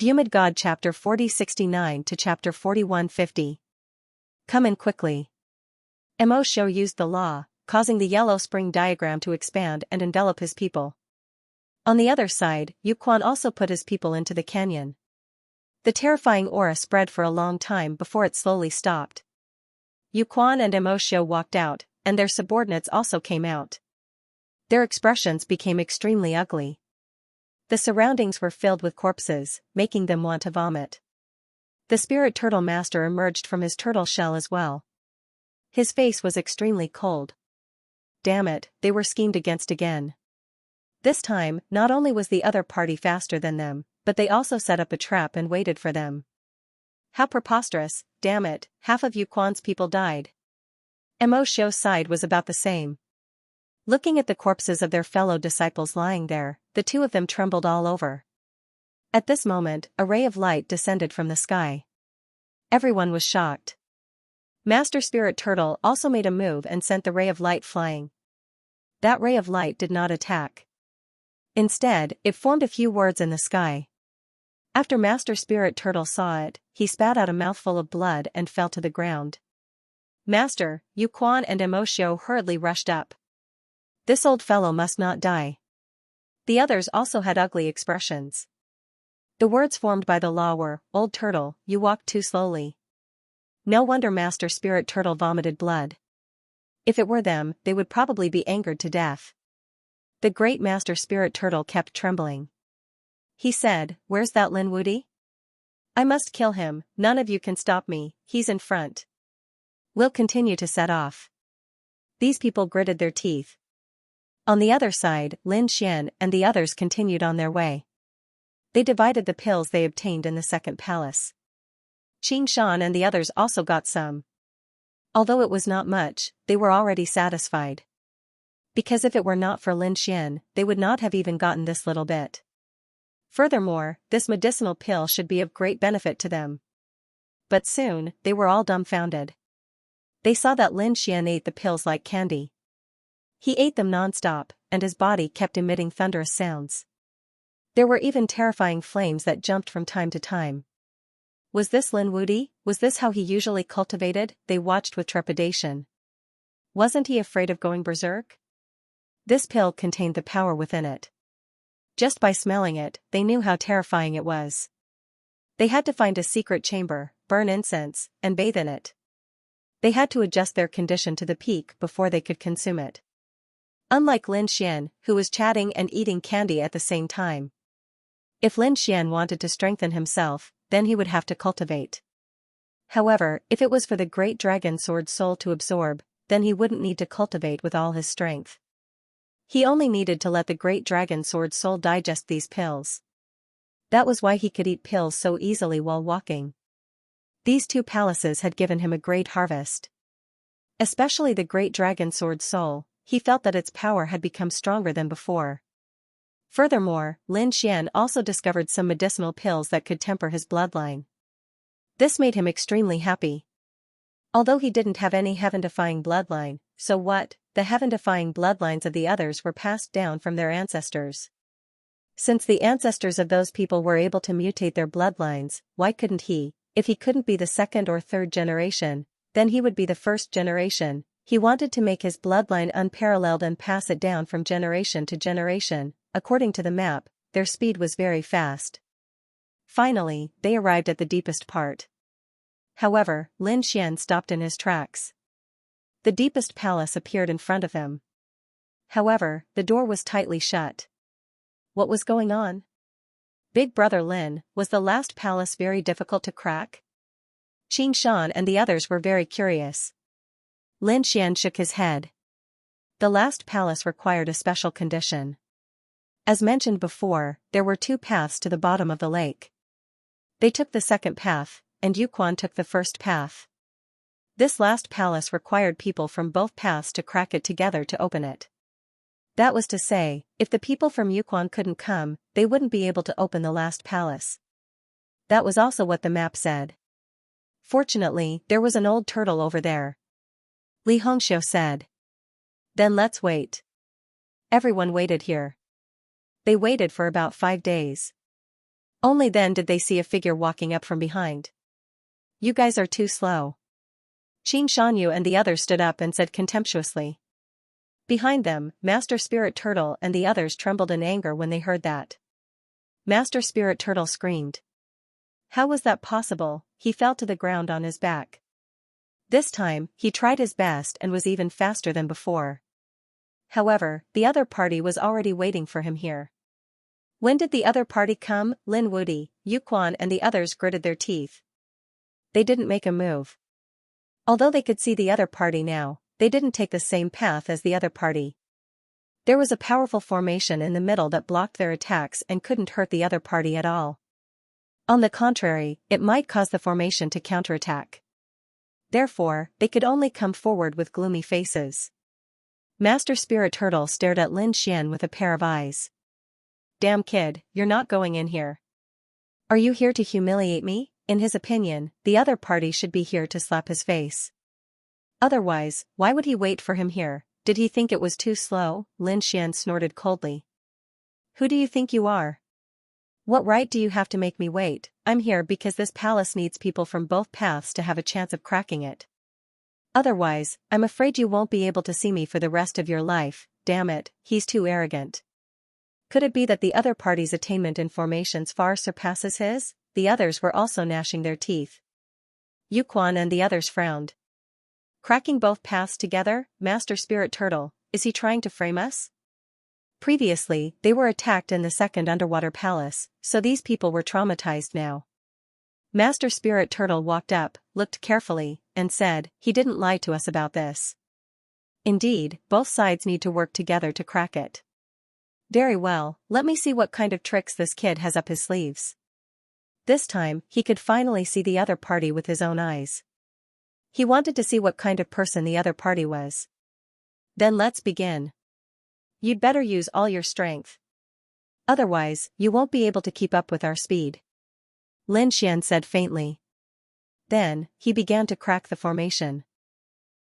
Vhumad God Chapter 4069 to Chapter 4150. Come in quickly. Mo Xiu used the law, causing the yellow spring diagram to expand and envelop his people. On the other side, Yuquan also put his people into the canyon. The terrifying aura spread for a long time before it slowly stopped. Yuquan and Mo Xiu walked out, and their subordinates also came out. Their expressions became extremely ugly. The surroundings were filled with corpses, making them want to vomit. The spirit turtle master emerged from his turtle shell as well. His face was extremely cold. Damn it, they were schemed against again. This time, not only was the other party faster than them, but they also set up a trap and waited for them. How preposterous, damn it, half of Yuquan's people died. Mo Xiu's side was about the same. Looking at the corpses of their fellow disciples lying there, the two of them trembled all over. At this moment, a ray of light descended from the sky. Everyone was shocked. Master Spirit Turtle also made a move and sent the ray of light flying. That ray of light did not attack. Instead, it formed a few words in the sky. After Master Spirit Turtle saw it, he spat out a mouthful of blood and fell to the ground. Master, Yuquan and Mo Xiu hurriedly rushed up. This old fellow must not die. The others also had ugly expressions. The words formed by the law were, "Old turtle, you walk too slowly." No wonder Master Spirit Turtle vomited blood. If it were them, they would probably be angered to death. The great Master Spirit Turtle kept trembling. He said, "Where's that Lin Wudi? I must kill him, none of you can stop me, he's in front. We'll continue to set off." These people gritted their teeth. On the other side, Lin Xian and the others continued on their way. They divided the pills they obtained in the second palace. Qing Shan and the others also got some. Although it was not much, they were already satisfied. Because if it were not for Lin Xian, they would not have even gotten this little bit. Furthermore, this medicinal pill should be of great benefit to them. But soon, they were all dumbfounded. They saw that Lin Xian ate the pills like candy. He ate them non-stop, and his body kept emitting thunderous sounds. There were even terrifying flames that jumped from time to time. Was this Lin Wudi? Was this how he usually cultivated? They watched with trepidation. Wasn't he afraid of going berserk? This pill contained the power within it. Just by smelling it, they knew how terrifying it was. They had to find a secret chamber, burn incense, and bathe in it. They had to adjust their condition to the peak before they could consume it. Unlike Lin Xian, who was chatting and eating candy at the same time. If Lin Xian wanted to strengthen himself, then he would have to cultivate. However, if it was for the great dragon sword soul to absorb, then he wouldn't need to cultivate with all his strength. He only needed to let the great dragon sword soul digest these pills. That was why he could eat pills so easily while walking. These two palaces had given him a great harvest. Especially the great dragon sword soul, he felt that its power had become stronger than before. Furthermore, Lin Xian also discovered some medicinal pills that could temper his bloodline. This made him extremely happy. Although he didn't have any heaven-defying bloodline, so what, the heaven-defying bloodlines of the others were passed down from their ancestors. Since the ancestors of those people were able to mutate their bloodlines, why couldn't he? If he couldn't be the second or third generation, then he would be the first generation. He wanted to make his bloodline unparalleled and pass it down from generation to generation. According to the map, their speed was very fast. Finally, they arrived at the deepest part. However, Lin Xian stopped in his tracks. The deepest palace appeared in front of him. However, the door was tightly shut. What was going on? Big Brother Lin, was the last palace very difficult to crack? Qing Shan and the others were very curious. Lin Xian shook his head. The last palace required a special condition. As mentioned before, there were two paths to the bottom of the lake. They took the second path, and Yuquan took the first path. This last palace required people from both paths to crack it together to open it. That was to say, if the people from Yuquan couldn't come, they wouldn't be able to open the last palace. That was also what the map said. Fortunately, there was an old turtle over there. Li Hongxiu said. Then let's wait. Everyone waited here. They waited for about 5 days. Only then did they see a figure walking up from behind. "You guys are too slow." Xianxia and the others stood up and said contemptuously. Behind them, Master Spirit Turtle and the others trembled in anger when they heard that. Master Spirit Turtle screamed. How was that possible? He fell to the ground on his back. This time, he tried his best and was even faster than before. However, the other party was already waiting for him here. When did the other party come? Lin Wudi, Yuquan and the others gritted their teeth. They didn't make a move. Although they could see the other party now, they didn't take the same path as the other party. There was a powerful formation in the middle that blocked their attacks and couldn't hurt the other party at all. On the contrary, it might cause the formation to counterattack. Therefore, they could only come forward with gloomy faces. Master Spirit Turtle stared at Lin Xian with a pair of eyes. Damn kid, you're not going in here. Are you here to humiliate me? In his opinion, the other party should be here to slap his face. Otherwise, why would he wait for him here? Did he think it was too slow? Lin Xian snorted coldly. Who do you think you are? What right do you have to make me wait? I'm here because this palace needs people from both paths to have a chance of cracking it. Otherwise, I'm afraid you won't be able to see me for the rest of your life. Damn it, he's too arrogant. Could it be that the other party's attainment in formations far surpasses his? The others were also gnashing their teeth. Yuquan and the others frowned. Cracking both paths together? Master Spirit Turtle, is he trying to frame us? Previously, they were attacked in the second underwater palace, so these people were traumatized now. Master Spirit Turtle walked up, looked carefully, and said, he didn't lie to us about this. Indeed, both sides need to work together to crack it. Very well, let me see what kind of tricks this kid has up his sleeves. This time, he could finally see the other party with his own eyes. He wanted to see what kind of person the other party was. Then let's begin. You'd better use all your strength. Otherwise, you won't be able to keep up with our speed. Lin Xian said faintly. Then, he began to crack the formation.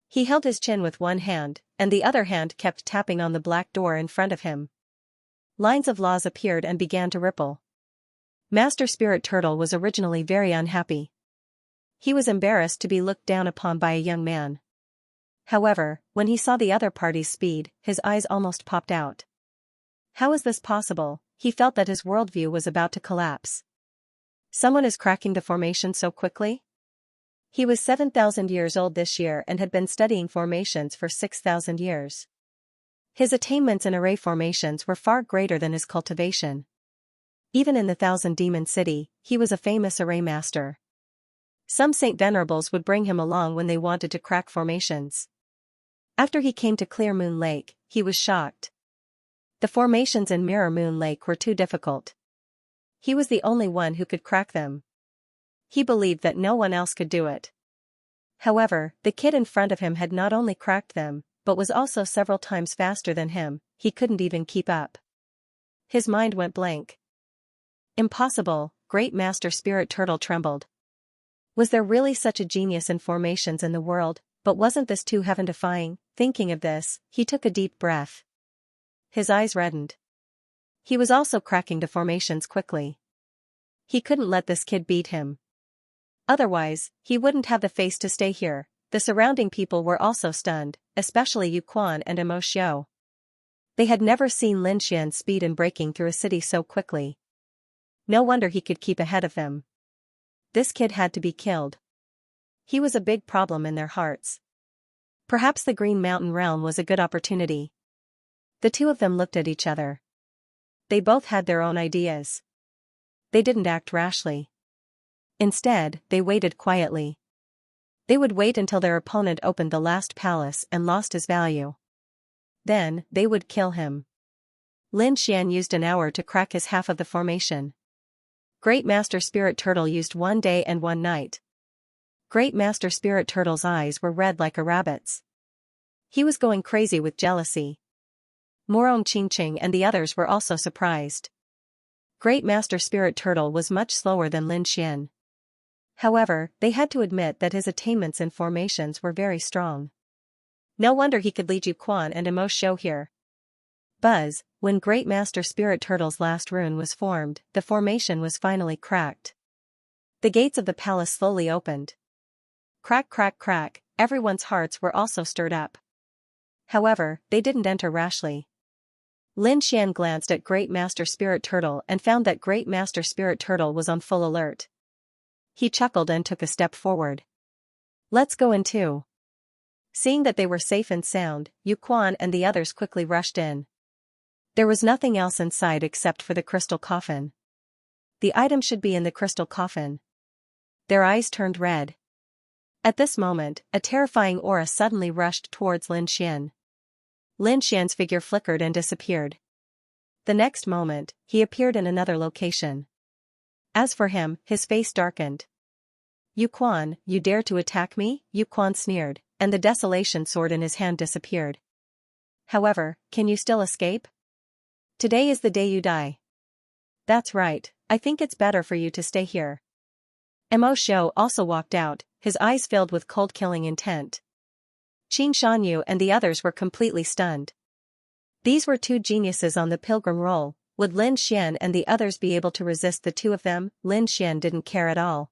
He held his chin with one hand, and the other hand kept tapping on the black door in front of him. Lines of laws appeared and began to ripple. Master Spirit Turtle was originally very unhappy. He was embarrassed to be looked down upon by a young man. However, when he saw the other party's speed, his eyes almost popped out. How is this possible? He felt that his worldview was about to collapse. Someone is cracking the formation so quickly? He was 7,000 years old this year and had been studying formations for 6,000 years. His attainments in array formations were far greater than his cultivation. Even in the Thousand Demon City, he was a famous array master. Some Saint Venerables would bring him along when they wanted to crack formations. After he came to Clear Moon Lake, he was shocked. The formations in Mirror Moon Lake were too difficult. He was the only one who could crack them. He believed that no one else could do it. However, the kid in front of him had not only cracked them, but was also several times faster than him. He couldn't even keep up. His mind went blank. Impossible, Great Master Spirit Turtle trembled. Was there really such a genius in formations in the world? But wasn't this too heaven-defying? Thinking of this, he took a deep breath. His eyes reddened. He was also cracking the formations quickly. He couldn't let this kid beat him. Otherwise, he wouldn't have the face to stay here. The surrounding people were also stunned, especially Yuquan and Emo Xiao. They had never seen Lin Xian's speed in breaking through a city so quickly. No wonder he could keep ahead of them. This kid had to be killed. He was a big problem in their hearts. Perhaps the Green Mountain realm was a good opportunity. The two of them looked at each other. They both had their own ideas. They didn't act rashly. Instead, they waited quietly. They would wait until their opponent opened the last palace and lost his value. Then, they would kill him. Lin Xian used an hour to crack his half of the formation. Great Master Spirit Turtle used 1 day and 1 night. Great Master Spirit Turtle's eyes were red like a rabbit's. He was going crazy with jealousy. Moron Qingqing and the others were also surprised. Great Master Spirit Turtle was much slower than Lin Xian. However, they had to admit that his attainments in formations were very strong. No wonder he could lead Yuquan and Emo Xiao here. Buzz, when Great Master Spirit Turtle's last rune was formed, the formation was finally cracked. The gates of the palace slowly opened. Crack, crack, crack, everyone's hearts were also stirred up. However, they didn't enter rashly. Lin Xian glanced at Great Master Spirit Turtle and found that Great Master Spirit Turtle was on full alert. He chuckled and took a step forward. Let's go in too. Seeing that they were safe and sound, Yu Quan and the others quickly rushed in. There was nothing else inside except for the crystal coffin. The item should be in the crystal coffin. Their eyes turned red. At this moment, a terrifying aura suddenly rushed towards Lin Xian. Lin Xian's figure flickered and disappeared. The next moment, he appeared in another location. As for him, his face darkened. Yu Quan, you dare to attack me? Yu Quan sneered, and the desolation sword in his hand disappeared. However, can you still escape? Today is the day you die. That's right, I think it's better for you to stay here. Mo Xiu also walked out, his eyes filled with cold killing intent. Qin Shanyu and the others were completely stunned. These were two geniuses on the pilgrim roll. Would Lin Xian and the others be able to resist the two of them? Lin Xian didn't care at all.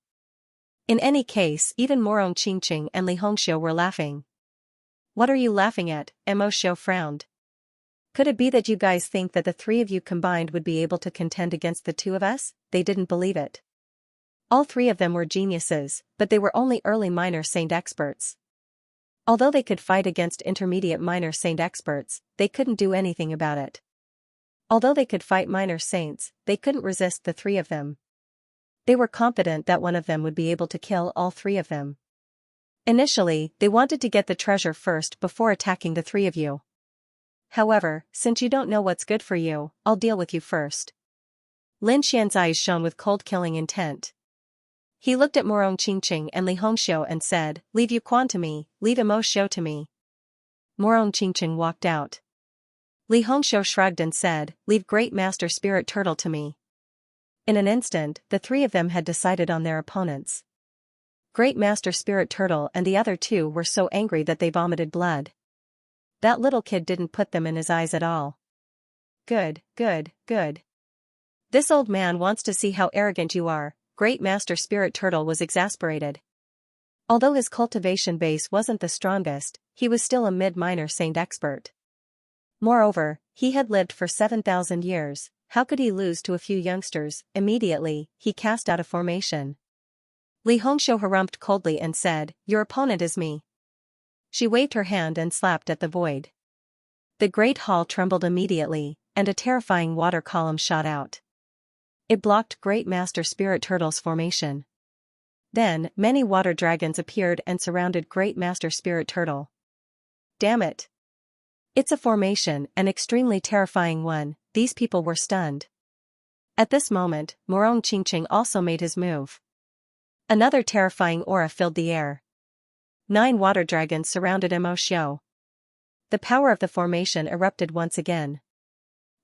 In any case, even Morong Qingqing and Li Hongxiu were laughing. What are you laughing at? Mo Xiu frowned. Could it be that you guys think that the three of you combined would be able to contend against the two of us? They didn't believe it. All three of them were geniuses, but they were only early minor saint experts. Although they could fight against intermediate minor saint experts, they couldn't do anything about it. Although they could fight minor saints, they couldn't resist the three of them. They were confident that one of them would be able to kill all three of them. Initially, they wanted to get the treasure first before attacking the three of you. However, since you don't know what's good for you, I'll deal with you first. Lin Xian's eyes shone with cold killing intent. He looked at Morong Qingqing and Li Hongxiu and said, leave Yu Quan to me, leave Mo Xiu to me. Morong Qingqing walked out. Li Hongxiu shrugged and said, leave Great Master Spirit Turtle to me. In an instant, the three of them had decided on their opponents. Great Master Spirit Turtle and the other two were so angry that they vomited blood. That little kid didn't put them in his eyes at all. Good, good, good. This old man wants to see how arrogant you are. Great Master Spirit Turtle was exasperated. Although his cultivation base wasn't the strongest, he was still a mid-minor saint expert. Moreover, he had lived for 7,000 years, how could he lose to a few youngsters? Immediately, he cast out a formation. Li Hongxiu harumphed coldly and said, your opponent is me. She waved her hand and slapped at the void. The great hall trembled immediately, and a terrifying water column shot out. It blocked Great Master Spirit Turtle's formation. Then, many water dragons appeared and surrounded Great Master Spirit Turtle. Damn it! It's a formation, an extremely terrifying one. These people were stunned. At this moment, Morong Qingqing also made his move. Another terrifying aura filled the air. 9 water dragons surrounded Mo Xiu. The power of the formation erupted once again.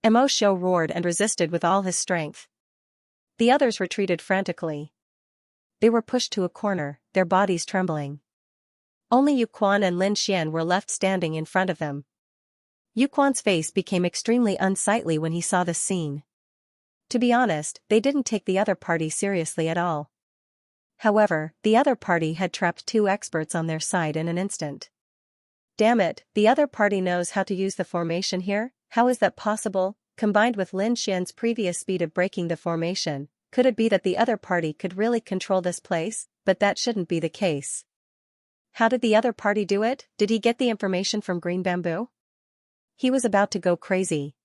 Mo Xiu roared and resisted with all his strength. The others retreated frantically. They were pushed to a corner, their bodies trembling. Only Yu Quan and Lin Xian were left standing in front of them. Yu Quan's face became extremely unsightly when he saw this scene. To be honest, they didn't take the other party seriously at all. However, the other party had trapped 2 experts on their side in an instant. Damn it, the other party knows how to use the formation here? How is that possible? Combined with Lin Xian's previous speed of breaking the formation, could it be that the other party could really control this place? But that shouldn't be the case. How did the other party do it? Did he get the information from Green Bamboo? He was about to go crazy.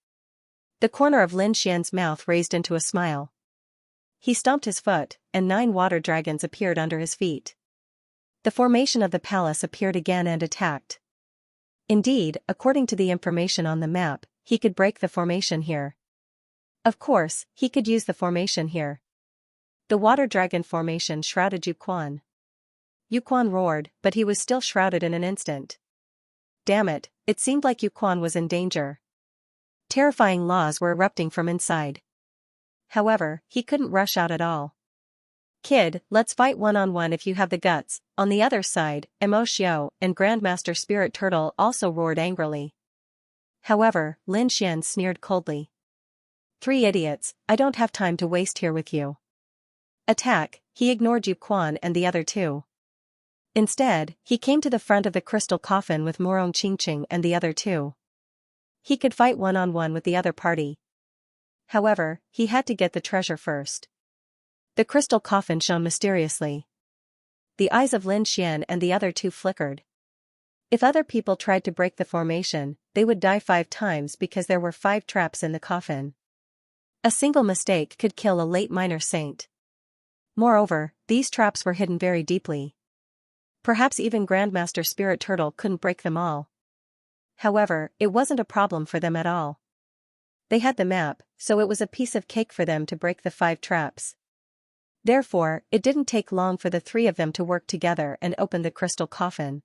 The corner of Lin Xian's mouth raised into a smile. He stomped his foot, and 9 water dragons appeared under his feet. The formation of the palace appeared again and attacked. Indeed, according to the information on the map, he could break the formation here. Of course, he could use the formation here. The water dragon formation shrouded Yu Quan. Yu Quan roared, but he was still shrouded in an instant. Damn it, it seemed like Yu Quan was in danger. Terrifying laws were erupting from inside. However, he couldn't rush out at all. Kid, let's fight one-on-one if you have the guts. On the other side, Mo Xiu and Grandmaster Spirit Turtle also roared angrily. However, Lin Xian sneered coldly. 3 idiots, I don't have time to waste here with you. Attack, he ignored Yu Quan and the other 2. Instead, he came to the front of the crystal coffin with Morong Qingqing and the other 2. He could fight one-on-one with the other party. However, he had to get the treasure first. The crystal coffin shone mysteriously. The eyes of Lin Xian and the other 2 flickered. If other people tried to break the formation, they would die 5 times because there were 5 traps in the coffin. A single mistake could kill a late minor saint. Moreover, these traps were hidden very deeply. Perhaps even Grandmaster Spirit Turtle couldn't break them all. However, it wasn't a problem for them at all. They had the map, so it was a piece of cake for them to break the 5 traps. Therefore, it didn't take long for the 3 of them to work together and open the crystal coffin.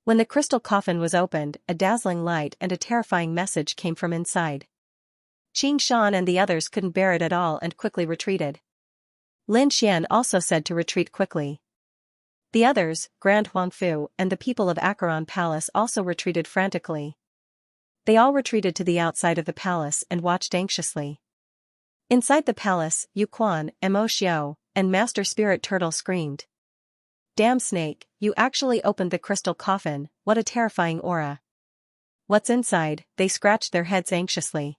When the crystal coffin was opened, a dazzling light and a terrifying message came from inside. Qing Shan and the others couldn't bear it at all and quickly retreated. Lin Xian also said to retreat quickly. The others, Grand Huangfu and the people of Acheron Palace also retreated frantically. They all retreated to the outside of the palace and watched anxiously. Inside the palace, Yu Quan, Mo Xiao, and Master Spirit Turtle screamed. Damn snake, you actually opened the crystal coffin, what a terrifying aura. What's inside? They scratched their heads anxiously.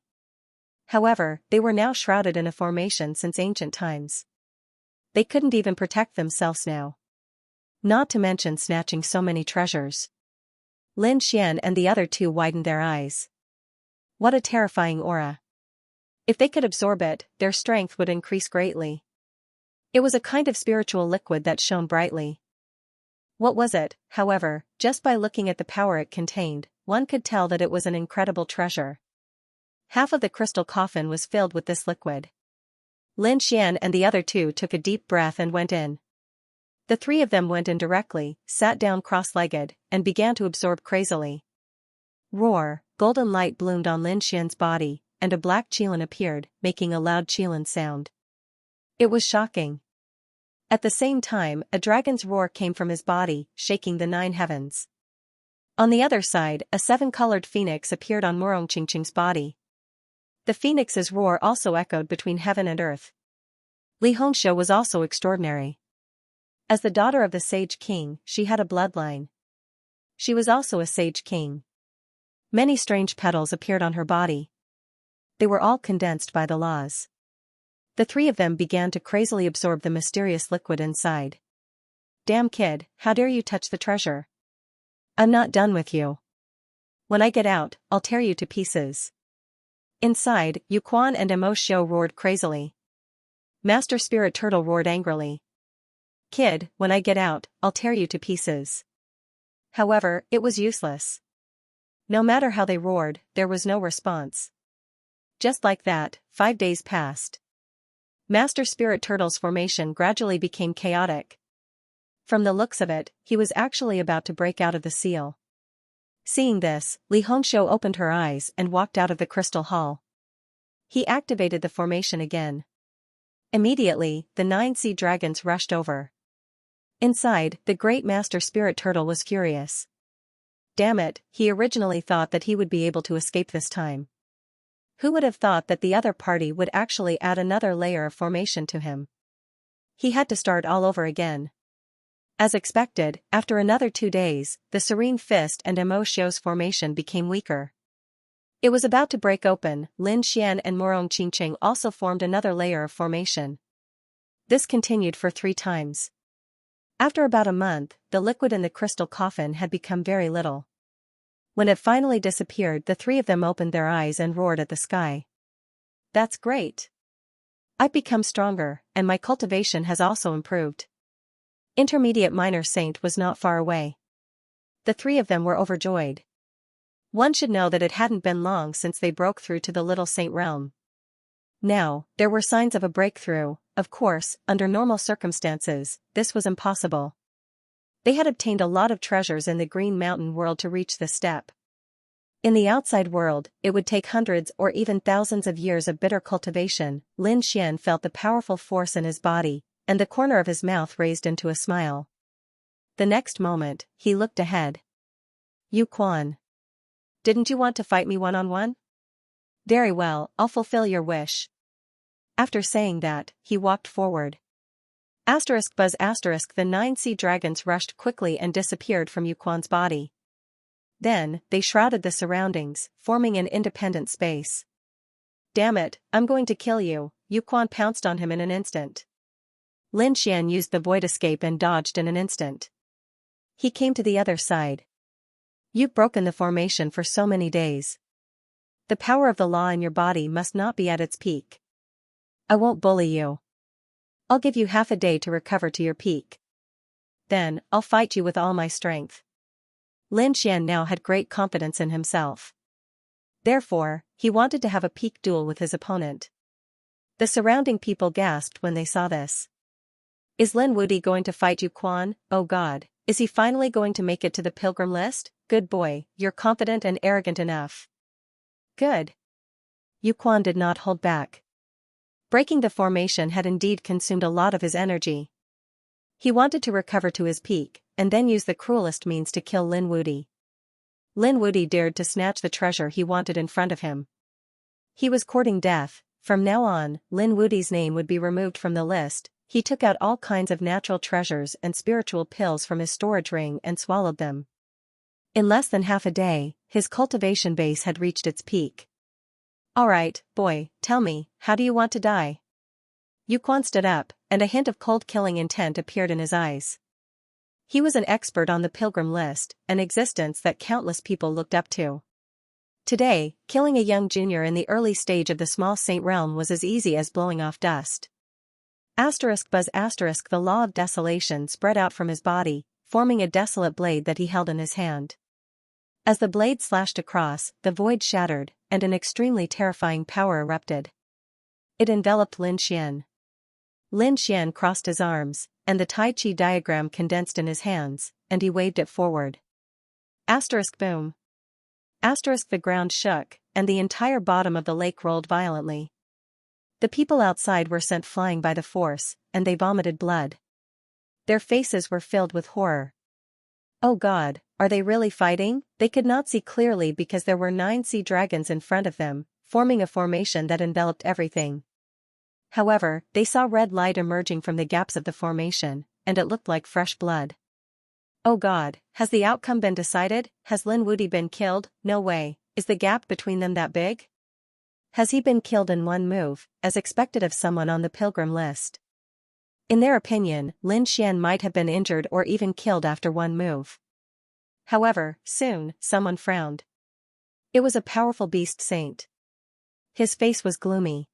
However, they were now shrouded in a formation since ancient times. They couldn't even protect themselves now. Not to mention snatching so many treasures. Lin Xian and the other 2 widened their eyes. What a terrifying aura. If they could absorb it, their strength would increase greatly. It was a kind of spiritual liquid that shone brightly. What was it, however, just by looking at the power it contained, one could tell that it was an incredible treasure. Half of the crystal coffin was filled with this liquid. Lin Xian and the other 2 took a deep breath and went in. The 3 of them went in directly, sat down cross-legged, and began to absorb crazily. Roar, golden light bloomed on Lin Xian's body, and a black qilin appeared, making a loud qilin sound. It was shocking. At the same time, a dragon's roar came from his body, shaking the 9 heavens. On the other side, a 7-colored phoenix appeared on Morong Qingqing's body. The phoenix's roar also echoed between heaven and earth. Li Hongxiu was also extraordinary. As the daughter of the Sage King, she had a bloodline. She was also a Sage King. Many strange petals appeared on her body. They were all condensed by the laws. The 3 of them began to crazily absorb the mysterious liquid inside. Damn kid, how dare you touch the treasure? I'm not done with you. When I get out, I'll tear you to pieces. Inside, Yu Quan and Mo Xiao roared crazily. Master Spirit Turtle roared angrily. Kid, when I get out, I'll tear you to pieces. However, it was useless. No matter how they roared, there was no response. Just like that, 5 days passed. Master Spirit Turtle's formation gradually became chaotic. From the looks of it, he was actually about to break out of the seal. Seeing this, Li Hongxiu opened her eyes and walked out of the crystal hall. He activated the formation again. Immediately, the 9 sea dragons rushed over. Inside, the great Master Spirit Turtle was furious. Damn it, he originally thought that he would be able to escape this time. Who would have thought that the other party would actually add another layer of formation to him? He had to start all over again. As expected, after another 2 days, the Serene Fist and Mo Xiao's formation became weaker. It was about to break open. Lin Xian and Morong Qingqing also formed another layer of formation. This continued for 3 times. After about a month, the liquid in the crystal coffin had become very little. When it finally disappeared, the 3 of them opened their eyes and roared at the sky. That's great. I've become stronger, and my cultivation has also improved. Intermediate Minor Saint was not far away. The 3 of them were overjoyed. One should know that it hadn't been long since they broke through to the Little Saint realm. Now, there were signs of a breakthrough. Of course, under normal circumstances, this was impossible. They had obtained a lot of treasures in the Green Mountain world to reach this step. In the outside world, it would take hundreds or even thousands of years of bitter cultivation. Lin Xian felt the powerful force in his body, and the corner of his mouth raised into a smile. The next moment, he looked ahead. Yu Quan. Didn't you want to fight me one-on-one? Very well, I'll fulfill your wish. After saying that, he walked forward. Buzz the 9 sea dragons rushed quickly and disappeared from Yuquan's body. Then, they shrouded the surroundings, forming an independent space. Damn it, I'm going to kill you, Yuquan pounced on him in an instant. Lin Xian used the void escape and dodged in an instant. He came to the other side. You've broken the formation for so many days. The power of the law in your body must not be at its peak. I won't bully you. I'll give you half a day to recover to your peak. Then, I'll fight you with all my strength. Lin Xian now had great confidence in himself. Therefore, he wanted to have a peak duel with his opponent. The surrounding people gasped when they saw this. Is Lin Wudi going to fight Yuquan? Oh God, is he finally going to make it to the pilgrim list? Good boy, you're confident and arrogant enough. Good. Yuquan did not hold back. Breaking the formation had indeed consumed a lot of his energy. He wanted to recover to his peak, and then use the cruelest means to kill Lin Wudi. Lin Wudi dared to snatch the treasure he wanted in front of him. He was courting death. From now on, Lin Wudi's name would be removed from the list. He took out all kinds of natural treasures and spiritual pills from his storage ring and swallowed them. In less than half a day, his cultivation base had reached its peak. Alright, boy, tell me, how do you want to die? Yuquan stood up, and a hint of cold killing intent appeared in his eyes. He was an expert on the pilgrim list, an existence that countless people looked up to. Today, killing a young junior in the early stage of the small saint realm was as easy as blowing off dust. Buzz the law of desolation spread out from his body, forming a desolate blade that he held in his hand. As the blade slashed across, the void shattered, and an extremely terrifying power erupted. It enveloped Lin Xian. Lin Xian crossed his arms, and the Tai Chi diagram condensed in his hands, and he waved it forward. Boom. The ground shook, and the entire bottom of the lake rolled violently. The people outside were sent flying by the force, and they vomited blood. Their faces were filled with horror. Oh God, are they really fighting? They could not see clearly because there were 9 sea dragons in front of them, forming a formation that enveloped everything. However, they saw red light emerging from the gaps of the formation, and it looked like fresh blood. Oh God, has the outcome been decided? Has Lin Wudi been killed? No way, is the gap between them that big? Has he been killed in one move, as expected of someone on the pilgrim list? In their opinion, Lin Xian might have been injured or even killed after one move. However, soon, someone frowned. It was a powerful beast saint. His face was gloomy.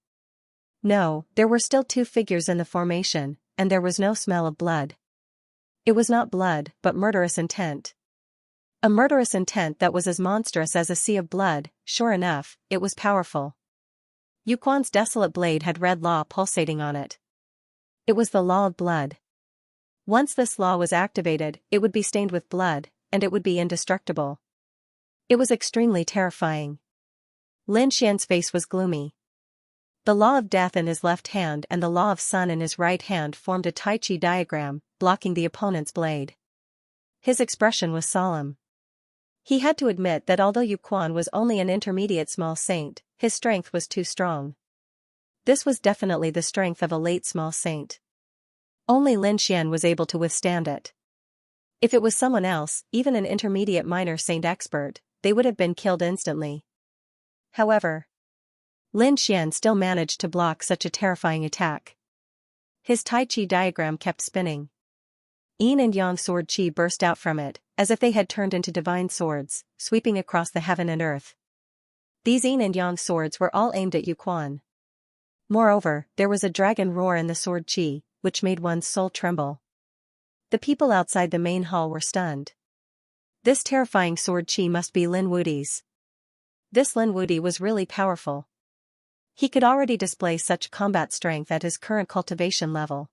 No, there were still 2 figures in the formation, and there was no smell of blood. It was not blood, but murderous intent. A murderous intent that was as monstrous as a sea of blood. Sure enough, it was powerful. Yuquan's desolate blade had red law pulsating on it. It was the law of blood. Once this law was activated, it would be stained with blood, and it would be indestructible. It was extremely terrifying. Lin Xian's face was gloomy. The law of death in his left hand and the law of sun in his right hand formed a Tai Chi diagram, blocking the opponent's blade. His expression was solemn. He had to admit that although Yuquan was only an intermediate small saint, his strength was too strong. This was definitely the strength of a late small saint. Only Lin Xian was able to withstand it. If it was someone else, even an intermediate minor saint expert, they would have been killed instantly. However, Lin Xian still managed to block such a terrifying attack. His Tai Chi diagram kept spinning. Yin and Yang sword chi burst out from it, as if they had turned into divine swords, sweeping across the heaven and earth. These Yin and Yang swords were all aimed at Yuquan. Moreover, there was a dragon roar in the sword chi, which made one's soul tremble. The people outside the main hall were stunned. This terrifying sword chi must be Lin Wudi's. This Lin Wudi was really powerful. He could already display such combat strength at his current cultivation level.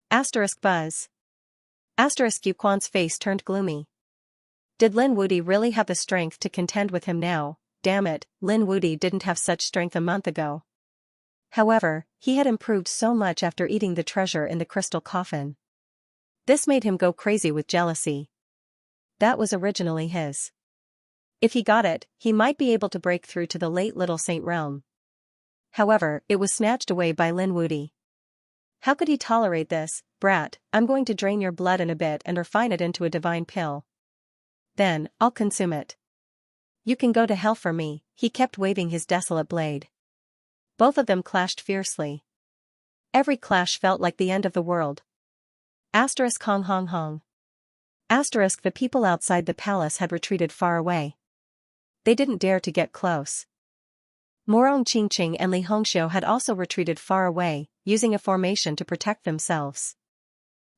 Buzz. Yuquan's face turned gloomy. Did Lin Wudi really have the strength to contend with him now? Damn it, Lin Wudi didn't have such strength a month ago. However, he had improved so much after eating the treasure in the crystal coffin. This made him go crazy with jealousy. That was originally his. If he got it, he might be able to break through to the late Little Saint realm. However, it was snatched away by Lin Wuti. How could he tolerate this? Brat, I'm going to drain your blood in a bit and refine it into a divine pill. Then, I'll consume it. You can go to hell for me, he kept waving his desolate blade. Both of them clashed fiercely. Every clash felt like the end of the world. Asterisk hong hong hong. Asterisk the people outside the palace had retreated far away. They didn't dare to get close. Morong Qingqing and Li Hongxiu had also retreated far away, using a formation to protect themselves.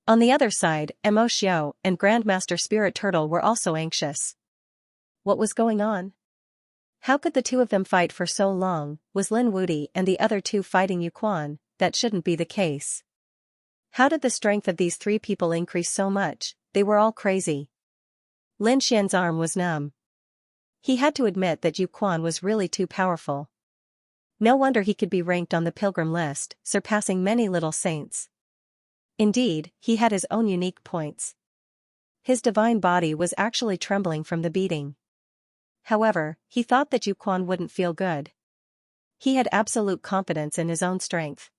On the other side, Mo Xiu and Grandmaster Spirit Turtle were also anxious. What was going on? How could the two of them fight for so long? Was Lin Wuti and the other two fighting Yu Quan? That shouldn't be the case. How did the strength of these three people increase so much? They were all crazy. Lin Xian's arm was numb. He had to admit that Yu Quan was really too powerful. No wonder he could be ranked on the pilgrim list, surpassing many little saints. Indeed, he had his own unique points. His divine body was actually trembling from the beating. However, he thought that Yu Quan wouldn't feel good. He had absolute confidence in his own strength.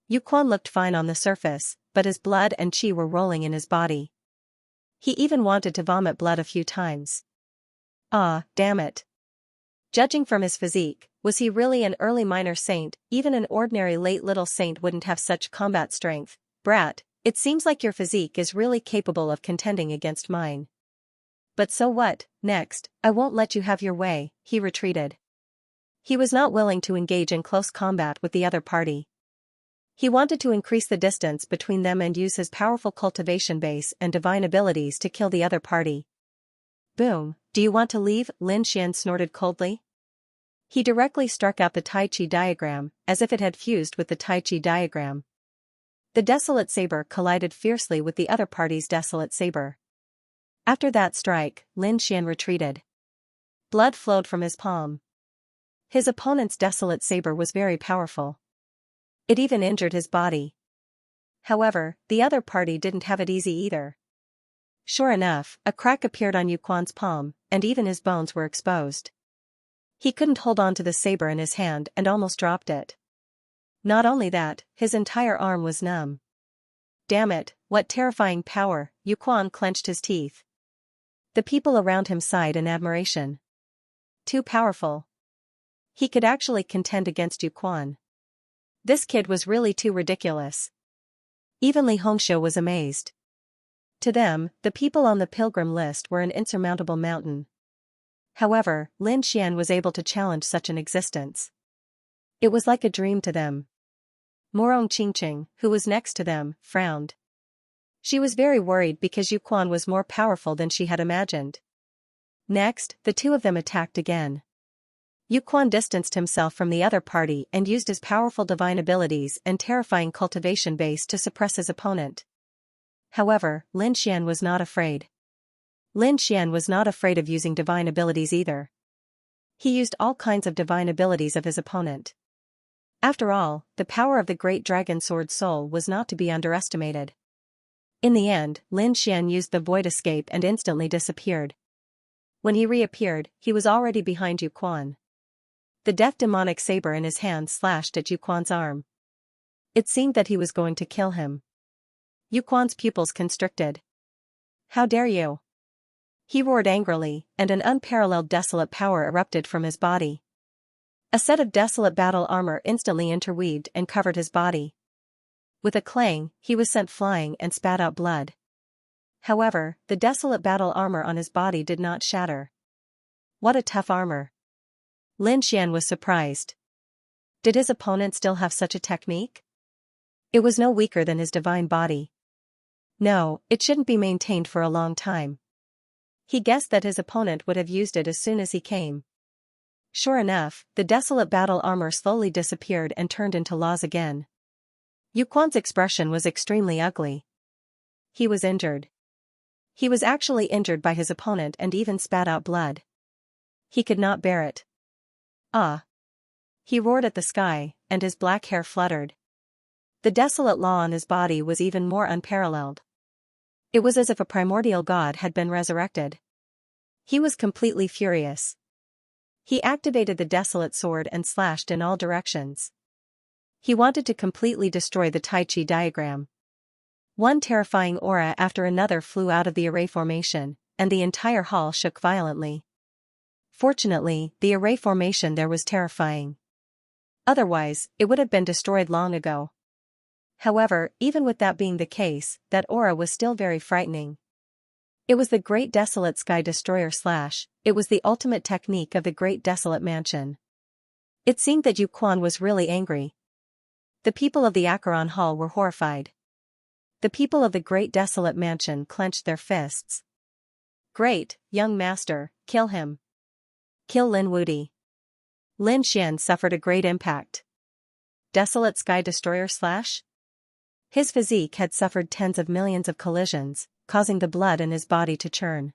Yu Quan looked fine on the surface, but his blood and qi were rolling in his body. He even wanted to vomit blood a few times. Ah, damn it. Judging from his physique, was he really an early minor saint? Even an ordinary late little saint wouldn't have such combat strength. Brat, it seems like your physique is really capable of contending against mine. But so what? Next, I won't let you have your way, he retreated. He was not willing to engage in close combat with the other party. He wanted to increase the distance between them and use his powerful cultivation base and divine abilities to kill the other party. Boom, do you want to leave? Lin Xian snorted coldly. He directly struck out the Tai Chi diagram, as if it had fused with the Tai Chi diagram. The desolate saber collided fiercely with the other party's desolate saber. After that strike, Lin Xian retreated. Blood flowed from his palm. His opponent's desolate saber was very powerful. It even injured his body. However, the other party didn't have it easy either. Sure enough, a crack appeared on Yu Quan's palm, and even his bones were exposed. He couldn't hold on to the saber in his hand and almost dropped it. Not only that, his entire arm was numb. Damn it, what terrifying power! Yu Quan clenched his teeth. The people around him sighed in admiration. Too powerful. He could actually contend against Yu Quan. This kid was really too ridiculous. Even Li Hongxiu was amazed. To them, the people on the pilgrim list were an insurmountable mountain. However, Lin Xian was able to challenge such an existence. It was like a dream to them. Morong Qingqing, who was next to them, frowned. She was very worried because Yu Quan was more powerful than she had imagined. Next, the two of them attacked again. Yu Quan distanced himself from the other party and used his powerful divine abilities and terrifying cultivation base to suppress his opponent. However, Lin Xian was not afraid. Lin Xian was not afraid of using divine abilities either. He used all kinds of divine abilities of his opponent. After all, the power of the great dragon sword soul was not to be underestimated. In the end, Lin Xian used the void escape and instantly disappeared. When he reappeared, he was already behind Yu Quan. The death demonic saber in his hand slashed at Yu Quan's arm. It seemed that he was going to kill him. Yu Quan's pupils constricted. How dare you? He roared angrily, and an unparalleled desolate power erupted from his body. A set of desolate battle armor instantly interweaved and covered his body. With a clang, he was sent flying and spat out blood. However, the desolate battle armor on his body did not shatter. What a tough armor. Lin Xian was surprised. Did his opponent still have such a technique? It was no weaker than his divine body. No, it shouldn't be maintained for a long time. He guessed that his opponent would have used it as soon as he came. Sure enough, the desolate battle armor slowly disappeared and turned into laws again. Yu Quan's expression was extremely ugly. He was injured. He was actually injured by his opponent and even spat out blood. He could not bear it. Ah! He roared at the sky, and his black hair fluttered. The desolate law on his body was even more unparalleled. It was as if a primordial god had been resurrected. He was completely furious. He activated the desolate sword and slashed in all directions. He wanted to completely destroy the Tai Chi diagram. One terrifying aura after another flew out of the array formation, and the entire hall shook violently. Fortunately, the array formation there was terrifying. Otherwise, it would have been destroyed long ago. However, even with that being the case, that aura was still very frightening. It was the Great Desolate Sky Destroyer / it was the ultimate technique of the Great Desolate Mansion. It seemed that Yu Quan was really angry. The people of the Acheron Hall were horrified. The people of the Great Desolate Mansion clenched their fists. Great, young master, kill him. Kill Lin Wudi. Lin Xian suffered a great impact. Desolate Sky Destroyer / His physique had suffered tens of millions of collisions, causing the blood in his body to churn.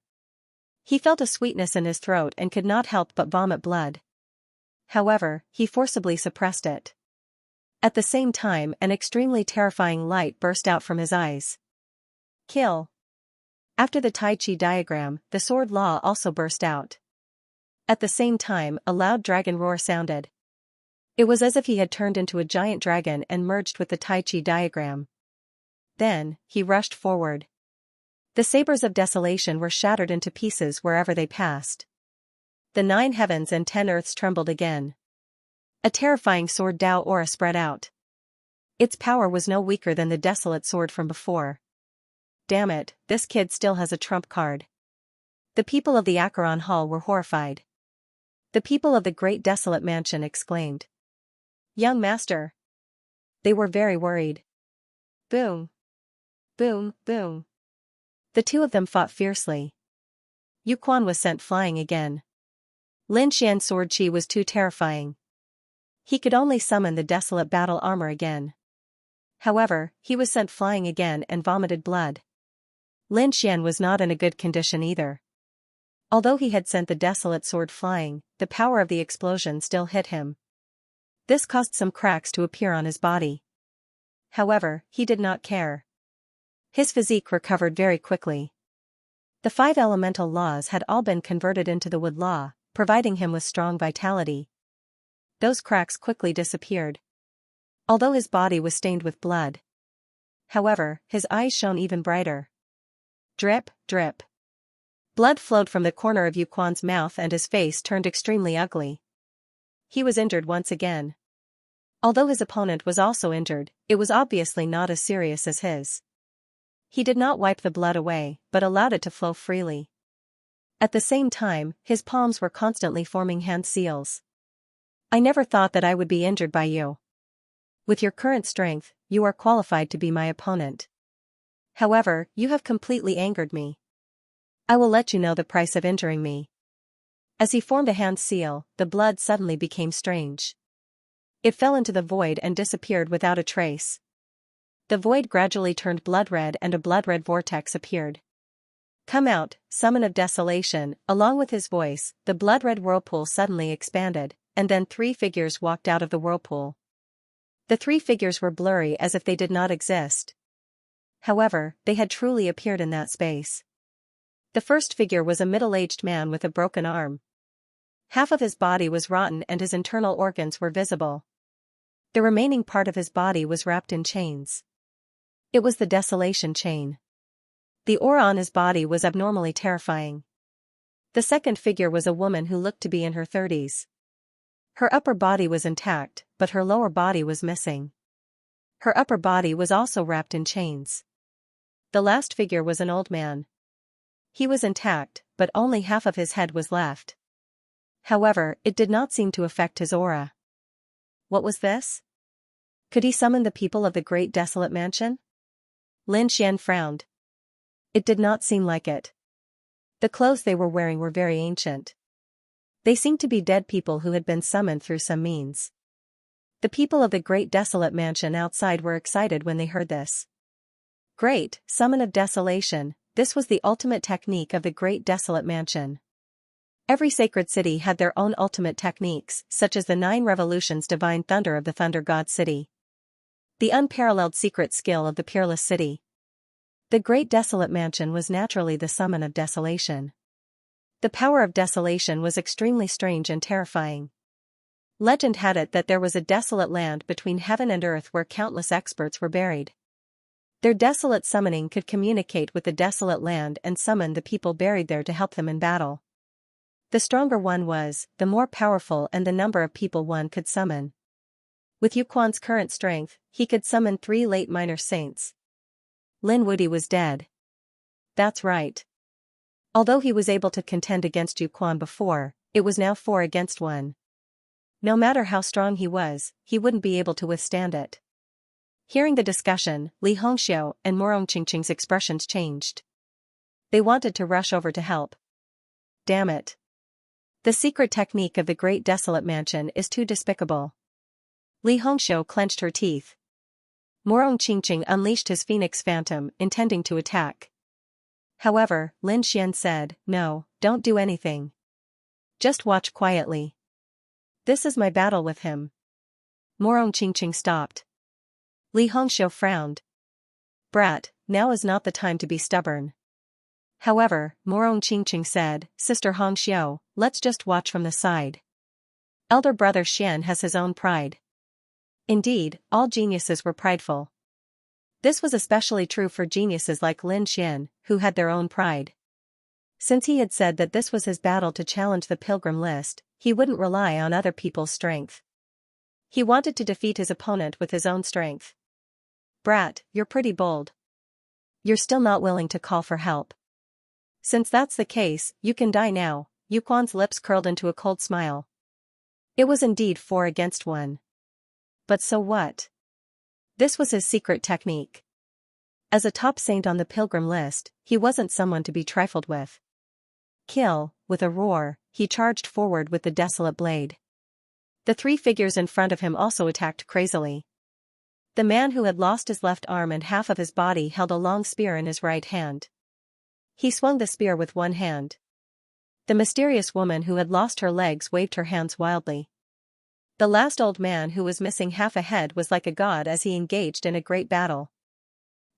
He felt a sweetness in his throat and could not help but vomit blood. However, he forcibly suppressed it. At the same time, an extremely terrifying light burst out from his eyes. Kill. After the Tai Chi diagram, the sword law also burst out. At the same time, a loud dragon roar sounded. It was as if he had turned into a giant dragon and merged with the Tai Chi diagram. Then, he rushed forward. The sabers of desolation were shattered into pieces wherever they passed. The 9 heavens and 10 earths trembled again. A terrifying sword Dao aura spread out. Its power was no weaker than the desolate sword from before. Damn it, this kid still has a trump card. The people of the Acheron Hall were horrified. The people of the Great Desolate Mansion exclaimed. Young master. They were very worried. Boom. Boom, boom. The two of them fought fiercely. Yu Quan was sent flying again. Lin Xian's sword chi was too terrifying. He could only summon the desolate battle armor again. However, he was sent flying again and vomited blood. Lin Xian was not in a good condition either. Although he had sent the desolate sword flying, the power of the explosion still hit him. This caused some cracks to appear on his body. However, he did not care. His physique recovered very quickly. The 5 elemental laws had all been converted into the wood law, providing him with strong vitality. Those cracks quickly disappeared. Although his body was stained with blood. However, his eyes shone even brighter. Drip, drip. Blood flowed from the corner of Yu Quan's mouth and his face turned extremely ugly. He was injured once again. Although his opponent was also injured, it was obviously not as serious as his. He did not wipe the blood away, but allowed it to flow freely. At the same time, his palms were constantly forming hand seals. I never thought that I would be injured by you. With your current strength, you are qualified to be my opponent. However, you have completely angered me. I will let you know the price of injuring me. As he formed a hand seal, the blood suddenly became strange. It fell into the void and disappeared without a trace. The void gradually turned blood-red and a blood-red vortex appeared. Come out, summon of desolation. Along with his voice, the blood-red whirlpool suddenly expanded, and then 3 figures walked out of the whirlpool. The 3 figures were blurry as if they did not exist. However, they had truly appeared in that space. The first figure was a middle-aged man with a broken arm. Half of his body was rotten and his internal organs were visible. The remaining part of his body was wrapped in chains. It was the desolation chain. The aura on his body was abnormally terrifying. The second figure was a woman who looked to be in her 30s. Her upper body was intact, but her lower body was missing. Her upper body was also wrapped in chains. The last figure was an old man. He was intact, but only half of his head was left. However, it did not seem to affect his aura. What was this? Could he summon the people of the Great Desolate Mansion? Lin Xian frowned. It did not seem like it. The clothes they were wearing were very ancient. They seemed to be dead people who had been summoned through some means. The people of the Great Desolate Mansion outside were excited when they heard this. Great, summon of desolation, this was the ultimate technique of the Great Desolate Mansion. Every sacred city had their own ultimate techniques, such as the 9 revolutions divine thunder of the Thunder God City. The unparalleled secret skill of the Peerless City. The Great Desolate Mansion was naturally the summon of desolation. The power of desolation was extremely strange and terrifying. Legend had it that there was a desolate land between heaven and earth where countless experts were buried. Their desolate summoning could communicate with the desolate land and summon the people buried there to help them in battle. The stronger one was, the more powerful and the number of people one could summon. With Yuquan's current strength, he could summon 3 late minor saints. Lin Wuti was dead. That's right. Although he was able to contend against Yuquan before, it was now 4 against 1. No matter how strong he was, he wouldn't be able to withstand it. Hearing the discussion, Li Hongxiu and Morong Qingqing's expressions changed. They wanted to rush over to help. Damn it. The secret technique of the Great Desolate Mansion is too despicable. Li Hongxiu clenched her teeth. Morong Qingqing unleashed his Phoenix Phantom, intending to attack. However, Lin Xian said, "No, don't do anything. Just watch quietly. This is my battle with him." Morong Qingqing stopped. Li Hongxiu frowned. "Brat, now is not the time to be stubborn." However, Morong Qingqing said, "Sister Hongxiu, let's just watch from the side. Elder brother Xian has his own pride." Indeed, all geniuses were prideful. This was especially true for geniuses like Lin Xian, who had their own pride. Since he had said that this was his battle to challenge the pilgrim list, he wouldn't rely on other people's strength. He wanted to defeat his opponent with his own strength. "Brat, you're pretty bold. You're still not willing to call for help. Since that's the case, you can die now." Yuquan's lips curled into a cold smile. It was indeed 4 against 1. But so what? This was his secret technique. As a top saint on the pilgrim list, he wasn't someone to be trifled with. Kill, with a roar, he charged forward with the desolate blade. The 3 figures in front of him also attacked crazily. The man who had lost his left arm and half of his body held a long spear in his right hand. He swung the spear with one hand. The mysterious woman who had lost her legs waved her hands wildly. The last old man who was missing half a head was like a god as he engaged in a great battle.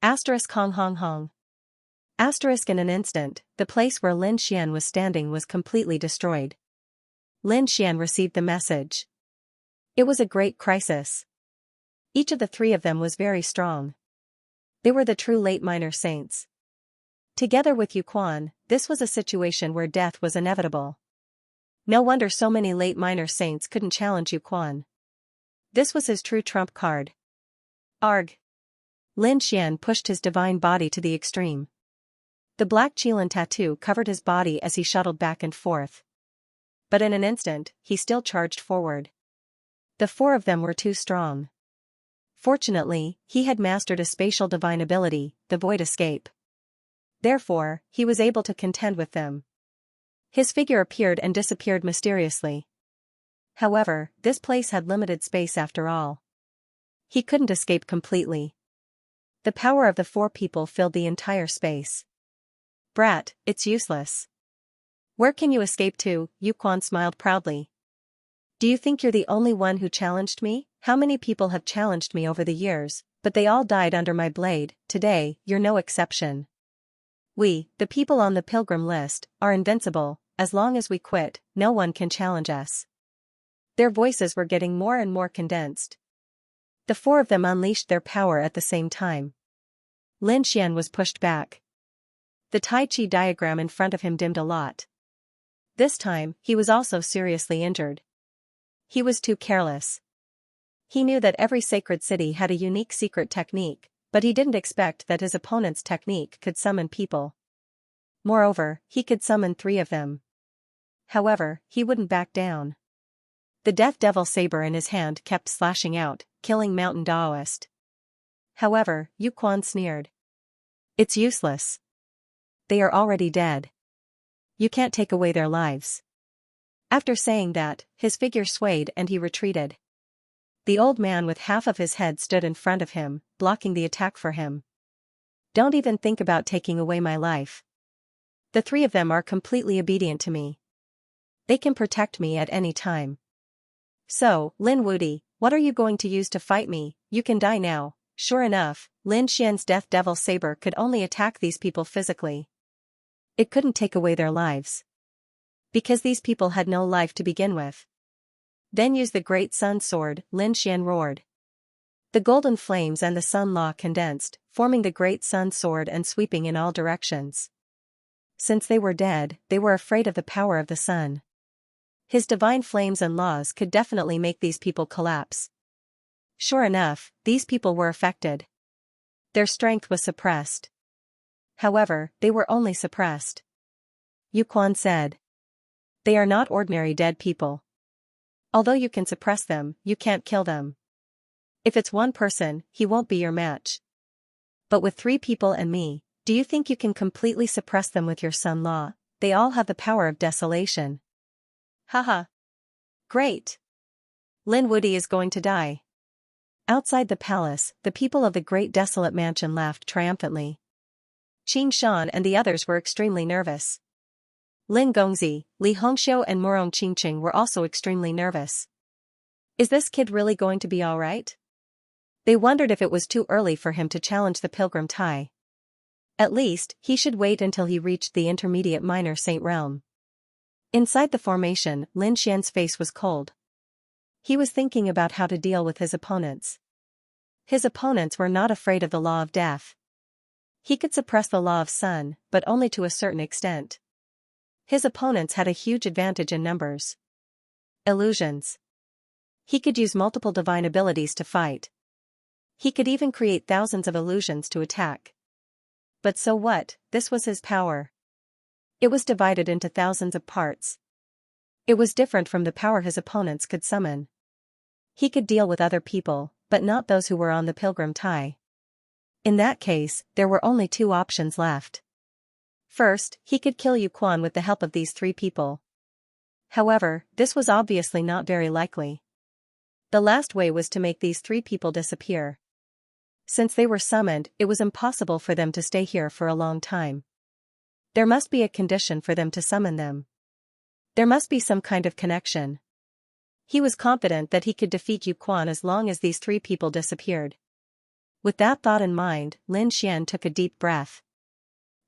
Asterisk Hong Hong Hong. Asterisk in an instant, the place where Lin Xian was standing was completely destroyed. Lin Xian received the message. It was a great crisis. Each of the 3 of them was very strong. They were the true late minor saints. Together with Yuquan, this was a situation where death was inevitable. No wonder so many late minor saints couldn't challenge Yuquan. This was his true trump card. Arg! Lin Xian pushed his divine body to the extreme. The black Qilin tattoo covered his body as he shuttled back and forth. But in an instant, he still charged forward. The 4 of them were too strong. Fortunately, he had mastered a spatial divine ability, the Void Escape. Therefore, he was able to contend with them. His figure appeared and disappeared mysteriously. However, this place had limited space after all. He couldn't escape completely. The power of the 4 people filled the entire space. "Brat, it's useless. Where can you escape to?" Yuquan smiled proudly. "Do you think you're the only one who challenged me? How many people have challenged me over the years, but they all died under my blade. Today, you're no exception. We, the people on the pilgrim list, are invincible. As long as we quit, no one can challenge us." Their voices were getting more and more condensed. The 4 of them unleashed their power at the same time. Lin Xian was pushed back. The Tai Chi diagram in front of him dimmed a lot. This time, he was also seriously injured. He was too careless. He knew that every sacred city had a unique secret technique, but he didn't expect that his opponent's technique could summon people. Moreover, he could summon 3 of them. However, he wouldn't back down. The Death Devil saber in his hand kept slashing out, killing Mountain Daoist. However, Yuquan sneered. "It's useless. They are already dead. You can't take away their lives." After saying that, his figure swayed and he retreated. The old man with half of his head stood in front of him, blocking the attack for him. "Don't even think about taking away my life. The 3 of them are completely obedient to me. They can protect me at any time. So, Lin Wuti, what are you going to use to fight me? You can die now." Sure enough, Lin Xian's Death Devil saber could only attack these people physically. It couldn't take away their lives. Because these people had no life to begin with. Then use the great sun sword, Lin Xian roared. The golden flames and the sun law condensed, forming the great sun sword and sweeping in all directions. Since they were dead, they were afraid of the power of the sun. His divine flames and laws could definitely make these people collapse. Sure enough, these people were affected. Their strength was suppressed. However, they were only suppressed. Yu Quan said. They are not ordinary dead people. Although you can suppress them, you can't kill them. If it's one person, he won't be your match. But with 3 people and me, do you think you can completely suppress them with your sun law? They all have the power of desolation. Haha. Great. Lin Wudi is going to die. Outside the palace, the people of the great desolate mansion laughed triumphantly. Qin Shan and the others were extremely nervous. Lin Gongzi, Li Hongxiu and Murong Qingqing were also extremely nervous. Is this kid really going to be alright? They wondered if it was too early for him to challenge the Pilgrim Tai. At least, he should wait until he reached the intermediate minor saint realm. Inside the formation, Lin Xian's face was cold. He was thinking about how to deal with his opponents. His opponents were not afraid of the law of death. He could suppress the law of sun, but only to a certain extent. His opponents had a huge advantage in numbers. Illusions. He could use multiple divine abilities to fight. He could even create thousands of illusions to attack. But so what, this was his power. It was divided into thousands of parts. It was different from the power his opponents could summon. He could deal with other people, but not those who were on the Pilgrim Tai. In that case, there were only 2 options left. First, he could kill Yu Quan with the help of these 3 people. However, this was obviously not very likely. The last way was to make these 3 people disappear. Since they were summoned, it was impossible for them to stay here for a long time. There must be a condition for them to summon them. There must be some kind of connection. He was confident that he could defeat Yu Quan as long as these 3 people disappeared. With that thought in mind, Lin Xian took a deep breath.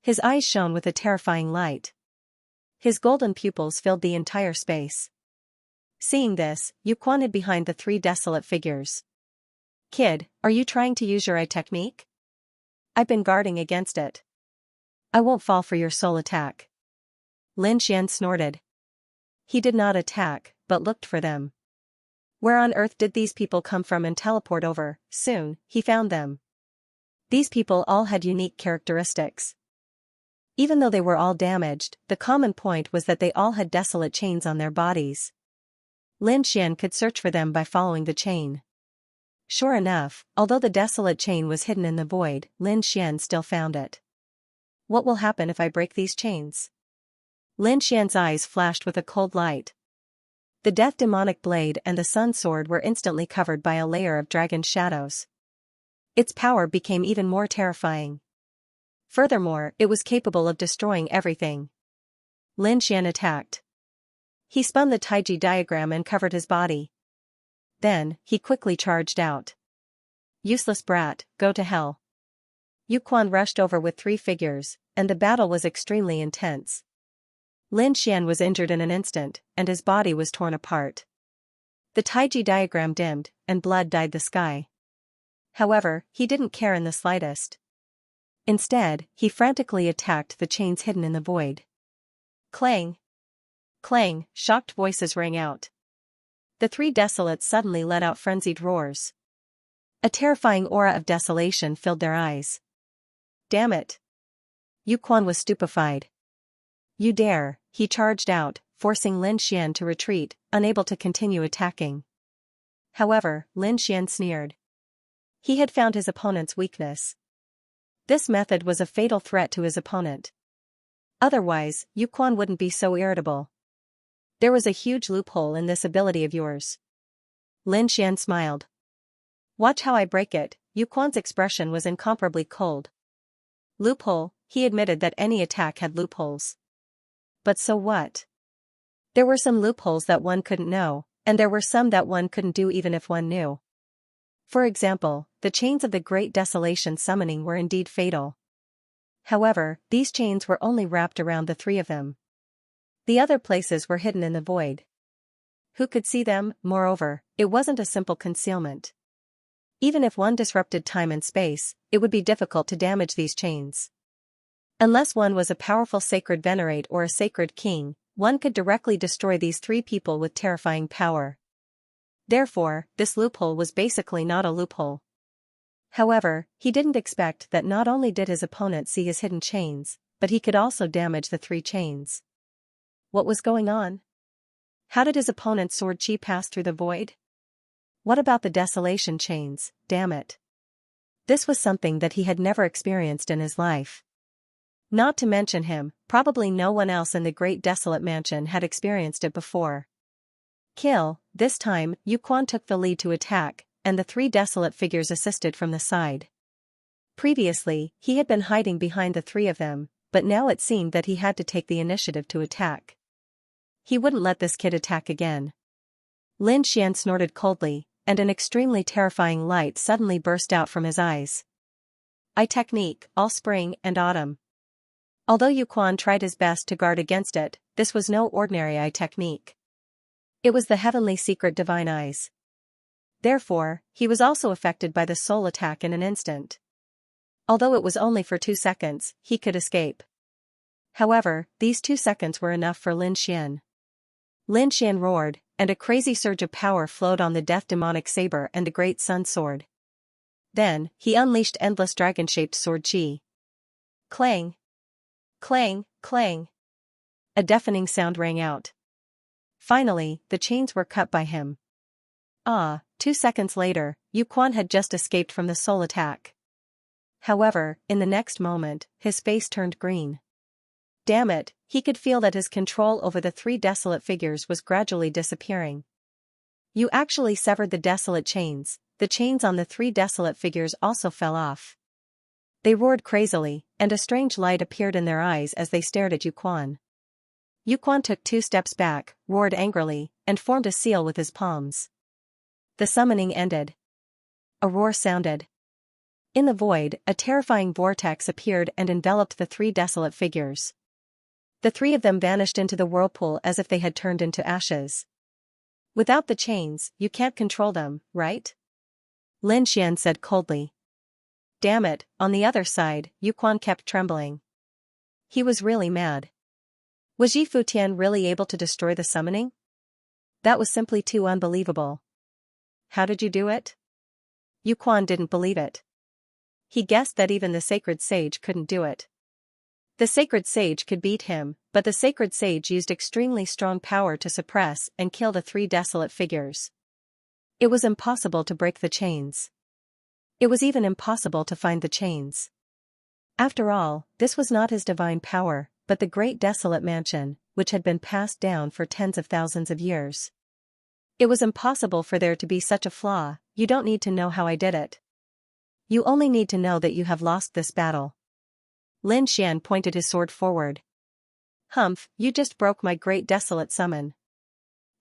His eyes shone with a terrifying light. His golden pupils filled the entire space. Seeing this, Yu Quan hid behind the 3 desolate figures. Kid, are you trying to use your eye technique? I've been guarding against it. I won't fall for your soul attack. Lin Xian snorted. He did not attack, but looked for them. Where on earth did these people come from and teleport over? Soon, he found them. These people all had unique characteristics. Even though they were all damaged, the common point was that they all had desolate chains on their bodies. Lin Xian could search for them by following the chain. Sure enough, although the desolate chain was hidden in the void, Lin Xian still found it. What will happen if I break these chains? Lin Xian's eyes flashed with a cold light. The death demonic blade and the sun sword were instantly covered by a layer of dragon shadows. Its power became even more terrifying. Furthermore, it was capable of destroying everything. Lin Xian attacked. He spun the Taiji diagram and covered his body. Then, he quickly charged out. Useless brat, go to hell. Yu Quan rushed over with 3 figures, and the battle was extremely intense. Lin Xian was injured in an instant, and his body was torn apart. The Taiji diagram dimmed, and blood dyed the sky. However, he didn't care in the slightest. Instead, he frantically attacked the chains hidden in the void. Clang! Clang! Shocked voices rang out. The 3 desolates suddenly let out frenzied roars. A terrifying aura of desolation filled their eyes. Damn it! Yu Quan was stupefied. You dare, he charged out, forcing Lin Xian to retreat, unable to continue attacking. However, Lin Xian sneered. He had found his opponent's weakness. This method was a fatal threat to his opponent. Otherwise, Yu Quan wouldn't be so irritable. There was a huge loophole in this ability of yours. Lin Xian smiled. Watch how I break it. Yu Quan's expression was incomparably cold. Loophole, he admitted that any attack had loopholes. But so what? There were some loopholes that one couldn't know, and there were some that one couldn't do even if one knew. For example, the chains of the Great Desolation summoning were indeed fatal. However, these chains were only wrapped around the 3 of them. The other places were hidden in the void. Who could see them? Moreover, it wasn't a simple concealment. Even if one disrupted time and space, it would be difficult to damage these chains. Unless one was a powerful sacred venerate or a sacred king, one could directly destroy these three people with terrifying power. Therefore, this loophole was basically not a loophole. However, he didn't expect that not only did his opponent see his hidden chains, but he could also damage the three chains. What was going on? How did his opponent's sword chi pass through the void? What about the desolation chains? Damn it. This was something that he had never experienced in his life. Not to mention him, probably no one else in the great desolate mansion had experienced it before. Kill. This time, Yu Quan took the lead to attack, and the three desolate figures assisted from the side. Previously, he had been hiding behind the three of them, but now it seemed that he had to take the initiative to attack. He wouldn't let this kid attack again. Lin Xian snorted coldly, and an extremely terrifying light suddenly burst out from his eyes. Eye technique, all spring and autumn. Although Yu Quan tried his best to guard against it, this was no ordinary eye technique. It was the heavenly secret divine eyes. Therefore, he was also affected by the soul attack in an instant. Although it was only for 2 seconds, he could escape. However, these 2 seconds were enough for Lin Xian. Lin Xian roared, and a crazy surge of power flowed on the death demonic saber and the great sun sword. Then, he unleashed endless dragon-shaped sword chi. Clang! Clang! Clang! A deafening sound rang out. Finally, the chains were cut by him. 2 seconds later, Yu Quan had just escaped from the soul attack. However, in the next moment, his face turned green. Damn it, he could feel that his control over the three desolate figures was gradually disappearing. You actually severed the desolate chains. The chains on the three desolate figures also fell off. They roared crazily, and a strange light appeared in their eyes as they stared at Yu Quan. Yu Quan took 2 steps back, roared angrily, and formed a seal with his palms. The summoning ended. A roar sounded. In the void, a terrifying vortex appeared and enveloped the three desolate figures. The three of them vanished into the whirlpool as if they had turned into ashes. Without the chains, you can't control them, right? Lin Xian said coldly. Damn it, on the other side, Yu Quan kept trembling. He was really mad. Was Yi Futian really able to destroy the summoning? That was simply too unbelievable. How did you do it? Yu Quan didn't believe it. He guessed that even the sacred sage couldn't do it. The sacred sage could beat him, but the sacred sage used extremely strong power to suppress and kill the three desolate figures. It was impossible to break the chains. It was even impossible to find the chains. After all, this was not his divine power, but the great desolate mansion, which had been passed down for tens of thousands of years. It was impossible for there to be such a flaw. You don't need to know how I did it. You only need to know that you have lost this battle. Lin Xian pointed his sword forward. Humph, you just broke my great desolate summon.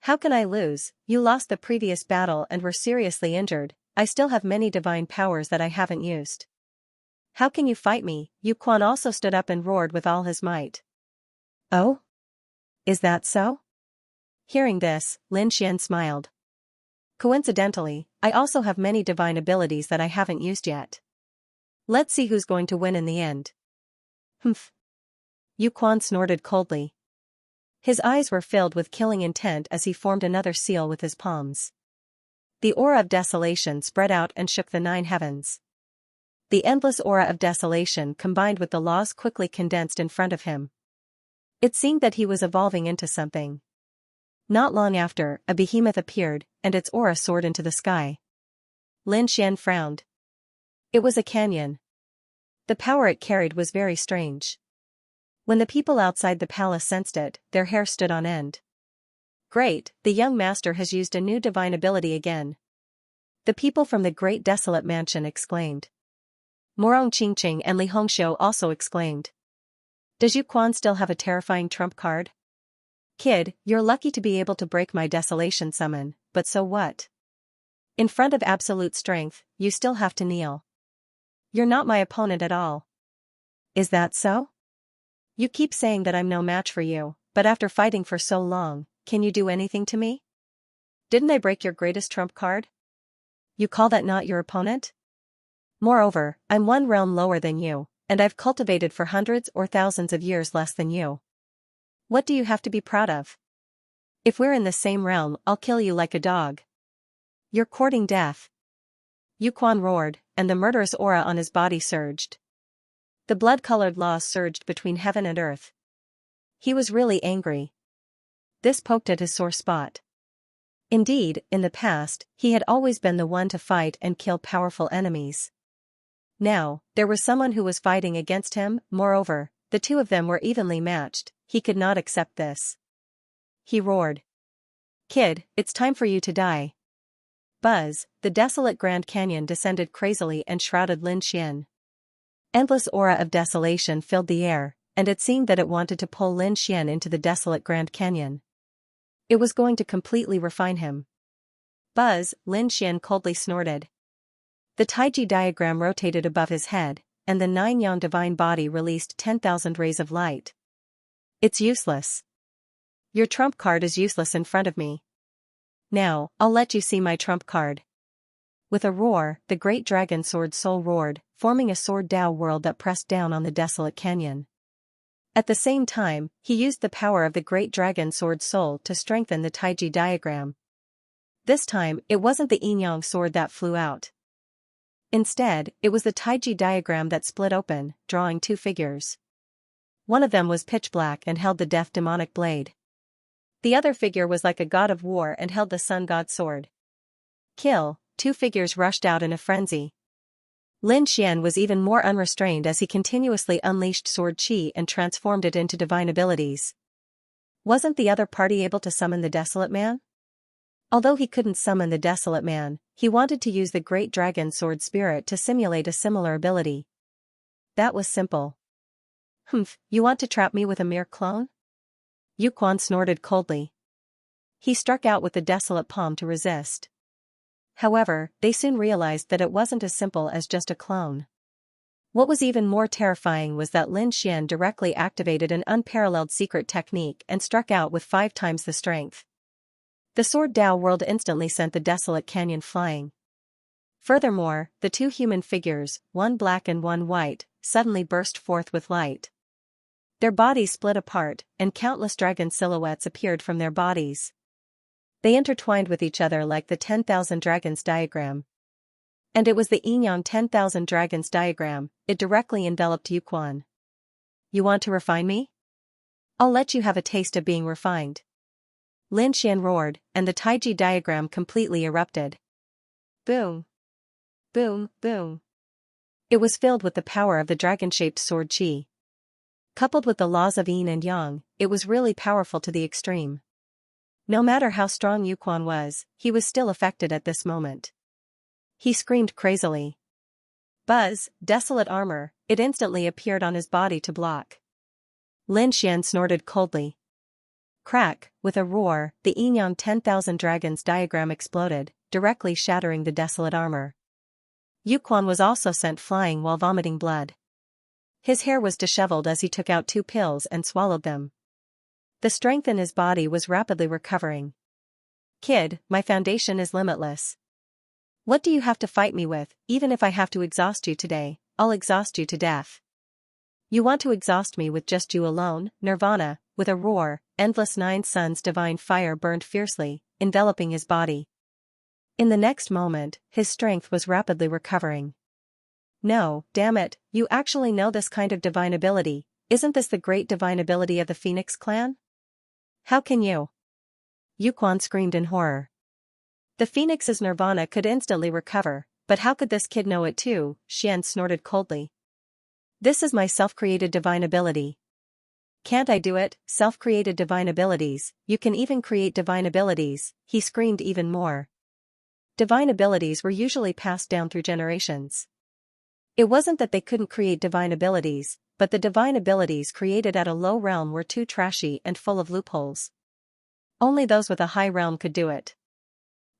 How can I lose? You lost the previous battle and were seriously injured. I still have many divine powers that I haven't used. How can you fight me? Yu Quan also stood up and roared with all his might. Oh? Is that so? Hearing this, Lin Xian smiled. Coincidentally, I also have many divine abilities that I haven't used yet. Let's see who's going to win in the end. Humph. Yu Quan snorted coldly. His eyes were filled with killing intent as he formed another seal with his palms. The aura of desolation spread out and shook the 9 heavens. The endless aura of desolation combined with the laws quickly condensed in front of him. It seemed that he was evolving into something. Not long after, a behemoth appeared, and its aura soared into the sky. Lin Xian frowned. It was a canyon. The power it carried was very strange. When the people outside the palace sensed it, their hair stood on end. Great, the young master has used a new divine ability again. The people from the great desolate mansion exclaimed. Morong Qingqing and Li Hongxiu also exclaimed. Does Yu Quan still have a terrifying trump card? Kid, you're lucky to be able to break my desolation summon, but so what? In front of absolute strength, you still have to kneel. You're not my opponent at all. Is that so? You keep saying that I'm no match for you, but but after fighting for so long, can you do anything to me? Didn't I break your greatest trump card? You call that not your opponent? Moreover, I'm one realm lower than you, and I've cultivated for hundreds or thousands of years less than you. What do you have to be proud of? If we're in the same realm, I'll kill you like a dog. You're courting death. Yuquan roared, and the murderous aura on his body surged. The blood-colored laws surged between heaven and earth. He was really angry. This poked at his sore spot. Indeed, in the past, he had always been the one to fight and kill powerful enemies. Now, there was someone who was fighting against him. Moreover, the two of them were evenly matched. He could not accept this. He roared. Kid, it's time for you to die. Buzz, the desolate Grand Canyon descended crazily and shrouded Lin Xian. Endless aura of desolation filled the air, and it seemed that it wanted to pull Lin Xian into the desolate Grand Canyon. It was going to completely refine him. Buzz, Lin Xian coldly snorted. The Taiji diagram rotated above his head, and the nine-yang divine body released 10,000 rays of light. It's useless. Your trump card is useless in front of me. Now, I'll let you see my trump card. With a roar, the great dragon sword soul roared, forming a sword Dao world that pressed down on the desolate canyon. At the same time, he used the power of the great dragon sword soul to strengthen the Taiji diagram. This time, it wasn't the yin-yang sword that flew out. Instead, it was the Taiji diagram that split open, drawing two figures. One of them was pitch black and held the death demonic blade. The other figure was like a god of war and held the sun god sword. Kill, two figures rushed out in a frenzy. Lin Xian was even more unrestrained as he continuously unleashed sword chi and transformed it into divine abilities. Wasn't the other party able to summon the Desolate Man? Although he couldn't summon the Desolate Man, he wanted to use the great dragon sword spirit to simulate a similar ability. That was simple. Humph, you want to trap me with a mere clone? Yuquan snorted coldly. He struck out with the desolate palm to resist. However, they soon realized that it wasn't as simple as just a clone. What was even more terrifying was that Lin Xian directly activated an unparalleled secret technique and struck out with 5 times the strength. The sword Dao world instantly sent the desolate canyon flying. Furthermore, the two human figures, one black and one white, suddenly burst forth with light. Their bodies split apart, and countless dragon silhouettes appeared from their bodies. They intertwined with each other like the 10,000 dragons diagram. And it was the yin-yang 10,000 dragons diagram. It directly enveloped Yuquan. You want to refine me? I'll let you have a taste of being refined. Lin Xian roared, and the Taiji diagram completely erupted. Boom. Boom, boom. It was filled with the power of the dragon-shaped sword chi. Coupled with the laws of yin and yang, it was really powerful to the extreme. No matter how strong Yuquan was, he was still affected at this moment. He screamed crazily. Buzz, desolate armor, it instantly appeared on his body to block. Lin Xian snorted coldly. Crack, with a roar, the yin-yang 10,000 dragons diagram exploded, directly shattering the desolate armor. Yuquan was also sent flying while vomiting blood. His hair was disheveled as he took out 2 pills and swallowed them. The strength in his body was rapidly recovering. Kid, my foundation is limitless. What do you have to fight me with? Even if I have to exhaust you today, I'll exhaust you to death. You want to exhaust me with just you alone, Nirvana? With a roar, endless 9 suns divine fire burned fiercely, enveloping his body. In the next moment, his strength was rapidly recovering. No, damn it, you actually know this kind of divine ability. Isn't this the great divine ability of the Phoenix clan? How can you? Yuquan screamed in horror. The Phoenix's nirvana could instantly recover, but how could this kid know it too? Xian snorted coldly. This is my self-created divine ability. Can't I do it? Self-created divine abilities, you can even create divine abilities, he screamed even more. Divine abilities were usually passed down through generations. It wasn't that they couldn't create divine abilities, but the divine abilities created at a low realm were too trashy and full of loopholes. Only those with a high realm could do it.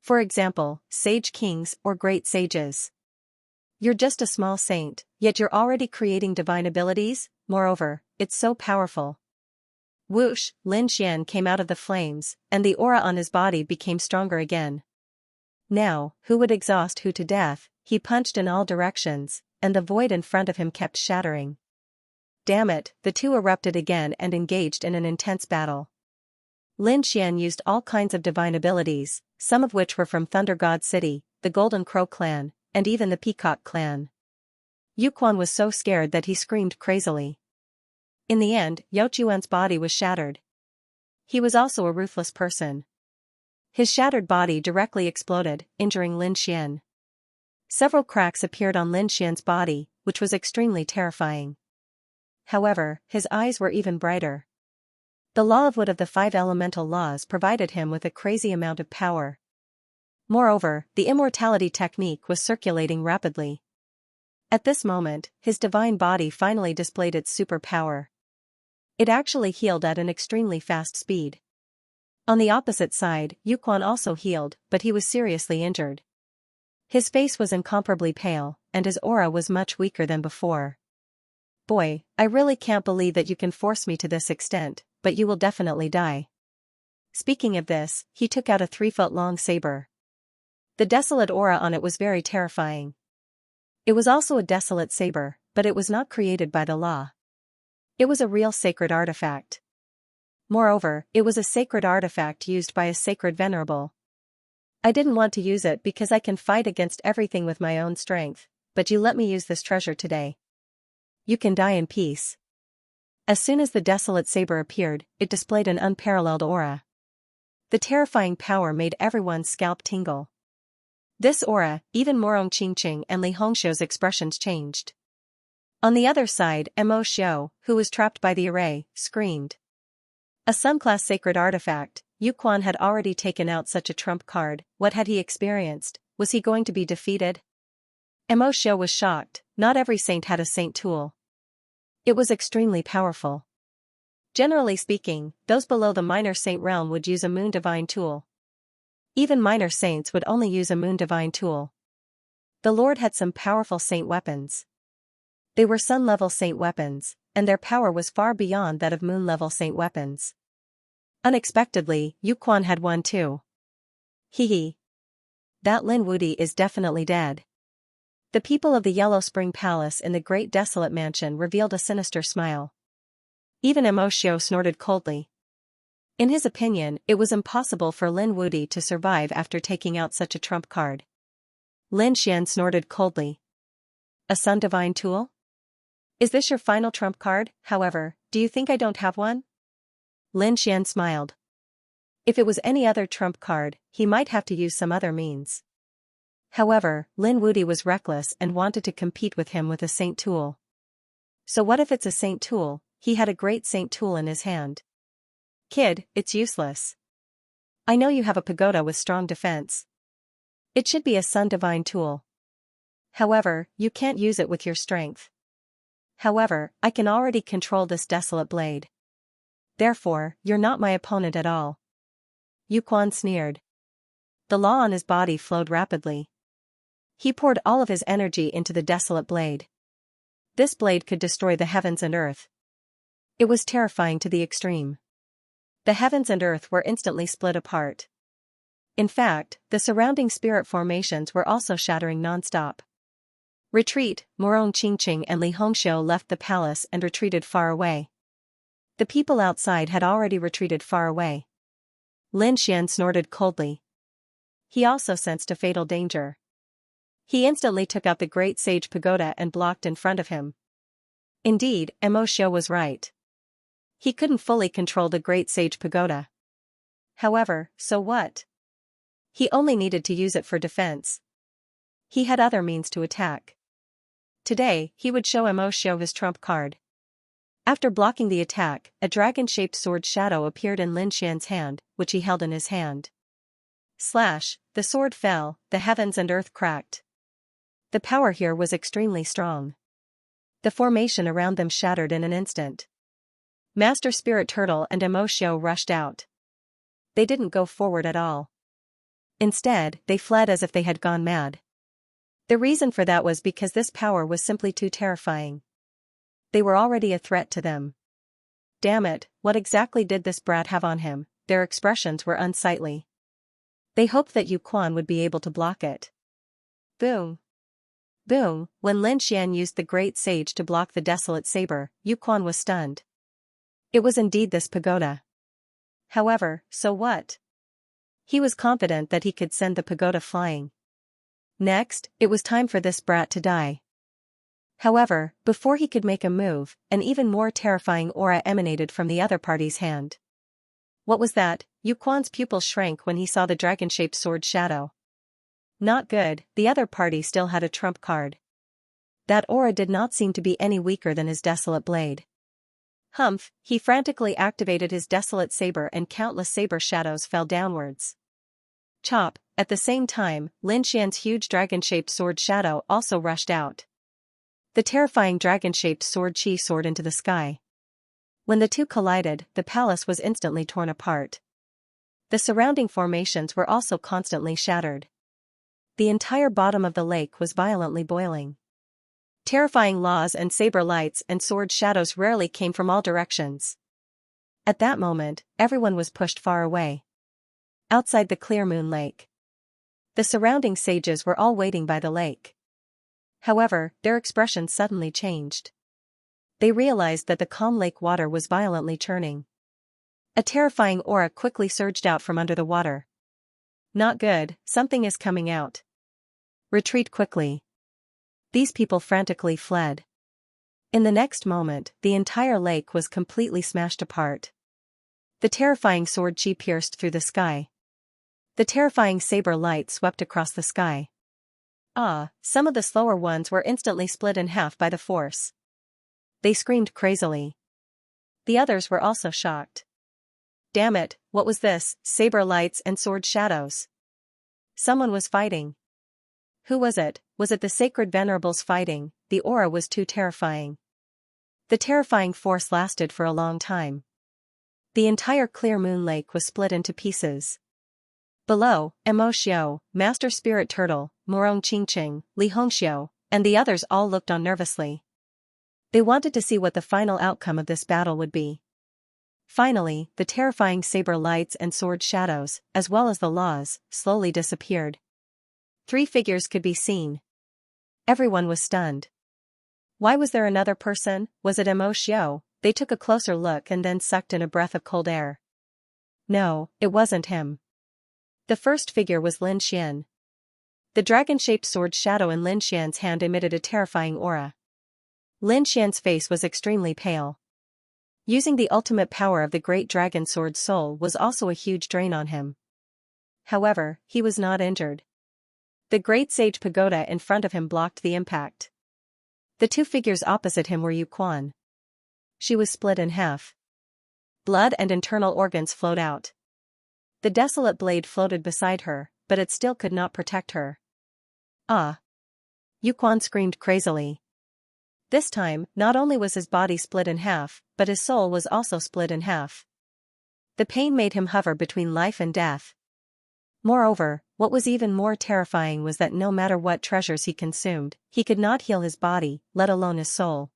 For example, sage kings or great sages. You're just a small saint, yet you're already creating divine abilities. Moreover, it's so powerful. Whoosh, Lin Xian came out of the flames, and the aura on his body became stronger again. Now, who would exhaust who to death? He punched in all directions, and the void in front of him kept shattering. Damn it, the two erupted again and engaged in an intense battle. Lin Xian used all kinds of divine abilities, some of which were from Thunder God City, the Golden Crow clan, and even the Peacock clan. Yuquan was so scared that he screamed crazily. In the end, Yao Chuan's body was shattered. He was also a ruthless person. His shattered body directly exploded, injuring Lin Xian. Several cracks appeared on Lin Xian's body, which was extremely terrifying. However, his eyes were even brighter. The law of wood of the 5 elemental laws provided him with a crazy amount of power. Moreover, the immortality technique was circulating rapidly. At this moment, his divine body finally displayed its superpower. It actually healed at an extremely fast speed. On the opposite side, Yuquan also healed, but he was seriously injured. His face was incomparably pale, and his aura was much weaker than before. Boy, I really can't believe that you can force me to this extent, but you will definitely die. Speaking of this, he took out a 3-foot-long saber. The desolate aura on it was very terrifying. It was also a desolate saber, but it was not created by the law. It was a real sacred artifact. Moreover, it was a sacred artifact used by a sacred venerable. I didn't want to use it because I can fight against everything with my own strength, but you let me use this treasure today. You can die in peace. As soon as the desolate saber appeared, it displayed an unparalleled aura. The terrifying power made everyone's scalp tingle. This aura, even Morong Qingqing and Li Hongxiu's expressions changed. On the other side, Mo Xiu, who was trapped by the array, screamed. A Sun-class sacred artifact, Yuquan had already taken out such a trump card. What had he experienced? Was he going to be defeated? Mo Xiu was shocked. Not every saint had a saint tool. It was extremely powerful. Generally speaking, those below the minor saint realm would use a moon divine tool. Even minor saints would only use a moon divine tool. The Lord had some powerful saint weapons. They were sun-level saint weapons, and their power was far beyond that of moon-level saint weapons. Unexpectedly, Yuquan had one too. Hee. That Lin Wudi is definitely dead. The people of the Yellow Spring Palace in the Great Desolate Mansion revealed a sinister smile. Even Mo Xiu snorted coldly. In his opinion, it was impossible for Lin Wudi to survive after taking out such a trump card. Lin Xian snorted coldly. A sun divine tool? Is this your final trump card? However, do you think I don't have one? Lin Xian smiled. If it was any other trump card, he might have to use some other means. However, Lin Wudi was reckless and wanted to compete with him with a saint tool. So what if it's a saint tool? He had a great saint tool in his hand. Kid, it's useless. I know you have a pagoda with strong defense. It should be a sun divine tool. However, you can't use it with your strength. However, I can already control this desolate blade. Therefore, you're not my opponent at all. Yuquan sneered. The law on his body flowed rapidly. He poured all of his energy into the desolate blade. This blade could destroy the heavens and earth. It was terrifying to the extreme. The heavens and earth were instantly split apart. In fact, the surrounding spirit formations were also shattering non-stop. Retreat, Morong Qingqing and Li Hongxiu left the palace and retreated far away. The people outside had already retreated far away. Lin Xian snorted coldly. He also sensed a fatal danger. He instantly took out the great sage pagoda and blocked in front of him. Indeed, Mo Xiu was right. He couldn't fully control the great sage pagoda. However, so what? He only needed to use it for defense. He had other means to attack. Today, he would show Mo Xiu his trump card. After blocking the attack, a dragon-shaped sword shadow appeared in Lin Xian's hand, which he held in his hand. Slash, the sword fell, the heavens and earth cracked. The power here was extremely strong. The formation around them shattered in an instant. Master Spirit Turtle and Mo Xiu rushed out. They didn't go forward at all. Instead, they fled as if they had gone mad. The reason for that was because this power was simply too terrifying. They were already a threat to them. Damn it, what exactly did this brat have on him? Their expressions were unsightly. They hoped that Yu Quan would be able to block it. Boom. Boom, when Lin Xian used the great sage to block the desolate saber, Yu Quan was stunned. It was indeed this pagoda. However, so what? He was confident that he could send the pagoda flying. Next, it was time for this brat to die. However, before he could make a move, an even more terrifying aura emanated from the other party's hand. What was that? Yu Quan's pupil shrank when he saw the dragon-shaped sword shadow. Not good, the other party still had a trump card. That aura did not seem to be any weaker than his desolate blade. Humph, he frantically activated his desolate saber and countless saber shadows fell downwards. Chop, at the same time, Lin Xian's huge dragon-shaped sword shadow also rushed out. The terrifying dragon-shaped sword chi soared into the sky. When the two collided, the palace was instantly torn apart. The surrounding formations were also constantly shattered. The entire bottom of the lake was violently boiling. Terrifying laws and saber lights and sword shadows rarely came from all directions. At that moment, everyone was pushed far away. Outside the clear moon lake. The surrounding sages were all waiting by the lake. However, their expressions suddenly changed. They realized that the calm lake water was violently churning. A terrifying aura quickly surged out from under the water. Not good, something is coming out. Retreat quickly. These people frantically fled. In the next moment, the entire lake was completely smashed apart. The terrifying sword chi pierced through the sky. The terrifying saber light swept across the sky. Some of the slower ones were instantly split in half by the force. They screamed crazily. The others were also shocked. Damn it, what was this? Saber lights and sword shadows. Someone was fighting. Who was it? Was it the sacred venerables fighting? The aura was too terrifying. The terrifying force lasted for a long time. The entire clear moon lake was split into pieces. Below, Mo Xiao, Master Spirit Turtle, Morong Qingqing, Li Hongxiao, and the others all looked on nervously. They wanted to see what the final outcome of this battle would be. Finally, the terrifying saber lights and sword shadows, as well as the laws, slowly disappeared. 3 figures could be seen. Everyone was stunned. Why was there another person? Was it Mo Xiao? They took a closer look and then sucked in a breath of cold air. No, it wasn't him. The first figure was Lin Xian. The dragon-shaped sword shadow in Lin Xian's hand emitted a terrifying aura. Lin Xian's face was extremely pale. Using the ultimate power of the great dragon sword soul was also a huge drain on him. However, he was not injured. The great sage pagoda in front of him blocked the impact. The 2 figures opposite him were Yu Quan. She was split in half. Blood and internal organs flowed out. The desolate blade floated beside her, but it still could not protect her. Yu Quan screamed crazily. This time, not only was his body split in half, but his soul was also split in half. The pain made him hover between life and death. Moreover, what was even more terrifying was that no matter what treasures he consumed, he could not heal his body, let alone his soul.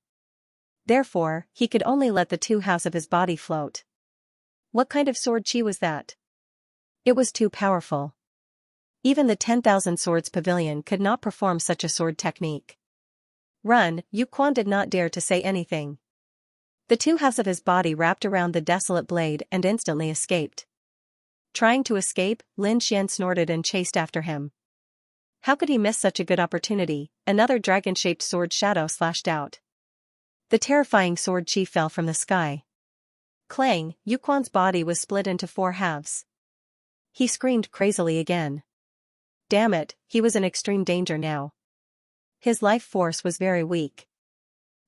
Therefore, he could only let the 2 halves of his body float. What kind of sword chi was that? It was too powerful. Even the 10,000 Swords Pavilion could not perform such a sword technique. Run, Yu Quan did not dare to say anything. The 2 halves of his body wrapped around the desolate blade and instantly escaped. Trying to escape, Lin Xian snorted and chased after him. How could he miss such a good opportunity? Another dragon-shaped sword shadow slashed out. The terrifying sword chi fell from the sky. Clang, Yu Quan's body was split into 4 halves. He screamed crazily again. Damn it, he was in extreme danger now. His life force was very weak.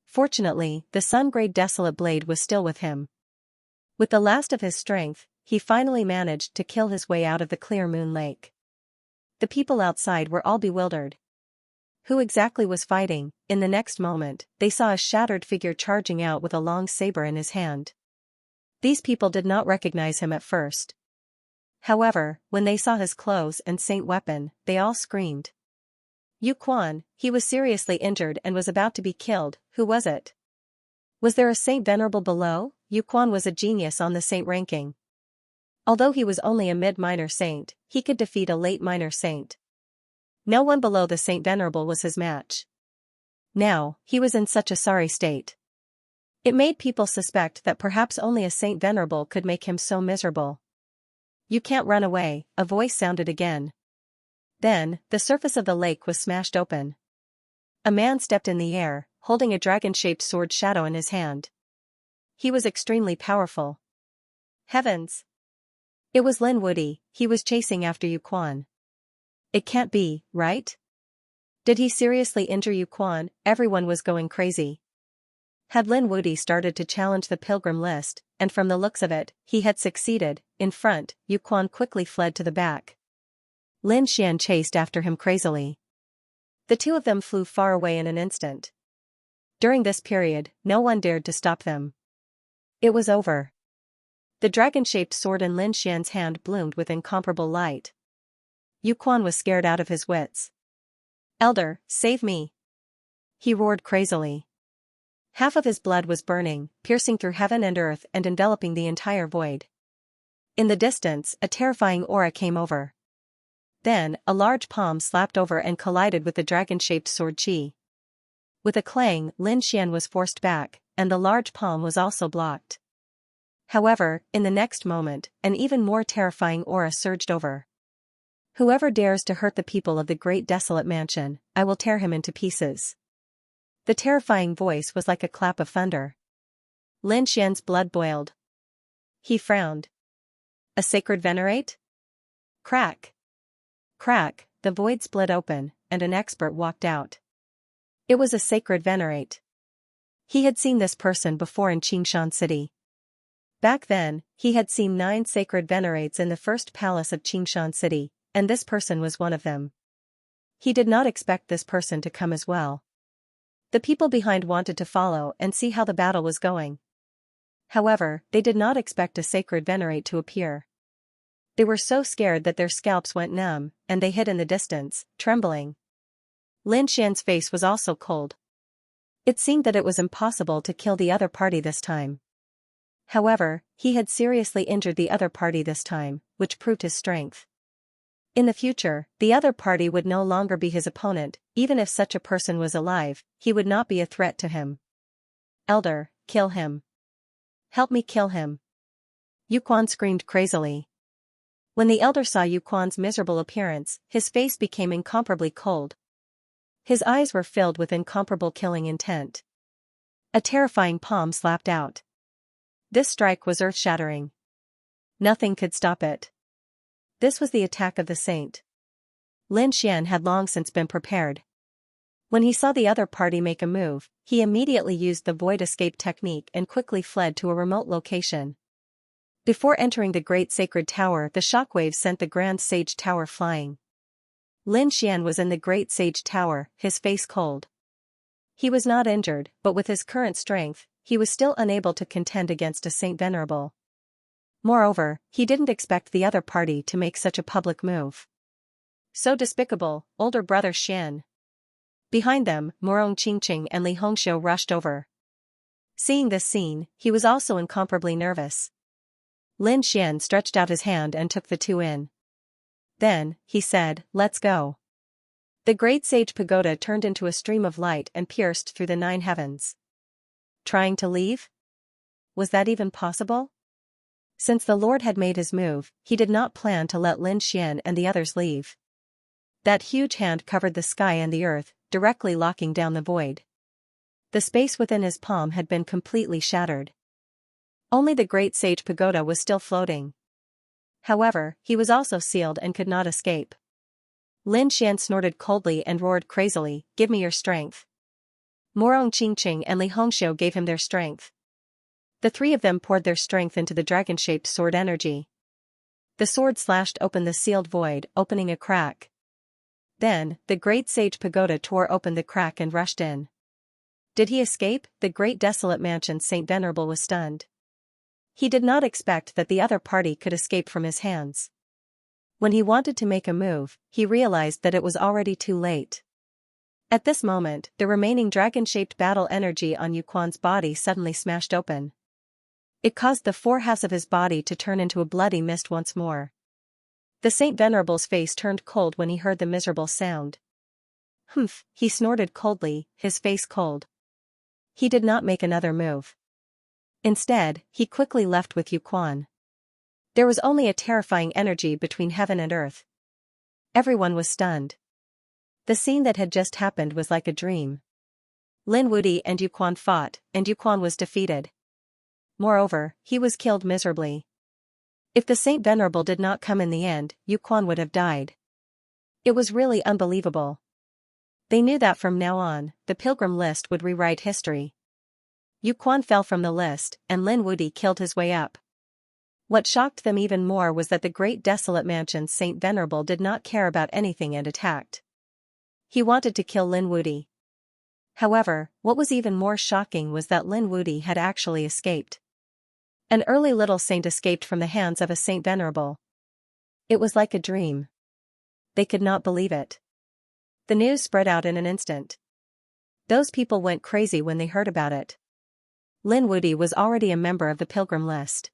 Fortunately, the sun-grade desolate blade was still with him. With the last of his strength, he finally managed to kill his way out of the clear moon lake. The people outside were all bewildered. Who exactly was fighting? In the next moment, they saw a shattered figure charging out with a long saber in his hand. These people did not recognize him at first. However, when they saw his clothes and saint weapon, they all screamed. Yu Quan, he was seriously injured and was about to be killed. Who was it? Was there a saint venerable below? Yuquan was a genius on the saint ranking. Although he was only a mid-minor saint, he could defeat a late minor saint. No one below the saint venerable was his match. Now, he was in such a sorry state. It made people suspect that perhaps only a saint venerable could make him so miserable. You can't run away, a voice sounded again. Then, the surface of the lake was smashed open. A man stepped in the air, holding a dragon-shaped sword shadow in his hand. He was extremely powerful. Heavens! It was Lin Woody, he was chasing after Yuquan. It can't be, right? Did he seriously injure Yuquan? Everyone was going crazy. Had Lin Woody started to challenge the pilgrim list, and from the looks of it, he had succeeded. In front, Yuquan quickly fled to the back. Lin Xian chased after him crazily. The two of them flew far away in an instant. During this period, no one dared to stop them. It was over. The dragon-shaped sword in Lin Xian's hand bloomed with incomparable light. Yuquan was scared out of his wits. "Elder, save me!" he roared crazily. Half of his blood was burning, piercing through heaven and earth and enveloping the entire void. In the distance, a terrifying aura came over. Then, a large palm slapped over and collided with the dragon-shaped sword chi. With a clang, Lin Xian was forced back, and the large palm was also blocked. However, in the next moment, an even more terrifying aura surged over. "Whoever dares to hurt the people of the great desolate mansion, I will tear him into pieces." The terrifying voice was like a clap of thunder. Lin Xian's blood boiled. He frowned. "A sacred venerate?" Crack! Crack, the void split open, and an expert walked out. It was a sacred venerate. He had seen this person before in Xianxia City. Back then, he had seen 9 sacred venerates in the first palace of Xianxia City, and this person was one of them. He did not expect this person to come as well. The people behind wanted to follow and see how the battle was going. However, they did not expect a sacred venerate to appear. They were so scared that their scalps went numb, and they hid in the distance, trembling. Lin Xian's face was also cold. It seemed that it was impossible to kill the other party this time. However, he had seriously injured the other party this time, which proved his strength. In the future, the other party would no longer be his opponent. Even if such a person was alive, he would not be a threat to him. "Elder, kill him. Help me kill him." Yuquan screamed crazily. When the elder saw Yuquan's miserable appearance, his face became incomparably cold. His eyes were filled with incomparable killing intent. A terrifying palm slapped out. This strike was earth-shattering. Nothing could stop it. This was the attack of the saint. Lin Xian had long since been prepared. When he saw the other party make a move, he immediately used the void escape technique and quickly fled to a remote location. Before entering the Great Sacred Tower, the shockwaves sent the Grand Sage Tower flying. Lin Xian was in the Great Sage Tower, his face cold. He was not injured, but with his current strength, he was still unable to contend against a Saint Venerable. Moreover, he didn't expect the other party to make such a public move. So despicable, older brother Xian. Behind them, Morong Qingqing and Li Hongxiu rushed over. Seeing this scene, he was also incomparably nervous. Lin Xian stretched out his hand and took the two in. Then, he said, "Let's go." The Great Sage Pagoda turned into a stream of light and pierced through the 9 heavens. Trying to leave? Was that even possible? Since the Lord had made his move, he did not plan to let Lin Xian and the others leave. That huge hand covered the sky and the earth, directly locking down the void. The space within his palm had been completely shattered. Only the Great Sage Pagoda was still floating. However, he was also sealed and could not escape. Lin Xian snorted coldly and roared crazily, "Give me your strength." Morong Qingqing and Li Hongxiu gave him their strength. The 3 of them poured their strength into the dragon-shaped sword energy. The sword slashed open the sealed void, opening a crack. Then, the Great Sage Pagoda tore open the crack and rushed in. Did he escape? The great desolate mansion Saint Venerable was stunned. He did not expect that the other party could escape from his hands. When he wanted to make a move, he realized that it was already too late. At this moment, the remaining dragon-shaped battle energy on Yuquan's body suddenly smashed open. It caused the 4/2 of his body to turn into a bloody mist once more. The Saint Venerable's face turned cold when he heard the miserable sound. Humph, he snorted coldly, his face cold. He did not make another move. Instead, he quickly left with Yuquan. There was only a terrifying energy between heaven and earth. Everyone was stunned. The scene that had just happened was like a dream. Lin Wuti and Yuquan fought, and Yuquan was defeated. Moreover, he was killed miserably. If the Saint Venerable did not come in the end, Yuquan would have died. It was really unbelievable. They knew that from now on, the pilgrim list would rewrite history. Yuquan fell from the list, and Lin Wuti killed his way up. What shocked them even more was that the great desolate mansion's Saint Venerable did not care about anything and attacked. He wanted to kill Lin Wuti. However, what was even more shocking was that Lin Wuti had actually escaped. An early little saint escaped from the hands of a Saint Venerable. It was like a dream. They could not believe it. The news spread out in an instant. Those people went crazy when they heard about it. Lin Wuti was already a member of the pilgrim list.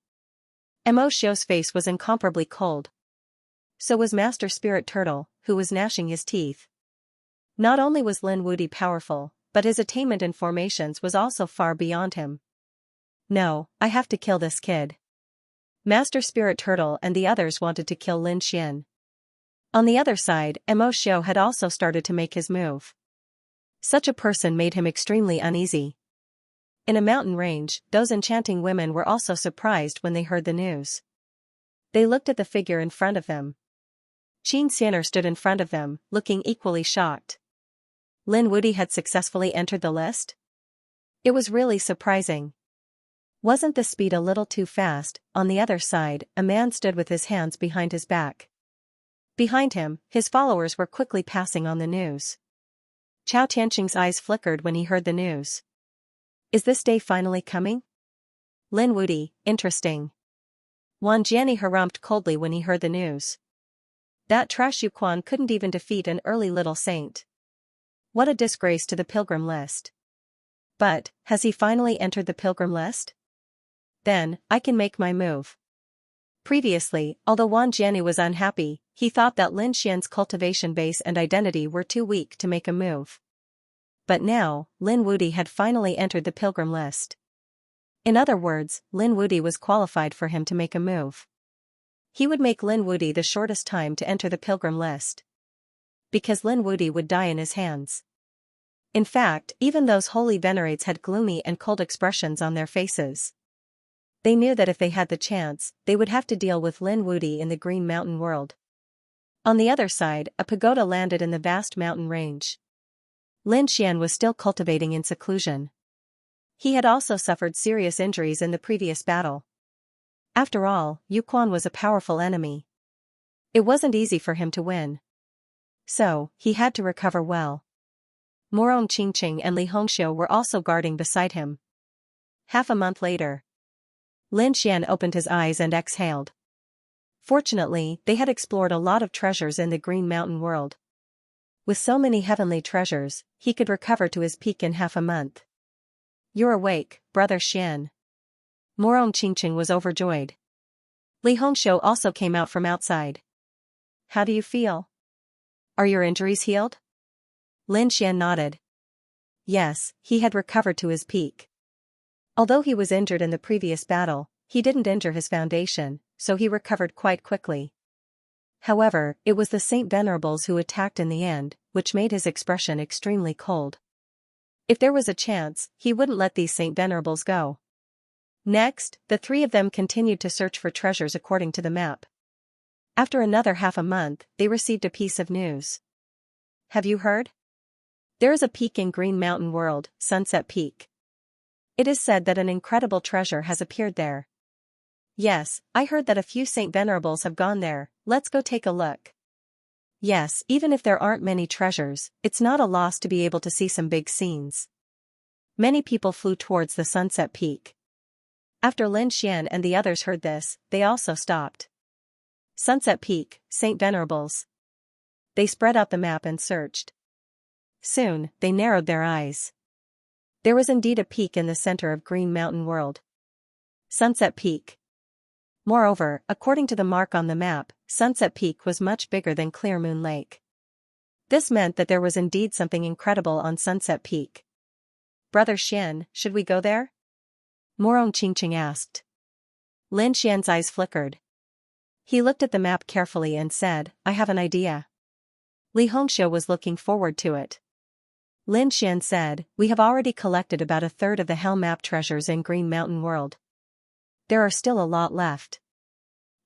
Mo Xiu's face was incomparably cold. So was Master Spirit Turtle, who was gnashing his teeth. Not only was Lin Wuti powerful, but his attainment in formations was also far beyond him. No, I have to kill this kid. Master Spirit Turtle and the others wanted to kill Lin Xian. On the other side, Mo Xiu had also started to make his move. Such a person made him extremely uneasy. In a mountain range, those enchanting women were also surprised when they heard the news. They looked at the figure in front of them. Xianxia stood in front of them, looking equally shocked. Lin Wuti had successfully entered the list? It was really surprising. Wasn't the speed a little too fast? On the other side, a man stood with his hands behind his back. Behind him, his followers were quickly passing on the news. Chao Tianqing's eyes flickered when he heard the news. Is this day finally coming? Lin Wuti, interesting. Wan Jiani harumphed coldly when he heard the news. That trash Yuquan couldn't even defeat an early little saint. What a disgrace to the pilgrim list. But, has he finally entered the pilgrim list? Then, I can make my move. Previously, although Wan Jiani was unhappy, he thought that Lin Xian's cultivation base and identity were too weak to make a move. But now, Lin Wuti had finally entered the pilgrim list. In other words, Lin Wuti was qualified for him to make a move. He would make Lin Wuti the shortest time to enter the pilgrim list. Because Lin Wuti would die in his hands. In fact, even those holy venerates had gloomy and cold expressions on their faces. They knew that if they had the chance, they would have to deal with Lin Wuti in the Green Mountain world. On the other side, a pagoda landed in the vast mountain range. Lin Xian was still cultivating in seclusion. He had also suffered serious injuries in the previous battle. After all, Yuquan was a powerful enemy. It wasn't easy for him to win. So, he had to recover well. Morong Qingqing and Li Hongxiu were also guarding beside him. Half a month later. Lin Xian opened his eyes and exhaled. Fortunately, they had explored a lot of treasures in the Green Mountain world. With so many heavenly treasures, he could recover to his peak in half a month. You're awake, Brother Xian. Morong Qingqing was overjoyed. Li Hongxiu also came out from outside. How do you feel? Are your injuries healed? Lin Xian nodded. Yes, he had recovered to his peak. Although he was injured in the previous battle, he didn't injure his foundation, so he recovered quite quickly. However, it was the Saint Venerables who attacked in the end, which made his expression extremely cold. If there was a chance, he wouldn't let these Saint Venerables go. Next, the three of them continued to search for treasures according to the map. After another half a month, they received a piece of news. Have you heard? There is a peak in Green Mountain World, Sunset Peak. It is said that an incredible treasure has appeared there. Yes, I heard that a few Saint Venerables have gone there, let's go take a look. Yes, even if there aren't many treasures, it's not a loss to be able to see some big scenes. Many people flew towards the Sunset Peak. After Lin Xian and the others heard this, they also stopped. Sunset Peak, Saint Venerables. They spread out the map and searched. Soon, they narrowed their eyes. There was indeed a peak in the center of Green Mountain World. Sunset Peak. Moreover, according to the mark on the map, Sunset Peak was much bigger than Clear Moon Lake. This meant that there was indeed something incredible on Sunset Peak. Brother Xian, should we go there? Morong Qingqing asked. Lin Xian's eyes flickered. He looked at the map carefully and said, I have an idea. Li Hongxiu was looking forward to it. Lin Xian said, we have already collected about a third of the Hell Map treasures in Green Mountain World. There are still a lot left.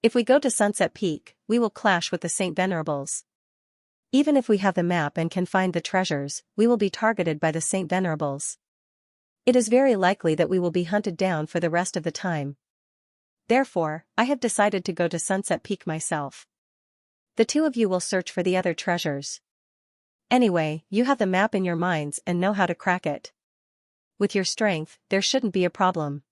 If we go to Sunset Peak, we will clash with the Saint Venerables. Even if we have the map and can find the treasures, we will be targeted by the Saint Venerables. It is very likely that we will be hunted down for the rest of the time. Therefore, I have decided to go to Sunset Peak myself. The two of you will search for the other treasures. Anyway, you have the map in your minds and know how to crack it. With your strength, there shouldn't be a problem.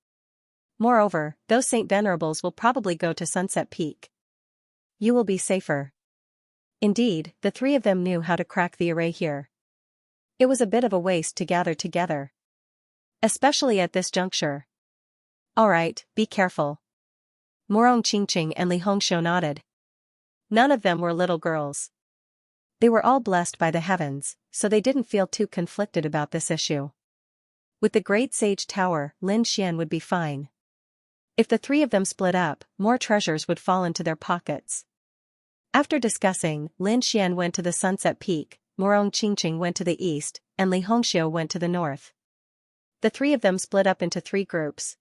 Moreover, those Saint Venerables will probably go to Sunset Peak. You will be safer. Indeed, the three of them knew how to crack the array here. It was a bit of a waste to gather together. Especially at this juncture. Alright, be careful. Morong Qingqing and Li Hongxiu nodded. None of them were little girls. They were all blessed by the heavens, so they didn't feel too conflicted about this issue. With the Great Sage Tower, Lin Xian would be fine. If the three of them split up, more treasures would fall into their pockets. After discussing, Lin Xian went to the Sunset Peak, Morong Qingqing went to the east, and Li Hongxiu went to the north. The three of them split up into 3 groups.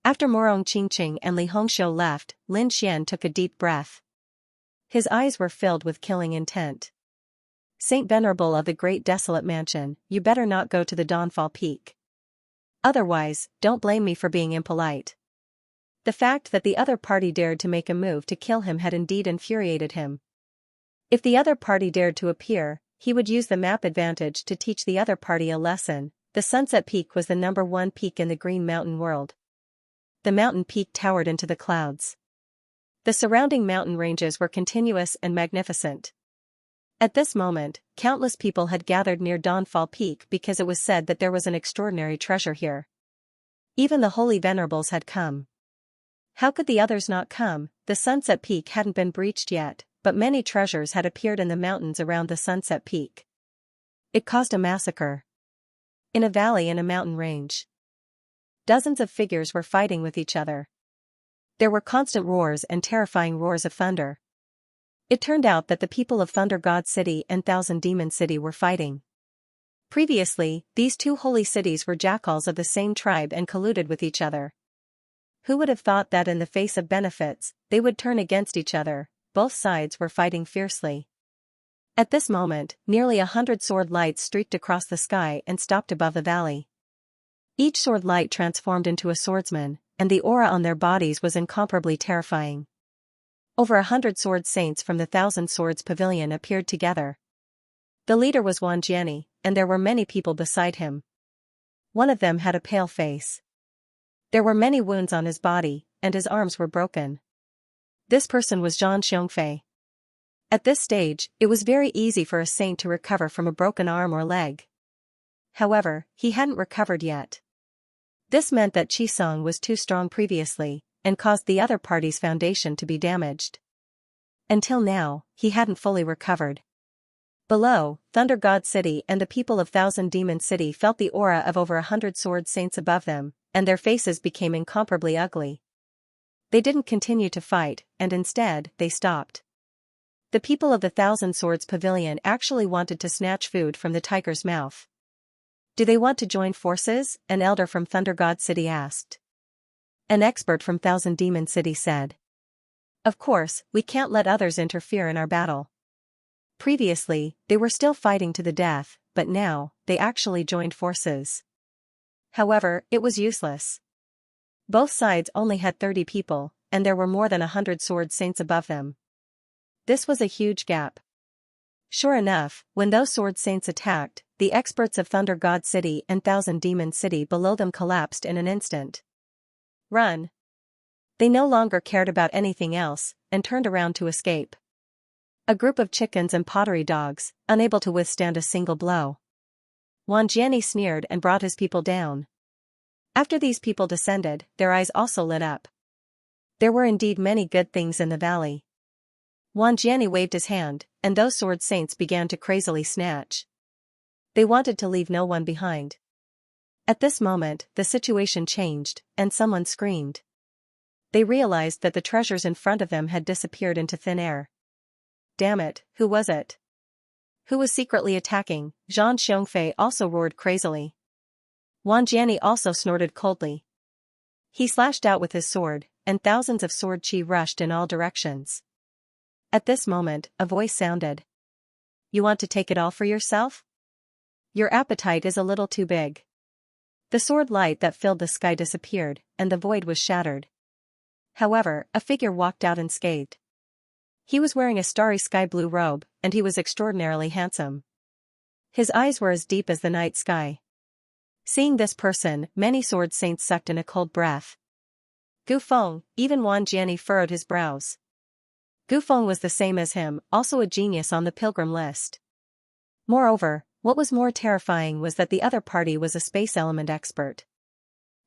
After Morong Qingqing and Li Hongxiu left, Lin Xian took a deep breath. His eyes were filled with killing intent. Saint Venerable of the Great Desolate Mansion, you better not go to the Dawnfall Peak. Otherwise, don't blame me for being impolite. The fact that the other party dared to make a move to kill him had indeed infuriated him. If the other party dared to appear, he would use the map advantage to teach the other party a lesson. The Sunset Peak was the #1 peak in the Green Mountain World. The mountain peak towered into the clouds. The surrounding mountain ranges were continuous and magnificent. At this moment, countless people had gathered near Dawnfall Peak because it was said that there was an extraordinary treasure here. Even the Holy Venerables had come. How could the others not come? The Sunset Peak hadn't been breached yet, but many treasures had appeared in the mountains around the Sunset Peak. It caused a massacre. In a valley in a mountain range, dozens of figures were fighting with each other. There were constant roars and terrifying roars of thunder. It turned out that the people of Thunder God City and Thousand Demon City were fighting. Previously, these two holy cities were jackals of the same tribe and colluded with each other. Who would have thought that in the face of benefits, they would turn against each other? Both sides were fighting fiercely. At this moment, nearly 100 sword lights streaked across the sky and stopped above the valley. Each sword light transformed into a swordsman, and the aura on their bodies was incomparably terrifying. Over 100 sword saints from the Thousand Swords Pavilion appeared together. The leader was Wan Jianni, and there were many people beside him. One of them had a pale face. There were many wounds on his body, and his arms were broken. This person was Zhang Xiongfei. At this stage, it was very easy for a saint to recover from a broken arm or leg. However, he hadn't recovered yet. This meant that Qisong was too strong previously, and caused the other party's foundation to be damaged. Until now, he hadn't fully recovered. Below, Thunder God City and the people of Thousand Demon City felt the aura of over 100 sword saints above them, and their faces became incomparably ugly. They didn't continue to fight, and instead, they stopped. The people of the Thousand Swords Pavilion actually wanted to snatch food from the tiger's mouth. Do they want to join forces? An elder from Thunder God City asked. An expert from Thousand Demon City said. Of course, we can't let others interfere in our battle. Previously, they were still fighting to the death, but now, they actually joined forces. However, it was useless. Both sides only had 30 people, and there were more than 100 sword saints above them. This was a huge gap. Sure enough, when those sword saints attacked, the experts of Thunder God City and Thousand Demon City below them collapsed in an instant. Run! They no longer cared about anything else, and turned around to escape. A group of chickens and pottery dogs, unable to withstand a single blow. Wang Jiani sneered and brought his people down. After these people descended, their eyes also lit up. There were indeed many good things in the valley. Wang Jiani waved his hand, and those sword saints began to crazily snatch. They wanted to leave no one behind. At this moment, the situation changed, and someone screamed. They realized that the treasures in front of them had disappeared into thin air. Damn it, who was it? Who was secretly attacking? Zhang Xiongfei also roared crazily. Wang Jiani also snorted coldly. He slashed out with his sword, and thousands of sword chi rushed in all directions. At this moment, a voice sounded. You want to take it all for yourself? Your appetite is a little too big. The sword light that filled the sky disappeared, and the void was shattered. However, a figure walked out unscathed. He was wearing a starry sky blue robe, and he was extraordinarily handsome. His eyes were as deep as the night sky. Seeing this person, many sword saints sucked in a cold breath. Gu Feng, even Wang Jiani furrowed his brows. Gu Feng was the same as him, also a genius on the pilgrim list. Moreover, what was more terrifying was that the other party was a space element expert.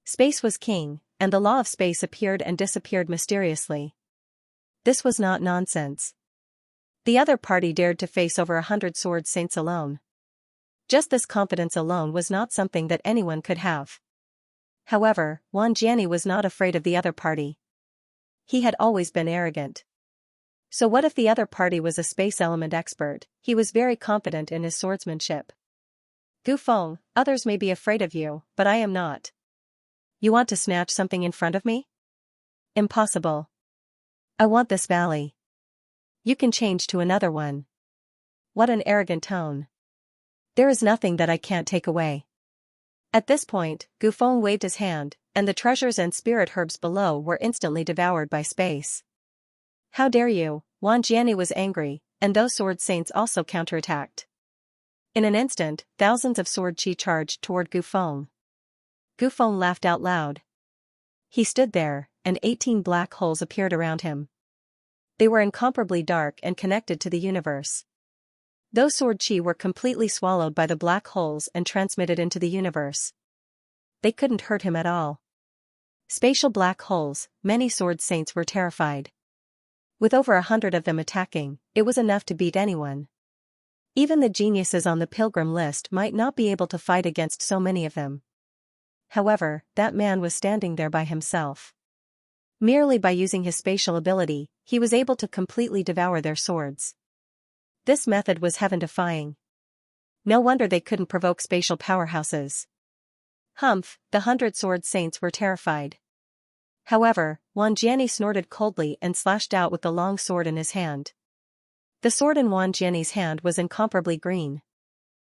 Space was king, and the law of space appeared and disappeared mysteriously. This was not nonsense. The other party dared to face over 100 sword saints alone. Just this confidence alone was not something that anyone could have. However, Wang Jiani was not afraid of the other party. He had always been arrogant. So what if the other party was a space element expert? He was very confident in his swordsmanship. Gu Feng, others may be afraid of you, but I am not. You want to snatch something in front of me? Impossible. I want this valley. You can change to another one. What an arrogant tone. There is nothing that I can't take away. At this point, Gu Feng waved his hand, and the treasures and spirit herbs below were instantly devoured by space. How dare you? Wang Jiani was angry, and those sword saints also counterattacked. In an instant, thousands of sword chi charged toward Gu Feng. Gu Feng laughed out loud. He stood there, and 18 black holes appeared around him. They were incomparably dark and connected to the universe. Those sword chi were completely swallowed by the black holes and transmitted into the universe. They couldn't hurt him at all. Spatial black holes, many sword saints were terrified. With over 100 of them attacking, it was enough to beat anyone. Even the geniuses on the pilgrim list might not be able to fight against so many of them. However, that man was standing there by himself. Merely by using his spatial ability, he was able to completely devour their swords. This method was heaven-defying. No wonder they couldn't provoke spatial powerhouses. Humph, the 100 sword saints were terrified. However, Wang Jiani snorted coldly and slashed out with the long sword in his hand. The sword in Wang Jiani's hand was incomparably green.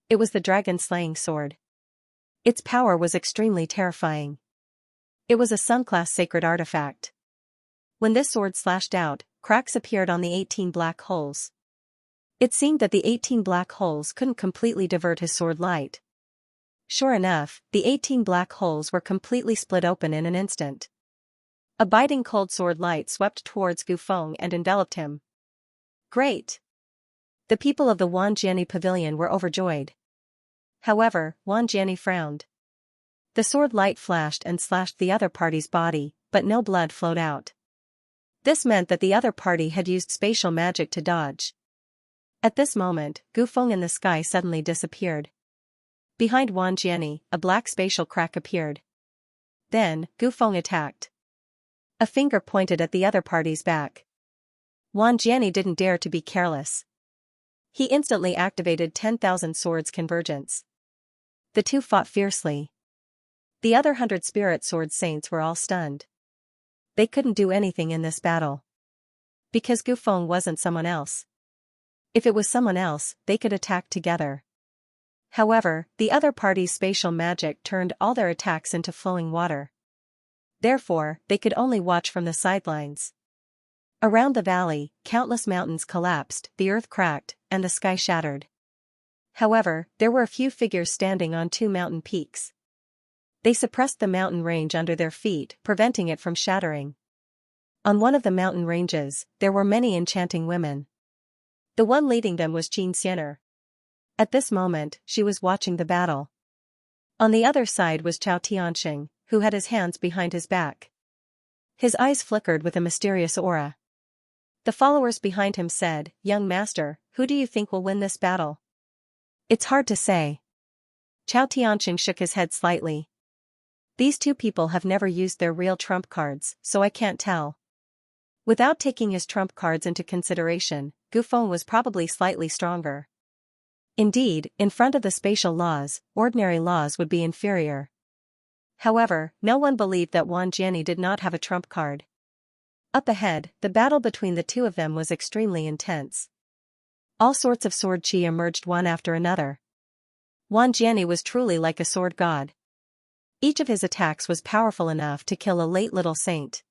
It was the dragon-slaying sword. Its power was extremely terrifying. It was a Sun-class sacred artifact. When this sword slashed out, cracks appeared on the 18 black holes. It seemed that the 18 black holes couldn't completely divert his sword light. Sure enough, the 18 black holes were completely split open in an instant. A biting cold sword light swept towards Gu Feng and enveloped him. Great! The people of the Wang Jiani pavilion were overjoyed. However, Wang Jiani frowned. The sword light flashed and slashed the other party's body, but no blood flowed out. This meant that the other party had used spatial magic to dodge. At this moment, Gu Feng in the sky suddenly disappeared. Behind Wang Jiani, a black spatial crack appeared. Then, Gu Feng attacked. A finger pointed at the other party's back. Wang Jiani didn't dare to be careless. He instantly activated 10,000 swords convergence. The two fought fiercely. The other 100 spirit sword saints were all stunned. They couldn't do anything in this battle. Because Gu Feng wasn't someone else. If it was someone else, they could attack together. However, the other party's spatial magic turned all their attacks into flowing water. Therefore, they could only watch from the sidelines. Around the valley, countless mountains collapsed, the earth cracked, and the sky shattered. However, there were a few figures standing on 2 mountain peaks. They suppressed the mountain range under their feet, preventing it from shattering. On one of the mountain ranges, there were many enchanting women. The one leading them was Xianxia. At this moment, she was watching the battle. On the other side was Chao Tianxing, who had his hands behind his back. His eyes flickered with a mysterious aura. The followers behind him said, "Young master, who do you think will win this battle?" "It's hard to say." Chao Tianxing shook his head slightly. "These two people have never used their real trump cards, so I can't tell." Without taking his trump cards into consideration, Vhumad was probably slightly stronger. Indeed, in front of the spatial laws, ordinary laws would be inferior. However, no one believed that Wang Jiani did not have a trump card. Up ahead, the battle between the two of them was extremely intense. All sorts of sword chi emerged one after another. Wang Jiani was truly like a sword god. Each of his attacks was powerful enough to kill a late little saint.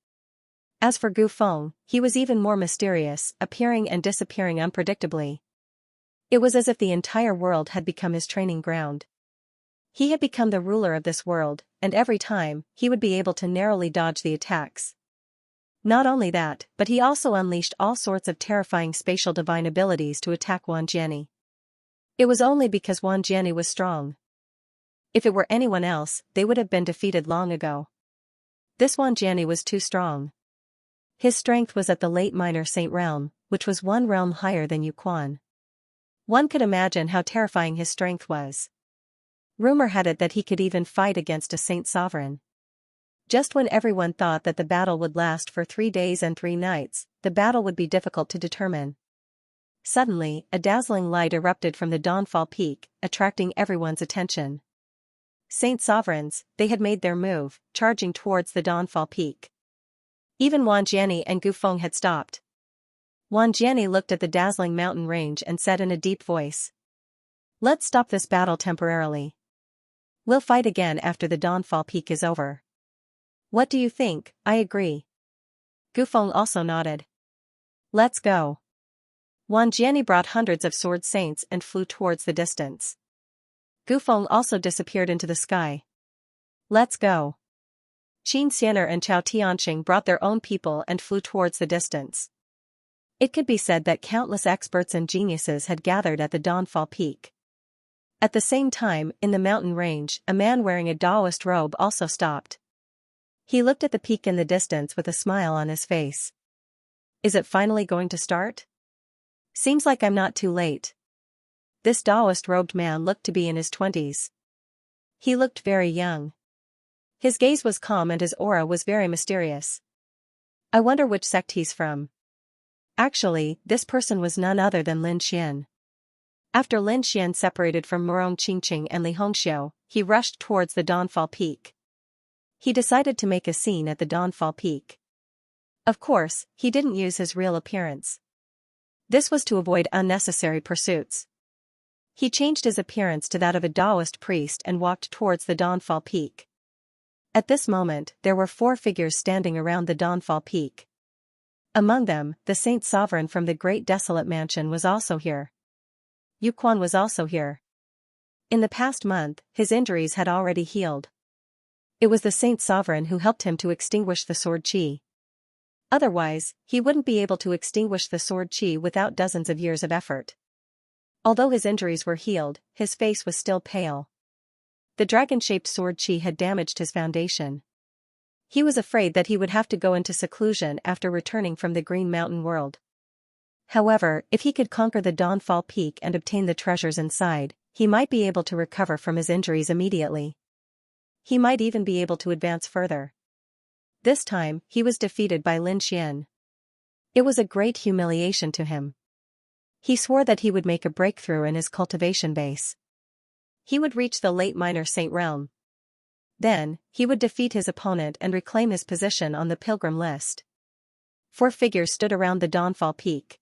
As for Vhumad, he was even more mysterious, appearing and disappearing unpredictably. It was as if the entire world had become his training ground. He had become the ruler of this world, and every time, he would be able to narrowly dodge the attacks. Not only that, but he also unleashed all sorts of terrifying spatial divine abilities to attack Wang Jiani. It was only because Wang Jiani was strong. If it were anyone else, they would have been defeated long ago. This Wang Jiani was too strong. His strength was at the late minor saint realm, which was one realm higher than Yuquan. One could imagine how terrifying his strength was. Rumor had it that he could even fight against a saint sovereign. Just when everyone thought that the battle would last for 3 days and 3 nights, the battle would be difficult to determine. Suddenly, a dazzling light erupted from the Dawnfall Peak, attracting everyone's attention. Saint sovereigns, they had made their move, charging towards the Dawnfall Peak. Even Wang Jiani and Vhumad had stopped. Wang Jiani looked at the dazzling mountain range and said in a deep voice, "Let's stop this battle temporarily. We'll fight again after the Dawnfall Peak is over." "What do you think?" "I agree." Vhumad also nodded. "Let's go." Wang Jiani brought hundreds of sword saints and flew towards the distance. Vhumad also disappeared into the sky. "Let's go." Xianxia and Chao Tianxing brought their own people and flew towards the distance. It could be said that countless experts and geniuses had gathered at the Dawnfall Peak. At the same time, in the mountain range, a man wearing a Taoist robe also stopped. He looked at the peak in the distance with a smile on his face. "Is it finally going to start? Seems like I'm not too late." This Taoist-robed man looked to be in his 20s. He looked very young. His gaze was calm and his aura was very mysterious. "I wonder which sect he's from." Actually, this person was none other than Lin Xian. After Lin Xian separated from Murong Qingqing and Li Hongxiu, he rushed towards the Dawnfall Peak. He decided to make a scene at the Dawnfall Peak. Of course, he didn't use his real appearance. This was to avoid unnecessary pursuits. He changed his appearance to that of a Taoist priest and walked towards the Dawnfall Peak. At this moment, there were 4 figures standing around the Dawnfall Peak. Among them, the Saint Sovereign from the Great Desolate Mansion was also here. Yuquan was also here. In the past month, his injuries had already healed. It was the Saint Sovereign who helped him to extinguish the sword chi. Otherwise, he wouldn't be able to extinguish the sword chi without dozens of years of effort. Although his injuries were healed, his face was still pale. The dragon-shaped sword chi had damaged his foundation. He was afraid that he would have to go into seclusion after returning from the Green Mountain world. However, if he could conquer the Dawnfall Peak and obtain the treasures inside, he might be able to recover from his injuries immediately. He might even be able to advance further. This time, he was defeated by Lin Xian. It was a great humiliation to him. He swore that he would make a breakthrough in his cultivation base. He would reach the late minor saint realm. Then, he would defeat his opponent and reclaim his position on the pilgrim list. 4 figures stood around the Dawnfall Peak.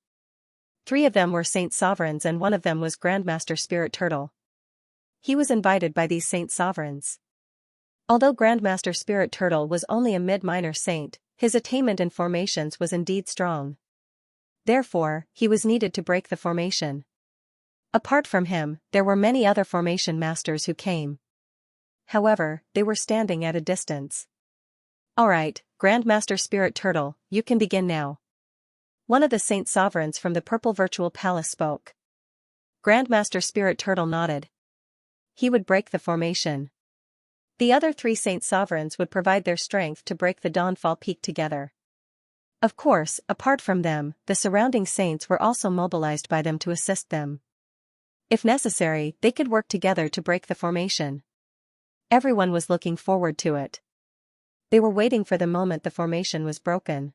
3 of them were saint sovereigns and 1 of them was Grandmaster Spirit Turtle. He was invited by these saint sovereigns. Although Grandmaster Spirit Turtle was only a mid-minor saint, his attainment in formations was indeed strong. Therefore, he was needed to break the formation. Apart from him, there were many other formation masters who came. However, they were standing at a distance. "Alright, Grandmaster Spirit Turtle, you can begin now." One of the Saint Sovereigns from the Purple Virtual Palace spoke. Grandmaster Spirit Turtle nodded. He would break the formation. The other 3 Saint Sovereigns would provide their strength to break the Dawnfall Peak together. Of course, apart from them, the surrounding saints were also mobilized by them to assist them. If necessary, they could work together to break the formation. Everyone was looking forward to it. They were waiting for the moment the formation was broken.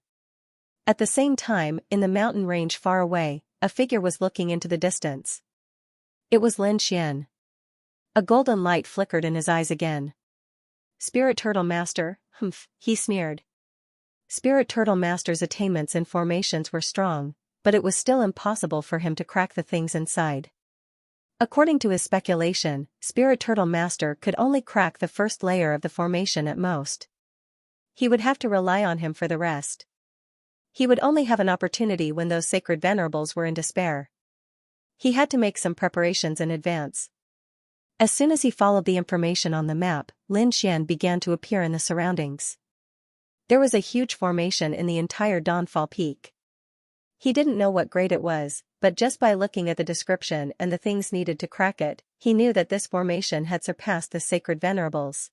At the same time, in the mountain range far away, a figure was looking into the distance. It was Lin Xian. A golden light flickered in his eyes again. Spirit Turtle Master, humph, he sneered. Spirit Turtle Master's attainments in formations were strong, but it was still impossible for him to crack the things inside. According to his speculation, Spirit Turtle Master could only crack the first layer of the formation at most. He would have to rely on him for the rest. He would only have an opportunity when those sacred venerables were in despair. He had to make some preparations in advance. As soon as he followed the information on the map, Lin Xian began to appear in the surroundings. There was a huge formation in the entire Dawnfall Peak. He didn't know what grade it was, but just by looking at the description and the things needed to crack it, he knew that this formation had surpassed the sacred venerables.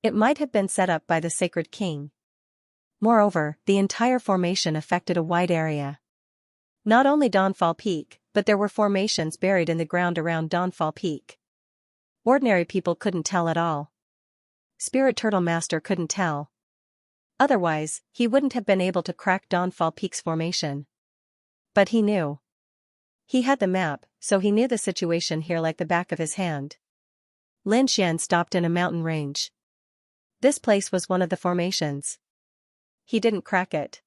It might have been set up by the sacred king. Moreover, the entire formation affected a wide area. Not only Dawnfall Peak, but there were formations buried in the ground around Dawnfall Peak. Ordinary people couldn't tell at all. Spirit Turtle Master couldn't tell. Otherwise, he wouldn't have been able to crack Dawnfall Peak's formation. But he knew. He had the map, so he knew the situation here like the back of his hand. Lin Xian stopped in a mountain range. This place was one of the formations. He didn't crack it.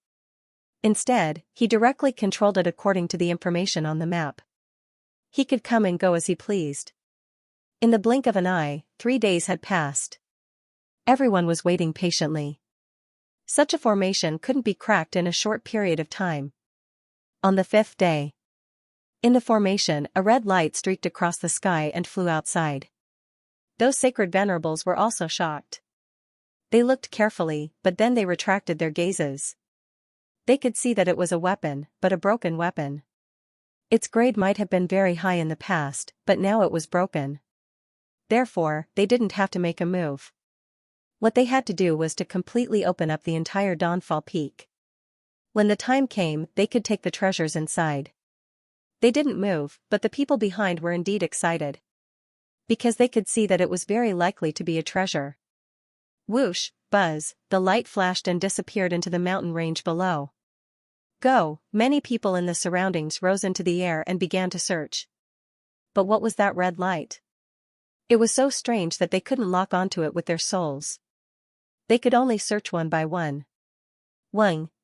Instead, he directly controlled it according to the information on the map. He could come and go as he pleased. In the blink of an eye, 3 days had passed. Everyone was waiting patiently. Such a formation couldn't be cracked in a short period of time. On the 5th day. In the formation, a red light streaked across the sky and flew outside. Those sacred venerables were also shocked. They looked carefully, but then they retracted their gazes. They could see that it was a weapon, but a broken weapon. Its grade might have been very high in the past, but now it was broken. Therefore, they didn't have to make a move. What they had to do was to completely open up the entire Dawnfall Peak. When the time came, they could take the treasures inside. They didn't move, but the people behind were indeed excited. Because they could see that it was very likely to be a treasure. Whoosh, buzz, the light flashed and disappeared into the mountain range below. Go, many people in the surroundings rose into the air and began to search. But what was that red light? It was so strange that they couldn't lock onto it with their souls. They could only search one by one.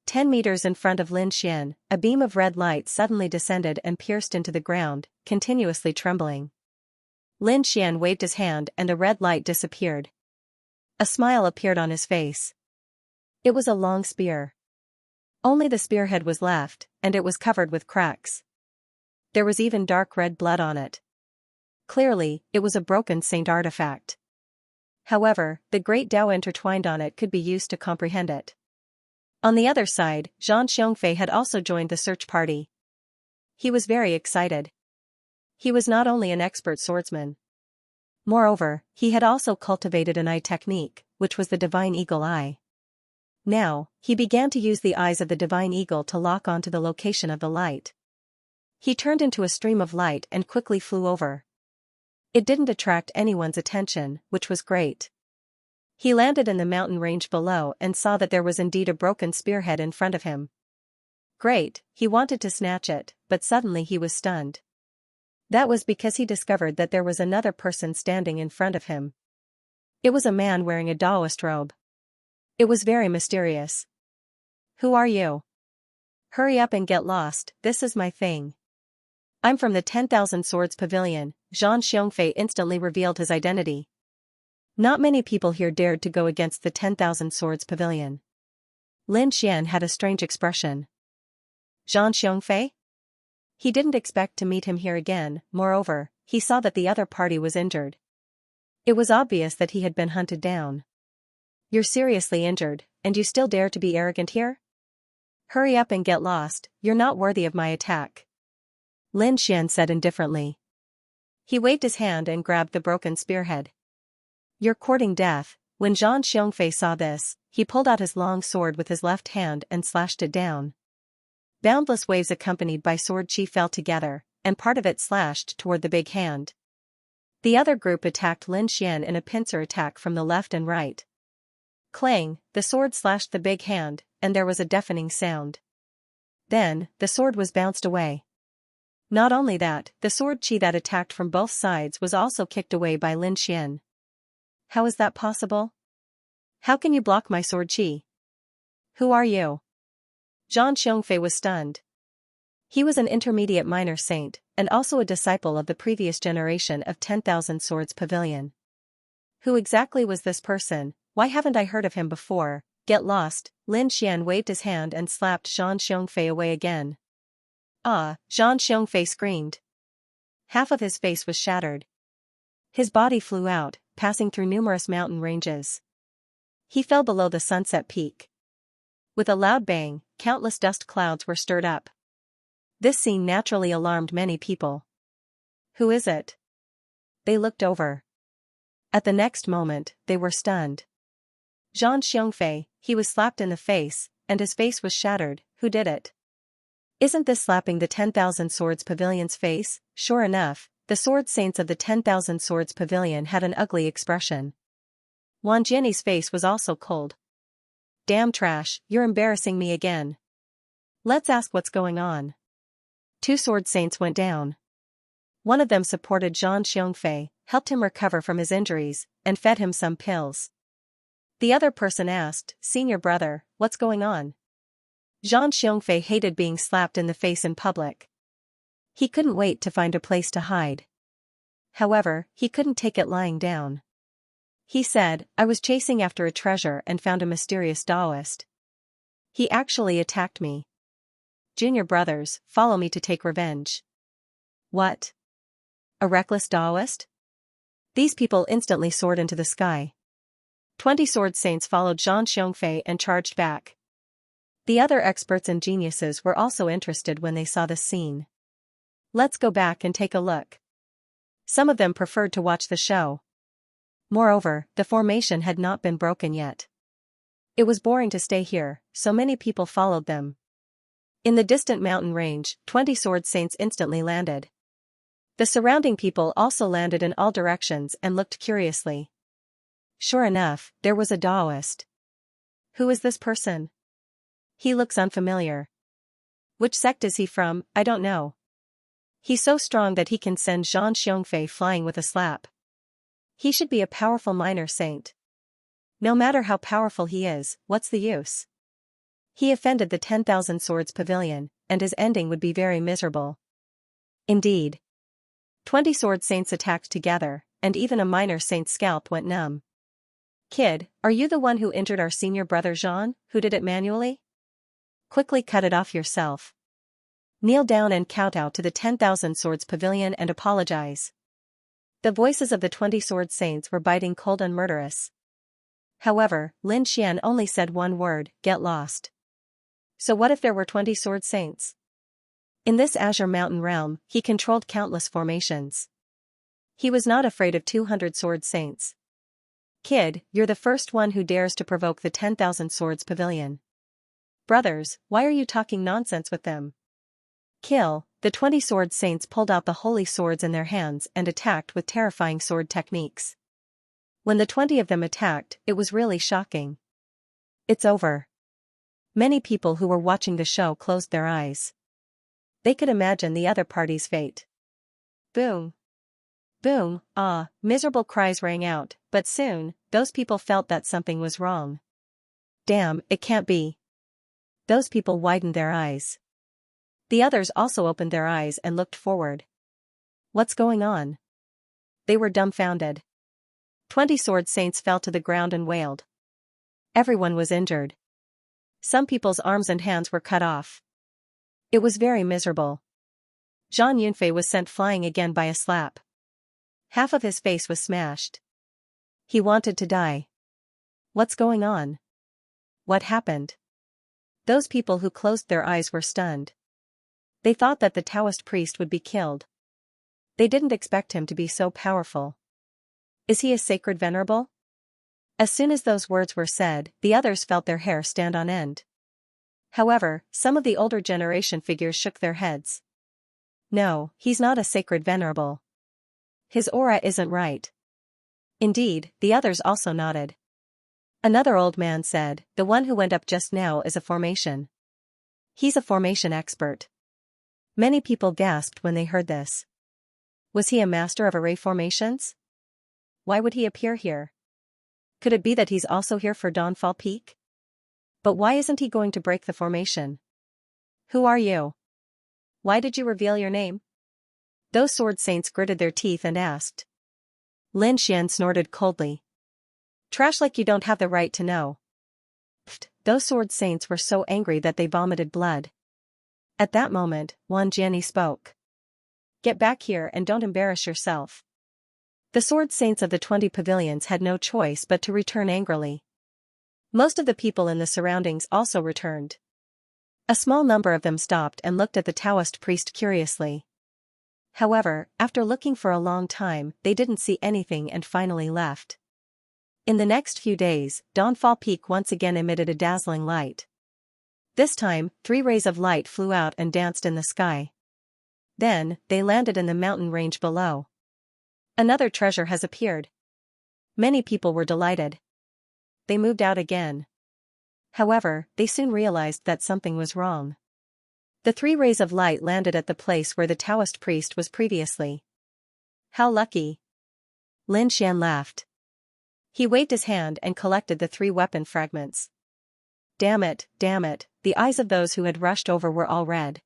10 meters in front of Lin Xian, a beam of red light suddenly descended and pierced into the ground, continuously trembling. Lin Xian waved his hand and the red light disappeared. A smile appeared on his face. It was a long spear. Only the spearhead was left, and it was covered with cracks. There was even dark red blood on it. Clearly, it was a broken saint artifact. However, the great Tao intertwined on it could be used to comprehend it. On the other side, Xianxia had also joined the search party. He was very excited. He was not only an expert swordsman. Moreover, he had also cultivated an eye technique, which was the Divine Eagle Eye. Now, he began to use the eyes of the Divine Eagle to lock onto the location of the light. He turned into a stream of light and quickly flew over. It didn't attract anyone's attention, which was great. He landed in the mountain range below and saw that there was indeed a broken spearhead in front of him. Great, he wanted to snatch it, but suddenly he was stunned. That was because he discovered that there was another person standing in front of him. It was a man wearing a Taoist robe. It was very mysterious. Who are you? Hurry up and get lost, this is my thing. I'm from the 10,000 Swords Pavilion. Xianxia instantly revealed his identity. Not many people here dared to go against the 10,000 Swords Pavilion. Lin Xian had a strange expression. Xianxia? He didn't expect to meet him here again. Moreover, he saw that the other party was injured. It was obvious that he had been hunted down. You're seriously injured, and you still dare to be arrogant here? Hurry up and get lost, you're not worthy of my attack. Lin Xian said indifferently. He waved his hand and grabbed the broken spearhead. You're courting death. When Zhang Xiongfei saw this, he pulled out his long sword with his left hand and slashed it down. Boundless waves accompanied by sword chi fell together, and part of it slashed toward the big hand. The other group attacked Lin Xian in a pincer attack from the left and right. Clang, the sword slashed the big hand, and there was a deafening sound. Then, the sword was bounced away. Not only that, the sword chi that attacked from both sides was also kicked away by Lin Xian. How is that possible? How can you block my sword chi? Who are you? Zhang Xiongfei was stunned. He was an intermediate minor saint, and also a disciple of the previous generation of 10,000 Swords Pavilion. Who exactly was this person? Why haven't I heard of him before? Get lost. Lin Xian waved his hand and slapped Zhang Xiongfei away again. Ah, Zhang Xiongfei screamed. Half of his face was shattered. His body flew out, passing through numerous mountain ranges. He fell below the sunset peak. With a loud bang, countless dust clouds were stirred up. This scene naturally alarmed many people. Who is it? They looked over. At the next moment, they were stunned. Zhang Xiongfei, he was slapped in the face, and his face was shattered. Who did it? Isn't this slapping the 10,000 Swords Pavilion's face? Sure enough, the sword saints of the 10,000 Swords Pavilion had an ugly expression. Wang Jianyi's face was also cold. Damn trash, you're embarrassing me again. Let's ask what's going on. 2 sword saints went down. One of them supported Zhang Xiongfei, helped him recover from his injuries, and fed him some pills. The other person asked, Senior brother, what's going on? Zhang Xiongfei hated being slapped in the face in public. He couldn't wait to find a place to hide. However, he couldn't take it lying down. He said, I was chasing after a treasure and found a mysterious Taoist. He actually attacked me. Junior brothers, follow me to take revenge. What? A reckless Taoist? These people instantly soared into the sky. 20 sword saints followed Zhang Xiongfei and charged back. The other experts and geniuses were also interested when they saw this scene. Let's go back and take a look. Some of them preferred to watch the show. Moreover, the formation had not been broken yet. It was boring to stay here, so many people followed them. In the distant mountain range, 20 sword saints instantly landed. The surrounding people also landed in all directions and looked curiously. Sure enough, there was a Taoist. Who is this person? He looks unfamiliar. Which sect is he from? I don't know. He's so strong that he can send Zhang Xiongfei flying with a slap. He should be a powerful minor saint. No matter how powerful he is, what's the use? He offended the 10,000 Swords Pavilion, and his ending would be very miserable. Indeed. 20 sword saints attacked together, and even a minor saint's scalp went numb. Kid, are you the one who injured our senior brother Jean, who did it manually? Quickly cut it off yourself. Kneel down and kowtow to the 10,000 Swords Pavilion and apologize. The voices of the 20 sword saints were biting cold and murderous. However, Lin Xian only said one word, get lost. So what if there were 20 sword saints? In this Azure Mountain realm, he controlled countless formations. He was not afraid of 200 sword saints. Kid, you're the first one who dares to provoke the 10,000 Swords Pavilion. Brothers, why are you talking nonsense with them? Kill. The 20 sword saints pulled out the holy swords in their hands and attacked with terrifying sword techniques. When the 20 of them attacked, it was really shocking. It's over. Many people who were watching the show closed their eyes. They could imagine the other party's fate. Boom. Boom, ah, miserable cries rang out, but soon, those people felt that something was wrong. Damn, it can't be. Those people widened their eyes. The others also opened their eyes and looked forward. What's going on? They were dumbfounded. 20 sword saints fell to the ground and wailed. Everyone was injured. Some people's arms and hands were cut off. It was very miserable. Zhang Yunfei was sent flying again by a slap. Half of his face was smashed. He wanted to die. What's going on? What happened? Those people who closed their eyes were stunned. They thought that the Taoist priest would be killed. They didn't expect him to be so powerful. Is he a sacred venerable? As soon as those words were said, the others felt their hair stand on end. However, some of the older generation figures shook their heads. No, he's not a sacred venerable. His aura isn't right. Indeed, the others also nodded. Another old man said, the one who went up just now is a formation. He's a formation expert. Many people gasped when they heard this. Was he a master of array formations? Why would he appear here? Could it be that he's also here for Dawnfall Peak? But why isn't he going to break the formation? Who are you? Why did you reveal your name? Those sword saints gritted their teeth and asked. Lin Xian snorted coldly. Trash like you don't have the right to know. Pfft, those sword saints were so angry that they vomited blood. At that moment, Wan Jiani spoke. Get back here and don't embarrass yourself. The sword saints of the 20 pavilions had no choice but to return angrily. Most of the people in the surroundings also returned. A small number of them stopped and looked at the Taoist priest curiously. However, after looking for a long time, they didn't see anything and finally left. In the next few days, Dawnfall Peak once again emitted a dazzling light. This time, 3 rays of light flew out and danced in the sky. Then, they landed in the mountain range below. Another treasure has appeared. Many people were delighted. They moved out again. However, they soon realized that something was wrong. The 3 rays of light landed at the place where the Taoist priest was previously. How lucky! Lin Xian laughed. He waved his hand and collected the 3 weapon fragments. Damn it, the eyes of those who had rushed over were all red.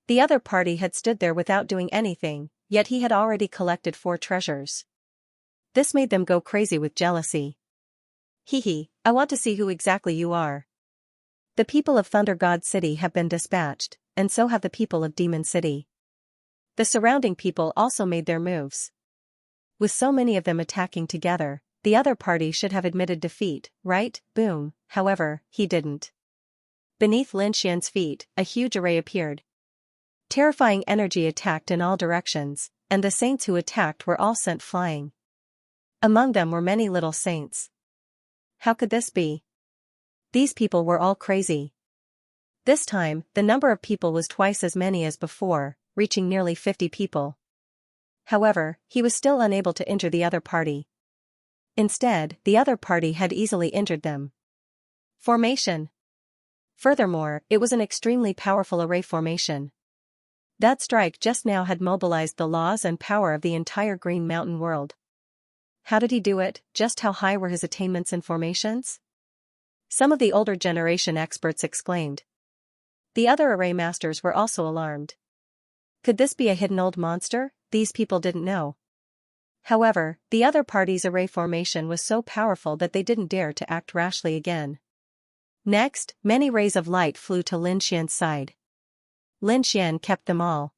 The other party had stood there without doing anything, yet he had already collected 4 treasures. This made them go crazy with jealousy. Hee, I want to see who exactly you are. The people of Thunder God City have been dispatched, and so have the people of Demon City. The surrounding people also made their moves. With so many of them attacking together, the other party should have admitted defeat, right? Boom. However, he didn't. Beneath Lin Xian's feet, a huge array appeared. Terrifying energy attacked in all directions, and the saints who attacked were all sent flying. Among them were many little saints. How could this be? These people were all crazy. This time, the number of people was twice as many as before, reaching nearly 50 people. However, he was still unable to injure the other party. Instead, the other party had easily injured them. Formation. Furthermore, it was an extremely powerful array formation. That strike just now had mobilized the laws and power of the entire Green Mountain world. How did he do it? Just how high were his attainments in formations? Some of the older generation experts exclaimed. The other array masters were also alarmed. Could this be a hidden old monster? These people didn't know. However, the other party's array formation was so powerful that they didn't dare to act rashly again. Next, many rays of light flew to Lin Xian's side. Lin Xian kept them all.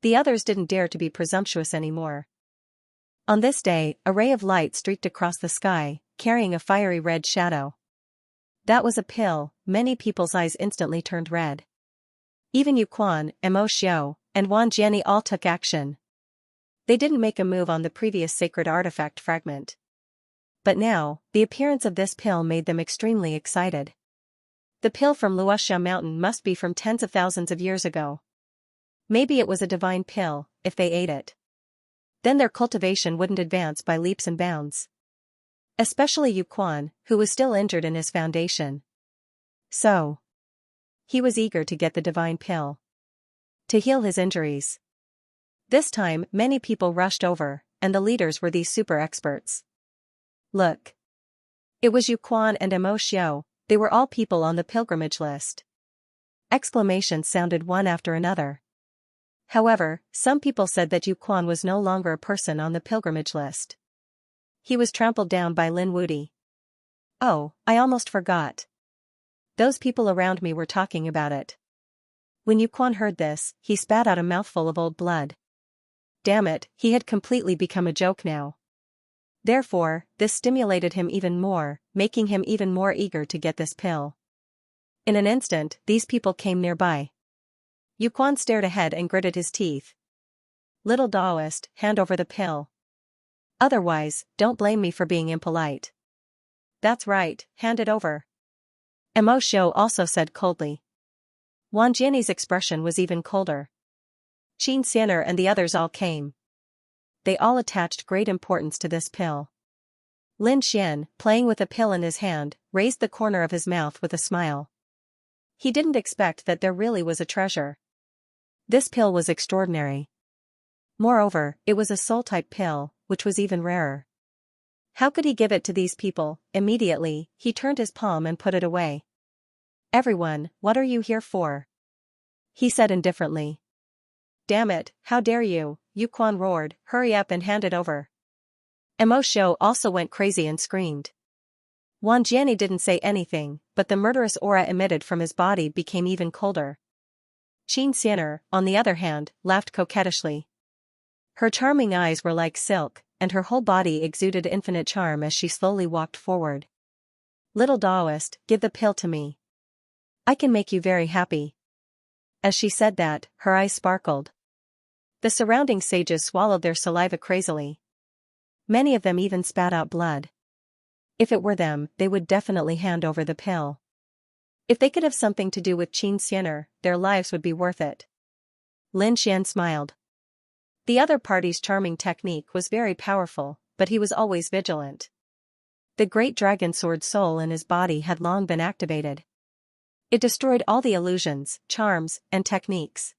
The others didn't dare to be presumptuous anymore. On this day, a ray of light streaked across the sky, carrying a fiery red shadow. That was a pill. Many people's eyes instantly turned red. Even Yu Quan, Mo Xiao, and Wan Jiani all took action. They didn't make a move on the previous sacred artifact fragment. But now, the appearance of this pill made them extremely excited. The pill from Luoxia Mountain must be from tens of thousands of years ago. Maybe it was a divine pill, if they ate it. Then their cultivation wouldn't advance by leaps and bounds. Especially Yu Quan, who was still injured in his foundation. So, he was eager to get the divine pill. To heal his injuries. This time, many people rushed over, and the leaders were these super experts. Look. It was Yu Quan and Mo Xiao, they were all people on the pilgrimage list. Exclamations sounded one after another. However, some people said that Yu Quan was no longer a person on the pilgrimage list. He was trampled down by Lin Wudi. Oh, I almost forgot. Those people around me were talking about it. When Yu Quan heard this, he spat out a mouthful of old blood. Damn it, he had completely become a joke now. Therefore, this stimulated him even more, making him even more eager to get this pill. In an instant, these people came nearby. Yuquan stared ahead and gritted his teeth. Little Taoist, hand over the pill. Otherwise, don't blame me for being impolite. That's right, hand it over. Mo Shou also said coldly. Wang Jianyi's expression was even colder. Xianxia and the others all came. They all attached great importance to this pill. Lin Xian, playing with a pill in his hand, raised the corner of his mouth with a smile. He didn't expect that there really was a treasure. This pill was extraordinary. Moreover, it was a soul-type pill, which was even rarer. How could he give it to these people? Immediately, he turned his palm and put it away. Everyone, what are you here for? He said indifferently. Damn it, how dare you, Yuquan roared, hurry up and hand it over. Mo Shou also went crazy and screamed. Wang Jianyi didn't say anything, but the murderous aura emitted from his body became even colder. Xianxia, on the other hand, laughed coquettishly. Her charming eyes were like silk, and her whole body exuded infinite charm as she slowly walked forward. Little Taoist, give the pill to me. I can make you very happy. As she said that, her eyes sparkled. The surrounding sages swallowed their saliva crazily. Many of them even spat out blood. If it were them, they would definitely hand over the pill. If they could have something to do with Xianxia, their lives would be worth it. Lin Xian smiled. The other party's charming technique was very powerful, but he was always vigilant. The great dragon sword soul in his body had long been activated. It destroyed all the illusions, charms, and techniques.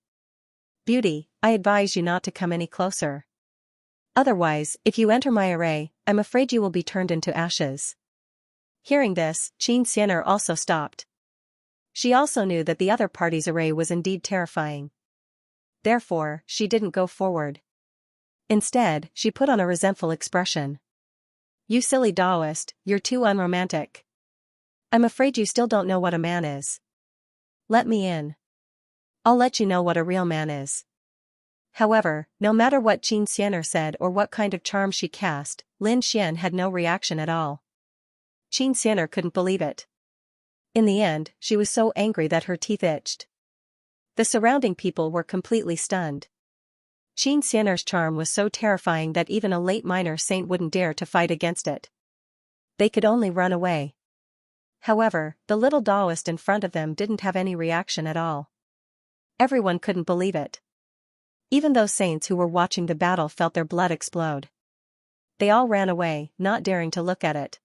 Beauty, I advise you not to come any closer. Otherwise, if you enter my array, I'm afraid you will be turned into ashes. Hearing this, Xianxia also stopped. She also knew that the other party's array was indeed terrifying. Therefore, she didn't go forward. Instead, she put on a resentful expression. You silly Taoist, you're too unromantic. I'm afraid you still don't know what a man is. Let me in. I'll let you know what a real man is. However, no matter what Xianxia said or what kind of charm she cast, Lin Xian had no reaction at all. Xianxia couldn't believe it. In the end, she was so angry that her teeth itched. The surrounding people were completely stunned. Xianxia's charm was so terrifying that even a late minor saint wouldn't dare to fight against it. They could only run away. However, the little Taoist in front of them didn't have any reaction at all. Everyone couldn't believe it. Even those saints who were watching the battle felt their blood explode. They all ran away, not daring to look at it.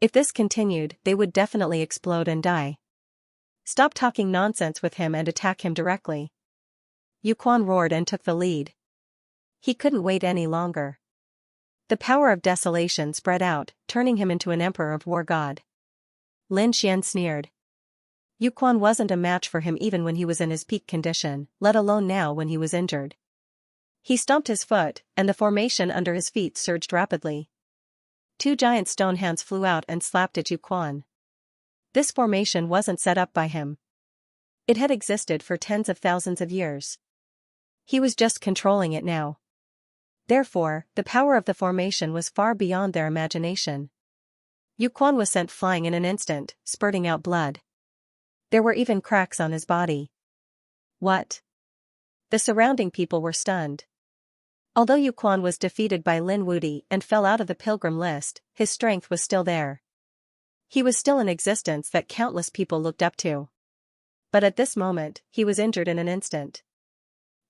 If this continued, they would definitely explode and die. Stop talking nonsense with him and attack him directly. Yuquan roared and took the lead. He couldn't wait any longer. The power of desolation spread out, turning him into an emperor of war god. Lin Xian sneered. Yuquan wasn't a match for him even when he was in his peak condition, let alone now when he was injured. He stomped his foot, and the formation under his feet surged rapidly. 2 giant stone hands flew out and slapped at Yuquan. This formation wasn't set up by him. It had existed for tens of thousands of years. He was just controlling it now. Therefore, the power of the formation was far beyond their imagination. Yuquan was sent flying in an instant, spurting out blood. There were even cracks on his body. What? The surrounding people were stunned. Although Yuquan was defeated by Lin Wudi and fell out of the pilgrim list, his strength was still there. He was still in existence that countless people looked up to. But at this moment, he was injured in an instant.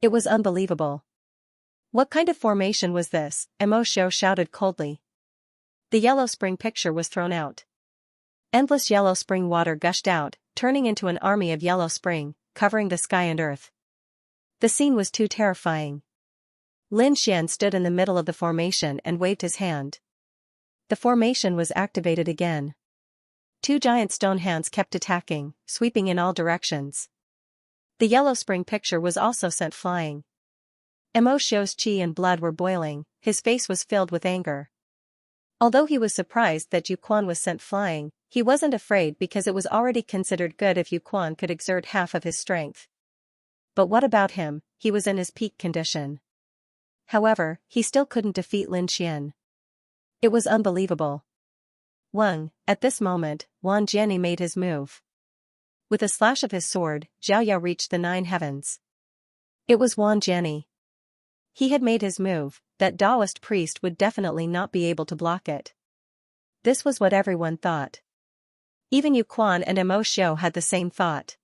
It was unbelievable. What kind of formation was this? Mo Shou shouted coldly. The yellow spring picture was thrown out. Endless yellow spring water gushed out, turning into an army of yellow spring, covering the sky and earth. The scene was too terrifying. Lin Xian stood in the middle of the formation and waved his hand. The formation was activated again. 2 giant stone hands kept attacking, sweeping in all directions. The yellow spring picture was also sent flying. Mo Shou's qi and blood were boiling, his face was filled with anger. Although he was surprised that Yuquan was sent flying, he wasn't afraid because it was already considered good if Yuquan could exert half of his strength. But what about him? He was in his peak condition. However, he still couldn't defeat Lin Xian. It was unbelievable. At this moment, Wang Jianyi made his move. With a slash of his sword, Xiaoya reached the 9 heavens. It was Wan Jiani. He had made his move, that Taoist priest would definitely not be able to block it. This was what everyone thought. Even Yu Quan and Mo Xiao had the same thought.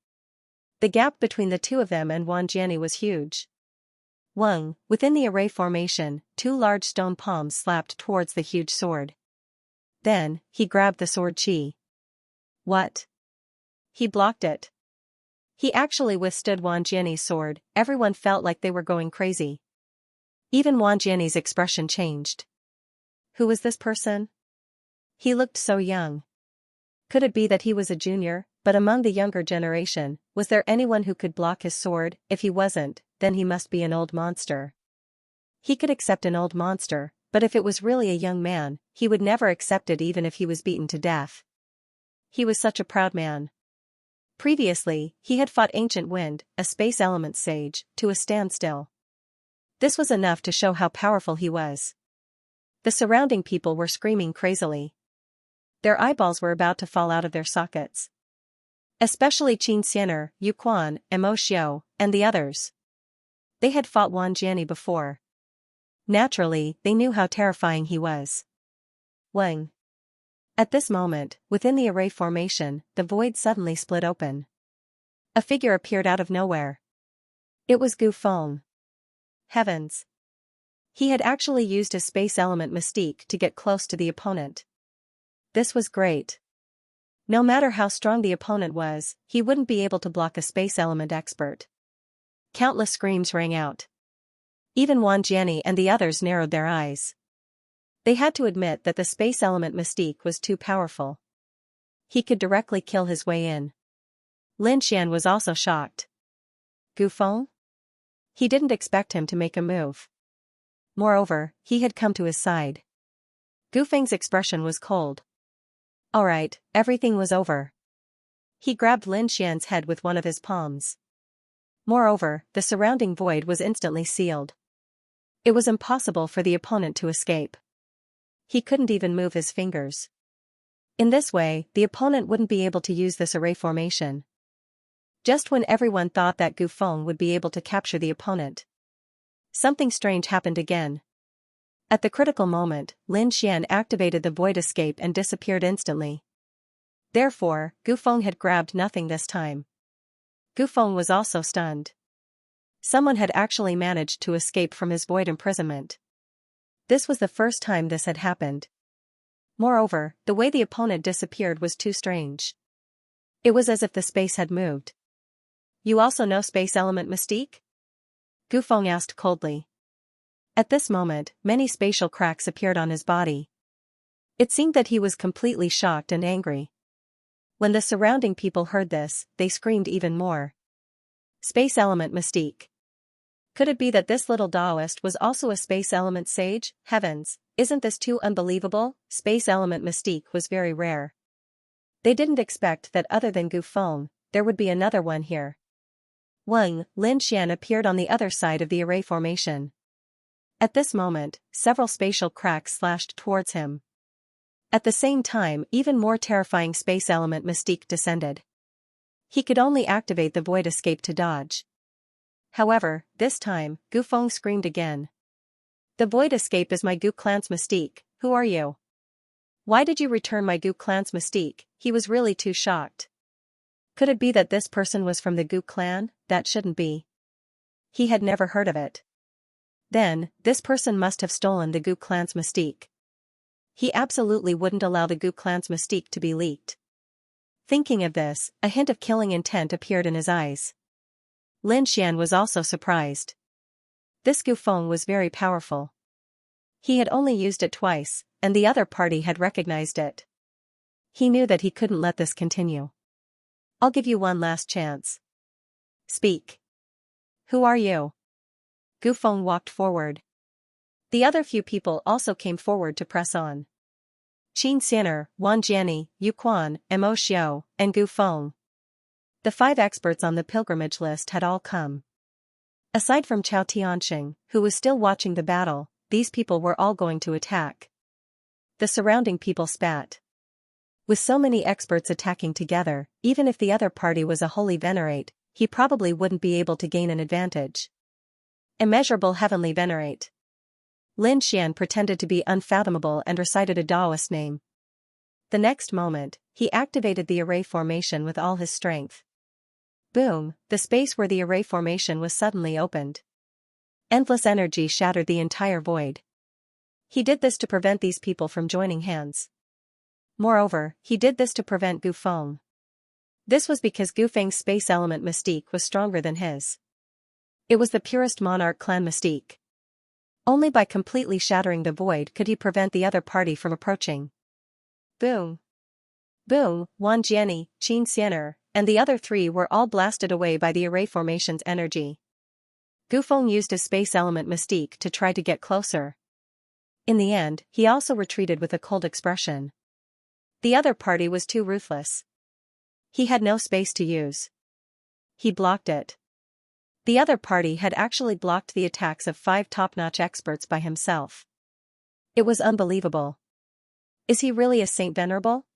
The gap between the two of them and Wan Jiani was huge. Wang, within the array formation, 2 large stone palms slapped towards the huge sword. Then, he grabbed the sword chi. What? He blocked it. He actually withstood Wan Jiani's sword. Everyone felt like they were going crazy. Even Wan Jiani's expression changed. Who was this person? He looked so young. Could it be that he was a junior? But among the younger generation, was there anyone who could block his sword? If he wasn't, then he must be an old monster. He could accept an old monster, but if it was really a young man, he would never accept it even if he was beaten to death. He was such a proud man. Previously, he had fought Ancient Wind, a space element sage, to a standstill. This was enough to show how powerful he was. The surrounding people were screaming crazily. Their eyeballs were about to fall out of their sockets. Especially Xianxia, Yu Quan, Mo Xiao, and the others. They had fought Wan Jiani before. Naturally, they knew how terrifying he was. Wang. At this moment, within the array formation, the void suddenly split open. A figure appeared out of nowhere. It was Gu Feng. Heavens! He had actually used his space element mystique to get close to the opponent. This was great. No matter how strong the opponent was, he wouldn't be able to block a space element expert. Countless screams rang out. Even Wan Jiani and the others narrowed their eyes. They had to admit that the space element mystique was too powerful. He could directly kill his way in. Lin Xian was also shocked. Gu Feng? He didn't expect him to make a move. Moreover, he had come to his side. Gu Feng's expression was cold. Alright, everything was over. He grabbed Lin Xian's head with one of his palms. Moreover, the surrounding void was instantly sealed. It was impossible for the opponent to escape. He couldn't even move his fingers. In this way, the opponent wouldn't be able to use this array formation. Just when everyone thought that Gu Feng would be able to capture the opponent, something strange happened again. At the critical moment, Lin Xian activated the void escape and disappeared instantly. Therefore, Gu Feng had grabbed nothing this time. Gu Feng was also stunned. Someone had actually managed to escape from his void imprisonment. This was the first time this had happened. Moreover, the way the opponent disappeared was too strange. It was as if the space had moved. You also know space element mystique? Gu Feng asked coldly. At this moment, many spatial cracks appeared on his body. It seemed that he was completely shocked and angry. When the surrounding people heard this, they screamed even more. Space element mystique. Could it be that this little Taoist was also a space element sage? Heavens, isn't this too unbelievable? Space element mystique was very rare. They didn't expect that other than Gu Feng, there would be another one here. Lin Xian appeared on the other side of the array formation. At this moment, several spatial cracks slashed towards him. At the same time, even more terrifying space element mystique descended. He could only activate the void escape to dodge. However, this time, Gu Feng screamed again. The void escape is my Gu clan's mystique. Who are you? Why did you return my Gu clan's mystique? He was really too shocked. Could it be that this person was from the Gu clan? That shouldn't be. He had never heard of it. Then, this person must have stolen the Gu clan's mystique. He absolutely wouldn't allow the Gu clan's mystique to be leaked. Thinking of this, a hint of killing intent appeared in his eyes. Lin Xian was also surprised. This Gu Feng was very powerful. He had only used it twice, and the other party had recognized it. He knew that he couldn't let this continue. I'll give you one last chance. Speak. Who are you? Gu Feng walked forward. The other few people also came forward to press on. Xianxia, Wan Jiani, Yu Quan, Mo Xiao, and Gu Feng. The 5 experts on the pilgrimage list had all come. Aside from Chao Tianxing, who was still watching the battle, these people were all going to attack. The surrounding people spat. With so many experts attacking together, even if the other party was a holy venerate, he probably wouldn't be able to gain an advantage. Immeasurable heavenly venerate. Lin Xian pretended to be unfathomable and recited a Taoist name. The next moment, he activated the array formation with all his strength. Boom, the space where the array formation was suddenly opened. Endless energy shattered the entire void. He did this to prevent these people from joining hands. Moreover, he did this to prevent Gu Feng. This was because Gu Feng's space element mystique was stronger than his. It was the purest monarch clan mystique. Only by completely shattering the void could he prevent the other party from approaching. Boom. Boom, Wan Jianni, Qin Xianer, and the other three were all blasted away by the array formation's energy. Gu Feng used his space element mystique to try to get closer. In the end, he also retreated with a cold expression. The other party was too ruthless. He had no space to use. He blocked it. The other party had actually blocked the attacks of 5 top-notch experts by himself. It was unbelievable. Is he really a Saint Venerable?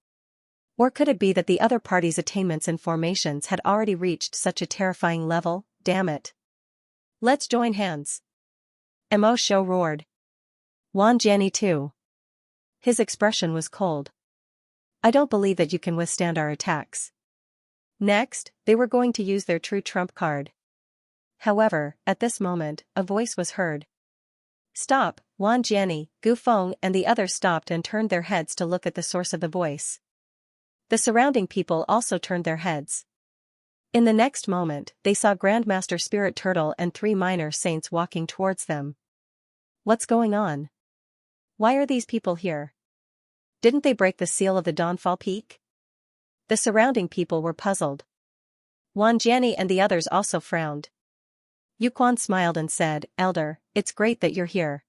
Or could it be that the other party's attainments and formations had already reached such a terrifying level? Damn it. Let's join hands. Mo Shou roared. Wan Jianni too. His expression was cold. I don't believe that you can withstand our attacks. Next, they were going to use their true trump card. However, at this moment, a voice was heard. Stop, Wan Jianni, Gu Feng and the others stopped and turned their heads to look at the source of the voice. The surrounding people also turned their heads. In the next moment, they saw Grandmaster Spirit Turtle and 3 minor saints walking towards them. What's going on? Why are these people here? Didn't they break the seal of the Dawnfall Peak? The surrounding people were puzzled. Wan Jianni and the others also frowned. Yuquan smiled and said, Elder, it's great that you're here.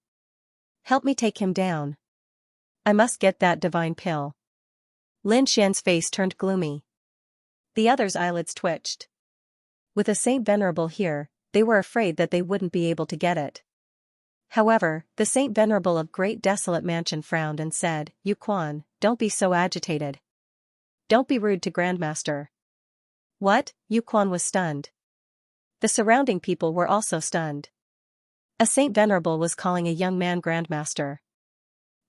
Help me take him down. I must get that divine pill. Lin Xian's face turned gloomy. The others' eyelids twitched. With a Saint Venerable here, they were afraid that they wouldn't be able to get it. However, the Saint Venerable of Great Desolate Mansion frowned and said, Yuquan, don't be so agitated. Don't be rude to Grandmaster. What? Yuquan was stunned. The surrounding people were also stunned. A Saint Venerable was calling a young man Grandmaster.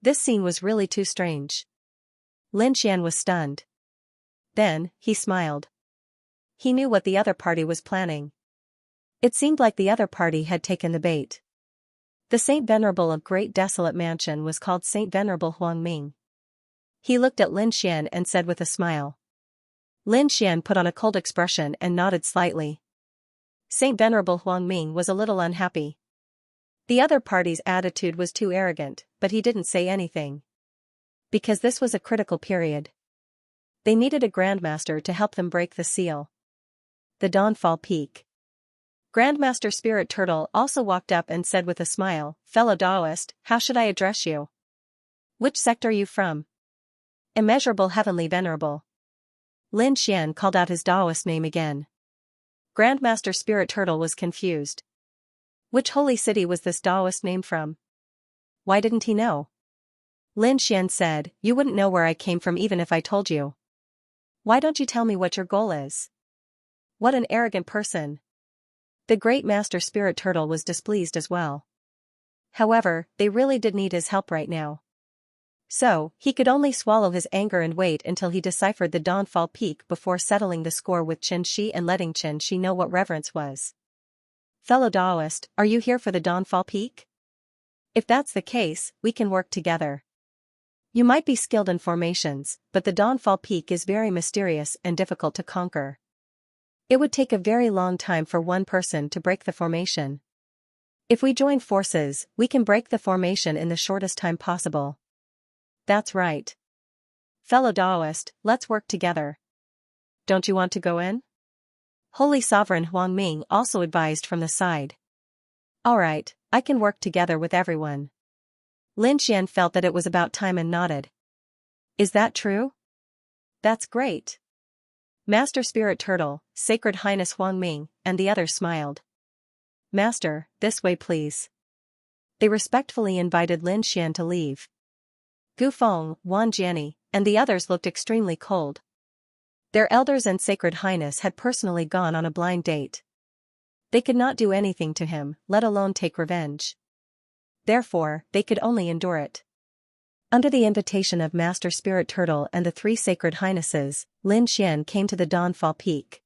This scene was really too strange. Lin Xian was stunned. Then, he smiled. He knew what the other party was planning. It seemed like the other party had taken the bait. The Saint Venerable of Great Desolate Mansion was called Saint Venerable Huangming. He looked at Lin Xian and said with a smile. Lin Xian put on a cold expression and nodded slightly. Saint Venerable Huangming was a little unhappy. The other party's attitude was too arrogant, but he didn't say anything. Because this was a critical period. They needed a Grandmaster to help them break the seal. The Dawnfall Peak. Grandmaster Spirit Turtle also walked up and said with a smile, Fellow Taoist, how should I address you? Which sect are you from? Immeasurable Heavenly Venerable. Lin Xian called out his Taoist name again. Grandmaster Spirit Turtle was confused. Which holy city was this Taoist name from? Why didn't he know? Lin Xian said, You wouldn't know where I came from even if I told you. Why don't you tell me what your goal is? What an arrogant person. The Great Master Spirit Turtle was displeased as well. However, they really did need his help right now. So, he could only swallow his anger and wait until he deciphered the Dawnfall Peak before settling the score with Qin Shi and letting Qin Shi know what reverence was. Fellow Taoist, are you here for the Dawnfall Peak? If that's the case, we can work together. You might be skilled in formations, but the Dawnfall Peak is very mysterious and difficult to conquer. It would take a very long time for one person to break the formation. If we join forces, we can break the formation in the shortest time possible. That's right. Fellow Taoist, let's work together. Don't you want to go in? Holy Sovereign Huangming also advised from the side. Alright, I can work together with everyone. Lin Xian felt that it was about time and nodded. Is that true? That's great. Master Spirit Turtle, Sacred Highness Huangming, and the others smiled. Master, this way please. They respectfully invited Lin Xian to leave. Gu Feng, Wan Jianni, and the others looked extremely cold. Their elders and Sacred Highness had personally gone on a blind date. They could not do anything to him, let alone take revenge. Therefore, they could only endure it. Under the invitation of Master Spirit Turtle and the 3 Sacred Highnesses, Lin Xian came to the Dawnfall Peak.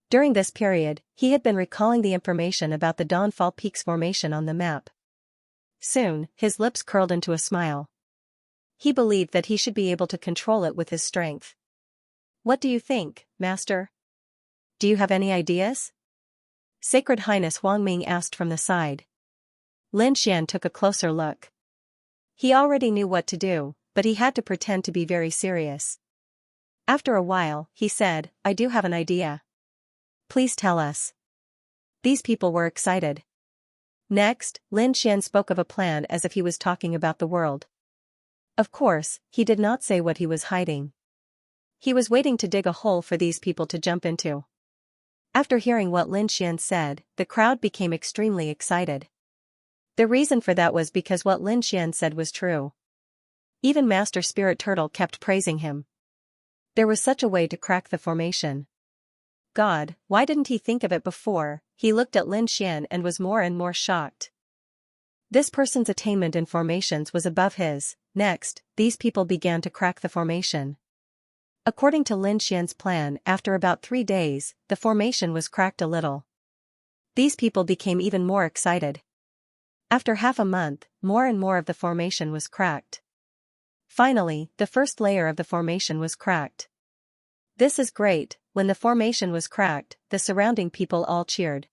During this period, he had been recalling the information about the Dawnfall Peak's formation on the map. Soon, his lips curled into a smile. He believed that he should be able to control it with his strength. What do you think, Master? Do you have any ideas? Sacred Highness Wang Ming asked from the side. Lin Xian took a closer look. He already knew what to do, but he had to pretend to be very serious. After a while, he said, I do have an idea. Please tell us. These people were excited. Next, Lin Xian spoke of a plan as if he was talking about the world. Of course, he did not say what he was hiding. He was waiting to dig a hole for these people to jump into. After hearing what Lin Xian said, the crowd became extremely excited. The reason for that was because what Lin Xian said was true. Even Master Spirit Turtle kept praising him. There was such a way to crack the formation. God, why didn't he think of it before? He looked at Lin Xian and was more and more shocked. This person's attainment in formations was above his. Next, these people began to crack the formation. According to Lin Xian's plan, after about 3 days, the formation was cracked a little. These people became even more excited. After half a month, more and more of the formation was cracked. Finally, the first layer of the formation was cracked. This is great. When the formation was cracked, the surrounding people all cheered.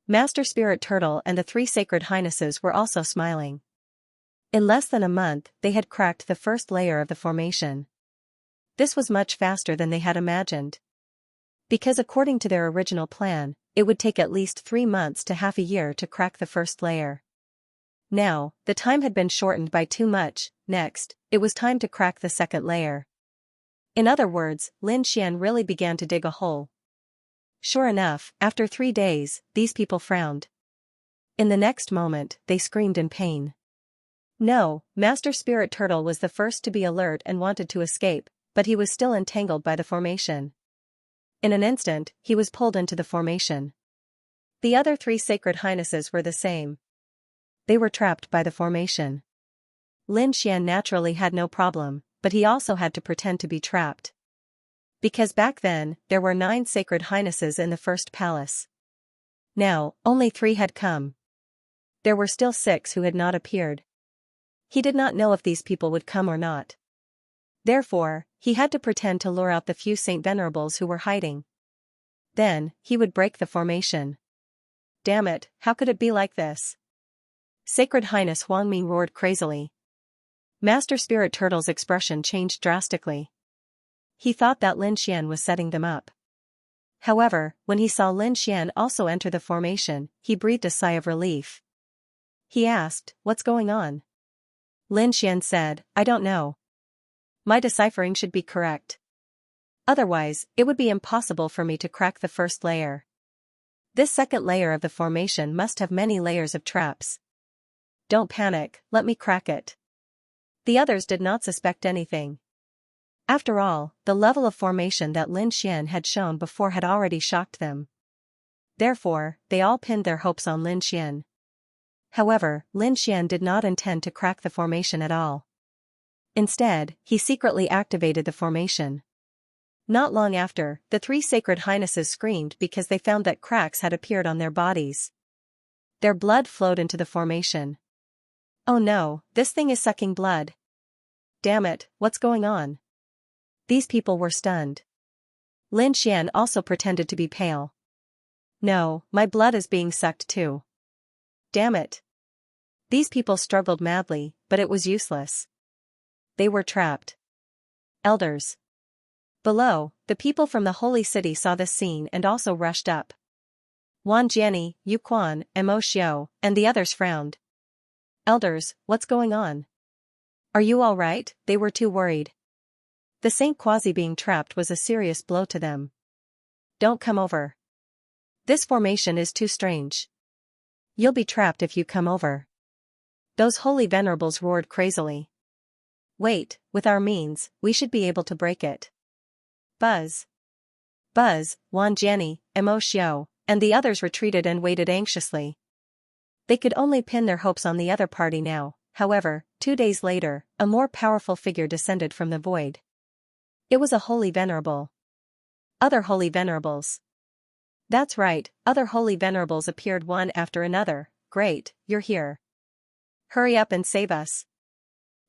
Master Spirit Turtle and the 3 Sacred Highnesses were also smiling. In less than a month, they had cracked the first layer of the formation. This was much faster than they had imagined. Because according to their original plan, it would take at least 3 months to half a year to crack the first layer. Now, the time had been shortened by too much. Next, it was time to crack the second layer. In other words, Lin Xian really began to dig a hole. Sure enough, after 3 days, these people frowned. In the next moment, they screamed in pain. No, Master Spirit Turtle was the first to be alert and wanted to escape, but he was still entangled by the formation. In an instant, he was pulled into the formation. The other 3 Sacred Highnesses were the same. They were trapped by the formation. Lin Xian naturally had no problem, but he also had to pretend to be trapped. Because back then, there were 9 Sacred Highnesses in the first palace. Now, only 3 had come. There were still 6 who had not appeared. He did not know if these people would come or not. Therefore, he had to pretend to lure out the few Saint Venerables who were hiding. Then, he would break the formation. Damn it, how could it be like this? Sacred Highness Huang Mi roared crazily. Master Spirit Turtle's expression changed drastically. He thought that Lin Xian was setting them up. However, when he saw Lin Xian also enter the formation, he breathed a sigh of relief. He asked, "What's going on?" Lin Xian said, "I don't know. My deciphering should be correct. Otherwise, it would be impossible for me to crack the first layer. This second layer of the formation must have many layers of traps. Don't panic, let me crack it." The others did not suspect anything. After all, the level of formation that Lin Xian had shown before had already shocked them. Therefore, they all pinned their hopes on Lin Xian. However, Lin Xian did not intend to crack the formation at all. Instead, he secretly activated the formation. Not long after, the 3 Sacred Highnesses screamed because they found that cracks had appeared on their bodies. Their blood flowed into the formation. Oh no, this thing is sucking blood. Damn it, what's going on? These people were stunned. Lin Xian also pretended to be pale. No, my blood is being sucked too. Damn it. These people struggled madly, but it was useless. They were trapped. Elders. Below, the people from the holy city saw this scene and also rushed up. Wan Jiani, Yu Quan, Mo Xiao, and the others frowned. Elders, what's going on? Are you all right? They were too worried. The Saint Quasi being trapped was a serious blow to them. Don't come over. This formation is too strange. You'll be trapped if you come over. Those holy venerables roared crazily. Wait, with our means, we should be able to break it. Buzz. Buzz, Wan Jiani, Mo Xiao, and the others retreated and waited anxiously. They could only pin their hopes on the other party now. However, 2 days later, a more powerful figure descended from the void. It was a holy venerable. Other holy venerables. That's right, other holy venerables appeared one after another. Great, you're here. Hurry up and save us.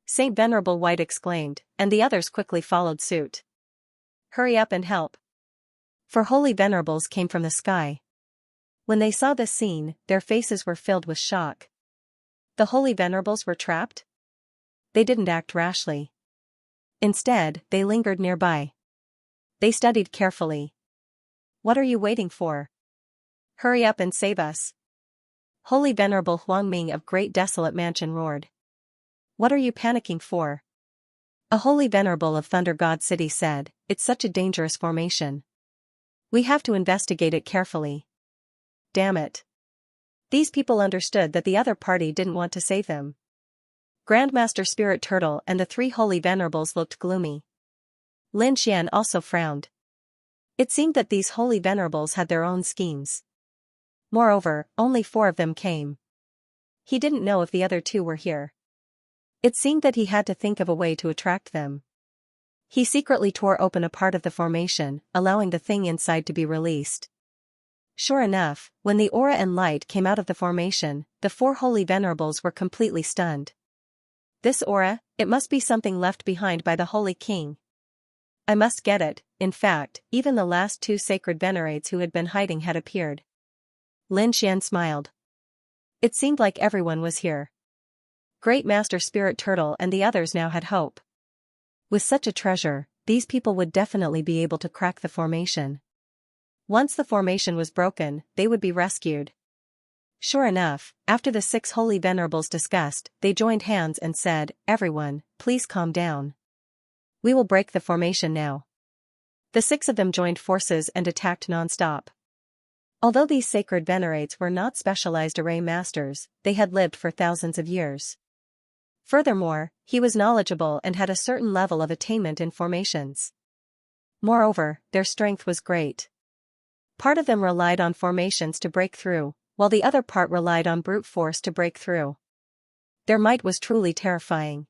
Saint Venerable White exclaimed, and the others quickly followed suit. Hurry up and help. For holy venerables came from the sky. When they saw this scene, their faces were filled with shock. The holy venerables were trapped? They didn't act rashly. Instead, they lingered nearby. They studied carefully. What are you waiting for? Hurry up and save us. Holy Venerable Huangming of Great Desolate Mansion roared. What are you panicking for? A holy venerable of Thunder God City said, it's such a dangerous formation. We have to investigate it carefully. Damn it. These people understood that the other party didn't want to save them. Grandmaster Spirit Turtle and the 3 holy venerables looked gloomy. Lin Xian also frowned. It seemed that these holy venerables had their own schemes. Moreover, only 4 of them came. He didn't know if the other 2 were here. It seemed that he had to think of a way to attract them. He secretly tore open a part of the formation, allowing the thing inside to be released. Sure enough, when the aura and light came out of the formation, the 4 holy venerables were completely stunned. This aura, it must be something left behind by the Holy King. I must get it. In fact, even the last 2 sacred venerates who had been hiding had appeared. Lin Xian smiled. It seemed like everyone was here. Great Master Spirit Turtle and the others now had hope. With such a treasure, these people would definitely be able to crack the formation. Once the formation was broken, they would be rescued. Sure enough, after the 6 holy venerables discussed, they joined hands and said, everyone, please calm down. We will break the formation now. The 6 of them joined forces and attacked non-stop. Although these sacred venerates were not specialized array masters, they had lived for thousands of years. Furthermore, he was knowledgeable and had a certain level of attainment in formations. Moreover, their strength was great. Part of them relied on formations to break through, while the other part relied on brute force to break through. Their might was truly terrifying.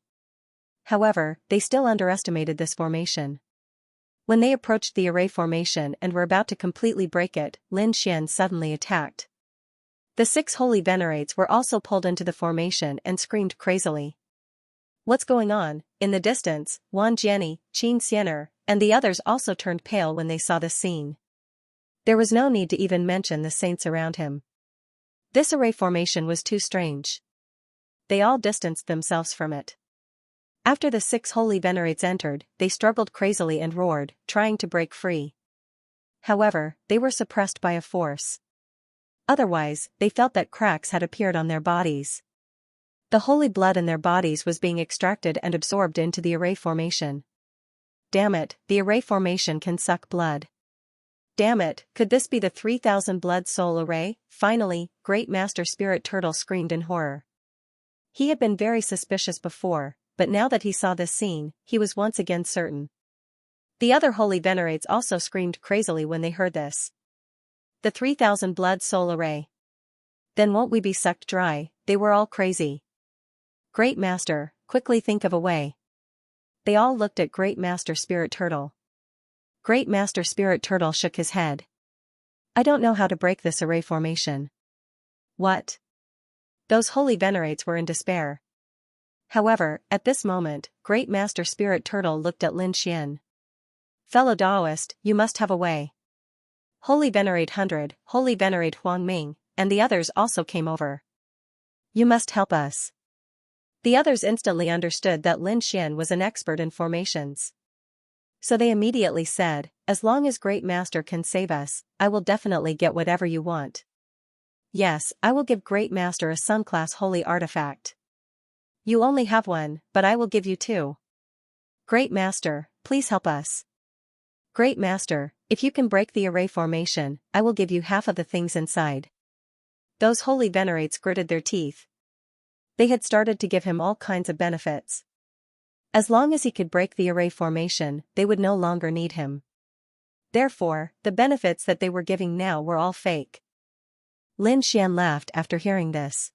However, they still underestimated this formation. When they approached the array formation and were about to completely break it, Lin Xian suddenly attacked. The 6 holy venerates were also pulled into the formation and screamed crazily. What's going on? In the distance, Wan Jiani, Qin Xianer, and the others also turned pale when they saw this scene. There was no need to even mention the saints around him. This array formation was too strange. They all distanced themselves from it. After the 6 holy venerates entered, they struggled crazily and roared, trying to break free. However, they were suppressed by a force. Otherwise, they felt that cracks had appeared on their bodies. The holy blood in their bodies was being extracted and absorbed into the array formation. Damn it, the array formation can suck blood. Damn it, could this be the 3000 blood soul array? Finally, Great Master Spirit Turtle screamed in horror. He had been very suspicious before, but now that he saw this scene, he was once again certain. The other holy venerates also screamed crazily when they heard this. The 3000 blood soul array. Then won't we be sucked dry? They were all crazy. Great Master, quickly think of a way. They all looked at Great Master Spirit Turtle. Great Master Spirit Turtle shook his head. I don't know how to break this array formation. What? Those holy venerates were in despair. However, at this moment, Great Master Spirit Turtle looked at Lin Xian. Fellow Taoist, you must have a way. Holy Venerate 100, Holy Venerate Huangming, and the others also came over. You must help us. The others instantly understood that Lin Xian was an expert in formations. So they immediately said, as long as Great Master can save us, I will definitely get whatever you want. Yes, I will give Great Master a Sun-class holy artifact. You only have one, but I will give you 2. Great Master, please help us. Great Master, if you can break the array formation, I will give you half of the things inside. Those holy venerates gritted their teeth. They had started to give him all kinds of benefits. As long as he could break the array formation, they would no longer need him. Therefore, the benefits that they were giving now were all fake. Lin Xian laughed after hearing this.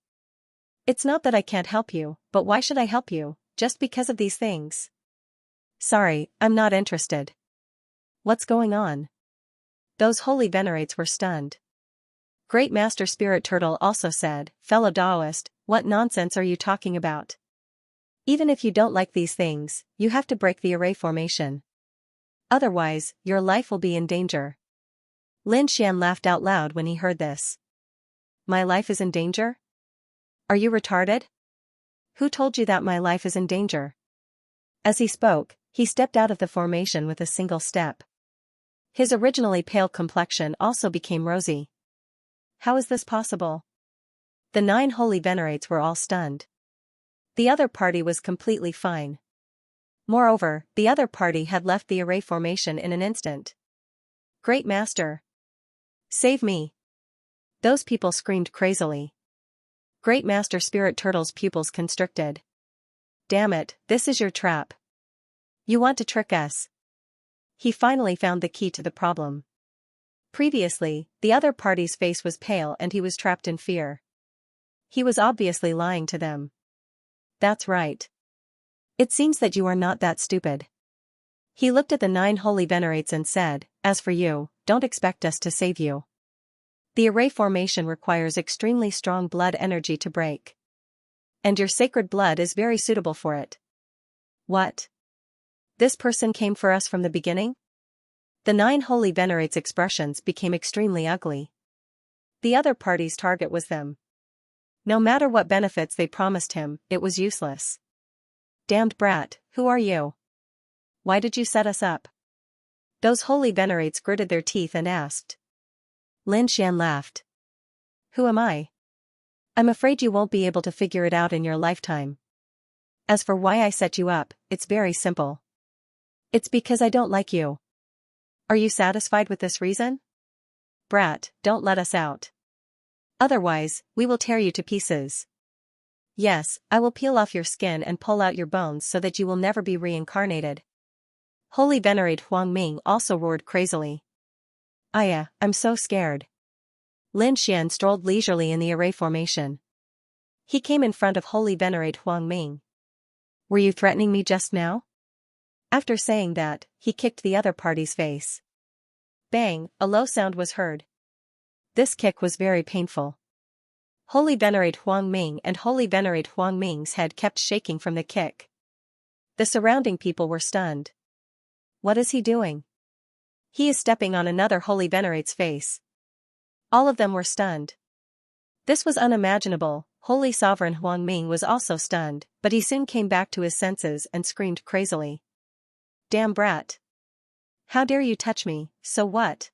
It's not that I can't help you, but why should I help you, just because of these things? Sorry, I'm not interested. What's going on? Those holy venerates were stunned. Great Master Spirit Turtle also said, Fellow Taoist, what nonsense are you talking about? Even if you don't like these things, you have to break the array formation. Otherwise, your life will be in danger. Lin Xian laughed out loud when he heard this. My life is in danger? Are you retarded? Who told you that my life is in danger? As he spoke, he stepped out of the formation with a single step. His originally pale complexion also became rosy. How is this possible? The 9 holy venerates were all stunned. The other party was completely fine. Moreover, the other party had left the array formation in an instant. Great Master! Save me! Those people screamed crazily. Great Master Spirit Turtle's pupils constricted. Damn it, this is your trap. You want to trick us. He finally found the key to the problem. Previously, the other party's face was pale and he was trapped in fear. He was obviously lying to them. That's right. It seems that you are not that stupid. He looked at the 9 holy venerates and said, as for you, don't expect us to save you. The array formation requires extremely strong blood energy to break. And your sacred blood is very suitable for it. What? This person came for us from the beginning? The 9 holy venerates' expressions became extremely ugly. The other party's target was them. No matter what benefits they promised him, it was useless. Damned brat, who are you? Why did you set us up? Those holy venerates gritted their teeth and asked. Lin Xian laughed. Who am I? I'm afraid you won't be able to figure it out in your lifetime. As for why I set you up, it's very simple. It's because I don't like you. Are you satisfied with this reason? Brat, don't let us out. Otherwise, we will tear you to pieces. Yes, I will peel off your skin and pull out your bones so that you will never be reincarnated. Holy Venerate Huang Ming also roared crazily. Aya, I'm so scared. Lin Xian strolled leisurely in the array formation. He came in front of Holy Venerate Huang Ming. Were you threatening me just now? After saying that, he kicked the other party's face. Bang, a low sound was heard. This kick was very painful. Holy Venerate Huang Ming and Holy Venerate Huang Ming's head kept shaking from the kick. The surrounding people were stunned. What is he doing? He is stepping on another Holy Venerate's face. All of them were stunned. This was unimaginable. Holy Sovereign Huang Ming was also stunned, but he soon came back to his senses and screamed crazily. Damn brat! How dare you touch me, so what?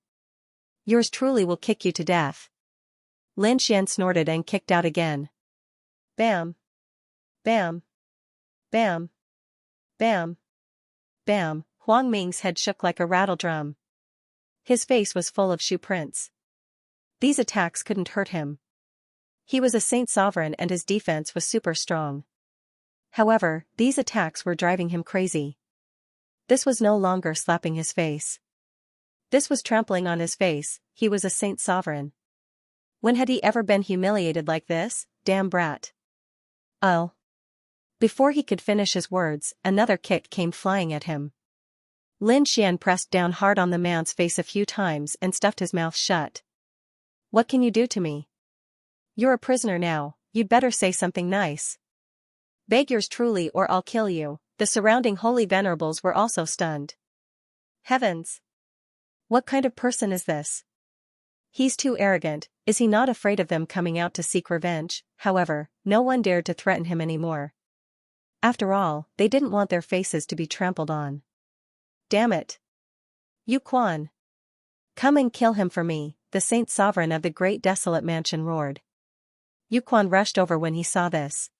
Yours truly will kick you to death. Lin Xian snorted and kicked out again. Bam! Bam! Bam! Bam! Bam! Huang Ming's head shook like a rattle drum. His face was full of shoe prints. These attacks couldn't hurt him. He was a saint sovereign and his defense was super strong. However, these attacks were driving him crazy. This was no longer slapping his face. This was trampling on his face. He was a saint sovereign. When had he ever been humiliated like this? Damn brat. Oh. Before he could finish his words, another kick came flying at him. Lin Xian pressed down hard on the man's face a few times and stuffed his mouth shut. What can you do to me? You're a prisoner now, you'd better say something nice. Beg yours truly or I'll kill you. The surrounding holy venerables were also stunned. Heavens! What kind of person is this? He's too arrogant. Is he not afraid of them coming out to seek revenge? However, no one dared to threaten him anymore. After all, they didn't want their faces to be trampled on. Damn it! Yu Quan! Come and kill him for me, the saint sovereign of the great desolate mansion roared. Yu Quan rushed over when he saw this.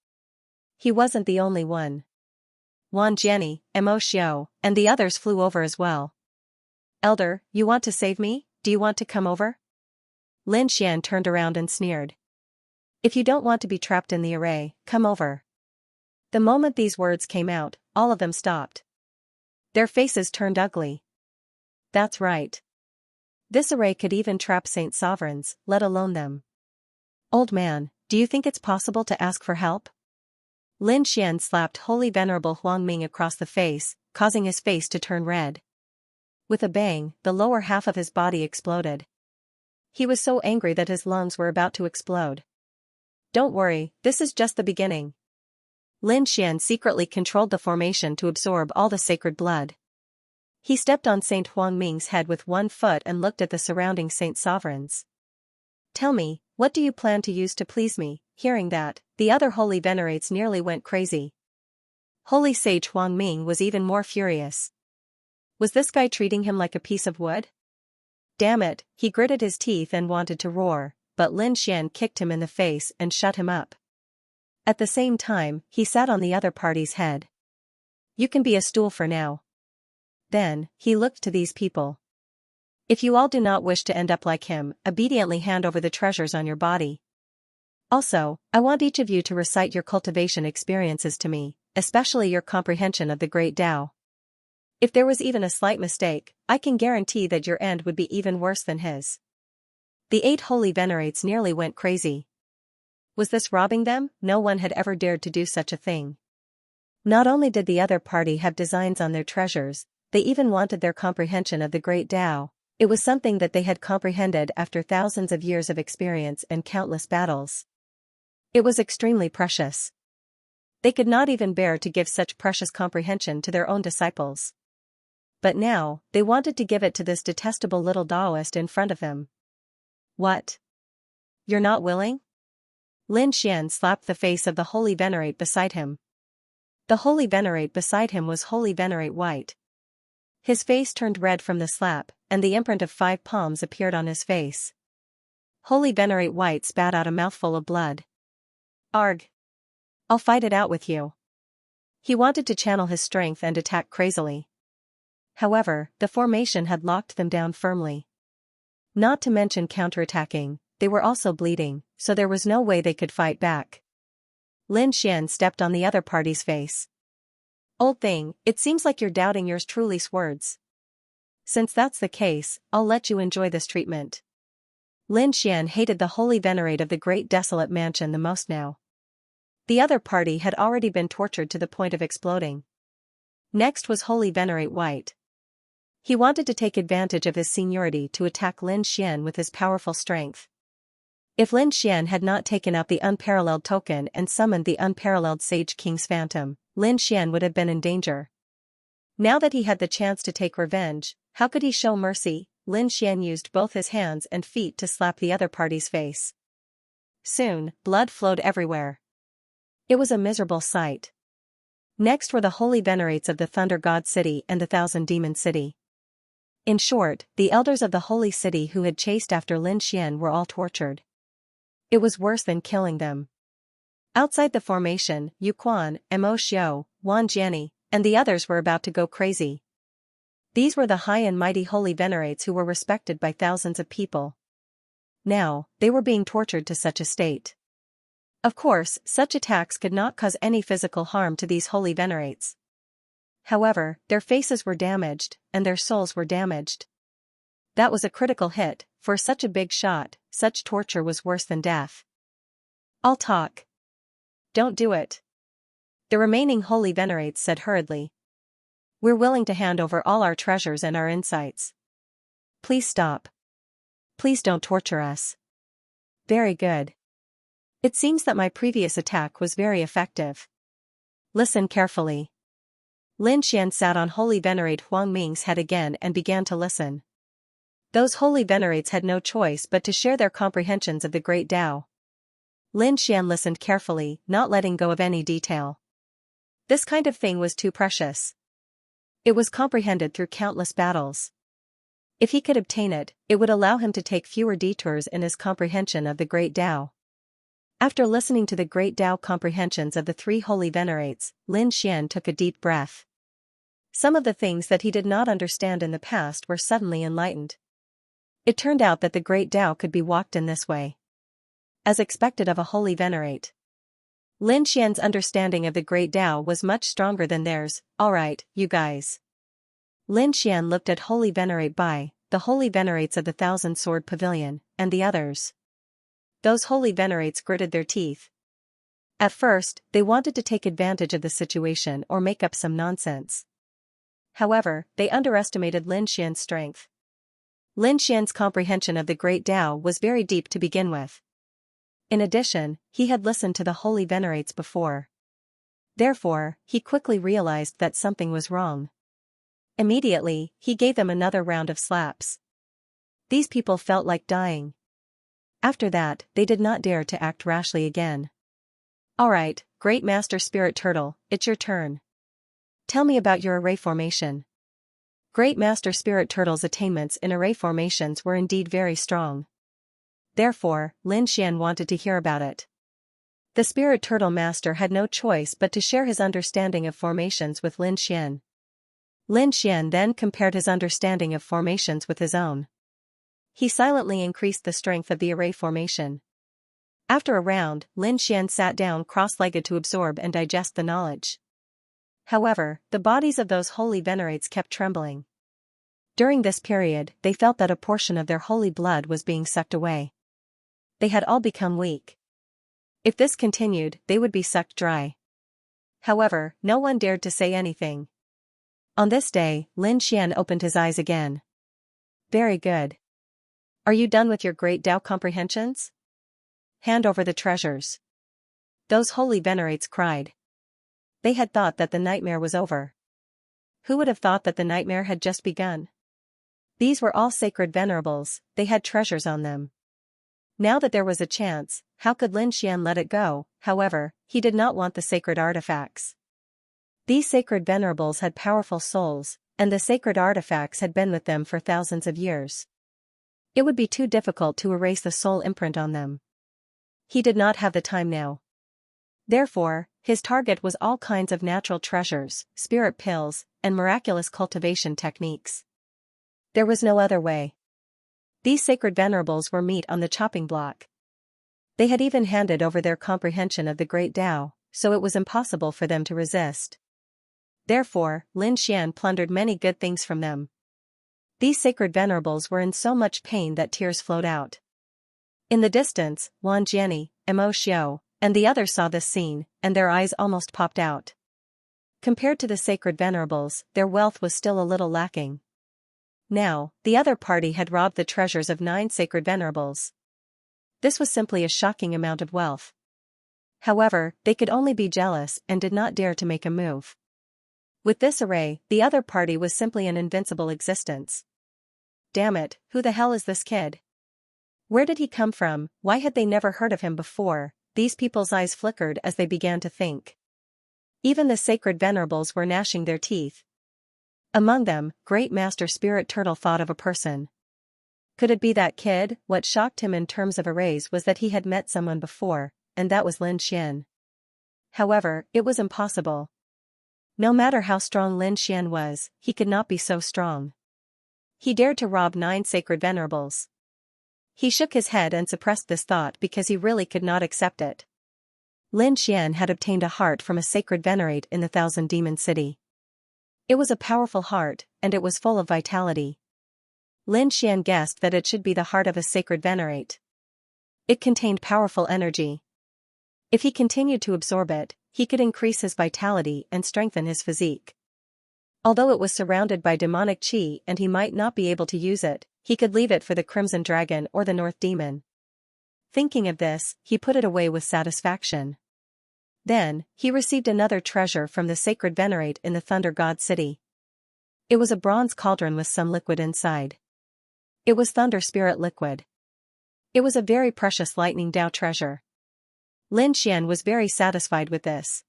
He wasn't the only one. Wan Jianni, Mo Xiao, and the others flew over as well. Elder, you want to save me? Do you want to come over? Lin Xian turned around and sneered. If you don't want to be trapped in the array, come over. The moment these words came out, all of them stopped. Their faces turned ugly. That's right. This array could even trap saint sovereigns, let alone them. Old man, do you think it's possible to ask for help? Lin Xian slapped Holy Venerable Huangming across the face, causing his face to turn red. With a bang, the lower half of his body exploded. He was so angry that his lungs were about to explode. Don't worry, this is just the beginning. Lin Xian secretly controlled the formation to absorb all the sacred blood. He stepped on Saint Huangming's head with one foot and looked at the surrounding saint sovereigns. Tell me, what do you plan to use to please me? Hearing that, the other holy venerates nearly went crazy. Holy Sage Huangming was even more furious. Was this guy treating him like a piece of wood? Damn it, he gritted his teeth and wanted to roar, but Lin Xian kicked him in the face and shut him up. At the same time, he sat on the other party's head. You can be a stool for now. Then, he looked to these people. If you all do not wish to end up like him, obediently hand over the treasures on your body. Also, I want each of you to recite your cultivation experiences to me, especially your comprehension of the Great Tao. If there was even a slight mistake, I can guarantee that your end would be even worse than his. The 8 holy venerates nearly went crazy. Was this robbing them? No one had ever dared to do such a thing. Not only did the other party have designs on their treasures, they even wanted their comprehension of the Great Tao. It was something that they had comprehended after thousands of years of experience and countless battles. It was extremely precious. They could not even bear to give such precious comprehension to their own disciples. But now, they wanted to give it to this detestable little Taoist in front of them. What? You're not willing? Lin Xian slapped the face of the holy venerate beside him. The holy venerate beside him was Holy Venerate White. His face turned red from the slap, and the imprint of 5 palms appeared on his face. Holy Venerate White spat out a mouthful of blood. Arg! I'll fight it out with you. He wanted to channel his strength and attack crazily. However, the formation had locked them down firmly. Not to mention counterattacking, they were also bleeding, so there was no way they could fight back. Lin Xian stepped on the other party's face. Old thing, it seems like you're doubting yours truly's words. Since that's the case, I'll let you enjoy this treatment. Lin Xian hated the holy venerate of the great desolate mansion the most now. The other party had already been tortured to the point of exploding. Next was Holy Venerate White. He wanted to take advantage of his seniority to attack Lin Xian with his powerful strength. If Lin Xian had not taken out the unparalleled token and summoned the unparalleled Sage King's Phantom, Lin Xian would have been in danger. Now that he had the chance to take revenge, how could he show mercy? Lin Xian used both his hands and feet to slap the other party's face. Soon, blood flowed everywhere. It was a miserable sight. Next were the holy venerates of the Thunder God City and the Thousand Demon City. In short, the elders of the holy city who had chased after Lin Xian were all tortured. It was worse than killing them. Outside the formation, Yu Quan, Mo Xiao, Wan Jiani, and the others were about to go crazy. These were the high and mighty holy venerates who were respected by thousands of people. Now, they were being tortured to such a state. Of course, such attacks could not cause any physical harm to these holy venerates. However, their faces were damaged, and their souls were damaged. That was a critical hit. For such a big shot, such torture was worse than death. I'll talk. Don't do it. The remaining holy venerates said hurriedly. We're willing to hand over all our treasures and our insights. Please stop. Please don't torture us. Very good. It seems that my previous attack was very effective. Listen carefully. Lin Xian sat on Holy Venerate Huangming's head again and began to listen. Those holy venerates had no choice but to share their comprehensions of the Great Tao. Lin Xian listened carefully, not letting go of any detail. This kind of thing was too precious. It was comprehended through countless battles. If he could obtain it, it would allow him to take fewer detours in his comprehension of the Great Tao. After listening to the Great Tao comprehensions of the 3 holy venerates, Lin Xian took a deep breath. Some of the things that he did not understand in the past were suddenly enlightened. It turned out that the Great Tao could be walked in this way. As expected of a holy venerate. Lin Xian's understanding of the Great Tao was much stronger than theirs. Alright, you guys. Lin Xian looked at Holy Venerate Bai, the Holy Venerates of the Thousand Sword Pavilion, and the others. Those Holy Venerates gritted their teeth. At first, they wanted to take advantage of the situation or make up some nonsense. However, they underestimated Lin Xian's strength. Lin Xian's comprehension of the Great Tao was very deep to begin with. In addition, he had listened to the Holy Venerates before. Therefore, he quickly realized that something was wrong. Immediately, he gave them another round of slaps. These people felt like dying. After that, they did not dare to act rashly again. Alright, Great Master Spirit Turtle, it's your turn. Tell me about your array formation. Great Master Spirit Turtle's attainments in array formations were indeed very strong. Therefore, Lin Xian wanted to hear about it. The Spirit Turtle Master had no choice but to share his understanding of formations with Lin Xian. Lin Xian then compared his understanding of formations with his own. He silently increased the strength of the array formation. After a round, Lin Xian sat down cross-legged to absorb and digest the knowledge. However, the bodies of those holy venerates kept trembling. During this period, they felt that a portion of their holy blood was being sucked away. They had all become weak. If this continued, they would be sucked dry. However, no one dared to say anything. On this day, Lin Xian opened his eyes again. Very good. Are you done with your Great Tao comprehensions? Hand over the treasures. Those holy venerates cried. They had thought that the nightmare was over. Who would have thought that the nightmare had just begun? These were all sacred venerables, they had treasures on them. Now that there was a chance, how could Lin Xian let it go? However, he did not want the sacred artifacts. These sacred venerables had powerful souls, and the sacred artifacts had been with them for thousands of years. It would be too difficult to erase the soul imprint on them. He did not have the time now. Therefore, his target was all kinds of natural treasures, spirit pills, and miraculous cultivation techniques. There was no other way. These sacred venerables were meat on the chopping block. They had even handed over their comprehension of the Great Tao, so it was impossible for them to resist. Therefore, Lin Xian plundered many good things from them. These sacred venerables were in so much pain that tears flowed out. In the distance, Wan Jianni, Mo Xiao, and the others saw this scene, and their eyes almost popped out. Compared to the sacred venerables, their wealth was still a little lacking. Now, the other party had robbed the treasures of 9 sacred venerables. This was simply a shocking amount of wealth. However, they could only be jealous and did not dare to make a move. With this array, the other party was simply an invincible existence. Damn it, who the hell is this kid? Where did he come from? Why had they never heard of him before? These people's eyes flickered as they began to think. Even the sacred venerables were gnashing their teeth. Among them, Great Master Spirit Turtle thought of a person. Could it be that kid? What shocked him in terms of arrays was that he had met someone before, and that was Lin Xian. However, it was impossible. No matter how strong Lin Xian was, he could not be so strong. He dared to rob 9 sacred venerables. He shook his head and suppressed this thought because he really could not accept it. Lin Xian had obtained a heart from a sacred venerate in the Thousand Demon City. It was a powerful heart, and it was full of vitality. Lin Xian guessed that it should be the heart of a sacred venerate. It contained powerful energy. If he continued to absorb it, he could increase his vitality and strengthen his physique. Although it was surrounded by demonic qi and he might not be able to use it, he could leave it for the Crimson Dragon or the North Demon. Thinking of this, he put it away with satisfaction. Then, he received another treasure from the sacred venerate in the Thunder God City. It was a bronze cauldron with some liquid inside. It was thunder spirit liquid. It was a very precious lightning Dao treasure. Lin Xian was very satisfied with this.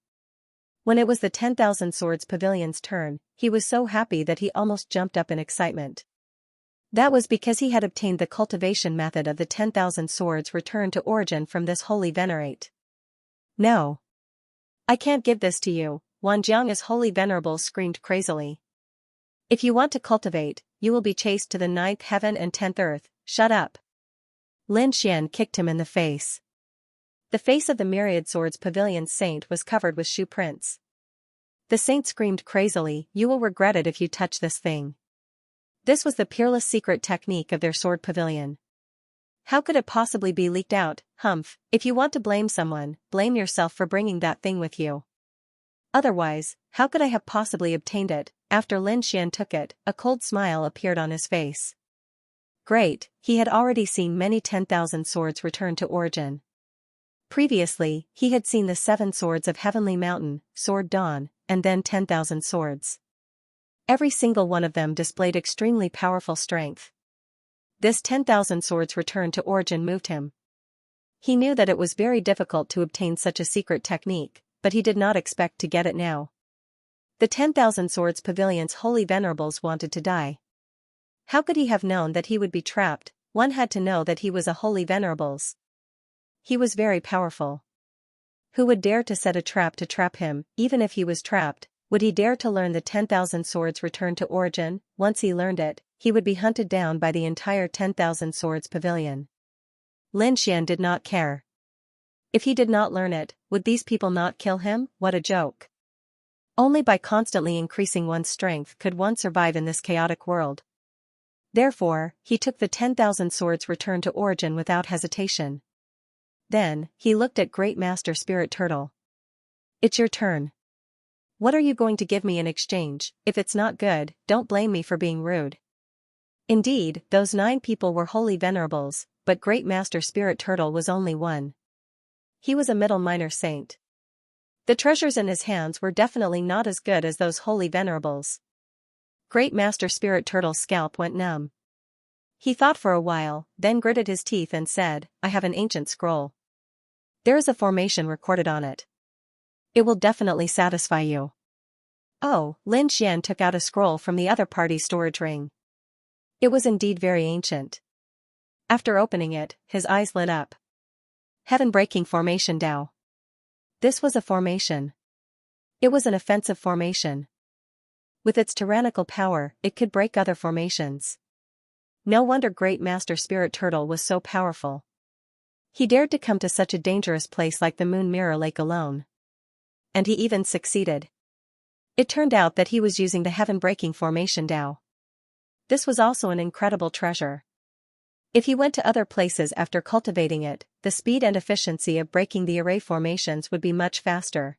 When it was the 10,000 Swords Pavilion's turn, he was so happy that he almost jumped up in excitement. That was because he had obtained the cultivation method of the 10,000 swords returned to origin from this holy venerate. No. I can't give this to you, Wan Jiang's holy venerable screamed crazily. If you want to cultivate, you will be chased to the 9th heaven and 10th earth, shut up. Lin Xian kicked him in the face. The face of the myriad swords pavilion's saint was covered with shoe prints. The saint screamed crazily, "You will regret it if you touch this thing." This was the peerless secret technique of their sword pavilion. How could it possibly be leaked out? Humph, if you want to blame someone, blame yourself for bringing that thing with you. Otherwise, how could I have possibly obtained it? After Lin Xian took it, a cold smile appeared on his face. Great, he had already seen many 10,000 swords return to origin. Previously, he had seen the 7 swords of Heavenly Mountain, Sword Dawn, and then 10,000 swords. Every single one of them displayed extremely powerful strength. This 10,000 swords return to origin moved him. He knew that it was very difficult to obtain such a secret technique, but he did not expect to get it now. The 10,000 swords pavilion's holy venerables wanted to die. How could he have known that he would be trapped? One had to know that he was a holy venerables. He was very powerful. Who would dare to set a trap to trap him? Even if he was trapped, would he dare to learn the 10,000 swords return to origin? Once he learned it, he would be hunted down by the entire 10,000 swords pavilion. Lin Xian did not care. If he did not learn it, would these people not kill him? What a joke. Only by constantly increasing one's strength could one survive in this chaotic world. Therefore, he took the 10,000 swords return to origin without hesitation. Then, he looked at Great Master Spirit Turtle. It's your turn. What are you going to give me in exchange? If it's not good, don't blame me for being rude. Indeed, those 9 people were holy venerables, but Great Master Spirit Turtle was only one. He was a middle minor saint. The treasures in his hands were definitely not as good as those holy venerables. Great Master Spirit Turtle's scalp went numb. He thought for a while, then gritted his teeth and said, I have an ancient scroll. There is a formation recorded on it. It will definitely satisfy you. Oh, Lin Xian took out a scroll from the other party's storage ring. It was indeed very ancient. After opening it, his eyes lit up. Heaven-breaking formation Dao. This was a formation. It was an offensive formation. With its tyrannical power, it could break other formations. No wonder Great Master Spirit Turtle was so powerful. He dared to come to such a dangerous place like the Moon Mirror Lake alone. And he even succeeded. It turned out that he was using the heaven-breaking formation Dao. This was also an incredible treasure. If he went to other places after cultivating it, the speed and efficiency of breaking the array formations would be much faster.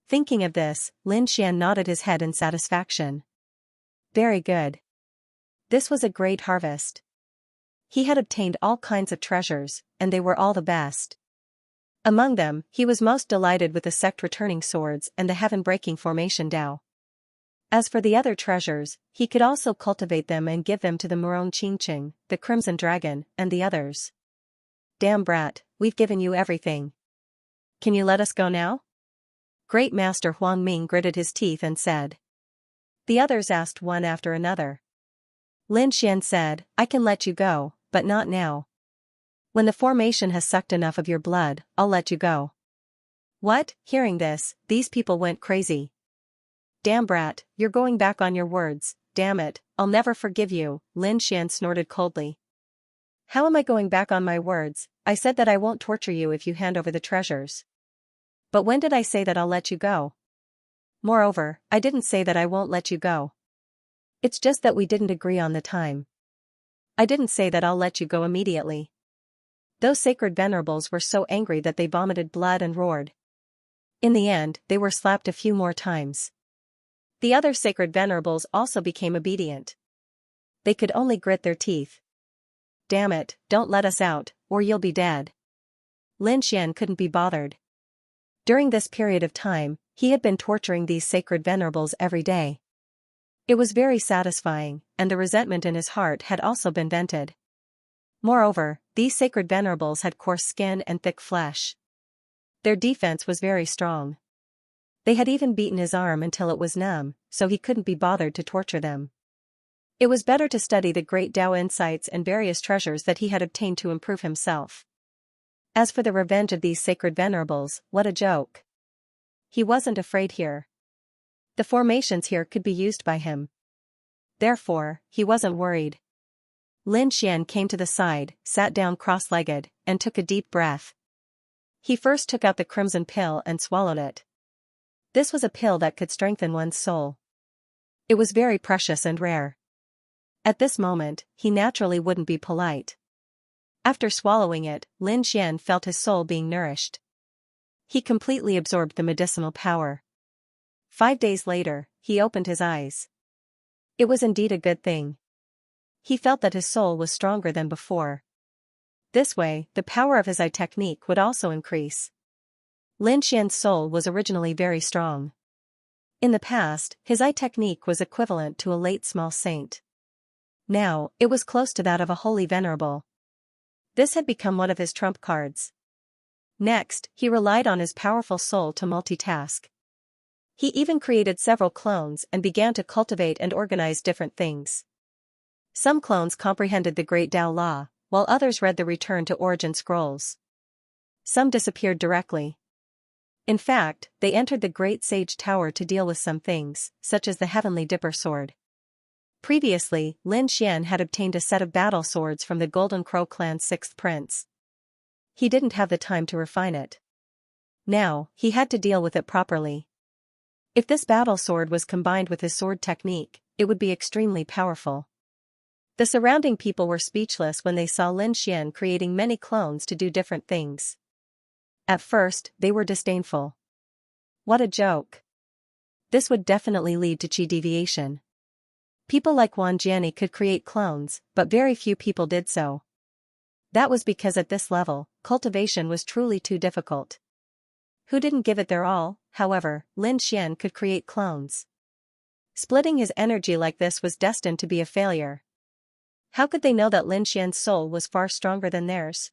Thinking of this, Lin Xian nodded his head in satisfaction. Very good. This was a great harvest. He had obtained all kinds of treasures, and they were all the best. Among them, he was most delighted with the sect-returning swords and the heaven-breaking formation Dao. As for the other treasures, he could also cultivate them and give them to the Murong Qingqing, the Crimson Dragon, and the others. Damn brat, we've given you everything. Can you let us go now? Great Master Huang Ming gritted his teeth and said. The others asked one after another. Lin Xian said, I can let you go, but not now. When the formation has sucked enough of your blood, I'll let you go. What? Hearing this, these people went crazy. Damn brat, you're going back on your words, damn it, I'll never forgive you, Lin Xian snorted coldly. How am I going back on my words? I said that I won't torture you if you hand over the treasures. But when did I say that I'll let you go? Moreover, I didn't say that I won't let you go. It's just that we didn't agree on the time. I didn't say that I'll let you go immediately. Those sacred venerables were so angry that they vomited blood and roared. In the end, they were slapped a few more times. The other sacred venerables also became obedient. They could only grit their teeth. Damn it, don't let us out, or you'll be dead. Lin Xian couldn't be bothered. During this period of time, he had been torturing these sacred venerables every day. It was very satisfying, and the resentment in his heart had also been vented. Moreover, these sacred venerables had coarse skin and thick flesh. Their defense was very strong. They had even beaten his arm until it was numb, so he couldn't be bothered to torture them. It was better to study the great Dao insights and various treasures that he had obtained to improve himself. As for the revenge of these sacred venerables, what a joke. He wasn't afraid here. The formations here could be used by him. Therefore, he wasn't worried. Lin Xian came to the side, sat down cross-legged, and took a deep breath. He first took out the crimson pill and swallowed it. This was a pill that could strengthen one's soul. It was very precious and rare. At this moment, he naturally wouldn't be polite. After swallowing it, Lin Xian felt his soul being nourished. He completely absorbed the medicinal power. 5 days later, he opened his eyes. It was indeed a good thing. He felt that his soul was stronger than before. This way, the power of his eye technique would also increase. Lin Xian's soul was originally very strong. In the past, his eye technique was equivalent to a late small saint. Now, it was close to that of a holy venerable. This had become one of his trump cards. Next, he relied on his powerful soul to multitask. He even created several clones and began to cultivate and organize different things. Some clones comprehended the Great Tao Law, while others read the Return to Origin scrolls. Some disappeared directly. In fact, they entered the Great Sage Tower to deal with some things, such as the Heavenly Dipper Sword. Previously, Lin Xian had obtained a set of battle swords from the Golden Crow clan's 6th prince. He didn't have the time to refine it. Now, he had to deal with it properly. If this battle sword was combined with his sword technique, it would be extremely powerful. The surrounding people were speechless when they saw Lin Xian creating many clones to do different things. At first, they were disdainful. What a joke. This would definitely lead to qi deviation. People like Wang Jiani could create clones, but very few people did so. That was because at this level, cultivation was truly too difficult. Who didn't give it their all, however, Lin Xian could create clones. Splitting his energy like this was destined to be a failure. How could they know that Lin Xian's soul was far stronger than theirs?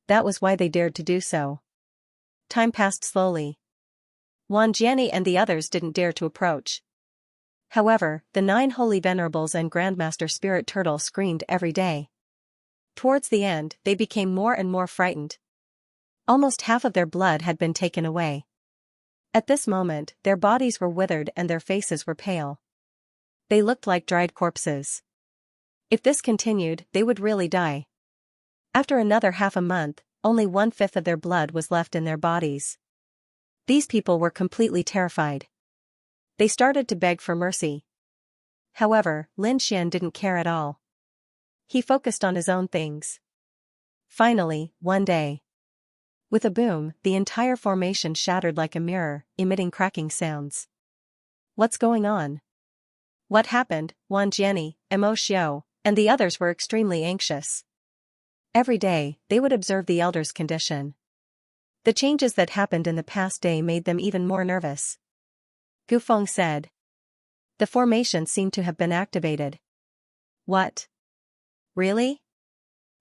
That was why they dared to do so. Time passed slowly. Wang Jiani and the others didn't dare to approach. However, the 9 holy venerables and Grandmaster Spirit Turtle screamed every day. Towards the end, they became more and more frightened. Almost half of their blood had been taken away. At this moment, their bodies were withered and their faces were pale. They looked like dried corpses. If this continued, they would really die. After another half a month, only 1/5 of their blood was left in their bodies. These people were completely terrified. They started to beg for mercy. However, Lin Xian didn't care at all. He focused on his own things. Finally, one day, with a boom, the entire formation shattered like a mirror, emitting cracking sounds. What's going on? What happened? Wang Jiani, Mo Xiao, and the others were extremely anxious. Every day, they would observe the elder's condition. The changes that happened in the past day made them even more nervous. Gu Feng said. The formation seemed to have been activated. What? Really?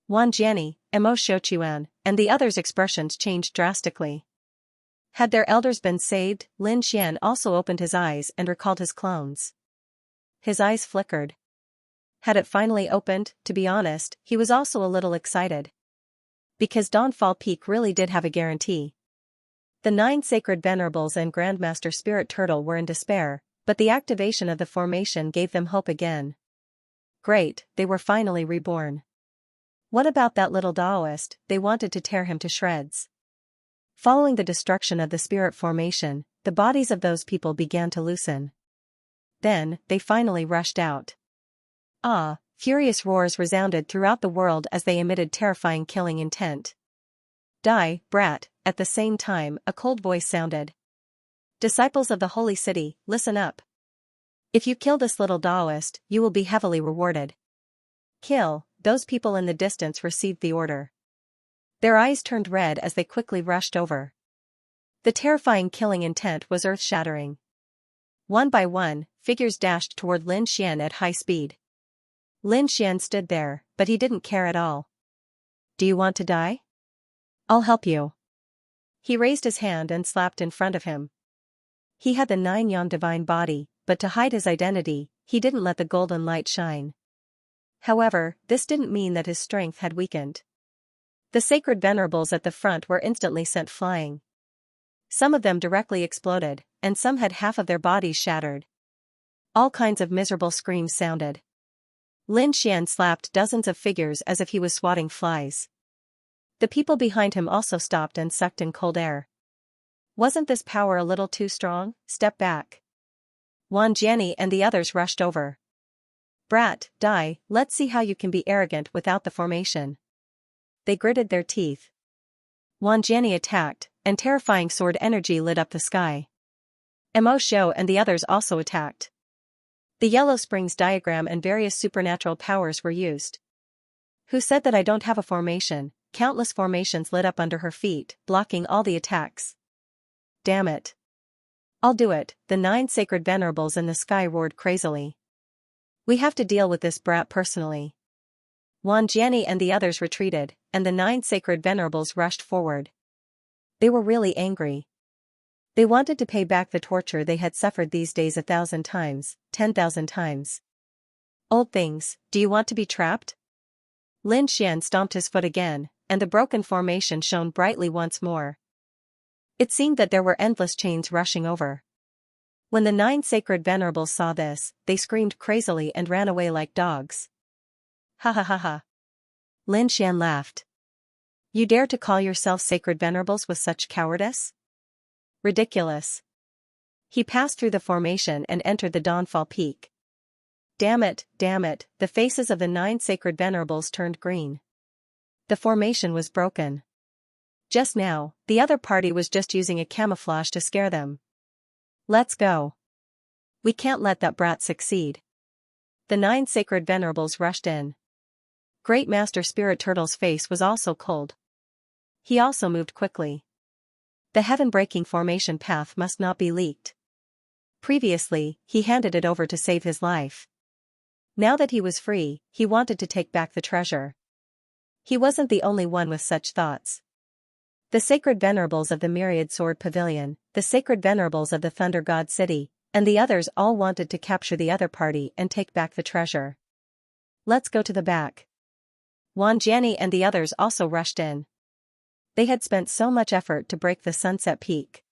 Wang Jiani, Mo Xiaoquan, and the others' expressions changed drastically. Had their elders been saved? Lin Xian also opened his eyes and recalled his clones. His eyes flickered. Had it finally opened? To be honest, he was also a little excited. Because Dawnfall Peak really did have a guarantee. The 9 sacred venerables and Grandmaster Spirit Turtle were in despair, but the activation of the formation gave them hope again. Great, they were finally reborn. What about that little Taoist? They wanted to tear him to shreds. Following the destruction of the spirit formation, the bodies of those people began to loosen. Then, they finally rushed out. Ah, furious roars resounded throughout the world as they emitted terrifying killing intent. Die, brat. At the same time, a cold voice sounded. Disciples of the holy city, listen up. If you kill this little Taoist, you will be heavily rewarded. Kill. Those people in the distance received the order. Their eyes turned red as they quickly rushed over. The terrifying killing intent was earth-shattering. One by one, figures dashed toward Lin Xian at high speed. Lin Xian stood there, but he didn't care at all. Do you want to die? I'll help you. He raised his hand and slapped in front of him. He had the 9 Yan divine body, but to hide his identity, he didn't let the golden light shine. However, this didn't mean that his strength had weakened. The sacred venerables at the front were instantly sent flying. Some of them directly exploded, and some had half of their bodies shattered. All kinds of miserable screams sounded. Lin Xian slapped dozens of figures as if he was swatting flies. The people behind him also stopped and sucked in cold air. Wasn't this power a little too strong? Step back. Wan Jiani and the others rushed over. Brat, die, let's see how you can be arrogant without the formation. They gritted their teeth. Wan Jiani attacked, and terrifying sword energy lit up the sky. Mo Shou and the others also attacked. The Yellow Springs diagram and various supernatural powers were used. Who said that I don't have a formation? Countless formations lit up under her feet, blocking all the attacks. Damn it. I'll do it, the 9 sacred venerables in the sky roared crazily. We have to deal with this brat personally. Wan Jiani and the others retreated, and the 9 sacred venerables rushed forward. They were really angry. They wanted to pay back the torture they had suffered these days 1,000 times, 10,000 times. Old things, do you want to be trapped? Lin Xian stomped his foot again, and the broken formation shone brightly once more. It seemed that there were endless chains rushing over. When the 9 sacred venerables saw this, they screamed crazily and ran away like dogs. Ha ha ha ha. Lin Xian laughed. You dare to call yourself sacred venerables with such cowardice? Ridiculous. He passed through the formation and entered the Dawnfall Peak. Damn it, the faces of the 9 sacred venerables turned green. The formation was broken. Just now, the other party was just using a camouflage to scare them. Let's go. We can't let that brat succeed. The 9 sacred venerables rushed in. Great Master Spirit Turtle's face was also cold. He also moved quickly. The heaven-breaking formation path must not be leaked. Previously, he handed it over to save his life. Now that he was free, he wanted to take back the treasure. He wasn't the only one with such thoughts. The sacred venerables of the Myriad Sword Pavilion, the sacred venerables of the Thunder God City, and the others all wanted to capture the other party and take back the treasure. Let's go to the back. Wan Jiani and the others also rushed in. They had spent so much effort to break the Sunset Peak.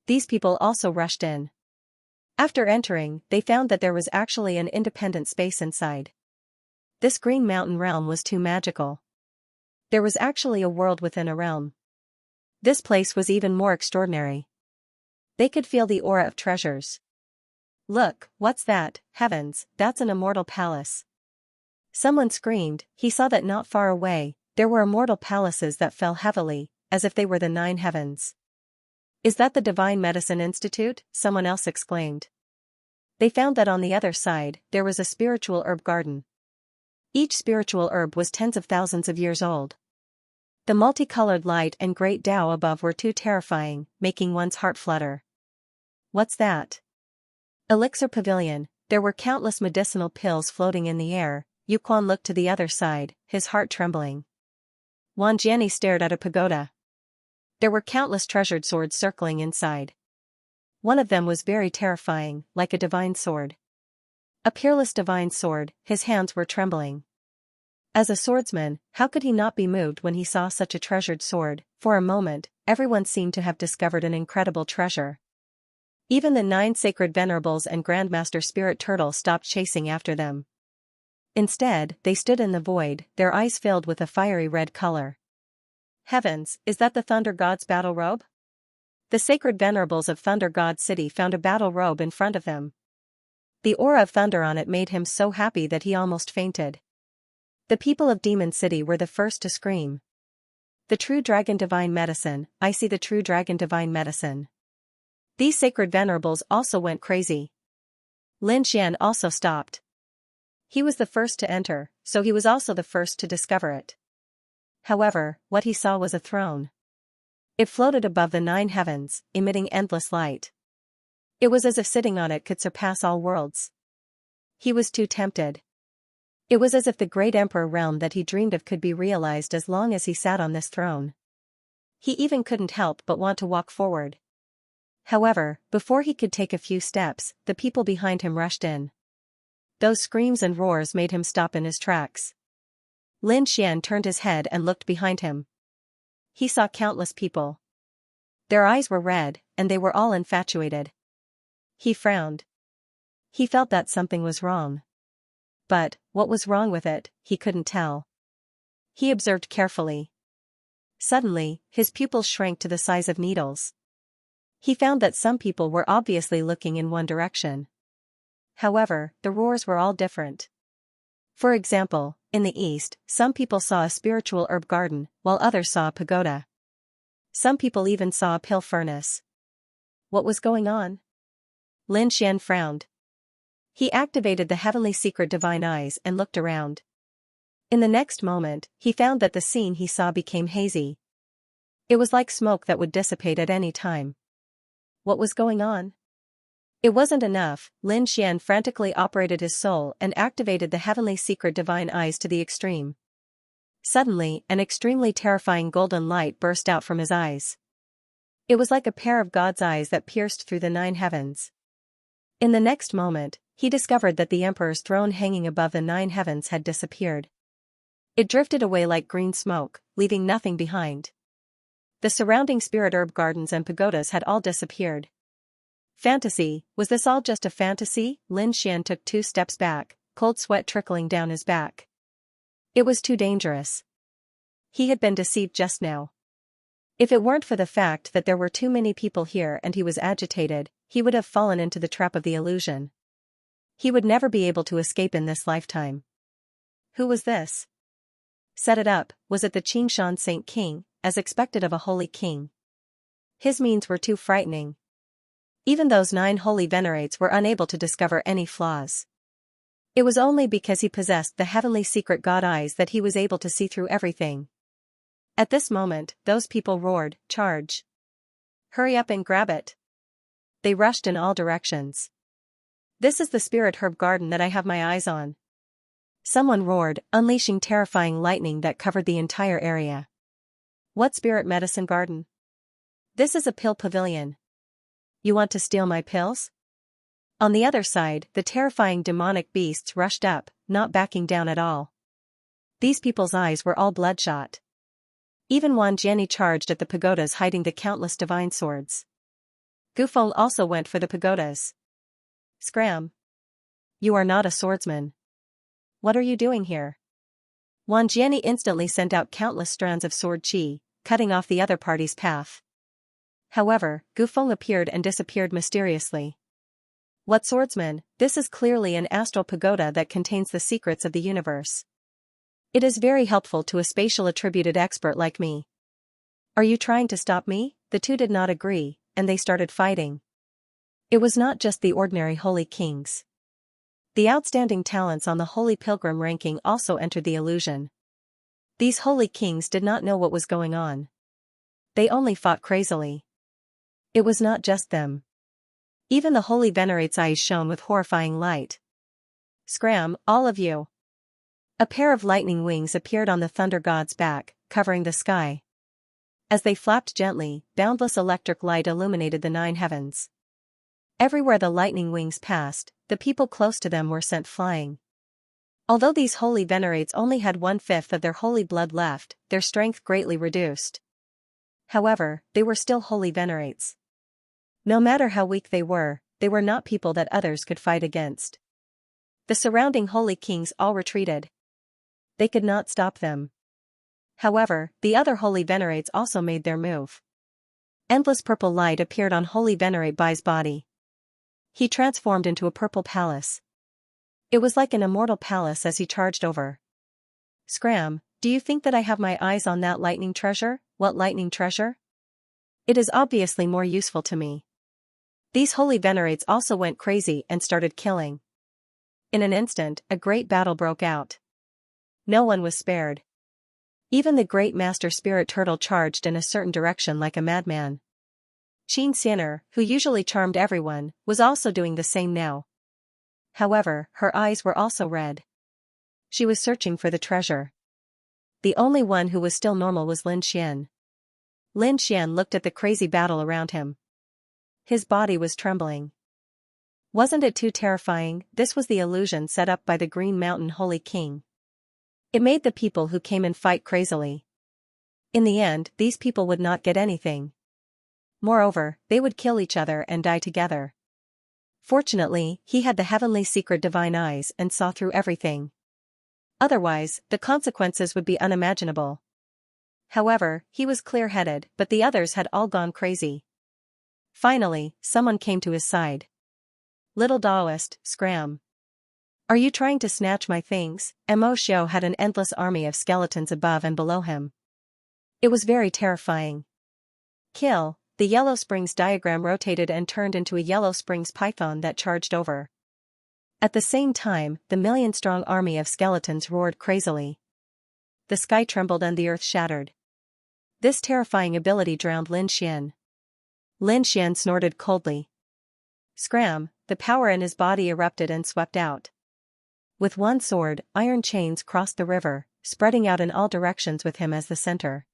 These people also rushed in. After entering, they found that there was actually an independent space inside. This Green Mountain realm was too magical. There was actually a world within a realm. This place was even more extraordinary. They could feel the aura of treasures. Look, what's that? Heavens, that's an immortal palace. Someone screamed. He saw that not far away, there were immortal palaces that fell heavily, as if they were the 9 heavens. Is that the Divine Medicine Institute? Someone else exclaimed. They found that on the other side, there was a spiritual herb garden. Each spiritual herb was tens of thousands of years old. The multicolored light and great Tao above were too terrifying, making one's heart flutter. What's that? Elixir Pavilion. There were countless medicinal pills floating in the air. Yuquan looked to the other side, his heart trembling. Wan Jiani stared at a pagoda. There were countless treasured swords circling inside. One of them was very terrifying, like a divine sword. A peerless divine sword, his hands were trembling. As a swordsman, how could he not be moved when he saw such a treasured sword? For a moment, everyone seemed to have discovered an incredible treasure. Even the 9 sacred venerables and Grandmaster Spirit Turtle stopped chasing after them. Instead, they stood in the void, their eyes filled with a fiery red color. Heavens, is that the Thunder God's battle robe? The sacred venerables of Thunder God City found a battle robe in front of them. The aura of thunder on it made him so happy that he almost fainted. The people of Demon City were the first to scream. The true dragon divine medicine, I see the true dragon divine medicine. These sacred venerables also went crazy. Lin Xian also stopped. He was the first to enter, so he was also the first to discover it. However, what he saw was a throne. It floated above the 9 heavens, emitting endless light. It was as if sitting on it could surpass all worlds. He was too tempted. It was as if the great emperor realm that he dreamed of could be realized as long as he sat on this throne. He even couldn't help but want to walk forward. However, before he could take a few steps, the people behind him rushed in. Those screams and roars made him stop in his tracks. Lin Xian turned his head and looked behind him. He saw countless people. Their eyes were red, and they were all infatuated. He frowned. He felt that something was wrong. But, what was wrong with it, he couldn't tell. He observed carefully. Suddenly, his pupils shrank to the size of needles. He found that some people were obviously looking in one direction. However, the roars were all different. For example, in the east, some people saw a spiritual herb garden, while others saw a pagoda. Some people even saw a pill furnace. What was going on? Lin Xian frowned. He activated the heavenly secret divine eyes and looked around. In the next moment, he found that the scene he saw became hazy. It was like smoke that would dissipate at any time. What was going on? It wasn't enough. Lin Xian frantically operated his soul and activated the heavenly secret divine eyes to the extreme. Suddenly, an extremely terrifying golden light burst out from his eyes. It was like a pair of God's eyes that pierced through the 9 heavens. In the next moment, he discovered that the emperor's throne hanging above the 9 heavens had disappeared. It drifted away like green smoke, leaving nothing behind. The surrounding spirit herb gardens and pagodas had all disappeared. Fantasy, was this all just a fantasy? Lin Xian took 2 steps back, cold sweat trickling down his back. It was too dangerous. He had been deceived just now. If it weren't for the fact that there were too many people here and he was agitated, he would have fallen into the trap of the illusion. He would never be able to escape in this lifetime. Who was this? Set it up, was it the Qingshan Saint King, as expected of a holy king? His means were too frightening. Even those 9 holy venerates were unable to discover any flaws. It was only because he possessed the heavenly secret God eyes that he was able to see through everything. At this moment, those people roared, "Charge! Hurry up and grab it!" They rushed in all directions. "This is the spirit herb garden that I have my eyes on!" Someone roared, unleashing terrifying lightning that covered the entire area. "What spirit medicine garden? This is a pill pavilion. You want to steal my pills?" On the other side, the terrifying demonic beasts rushed up, not backing down at all. These people's eyes were all bloodshot. Even Wan Jianni charged at the pagodas hiding the countless divine swords. Gufeng also went for the pagodas. "Scram! You are not a swordsman. What are you doing here?" Wan Jianni instantly sent out countless strands of sword qi, cutting off the other party's path. However, Gufeng appeared and disappeared mysteriously. "What swordsman? This is clearly an astral pagoda that contains the secrets of the universe. It is very helpful to a spatial attributed expert like me. Are you trying to stop me?" The two did not agree, and they started fighting. It was not just the ordinary holy kings. The outstanding talents on the holy pilgrim ranking also entered the illusion. These holy kings did not know what was going on. They only fought crazily. It was not just them. Even the holy venerate's eyes shone with horrifying light. "Scram, all of you!" A pair of lightning wings appeared on the thunder god's back, covering the sky. As they flapped gently, boundless electric light illuminated the 9 heavens. Everywhere the lightning wings passed, the people close to them were sent flying. Although these holy venerates only had 1/5 of their holy blood left, their strength greatly reduced. However, they were still holy venerates. No matter how weak they were not people that others could fight against. The surrounding holy kings all retreated. They could not stop them. However, the other holy venerates also made their move. Endless purple light appeared on holy venerate Bai's body. He transformed into a purple palace. It was like an immortal palace as he charged over. "Scram, do you think that I have my eyes on that lightning treasure?" "What lightning treasure? It is obviously more useful to me." These holy venerates also went crazy and started killing. In an instant, a great battle broke out. No one was spared. Even the great master spirit turtle charged in a certain direction like a madman. Xianxia, who usually charmed everyone, was also doing the same now. However, her eyes were also red. She was searching for the treasure. The only one who was still normal was Lin Xian. Lin Xian looked at the crazy battle around him. His body was trembling. Wasn't it too terrifying? This was the illusion set up by the Green Mountain Holy King. It made the people who came in fight crazily. In the end, these people would not get anything. Moreover, they would kill each other and die together. Fortunately, he had the heavenly secret divine eyes and saw through everything. Otherwise, the consequences would be unimaginable. However, he was clear-headed, but the others had all gone crazy. Finally, someone came to his side. Little Daoist, scram. Are you trying to snatch my things? Mo Xiao had an endless army of skeletons above and below him. It was very terrifying. Kill. The Yellow Springs diagram rotated and turned into a Yellow Springs python that charged over. At the same time, the million-strong army of skeletons roared crazily. The sky trembled and the earth shattered. This terrifying ability drowned Lin Xian. Lin Xian snorted coldly. Scram, the power in his body erupted and swept out. With one sword, iron chains crossed the river, spreading out in all directions with him as the center.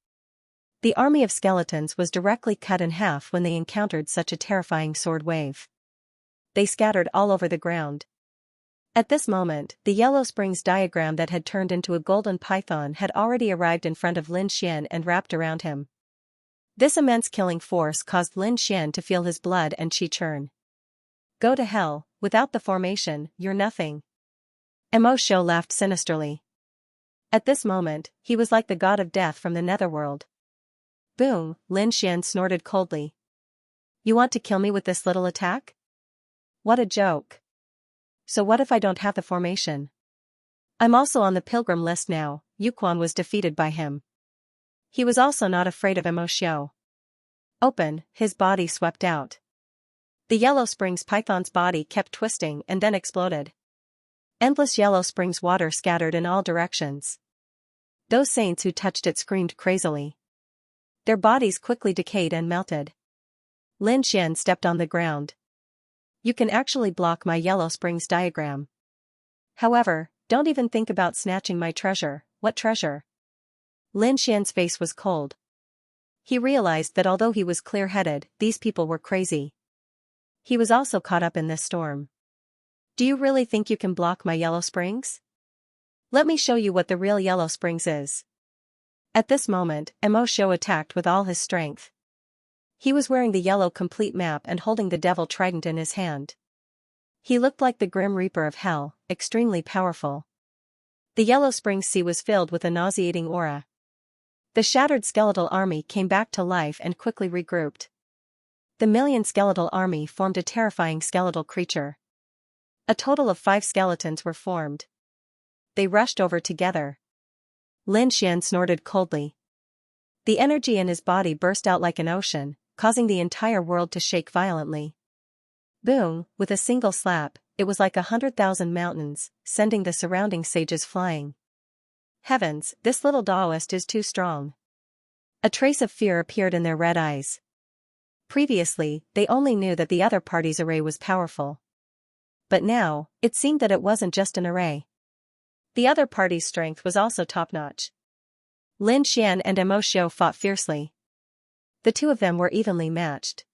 The army of skeletons was directly cut in half when they encountered such a terrifying sword wave. They scattered all over the ground. At this moment, the Yellow Springs diagram that had turned into a golden python had already arrived in front of Lin Xian and wrapped around him. This immense killing force caused Lin Xian to feel his blood and chi churn. Go to hell, without the formation, you're nothing. Mo Xiao laughed sinisterly. At this moment, he was like the god of death from the netherworld. Boom, Lin Xian snorted coldly. You want to kill me with this little attack? What a joke. So what if I don't have the formation? I'm also on the pilgrim list now. Yuquan was defeated by him. He was also not afraid of Mo Xiao. Open, his body swept out. The Yellow Springs python's body kept twisting and then exploded. Endless Yellow Springs water scattered in all directions. Those saints who touched it screamed crazily. Their bodies quickly decayed and melted. Lin Xian stepped on the ground. You can actually block my Yellow Springs diagram. However, don't even think about snatching my treasure. What treasure? Lin Xian's face was cold. He realized that although he was clear-headed, these people were crazy. He was also caught up in this storm. Do you really think you can block my Yellow Springs? Let me show you what the real Yellow Springs is. At this moment, Mo Xiao attacked with all his strength. He was wearing the yellow complete map and holding the devil trident in his hand. He looked like the Grim Reaper of Hell, extremely powerful. The Yellow Springs Sea was filled with a nauseating aura. The shattered skeletal army came back to life and quickly regrouped. The million skeletal army formed a terrifying skeletal creature. A total of 5 skeletons were formed. They rushed over together. Lin Xian snorted coldly. The energy in his body burst out like an ocean, causing the entire world to shake violently. Boom, with a single slap, it was like 100,000 mountains, sending the surrounding sages flying. Heavens, this little Daoist is too strong. A trace of fear appeared in their red eyes. Previously, they only knew that the other party's array was powerful. But now, it seemed that it wasn't just an array. The other party's strength was also top-notch. Lin Xian and Mo Xiao fought fiercely. The two of them were evenly matched.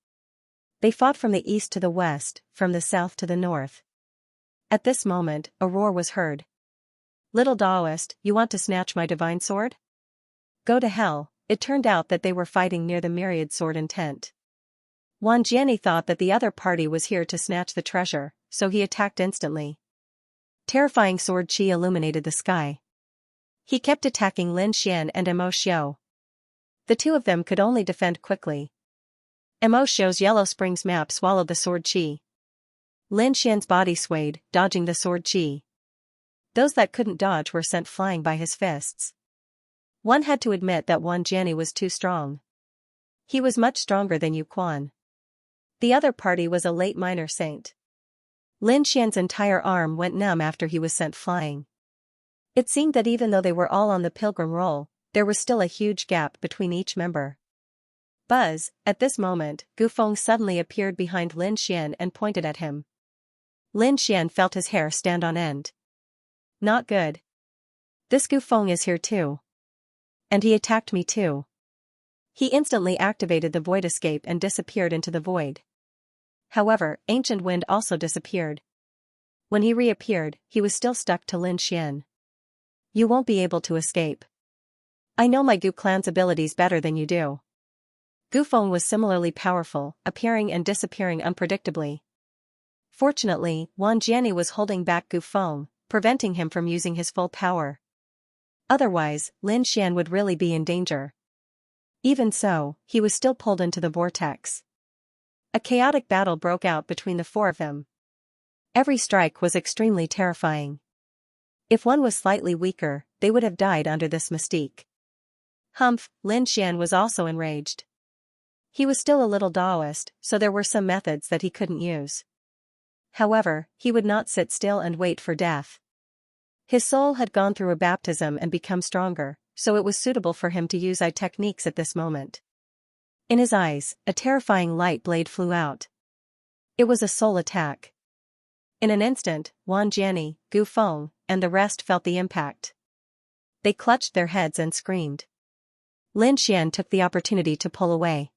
They fought from the east to the west, from the south to the north. At this moment, a roar was heard. Little Daoist, you want to snatch my divine sword? Go to hell. It turned out that they were fighting near the myriad sword in tent. Wan Jiani thought that the other party was here to snatch the treasure, so he attacked instantly. Terrifying sword chi illuminated the sky. He kept attacking Lin Xian and Mo Xiao. The two of them could only defend quickly. Mo Xiao's Yellow Springs map swallowed the sword chi. Lin Xian's body swayed, dodging the sword chi. Those that couldn't dodge were sent flying by his fists. One had to admit that Wan Jiani was too strong. He was much stronger than Yuquan. The other party was a late minor saint. Lin Xian's entire arm went numb after he was sent flying. It seemed that even though they were all on the pilgrim roll, there was still a huge gap between each member. Buzz, at this moment, Gufeng suddenly appeared behind Lin Xian and pointed at him. Lin Xian felt his hair stand on end. Not good. This Gufeng is here too. And he attacked me too. He instantly activated the void escape and disappeared into the void. However, Ancient Wind also disappeared. When he reappeared, he was still stuck to Lin Xian. You won't be able to escape. I know my Gu clan's abilities better than you do. Gufeng was similarly powerful, appearing and disappearing unpredictably. Fortunately, Wan Jiani was holding back Gufeng, preventing him from using his full power. Otherwise, Lin Xian would really be in danger. Even so, he was still pulled into the vortex. A chaotic battle broke out between the four of them. Every strike was extremely terrifying. If one was slightly weaker, they would have died under this mystique. Humph, Lin Xian was also enraged. He was still a little Taoist, so there were some methods that he couldn't use. However, he would not sit still and wait for death. His soul had gone through a baptism and become stronger, so it was suitable for him to use eye techniques at this moment. In his eyes, a terrifying light blade flew out. It was a soul attack. In an instant, Wan Jiani, Gu Feng, and the rest felt the impact. They clutched their heads and screamed. Lin Xian took the opportunity to pull away.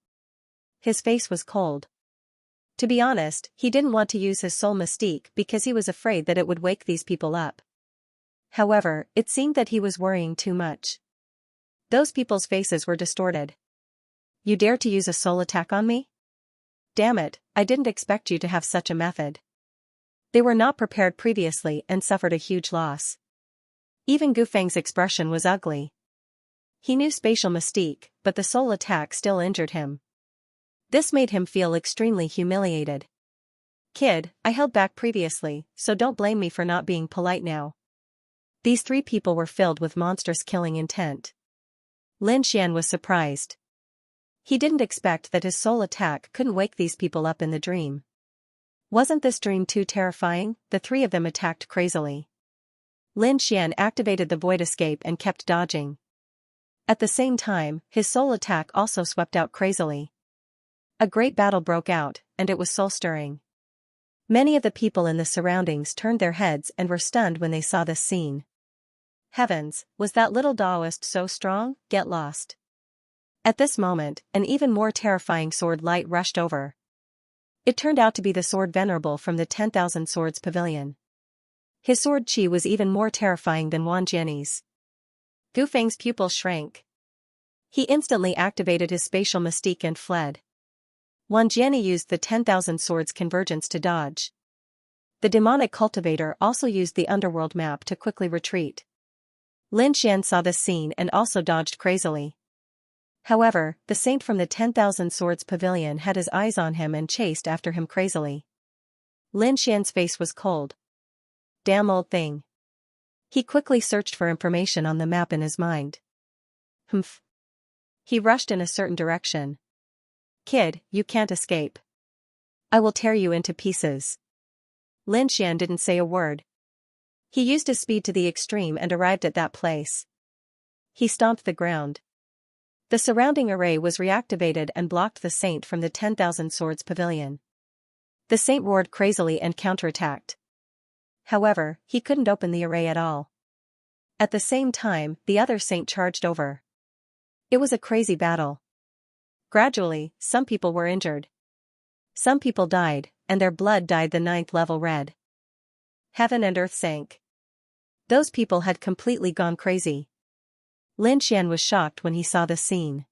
His face was cold. To be honest, he didn't want to use his soul mystique because he was afraid that it would wake these people up. However, it seemed that he was worrying too much. Those people's faces were distorted. You dare to use a soul attack on me? Damn it, I didn't expect you to have such a method. They were not prepared previously and suffered a huge loss. Even Gu Feng's expression was ugly. He knew spatial mystique, but the soul attack still injured him. This made him feel extremely humiliated. Kid, I held back previously, so don't blame me for not being polite now. These three people were filled with monstrous killing intent. Lin Xian was surprised. He didn't expect that his soul attack couldn't wake these people up in the dream. Wasn't this dream too terrifying? The three of them attacked crazily. Lin Xian activated the void escape and kept dodging. At the same time, his soul attack also swept out crazily. A great battle broke out, and it was soul-stirring. Many of the people in the surroundings turned their heads and were stunned when they saw this scene. Heavens, was that little Taoist so strong? Get lost. At this moment, an even more terrifying sword light rushed over. It turned out to be the sword Venerable from the 10,000 Swords Pavilion. His sword chi was even more terrifying than Wan Jiani's. Gu Feng's pupil shrank. He instantly activated his spatial mystique and fled. Wan Jiani used the 10,000 Swords convergence to dodge. The demonic cultivator also used the underworld map to quickly retreat. Lin Xian saw this scene and also dodged crazily. However, the saint from the 10,000 Swords Pavilion had his eyes on him and chased after him crazily. Lin Xian's face was cold. Damn old thing. He quickly searched for information on the map in his mind. Humph. He rushed in a certain direction. Kid, you can't escape. I will tear you into pieces. Lin Xian didn't say a word. He used his speed to the extreme and arrived at that place. He stomped the ground. The surrounding array was reactivated and blocked the saint from the 10,000 Swords Pavilion. The saint roared crazily and counterattacked. However, he couldn't open the array at all. At the same time, the other saint charged over. It was a crazy battle. Gradually, some people were injured. Some people died, and their blood dyed the 9th level red. Heaven and earth sank. Those people had completely gone crazy. Lin Xian was shocked when he saw this scene.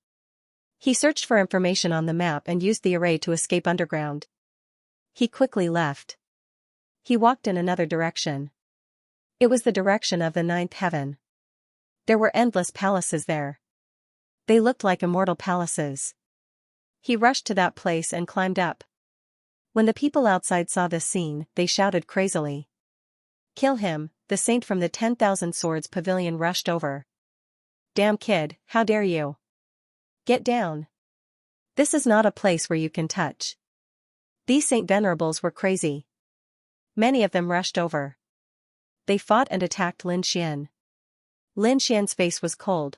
He searched for information on the map and used the array to escape underground. He quickly left. He walked in another direction. It was the direction of the 9th heaven. There were endless palaces there. They looked like immortal palaces. He rushed to that place and climbed up. When the people outside saw this scene, they shouted crazily. Kill him, the saint from the 10,000 Swords Pavilion rushed over. Damn kid, how dare you? Get down. This is not a place where you can touch. These saint venerables were crazy. Many of them rushed over. They fought and attacked Lin Xian. Lin Xian's face was cold.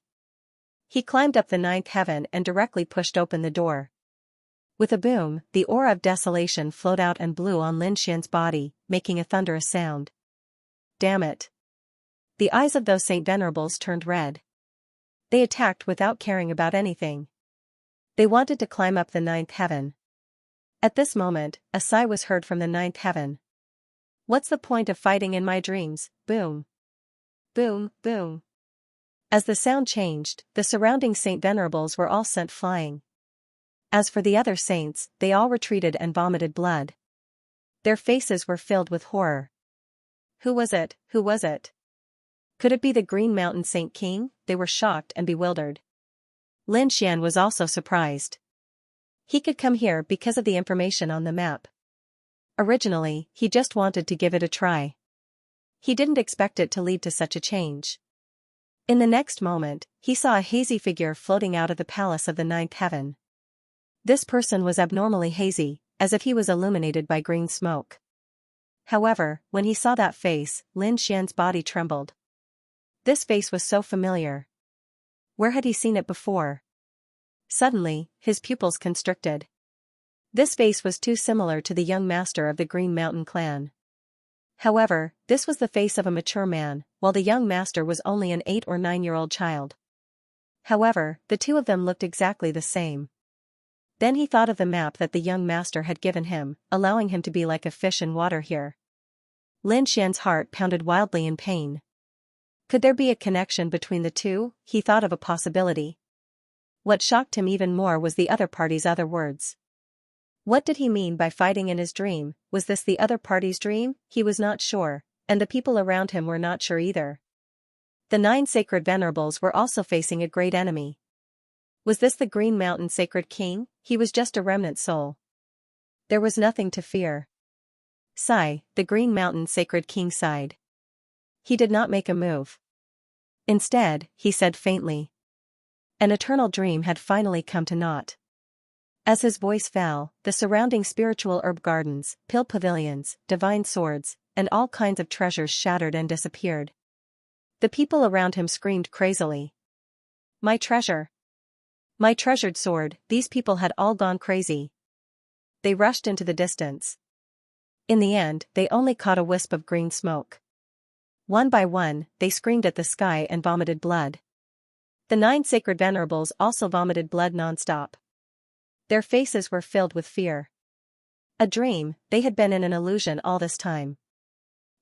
He climbed up the 9th heaven and directly pushed open the door. With a boom, the aura of desolation flowed out and blew on Lin Xian's body, making a thunderous sound. Damn it. The eyes of those saint venerables turned red. They attacked without caring about anything. They wanted to climb up the 9th heaven. At this moment, a sigh was heard from the 9th heaven. What's the point of fighting in my dreams? Boom. Boom, boom. As the sound changed, the surrounding saint venerables were all sent flying. As for the other saints, they all retreated and vomited blood. Their faces were filled with horror. Who was it? Who was it? Could it be the Green Mountain Saint King? They were shocked and bewildered. Lin Xian was also surprised. He could come here because of the information on the map. Originally, he just wanted to give it a try. He didn't expect it to lead to such a change. In the next moment, he saw a hazy figure floating out of the palace of the ninth heaven. This person was abnormally hazy, as if he was illuminated by green smoke. However, when he saw that face, Lin Xian's body trembled. This face was so familiar. Where had he seen it before? Suddenly, his pupils constricted. This face was too similar to the young master of the Green Mountain clan. However, this was the face of a mature man, while the young master was only an 8 or 9-year-old child. However, the two of them looked exactly the same. Then he thought of the map that the young master had given him, allowing him to be like a fish in water here. Lin Xian's heart pounded wildly in pain. Could there be a connection between the two? He thought of a possibility. What shocked him even more was the other party's other words. What did he mean by fighting in his dream? Was this the other party's dream? He was not sure, and the people around him were not sure either. The 9 sacred venerables were also facing a great enemy. Was this the Green Mountain Sacred King? He was just a remnant soul. There was nothing to fear. Sigh, the Green Mountain Sacred King sighed. He did not make a move. Instead, he said faintly. An eternal dream had finally come to naught. As his voice fell, the surrounding spiritual herb gardens, pill pavilions, divine swords, and all kinds of treasures shattered and disappeared. The people around him screamed crazily. My treasure! My treasured sword! These people had all gone crazy. They rushed into the distance. In the end, they only caught a wisp of green smoke. One by one, they screamed at the sky and vomited blood. The 9 sacred venerables also vomited blood non-stop. Their faces were filled with fear. A dream, they had been in an illusion all this time.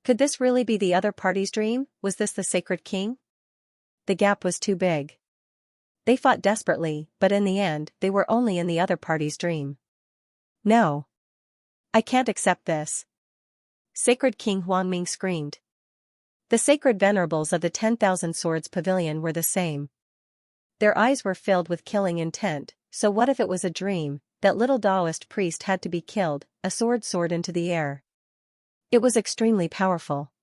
Could this really be the other party's dream? Was this the Sacred King? The gap was too big. They fought desperately, but in the end, they were only in the other party's dream. No. I can't accept this. Sacred King Huangming screamed. The sacred venerables of the 10,000 Swords Pavilion were the same. Their eyes were filled with killing intent. So what if it was a dream? That little Taoist priest had to be killed, a sword soared into the air. It was extremely powerful.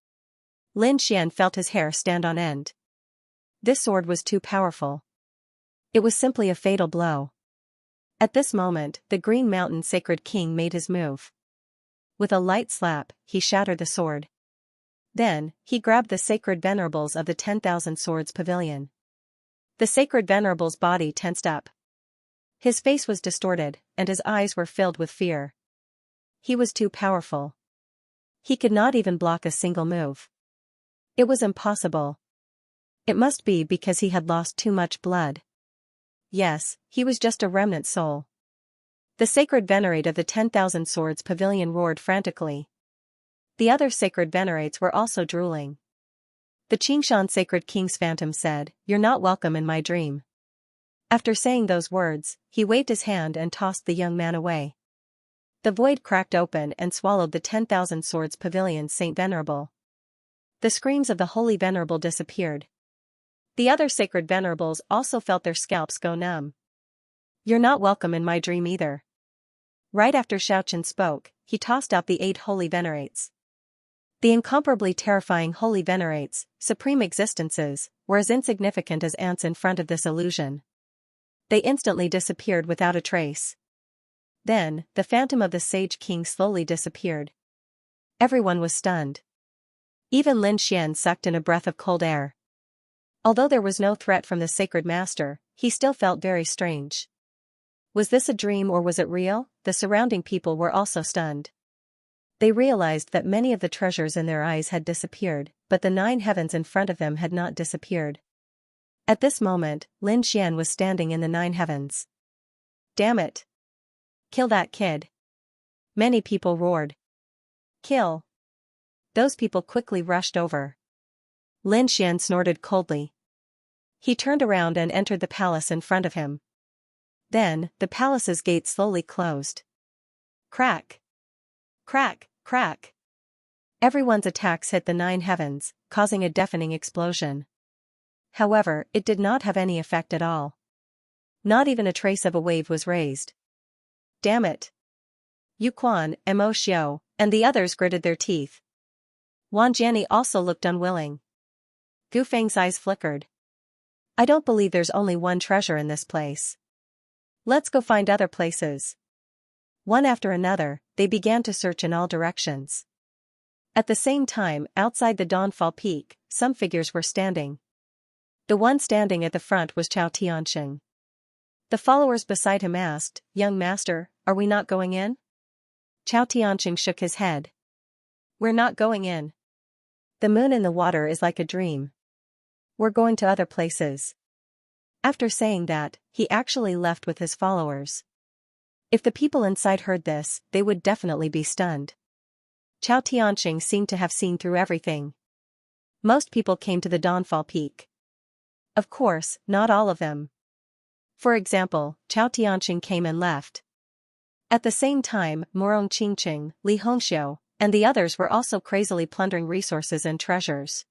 Lin Xian felt his hair stand on end. This sword was too powerful. It was simply a fatal blow. At this moment, the Green Mountain Sacred King made his move. With a light slap, he shattered the sword. Then, he grabbed the sacred venerables of the 10,000 Swords Pavilion. The sacred venerable's body tensed up. His face was distorted, and his eyes were filled with fear. He was too powerful. He could not even block a single move. It was impossible. It must be because he had lost too much blood. Yes, he was just a remnant soul. The sacred venerate of the 10,000 Swords Pavilion roared frantically. The other sacred venerates were also drooling. The Qingshan Sacred King's phantom said, "You're not welcome in my dream." After saying those words, he waved his hand and tossed the young man away. The void cracked open and swallowed the 10,000 Swords Pavilion's Saint Venerable. The screams of the Holy Venerable disappeared. The other sacred venerables also felt their scalps go numb. You're not welcome in my dream either. Right after Xiaoqian spoke, he tossed out the 8 holy venerates. The incomparably terrifying holy venerates, supreme existences, were as insignificant as ants in front of this illusion. They instantly disappeared without a trace. Then, the phantom of the Sage King slowly disappeared. Everyone was stunned. Even Lin Xian sucked in a breath of cold air. Although there was no threat from the sacred master, he still felt very strange. Was this a dream or was it real? The surrounding people were also stunned. They realized that many of the treasures in their eyes had disappeared, but the 9 heavens in front of them had not disappeared. At this moment, Lin Xian was standing in the 9 heavens. Damn it! Kill that kid! Many people roared. Kill! Those people quickly rushed over. Lin Xian snorted coldly. He turned around and entered the palace in front of him. Then, the palace's gate slowly closed. Crack! Crack! Crack! Everyone's attacks hit the 9 heavens, causing a deafening explosion. However, it did not have any effect at all. Not even a trace of a wave was raised. Damn it. Yu Quan, Mo Xiao, and the others gritted their teeth. Wang Jiani also looked unwilling. Gu Feng's eyes flickered. I don't believe there's only one treasure in this place. Let's go find other places. One after another, they began to search in all directions. At the same time, outside the Dawnfall Peak, some figures were standing. The one standing at the front was Chao Tianxing. The followers beside him asked, "Young master, are we not going in?" Chao Tianxing shook his head. We're not going in. The moon in the water is like a dream. We're going to other places. After saying that, he actually left with his followers. If the people inside heard this, they would definitely be stunned. Chao Tianxing seemed to have seen through everything. Most people came to the Dawnfall Peak. Of course, not all of them. For example, Chao Tianxing came and left. At the same time, Morong Qingqing, Li Hongxiu, and the others were also crazily plundering resources and treasures.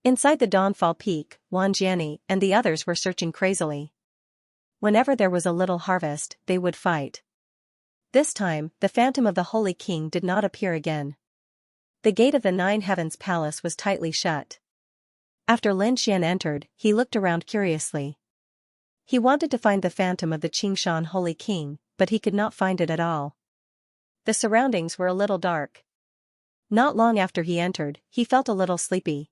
Inside the Dawnfall Peak, Wang Jiani and the others were searching crazily. Whenever there was a little harvest, they would fight. This time, the phantom of the Holy King did not appear again. The gate of the Nine Heavens Palace was tightly shut. After Lin Xian entered, he looked around curiously. He wanted to find the phantom of the Qingshan Holy King, but he could not find it at all. The surroundings were a little dark. Not long after he entered, he felt a little sleepy.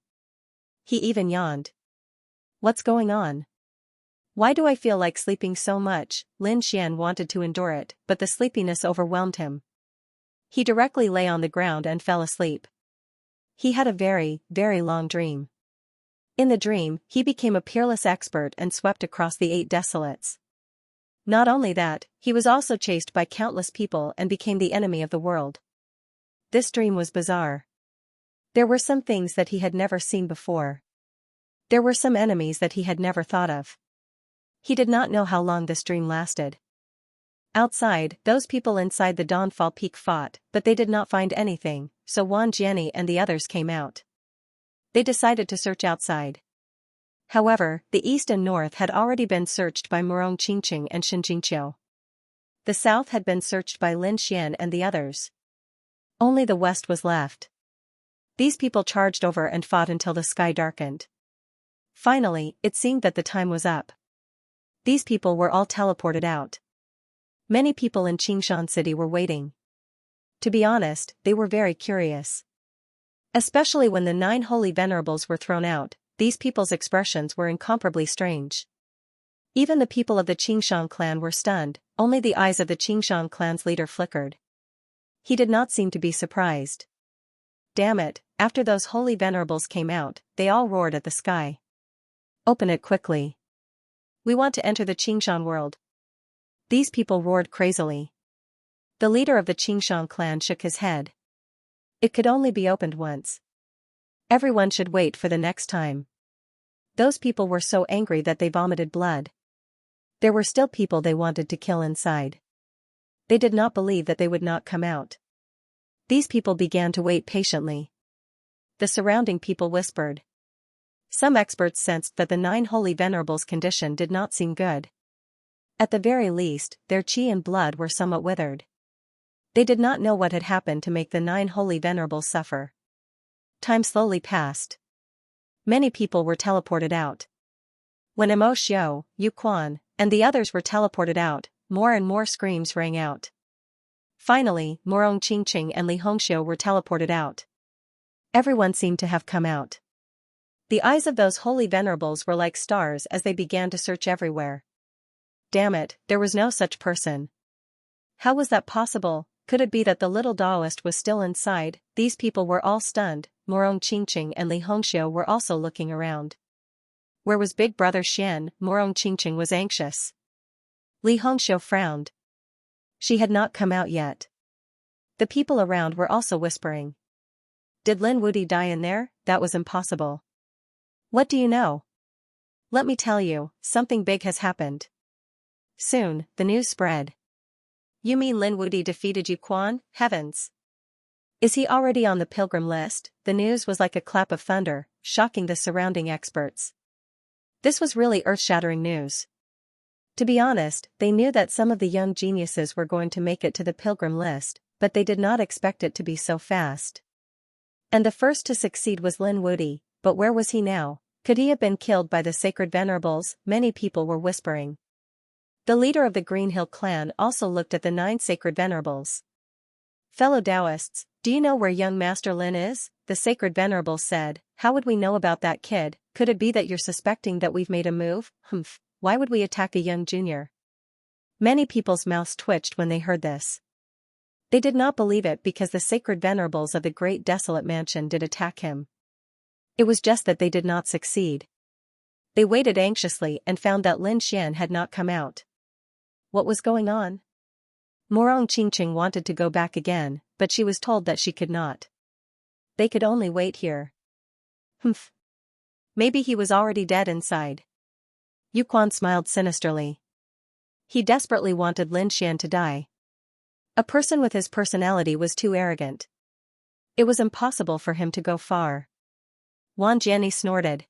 He even yawned. What's going on? Why do I feel like sleeping so much? Lin Xian wanted to endure it, but the sleepiness overwhelmed him. He directly lay on the ground and fell asleep. He had a very, very long dream. In the dream, he became a peerless expert and swept across the 8 desolates. Not only that, he was also chased by countless people and became the enemy of the world. This dream was bizarre. There were some things that he had never seen before. There were some enemies that he had never thought of. He did not know how long this dream lasted. Outside, those people inside the Dawnfall Peak fought, but they did not find anything, so Wang Jiani and the others came out. They decided to search outside. However, the east and north had already been searched by Morong Qingqing and Xianxia. The south had been searched by Lin Xian and the others. Only the west was left. These people charged over and fought until the sky darkened. Finally, it seemed that the time was up. These people were all teleported out. Many people in Qingshan City were waiting. To be honest, they were very curious. Especially when the 9 holy venerables were thrown out, these people's expressions were incomparably strange. Even the people of the Qingshan clan were stunned, only the eyes of the Qingshan clan's leader flickered. He did not seem to be surprised. Damn it, after those holy venerables came out, they all roared at the sky. Open it quickly. We want to enter the Qingshan world. These people roared crazily. The leader of the Qingshan clan shook his head. It could only be opened once. Everyone should wait for the next time. Those people were so angry that they vomited blood. There were still people they wanted to kill inside. They did not believe that they would not come out. These people began to wait patiently. The surrounding people whispered. Some experts sensed that the 9 holy venerables' condition did not seem good. At the very least, their qi and blood were somewhat withered. They did not know what had happened to make the 9 holy venerables suffer. Time slowly passed. Many people were teleported out. When Mo Xiao, Yu Quan, and the others were teleported out, more and more screams rang out. Finally, Morong Qingqing and Li Hongxiu were teleported out. Everyone seemed to have come out. The eyes of those holy venerables were like stars as they began to search everywhere. Damn it, there was no such person. How was that possible? Could it be that the little Taoist was still inside? These people were all stunned. Morong Qingqing and Li Hongxiu were also looking around. Where was Big Brother Xian? Morong Qingqing was anxious. Li Hongxiu frowned. She had not come out yet. The people around were also whispering. Did Lin Wudi die in there? That was impossible. What do you know? Let me tell you, something big has happened. Soon, the news spread. You mean Lin Wudi defeated Yu Quan? Heavens! Is he already on the pilgrim list? The news was like a clap of thunder, shocking the surrounding experts. This was really earth-shattering news. To be honest, they knew that some of the young geniuses were going to make it to the pilgrim list, but they did not expect it to be so fast. And the first to succeed was Lin Wudi, but where was he now? Could he have been killed by the sacred venerables? Many people were whispering. The leader of the Green Hill clan also looked at the 9 sacred venerables. Fellow Taoists, do you know where young Master Lin is? The sacred venerables said. How would we know about that kid? Could it be that you're suspecting that we've made a move? Humph. Why would we attack a young junior? Many people's mouths twitched when they heard this. They did not believe it because the sacred venerables of the great desolate mansion did attack him. It was just that they did not succeed. They waited anxiously and found that Lin Xian had not come out. What was going on? Morong Qingqing wanted to go back again, but she was told that she could not. They could only wait here. Humph. Maybe he was already dead inside. Yu Quan smiled sinisterly. He desperately wanted Lin Xian to die. A person with his personality was too arrogant. It was impossible for him to go far. Wan Jianni snorted.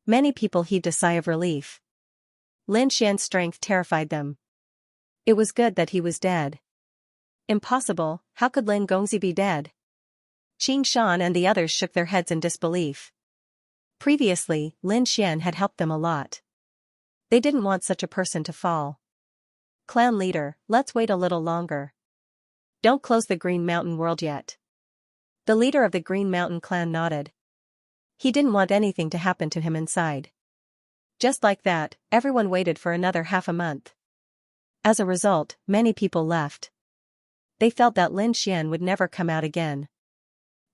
Many people heaved a sigh of relief. Lin Xian's strength terrified them. It was good that he was dead. Impossible, how could Lin Gongzi be dead? Qing Shan and the others shook their heads in disbelief. Previously, Lin Xian had helped them a lot. They didn't want such a person to fall. Clan leader, let's wait a little longer. Don't close the Green Mountain world yet. The leader of the Green Mountain clan nodded. He didn't want anything to happen to him inside. Just like that, everyone waited for another half a month. As a result, many people left. They felt that Lin Xian would never come out again.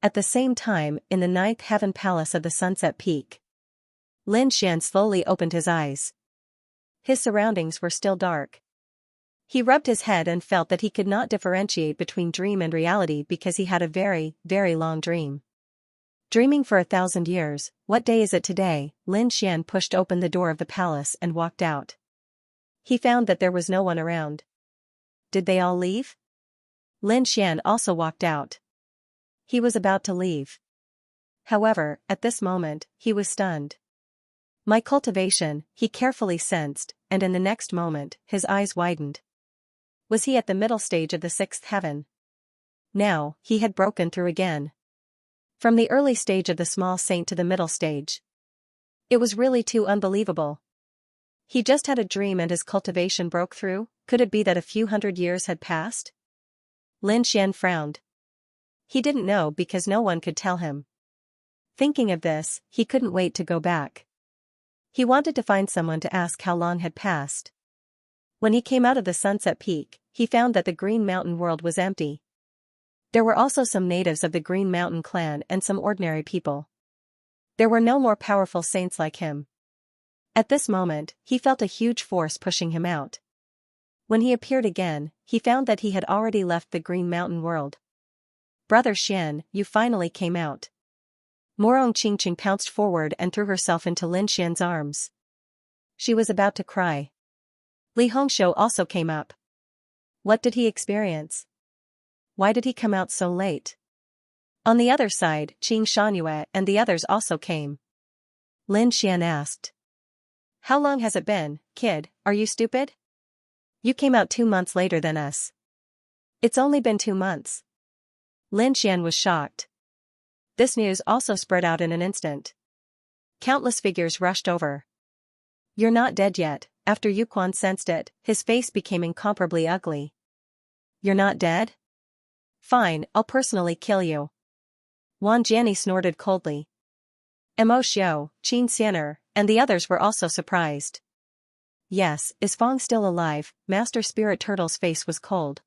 At the same time, in the 9th Heaven Palace of the Sunset Peak, Lin Xian slowly opened his eyes. His surroundings were still dark. He rubbed his head and felt that he could not differentiate between dream and reality because he had a very, very long dream. Dreaming for 1,000 years, what day is it today? Lin Xian pushed open the door of the palace and walked out. He found that there was no one around. Did they all leave? Lin Xian also walked out. He was about to leave. However, at this moment, he was stunned. My cultivation, he carefully sensed, and in the next moment, his eyes widened. Was he at the middle stage of the 6th heaven? Now, he had broken through again. From the early stage of the small saint to the middle stage. It was really too unbelievable. He just had a dream and his cultivation broke through. Could it be that a few hundred years had passed? Lin Xian frowned. He didn't know because no one could tell him. Thinking of this, he couldn't wait to go back. He wanted to find someone to ask how long had passed. When he came out of the Sunset Peak, he found that the Green Mountain world was empty. There were also some natives of the Green Mountain clan and some ordinary people. There were no more powerful saints like him. At this moment, he felt a huge force pushing him out. When he appeared again, he found that he had already left the Green Mountain world. Brother Xian, you finally came out. Morong Qingqing pounced forward and threw herself into Lin Xian's arms. She was about to cry. Li Hongshou also came up. What did he experience? Why did he come out so late? On the other side, Qing Shangyue and the others also came. Lin Xian asked. How long has it been, kid? Are you stupid? You came out 2 months later than us. It's only been 2 months. Lin Xian was shocked. This news also spread out in an instant. Countless figures rushed over. You're not dead yet. After Yu Quan sensed it, his face became incomparably ugly. You're not dead? Fine, I'll personally kill you. Wan Jianni snorted coldly. Mo Xiao, Qin Xianer, and the others were also surprised. Yes, is Fong still alive? Master Spirit Turtle's face was cold.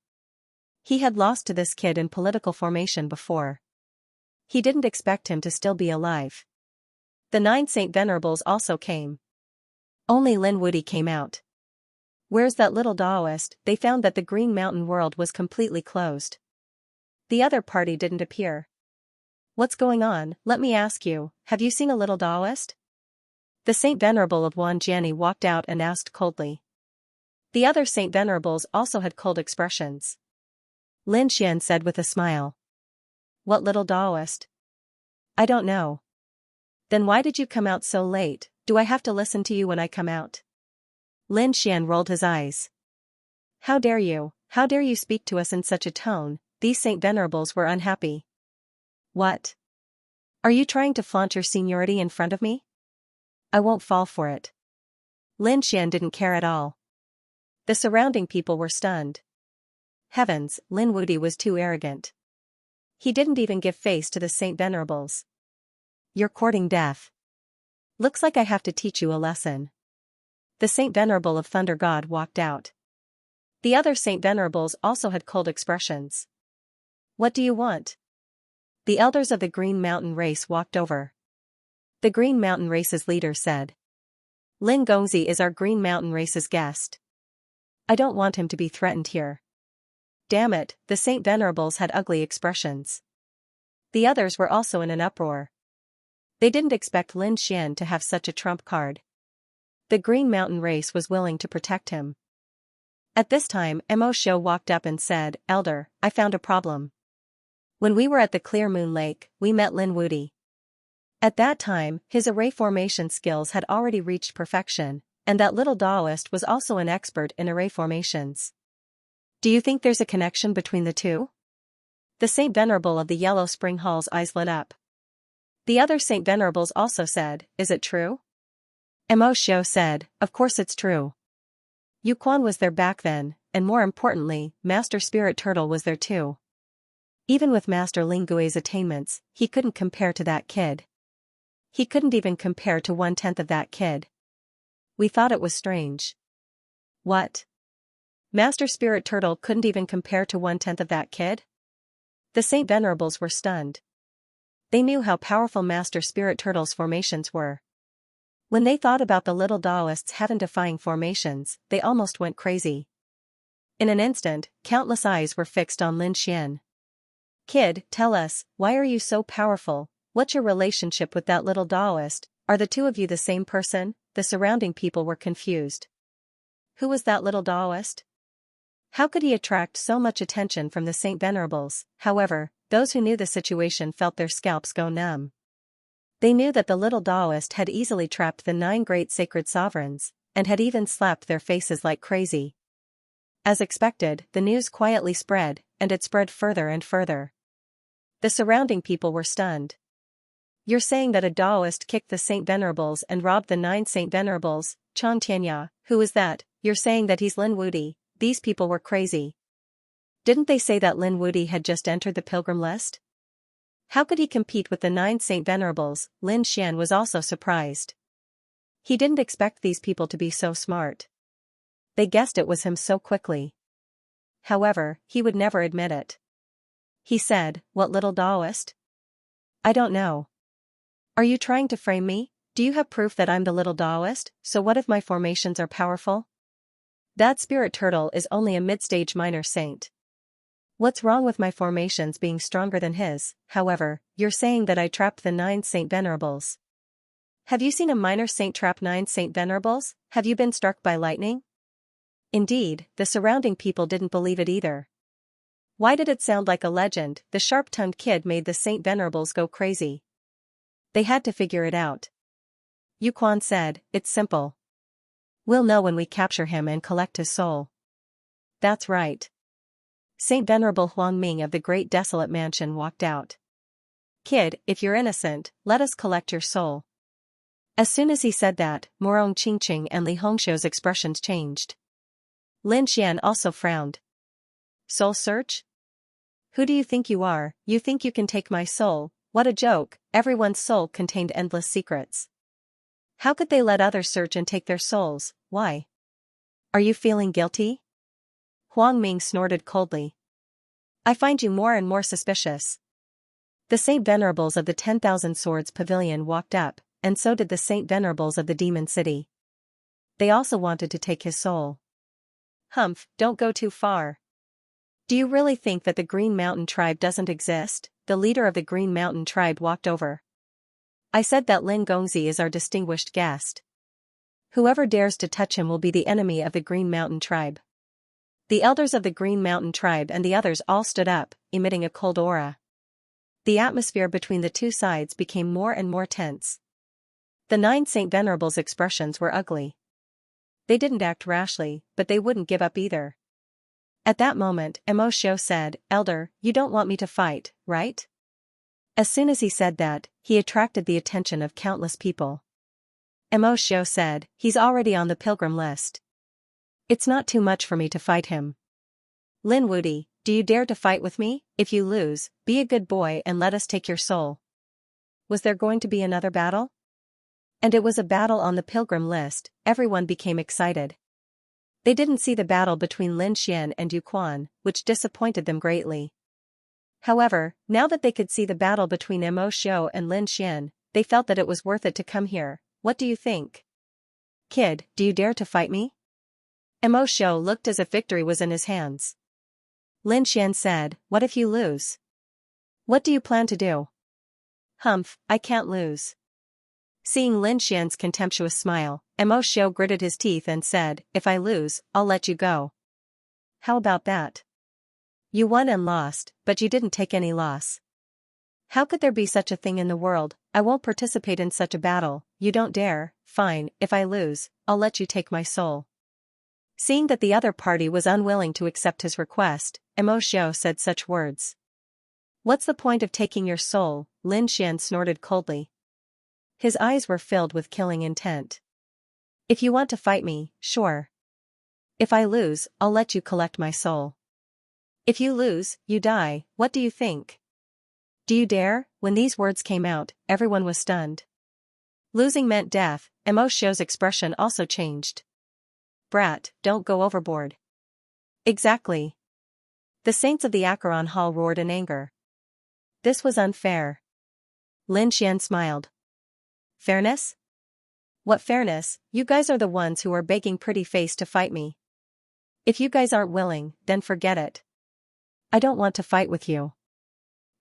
He had lost to this kid in political formation before. He didn't expect him to still be alive. The 9 Saint Venerables also came. Only Lin Wudi came out. Where's that little Taoist? They found that the Green Mountain world was completely closed. The other party didn't appear. What's going on? Let me ask you, have you seen a little Taoist? The Saint Venerable of Wan Jianni walked out and asked coldly. The other Saint Venerables also had cold expressions. Lin Xian said with a smile. What little Taoist? I don't know. Then why did you come out so late? Do I have to listen to you when I come out? Lin Xian rolled his eyes. How dare you? How dare you speak to us in such a tone? These Saint Venerables were unhappy. What? Are you trying to flaunt your seniority in front of me? I won't fall for it. Lin Xian didn't care at all. The surrounding people were stunned. Heavens, Lin Wuti was too arrogant. He didn't even give face to the Saint Venerables. You're courting death. Looks like I have to teach you a lesson. The Saint Venerable of Thunder God walked out. The other Saint Venerables also had cold expressions. What do you want? The elders of the Green Mountain race walked over. The Green Mountain race's leader said. Lin Gongzi is our Green Mountain race's guest. I don't want him to be threatened here. Damn it, the Saint Venerables had ugly expressions. The others were also in an uproar. They didn't expect Lin Xian to have such a trump card. The Green Mountain race was willing to protect him. At this time, Mo Shou walked up and said, Elder, I found a problem. When we were at the Clear Moon Lake, we met Lin Wuti. At that time, his array formation skills had already reached perfection, and that little Taoist was also an expert in array formations. Do you think there's a connection between the two? The Saint Venerable of the Yellow Spring Hall's eyes lit up. The other Saint Venerables also said, Is it true? Mo Shou said, Of course it's true. Yu Quan was there back then, and more importantly, Master Spirit Turtle was there too. Even with Master Ling Gui's attainments, he couldn't compare to that kid. He couldn't even compare to 1/10 of that kid. We thought it was strange. What? Master Spirit Turtle couldn't even compare to 1/10 of that kid? The Saint Venerables were stunned. They knew how powerful Master Spirit Turtle's formations were. When they thought about the little Taoist's heaven-defying formations, they almost went crazy. In an instant, countless eyes were fixed on Lin Xian. Kid, tell us, why are you so powerful? What's your relationship with that little Taoist? Are the two of you the same person? The surrounding people were confused. Who was that little Taoist? How could he attract so much attention from the Saint Venerables? However, those who knew the situation felt their scalps go numb. They knew that the little Taoist had easily trapped the 9 great sacred sovereigns, and had even slapped their faces like crazy. As expected, the news quietly spread, and it spread further and further. The surrounding people were stunned. You're saying that a Taoist kicked the Saint Venerables and robbed the 9 Saint Venerables? Xianxia, who is that? You're saying that he's Lin Wuti? These people were crazy. Didn't they say that Lin Wuti had just entered the pilgrim list? How could he compete with the 9 Saint Venerables? Lin Xian was also surprised. He didn't expect these people to be so smart. They guessed it was him so quickly. However, he would never admit it. He said, What little Taoist? I don't know. Are you trying to frame me? Do you have proof that I'm the little Taoist? So what if my formations are powerful? That Spirit Turtle is only a mid-stage minor saint. What's wrong with my formations being stronger than his? However, you're saying that I trapped the 9 Saint Venerables. Have you seen a minor saint trap 9 Saint Venerables? Have you been struck by lightning? Indeed, the surrounding people didn't believe it either. Why did it sound like a legend? The sharp-tongued kid made the Saint Venerables go crazy. They had to figure it out. Yu Quan said, It's simple. We'll know when we capture him and collect his soul. That's right. Saint Venerable Huang Ming of the Great Desolate Mansion walked out. Kid, if you're innocent, let us collect your soul. As soon as he said that, Morong Qingqing and Li Hongshou's expressions changed. Lin Xian also frowned. Soul search? Who do you think you are? You think you can take my soul? What a joke, everyone's soul contained endless secrets. How could they let others search and take their souls? Why? Are you feeling guilty? Huang Ming snorted coldly. I find you more and more suspicious. The Saint Venerables of the 10,000 Swords Pavilion walked up, and so did the Saint Venerables of the Demon City. They also wanted to take his soul. Humph, don't go too far. Do you really think that the Green Mountain tribe doesn't exist? The leader of the Green Mountain tribe walked over. I said that Lin Gongzi is our distinguished guest. Whoever dares to touch him will be the enemy of the Green Mountain tribe. The elders of the Green Mountain tribe and the others all stood up, emitting a cold aura. The atmosphere between the two sides became more and more tense. The 9 Saint Venerables' expressions were ugly. They didn't act rashly, but they wouldn't give up either. At that moment, Mo Xiu said, "Elder, you don't want me to fight, right?" As soon as he said that, he attracted the attention of countless people. Mo Xiu said, "He's already on the pilgrim list. It's not too much for me to fight him. Lin Wudi, do you dare to fight with me? If you lose, be a good boy and let us take your soul." Was there going to be another battle? And it was a battle on the pilgrim list. Everyone became excited. They didn't see the battle between Lin Xian and Yu Quan, which disappointed them greatly. However, now that they could see the battle between Mo Xiu and Lin Xian, they felt that it was worth it to come here. What do you think? Kid, do you dare to fight me? Mo Xiu looked as if victory was in his hands. Lin Xian said, "What if you lose? What do you plan to do?" "Humph, I can't lose." Seeing Lin Xian's contemptuous smile, Mo Xiu gritted his teeth and said, "If I lose, I'll let you go." "How about that? You won and lost, but you didn't take any loss. How could there be such a thing in the world? I won't participate in such a battle." "You don't dare? Fine, if I lose, I'll let you take my soul." Seeing that the other party was unwilling to accept his request, Mo Xiu said such words. "What's the point of taking your soul?" Lin Xian snorted coldly. His eyes were filled with killing intent. "If you want to fight me, sure. If I lose, I'll let you collect my soul. If you lose, you die. What do you think? Do you dare?" When these words came out, everyone was stunned. Losing meant death. Mo Xiu's expression also changed. "Brat, don't go overboard." "Exactly." The saints of the Acheron Hall roared in anger. This was unfair. Lin Xian smiled. "Fairness? What fairness? You guys are the ones who are begging pretty face to fight me. If you guys aren't willing, then forget it. I don't want to fight with you."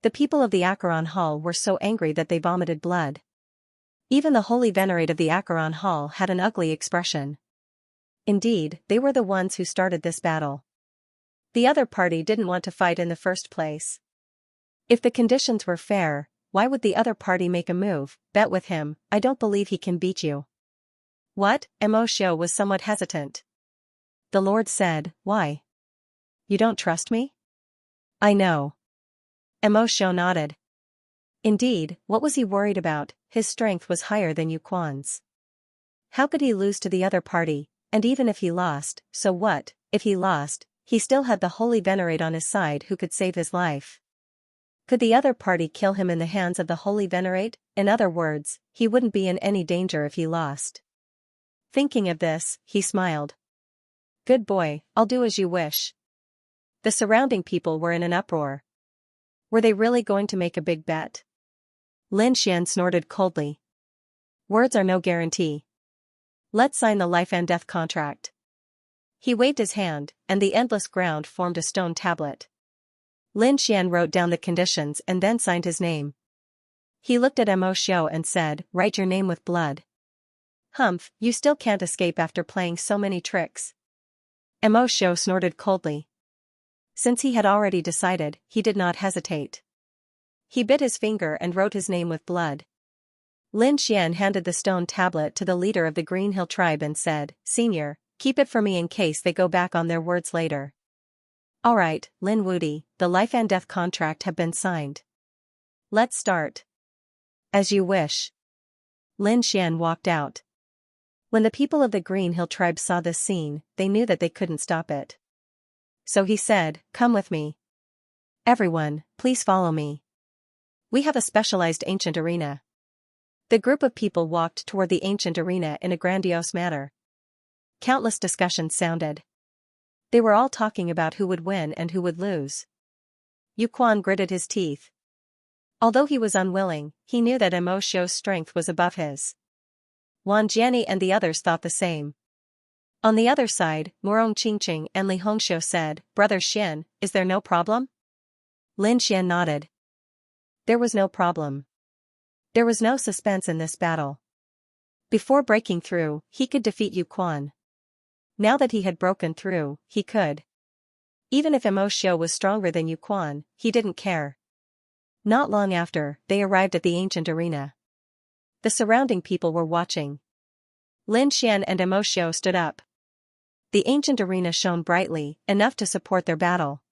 The people of the Acheron Hall were so angry that they vomited blood. Even the holy venerate of the Acheron Hall had an ugly expression. Indeed, they were the ones who started this battle. The other party didn't want to fight in the first place. If the conditions were fair, why would the other party make a move? "Bet with him, I don't believe he can beat you." "What?" Mo Xiu was somewhat hesitant. The Lord said, "Why? You don't trust me?" "I know." Mo Xiu nodded. Indeed, what was he worried about? His strength was higher than Yu Quan's. How could he lose to the other party? And even if he lost, so what? If he lost, he still had the holy venerate on his side who could save his life. Could the other party kill him in the hands of the holy venerate? In other words, he wouldn't be in any danger if he lost. Thinking of this, he smiled. "Good boy, I'll do as you wish." The surrounding people were in an uproar. Were they really going to make a big bet? Lin Xian snorted coldly. "Words are no guarantee. Let's sign the life and death contract." He waved his hand, and the endless ground formed a stone tablet. Lin Xian wrote down the conditions and then signed his name. He looked at Mo Xiu and said, "Write your name with blood." "Humph, you still can't escape after playing so many tricks." Mo Xiu snorted coldly. Since he had already decided, he did not hesitate. He bit his finger and wrote his name with blood. Lin Xian handed the stone tablet to the leader of the Green Hill tribe and said, "Senior, keep it for me in case they go back on their words later." "All right, Lin Wudi, the life and death contract have been signed. Let's start." "As you wish." Lin Xian walked out. When the people of the Green Hill tribe saw this scene, they knew that they couldn't stop it. So he said, "Come with me. Everyone, please follow me. We have a specialized ancient arena." The group of people walked toward the ancient arena in a grandiose manner. Countless discussions sounded. They were all talking about who would win and who would lose. Yu Quan gritted his teeth. Although he was unwilling, he knew that Mo Xiu's strength was above his. Wan Jiani and the others thought the same. On the other side, Murong Qingqing and Li Hongxiu said, "Brother Xian, is there no problem?" Lin Xian nodded. There was no problem. There was no suspense in this battle. Before breaking through, he could defeat Yu Quan. Now that he had broken through, he could. Even if Mo Xiu was stronger than Yu Quan, he didn't care. Not long after, they arrived at the ancient arena. The surrounding people were watching. Lin Xian and Mo Xiu stood up. The ancient arena shone brightly, enough to support their battle.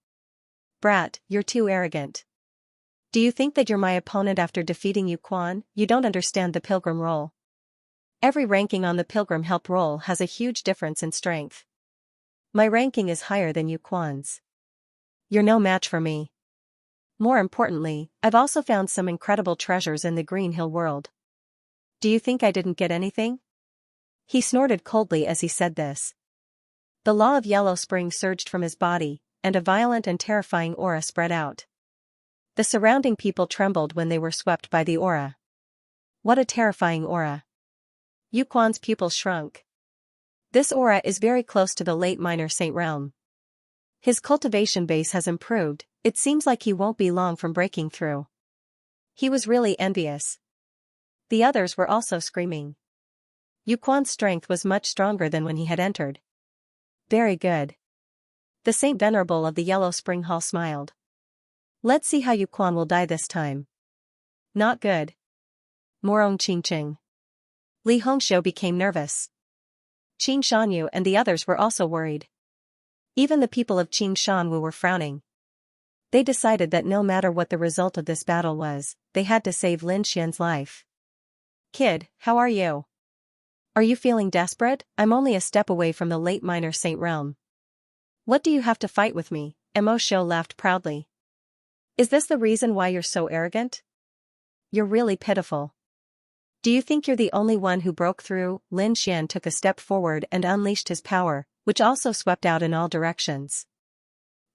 Brat, you're too arrogant. Do you think that you're my opponent after defeating Yu Quan? You don't understand the pilgrim roll. Every ranking on the pilgrim help roll has a huge difference in strength. My ranking is higher than Yu Quan's. You're no match for me. More importantly, I've also found some incredible treasures in the Green Hill world. Do you think I didn't get anything? He snorted coldly as he said this. The law of Yellow Spring surged from his body, and a violent and terrifying aura spread out. The surrounding people trembled when they were swept by the aura. What a terrifying aura. Yu Quan's pupils shrunk. This aura is very close to the late minor saint realm. His cultivation base has improved, it seems like he won't be long from breaking through. He was really envious. The others were also screaming. Yu Quan's strength was much stronger than when he had entered. Very good. The Saint Venerable of the Yellow Spring Hall smiled. Let's see how Yu Quan will die this time. Not good. Morong Qingqing. Li Hongxiu became nervous. Qin Shanyu and the others were also worried. Even the people of Qin Shanwu were frowning. They decided that no matter what the result of this battle was, they had to save Lin Xian's life. Kid, how are you? Are you feeling desperate? I'm only a step away from the late minor saint realm. What do you have to fight with me? Mo Shou laughed proudly. Is this the reason why you're so arrogant? You're really pitiful. Do you think you're the only one who broke through? Lin Xian took a step forward and unleashed his power, which also swept out in all directions.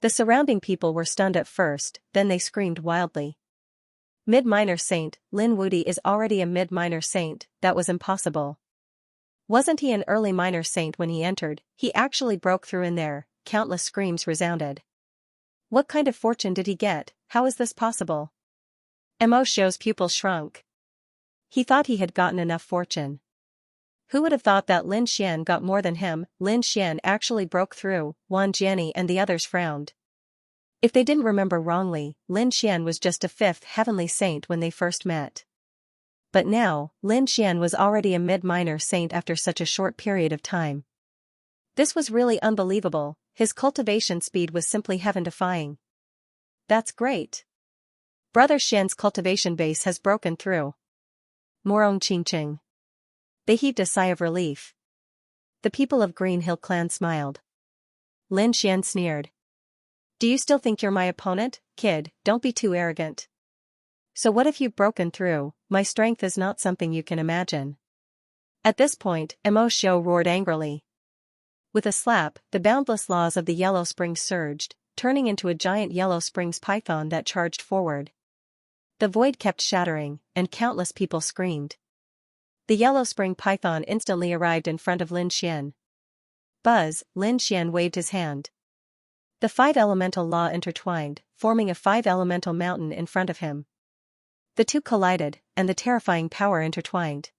The surrounding people were stunned at first, then they screamed wildly. Mid-minor saint, Lin Wudi is already a mid-minor saint, that was impossible. Wasn't he an early minor saint when he entered? He actually broke through in there, countless screams resounded. What kind of fortune did he get? How is this possible? Mo Shou's pupils shrunk. He thought he had gotten enough fortune. Who would have thought that Lin Xian got more than him? Lin Xian actually broke through. Wan Jiani and the others frowned. If they didn't remember wrongly, Lin Xian was just a fifth heavenly saint when they first met. But now, Lin Xian was already a mid-minor saint after such a short period of time. This was really unbelievable, his cultivation speed was simply heaven-defying. That's great. Brother Xian's cultivation base has broken through. Morong Qingqing. They heaved a sigh of relief. The people of Green Hill clan smiled. Lin Xian sneered. Do you still think you're my opponent? Kid, don't be too arrogant. So what if you've broken through? My strength is not something you can imagine. At this point, Mo Shou roared angrily. With a slap, the boundless laws of the Yellow Springs surged, turning into a giant Yellow Springs python that charged forward. The void kept shattering, and countless people screamed. The Yellow Spring python instantly arrived in front of Lin Xian. Buzz, Lin Xian waved his hand. The five elemental law intertwined, forming a five-elemental mountain in front of him. The two collided, and the terrifying power intertwined.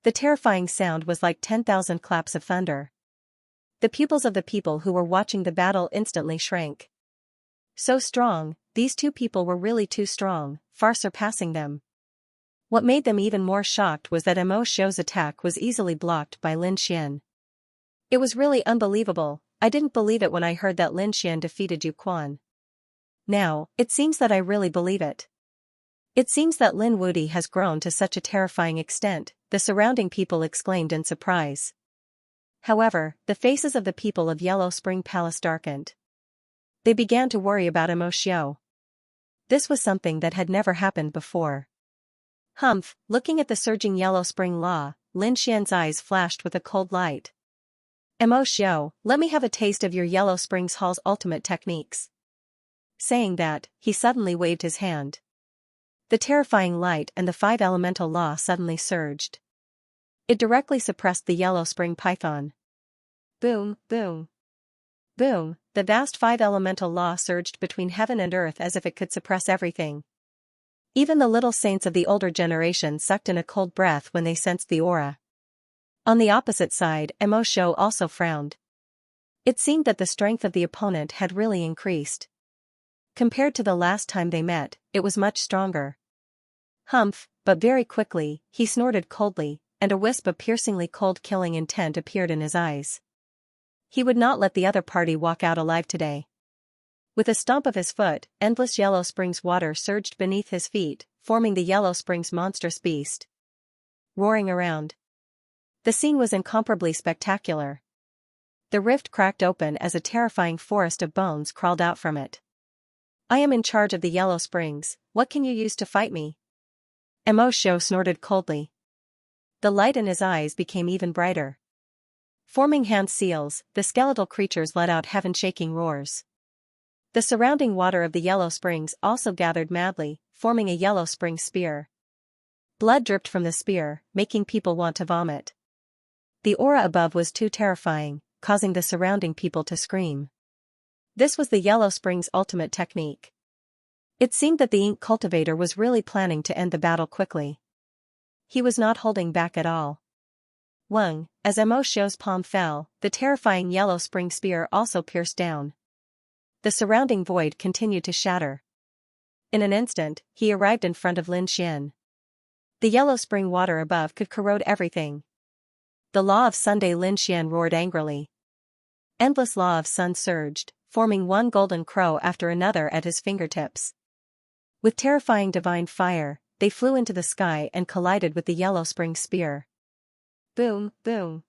The terrifying sound was like 10,000 claps of thunder. The pupils of the people who were watching the battle instantly shrank. So strong, these two people were really too strong, far surpassing them. What made them even more shocked was that Mo Shou's attack was easily blocked by Lin Xian. It was really unbelievable, I didn't believe it when I heard that Lin Xian defeated Yu Quan. Now, it seems that I really believe it. It seems that Lin Wudi has grown to such a terrifying extent, the surrounding people exclaimed in surprise. However, the faces of the people of Yellow Spring Palace darkened. They began to worry about Mo Shou. This was something that had never happened before. Humph, looking at the surging Yellow Spring Law, Lin Xian's eyes flashed with a cold light. Mo Shou, let me have a taste of your Yellow Springs Hall's ultimate techniques. Saying that, he suddenly waved his hand. The terrifying light and the five elemental law suddenly surged. It directly suppressed the Yellow Spring python. Boom, boom. Boom, the vast five elemental law surged between heaven and earth as if it could suppress everything. Even the little saints of the older generation sucked in a cold breath when they sensed the aura. On the opposite side, Mo Shou also frowned. It seemed that the strength of the opponent had really increased. Compared to the last time they met, it was much stronger. Humph, but very quickly, he snorted coldly, and a wisp of piercingly cold killing intent appeared in his eyes. He would not let the other party walk out alive today. With a stomp of his foot, endless Yellow Springs water surged beneath his feet, forming the Yellow Springs monstrous beast. Roaring around. The scene was incomparably spectacular. The rift cracked open as a terrifying forest of bones crawled out from it. I am in charge of the Yellow Springs, what can you use to fight me? Xianxia snorted coldly. The light in his eyes became even brighter. Forming hand seals, the skeletal creatures let out heaven-shaking roars. The surrounding water of the Yellow Springs also gathered madly, forming a Yellow Spring spear. Blood dripped from the spear, making people want to vomit. The aura above was too terrifying, causing the surrounding people to scream. This was the Yellow Springs' ultimate technique. It seemed that the ink cultivator was really planning to end the battle quickly. He was not holding back at all. Wung, as Xianxia's palm fell, the terrifying Yellow Spring spear also pierced down. The surrounding void continued to shatter. In an instant, he arrived in front of Lin Xian. The Yellow Spring water above could corrode everything. The Law of Sunday, Lin Xian roared angrily. Endless Law of Sun surged, forming one golden crow after another at his fingertips. With terrifying divine fire, they flew into the sky and collided with the Yellow Spring spear. Boom, boom.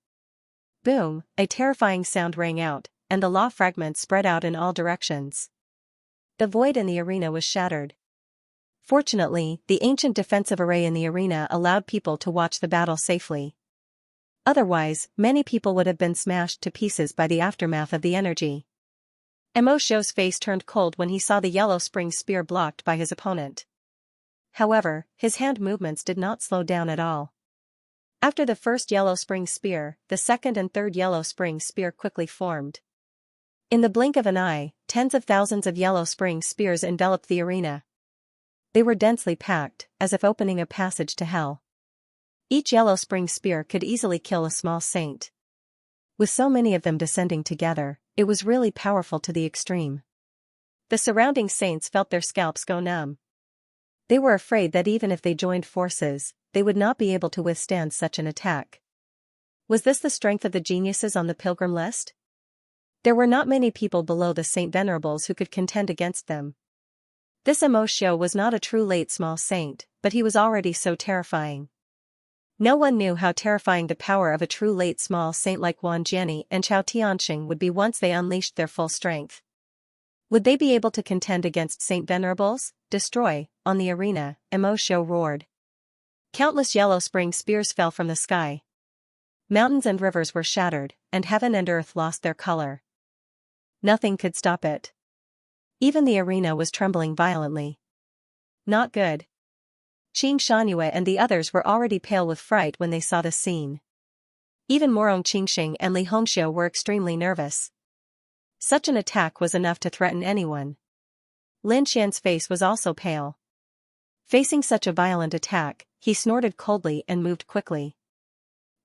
Boom, a terrifying sound rang out, and the law fragments spread out in all directions. The void in the arena was shattered. Fortunately, the ancient defensive array in the arena allowed people to watch the battle safely. Otherwise, many people would have been smashed to pieces by the aftermath of the energy. Xianxia's face turned cold when he saw the Yellow Spring spear blocked by his opponent. However, his hand movements did not slow down at all. After the first Yellow Spring spear, the second and third Yellow Spring spear quickly formed. In the blink of an eye, tens of thousands of Yellow Spring spears enveloped the arena. They were densely packed, as if opening a passage to hell. Each Yellow Spring spear could easily kill a small saint. With so many of them descending together, it was really powerful to the extreme. The surrounding saints felt their scalps go numb. They were afraid that even if they joined forces, they would not be able to withstand such an attack. Was this the strength of the geniuses on the pilgrim list? There were not many people below the Saint Venerables who could contend against them. This Xianxia was not a true late small saint, but he was already so terrifying. No one knew how terrifying the power of a true late small saint like Wan Jiani and Chao Tianxing would be once they unleashed their full strength. Would they be able to contend against Saint Venerables? Destroy, on the arena, Xianxia roared. Countless Yellow Spring spears fell from the sky. Mountains and rivers were shattered, and heaven and earth lost their color. Nothing could stop it. Even the arena was trembling violently. Not good. Xianxia and the others were already pale with fright when they saw the scene. Even Morong Qingxing and Li Hongxiu were extremely nervous. Such an attack was enough to threaten anyone. Lin Xian's face was also pale. Facing such a violent attack, he snorted coldly and moved quickly.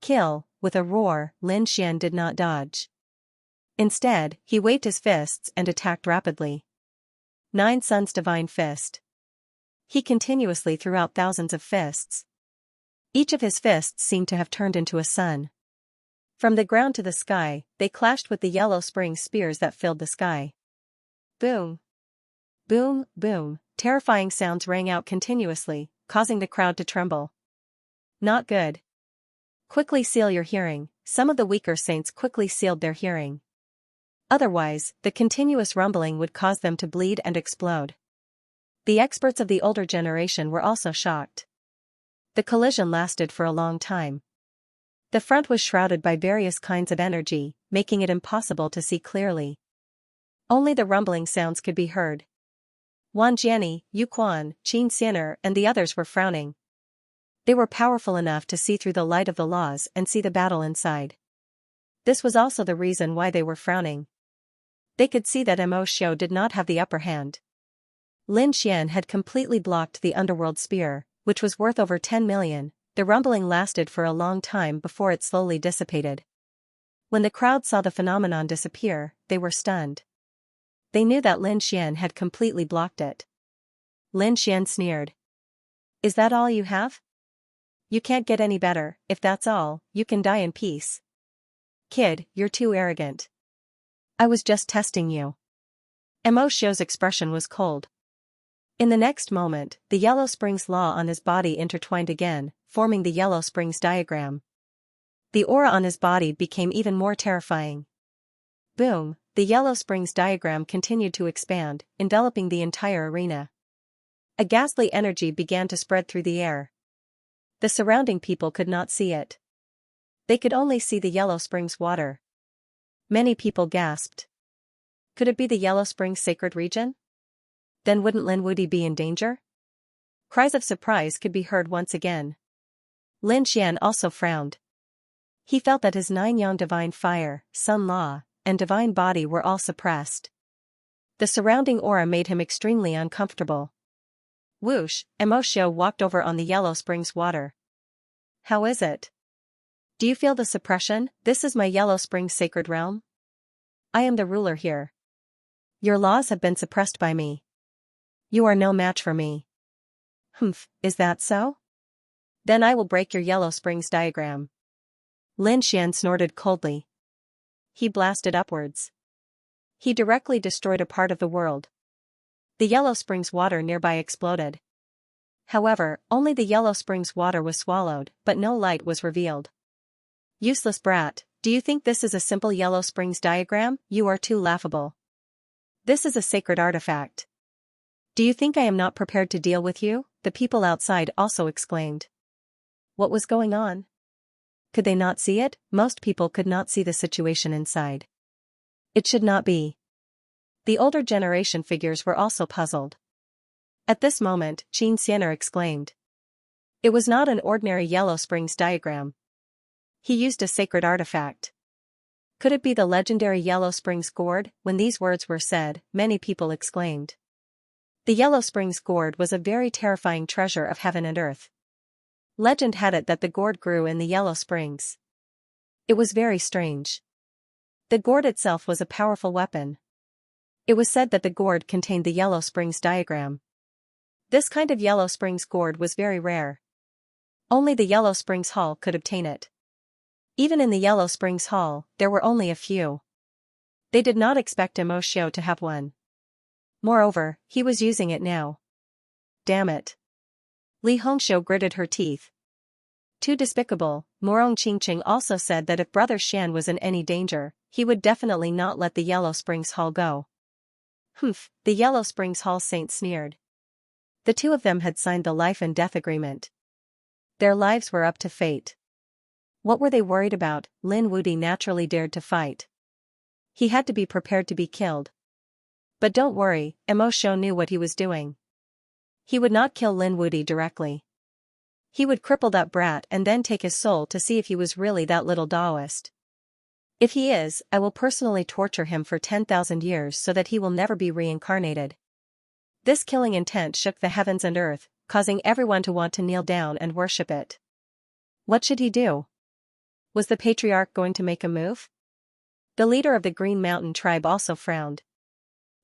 Kill, with a roar, Lin Xian did not dodge. Instead, he waved his fists and attacked rapidly. Nine Suns Divine Fist. He continuously threw out thousands of fists. Each of his fists seemed to have turned into a sun. From the ground to the sky, they clashed with the Yellow Spring spears that filled the sky. Boom. Boom, boom, terrifying sounds rang out continuously, causing the crowd to tremble. Not good. Quickly seal your hearing. Some of the weaker saints quickly sealed their hearing. Otherwise, the continuous rumbling would cause them to bleed and explode. The experts of the older generation were also shocked. The collision lasted for a long time. The front was shrouded by various kinds of energy, making it impossible to see clearly. Only the rumbling sounds could be heard. Wan Jiani, Yu Quan, Qin Xianer and the others were frowning. They were powerful enough to see through the light of the laws and see the battle inside. This was also the reason why they were frowning. They could see that Xianxia did not have the upper hand. Lin Xian had completely blocked the underworld spear, which was worth over 10 million. The rumbling lasted for a long time before it slowly dissipated. When the crowd saw the phenomenon disappear, they were stunned. They knew that Lin Xian had completely blocked it. Lin Xian sneered. Is that all you have? You can't get any better. If that's all, you can die in peace. Kid, you're too arrogant. I was just testing you. Mo Xiu's expression was cold. In the next moment, the Yellow Springs law on his body intertwined again, forming the Yellow Springs diagram. The aura on his body became even more terrifying. Boom, the Yellow Springs diagram continued to expand, enveloping the entire arena. A ghastly energy began to spread through the air. The surrounding people could not see it. They could only see the Yellow Springs water. Many people gasped. Could it be the Yellow Springs sacred region? Then wouldn't Lin Wuti be in danger? Cries of surprise could be heard once again. Lin Xian also frowned. He felt that his 9-yang divine fire, sun law, and divine body were all suppressed. The surrounding aura made him extremely uncomfortable. Whoosh, Mo Xiu walked over on the Yellow Springs water. How is it? Do you feel the suppression? This is my Yellow Springs sacred realm. I am the ruler here. Your laws have been suppressed by me. You are no match for me. Humph, is that so? Then I will break your Yellow Springs diagram. Lin Xian snorted coldly. He blasted upwards. He directly destroyed a part of the world. The Yellow Springs water nearby exploded. However, only the Yellow Springs water was swallowed, but no light was revealed. Useless brat, do you think this is a simple Yellow Springs diagram? You are too laughable. This is a sacred artifact. Do you think I am not prepared to deal with you? The people outside also exclaimed. What was going on? Could they not see it? Most people could not see the situation inside. It should not be. The older generation figures were also puzzled. At this moment, Xianxia exclaimed. It was not an ordinary Yellow Springs diagram. He used a sacred artifact. Could it be the legendary Yellow Springs gourd? When these words were said, many people exclaimed. The Yellow Springs gourd was a very terrifying treasure of heaven and earth. Legend had it that the gourd grew in the Yellow Springs. It was very strange. The gourd itself was a powerful weapon. It was said that the gourd contained the Yellow Springs diagram. This kind of Yellow Springs gourd was very rare. Only the Yellow Springs Hall could obtain it. Even in the Yellow Springs Hall, there were only a few. They did not expect Mo Xiu to have one. Moreover, he was using it now. Damn it. Li Hongxiu gritted her teeth. Too despicable. Morong Qingqing also said that if Brother Xian was in any danger, he would definitely not let the Yellow Springs Hall go. Humph, the Yellow Springs Hall saint sneered. The two of them had signed the life and death agreement. Their lives were up to fate. What were they worried about? Lin Wuti naturally dared to fight. He had to be prepared to be killed. But don't worry, Mo Xiu knew what he was doing. He would not kill Lin Wuti directly. He would cripple that brat and then take his soul to see if he was really that little Taoist. If he is, I will personally torture him for 10,000 years so that he will never be reincarnated. This killing intent shook the heavens and earth, causing everyone to want to kneel down and worship it. What should he do? Was the patriarch going to make a move? The leader of the Green Mountain tribe also frowned.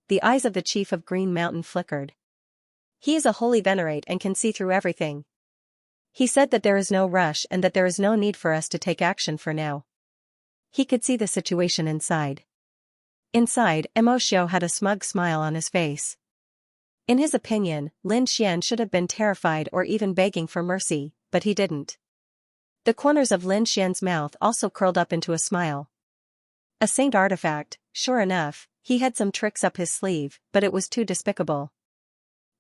The eyes of the chief of Green Mountain flickered. He is a holy venerate and can see through everything. He said that there is no rush and that there is no need for us to take action for now. He could see the situation inside. Inside, Mo Xiu had a smug smile on his face. In his opinion, Lin Xian should have been terrified or even begging for mercy, but he didn't. The corners of Lin Xian's mouth also curled up into a smile. A saint artifact, sure enough, he had some tricks up his sleeve, but it was too despicable.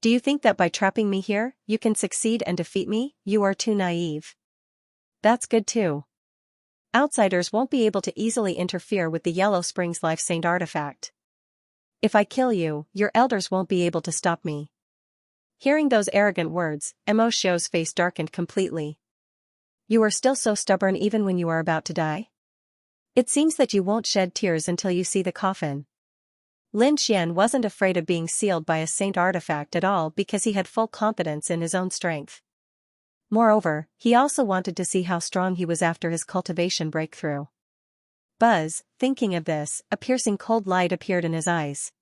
Do you think that by trapping me here, you can succeed and defeat me? You are too naive. That's good too. Outsiders won't be able to easily interfere with the Yellow Springs Life Saint artifact. If I kill you, your elders won't be able to stop me. Hearing those arrogant words, Mo Xiu's face darkened completely. You are still so stubborn even when you are about to die? It seems that you won't shed tears until you see the coffin. Lin Xian wasn't afraid of being sealed by a saint artifact at all because he had full confidence in his own strength. Moreover, he also wanted to see how strong he was after his cultivation breakthrough. Buzz, thinking of this, a piercing cold light appeared in his eyes.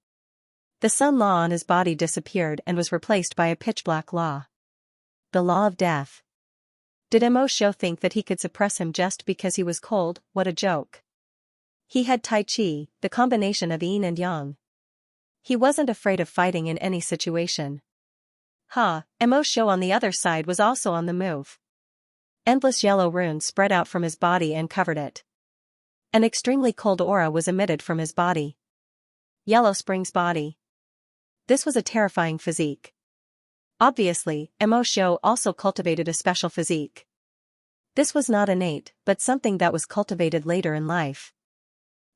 The sun law on his body disappeared and was replaced by a pitch-black law. The law of death. Did Mo Xiu think that he could suppress him just because he was cold? What a joke. He had Tai Chi, the combination of yin and yang. He wasn't afraid of fighting in any situation. Mo Shou on the other side was also on the move. Endless yellow runes spread out from his body and covered it. An extremely cold aura was emitted from his body. Yellow Spring's body. This was a terrifying physique. Obviously, Mo Shou also cultivated a special physique. This was not innate, but something that was cultivated later in life.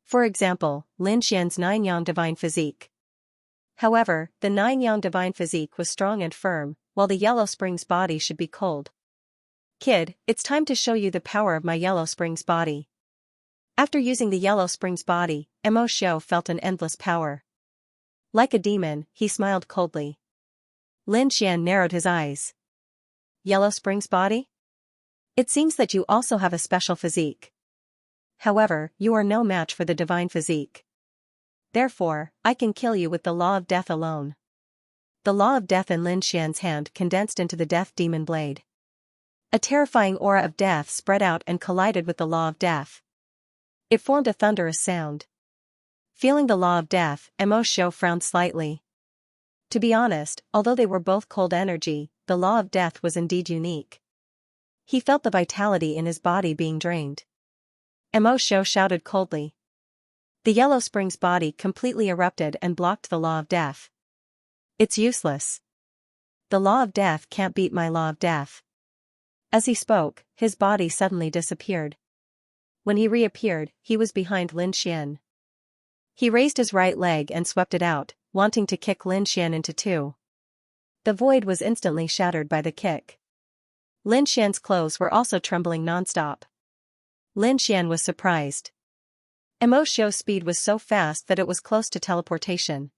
For example, Lin Xian's 9-yang divine physique. However, the 9-yang divine physique was strong and firm, while the Yellow Spring's body should be cold. Kid, it's time to show you the power of my Yellow Spring's body. After using the Yellow Spring's body, Mo Shou felt an endless power. Like a demon, he smiled coldly. Lin Xian narrowed his eyes. Yellow Spring's body? It seems that you also have a special physique. However, you are no match for the divine physique. Therefore, I can kill you with the law of death alone. The law of death in Lin Xian's hand condensed into the death demon blade. A terrifying aura of death spread out and collided with the law of death. It formed a thunderous sound. Feeling the law of death, Mo Shou frowned slightly. To be honest, although they were both cold energy, the law of death was indeed unique. He felt the vitality in his body being drained. Mo Shou shouted coldly. The Yellow Spring's body completely erupted and blocked the law of death. It's useless. The law of death can't beat my law of death. As he spoke, his body suddenly disappeared. When he reappeared, he was behind Lin Xian. He raised his right leg and swept it out, wanting to kick Lin Xian into two. The void was instantly shattered by the kick. Lin Xian's clothes were also trembling nonstop. Lin Xian was surprised. Mo Shou's speed was so fast that it was close to teleportation.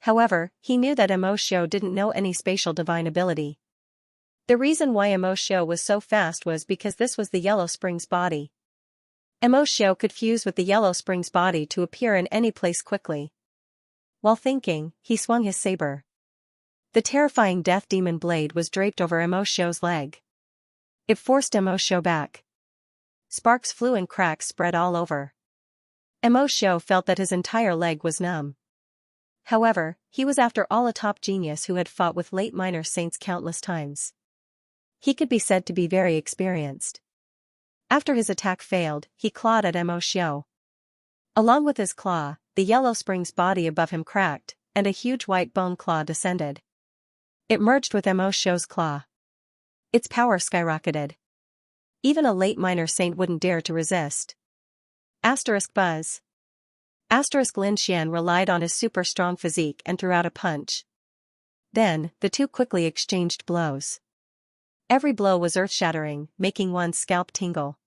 However, he knew that Mo Shou didn't know any spatial divine ability. The reason why Mo Shou was so fast was because this was the Yellow Spring's body. Mo Shou could fuse with the Yellow Spring's body to appear in any place quickly. While thinking, he swung his saber. The terrifying death demon blade was draped over Mo Shou's leg. It forced Mo Shou back. Sparks flew and cracks spread all over. Mo Shou felt that his entire leg was numb. However, he was after all a top genius who had fought with late minor saints countless times. He could be said to be very experienced. After his attack failed, he clawed at Mo Shou. Along with his claw, the Yellow Spring's body above him cracked, and a huge white bone claw descended. It merged with Mo Shou's claw. Its power skyrocketed. Even a late minor saint wouldn't dare to resist. Buzz. Lin Xian relied on his super strong physique and threw out a punch. Then, the two quickly exchanged blows. Every blow was earth-shattering, making one's scalp tingle.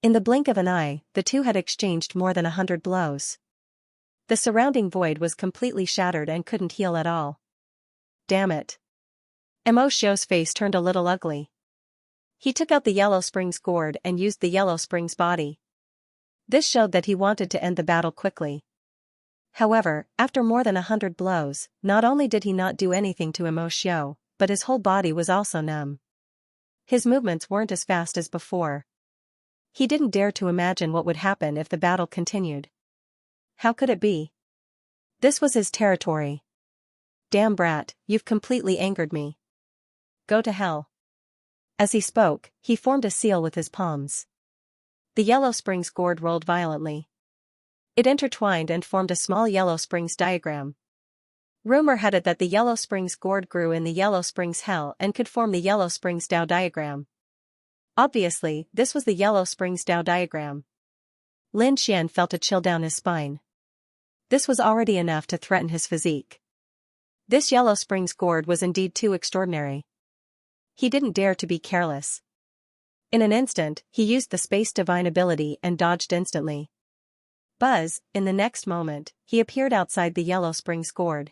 In the blink of an eye, the two had exchanged more than 100 blows. The surrounding void was completely shattered and couldn't heal at all. Damn it. Mo Shou's face turned a little ugly. He took out the Yellow Spring's gourd and used the Yellow Spring's body. This showed that he wanted to end the battle quickly. However, after more than 100 blows, not only did he not do anything to Mo Shou, but his whole body was also numb. His movements weren't as fast as before. He didn't dare to imagine what would happen if the battle continued. How could it be? This was his territory. Damn brat, you've completely angered me. Go to hell. As he spoke, he formed a seal with his palms. The Yellow Spring's gourd rolled violently. It intertwined and formed a small Yellow Spring's diagram. Rumor had it that the Yellow Spring's gourd grew in the Yellow Spring's hell and could form the Yellow Spring's Tao diagram. Obviously, this was the Yellow Spring's Tao diagram. Lin Xian felt a chill down his spine. This was already enough to threaten his physique. This Yellow Spring's gourd was indeed too extraordinary. He didn't dare to be careless. In an instant, he used the space divine ability and dodged instantly. Buzz, in the next moment, he appeared outside the Yellow Spring's gourd.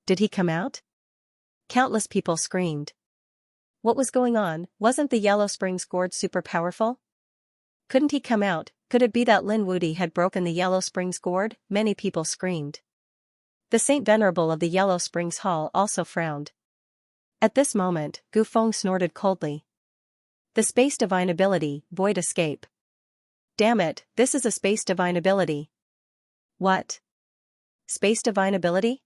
Did he come out? Countless people screamed. What was going on? Wasn't the Yellow Spring's gourd super powerful? Couldn't he come out? Could it be that Lin Wudi had broken the Yellow Spring's gourd? Many people screamed. The Saint Venerable of the Yellow Springs Hall also frowned. At this moment, Gu Feng snorted coldly. The space divine ability, void escape. Damn it, this is a space divine ability. What? Space divine ability?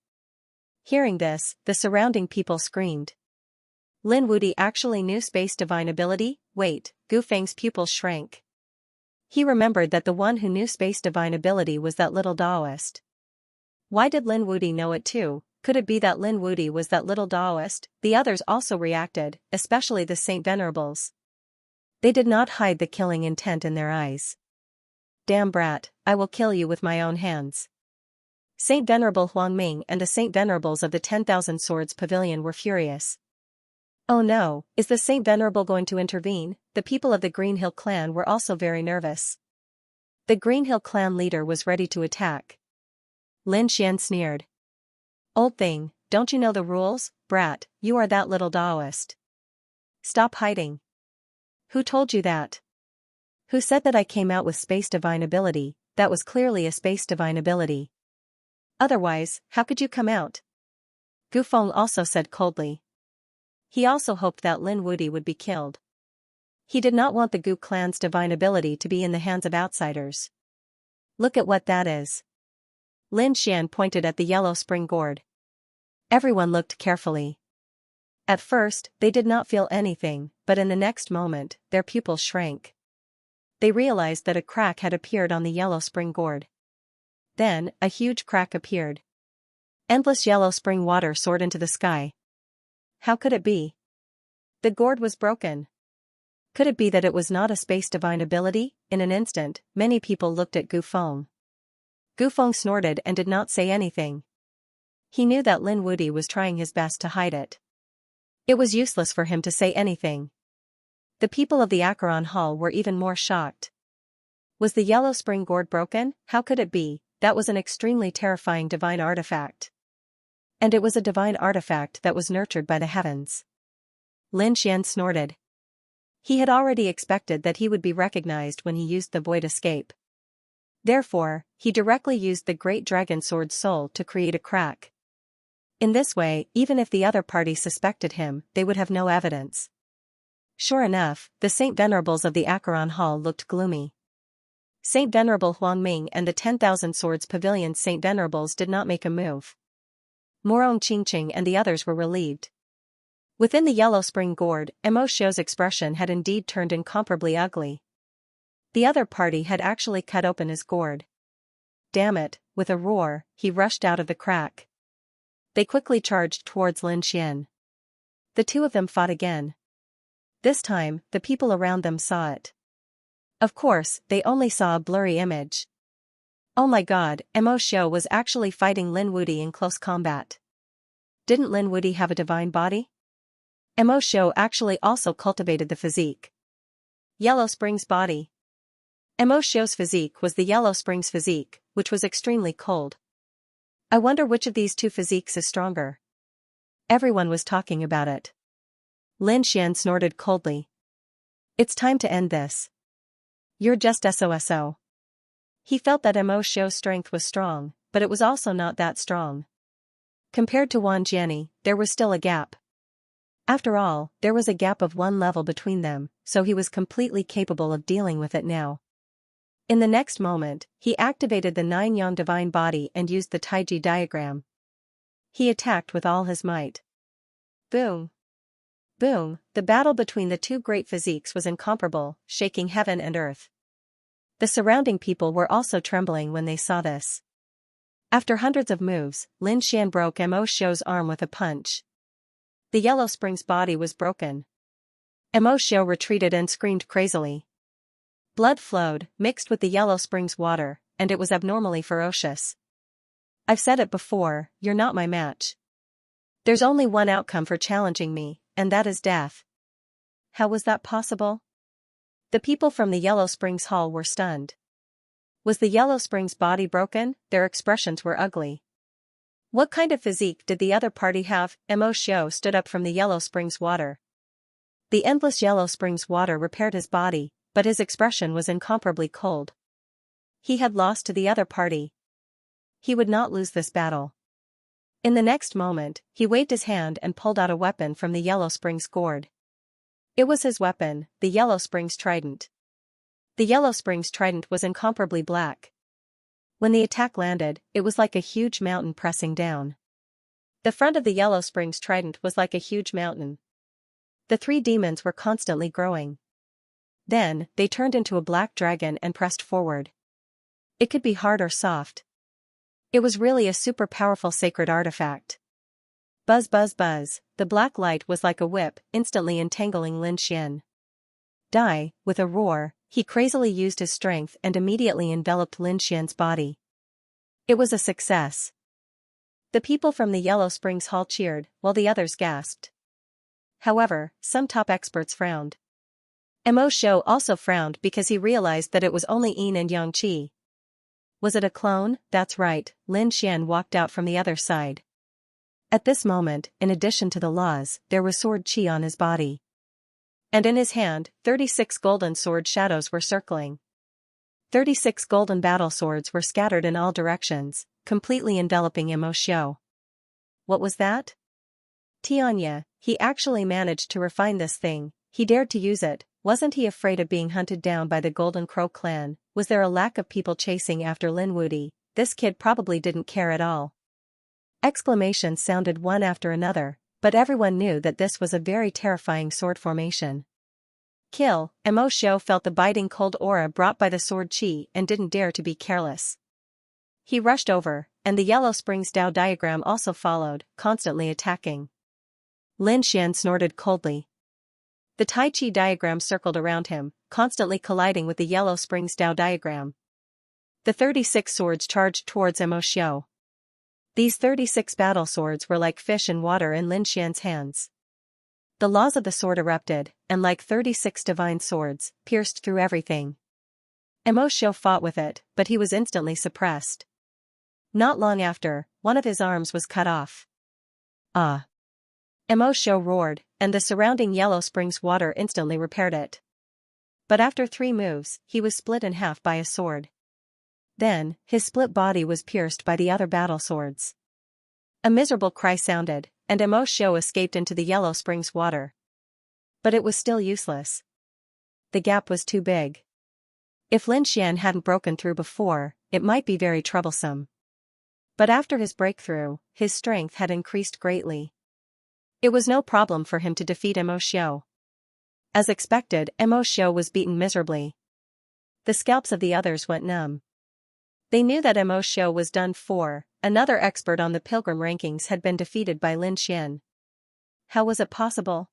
Hearing this, the surrounding people screamed. Lin Wudi actually knew space divine ability? Wait, Gu Feng's pupils shrank. He remembered that the one who knew space divine ability was that little Daoist. Why did Lin Wudi know it too? Could it be that Lin Wudi was that little Daoist? The others also reacted, especially the Saint Venerables. They did not hide the killing intent in their eyes. Damn brat, I will kill you with my own hands. Saint Venerable Huangming and the Saint Venerables of the 10,000 Swords Pavilion were furious. Oh no, is the Saint Venerable going to intervene? The people of the Green Hill clan were also very nervous. The Green Hill clan leader was ready to attack. Lin Xian sneered. Old thing, don't you know the rules, brat? You are that little Daoist. Stop hiding. Who told you that? Who said that I came out with space divine ability? That was clearly a space divine ability. Otherwise, how could you come out? Gu Feng also said coldly. He also hoped that Lin Wudi would be killed. He did not want the Gu clan's divine ability to be in the hands of outsiders. Look at what that is. Lin Xian pointed at the yellow spring gourd. Everyone looked carefully. At first, they did not feel anything, but in the next moment, their pupils shrank. They realized that a crack had appeared on the yellow spring gourd. Then, a huge crack appeared. Endless yellow spring water soared into the sky. How could it be? The gourd was broken. Could it be that it was not a space divine ability? In an instant, many people looked at Gu Feng. Gu Feng snorted and did not say anything. He knew that Lin Wudi was trying his best to hide it. It was useless for him to say anything. The people of the Acheron Hall were even more shocked. Was the yellow spring gourd broken? How could it be? That was an extremely terrifying divine artifact. And it was a divine artifact that was nurtured by the heavens. Lin Xian snorted. He had already expected that he would be recognized when he used the void escape. Therefore, he directly used the great dragon sword soul to create a crack. In this way, even if the other party suspected him, they would have no evidence. Sure enough, the Saint Venerables of the Acheron Hall looked gloomy. Saint Venerable Huangming and the 10,000 Swords Pavilion Saint Venerables did not make a move. Morong Qingqing and the others were relieved. Within the yellow spring gourd, Mo Xiu's expression had indeed turned incomparably ugly. The other party had actually cut open his gourd. Damn it, with a roar, he rushed out of the crack. They quickly charged towards Lin Xian. The two of them fought again. This time, the people around them saw it. Of course, they only saw a blurry image. Oh my god, Mo Xiu was actually fighting Lin Wudi in close combat. Didn't Lin Wudi have a divine body? Mo Xiu actually also cultivated the physique. Yellow Spring's body. Mo Xiu's physique was the Yellow Spring's physique, which was extremely cold. I wonder which of these two physiques is stronger. Everyone was talking about it. Lin Xian snorted coldly. It's time to end this. You're just SOSO. He felt that Mo Xiu's strength was strong, but it was also not that strong. Compared to Wan Jiani, there was still a gap. After all, there was a gap of 1 level between them, so he was completely capable of dealing with it now. In the next moment, he activated the 9-yang divine body and used the Taiji diagram. He attacked with all his might. Boom! Boom! The battle between the two great physiques was incomparable, shaking heaven and earth. The surrounding people were also trembling when they saw this. After hundreds of moves, Lin Xian broke Mo Xiu's arm with a punch. The Yellow Spring's body was broken. Mo Xiu retreated and screamed crazily. Blood flowed, mixed with the Yellow Spring's water, and it was abnormally ferocious. I've said it before, you're not my match. There's only one outcome for challenging me, and that is death. How was that possible? The people from the Yellow Springs Hall were stunned. Was the Yellow Springs body broken? Their expressions were ugly. What kind of physique did the other party have? Mo Xiu stood up from the Yellow Springs water. The endless Yellow Springs water repaired his body, but his expression was incomparably cold. He had lost to the other party. He would not lose this battle. In the next moment, he waved his hand and pulled out a weapon from the Yellow Springs gourd. It was his weapon, the Yellow Springs trident. The Yellow Springs trident was incomparably black. When the attack landed, it was like a huge mountain pressing down. The front of the Yellow Springs trident was like a huge mountain. The three demons were constantly growing. Then, they turned into a black dragon and pressed forward. It could be hard or soft. It was really a super powerful sacred artifact. Buzz buzz buzz, the black light was like a whip, instantly entangling Lin Xian. Die, with a roar, he crazily used his strength and immediately enveloped Lin Xian's body. It was a success. The people from the Yellow Springs Hall cheered, while the others gasped. However, some top experts frowned. Mo Shou also frowned because he realized that it was only Yin and Yang Qi. Was it a clone? That's right, Lin Xian walked out from the other side. At this moment, in addition to the laws, there was sword qi on his body. And in his hand, 36 golden sword shadows were circling. 36 golden battle swords were scattered in all directions, completely enveloping Mo Shou. What was that? Xianxia, he actually managed to refine this thing, he dared to use it. Wasn't he afraid of being hunted down by the Golden Crow clan? Was there a lack of people chasing after Lin Wudi? This kid probably didn't care at all. Exclamations sounded one after another, but everyone knew that this was a very terrifying sword formation. Kill, Mo Shou felt the biting cold aura brought by the sword qi and didn't dare to be careless. He rushed over, and the Yellow Springs Dao diagram also followed, constantly attacking. Lin Xian snorted coldly. The Tai Chi diagram circled around him, constantly colliding with the Yellow Springs Dao diagram. The 36 swords charged towards Mo Shou. These 36 battle swords were like fish in water in Lin Xian's hands. The laws of the sword erupted, and like 36 divine swords, pierced through everything. Mo Shou fought with it, but he was instantly suppressed. Not long after, one of his arms was cut off. Ah! Mo Shou roared, and the surrounding Yellow Springs water instantly repaired it. But after 3 moves, he was split in half by a sword. Then, his split body was pierced by the other battle swords. A miserable cry sounded, and Mo Shou escaped into the Yellow Springs water. But it was still useless. The gap was too big. If Lin Xian hadn't broken through before, it might be very troublesome. But after his breakthrough, his strength had increased greatly. It was no problem for him to defeat Mo Shou. As expected, Mo Shou was beaten miserably. The scalps of the others went numb. They knew that Mo Shou was done for. Another expert on the Pilgrim rankings had been defeated by Lin Xian. How was it possible?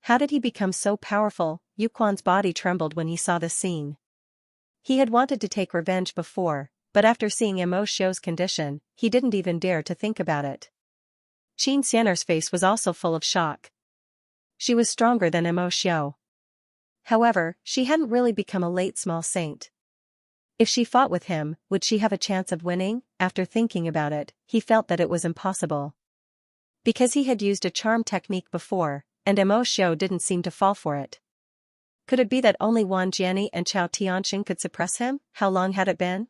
How did he become so powerful? Yu Quan's body trembled when he saw the scene. He had wanted to take revenge before, but after seeing Mo Shou's condition, he didn't even dare to think about it. Xianxia's face was also full of shock. She was stronger than Mo Shou. However, she hadn't really become a late small saint. If she fought with him, would she have a chance of winning? After thinking about it, he felt that it was impossible. Because he had used a charm technique before, and Mo Shou didn't seem to fall for it. Could it be that only Wan Jiani and Chao Tianxing could suppress him? How long had it been?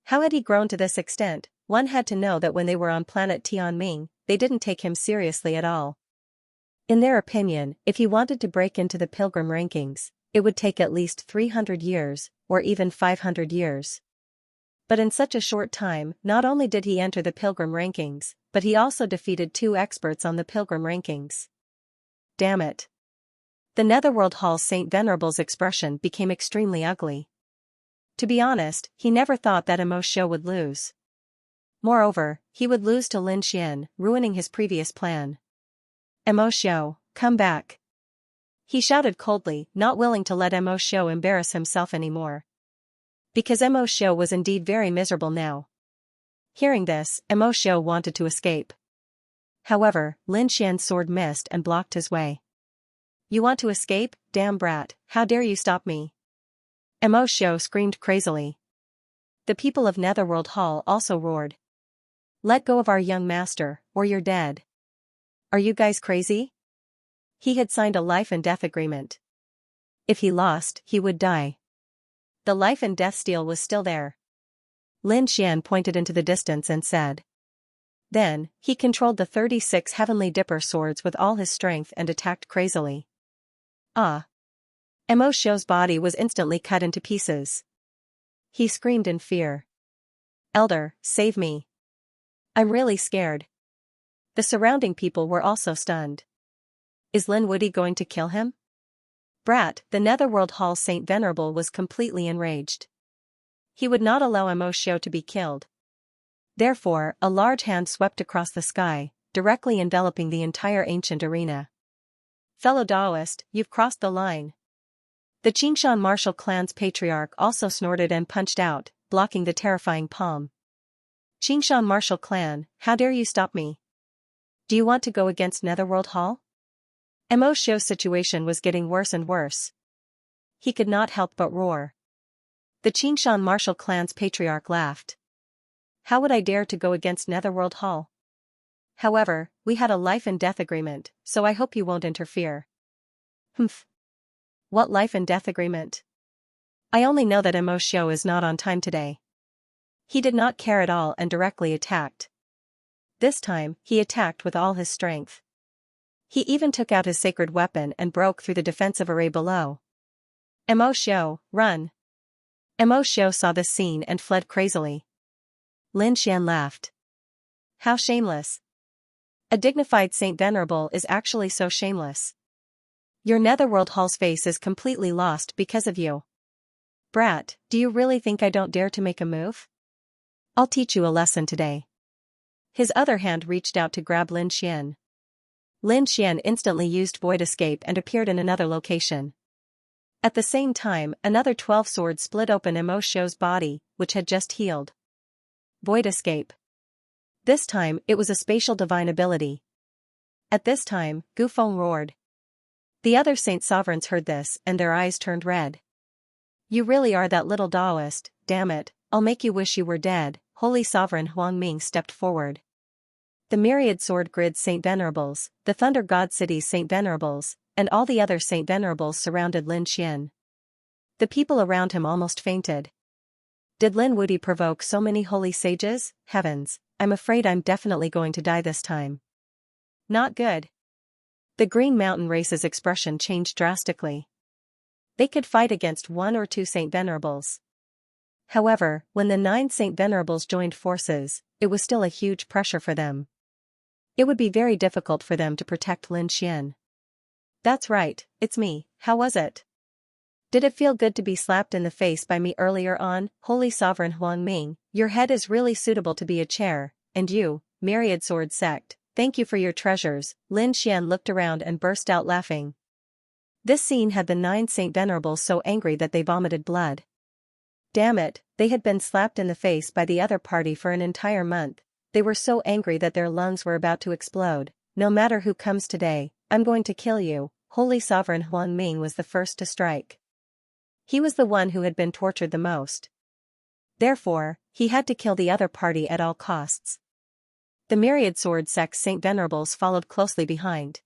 How had he grown to this extent? One had to know that when they were on planet Tianming, they didn't take him seriously at all. In their opinion, if he wanted to break into the Pilgrim rankings, it would take at least 300 years, or even 500 years. But in such a short time, not only did he enter the Pilgrim rankings, but he also defeated 2 experts on the Pilgrim rankings. Damn it. The Netherworld Hall's Saint Venerable's expression became extremely ugly. To be honest, he never thought that Mo Shou would lose. Moreover, he would lose to Lin Xian, ruining his previous plan. Mo Shou, come back. He shouted coldly, not willing to let Mo Shou embarrass himself anymore. Because Mo Shou was indeed very miserable now. Hearing this, Mo Shou wanted to escape. However, Lin Xian's sword missed and blocked his way. You want to escape? Damn brat, how dare you stop me? Mo Shou screamed crazily. The people of Netherworld Hall also roared. Let go of our young master, or you're dead. Are you guys crazy? He had signed a life and death agreement. If he lost, he would die. The life and death seal was still there. Lin Xian pointed into the distance and said. Then, he controlled the 36 Heavenly Dipper swords with all his strength and attacked crazily. Ah! Mo Xiu's body was instantly cut into pieces. He screamed in fear. "Elder, save me. I'm really scared." The surrounding people were also stunned. Is Lin Wudy going to kill him? Brat, the Netherworld Hall Saint Venerable, was completely enraged. He would not allow Mo Xiu to be killed. Therefore, a large hand swept across the sky, directly enveloping the entire ancient arena. "Fellow Daoist, you've crossed the line." The Xianxia martial clan's patriarch also snorted and punched out, blocking the terrifying palm. "Xianxia martial clan, how dare you stop me? Do you want to go against Netherworld Hall?" Mo Xiu's situation was getting worse and worse. He could not help but roar. The Xianxia martial clan's patriarch laughed. "How would I dare to go against Netherworld Hall? However, we had a life and death agreement, so I hope you won't interfere." "Humph. What life and death agreement? I only know that Mo Xiu is not on time today." He did not care at all and directly attacked. This time, he attacked with all his strength. He even took out his sacred weapon and broke through the defensive array below. "Mo Xiu, run!" Mo Xiu saw this scene and fled crazily. Lin Xian laughed. "How shameless. A dignified Saint Venerable is actually so shameless. Your Netherworld Hall's face is completely lost because of you. Brat, do you really think I don't dare to make a move? I'll teach you a lesson today." His other hand reached out to grab Lin Xian. Lin Xian instantly used Void Escape and appeared in another location. At the same time, another 12 swords split open Mo Xiu's body, which had just healed. Void Escape. This time, it was a spatial divine ability. At this time, Gufeng roared. The other Saint Sovereigns heard this and their eyes turned red. "You really are that little Daoist, damn it, I'll make you wish you were dead." Holy Sovereign Huang Ming stepped forward. The myriad sword grid Saint Venerables, the Thunder God City's Saint Venerables, and all the other Saint Venerables surrounded Lin Xian. The people around him almost fainted. Did Lin Wudy provoke so many holy sages? Heavens, I'm afraid I'm definitely going to die this time. Not good. The Green Mountain Race's expression changed drastically. They could fight against 1 or 2 Saint Venerables. However, when the 9 Saint Venerables joined forces, it was still a huge pressure for them. It would be very difficult for them to protect Lin Xian. "That's right, it's me, how was it? Did it feel good to be slapped in the face by me earlier on?" Holy Sovereign Huang Ming, your head is really suitable to be a chair, and you, Myriad Sword Sect, thank you for your treasures. Lin Xian looked around and burst out laughing. This scene had the 9 Saint Venerables so angry that they vomited blood. Damn it, they had been slapped in the face by the other party for an entire month. They were so angry that their lungs were about to explode. "No matter who comes today, I'm going to kill you." Holy Sovereign Huang Ming was the first to strike. He was the one who had been tortured the most. Therefore, he had to kill the other party at all costs. The Myriad Sword Sect's Saint Venerables followed closely behind.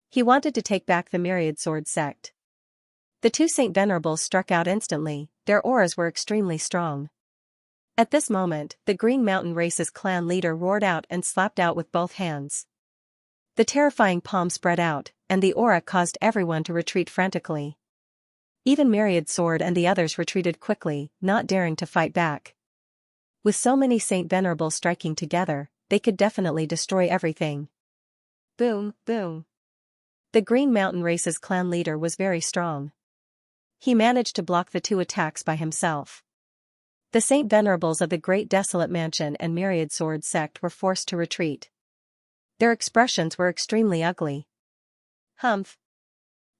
He wanted to take back the Myriad Sword Sect. The 2 Saint Venerables struck out instantly, their auras were extremely strong. At this moment, the Green Mountain Race's clan leader roared out and slapped out with both hands. The terrifying palm spread out, and the aura caused everyone to retreat frantically. Even Myriad Sword and the others retreated quickly, not daring to fight back. With so many Saint Venerables striking together, they could definitely destroy everything. Boom, boom. The Green Mountain Race's clan leader was very strong. He managed to block the 2 attacks by himself. The Saint Venerables of the Great Desolate Mansion and Myriad Sword Sect were forced to retreat. Their expressions were extremely ugly. "Humph.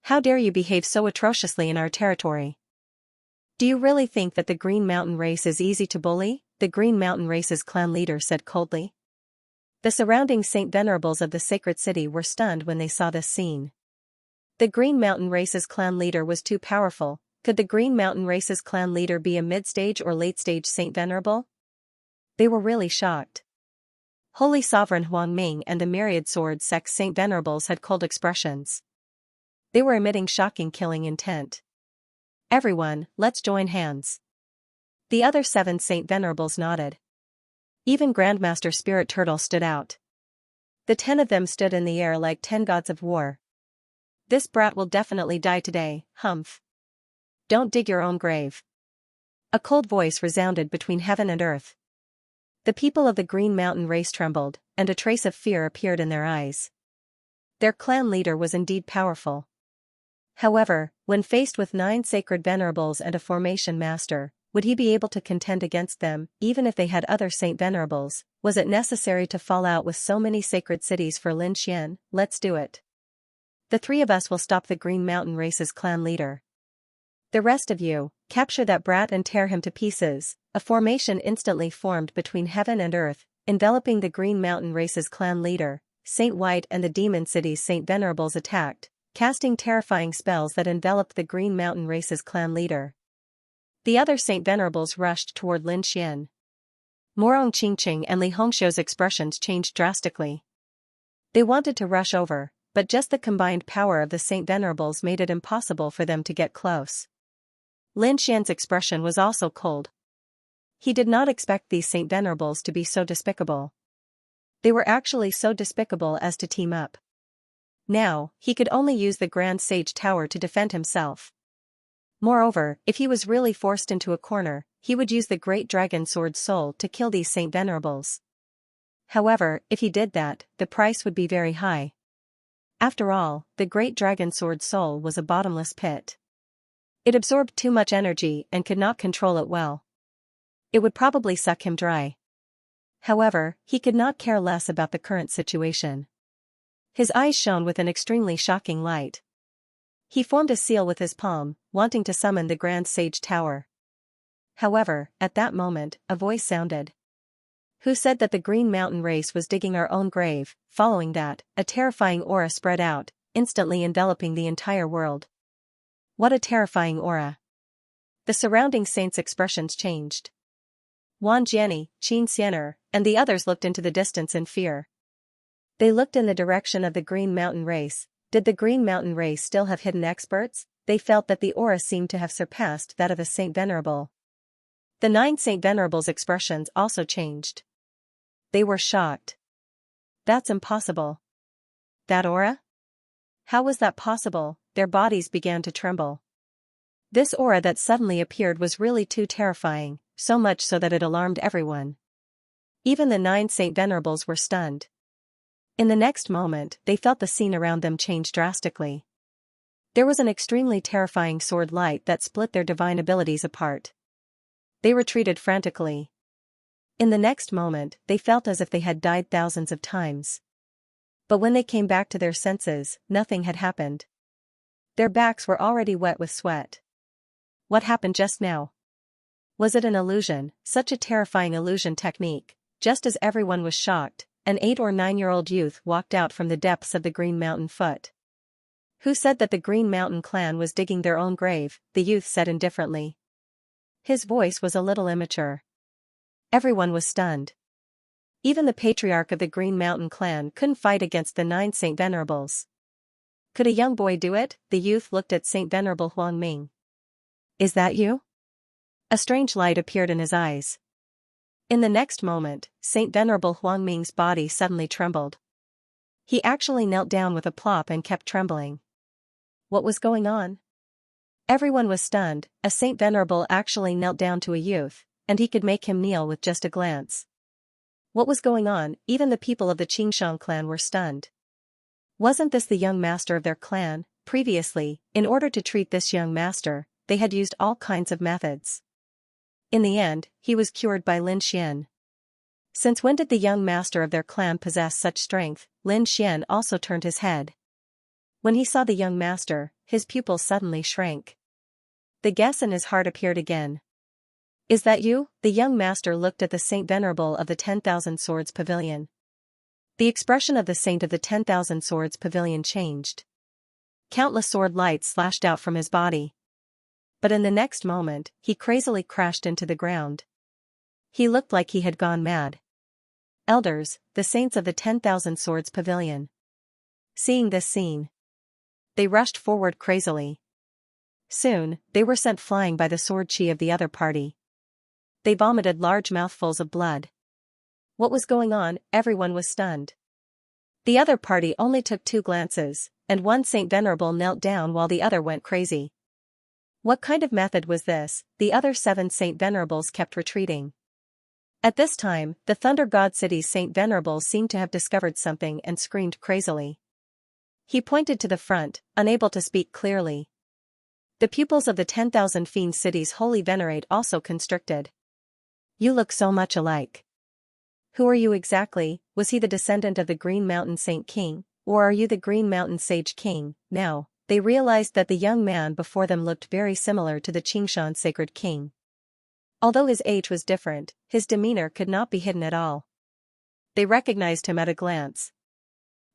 How dare you behave so atrociously in our territory? Do you really think that the Green Mountain Race is easy to bully?" the Green Mountain Race's clan leader said coldly. The surrounding Saint Venerables of the Sacred City were stunned when they saw this scene. The Green Mountain Race's clan leader was too powerful. Could the Green Mountain Race's clan leader be a mid-stage or late-stage Saint Venerable? They were really shocked. Holy Sovereign Huang Ming and the Myriad Sword Sect's Saint Venerables had cold expressions. They were emitting shocking killing intent. "Everyone, let's join hands." The other 7 Saint Venerables nodded. Even Grandmaster Spirit Turtle stood out. The 10 of them stood in the air like 10 gods of war. This brat will definitely die today, humph. Don't dig your own grave. A cold voice resounded between heaven and earth. The people of the Green Mountain race trembled, and a trace of fear appeared in their eyes. Their clan leader was indeed powerful. However, when faced with 9 sacred venerables and a formation master, would he be able to contend against them? Even if they had other saint venerables, was it necessary to fall out with so many sacred cities for Lin Xian? Let's do it. The 3 of us will stop the Green Mountain race's clan leader. The rest of you, capture that brat and tear him to pieces. A formation instantly formed between heaven and earth, enveloping the Green Mountain race's clan leader. Saint White and the Demon City's Saint Venerables attacked, casting terrifying spells that enveloped the Green Mountain race's clan leader. The other Saint Venerables rushed toward Lin Xian. Morong Qingqing and Li Hongxiu's expressions changed drastically. They wanted to rush over, but just the combined power of the Saint Venerables made it impossible for them to get close. Lin Xian's expression was also cold. He did not expect these Saint Venerables to be so despicable. They were actually so despicable as to team up. Now, he could only use the Grand Sage Tower to defend himself. Moreover, if he was really forced into a corner, he would use the Great Dragon Sword Soul to kill these Saint Venerables. However, if he did that, the price would be very high. After all, the Great Dragon Sword Soul was a bottomless pit. It absorbed too much energy and could not control it well. It would probably suck him dry. However, he could not care less about the current situation. His eyes shone with an extremely shocking light. He formed a seal with his palm, wanting to summon the Grand Sage Tower. However, at that moment, a voice sounded. Who said that the Green Mountain race was digging our own grave? Following that, a terrifying aura spread out, instantly enveloping the entire world. What a terrifying aura. The surrounding saints' expressions changed. Wan Jiani, Qin Xianer, and the others looked into the distance in fear. They looked in the direction of the Green Mountain race. Did the Green Mountain race still have hidden experts? They felt that the aura seemed to have surpassed that of a Saint Venerable. The 9 Saint Venerables' expressions also changed. They were shocked. That's impossible. That aura? How was that possible? Their bodies began to tremble. This aura that suddenly appeared was really too terrifying, so much so that it alarmed everyone. Even the 9 Saint Venerables were stunned. In the next moment, they felt the scene around them change drastically. There was an extremely terrifying sword light that split their divine abilities apart. They retreated frantically. In the next moment, they felt as if they had died thousands of times. But when they came back to their senses, nothing had happened. Their backs were already wet with sweat. What happened just now? Was it an illusion? Such a terrifying illusion technique. Just as everyone was shocked, an 8 or 9-year-old youth walked out from the depths of the Green Mountain foot. Who said that the Green Mountain clan was digging their own grave? The youth said indifferently. His voice was a little immature. Everyone was stunned. Even the patriarch of the Green Mountain clan couldn't fight against the 9 Saint Venerables. Could a young boy do it? The youth looked at Saint Venerable Huang Ming. Is that you? A strange light appeared in his eyes. In the next moment, Saint Venerable Huang Ming's body suddenly trembled. He actually knelt down with a plop and kept trembling. What was going on? Everyone was stunned. A Saint Venerable actually knelt down to a youth, and he could make him kneel with just a glance. What was going on? Even the people of the Qingshang clan were stunned. Wasn't this the young master of their clan? Previously, in order to treat this young master, they had used all kinds of methods. In the end, he was cured by Lin Xian. Since when did the young master of their clan possess such strength? Lin Xian also turned his head. When he saw the young master, his pupils suddenly shrank. The guess in his heart appeared again. Is that you? The young master looked at the Saint Venerable of the 10,000 Swords Pavilion. The expression of the Saint of the 10,000 Swords Pavilion changed. Countless sword lights slashed out from his body. But in the next moment, he crazily crashed into the ground. He looked like he had gone mad. Elders, the saints of the 10,000 Swords Pavilion. Seeing this scene, they rushed forward crazily. Soon, they were sent flying by the sword chi of the other party. They vomited large mouthfuls of blood. What was going on? Everyone was stunned. The other party only took 2 glances, and one Saint Venerable knelt down while the other went crazy. What kind of method was this? The other 7 Saint Venerables kept retreating. At this time, the Thunder God City's Saint Venerables seemed to have discovered something and screamed crazily. He pointed to the front, unable to speak clearly. The pupils of the 10,000 Fiend City's Holy Venerate also constricted. You look so much alike. Who are you exactly? Was he the descendant of the Green Mountain Saint King, or are you the Green Mountain Sage King? Now, they realized that the young man before them looked very similar to the Xianxia Sacred King. Although his age was different, his demeanor could not be hidden at all. They recognized him at a glance.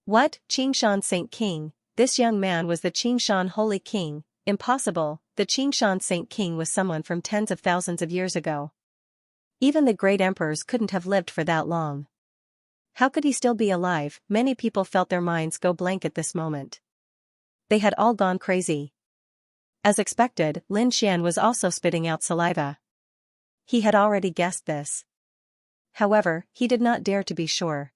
What? Xianxia Saint King? This young man was the Xianxia Holy King. Impossible, the Xianxia Saint King was someone from tens of thousands of years ago. Even the great emperors couldn't have lived for that long. How could he still be alive? Many people felt their minds go blank at this moment. They had all gone crazy. As expected, Lin Xian was also spitting out saliva. He had already guessed this. However, he did not dare to be sure.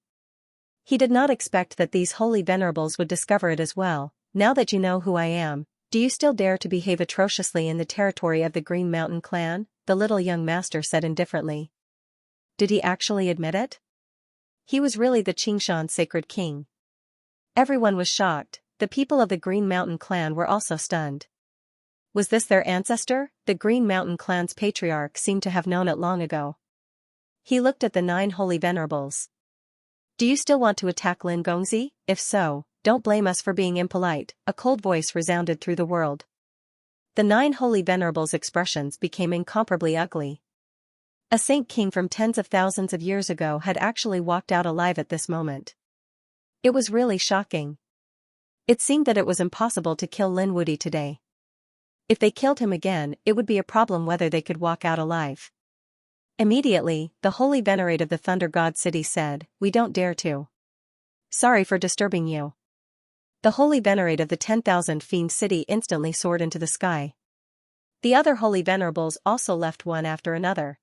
He did not expect that these holy venerables would discover it as well. Now that you know who I am, do you still dare to behave atrociously in the territory of the Green Mountain clan? The little young master said indifferently. Did he actually admit it? He was really the Xianxia Sacred King. Everyone was shocked. The people of the Green Mountain clan were also stunned. Was this their ancestor? The Green Mountain clan's patriarch seemed to have known it long ago. He looked at the 9 holy venerables. Do you still want to attack Lin Gongzi? If so, don't blame us for being impolite. A cold voice resounded through the world. The 9 holy venerables' expressions became incomparably ugly. A saint king from tens of thousands of years ago had actually walked out alive at this moment. It was really shocking. It seemed that it was impossible to kill Lin Wudi today. If they killed him again, it would be a problem whether they could walk out alive. Immediately, the Holy Venerate of the Thunder God City said, "We don't dare to. Sorry for disturbing you." The Holy Venerate of the 10,000 Fiend City instantly soared into the sky. The other Holy Venerables also left one after another.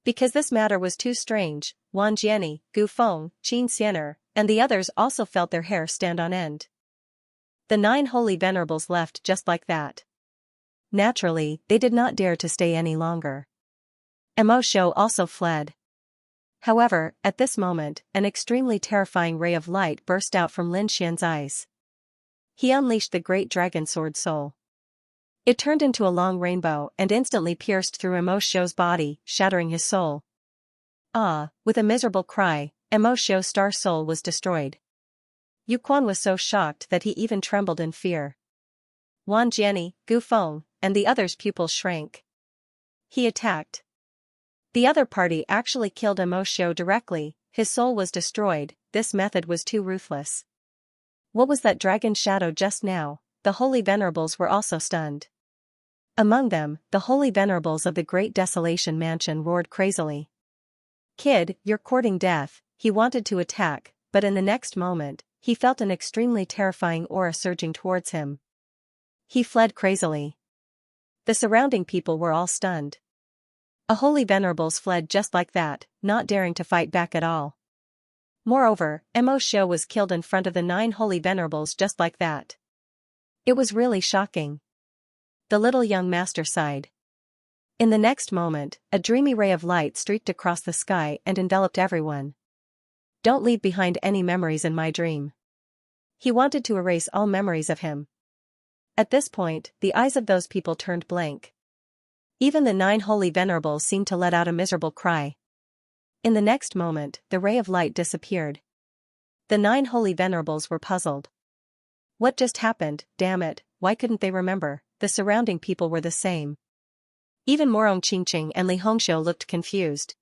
Because this matter was too strange, Wan Jiani, Gu Feng, Xianxia, and the others also felt their hair stand on end. The 9 Holy Venerables left just like that. Naturally, they did not dare to stay any longer. Mo Shou also fled. However, at this moment, an extremely terrifying ray of light burst out from Lin Xian's eyes. He unleashed the great dragon sword soul. It turned into a long rainbow and instantly pierced through Mo Shou's body, shattering his soul. Ah! With a miserable cry, Mo Shou's star soul was destroyed. Yu Quan was so shocked that he even trembled in fear. Wan Jiani, Gu Feng, and the others' pupils shrank. He attacked. The other party actually killed Mo Shou directly. His soul was destroyed. This method was too ruthless. What was that dragon shadow just now? The Holy Venerables were also stunned. Among them, the Holy Venerables of the Great Desolation Mansion roared crazily. Kid, you're courting death. He wanted to attack, but in the next moment, he felt an extremely terrifying aura surging towards him. He fled crazily. The surrounding people were all stunned. A Holy Venerables fled just like that, not daring to fight back at all. Moreover, Mo Shou was killed in front of the 9 Holy Venerables just like that. It was really shocking. The little young master sighed. In the next moment, a dreamy ray of light streaked across the sky and enveloped everyone. Don't leave behind any memories in my dream. He wanted to erase all memories of him. At this point, the eyes of those people turned blank. Even the 9 Holy Venerables seemed to let out a miserable cry. In the next moment, the ray of light disappeared. The 9 Holy Venerables were puzzled. What just happened? Damn it, why couldn't they remember? The surrounding people were the same. Even Morong Qingqing and Li Hongxiu looked confused.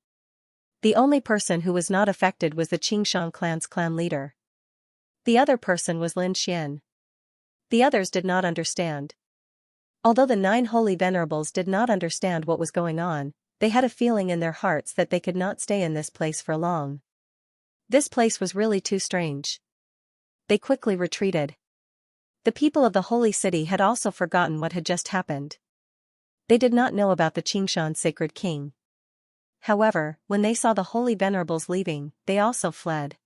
The only person who was not affected was the Xianxia clan's clan leader. The other person was Lin Xian. The others did not understand. Although the 9 Holy Venerables did not understand what was going on, they had a feeling in their hearts that they could not stay in this place for long. This place was really too strange. They quickly retreated. The people of the Holy City had also forgotten what had just happened. They did not know about the Xianxia Sacred King. However, when they saw the Holy Venerables leaving, they also fled.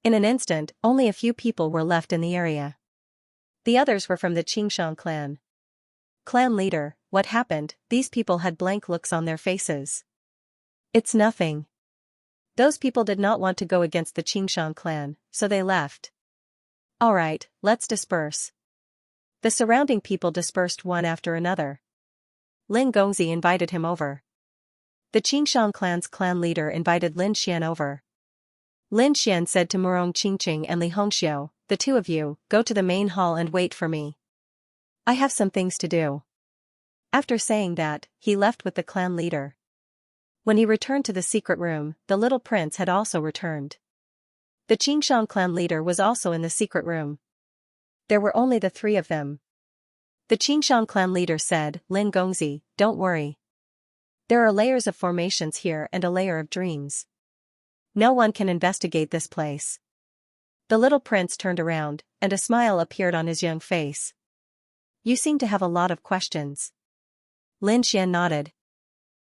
In an instant, only a few people were left in the area. The others were from the Xianxia clan. Clan leader, what happened? These people had blank looks on their faces. It's nothing. Those people did not want to go against the Xianxia clan, so they left. Alright, let's disperse. The surrounding people dispersed one after another. Lin Gongzi invited him over. The Xianxia clan's clan leader invited Lin Xian over. Lin Xian said to Murong Qingqing and Li Hongxiu, the two of you, go to the main hall and wait for me. I have some things to do. After saying that, he left with the clan leader. When he returned to the secret room, the little prince had also returned. The Xianxia clan leader was also in the secret room. There were only the three of them. The Xianxia clan leader said, Lin Gongzi, don't worry. There are layers of formations here and a layer of dreams. No one can investigate this place. The little prince turned around, and a smile appeared on his young face. You seem to have a lot of questions. Lin Xian nodded.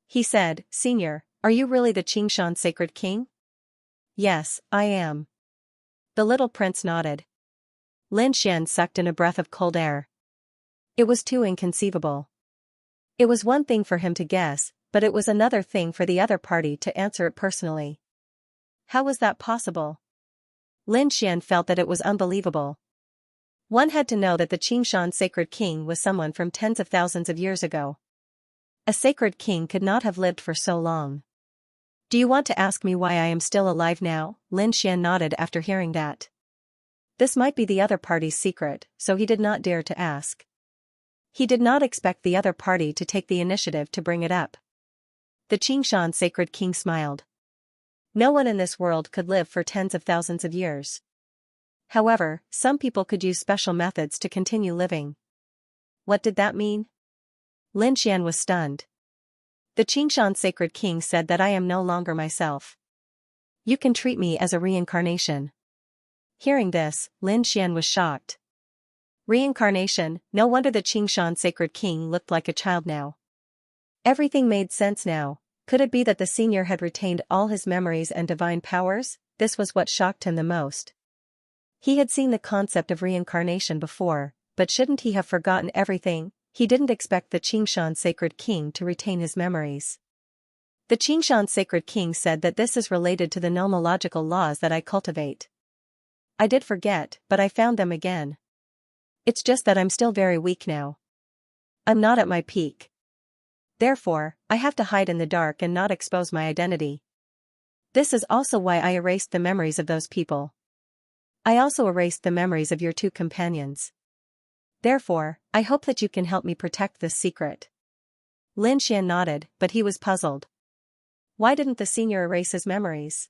He said, Senior, are you really the Xianxia sacred king? Yes, I am. The little prince nodded. Lin Xian sucked in a breath of cold air. It was too inconceivable. It was one thing for him to guess, but it was another thing for the other party to answer it personally. How was that possible? Lin Xian felt that it was unbelievable. One had to know that the Xianxia sacred king was someone from tens of thousands of years ago. A sacred king could not have lived for so long. Do you want to ask me why I am still alive now? Lin Xian nodded after hearing that. This might be the other party's secret, so he did not dare to ask. He did not expect the other party to take the initiative to bring it up. The Xianxia sacred king smiled. No one in this world could live for tens of thousands of years. However, some people could use special methods to continue living. What did that mean? Lin Xian was stunned. The Xianxia sacred king said that I am no longer myself. You can treat me as a reincarnation. Hearing this, Lin Xian was shocked. Reincarnation, no wonder the Xianxia sacred king looked like a child now. Everything made sense now. Could it be that the senior had retained all his memories and divine powers? This was what shocked him the most. He had seen the concept of reincarnation before, but shouldn't he have forgotten everything? He didn't expect the Xianxia sacred king to retain his memories. The Xianxia sacred king said that this is related to the nomological laws that I cultivate. I did forget, but I found them again. It's just that I'm still very weak now. I'm not at my peak. Therefore, I have to hide in the dark and not expose my identity. This is also why I erased the memories of those people. I also erased the memories of your two companions. Therefore, I hope that you can help me protect this secret. Lin Xian nodded, but he was puzzled. Why didn't the senior erase his memories?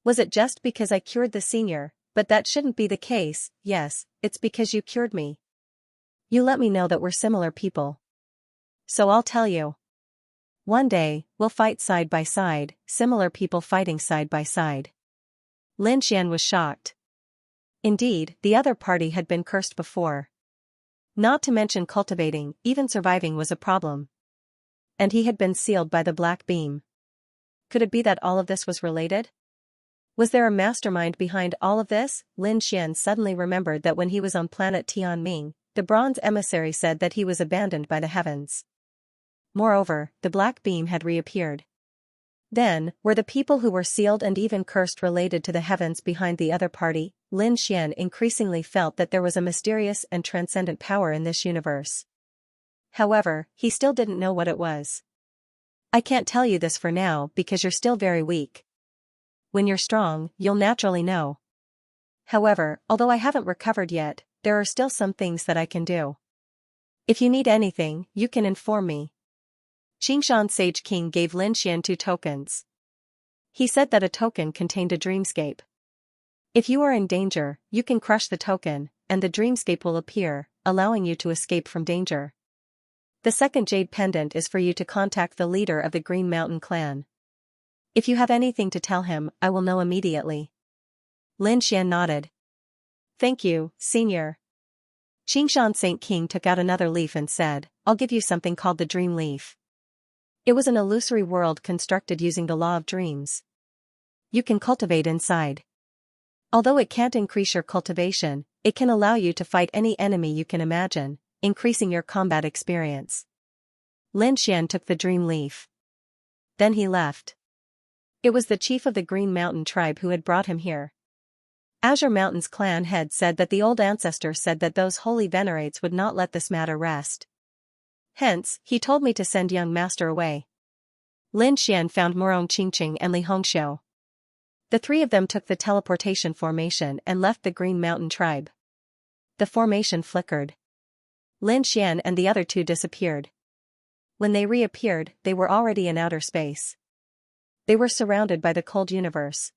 Was it just because I cured the senior? But that shouldn't be the case. Yes, it's because you cured me. You let me know that we're similar people. So I'll tell you. One day, we'll fight side by side, similar people fighting side by side. Lin Xian was shocked. Indeed, the other party had been cursed before. Not to mention cultivating, even surviving was a problem. And he had been sealed by the black beam. Could it be that all of this was related? Was there a mastermind behind all of this? Lin Xian suddenly remembered that when he was on planet Tianming, the bronze emissary said that he was abandoned by the heavens. Moreover, the black beam had reappeared. Then, were the people who were sealed and even cursed related to the heavens behind the other party? Lin Xian increasingly felt that there was a mysterious and transcendent power in this universe. However, he still didn't know what it was. I can't tell you this for now because you're still very weak. When you're strong, you'll naturally know. However, although I haven't recovered yet, there are still some things that I can do. If you need anything, you can inform me. Xianxia Sage King gave Lin Xian 2 tokens. He said that a token contained a dreamscape. If you are in danger, you can crush the token, and the dreamscape will appear, allowing you to escape from danger. The second jade pendant is for you to contact the leader of the Green Mountain clan. If you have anything to tell him, I will know immediately. Lin Xian nodded. Thank you, Senior. Xianxia Saint King took out another leaf and said, I'll give you something called the Dream Leaf. It was an illusory world constructed using the law of dreams. You can cultivate inside. Although it can't increase your cultivation, it can allow you to fight any enemy you can imagine, increasing your combat experience. Lin Xian took the dream leaf. Then he left. It was the chief of the Green Mountain tribe who had brought him here. Azure Mountain's clan head said that the old ancestor said that those holy venerates would not let this matter rest. Hence, he told me to send young master away. Lin Xian found Morong Qingqing and Li Hongxiu. The three of them took the teleportation formation and left the Green Mountain tribe. The formation flickered. Lin Xian and the other two disappeared. When they reappeared, they were already in outer space. They were surrounded by the cold universe.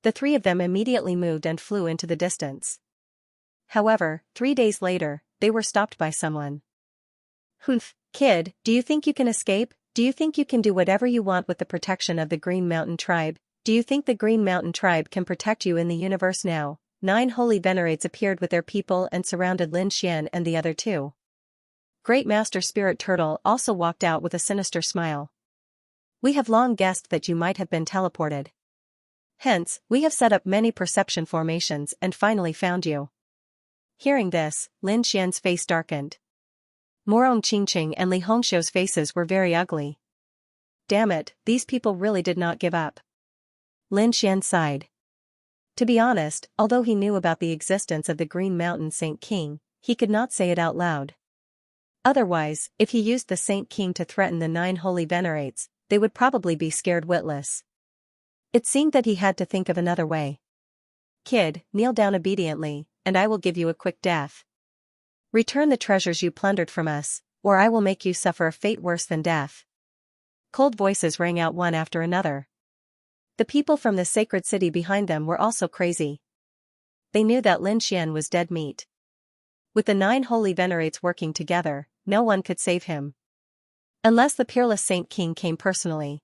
The three of them immediately moved and flew into the distance. However, 3 days later, they were stopped by someone. "Humph, kid, do you think you can escape? Do you think you can do whatever you want with the protection of the Green Mountain tribe? Do you think the Green Mountain tribe can protect you in the universe now?" 9 holy venerates appeared with their people and surrounded Lin Xian and the other two. Great Master Spirit Turtle also walked out with a sinister smile. "We have long guessed that you might have been teleported. Hence, we have set up many perception formations and finally found you." Hearing this, Lin Xian's face darkened. Morong Qingqing and Li Hongxiu's faces were very ugly. Damn it, these people really did not give up. Lin Xian sighed. To be honest, although he knew about the existence of the Green Mountain Saint King, he could not say it out loud. Otherwise, if he used the Saint King to threaten the 9 holy venerates, they would probably be scared witless. It seemed that he had to think of another way. "Kid, kneel down obediently, and I will give you a quick death. Return the treasures you plundered from us, or I will make you suffer a fate worse than death." Cold voices rang out one after another. The people from the sacred city behind them were also crazy. They knew that Lin Xian was dead meat. With the 9 holy venerates working together, no one could save him. Unless the peerless Saint King came personally.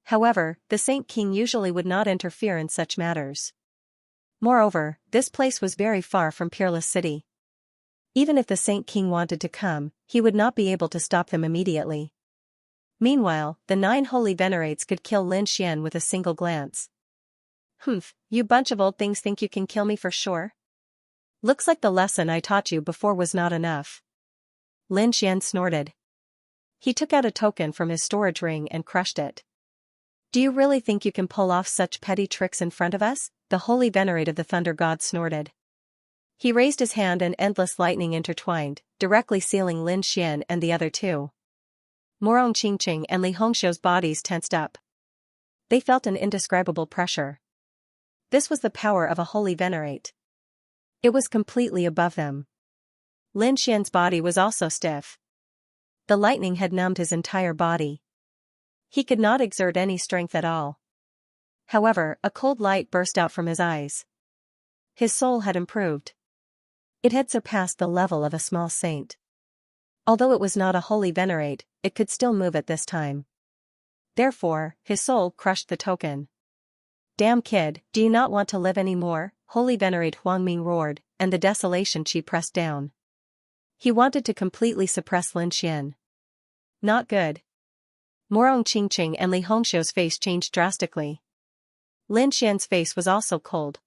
However, the Saint King usually would not interfere in such matters. Moreover, this place was very far from Peerless City. Even if the Saint King wanted to come, he would not be able to stop them immediately. Meanwhile, the 9 holy venerates could kill Lin Xian with a single glance. "Humph, you bunch of old things think you can kill me for sure? Looks like the lesson I taught you before was not enough." Lin Xian snorted. He took out a token from his storage ring and crushed it. "Do you really think you can pull off such petty tricks in front of us?" the holy venerate of the thunder god snorted. He raised his hand and endless lightning intertwined, directly sealing Lin Xian and the other two. Morong Qingqing and Li Hongxiu's bodies tensed up. They felt an indescribable pressure. This was the power of a holy venerate. It was completely above them. Lin Xian's body was also stiff. The lightning had numbed his entire body. He could not exert any strength at all. However, a cold light burst out from his eyes. His soul had improved. It had surpassed the level of a small saint. Although it was not a holy venerate, it could still move at this time. Therefore, his soul crushed the token. "Damn kid, do you not want to live anymore?" Holy venerate Huangming roared, and the desolation chi pressed down. He wanted to completely suppress Lin Xian. Not good. Morong Qingqing and Li Hongxiu's face changed drastically. Lin Xian's face was also cold.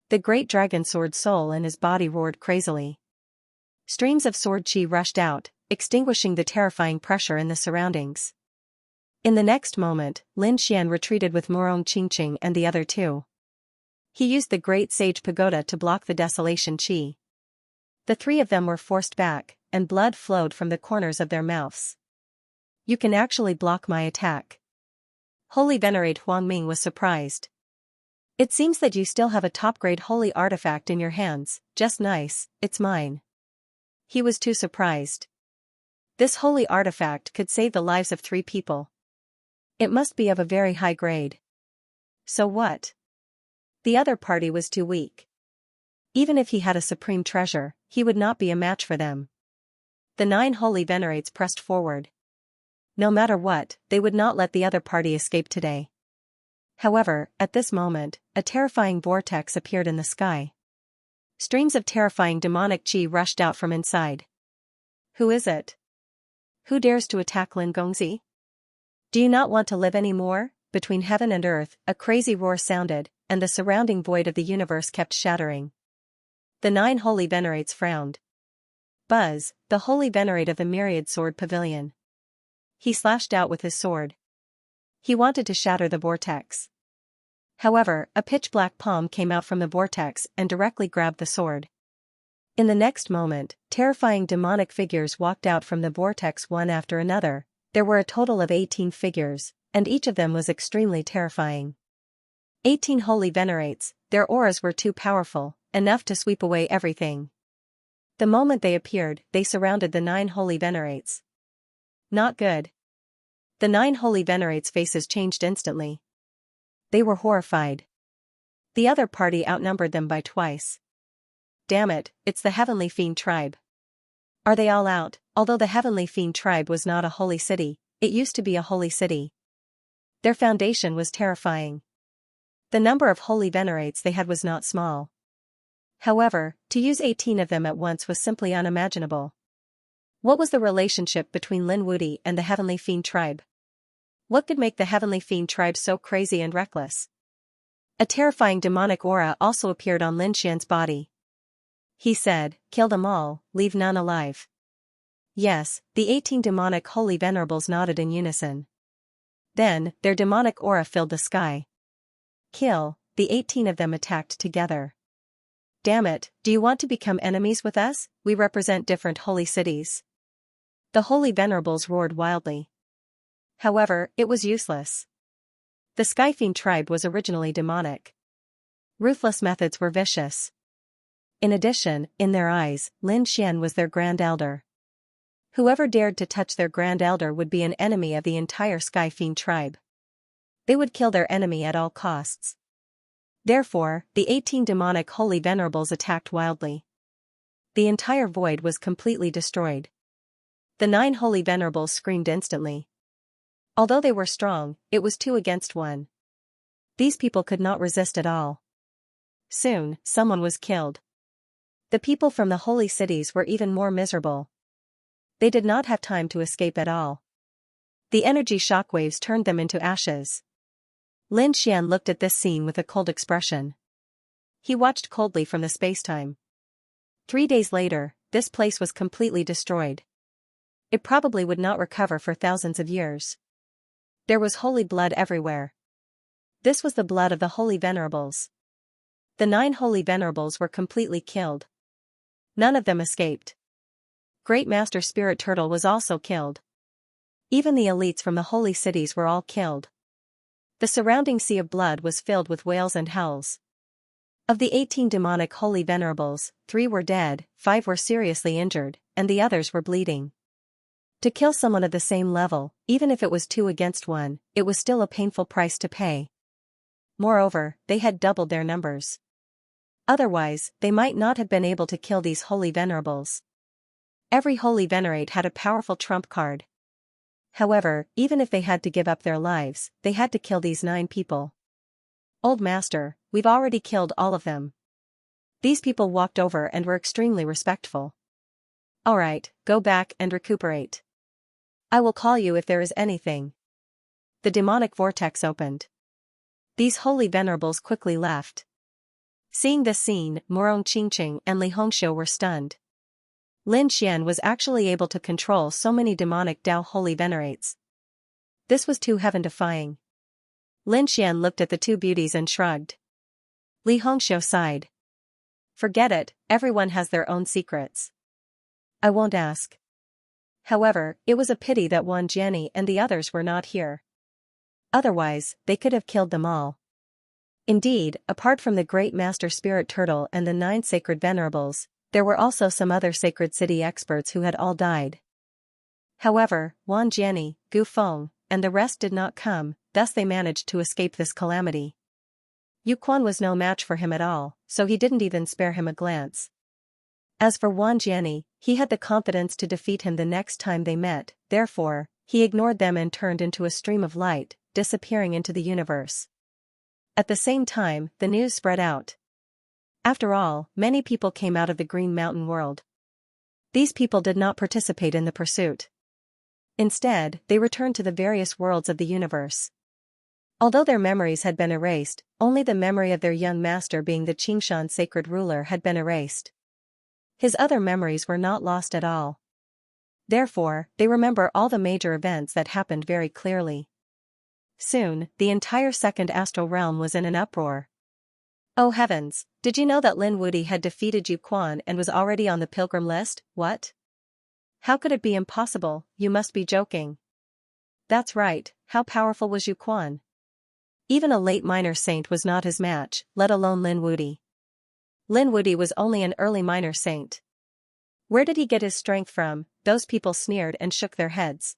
The great dragon sword soul in his body roared crazily. Streams of sword chi rushed out, extinguishing the terrifying pressure in the surroundings. In the next moment, Lin Xian retreated with Morong Qingqing and the other two. He used the great sage pagoda to block the desolation chi. The 3 of them were forced back, and blood flowed from the corners of their mouths. "You can actually block my attack." Holy venerate Huangming was surprised. "It seems that you still have a top-grade holy artifact in your hands. Just nice, it's mine." He was too surprised. This holy artifact could save the lives of 3 people. It must be of a very high grade. So what? The other party was too weak. Even if he had a supreme treasure, he would not be a match for them. The 9 holy venerates pressed forward. No matter what, they would not let the other party escape today. However, at this moment, a terrifying vortex appeared in the sky. Streams of terrifying demonic chi rushed out from inside. Who is it? Who dares to attack Lin Gongzi? Do you not want to live anymore? Between heaven and earth, a crazy roar sounded, and the surrounding void of the universe kept shattering. The 9 holy venerates frowned. Buzz, the holy venerate of the myriad sword pavilion. He slashed out with his sword. He wanted to shatter the vortex. However, a pitch-black palm came out from the vortex and directly grabbed the sword. In the next moment, terrifying demonic figures walked out from the vortex one after another. There were a total of 18 figures, and each of them was extremely terrifying. 18 holy venerates, their auras were too powerful, enough to sweep away everything. The moment they appeared, they surrounded the 9 holy venerates. Not good. The 9 holy venerates' faces changed instantly. They were horrified. The other party outnumbered them by twice. Damn it, it's the Heavenly Fiend tribe. Are they all out? Although the Heavenly Fiend tribe was not a holy city, it used to be a holy city. Their foundation was terrifying. The number of holy venerates they had was not small. However, to use 18 of them at once was simply unimaginable. What was the relationship between Lin Wuti and the Heavenly Fiend tribe? What could make the Heavenly Fiend tribe so crazy and reckless? A terrifying demonic aura also appeared on Lin Xian's body. He said, "Kill them all, leave none alive." Yes, the 18 demonic holy venerables nodded in unison. Then, their demonic aura filled the sky. Kill, the 18 of them attacked together. Damn it, do you want to become enemies with us? We represent different holy cities. The holy venerables roared wildly. However, it was useless. The Skyfiend tribe was originally demonic. Ruthless methods were vicious. In addition, in their eyes, Lin Xian was their Grand Elder. Whoever dared to touch their Grand Elder would be an enemy of the entire Skyfiend tribe. They would kill their enemy at all costs. Therefore, the 18 demonic holy venerables attacked wildly. The entire void was completely destroyed. The 9 holy venerables screamed instantly. Although they were strong, it was 2 against 1. These people could not resist at all. Soon, someone was killed. The people from the holy cities were even more miserable. They did not have time to escape at all. The energy shockwaves turned them into ashes. Lin Xian looked at this scene with a cold expression. He watched coldly from the spacetime. 3 days later, this place was completely destroyed. It probably would not recover for thousands of years. There was holy blood everywhere. This was the blood of the holy venerables. The 9 holy venerables were completely killed. None of them escaped. Great Master Spirit Turtle was also killed. Even the elites from the holy cities were all killed. The surrounding sea of blood was filled with wails and howls. Of the 18 demonic holy venerables, 3 were dead, 5 were seriously injured, and the others were bleeding. To kill someone of the same level, even if it was 2 against 1, it was still a painful price to pay. Moreover, they had doubled their numbers. Otherwise, they might not have been able to kill these holy venerables. Every holy venerate had a powerful trump card. However, even if they had to give up their lives, they had to kill these 9 people. Old Master, we've already killed all of them. These people walked over and were extremely respectful. Alright, go back and recuperate. I will call you if there is anything. The demonic vortex opened. These holy venerables quickly left. Seeing this scene, Morong Qingqing and Li Hongxiu were stunned. Lin Xian was actually able to control so many demonic Dao holy venerates. This was too heaven-defying. Lin Xian looked at the 2 beauties and shrugged. Li Hongxiu sighed. Forget it, everyone has their own secrets. I won't ask. However, it was a pity that Wan Jiani and the others were not here. Otherwise, they could have killed them all. Indeed, apart from the Great Master Spirit Turtle and the 9 sacred venerables, there were also some other sacred city experts who had all died. However, Wan Jiani, Gu Feng, and the rest did not come, thus they managed to escape this calamity. Yu Quan was no match for him at all, so he didn't even spare him a glance. As for Wan Jiani, he had the confidence to defeat him the next time they met, therefore, he ignored them and turned into a stream of light, disappearing into the universe. At the same time, the news spread out. After all, many people came out of the Green Mountain world. These people did not participate in the pursuit. Instead, they returned to the various worlds of the universe. Although their memories had been erased, only the memory of their young master being the Qingshan sacred ruler had been erased. His other memories were not lost at all. Therefore, they remember all the major events that happened very clearly. Soon, the entire second astral realm was in an uproar. Oh heavens, did you know that Lin Wudi had defeated Yu Quan and was already on the pilgrim list? What? How could it be impossible? You must be joking. That's right, how powerful was Yu Quan? Even a late minor saint was not his match, let alone Lin Wudi. Lin Wudi was only an early minor saint. Where did he get his strength from? Those people sneered and shook their heads.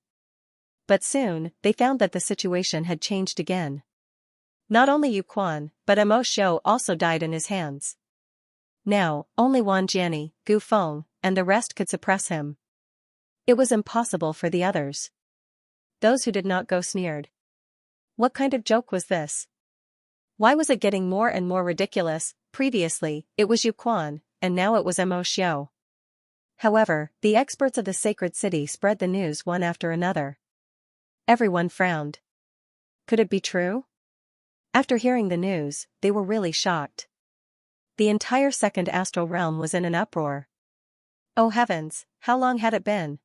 But soon, they found that the situation had changed again. Not only Yu Quan, but Mo Xiu also died in his hands. Now, only Wan Jiani, Gu Feng, and the rest could suppress him. It was impossible for the others. Those who did not go sneered. What kind of joke was this? Why was it getting more and more ridiculous? Previously, it was Yu Quan, and now it was Mo Xiu. However, the experts of the sacred city spread the news one after another. Everyone frowned. Could it be true? After hearing the news, they were really shocked. The entire second astral realm was in an uproar. Oh heavens, how long had it been?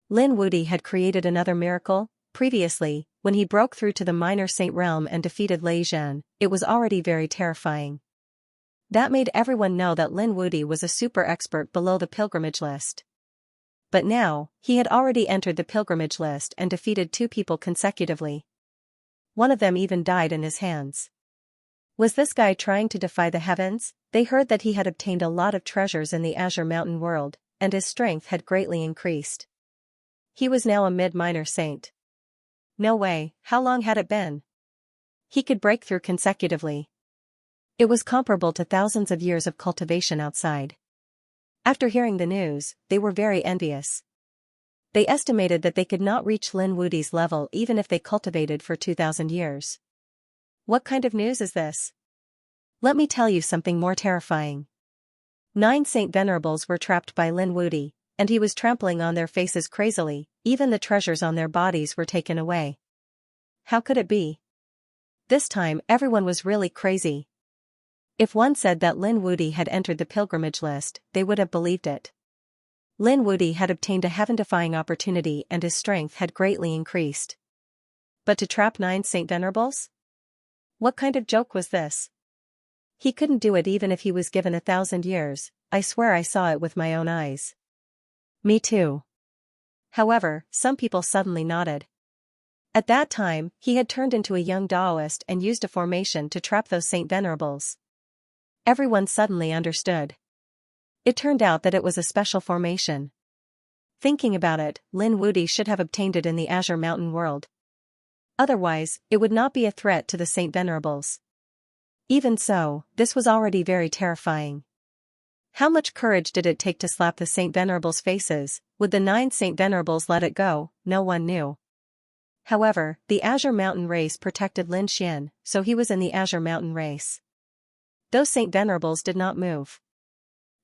Lin Wudi had created another miracle. Previously, when he broke through to the minor saint realm and defeated Lei Zhan, it was already very terrifying. That made everyone know that Lin Wudi was a super expert below the pilgrimage list. But now, he had already entered the pilgrimage list and defeated 2 people consecutively. One of them even died in his hands. Was this guy trying to defy the heavens? They heard that he had obtained a lot of treasures in the Azure Mountain world, and his strength had greatly increased. He was now a mid-minor saint. No way, how long had it been? He could break through consecutively. It was comparable to thousands of years of cultivation outside. After hearing the news, they were very envious. They estimated that they could not reach Lin Wudi's level even if they cultivated for 2,000 years. What kind of news is this? Let me tell you something more terrifying. 9 Saint Venerables were trapped by Lin Wudi, and he was trampling on their faces crazily, even the treasures on their bodies were taken away. How could it be? This time everyone was really crazy. If one said that Lin Wudi had entered the pilgrimage list, they would have believed it. Lin Wudi had obtained a heaven-defying opportunity and his strength had greatly increased. But to trap 9 Saint Venerables? What kind of joke was this? He couldn't do it even if he was given 1,000 years, I swear I saw it with my own eyes. Me too. However, some people suddenly nodded. At that time, he had turned into a young Taoist and used a formation to trap those Saint Venerables. Everyone suddenly understood. It turned out that it was a special formation. Thinking about it, Lin Wudi should have obtained it in the Azure Mountain world. Otherwise, it would not be a threat to the Saint Venerables. Even so, this was already very terrifying. How much courage did it take to slap the Saint Venerables' faces? Would the 9 Saint Venerables let it go? No one knew. However, the Azure Mountain race protected Lin Xian, so he was in the Azure Mountain race. Those Saint Venerables did not move.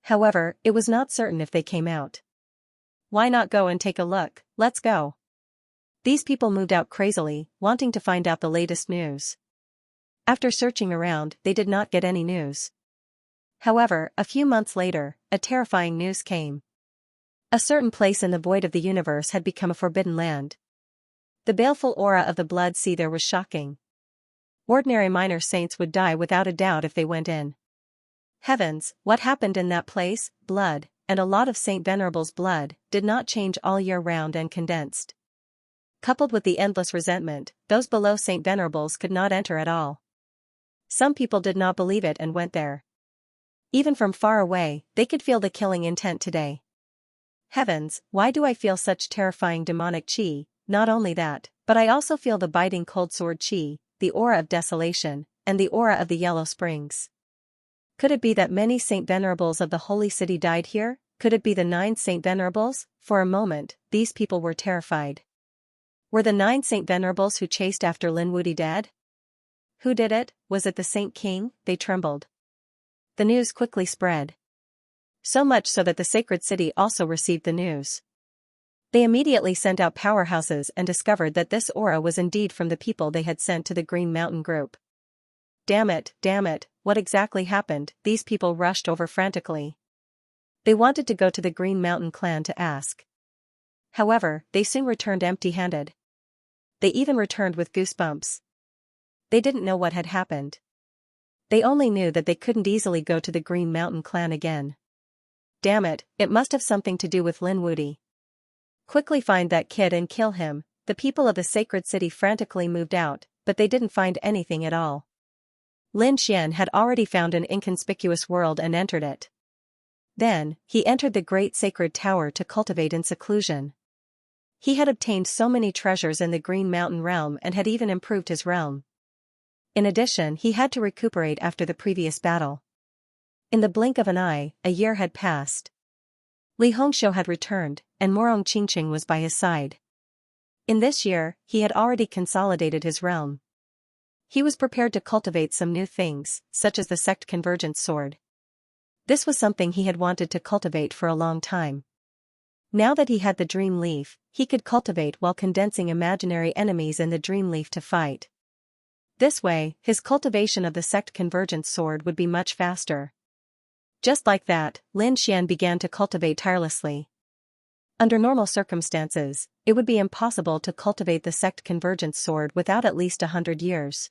However, it was not certain if they came out. Why not go and take a look? Let's go. These people moved out crazily, wanting to find out the latest news. After searching around, they did not get any news. However, a few months later, a terrifying news came. A certain place in the void of the universe had become a forbidden land. The baleful aura of the blood sea there was shocking. Ordinary minor saints would die without a doubt if they went in. Heavens, what happened in that place? Blood, and a lot of Saint Venerable's blood, did not change all year round and condensed. Coupled with the endless resentment, those below Saint Venerables could not enter at all. Some people did not believe it and went there. Even from far away, they could feel the killing intent today. Heavens, why do I feel such terrifying demonic chi? Not only that, but I also feel the biting cold sword chi, the aura of desolation, and the aura of the yellow springs. Could it be that many Saint Venerables of the holy city died here? Could it be the 9 Saint Venerables? For a moment, these people were terrified. Were the 9 Saint Venerables who chased after Lin Wudi dead? Who did it? Was it the Saint King? They trembled. The news quickly spread. So much so that the sacred city also received the news. They immediately sent out powerhouses and discovered that this aura was indeed from the people they had sent to the Green Mountain group. Damn it, what exactly happened? These people rushed over frantically. They wanted to go to the Green Mountain clan to ask. However, they soon returned empty-handed. They even returned with goosebumps. They didn't know what had happened. They only knew that they couldn't easily go to the Green Mountain clan again. Damn it, it must have something to do with Lin Wudi. Quickly find that kid and kill him. The people of the sacred city frantically moved out, but they didn't find anything at all. Lin Xian had already found an inconspicuous world and entered it. Then, he entered the great sacred tower to cultivate in seclusion. He had obtained so many treasures in the Green Mountain realm and had even improved his realm. In addition, he had to recuperate after the previous battle. In the blink of an eye, a year had passed. Li Hongxiu had returned, and Morong Qingqing was by his side. In this year, he had already consolidated his realm. He was prepared to cultivate some new things, such as the Sect Convergence Sword. This was something he had wanted to cultivate for a long time. Now that he had the Dream Leaf, he could cultivate while condensing imaginary enemies in the Dream Leaf to fight. This way, his cultivation of the Sect Convergence Sword would be much faster. Just like that, Lin Xian began to cultivate tirelessly. Under normal circumstances, it would be impossible to cultivate the Sect Convergence Sword without at least 100 years.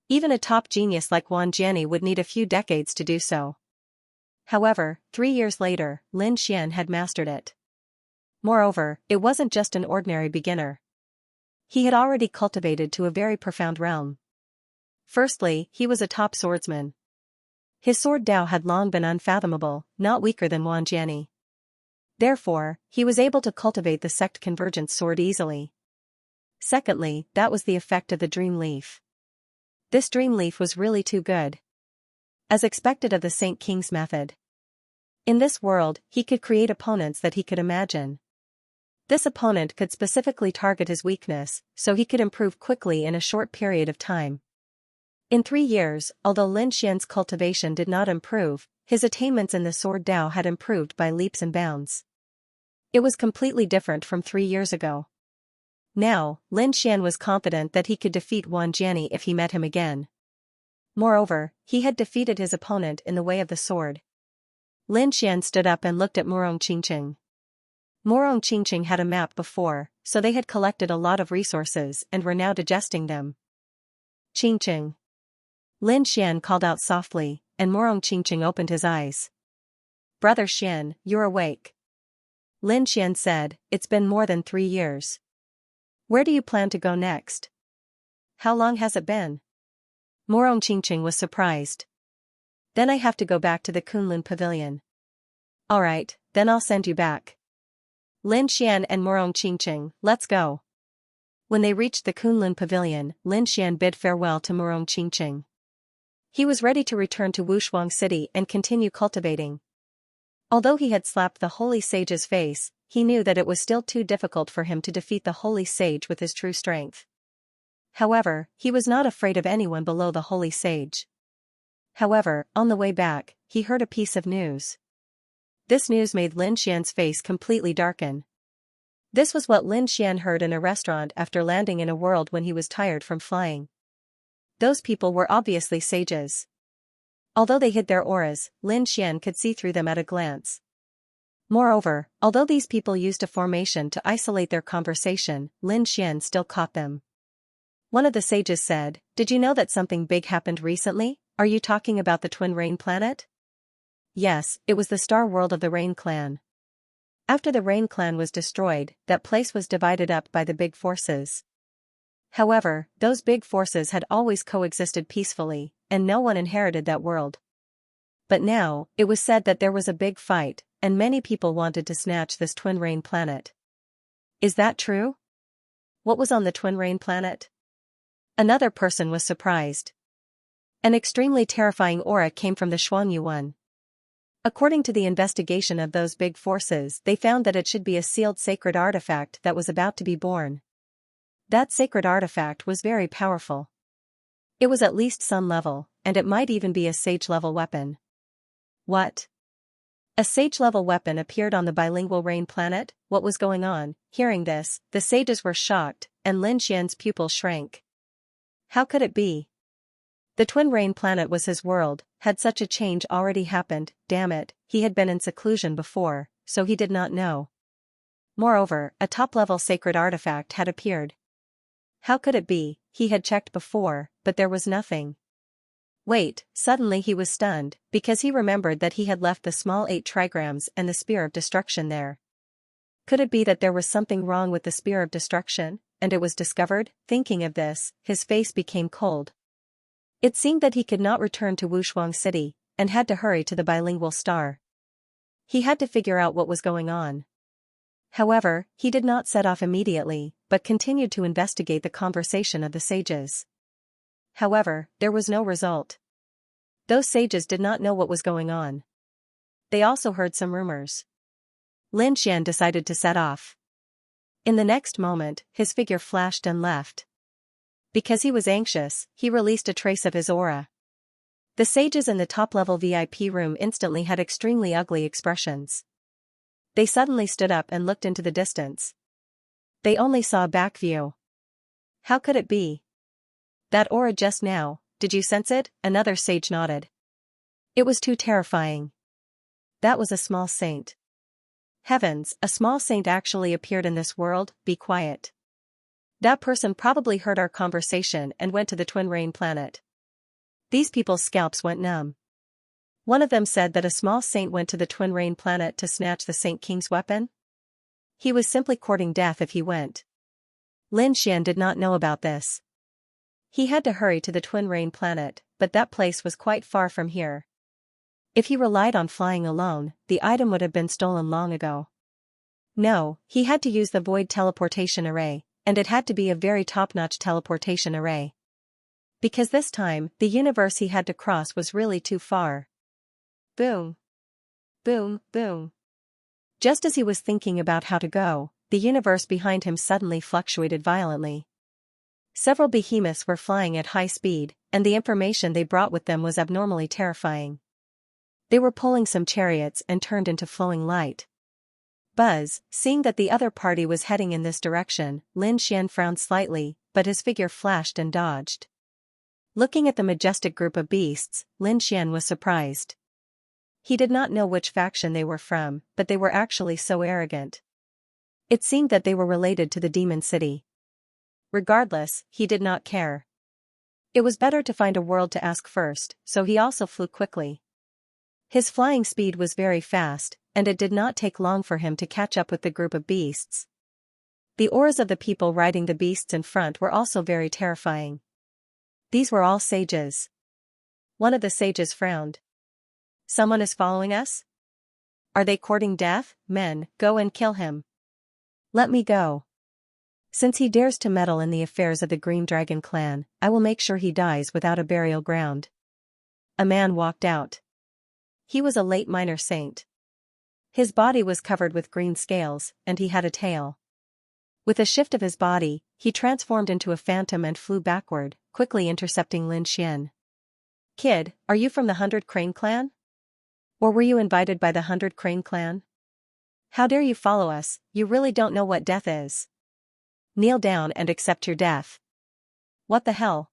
Even a top genius like Wan Jiani would need a few decades to do so. However, 3 years later, Lin Xian had mastered it. Moreover, it wasn't just an ordinary beginner. He had already cultivated to a very profound realm. Firstly, he was a top swordsman. His sword Dao had long been unfathomable, not weaker than Wan Jiani. Therefore, he was able to cultivate the Sect Convergence Sword easily. Secondly, that was the effect of the Dream Leaf. This Dream Leaf was really too good. As expected of the Saint King's method. In this world, he could create opponents that he could imagine. This opponent could specifically target his weakness, so he could improve quickly in a short period of time. In 3 years, although Lin Xian's cultivation did not improve, his attainments in the Sword Dao had improved by leaps and bounds. It was completely different from 3 years ago. Now, Lin Xian was confident that he could defeat Wan Jiani if he met him again. Moreover, he had defeated his opponent in the way of the sword. Lin Xian stood up and looked at Morong Qingqing. Morong Qingqing had a map before, so they had collected a lot of resources and were now digesting them. Qingqing. Lin Xian called out softly, and Morong Qingqing opened his eyes. Brother Xian, you're awake. Lin Xian said, it's been more than 3 years. Where do you plan to go next? How long has it been? Morong Qingqing was surprised. Then I have to go back to the Kunlun Pavilion. Alright, then I'll send you back. Lin Xian and Morong Qingqing, let's go. When they reached the Kunlun Pavilion, Lin Xian bid farewell to Morong Qingqing. He was ready to return to Wushuang City and continue cultivating. Although he had slapped the Holy Sage's face, he knew that it was still too difficult for him to defeat the Holy Sage with his true strength. However, he was not afraid of anyone below the Holy Sage. However, on the way back, he heard a piece of news. This news made Lin Xian's face completely darken. This was what Lin Xian heard in a restaurant after landing in a world when he was tired from flying. Those people were obviously sages. Although they hid their auras, Lin Xian could see through them at a glance. Moreover, although these people used a formation to isolate their conversation, Lin Xian still caught them. One of the sages said, "Did you know that something big happened recently? Are you talking about the Twin Rain Planet?" Yes, it was the star world of the Rain Clan. After the Rain Clan was destroyed, that place was divided up by the big forces. However, those big forces had always coexisted peacefully, and no one inherited that world. But now, it was said that there was a big fight, and many people wanted to snatch this Twin Rain Planet. Is that true? What was on the Twin Rain Planet? Another person was surprised. An extremely terrifying aura came from the Xuanyu one. According to the investigation of those big forces, they found that it should be a sealed sacred artifact that was about to be born. That sacred artifact was very powerful. It was at least sun level, and it might even be a sage level weapon. What? A sage-level weapon appeared on the bilingual rain planet. What was going on? Hearing this, the sages were shocked, and Lin Xian's pupil shrank. How could it be? The twin rain planet was his world. Had such a change already happened? Damn it, he had been in seclusion before, so he did not know. Moreover, a top-level sacred artifact had appeared. How could it be? He had checked before, but there was nothing. Wait, suddenly he was stunned, because he remembered that he had left the small 8 trigrams and the Spear of Destruction there. Could it be that there was something wrong with the Spear of Destruction, and it was discovered? Thinking of this, his face became cold. It seemed that he could not return to Wushuang City, and had to hurry to the bilingual star. He had to figure out what was going on. However, he did not set off immediately, but continued to investigate the conversation of the sages. However, there was no result. Those sages did not know what was going on. They also heard some rumors. Lin Xian decided to set off. In the next moment, his figure flashed and left. Because he was anxious, he released a trace of his aura. The sages in the top-level VIP room instantly had extremely ugly expressions. They suddenly stood up and looked into the distance. They only saw a back view. How could it be? That aura just now, did you sense it? Another sage nodded. It was too terrifying. That was a small saint. Heavens, a small saint actually appeared in this world. Be quiet. That person probably heard our conversation and went to the twin rain planet. These people's scalps went numb. One of them said that a small saint went to the twin rain planet to snatch the Saint King's weapon. He was simply courting death if he went. Lin Xian did not know about this. He had to hurry to the twin rain planet, but that place was quite far from here. If he relied on flying alone, the item would have been stolen long ago. No, he had to use the void teleportation array, and it had to be a very top-notch teleportation array. Because this time, the universe he had to cross was really too far. Boom. Boom, boom. Just as he was thinking about how to go, the universe behind him suddenly fluctuated violently. Several behemoths were flying at high speed, and the information they brought with them was abnormally terrifying. They were pulling some chariots and turned into flowing light. Buzz, seeing that the other party was heading in this direction, Lin Xian frowned slightly, but his figure flashed and dodged. Looking at the majestic group of beasts, Lin Xian was surprised. He did not know which faction they were from, but they were actually so arrogant. It seemed that they were related to the demon city. Regardless, he did not care. It was better to find a world to ask first, so he also flew quickly. His flying speed was very fast, and it did not take long for him to catch up with the group of beasts. The auras of the people riding the beasts in front were also very terrifying. These were all sages. One of the sages frowned. Someone is following us? Are they courting death? Men, go and kill him. Let me go. Since he dares to meddle in the affairs of the Green Dragon clan, I will make sure he dies without a burial ground. A man walked out. He was a late minor saint. His body was covered with green scales, and he had a tail. With a shift of his body, he transformed into a phantom and flew backward, quickly intercepting Lin Xian. Kid, are you from the 100 Crane clan? Or were you invited by the 100 Crane clan? How dare you follow us? You really don't know what death is. Kneel down and accept your death. What the hell?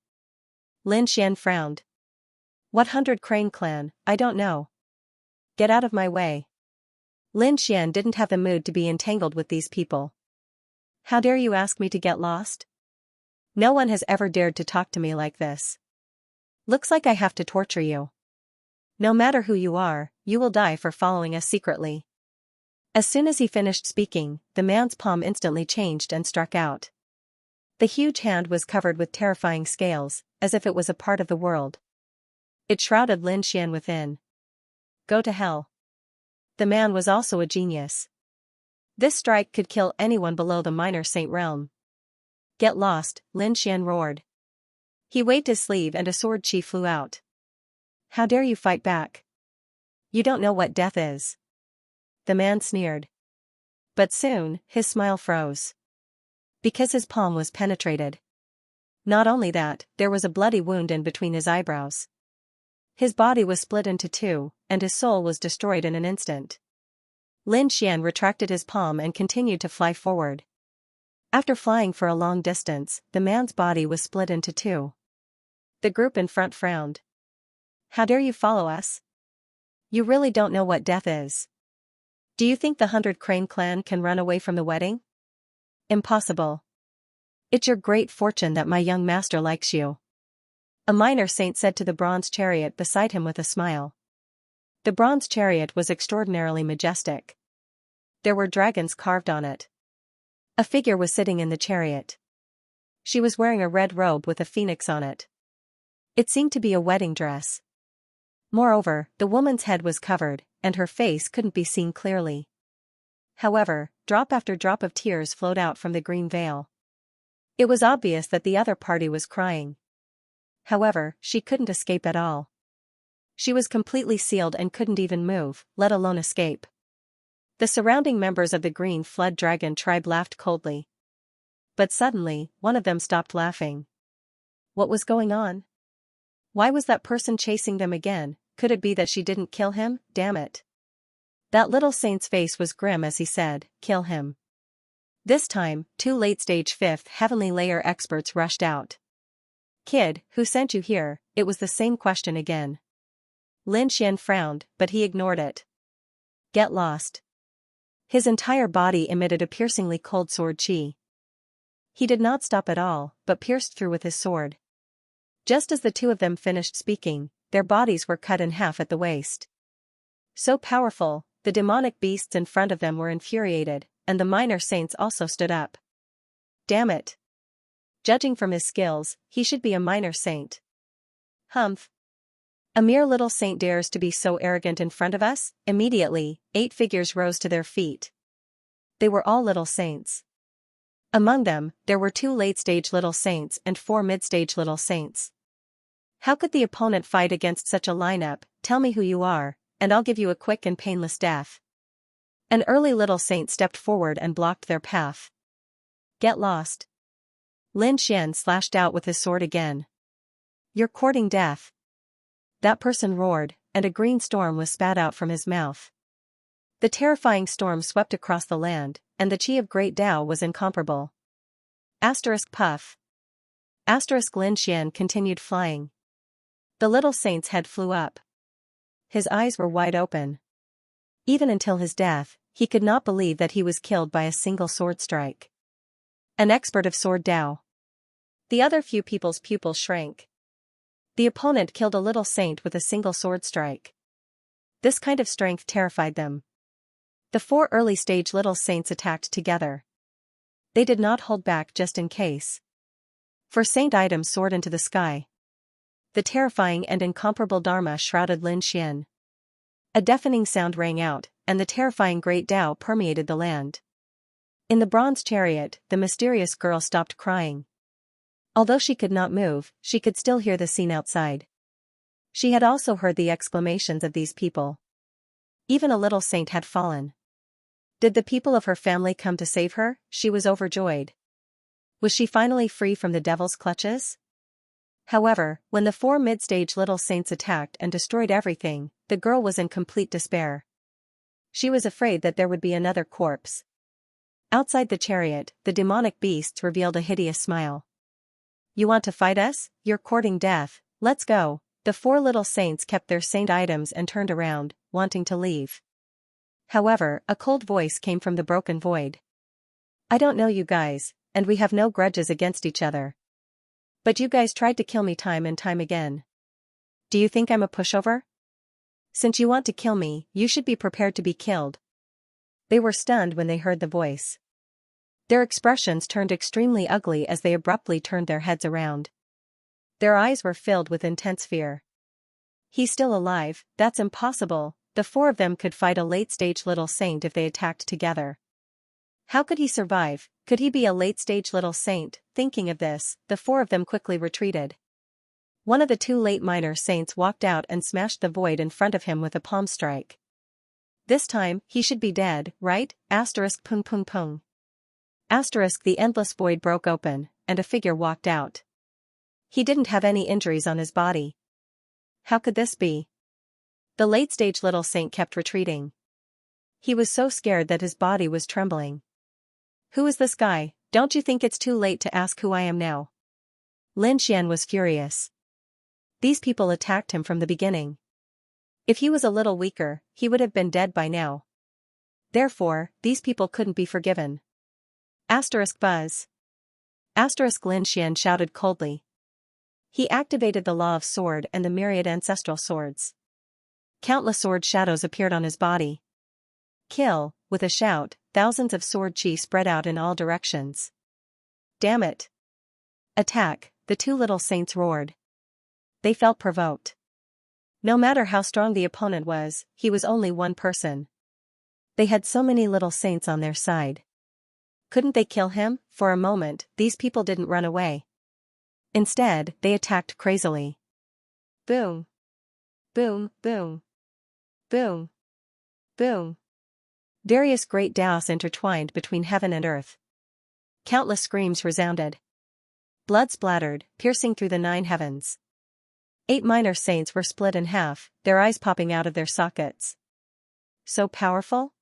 Lin Xian frowned. What 100 Crane clan? I don't know. Get out of my way. Lin Xian didn't have the mood to be entangled with these people. How dare you ask me to get lost? No one has ever dared to talk to me like this. Looks like I have to torture you. No matter who you are, you will die for following us secretly. As soon as he finished speaking, the man's palm instantly changed and struck out. The huge hand was covered with terrifying scales, as if it was a part of the world. It shrouded Lin Xian within. Go to hell. The man was also a genius. This strike could kill anyone below the minor saint realm. Get lost, Lin Xian roared. He waved his sleeve and a sword chi flew out. How dare you fight back? You don't know what death is. The man sneered. But soon, his smile froze. Because his palm was penetrated. Not only that, there was a bloody wound in between his eyebrows. His body was split into two, and his soul was destroyed in an instant. Lin Xian retracted his palm and continued to fly forward. After flying for a long distance, the man's body was split into two. The group in front frowned. How dare you follow us? You really don't know what death is. Do you think the 100 Crane clan can run away from the wedding? Impossible. It's your great fortune that my young master likes you. A minor saint said to the bronze chariot beside him with a smile. The bronze chariot was extraordinarily majestic. There were dragons carved on it. A figure was sitting in the chariot. She was wearing a red robe with a phoenix on it. It seemed to be a wedding dress. Moreover, the woman's head was covered, and her face couldn't be seen clearly. However, drop after drop of tears flowed out from the green veil. It was obvious that the other party was crying. However, she couldn't escape at all. She was completely sealed and couldn't even move, let alone escape. The surrounding members of the Green Flood Dragon tribe laughed coldly. But suddenly, one of them stopped laughing. What was going on? Why was that person chasing them again? Could it be that she didn't kill him? Damn it. That little saint's face was grim as he said, "Kill him." This time, two late-stage 5th Heavenly Layer experts rushed out. Kid, who sent you here? It was the same question again. Lin Xian frowned, but he ignored it. Get lost. His entire body emitted a piercingly cold sword chi. He did not stop at all, but pierced through with his sword. Just as the two of them finished speaking, their bodies were cut in half at the waist. So powerful, the demonic beasts in front of them were infuriated, and the minor saints also stood up. Damn it. Judging from his skills, he should be a minor saint. Humph. A mere little saint dares to be so arrogant in front of us? Immediately, 8 figures rose to their feet. They were all little saints. Among them, there were 2 late-stage little saints and 4 mid-stage little saints. How could the opponent fight against such a lineup? Tell me who you are, and I'll give you a quick and painless death. An early little saint stepped forward and blocked their path. Get lost. Lin Xian slashed out with his sword again. You're courting death. That person roared, and a green storm was spat out from his mouth. The terrifying storm swept across the land, and the chi of Great Tao was incomparable. Puff. Lin Xian continued flying. The little saint's head flew up. His eyes were wide open. Even until his death, he could not believe that he was killed by a single sword strike. An expert of sword Tao. The other few people's pupils shrank. The opponent killed a little saint with a single sword strike. This kind of strength terrified them. The 4 early-stage little saints attacked together. They did not hold back just in case. For saint items soared into the sky. The terrifying and incomparable Dharma shrouded Lin Xian. A deafening sound rang out, and the terrifying Great Tao permeated the land. In the bronze chariot, the mysterious girl stopped crying. Although she could not move, she could still hear the scene outside. She had also heard the exclamations of these people. Even a little saint had fallen. Did the people of her family come to save her? She was overjoyed. Was she finally free from the devil's clutches? However, when the 4 mid-stage little saints attacked and destroyed everything, the girl was in complete despair. She was afraid that there would be another corpse. Outside the chariot, the demonic beasts revealed a hideous smile. You want to fight us? You're courting death, let's go. The 4 little saints kept their saint items and turned around, wanting to leave. However, a cold voice came from the broken void. I don't know you guys, and we have no grudges against each other. But you guys tried to kill me time and time again. Do you think I'm a pushover? Since you want to kill me, you should be prepared to be killed. They were stunned when they heard the voice. Their expressions turned extremely ugly as they abruptly turned their heads around. Their eyes were filled with intense fear. He's still alive, that's impossible. The 4 of them could fight a late-stage little saint if they attacked together. How could he survive? Could he be a late-stage little saint? Thinking of this, the 4 of them quickly retreated. One of the 2 late minor saints walked out and smashed the void in front of him with a palm strike. This time, he should be dead, right? Pung pung pung. The endless void broke open, and a figure walked out. He didn't have any injuries on his body. How could this be? The late-stage little saint kept retreating. He was so scared that his body was trembling. Who is this guy? Don't you think it's too late to ask who I am now? Lin Xian was furious. These people attacked him from the beginning. If he was a little weaker, he would have been dead by now. Therefore, these people couldn't be forgiven. Buzz. Lin Xian shouted coldly. He activated the Law of Sword and the myriad ancestral swords. Countless sword shadows appeared on his body. Kill, with a shout, thousands of sword chi spread out in all directions. Damn it! Attack, the two little saints roared. They felt provoked. No matter how strong the opponent was, he was only one person. They had so many little saints on their side. Couldn't they kill him? For a moment, these people didn't run away. Instead, they attacked crazily. Boom! Boom, boom! Boom! Boom! Various great daos intertwined between heaven and earth. Countless screams resounded. Blood splattered, piercing through the 9 heavens. 8 minor saints were split in half, their eyes popping out of their sockets. So powerful?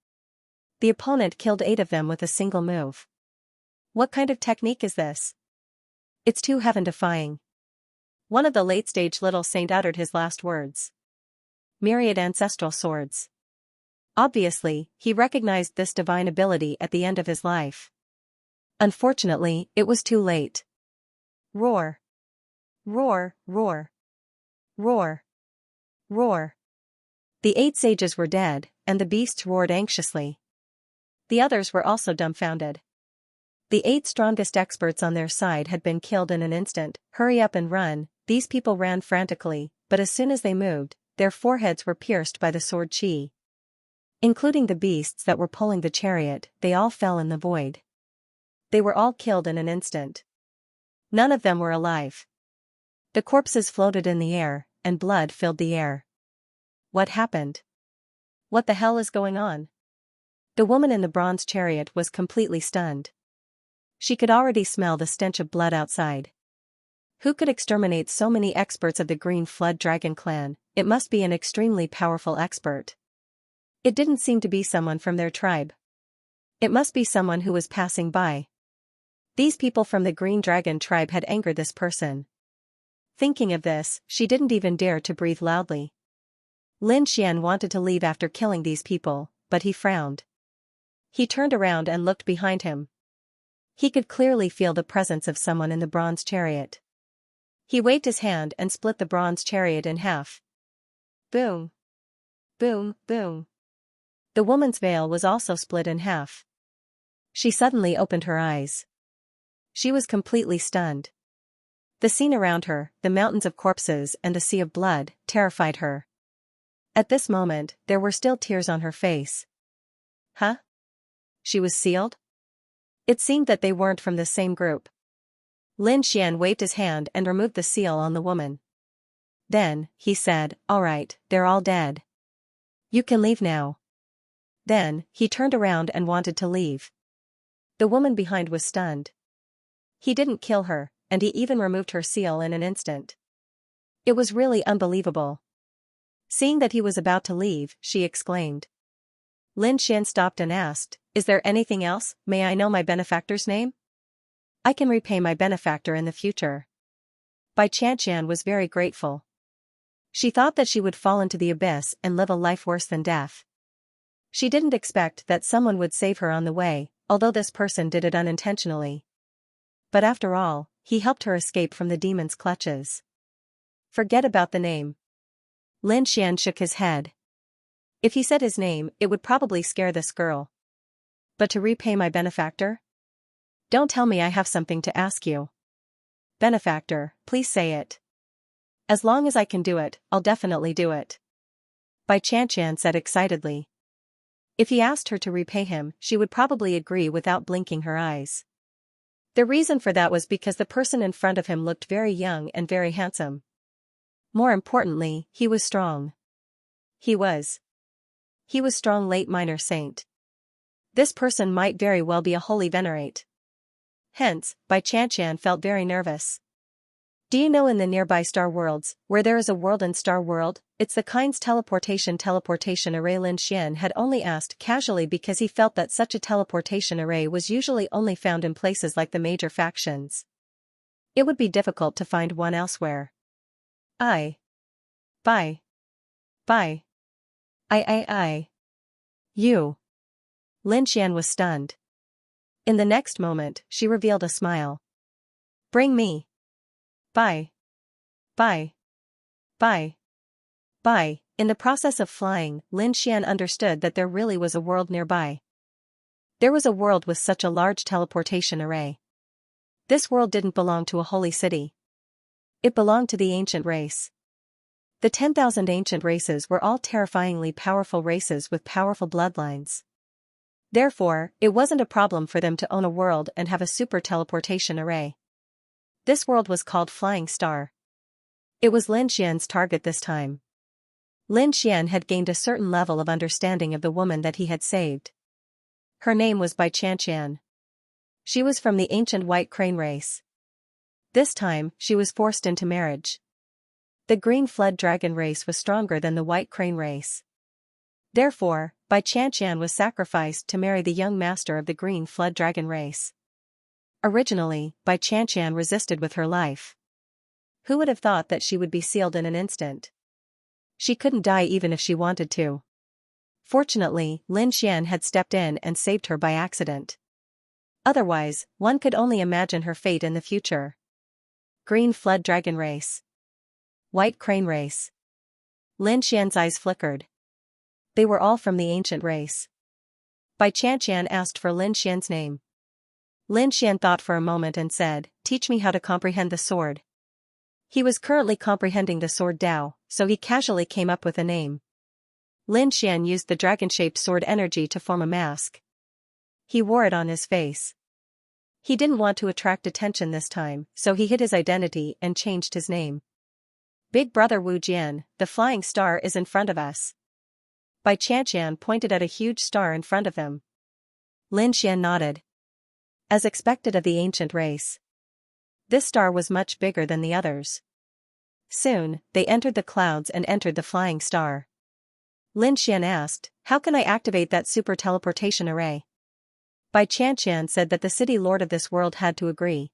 The opponent killed 8 of them with a single move. What kind of technique is this? It's too heaven-defying. One of the late-stage little saint uttered his last words. Myriad ancestral swords. Obviously, he recognized this divine ability at the end of his life. Unfortunately, it was too late. Roar! Roar, roar! Roar! Roar! The 8 sages were dead, and the beasts roared anxiously. The others were also dumbfounded. The 8 strongest experts on their side had been killed in an instant. Hurry up and run, these people ran frantically, but as soon as they moved, their foreheads were pierced by the sword chi. Including the beasts that were pulling the chariot, they all fell in the void. They were all killed in an instant. None of them were alive. The corpses floated in the air, and blood filled the air. What happened? What the hell is going on? The woman in the bronze chariot was completely stunned. She could already smell the stench of blood outside. Who could exterminate so many experts of the Green Flood Dragon clan? It must be an extremely powerful expert. It didn't seem to be someone from their tribe. It must be someone who was passing by. These people from the Green Dragon tribe had angered this person. Thinking of this, she didn't even dare to breathe loudly. Lin Xian wanted to leave after killing these people, but he frowned. He turned around and looked behind him. He could clearly feel the presence of someone in the bronze chariot. He waved his hand and split the bronze chariot in half. Boom! Boom, boom! The woman's veil was also split in half. She suddenly opened her eyes. She was completely stunned. The scene around her, the mountains of corpses and the sea of blood, terrified her. At this moment, there were still tears on her face. Huh? She was sealed? It seemed that they weren't from the same group. Lin Xian waved his hand and removed the seal on the woman. Then, he said, "All right, they're all dead. You can leave now." Then, he turned around and wanted to leave. The woman behind was stunned. He didn't kill her, and he even removed her seal in an instant. It was really unbelievable. Seeing that he was about to leave, she exclaimed. Lin Xian stopped and asked, "Is there anything else? May I know my benefactor's name? I can repay my benefactor in the future." Bai Qianqian was very grateful. She thought that she would fall into the abyss and live a life worse than death. She didn't expect that someone would save her on the way, although this person did it unintentionally. But after all, he helped her escape from the demon's clutches. Forget about the name. Lin Xian shook his head. If he said his name, it would probably scare this girl. But to repay my benefactor? Don't tell me I have something to ask you. Benefactor, please say it. As long as I can do it, I'll definitely do it. Bai Qianqian said excitedly. If he asked her to repay him, she would probably agree without blinking her eyes. The reason for that was because the person in front of him looked very young and very handsome. More importantly, he was strong. He was strong late minor saint. This person might very well be a holy venerate. Hence, Bai Qianqian felt very nervous. Do you know in the nearby star worlds, where there is a world in Star World, it's the kind's teleportation array. Lin Xian had only asked casually because he felt that such a teleportation array was usually only found in places like the major factions. It would be difficult to find one elsewhere. Bye. You. Lin Xian was stunned. In the next moment, she revealed a smile. Bring me. Bye. In the process of flying, Lin Xian understood that there really was a world nearby. There was a world with such a large teleportation array. This world didn't belong to a holy city. It belonged to the ancient race. The 10,000 ancient races were all terrifyingly powerful races with powerful bloodlines. Therefore, it wasn't a problem for them to own a world and have a super teleportation array. This world was called Flying Star. It was Lin Xian's target this time. Lin Xian had gained a certain level of understanding of the woman that he had saved. Her name was Xianxia. She was from the ancient White Crane race. This time, she was forced into marriage. The Green Flood Dragon race was stronger than the White Crane race. Therefore, Xianxia was sacrificed to marry the young master of the Green Flood Dragon race. Originally, Xianxia resisted with her life. Who would have thought that she would be sealed in an instant? She couldn't die even if she wanted to. Fortunately, Lin Xian had stepped in and saved her by accident. Otherwise, one could only imagine her fate in the future. Green Flood Dragon race. White Crane race. Lin Xian's eyes flickered. They were all from the ancient race. Xianxia asked for Lin Xian's name. Lin Xian thought for a moment and said, "Teach me how to comprehend the sword." He was currently comprehending the sword Dao, so he casually came up with a name. Lin Xian used the dragon-shaped sword energy to form a mask. He wore it on his face. He didn't want to attract attention this time, so he hid his identity and changed his name. Big brother Wu Jian, the flying star is in front of us. Xianxia pointed at a huge star in front of them. Lin Xian nodded. As expected of the ancient race. This star was much bigger than the others. Soon, they entered the clouds and entered the flying star. Lin Xian asked, "How can I activate that super teleportation array?" Xianxia said that the city lord of this world had to agree.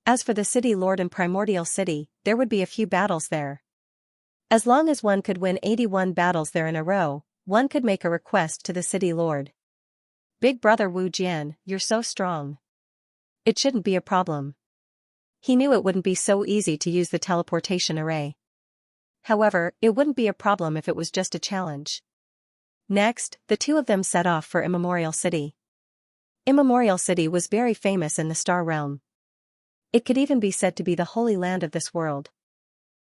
As for the city lord in Primordial City, there would be a few battles there. As long as one could win 81 battles there in a row, one could make a request to the city lord. Big brother Wu Jian, you're so strong. It shouldn't be a problem. He knew it wouldn't be so easy to use the teleportation array. However, it wouldn't be a problem if it was just a challenge. Next, the two of them set off for Immemorial City. Immemorial City was very famous in the Star Realm. It could even be said to be the holy land of this world.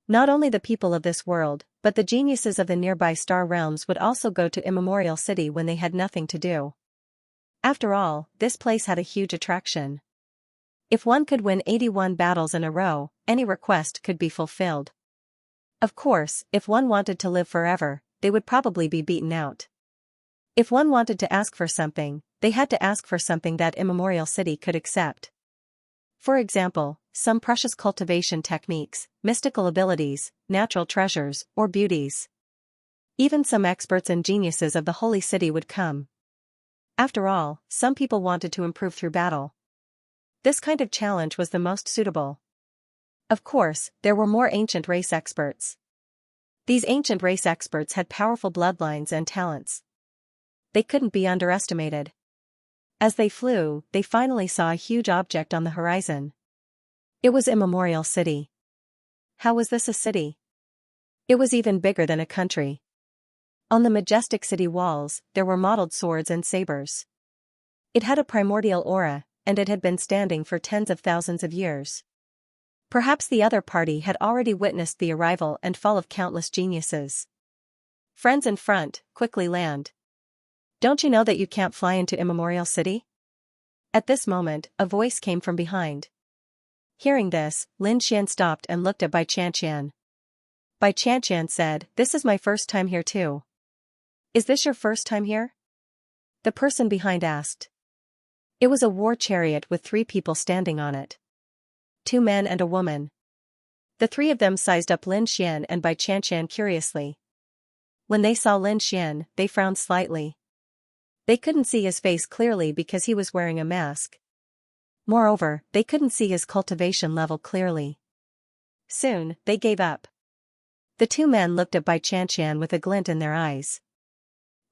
Not only the people of this world, but the geniuses of the nearby star realms would also go to Immemorial City when they had nothing to do. After all, this place had a huge attraction. If one could win 81 battles in a row, any request could be fulfilled. Of course, if one wanted to live forever, they would probably be beaten out. If one wanted to ask for something, they had to ask for something that Immemorial City could accept. For example, some precious cultivation techniques, mystical abilities, natural treasures, or beauties. Even some experts and geniuses of the Holy City would come. After all, some people wanted to improve through battle. This kind of challenge was the most suitable. Of course, there were more ancient race experts. These ancient race experts had powerful bloodlines and talents. They couldn't be underestimated. As they flew, they finally saw a huge object on the horizon. It was Immemorial City. How was this a city? It was even bigger than a country. On the majestic city walls, there were modeled swords and sabers. It had a primordial aura, and it had been standing for tens of thousands of years. Perhaps the other party had already witnessed the arrival and fall of countless geniuses. Friends in front, quickly land. Don't you know that you can't fly into Immemorial City? At this moment, a voice came from behind. Hearing this, Lin Xian stopped and looked at Xianxia. Xianxia said, "This is my first time here too." "Is this your first time here?" the person behind asked. It was a war chariot with 3 people standing on it. 2 men and a woman. The three of them sized up Lin Xian and Bai Qianqian curiously. When they saw Lin Xian, they frowned slightly. They couldn't see his face clearly because he was wearing a mask. Moreover, they couldn't see his cultivation level clearly. Soon, they gave up. The two men looked at Bai Qianqian with a glint in their eyes.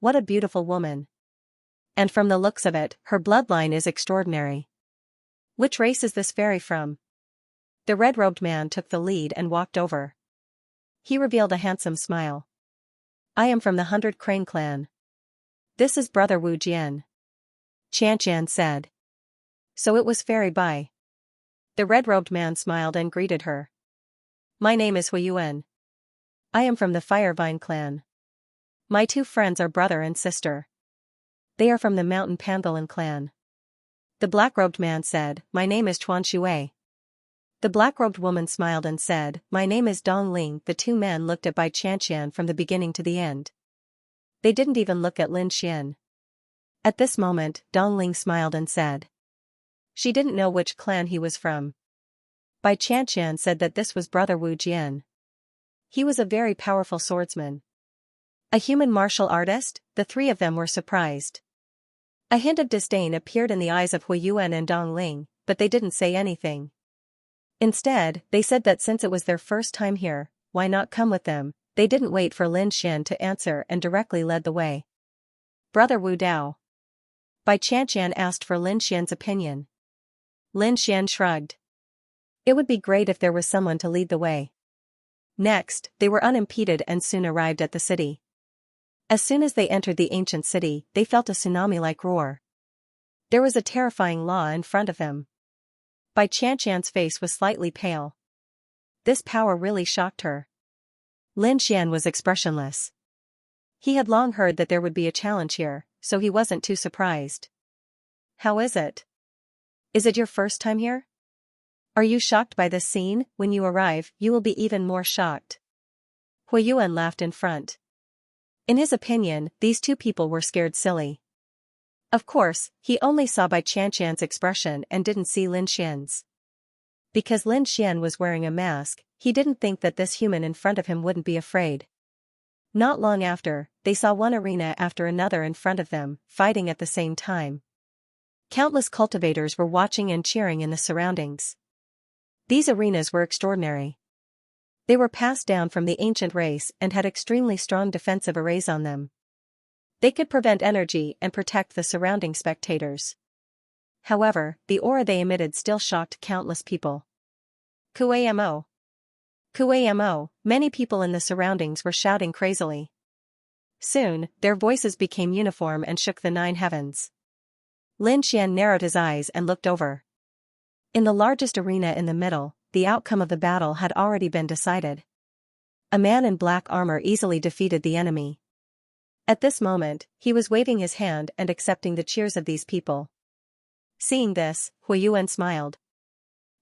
What a beautiful woman. And from the looks of it, her bloodline is extraordinary. Which race is this fairy from? The red-robed man took the lead and walked over. He revealed a handsome smile. I am from the 100 Crane clan. This is brother Wu Jian. Qianqian said. So it was Fairy Bai. The red-robed man smiled and greeted her. My name is Huiyuan. I am from the Firevine clan. My two friends are brother and sister. They are from the Mountain Pangolin clan. The black-robed man said, My name is Chuan Shui. The black-robed woman smiled and said, My name is Dong Ling. The two men looked at Bai Qianqian from the beginning to the end. They didn't even look at Lin Xian. At this moment, Dong Ling smiled and said. She didn't know which clan he was from. Bai Qianqian said that this was brother Wu Jian. He was a very powerful swordsman. A human martial artist. The three of them were surprised. A hint of disdain appeared in the eyes of Huiyuan and Dong Ling, but they didn't say anything. Instead, they said that since it was their first time here, why not come with them? They didn't wait for Lin Xian to answer and directly led the way. Brother Wu Dao. Bai Qianqian asked for Lin Xian's opinion. Lin Xian shrugged. It would be great if there was someone to lead the way. Next, they were unimpeded and soon arrived at the city. As soon as they entered the ancient city, they felt a tsunami-like roar. There was a terrifying law in front of them. Bai Qianqian's face was slightly pale. This power really shocked her. Lin Xian was expressionless. He had long heard that there would be a challenge here, so he wasn't too surprised. How is it? Is it your first time here? Are you shocked by this scene? When you arrive, you will be even more shocked. Huiyuan laughed in front. In his opinion, these two people were scared silly. Of course, he only saw Bai Qianqian's expression and didn't see Lin Xian's. Because Lin Xian was wearing a mask, he didn't think that this human in front of him wouldn't be afraid. Not long after, they saw one arena after another in front of them, fighting at the same time. Countless cultivators were watching and cheering in the surroundings. These arenas were extraordinary. They were passed down from the ancient race and had extremely strong defensive arrays on them. They could prevent energy and protect the surrounding spectators. However, the aura they emitted still shocked countless people. Kuamo! Kuamo! Many people in the surroundings were shouting crazily. Soon, their voices became uniform and shook the 9 heavens. Lin Xian narrowed his eyes and looked over. In the largest arena in the middle, the outcome of the battle had already been decided. A man in black armor easily defeated the enemy. At this moment, he was waving his hand and accepting the cheers of these people. Seeing this, Huiyuan smiled.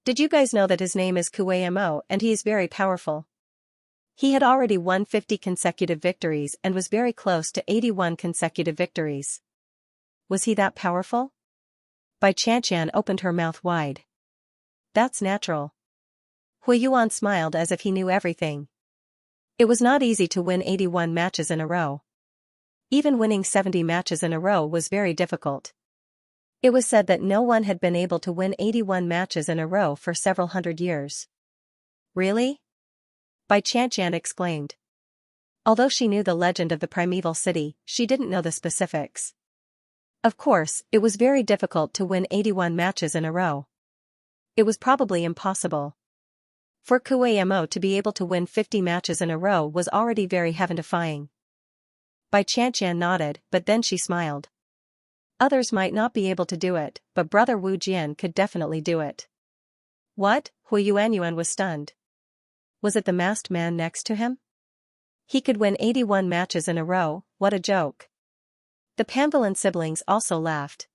Did you guys know that his name is Kuamo and he is very powerful? He had already won 50 consecutive victories and was very close to 81 consecutive victories. Was he that powerful? Bai Qianqian opened her mouth wide. That's natural. Huiyuan smiled as if he knew everything. It was not easy to win 81 matches in a row. Even winning 70 matches in a row was very difficult. It was said that no one had been able to win 81 matches in a row for several hundred years. Really? Bai Qianqian exclaimed. Although she knew the legend of the primeval city, she didn't know the specifics. Of course, it was very difficult to win 81 matches in a row. It was probably impossible. For Kuamo to be able to win 50 matches in a row was already very heaven-defying. Bai Qianqian nodded, but then she smiled. Others might not be able to do it, but brother Wu Jian could definitely do it. What? Huiyuan was stunned. Was it the masked man next to him? He could win 81 matches in a row, what a joke. The pangolin siblings also laughed.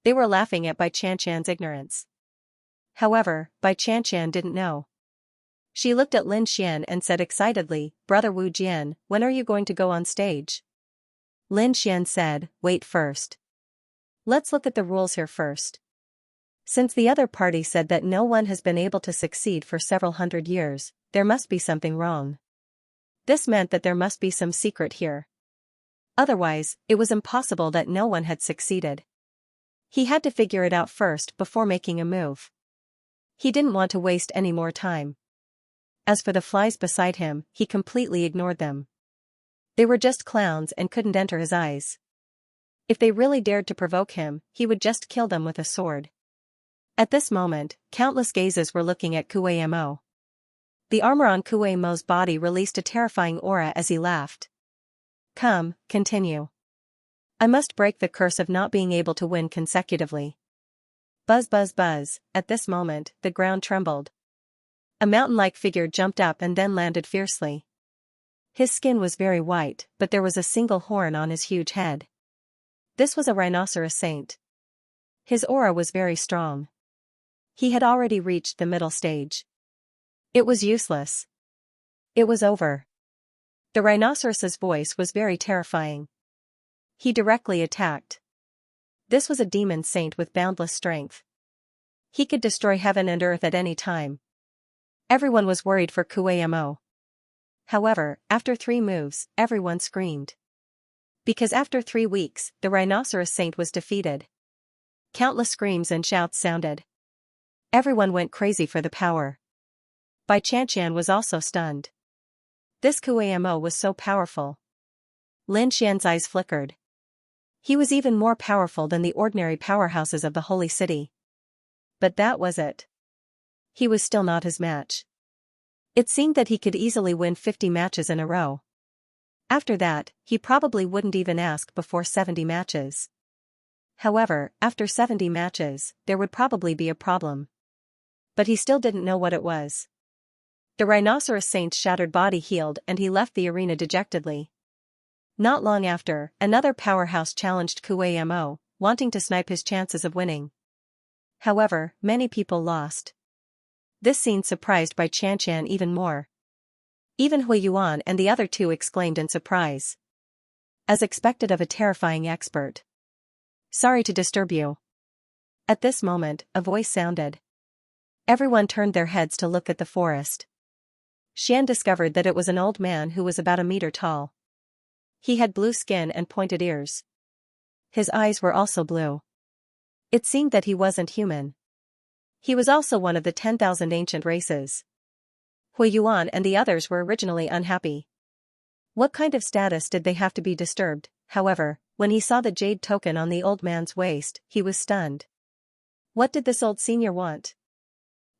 They were laughing at Bai Qianqian's ignorance. However, Bai Qianqian didn't know. She looked at Lin Xian and said excitedly, Brother Wu Jian, when are you going to go on stage? Lin Xian said, wait first. Let's look at the rules here first. Since the other party said that no one has been able to succeed for several hundred years, there must be something wrong. This meant that there must be some secret here. Otherwise, it was impossible that no one had succeeded. He had to figure it out first before making a move. He didn't want to waste any more time. As for the flies beside him, he completely ignored them. They were just clowns and couldn't enter his eyes. If they really dared to provoke him, he would just kill them with a sword. At this moment, countless gazes were looking at Kuei Mo. The armor on Kuei Mo's body released a terrifying aura as he laughed. Come, continue. I must break the curse of not being able to win consecutively. Buzz buzz buzz, at this moment, the ground trembled. A mountain-like figure jumped up and then landed fiercely. His skin was very white, but there was a single horn on his huge head. This was a rhinoceros saint. His aura was very strong. He had already reached the middle stage. It was useless. It was over. The rhinoceros's voice was very terrifying. He directly attacked. This was a demon saint with boundless strength. He could destroy heaven and earth at any time. Everyone was worried for Kuei Mo. However, after 3 moves, everyone screamed. Because after 3 weeks, the rhinoceros saint was defeated. Countless screams and shouts sounded. Everyone went crazy for the power. Xianxia was also stunned. This Kuei Mo was so powerful. Lin Xian's eyes flickered. He was even more powerful than the ordinary powerhouses of the holy city. But that was it. He was still not his match. It seemed that he could easily win 50 matches in a row. After that, he probably wouldn't even ask before 70 matches. However, after 70 matches, there would probably be a problem. But he still didn't know what it was. The rhinoceros saint's shattered body healed and he left the arena dejectedly. Not long after, another powerhouse challenged Kuei Mo, wanting to snipe his chances of winning. However, many people lost. This scene surprised Xianxia even more. Even Huiyuan and the other 2 exclaimed in surprise. As expected of a terrifying expert. Sorry to disturb you. At this moment, a voice sounded. Everyone turned their heads to look at the forest. Xian discovered that it was an old man who was about a meter tall. He had blue skin and pointed ears. His eyes were also blue. It seemed that he wasn't human. He was also one of the 10,000 ancient races. Huiyuan and the others were originally unhappy. What kind of status did they have to be disturbed? However, when he saw the jade token on the old man's waist, he was stunned. What did this old senior want?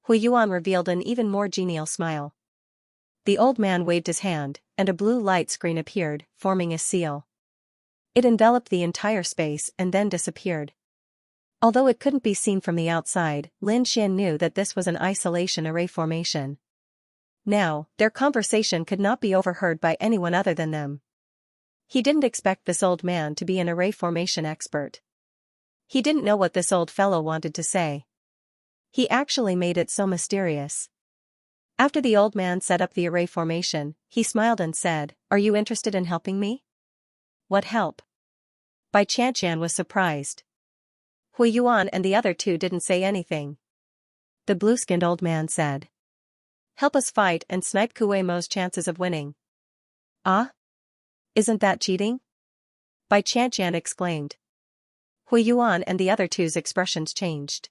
Huiyuan revealed an even more genial smile. The old man waved his hand, and a blue light screen appeared, forming a seal. It enveloped the entire space and then disappeared. Although it couldn't be seen from the outside, Lin Xian knew that this was an isolation array formation. Now, their conversation could not be overheard by anyone other than them. He didn't expect this old man to be an array formation expert. He didn't know what this old fellow wanted to say. He actually made it so mysterious. After the old man set up the array formation, he smiled and said, "Are you interested in helping me?" "What help?" Xianxia was surprised. Huiyuan and the other 2 didn't say anything. The blue-skinned old man said, "Help us fight and snipe Kuei Mo's chances of winning." "Ah? Isn't that cheating?" Xianxia exclaimed. Huiyuan and the other 2's expressions changed.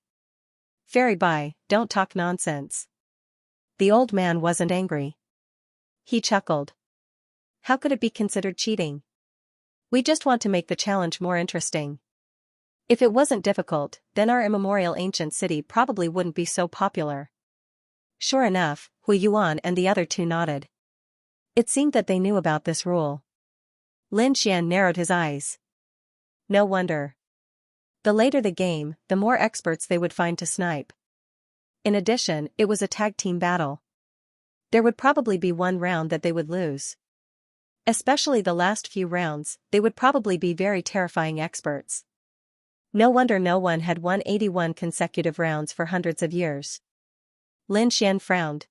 "Fairy Bai, don't talk nonsense." The old man wasn't angry. He chuckled. "How could it be considered cheating? We just want to make the challenge more interesting. If it wasn't difficult, then our immemorial ancient city probably wouldn't be so popular." Sure enough, Huiyuan and the other 2 nodded. It seemed that they knew about this rule. Lin Xian narrowed his eyes. No wonder. The later the game, the more experts they would find to snipe. In addition, it was a tag team battle. There would probably be one round that they would lose. Especially the last few rounds, they would probably be very terrifying experts. No wonder no one had won 81 consecutive rounds for hundreds of years. Lin Xian frowned.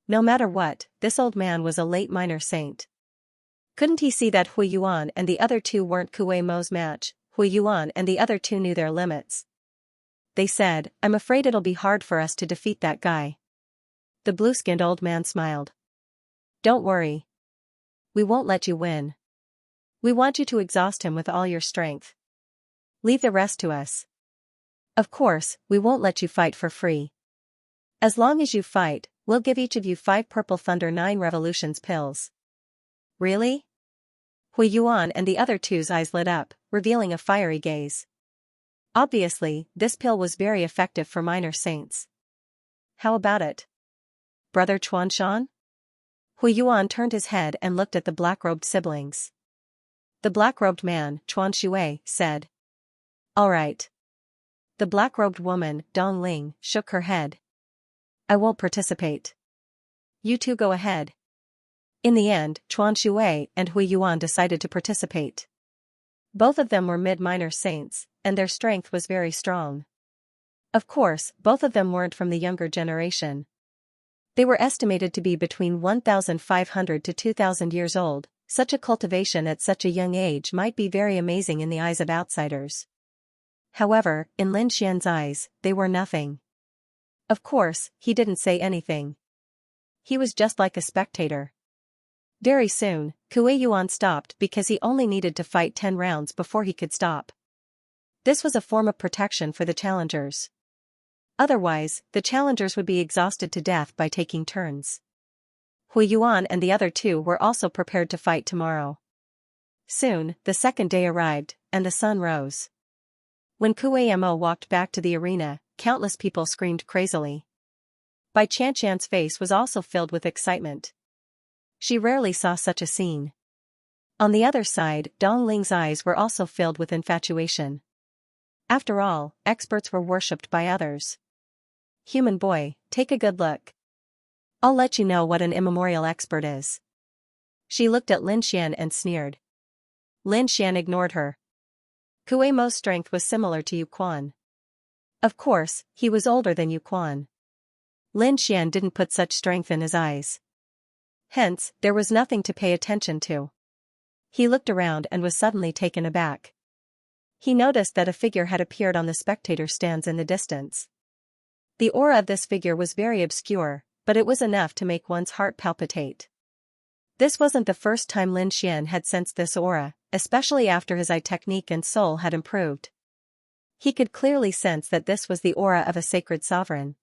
No matter what, this old man was a late minor saint. Couldn't he see that Huiyuan and the other 2 weren't Kuei Mo's match? Huiyuan and the other 2 knew their limits. they said, I'm afraid it'll be hard for us to defeat that guy. The blue-skinned old man smiled. Don't worry. We won't let you win. We want you to exhaust him with all your strength. Leave the rest to us. Of course, we won't let you fight for free. As long as you fight, we'll give each of you 5 Purple Thunder 9 Revolutions pills. Really? Huiyuan and the other two's eyes lit up, revealing a fiery gaze. Obviously, this pill was very effective for minor saints. How about it, Brother Chuanshan? Huiyuan turned his head and looked at the black-robed siblings. The black-robed man, Chuan Shui, said. All right. The black-robed woman, Dong Ling, shook her head. I won't participate. You two go ahead. In the end, Chuan Shui and Huiyuan decided to participate. Both of them were mid-minor saints, and their strength was very strong. Of course, both of them weren't from the younger generation. They were estimated to be between 1,500 to 2,000 years old. Such a cultivation at such a young age might be very amazing in the eyes of outsiders. However, in Lin Xian's eyes, they were nothing. Of course, he didn't say anything. He was just like a spectator. Very soon, Kuei Yuan stopped because he only needed to fight 10 rounds before he could stop. This was a form of protection for the challengers. Otherwise, the challengers would be exhausted to death by taking turns. Huiyuan and the other two were also prepared to fight tomorrow. Soon, the second day arrived, and the sun rose. When Kuei Mo walked back to the arena, countless people screamed crazily. Bai Qianqian's face was also filled with excitement. She rarely saw such a scene. On the other side, Dong Ling's eyes were also filled with infatuation. After all, experts were worshipped by others. Human boy, take a good look. I'll let you know what an immemorial expert is. She looked at Lin Xian and sneered. Lin Xian ignored her. Kuei Mo's strength was similar to Yu Quan. Of course, he was older than Yu Quan. Lin Xian didn't put such strength in his eyes. Hence, there was nothing to pay attention to. He looked around and was suddenly taken aback. He noticed that a figure had appeared on the spectator stands in the distance. The aura of this figure was very obscure, but it was enough to make one's heart palpitate. This wasn't the first time Lin Xian had sensed this aura, especially after his eye technique and soul had improved. He could clearly sense that this was the aura of a sacred sovereign.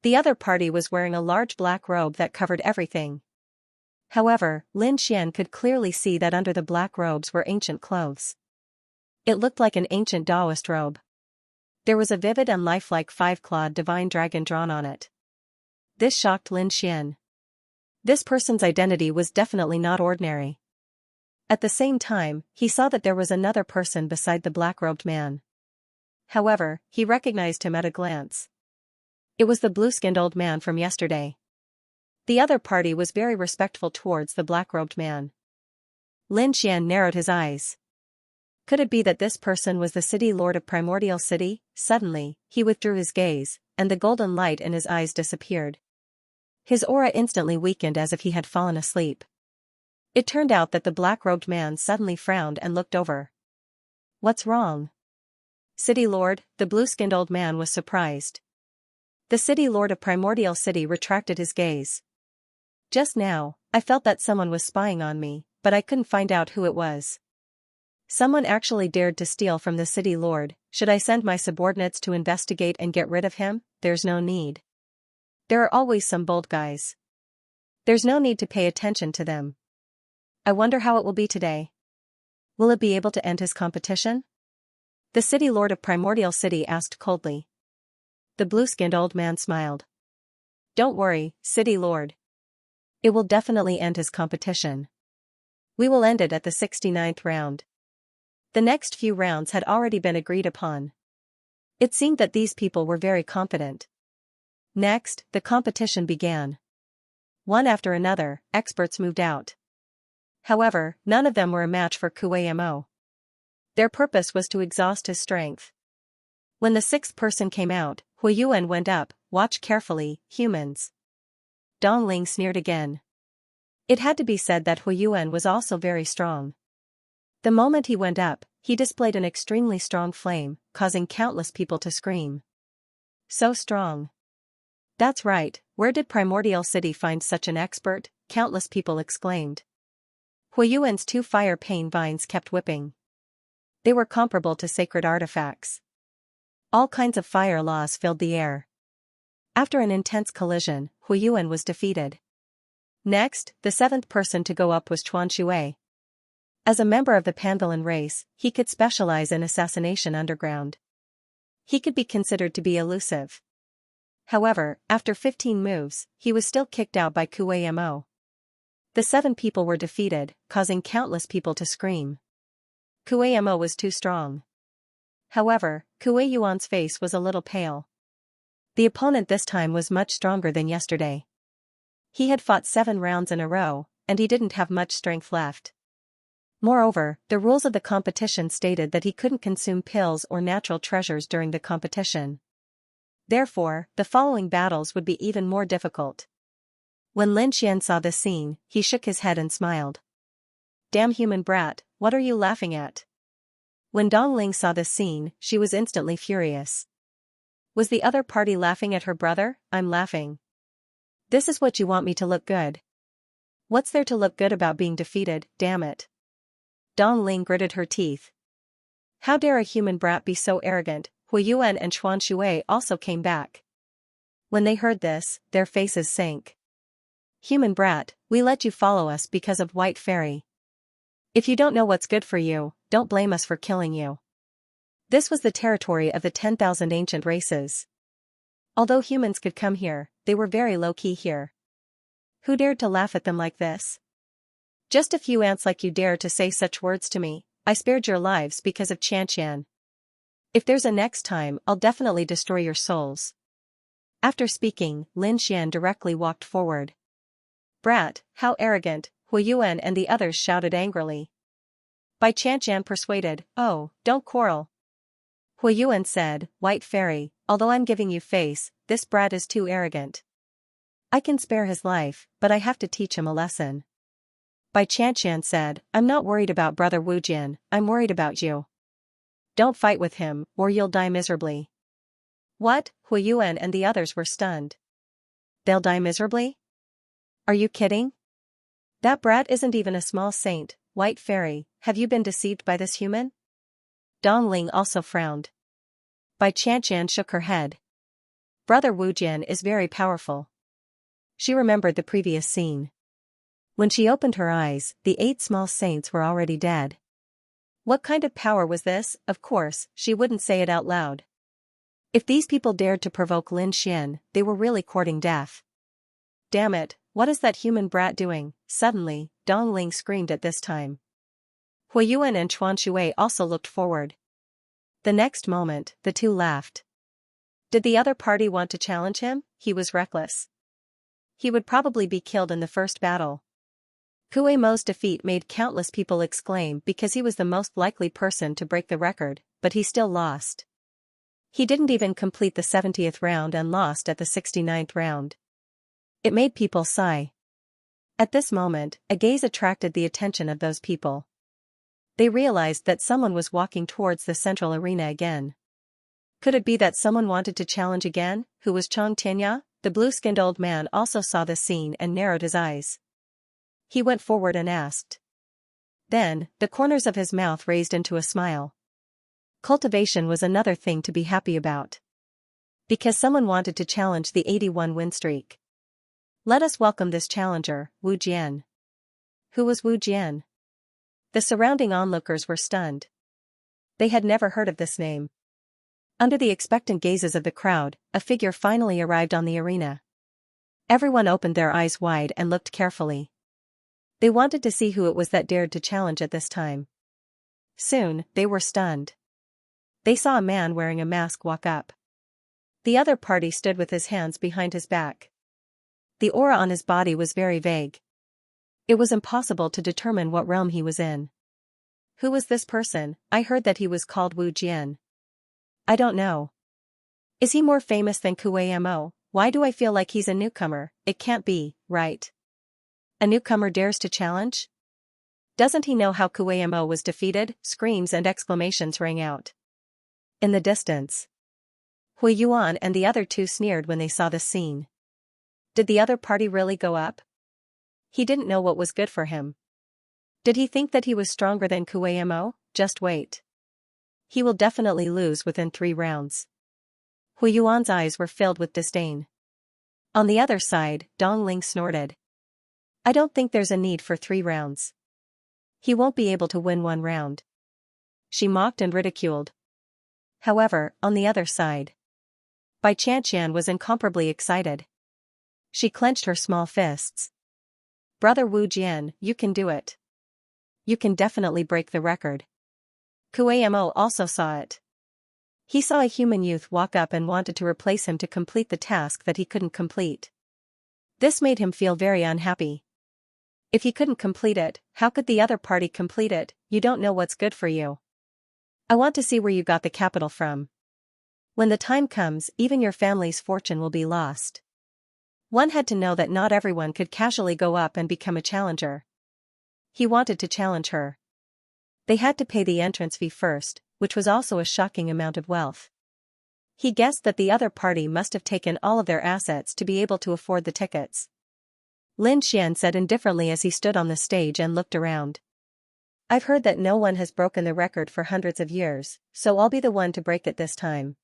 The other party was wearing a large black robe that covered everything. However, Lin Xian could clearly see that under the black robes were ancient clothes. It looked like an ancient Taoist robe. There was a vivid and lifelike 5-clawed divine dragon drawn on it. This shocked Lin Xian. This person's identity was definitely not ordinary. At the same time, he saw that there was another person beside the black-robed man. However, he recognized him at a glance. It was the blue-skinned old man from yesterday. The other party was very respectful towards the black-robed man. Lin Xian narrowed his eyes. Could it be that this person was the city lord of Primordial City? Suddenly, he withdrew his gaze, and the golden light in his eyes disappeared. His aura instantly weakened as if he had fallen asleep. It turned out that the black-robed man suddenly frowned and looked over. What's wrong? City Lord, the blue-skinned old man was surprised. The city lord of Primordial City retracted his gaze. Just now, I felt that someone was spying on me, but I couldn't find out who it was. Someone actually dared to steal from the city lord. Should I send my subordinates to investigate and get rid of him? There's no need. There are always some bold guys. There's no need to pay attention to them. I wonder how it will be today. Will it be able to end his competition? The city lord of Primordial City asked coldly. The blue-skinned old man smiled. Don't worry, city lord. It will definitely end his competition. We will end it at the 69th round. The next few rounds had already been agreed upon. It seemed that these people were very confident. Next, the competition began. One after another, experts moved out. However, none of them were a match for Kuei Mo. Their purpose was to exhaust his strength. When the 6th person came out, Huiyuan went up. Watch carefully, humans. Dong Ling sneered again. It had to be said that Huiyuan was also very strong. The moment he went up, he displayed an extremely strong flame, causing countless people to scream. So strong. That's right, where did Primordial City find such an expert? Countless people exclaimed. Huiyuan's 2 fire pain vines kept whipping. They were comparable to sacred artifacts. All kinds of fire laws filled the air. After an intense collision, Huiyuan was defeated. Next, the 7th person to go up was Xianxia. As a member of the Panvillain race, he could specialize in assassination underground. He could be considered to be elusive. However, after 15 moves, he was still kicked out by Kuamo. The 7 people were defeated, causing countless people to scream. Kuamo was too strong. However, Kueyuan's face was a little pale. The opponent this time was much stronger than yesterday. He had fought 7 rounds in a row, and he didn't have much strength left. Moreover, the rules of the competition stated that he couldn't consume pills or natural treasures during the competition. Therefore, the following battles would be even more difficult. When Lin Xian saw this scene, he shook his head and smiled. Damn human brat, what are you laughing at? When Dong Ling saw this scene, she was instantly furious. Was the other party laughing at her brother? I'm laughing. This is what you want me to look good. What's there to look good about being defeated, damn it? Dong Ling gritted her teeth. How dare a human brat be so arrogant? Huiyuan and Xianxia also came back. When they heard this, their faces sank. Human brat, we let you follow us because of White Fairy. If you don't know what's good for you, don't blame us for killing you. This was the territory of the 10,000 ancient races. Although humans could come here, they were very low-key here. Who dared to laugh at them like this? Just a few ants like you dare to say such words to me. I spared your lives because of Xianxia. If there's a next time, I'll definitely destroy your souls. After speaking, Lin Xian directly walked forward. Brat, how arrogant, Huiyuan and the others shouted angrily. By Xianxia persuaded, oh, don't quarrel. Huiyuan said, White Fairy, although I'm giving you face, this brat is too arrogant. I can spare his life, but I have to teach him a lesson. Bai Qianqian said, I'm not worried about Brother Wu Jin, I'm worried about you. Don't fight with him, or you'll die miserably. What? Huiyuan and the others were stunned. They'll die miserably? Are you kidding? That brat isn't even a small saint. White Fairy, have you been deceived by this human? Dong Ling also frowned. Bai Qianqian shook her head. Brother Wu Jin is very powerful. She remembered the previous scene. When she opened her eyes, the 8 small saints were already dead. What kind of power was this? Of course, she wouldn't say it out loud. If these people dared to provoke Lin Xian, they were really courting death. Damn it, what is that human brat doing? Suddenly, Dong Ling screamed at this time. Huiyuan and Xianxia also looked forward. The next moment, the two laughed. Did the other party want to challenge him? He was reckless. He would probably be killed in the first battle. Kuemo's defeat made countless people exclaim because he was the most likely person to break the record, but he still lost. He didn't even complete the 70th round and lost at the 69th round. It made people sigh. At this moment, a gaze attracted the attention of those people. They realized that someone was walking towards the central arena again. Could it be that someone wanted to challenge again? Who was Chong Tianya? The blue-skinned old man also saw the scene and narrowed his eyes. He went forward and asked. Then, the corners of his mouth raised into a smile. Cultivation was another thing to be happy about. Because someone wanted to challenge the 81 win streak. Let us welcome this challenger, Wu Jian. Who was Wu Jian? The surrounding onlookers were stunned. They had never heard of this name. Under the expectant gazes of the crowd, a figure finally arrived on the arena. Everyone opened their eyes wide and looked carefully. They wanted to see who it was that dared to challenge at this time. Soon, they were stunned. They saw a man wearing a mask walk up. The other party stood with his hands behind his back. The aura on his body was very vague. It was impossible to determine what realm he was in. Who was this person? I heard that he was called Wu Jian. I don't know. Is he more famous than Kuamo? Why do I feel like he's a newcomer? It can't be, right? A newcomer dares to challenge? Doesn't he know how Kuei-mo was defeated? Screams and exclamations rang out. In the distance, Hui Yuan and the other two sneered when they saw the scene. Did the other party really go up? He didn't know what was good for him. Did he think that he was stronger than Kuei-mo? Just wait. He will definitely lose within 3 rounds. Hui Yuan's eyes were filled with disdain. On the other side, Dong Ling snorted. I don't think there's a need for 3 rounds. He won't be able to win 1 round. She mocked and ridiculed. However, on the other side, Bai Xianxia was incomparably excited. She clenched her small fists. Brother Wu Jian, you can do it. You can definitely break the record. Kuei-mo also saw it. He saw a human youth walk up and wanted to replace him to complete the task that he couldn't complete. This made him feel very unhappy. If he couldn't complete it, how could the other party complete it? You don't know what's good for you. I want to see where you got the capital from. When the time comes, even your family's fortune will be lost. One had to know that not everyone could casually go up and become a challenger. He wanted to challenge her. They had to pay the entrance fee first, which was also a shocking amount of wealth. He guessed that the other party must have taken all of their assets to be able to afford the tickets. Lin Xian said indifferently as he stood on the stage and looked around. I've heard that no one has broken the record for hundreds of years, so I'll be the one to break it this time.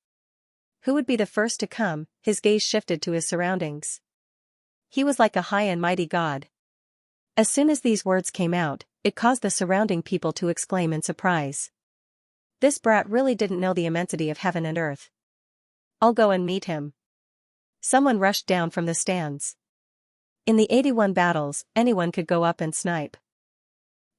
Who would be the first to come? His gaze shifted to his surroundings. He was like a high and mighty god. As soon as these words came out, it caused the surrounding people to exclaim in surprise. This brat really didn't know the immensity of heaven and earth. I'll go and meet him. Someone rushed down from the stands. In the 81 battles, anyone could go up and snipe.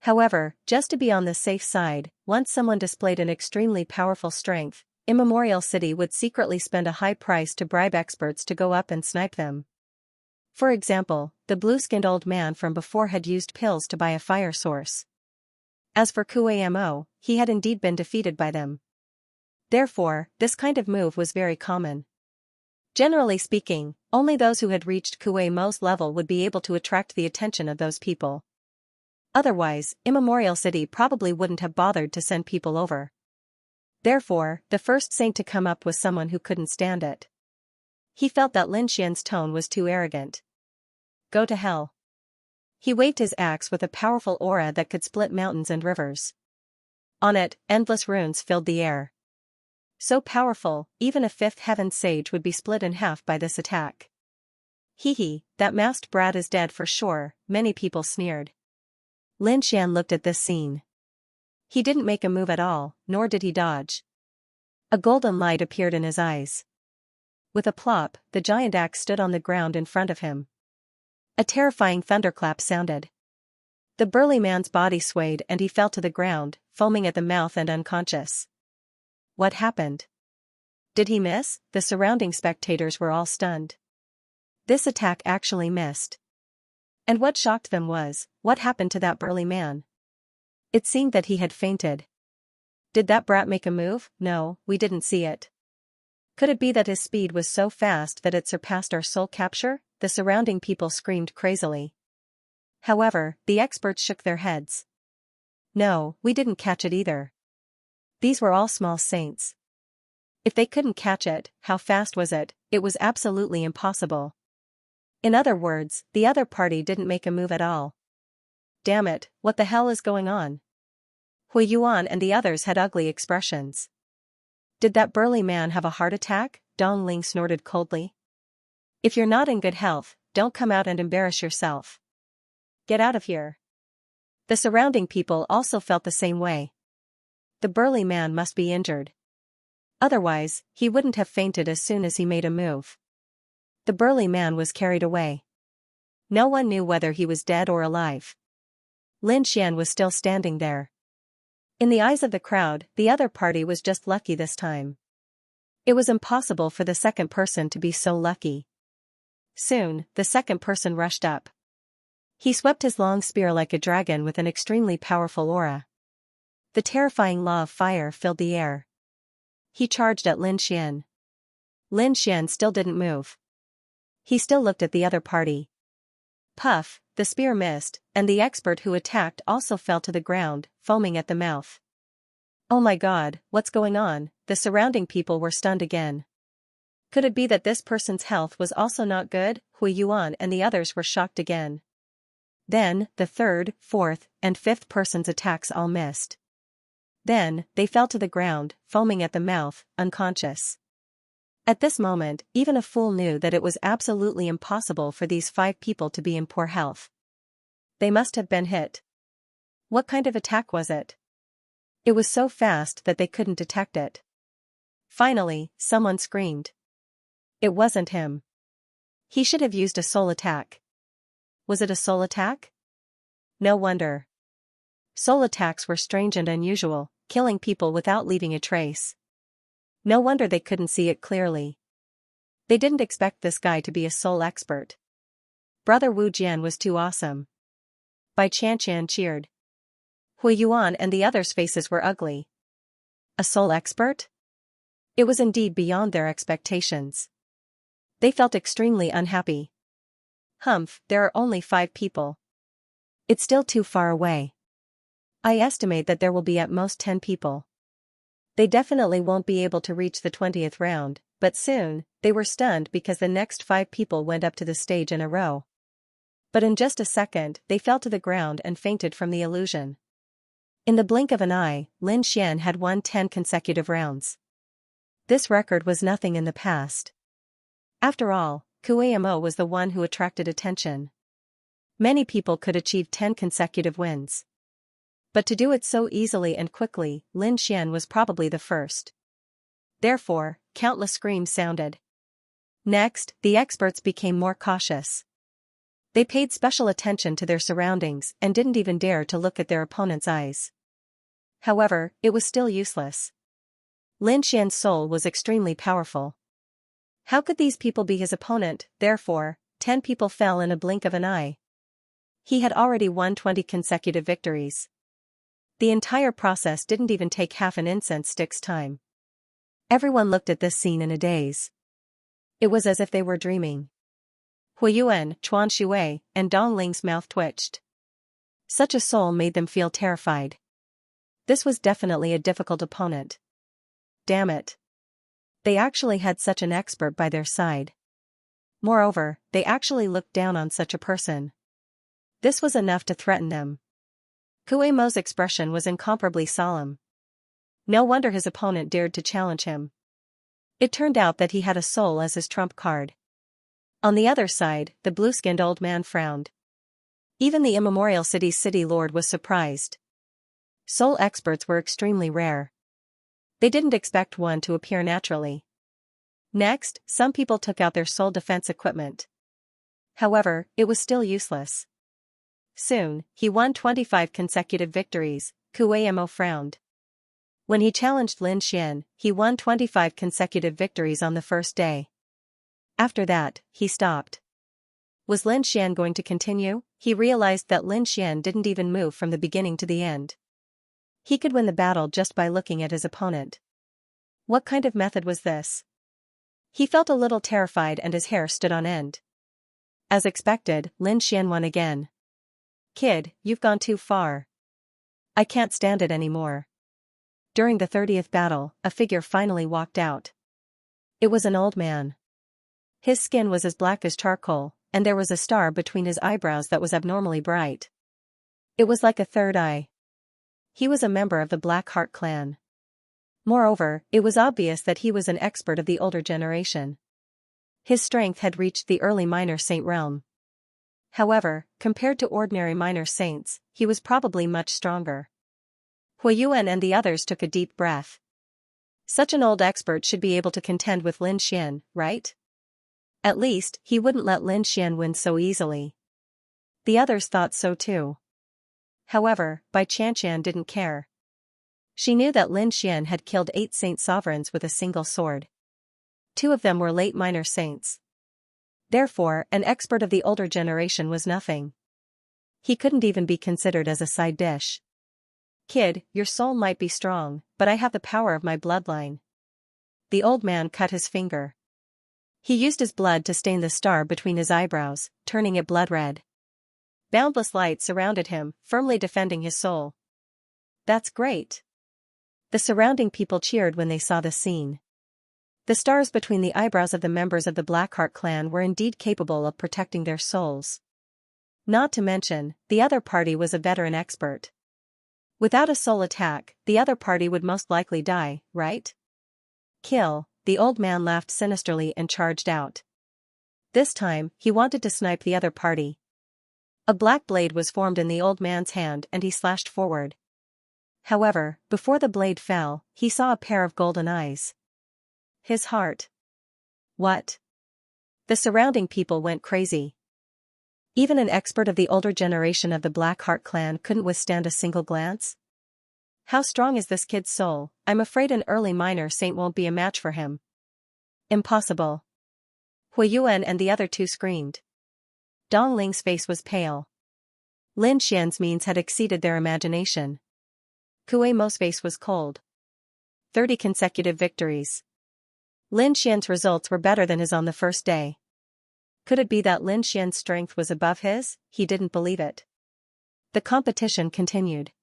However, just to be on the safe side, once someone displayed an extremely powerful strength, Immemorial City would secretly spend a high price to bribe experts to go up and snipe them. For example, the blue-skinned old man from before had used pills to buy a fire source. As for Kuei-mo, he had indeed been defeated by them. Therefore, this kind of move was very common. Generally speaking, only those who had reached Kuei-mo's level would be able to attract the attention of those people. Otherwise, Immemorial City probably wouldn't have bothered to send people over. Therefore, the first saint to come up was someone who couldn't stand it. He felt that Lin Xian's tone was too arrogant. Go to hell. He waved his axe with a powerful aura that could split mountains and rivers. On it, endless runes filled the air. So powerful, even a 5th heaven sage would be split in half by this attack. Hee, that masked brat is dead for sure, many people sneered. Lin Xian looked at this scene. He didn't make a move at all, nor did he dodge. A golden light appeared in his eyes. With a plop, the giant axe stood on the ground in front of him. A terrifying thunderclap sounded. The burly man's body swayed and he fell to the ground, foaming at the mouth and unconscious. What happened? Did he miss? The surrounding spectators were all stunned. This attack actually missed. And what shocked them was, what happened to that burly man? It seemed that he had fainted. Did that brat make a move? No, we didn't see it. Could it be that his speed was so fast that it surpassed our soul capture? The surrounding people screamed crazily. However, the experts shook their heads. No, we didn't catch it either. These were all small saints. If they couldn't catch it, how fast was it? It was absolutely impossible. In other words, the other party didn't make a move at all. Damn it, what the hell is going on? Hui Yuan and the others had ugly expressions. Did that burly man have a heart attack? Dong Ling snorted coldly. If you're not in good health, don't come out and embarrass yourself. Get out of here. The surrounding people also felt the same way. The burly man must be injured. Otherwise, he wouldn't have fainted as soon as he made a move. The burly man was carried away. No one knew whether he was dead or alive. Lin Xian was still standing there. In the eyes of the crowd, the other party was just lucky this time. It was impossible for the second person to be so lucky. Soon, the second person rushed up. He swept his long spear like a dragon with an extremely powerful aura. The terrifying law of fire filled the air. He charged at Lin Xian. Lin Xian still didn't move. He still looked at the other party. Puff, the spear missed, and the expert who attacked also fell to the ground, foaming at the mouth. Oh my god, what's going on? The surrounding people were stunned again. Could it be that this person's health was also not good? Hui Yuan and the others were shocked again. Then, the third, fourth, and fifth person's attacks all missed. Then, they fell to the ground, foaming at the mouth, unconscious. At this moment, even a fool knew that it was absolutely impossible for these 5 people to be in poor health. They must have been hit. What kind of attack was it? It was so fast that they couldn't detect it. Finally, someone screamed. It wasn't him. He should have used a soul attack. Was it a soul attack? No wonder. Soul attacks were strange and unusual, killing people without leaving a trace. No wonder they couldn't see it clearly. They didn't expect this guy to be a soul expert. Brother Wu Jian was too awesome. Bai Qianqian cheered. Hui Yuan and the others' faces were ugly. A soul expert? It was indeed beyond their expectations. They felt extremely unhappy. Humph, there are only 5 people. It's still too far away. I estimate that there will be at most 10 people. They definitely won't be able to reach the 20th round, but soon, they were stunned because the next 5 people went up to the stage in a row. But in just a second, they fell to the ground and fainted from the illusion. In the blink of an eye, Lin Xian had won 10 consecutive rounds. This record was nothing in the past. After all, Kuamo was the one who attracted attention. Many people could achieve 10 consecutive wins. But to do it so easily and quickly, Lin Xian was probably the first. Therefore, countless screams sounded. Next, the experts became more cautious. They paid special attention to their surroundings and didn't even dare to look at their opponent's eyes. However, it was still useless. Lin Xian's soul was extremely powerful. How could these people be his opponent? Therefore, 10 people fell in a blink of an eye. He had already won 20 consecutive victories. The entire process didn't even take half an incense stick's time. Everyone looked at this scene in a daze. It was as if they were dreaming. Hui Yuan, Chuan Shui, and Dong Ling's mouth twitched. Such a soul made them feel terrified. This was definitely a difficult opponent. Damn it. They actually had such an expert by their side. Moreover, they actually looked down on such a person. This was enough to threaten them. Kuamo's expression was incomparably solemn. No wonder his opponent dared to challenge him. It turned out that he had a soul as his trump card. On the other side, the blue-skinned old man frowned. Even the immemorial city's city lord was surprised. Soul experts were extremely rare. They didn't expect one to appear naturally. Next, some people took out their soul defense equipment. However, it was still useless. Soon, he won 25 consecutive victories. Kuamo frowned. When he challenged Lin Xian, he won 25 consecutive victories on the first day. After that, he stopped. Was Lin Xian going to continue? He realized that Lin Xian didn't even move from the beginning to the end. He could win the battle just by looking at his opponent. What kind of method was this? He felt a little terrified and his hair stood on end. As expected, Lin Xian won again. Kid, you've gone too far. I can't stand it anymore. During the 30th battle, a figure finally walked out. It was an old man. His skin was as black as charcoal, and there was a star between his eyebrows that was abnormally bright. It was like a third eye. He was a member of the Black Heart clan. Moreover, it was obvious that he was an expert of the older generation. His strength had reached the early minor saint realm. However, compared to ordinary minor saints, he was probably much stronger. Hui Yuan and the others took a deep breath. Such an old expert should be able to contend with Lin Xian, right? At least, he wouldn't let Lin Xian win so easily. The others thought so too. However, Bai Qianqian didn't care. She knew that Lin Xian had killed 8 saint sovereigns with a single sword. 2 of them were late minor saints. Therefore, an expert of the older generation was nothing. He couldn't even be considered as a side dish. Kid, your soul might be strong, but I have the power of my bloodline. The old man cut his finger. He used his blood to stain the star between his eyebrows, turning it blood red. Boundless light surrounded him, firmly defending his soul. That's great. The surrounding people cheered when they saw this scene. The stars between the eyebrows of the members of the Blackheart clan were indeed capable of protecting their souls. Not to mention, the other party was a veteran expert. Without a soul attack, the other party would most likely die, right? Kill, the old man laughed sinisterly and charged out. This time, he wanted to snipe the other party. A black blade was formed in the old man's hand and he slashed forward. However, before the blade fell, he saw a pair of golden eyes. His heart. What? The surrounding people went crazy. Even an expert of the older generation of the Blackheart clan couldn't withstand a single glance. How strong is this kid's soul? I'm afraid an early minor saint won't be a match for him. Impossible. Huiyuan and the other two screamed. Dong Ling's face was pale. Lin Xian's means had exceeded their imagination. Kuei Mo's face was cold. 30 consecutive victories. Lin Xian's results were better than his on the first day. Could it be that Lin Xian's strength was above his? He didn't believe it. The competition continued.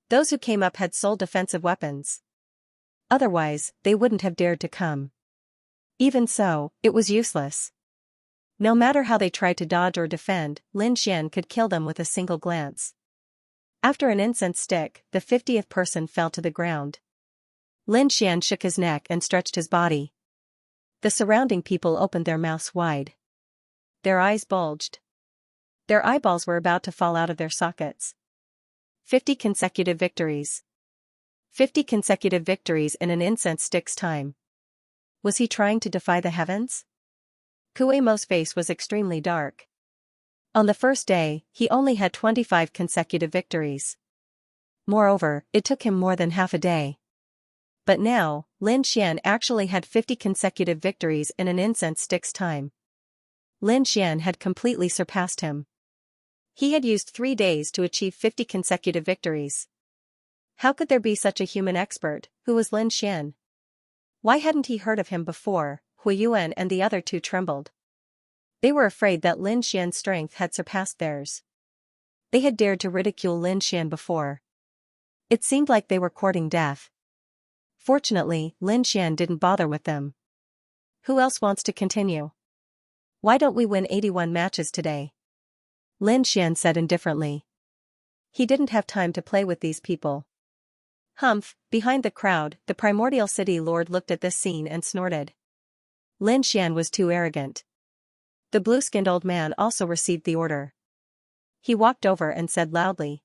Those who came up had sole defensive weapons. Otherwise, they wouldn't have dared to come. Even so, it was useless. No matter how they tried to dodge or defend, Lin Xian could kill them with a single glance. After an incense stick, the 50th person fell to the ground. Lin Xian shook his neck and stretched his body. The surrounding people opened their mouths wide. Their eyes bulged. Their eyeballs were about to fall out of their sockets. 50 consecutive victories. 50 consecutive victories in an incense stick's time. Was he trying to defy the heavens? Kuei Mo's face was extremely dark. On the first day, he only had 25 consecutive victories. Moreover, it took him more than half a day. But now, Lin Xian actually had 50 consecutive victories in an incense stick's time. Lin Xian had completely surpassed him. He had used 3 days to achieve 50 consecutive victories. How could there be such a human expert? Who was Lin Xian? Why hadn't he heard of him before? Huiyuan and the other two trembled. They were afraid that Lin Xian's strength had surpassed theirs. They had dared to ridicule Lin Xian before. It seemed like they were courting death. Fortunately, Lin Xian didn't bother with them. Who else wants to continue? Why don't we win 81 matches today? Lin Xian said indifferently. He didn't have time to play with these people. Humph, behind the crowd, the primordial city lord looked at this scene and snorted. Lin Xian was too arrogant. The blue-skinned old man also received the order. He walked over and said loudly.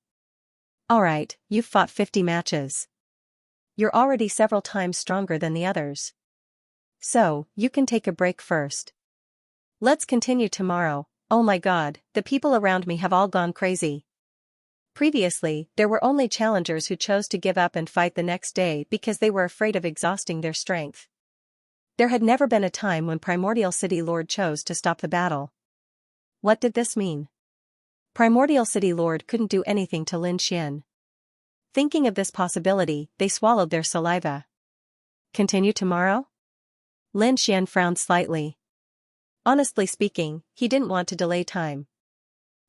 All right, you've fought 50 matches. You're already several times stronger than the others. So, you can take a break first. Let's continue tomorrow. Oh my god, the people around me have all gone crazy. Previously, there were only challengers who chose to give up and fight the next day because they were afraid of exhausting their strength. There had never been a time when Primordial City Lord chose to stop the battle. What did this mean? Primordial City Lord couldn't do anything to Lin Xian. Thinking of this possibility, they swallowed their saliva. Continue tomorrow? Lin Xian frowned slightly. Honestly speaking, he didn't want to delay time.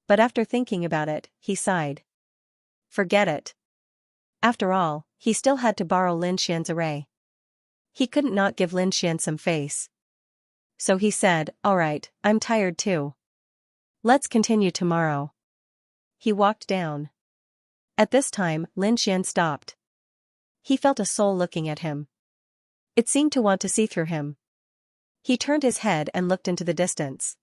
But after thinking about it, he sighed. Forget it. After all, he still had to borrow Lin Xian's array. He couldn't not give Lin Xian some face. So he said, all right, I'm tired too. Let's continue tomorrow. He walked down. At this time, Lin Xian stopped. He felt a soul looking at him. It seemed to want to see through him. He turned his head and looked into the distance.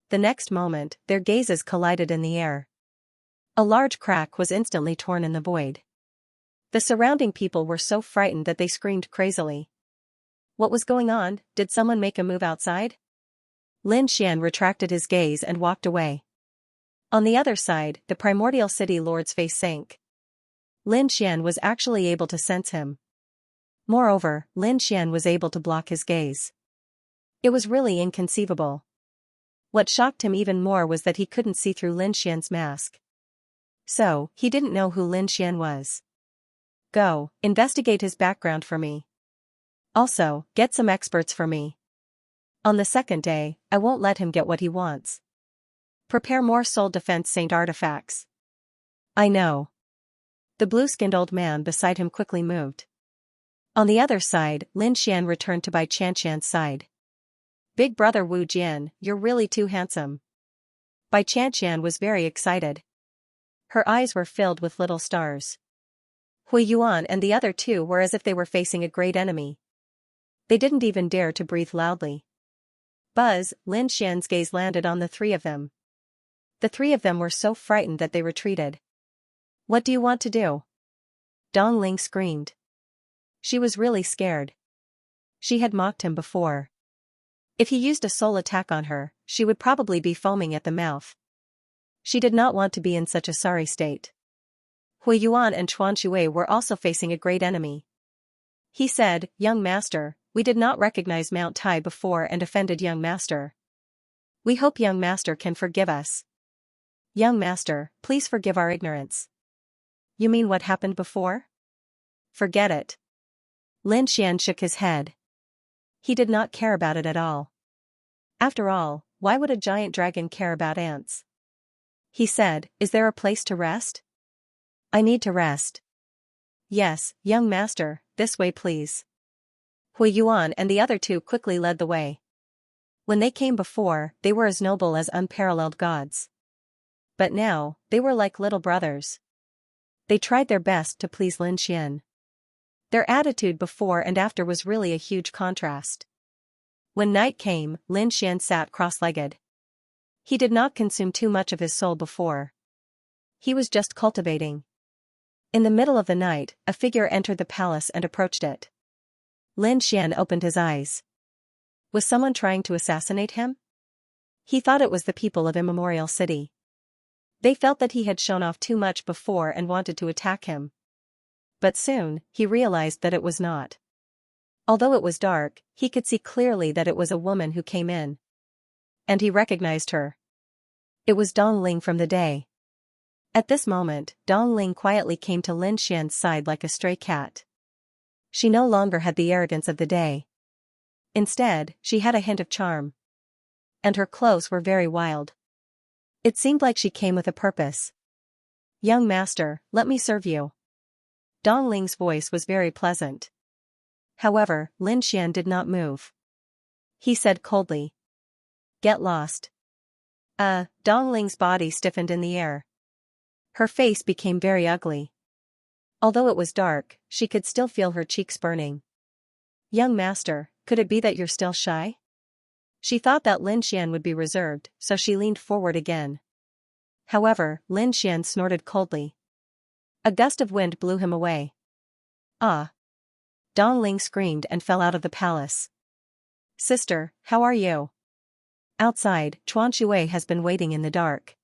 The next moment, their gazes collided in the air. A large crack was instantly torn in the void. The surrounding people were so frightened that they screamed crazily. What was going on? Did someone make a move outside? Lin Xian retracted his gaze and walked away. On the other side, the Primordial City Lord's face sank. Lin Xian was actually able to sense him. Moreover, Lin Xian was able to block his gaze. It was really inconceivable. What shocked him even more was that he couldn't see through Lin Xian's mask. So, he didn't know who Lin Xian was. Go, investigate his background for me. Also, get some experts for me. On the second day, I won't let him get what he wants. Prepare more soul defense saint artifacts. I know. The blue-skinned old man beside him quickly moved. On the other side, Lin Xian returned to Bai Qianqian's side. Big brother Wu Jian, you're really too handsome. Bai Qianqian was very excited. Her eyes were filled with little stars. Hui Yuan and the other two were as if they were facing a great enemy. They didn't even dare to breathe loudly. Buzz, Lin Xian's gaze landed on the three of them. The three of them were so frightened that they retreated. What do you want to do? Dong Ling screamed. She was really scared. She had mocked him before. If he used a soul attack on her, she would probably be foaming at the mouth. She did not want to be in such a sorry state. Hui Yuan and Chuan Shui were also facing a great enemy. He said, "Young master, we did not recognize Mount Tai before and offended young master. We hope young master can forgive us. Young master, please forgive our ignorance." You mean what happened before? Forget it. Lin Xian shook his head. He did not care about it at all. After all, why would a giant dragon care about ants? He said, "Is there a place to rest?" I need to rest. Yes, young master, this way please. Hui Yuan and the other two quickly led the way. When they came before, they were as noble as unparalleled gods. But now, they were like little brothers. They tried their best to please Lin Xian. Their attitude before and after was really a huge contrast. When night came, Lin Xian sat cross-legged. He did not consume too much of his soul before. He was just cultivating. In the middle of the night, a figure entered the palace and approached it. Lin Xian opened his eyes. Was someone trying to assassinate him? He thought it was the people of Immemorial City. They felt that he had shown off too much before and wanted to attack him. But soon, he realized that it was not. Although it was dark, he could see clearly that it was a woman who came in. And he recognized her. It was Dong Ling from the day. At this moment, Dong Ling quietly came to Lin Xian's side like a stray cat. She no longer had the arrogance of the day. Instead, she had a hint of charm. And her clothes were very wild. It seemed like she came with a purpose. Young master, let me serve you. Dong Ling's voice was very pleasant. However, Lin Xian did not move. He said coldly. Get lost. Dong Ling's body stiffened in the air. Her face became very ugly. Although it was dark, she could still feel her cheeks burning. Young master, could it be that you're still shy? She thought that Lin Xian would be reserved, so she leaned forward again. However, Lin Xian snorted coldly. A gust of wind blew him away. Ah! Dong Ling screamed and fell out of the palace. Sister, how are you? Outside, Chuan Shui has been waiting in the dark.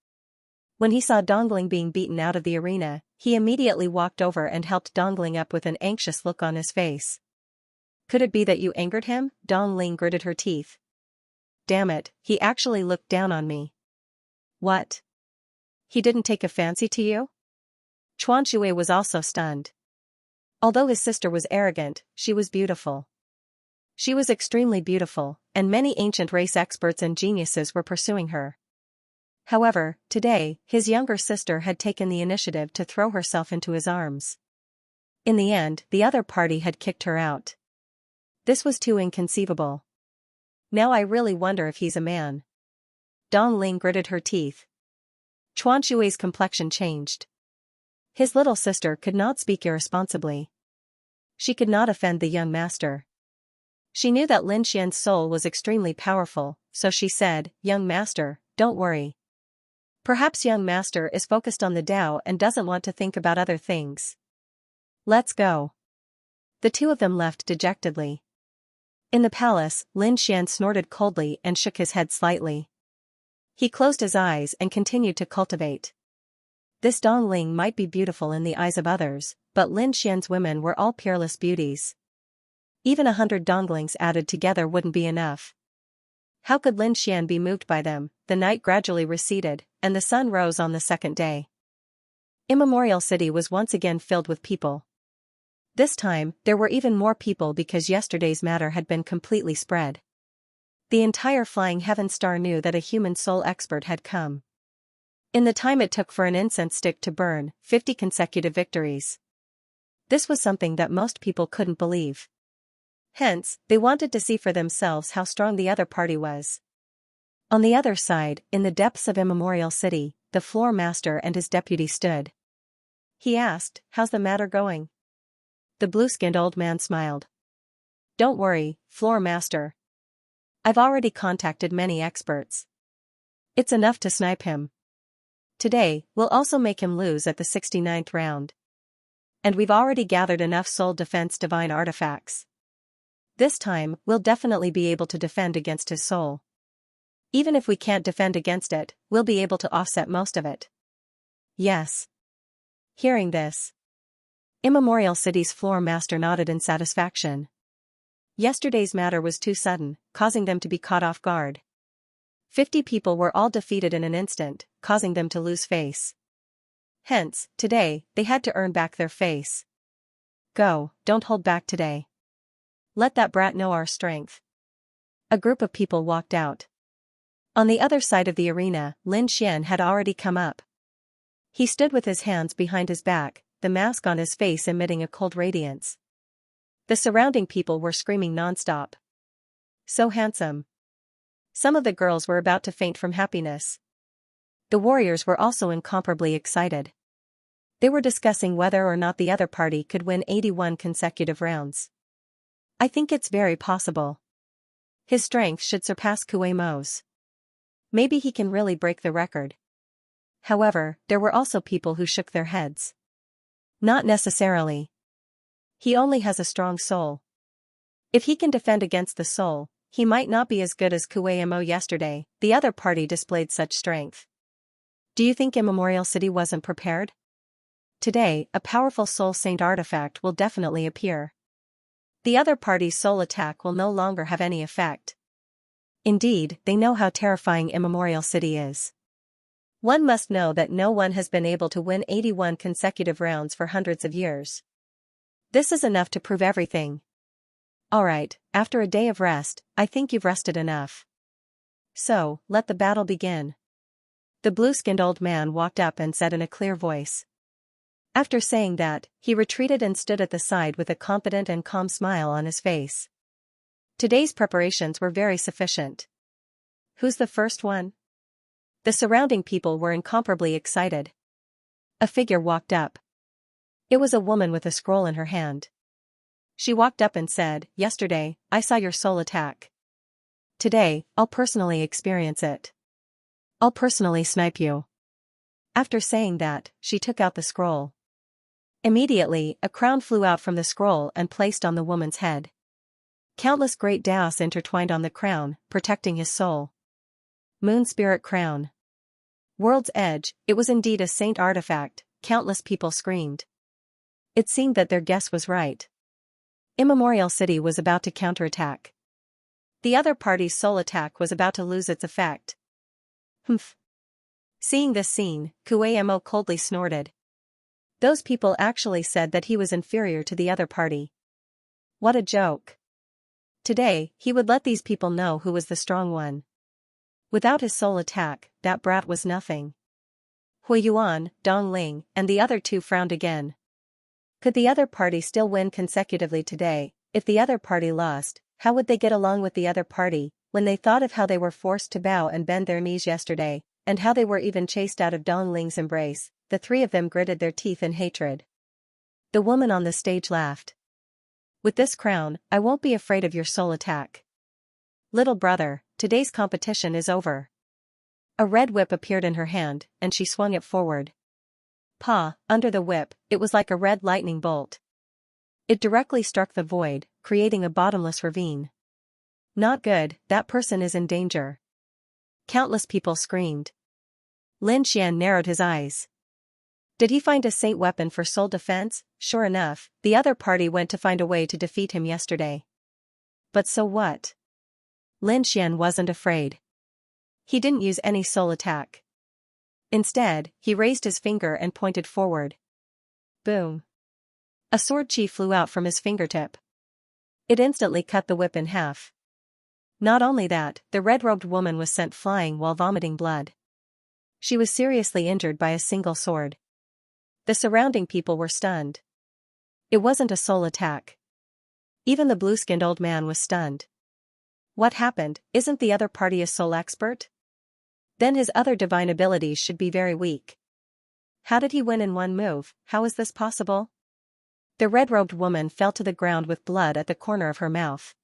When he saw Dong Ling being beaten out of the arena, he immediately walked over and helped Dong Ling up with an anxious look on his face. Could it be that you angered him? Dong Ling gritted her teeth. Damn it, he actually looked down on me. What? He didn't take a fancy to you? Chuan Shui was also stunned. Although his sister was arrogant, she was beautiful. She was extremely beautiful, and many ancient race experts and geniuses were pursuing her. However, today, his younger sister had taken the initiative to throw herself into his arms. In the end, the other party had kicked her out. This was too inconceivable. Now I really wonder if he's a man. Dong Ling gritted her teeth. Chuan Shui's complexion changed. His little sister could not speak irresponsibly. She could not offend the young master. She knew that Lin Xian's soul was extremely powerful, so she said, Young master, don't worry. Perhaps young master is focused on the Tao and doesn't want to think about other things. Let's go. The two of them left dejectedly. In the palace, Lin Xian snorted coldly and shook his head slightly. He closed his eyes and continued to cultivate. This Dong Ling might be beautiful in the eyes of others, but Lin Xian's women were all peerless beauties. Even 100 Donglings added together wouldn't be enough. How could Lin Xian be moved by them? The night gradually receded, and the sun rose on the second day. Immemorial City was once again filled with people. This time, there were even more people because yesterday's matter had been completely spread. The entire Flying Heaven Star knew that a human soul expert had come. In the time it took for an incense stick to burn, 50 consecutive victories. This was something that most people couldn't believe. Hence, they wanted to see for themselves how strong the other party was. On the other side, in the depths of Immemorial City, the floor master and his deputy stood. He asked, "How's the matter going?" The blue-skinned old man smiled. "Don't worry, floor master. I've already contacted many experts. It's enough to snipe him. Today, we'll also make him lose at the 69th round. And we've already gathered enough soul defense divine artifacts. This time, we'll definitely be able to defend against his soul. Even if we can't defend against it, we'll be able to offset most of it." Yes. Hearing this, Immemorial City's floor master nodded in satisfaction. Yesterday's matter was too sudden, causing them to be caught off guard. 50 people were all defeated in an instant, causing them to lose face. Hence, today, they had to earn back their face. Go, don't hold back today. Let that brat know our strength. A group of people walked out. On the other side of the arena, Lin Xian had already come up. He stood with his hands behind his back, the mask on his face emitting a cold radiance. The surrounding people were screaming nonstop. So handsome. Some of the girls were about to faint from happiness. The warriors were also incomparably excited. They were discussing whether or not the other party could win 81 consecutive rounds. "I think it's very possible. His strength should surpass Kuei Mo's. Maybe he can really break the record." However, there were also people who shook their heads. "Not necessarily. He only has a strong soul. If he can defend against the soul, he might not be as good as Kuei Mo yesterday. The other party displayed such strength. Do you think Immemorial City wasn't prepared? Today, a powerful soul saint artifact will definitely appear. The other party's soul attack will no longer have any effect. Indeed, they know how terrifying Immemorial City is. One must know that no one has been able to win 81 consecutive rounds for hundreds of years. This is enough to prove everything. Alright, after a day of rest, I think you've rested enough. So, let the battle begin." The blue-skinned old man walked up and said in a clear voice. After saying that, he retreated and stood at the side with a confident and calm smile on his face. Today's preparations were very sufficient. Who's the first one? The surrounding people were incomparably excited. A figure walked up. It was a woman with a scroll in her hand. She walked up and said, "Yesterday, I saw your soul attack. Today, I'll personally experience it. I'll personally snipe you." After saying that, she took out the scroll. Immediately, a crown flew out from the scroll and placed on the woman's head. Countless great daos intertwined on the crown, protecting his soul. Moon Spirit Crown. World's Edge, it was indeed a saint artifact. Countless people screamed. It seemed that their guess was right. Immemorial City was about to counterattack. The other party's soul attack was about to lose its effect. Humph. Seeing this scene, Kuei Mo coldly snorted. Those people actually said that he was inferior to the other party. What a joke. Today, he would let these people know who was the strong one. Without his soul attack, that brat was nothing. Hui Yuan, Dong Ling, and the other two frowned again. Could the other party still win consecutively today? If the other party lost, how would they get along with the other party, when they thought of how they were forced to bow and bend their knees yesterday, and how they were even chased out of Dong Ling's embrace? The three of them gritted their teeth in hatred. The woman on the stage laughed. "With this crown, I won't be afraid of your soul attack. Little brother, today's competition is over." A red whip appeared in her hand, and she swung it forward. Pa, under the whip, it was like a red lightning bolt. It directly struck the void, creating a bottomless ravine. Not good, that person is in danger. Countless people screamed. Lin Xian narrowed his eyes. Did he find a saint weapon for soul defense? Sure enough, the other party went to find a way to defeat him yesterday. But so what? Lin Xian wasn't afraid. He didn't use any soul attack. Instead, he raised his finger and pointed forward. Boom. A sword chi flew out from his fingertip. It instantly cut the whip in half. Not only that, the red-robed woman was sent flying while vomiting blood. She was seriously injured by a single sword. The surrounding people were stunned. It wasn't a soul attack. Even the blue-skinned old man was stunned. What happened? Isn't the other party a soul expert? Then his other divine abilities should be very weak. How did he win in one move? How is this possible? The red-robed woman fell to the ground with blood at the corner of her mouth.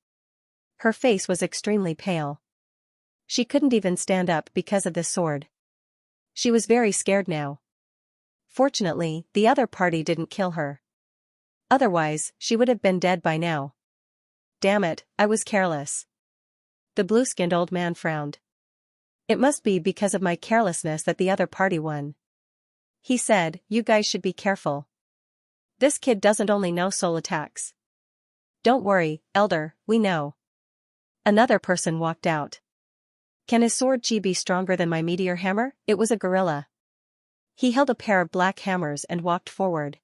Her face was extremely pale. She couldn't even stand up because of this sword. She was very scared now. Fortunately, the other party didn't kill her. Otherwise, she would have been dead by now. Damn it, I was careless. The blue-skinned old man frowned. It must be because of my carelessness that the other party won. He said, you guys should be careful. This kid doesn't only know soul attacks. Don't worry, Elder, we know. Another person walked out. Can his sword chi be stronger than my meteor hammer? It was a gorilla. He held a pair of black hammers and walked forward.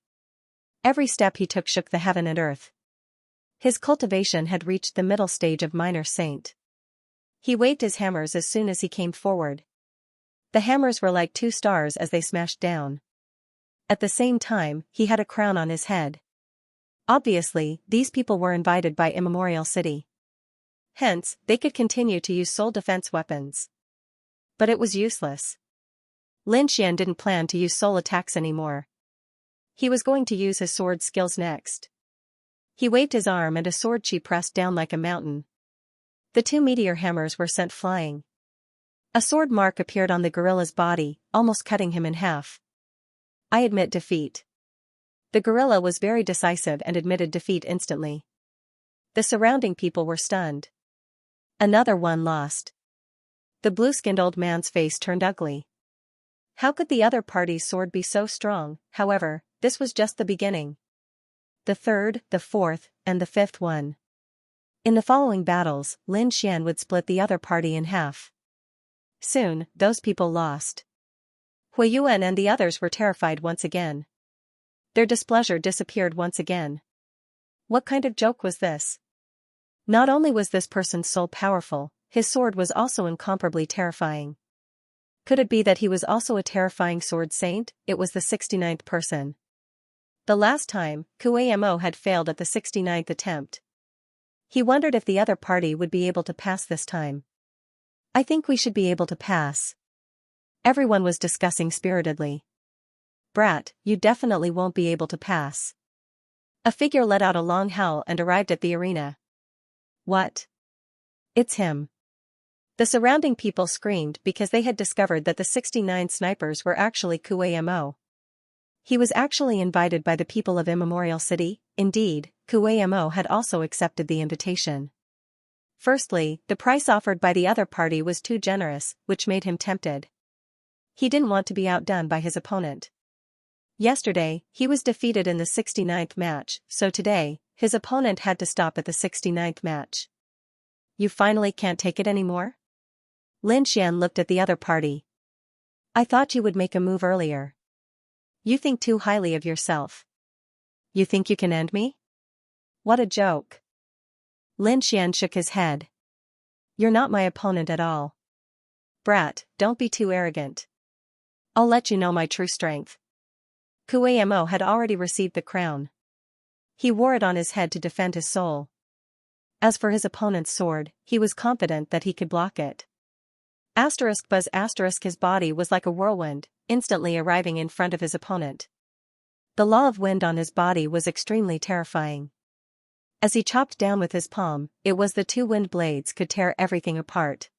Every step he took shook the heaven and earth. His cultivation had reached the middle stage of minor saint. He waved his hammers as soon as he came forward. The hammers were like 2 stars as they smashed down. At the same time, he had a crown on his head. Obviously, these people were invited by Immemorial City. Hence, they could continue to use soul defense weapons. But it was useless. Lin Xian didn't plan to use soul attacks anymore. He was going to use his sword skills next. He waved his arm and a sword chi pressed down like a mountain. The 2 meteor hammers were sent flying. A sword mark appeared on the gorilla's body, almost cutting him in half. I admit defeat. The gorilla was very decisive and admitted defeat instantly. The surrounding people were stunned. Another one lost. The blue-skinned old man's face turned ugly. How could the other party's sword be so strong? However, this was just the beginning. The 3rd, the 4th, and the 5th one. In the following battles, Lin Xian would split the other party in half. Soon, those people lost. Hui Yuan and the others were terrified once again. Their displeasure disappeared once again. What kind of joke was this? Not only was this person's soul powerful, his sword was also incomparably terrifying. Could it be that he was also a terrifying sword saint? It was the 69th person. The last time, Kuamo had failed at the 69th attempt. He wondered if the other party would be able to pass this time. I think we should be able to pass. Everyone was discussing spiritedly. Brat, you definitely won't be able to pass. A figure let out a long howl and arrived at the arena. What? It's him. The surrounding people screamed because they had discovered that the 69 snipers were actually Kuamo. He was actually invited by the people of Immemorial City. Indeed, Kuamo had also accepted the invitation. Firstly, the price offered by the other party was too generous, which made him tempted. He didn't want to be outdone by his opponent. Yesterday, he was defeated in the 69th match, so today, his opponent had to stop at the 69th match. You finally can't take it anymore? Lin Xian looked at the other party. I thought you would make a move earlier. You think too highly of yourself. You think you can end me? What a joke. Lin Xian shook his head. You're not my opponent at all. Brat, don't be too arrogant. I'll let you know my true strength. Kuamo had already received the crown. He wore it on his head to defend his soul. As for his opponent's sword, he was confident that he could block it. Buzz his body was like a whirlwind, instantly arriving in front of his opponent. The law of wind on his body was extremely terrifying. As he chopped down with his palm, it was the 2 wind blades could tear everything apart.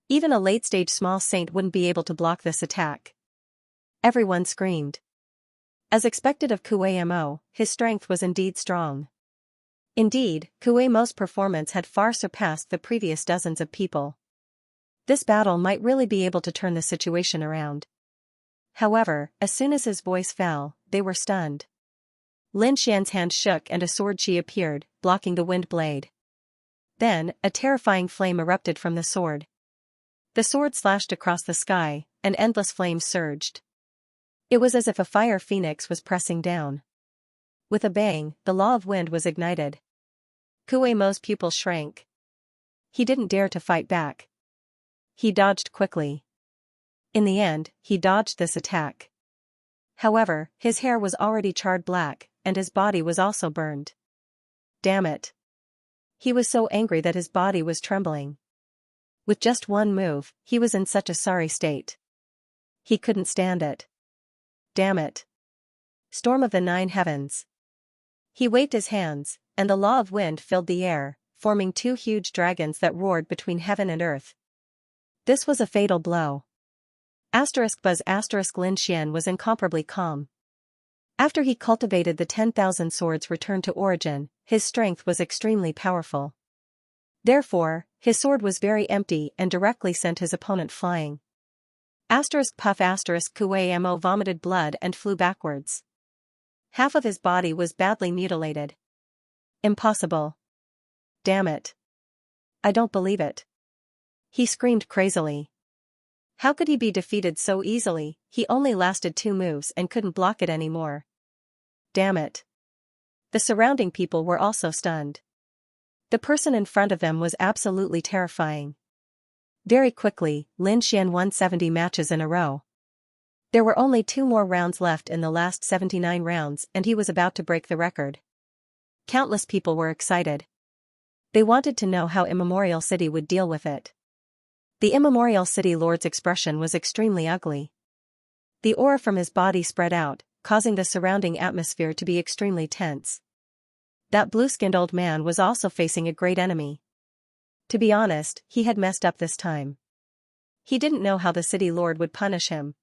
Even a late-stage small saint wouldn't be able to block this attack. Everyone screamed. As expected of Kuamo, his strength was indeed strong. Indeed, Kuamo's performance had far surpassed the previous dozens of people. This battle might really be able to turn the situation around. However, as soon as his voice fell, they were stunned. Lin Xian's hand shook and a sword chi appeared, blocking the wind blade. Then, a terrifying flame erupted from the sword. The sword slashed across the sky, and endless flames surged. It was as if a fire phoenix was pressing down. With a bang, the law of wind was ignited. Kuamo's pupils shrank. He didn't dare to fight back. He dodged quickly. In the end, he dodged this attack. However, his hair was already charred black, and his body was also burned. Damn it. He was so angry that his body was trembling. With just one move, he was in such a sorry state. He couldn't stand it. Damn it. Storm of the nine heavens. He waved his hands, and the law of wind filled the air, forming two huge dragons that roared between heaven and earth. This was a fatal blow. Buzz Lin Xian was incomparably calm. After he cultivated the 10,000 swords returned to origin, his strength was extremely powerful. Therefore, his sword was very empty and directly sent his opponent flying. Puff Kuamo vomited blood and flew backwards. Half of his body was badly mutilated. Impossible. Damn it. I don't believe it. He screamed crazily. How could he be defeated so easily? He only lasted 2 moves and couldn't block it anymore. Damn it. The surrounding people were also stunned. The person in front of them was absolutely terrifying. Very quickly, Lin Xian won 70 matches in a row. There were only 2 more rounds left in the last 79 rounds and he was about to break the record. Countless people were excited. They wanted to know how Immemorial City would deal with it. The Immemorial City Lord's expression was extremely ugly. The aura from his body spread out, causing the surrounding atmosphere to be extremely tense. That blue-skinned old man was also facing a great enemy. To be honest, he had messed up this time. He didn't know how the City Lord would punish him.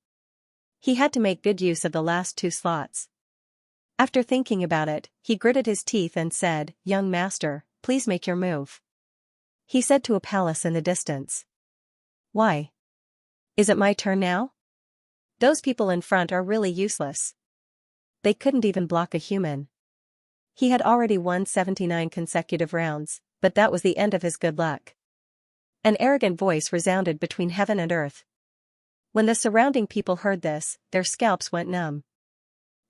He had to make good use of the last 2 slots. After thinking about it, he gritted his teeth and said, "Young master, please make your move." He said to a palace in the distance. Why? Is it my turn now? Those people in front are really useless. They couldn't even block a human. He had already won 79 consecutive rounds, but that was the end of his good luck. An arrogant voice resounded between heaven and earth. When the surrounding people heard this, their scalps went numb.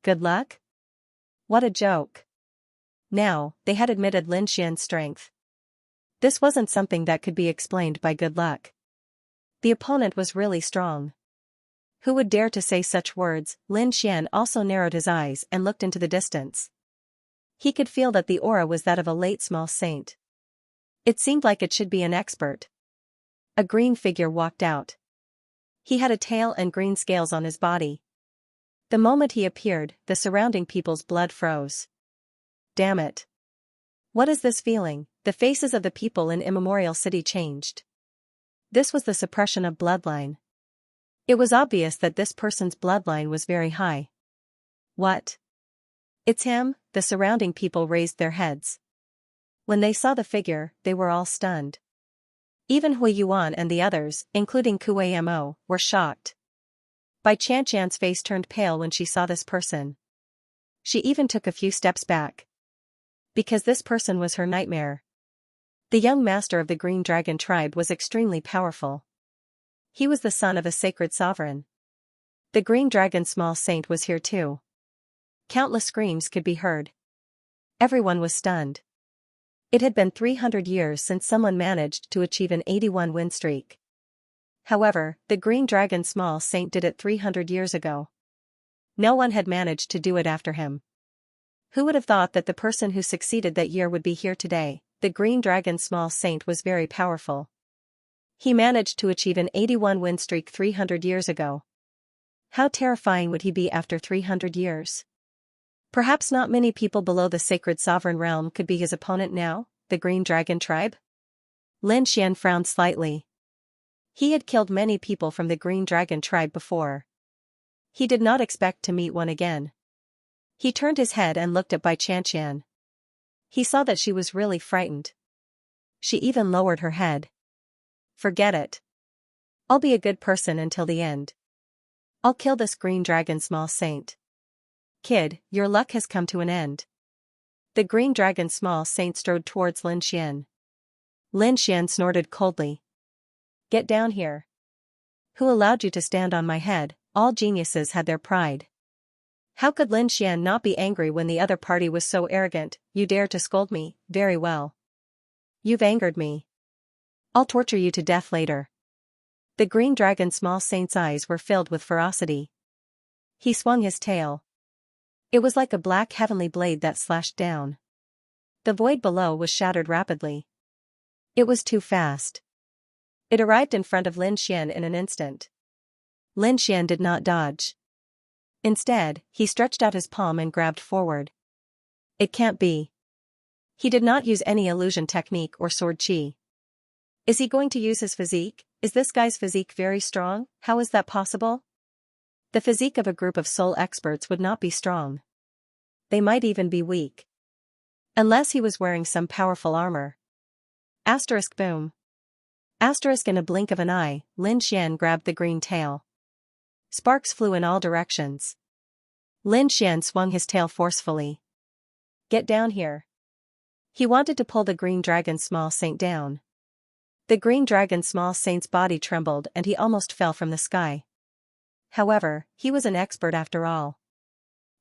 Good luck? What a joke. Now, they had admitted Lin Xian's strength. This wasn't something that could be explained by good luck. The opponent was really strong. Who would dare to say such words? Lin Xian also narrowed his eyes and looked into the distance. He could feel that the aura was that of a late small saint. It seemed like it should be an expert. A green figure walked out. He had a tail and green scales on his body. The moment he appeared, the surrounding people's blood froze. Damn it. What is this feeling? The faces of the people in Immemorial City changed. This was the suppression of bloodline. It was obvious that this person's bloodline was very high. What? It's him? The surrounding people raised their heads. When they saw the figure, they were all stunned. Even Hui Yuan and the others, including Kuei Mo, were shocked. Bai Qianqian's face turned pale when she saw this person. She even took a few steps back. Because this person was her nightmare. The young master of the Green Dragon tribe was extremely powerful. He was the son of a sacred sovereign. The Green Dragon small saint was here too. Countless screams could be heard. Everyone was stunned. It had been 300 years since someone managed to achieve an 81 win streak. However, the Green Dragon small saint did it 300 years ago. No one had managed to do it after him. Who would have thought that the person who succeeded that year would be here today? The Green Dragon small saint was very powerful. He managed to achieve an 81 win streak 300 years ago. How terrifying would he be after 300 years? Perhaps not many people below the sacred sovereign realm could be his opponent now, the Green Dragon tribe? Lin Xian frowned slightly. He had killed many people from the Green Dragon tribe before. He did not expect to meet one again. He turned his head and looked at Bai Qianqian. He saw that she was really frightened. She even lowered her head. Forget it. I'll be a good person until the end. I'll kill this Green Dragon small saint. Kid, your luck has come to an end. The Green Dragon small saint strode towards Lin Xian. Lin Xian snorted coldly. Get down here. Who allowed you to stand on my head? All geniuses had their pride. How could Lin Xian not be angry when the other party was so arrogant? You dare to scold me? Very well. You've angered me. I'll torture you to death later. The green dragon small saint's eyes were filled with ferocity. He swung his tail. It was like a black heavenly blade that slashed down. The void below was shattered rapidly. It was too fast. It arrived in front of Lin Xian in an instant. Lin Xian did not dodge. Instead, he stretched out his palm and grabbed forward. It can't be. He did not use any illusion technique or sword chi. Is he going to use his physique? Is this guy's physique very strong? How is that possible? The physique of a group of soul experts would not be strong. They might even be weak. Unless he was wearing some powerful armor. Asterisk boom. Asterisk in a blink of an eye, Lin Xian grabbed the green tail. Sparks flew in all directions. Lin Xian swung his tail forcefully. Get down here. He wanted to pull the green dragon small saint down. The green dragon small saint's body trembled and he almost fell from the sky. However, he was an expert after all.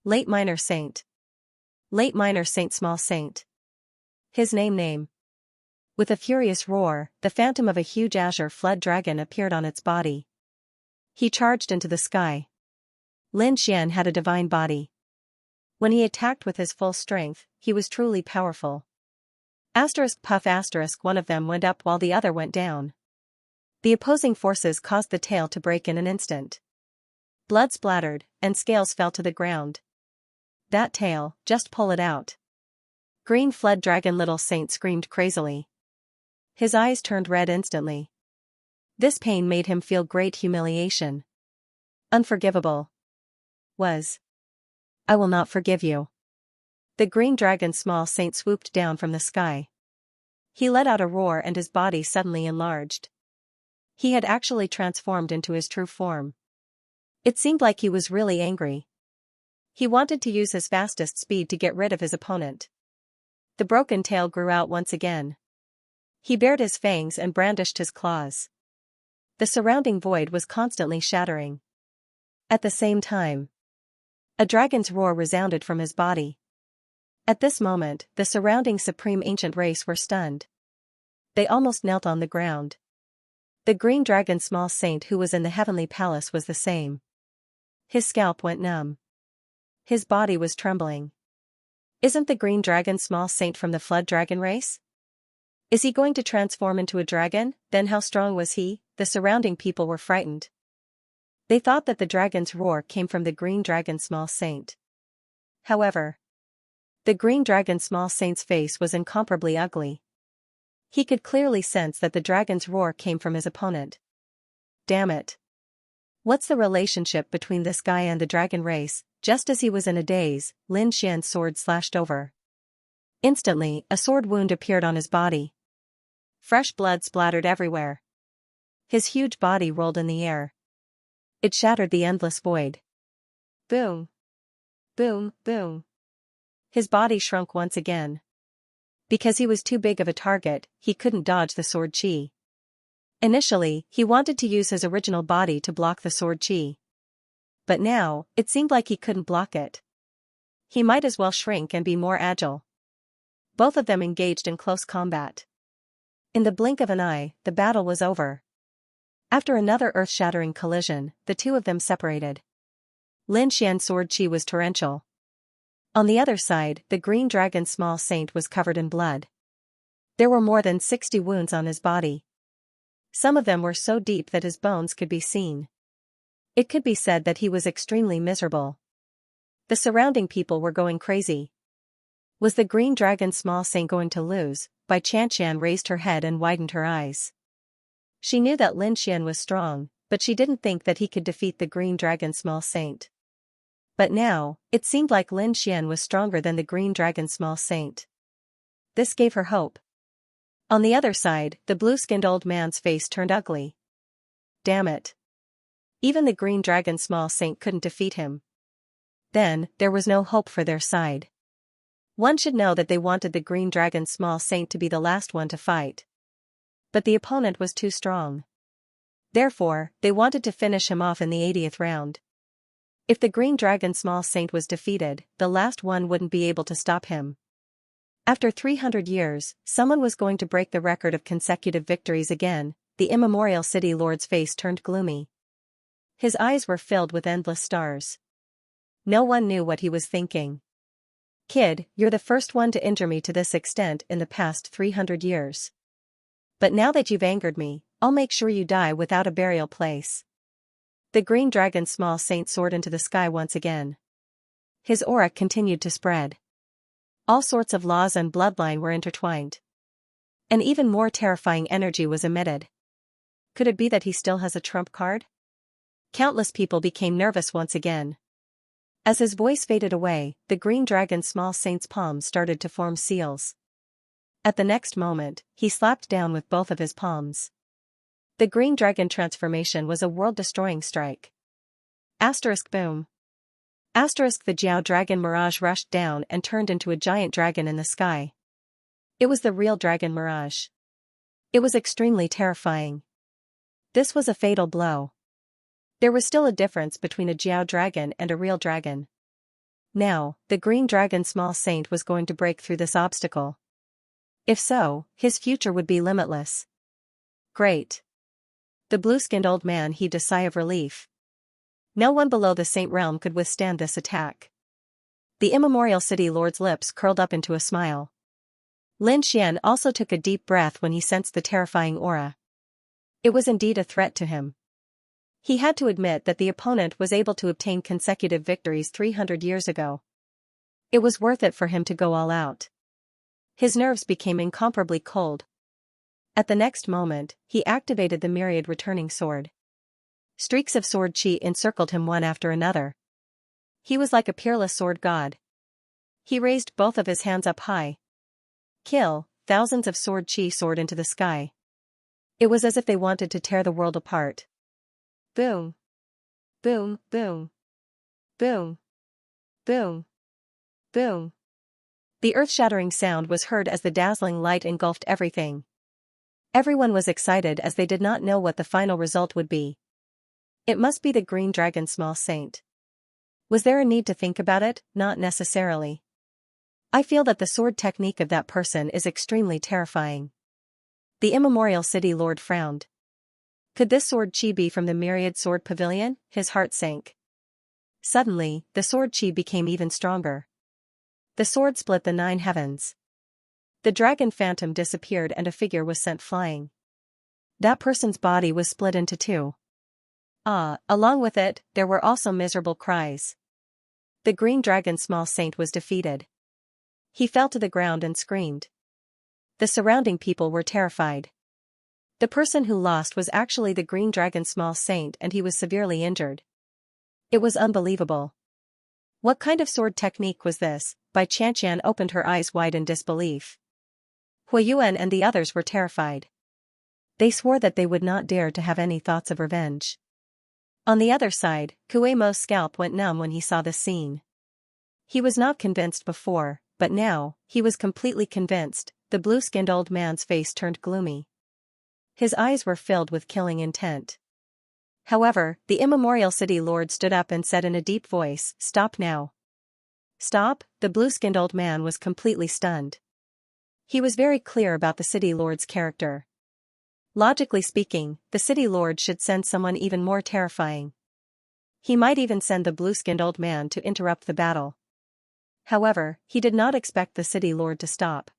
Late minor saint. Late minor saint small saint. His name. With a furious roar, the phantom of a huge azure flood dragon appeared on its body. He charged into the sky. Lin Xian had a divine body. When he attacked with his full strength, he was truly powerful. Asterisk puff asterisk one of them went up while the other went down. The opposing forces caused the tail to break in an instant. Blood splattered, and scales fell to the ground. That tail, just pull it out. Green flood dragon little saint screamed crazily. His eyes turned red instantly. This pain made him feel great humiliation. Unforgivable. I will not forgive you. The green dragon small saint swooped down from the sky. He let out a roar and his body suddenly enlarged. He had actually transformed into his true form. It seemed like he was really angry. He wanted to use his fastest speed to get rid of his opponent. The broken tail grew out once again. He bared his fangs and brandished his claws. The surrounding void was constantly shattering. At the same time, a dragon's roar resounded from his body. At this moment, the surrounding supreme ancient race were stunned. They almost knelt on the ground. The green dragon small saint who was in the heavenly palace was the same. His scalp went numb. His body was trembling. Isn't the green dragon small saint from the flood dragon race? Is he going to transform into a dragon? Then how strong was he? The surrounding people were frightened. They thought that the dragon's roar came from the green dragon small saint. However, the green dragon small saint's face was incomparably ugly. He could clearly sense that the dragon's roar came from his opponent. Damn it. What's the relationship between this guy and the dragon race? Just as he was in a daze, Lin Xian's sword slashed over. Instantly, a sword wound appeared on his body. Fresh blood splattered everywhere. His huge body rolled in the air. It shattered the endless void. Boom. Boom, boom. His body shrunk once again. Because he was too big of a target, he couldn't dodge the sword chi. Initially, he wanted to use his original body to block the sword chi. But now, it seemed like he couldn't block it. He might as well shrink and be more agile. Both of them engaged in close combat. In the blink of an eye, the battle was over. After another earth-shattering collision, the two of them separated. Lin Xian's sword chi was torrential. On the other side, the green dragon small saint was covered in blood. There were more than 60 wounds on his body. Some of them were so deep that his bones could be seen. It could be said that he was extremely miserable. The surrounding people were going crazy. Was the green dragon small saint going to lose? Xianxia raised her head and widened her eyes. She knew that Lin Xian was strong, but she didn't think that he could defeat the green dragon small saint. But now, it seemed like Lin Xian was stronger than the green dragon small saint. This gave her hope. On the other side, the blue-skinned old man's face turned ugly. Damn it. Even the green dragon small saint couldn't defeat him. Then, there was no hope for their side. One should know that they wanted the green dragon small saint to be the last one to fight. But the opponent was too strong. Therefore, they wanted to finish him off in the 80th round. If the green dragon small saint was defeated, the last one wouldn't be able to stop him. After 300 years, someone was going to break the record of consecutive victories again, the immemorial city lord's face turned gloomy. His eyes were filled with endless stars. No one knew what he was thinking. Kid, you're the first one to injure me to this extent in the past 300 years. But now that you've angered me, I'll make sure you die without a burial place. The green dragon's small saint soared into the sky once again. His aura continued to spread. All sorts of laws and bloodline were intertwined. An even more terrifying energy was emitted. Could it be that he still has a trump card? Countless people became nervous once again. As his voice faded away, the green dragon's small saint's palms started to form seals. At the next moment, he slapped down with both of his palms. The green dragon transformation was a world-destroying strike. Asterisk boom. Asterisk the Jiao dragon mirage rushed down and turned into a giant dragon in the sky. It was the real dragon mirage. It was extremely terrifying. This was a fatal blow. There was still a difference between a Jiao dragon and a real dragon. Now, the green dragon's small saint was going to break through this obstacle. If so, his future would be limitless. Great. The blue-skinned old man heaved a sigh of relief. No one below the Saint realm could withstand this attack. The immemorial city lord's lips curled up into a smile. Lin Xian also took a deep breath when he sensed the terrifying aura. It was indeed a threat to him. He had to admit that the opponent was able to obtain consecutive victories 300 years ago. It was worth it for him to go all out. His nerves became incomparably cold. At the next moment, he activated the myriad returning sword. Streaks of sword chi encircled him one after another. He was like a peerless sword god. He raised both of his hands up high. Kill, thousands of sword chi soared into the sky. It was as if they wanted to tear the world apart. Boom. Boom, boom. Boom. Boom. Boom. The earth-shattering sound was heard as the dazzling light engulfed everything. Everyone was excited as they did not know what the final result would be. It must be the green dragon's small saint. Was there a need to think about it? Not necessarily. I feel that the sword technique of that person is extremely terrifying. The immemorial city lord frowned. Could this sword chi be from the myriad sword pavilion? His heart sank. Suddenly, the sword chi became even stronger. The sword split the 9 heavens. The dragon phantom disappeared and a figure was sent flying. That person's body was split into 2. Along with it, there were also miserable cries. The green dragon's small saint was defeated. He fell to the ground and screamed. The surrounding people were terrified. The person who lost was actually the green dragon's small saint and he was severely injured. It was unbelievable. What kind of sword technique was this? Xianxia opened her eyes wide in disbelief. Huiyuan and the others were terrified. They swore that they would not dare to have any thoughts of revenge. On the other side, Kuei-mo's scalp went numb when he saw this scene. He was not convinced before, but now, he was completely convinced. The blue-skinned old man's face turned gloomy. His eyes were filled with killing intent. However, the immemorial city lord stood up and said in a deep voice, "Stop now." Stop? The blue-skinned old man was completely stunned. He was very clear about the city lord's character. Logically speaking, the city lord should send someone even more terrifying. He might even send the blue-skinned old man to interrupt the battle. However, he did not expect the city lord to stop.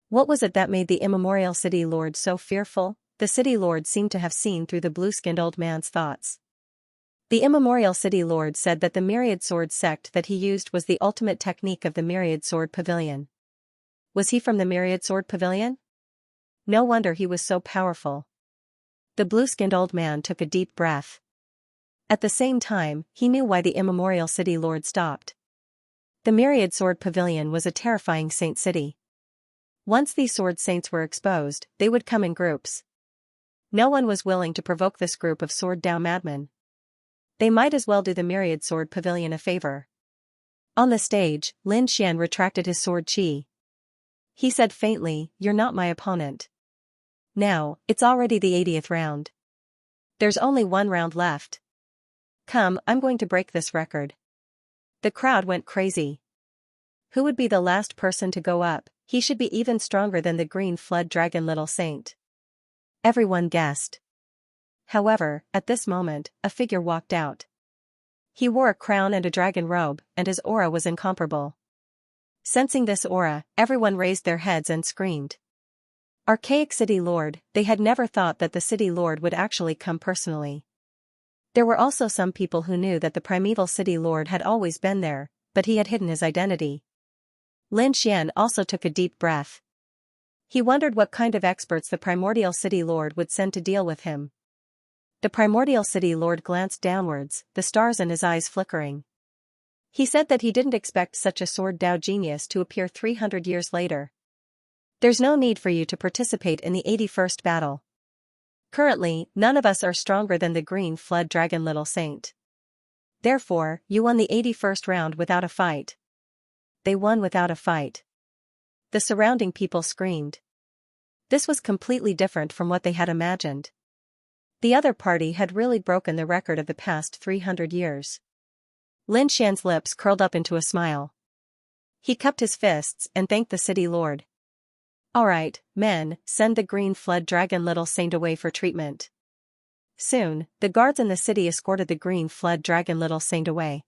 What was it that made the immemorial city lord so fearful? The city lord seemed to have seen through the blue-skinned old man's thoughts. The immemorial city lord said that the myriad sword sect that he used was the ultimate technique of the myriad sword pavilion. Was he from the myriad sword pavilion? No wonder he was so powerful. The blue-skinned old man took a deep breath. At the same time, he knew why the immemorial city lord stopped. The myriad sword pavilion was a terrifying saint city. Once these sword saints were exposed, they would come in groups. No one was willing to provoke this group of sword Dao madmen. They might as well do the myriad sword pavilion a favor. On the stage, Lin Xian retracted his sword chi. He said faintly, "You're not my opponent. Now, it's already the 80th round. There's only one round left. Come, I'm going to break this record." The crowd went crazy. Who would be the last person to go up? He should be even stronger than the green flood dragon little saint. Everyone guessed. However, at this moment, a figure walked out. He wore a crown and a dragon robe, and his aura was incomparable. Sensing this aura, everyone raised their heads and screamed. Archaic City Lord, they had never thought that the City Lord would actually come personally. There were also some people who knew that the primeval City Lord had always been there, but he had hidden his identity. Lin Xian also took a deep breath. He wondered what kind of experts the primordial City Lord would send to deal with him. The primordial City Lord glanced downwards, the stars in his eyes flickering. He said that he didn't expect such a sword Dao genius to appear 300 years later. There's no need for you to participate in the 81st battle. Currently, none of us are stronger than the green flood dragon little saint. Therefore, you won the 81st round without a fight. They won without a fight. The surrounding people screamed. This was completely different from what they had imagined. The other party had really broken the record of the past 300 years. Lin Xian's lips curled up into a smile. He cupped his fists and thanked the City Lord. Alright, men, send the green flood dragon little saint away for treatment. Soon, the guards in the city escorted the green flood dragon little saint away.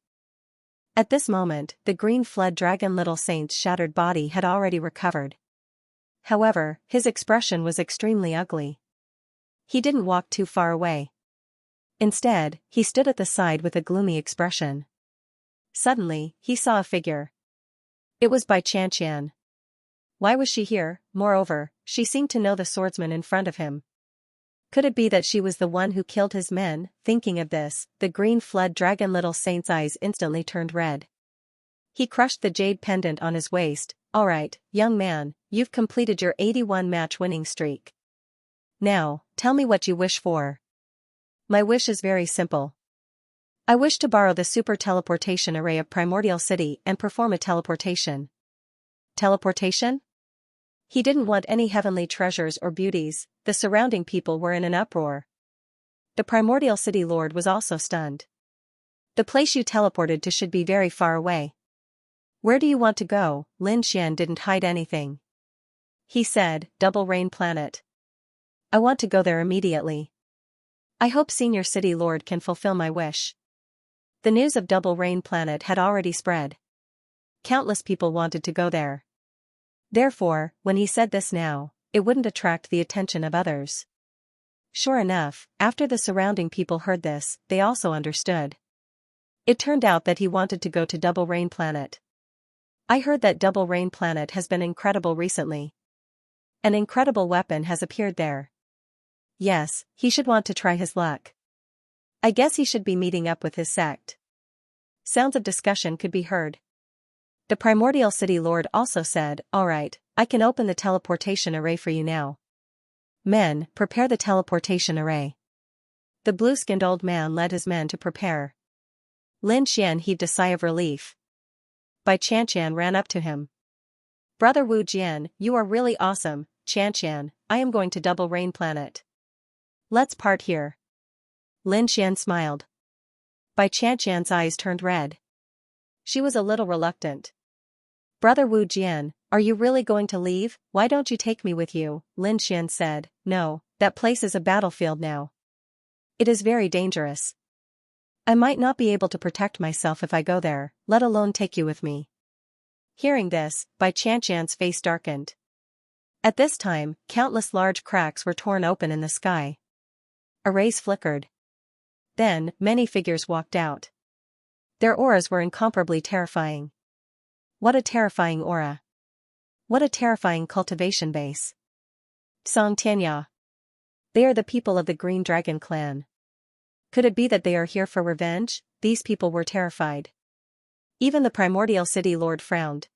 At this moment, the green flood dragon little saint's shattered body had already recovered. However, his expression was extremely ugly. He didn't walk too far away. Instead, he stood at the side with a gloomy expression. Suddenly, he saw a figure. It was Bai Xianxia. Why was she here? Moreover, she seemed to know the swordsman in front of him. Could it be that she was the one who killed his men? Thinking of this, the green flood dragon little saint's eyes instantly turned red. He crushed the jade pendant on his waist. Alright, young man, you've completed your 81 match winning streak. Now, tell me what you wish for. My wish is very simple. I wish to borrow the super teleportation array of Primordial City and perform a teleportation. Teleportation? He didn't want any heavenly treasures or beauties. The surrounding people were in an uproar. The Primordial City Lord was also stunned. The place you teleported to should be very far away. Where do you want to go? Lin Xian didn't hide anything. He said, Double Rain Planet. I want to go there immediately. I hope Senior City Lord can fulfill my wish. The news of Double Rain Planet had already spread. Countless people wanted to go there. Therefore, when he said this now, it wouldn't attract the attention of others. Sure enough, after the surrounding people heard this, they also understood. It turned out that he wanted to go to Double Rain Planet. I heard that Double Rain Planet has been incredible recently. An incredible weapon has appeared there. Yes, he should want to try his luck. I guess he should be meeting up with his sect. Sounds of discussion could be heard. The Primordial City Lord also said, Alright, I can open the teleportation array for you now. Men, prepare the teleportation array. The blue-skinned old man led his men to prepare. Lin Xian heaved a sigh of relief. Bai Xianxia ran up to him. Brother Wu Jian, you are really awesome. Xianxia, I am going to Double Rain Planet. Let's part here. Lin Xian smiled. Bai Xianxia's eyes turned red. She was a little reluctant. Brother Wu Jian, are you really going to leave? Why don't you take me with you? Lin Xian said, No, that place is a battlefield now. It is very dangerous. I might not be able to protect myself if I go there, let alone take you with me. Hearing this, Bai Xianxia's face darkened. At this time, countless large cracks were torn open in the sky. Arrays flickered. Then, many figures walked out. Their auras were incomparably terrifying. What a terrifying aura. What a terrifying cultivation base. Song Tianya. They are the people of the Green Dragon clan. Could it be that they are here for revenge? These people were terrified. Even the Primordial City Lord frowned.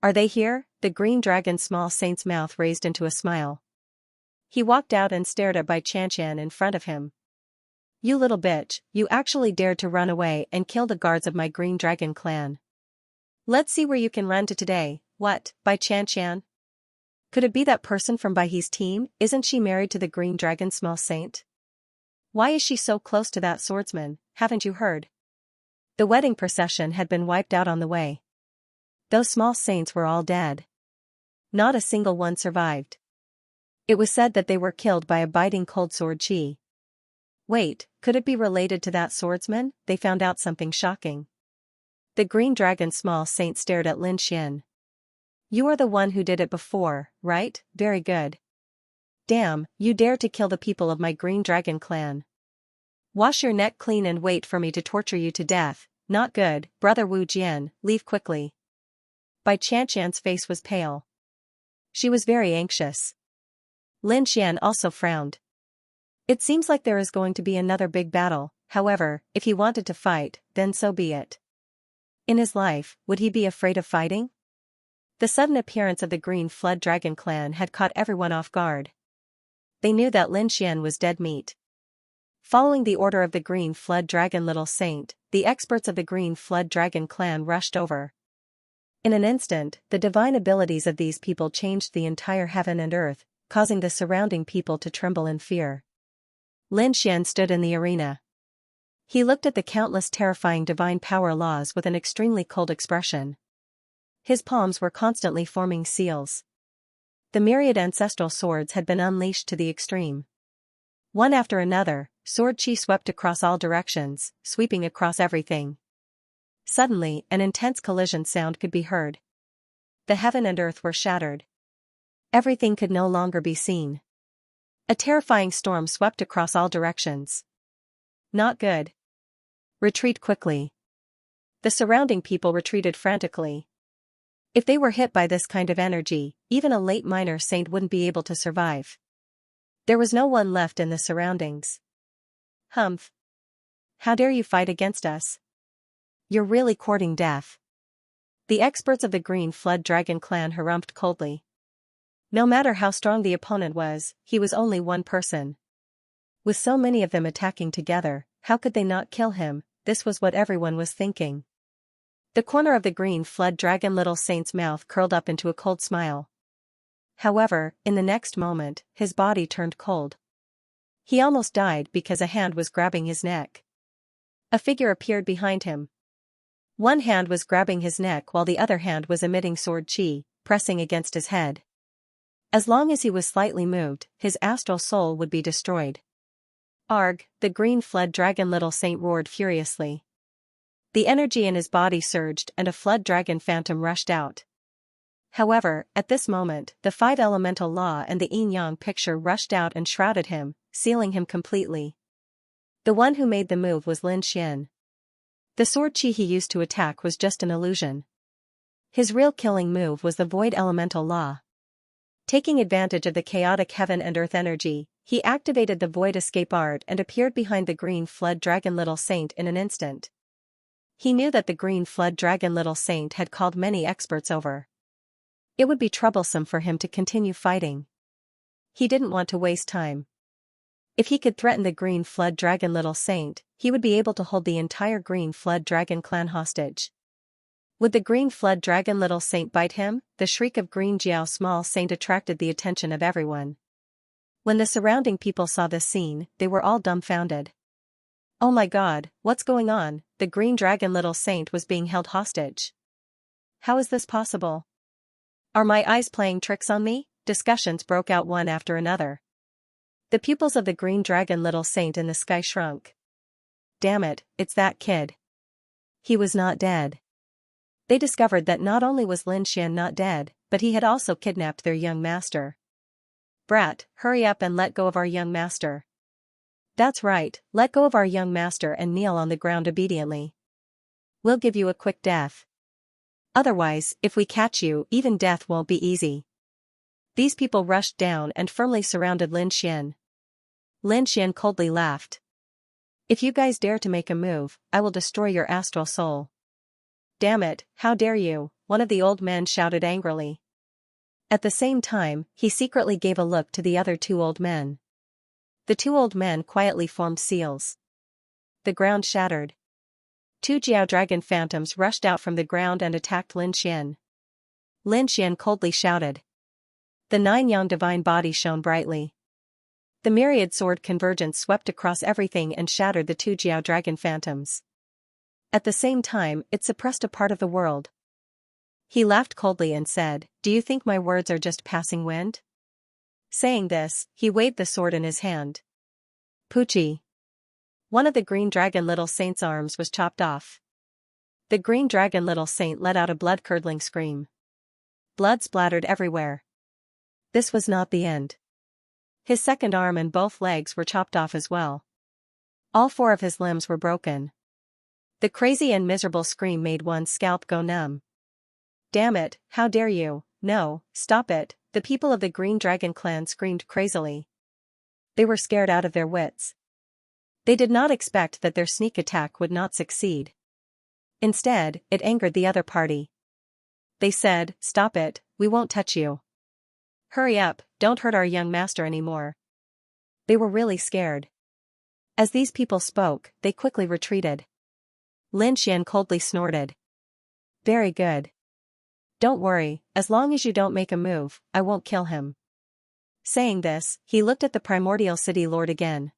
Are they here? The Green Dragon's small saint's mouth raised into a smile. He walked out and stared at Bai Xianxia in front of him. You little bitch, you actually dared to run away and kill the guards of my Green Dragon clan. Let's see where you can run to today. What, Bai Xianxia? Could it be that person from Baihe's team? Isn't she married to the Green Dragon small saint? Why is she so close to that swordsman? Haven't you heard? The wedding procession had been wiped out on the way. Those small saints were all dead. Not a single one survived. It was said that they were killed by a biting cold sword chi. Wait, could it be related to that swordsman? They found out something shocking. The green dragon small saint stared at Lin Xian. You are the one who did it before, right? Very good. Damn, you dare to kill the people of my green dragon clan. Wash your neck clean and wait for me to torture you to death. Not good, brother Wu Jian, leave quickly. Bai Qianqian's face was pale. She was very anxious. Lin Xian also frowned. It seems like there is going to be another big battle, however, if he wanted to fight, then so be it. In his life, would he be afraid of fighting? The sudden appearance of the Green Flood Dragon clan had caught everyone off guard. They knew that Lin Xian was dead meat. Following the order of the Green Flood Dragon Little Saint, the experts of the Green Flood Dragon clan rushed over. In an instant, the divine abilities of these people changed the entire heaven and earth, causing the surrounding people to tremble in fear. Lin Xian stood in the arena. He looked at the countless terrifying divine power laws with an extremely cold expression. His palms were constantly forming seals. The myriad ancestral swords had been unleashed to the extreme. One after another, sword chi swept across all directions, sweeping across everything. Suddenly, an intense collision sound could be heard. The heaven and earth were shattered. Everything could no longer be seen. A terrifying storm swept across all directions. Not good. Retreat quickly. The surrounding people retreated frantically. If they were hit by this kind of energy, even a late minor saint wouldn't be able to survive. There was no one left in the surroundings. Humph. How dare you fight against us? You're really courting death. The experts of the Green Flood Dragon clan harumphed coldly. No matter how strong the opponent was, he was only one person. With so many of them attacking together, how could they not kill him? This was what everyone was thinking. The corner of the Green Flood Dragon Little Saint's mouth curled up into a cold smile. However, in the next moment, his body turned cold. He almost died because a hand was grabbing his neck. A figure appeared behind him. One hand was grabbing his neck while the other hand was emitting sword chi, pressing against his head. As long as he was slightly moved, his astral soul would be destroyed. Arg, the Green Flood Dragon Little Saint roared furiously. The energy in his body surged and a flood dragon phantom rushed out. However, at this moment, the five elemental law and the yin-yang picture rushed out and shrouded him, sealing him completely. The one who made the move was Lin Xian. The sword chi he used to attack was just an illusion. His real killing move was the void elemental law. Taking advantage of the chaotic heaven and earth energy, he activated the void escape art and appeared behind the Green Flood Dragon Little Saint in an instant. He knew that the Green Flood Dragon Little Saint had called many experts over. It would be troublesome for him to continue fighting. He didn't want to waste time. If he could threaten the Green Flood Dragon Little Saint, he would be able to hold the entire Green Flood Dragon clan hostage. Would the Green Flood Dragon Little Saint bite him? The shriek of Green Jiao Small Saint attracted the attention of everyone. When the surrounding people saw this scene, they were all dumbfounded. Oh my god, what's going on? The Green Dragon Little Saint was being held hostage. How is this possible? Are my eyes playing tricks on me? Discussions broke out one after another. The pupils of the Green Dragon Little Saint in the sky shrunk. Damn it, it's that kid. He was not dead. They discovered that not only was Lin Xian not dead, but he had also kidnapped their young master. Brat, hurry up and let go of our young master. That's right, let go of our young master and kneel on the ground obediently. We'll give you a quick death. Otherwise, if we catch you, even death won't be easy. These people rushed down and firmly surrounded Lin Xian. Lin Xian coldly laughed. If you guys dare to make a move, I will destroy your astral soul. Damn it, how dare you, one of the old men shouted angrily. At the same time, he secretly gave a look to the other two old men. The two old men quietly formed seals. The ground shattered. Two Jiao Dragon phantoms rushed out from the ground and attacked Lin Xian. Lin Xian coldly shouted. The nine yang divine body shone brightly. The myriad sword convergence swept across everything and shattered the two Jiao Dragon phantoms. At the same time, it suppressed a part of the world. He laughed coldly and said, "Do you think my words are just passing wind? Saying this, he waved the sword in his hand. Poochie. One of the green dragon little saint's arms was chopped off. The green dragon little saint let out a blood-curdling scream. Blood splattered everywhere. This was not the end. His second arm and both legs were chopped off as well. All 4 of his limbs were broken. The crazy and miserable scream made one's scalp go numb. Damn it, how dare you, no, stop it, the people of the Green Dragon clan screamed crazily. They were scared out of their wits. They did not expect that their sneak attack would not succeed. Instead, it angered the other party. They said, stop it, we won't touch you. Hurry up, don't hurt our young master anymore. They were really scared. As these people spoke, they quickly retreated. Lin Xian coldly snorted. Very good. Don't worry, as long as you don't make a move, I won't kill him. Saying this, he looked at the Primordial City Lord again.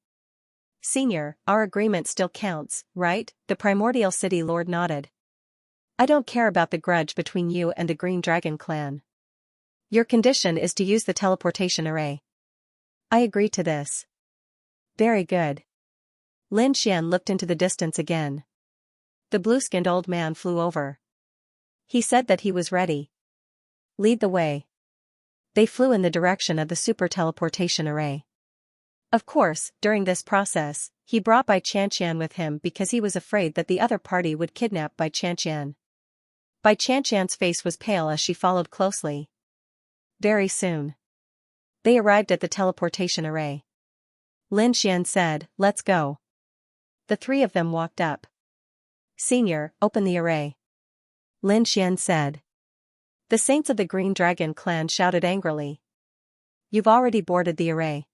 Senior, our agreement still counts, right? The Primordial City Lord nodded. I don't care about the grudge between you and the Green Dragon clan. Your condition is to use the teleportation array. I agree to this. Very good. Lin Xian looked into the distance again. The blue-skinned old man flew over. He said that he was ready. Lead the way. They flew in the direction of the super teleportation array. Of course, during this process, he brought Bai Qianqian with him because he was afraid that the other party would kidnap Bai Qianqian. Bai Qianqian's face was pale as she followed closely. Very soon. They arrived at the teleportation array. Lin Xian said, let's go. The 3 of them walked up. Senior, open the array. Lin Xian said. The saints of the Green Dragon clan shouted angrily. You've already boarded the array.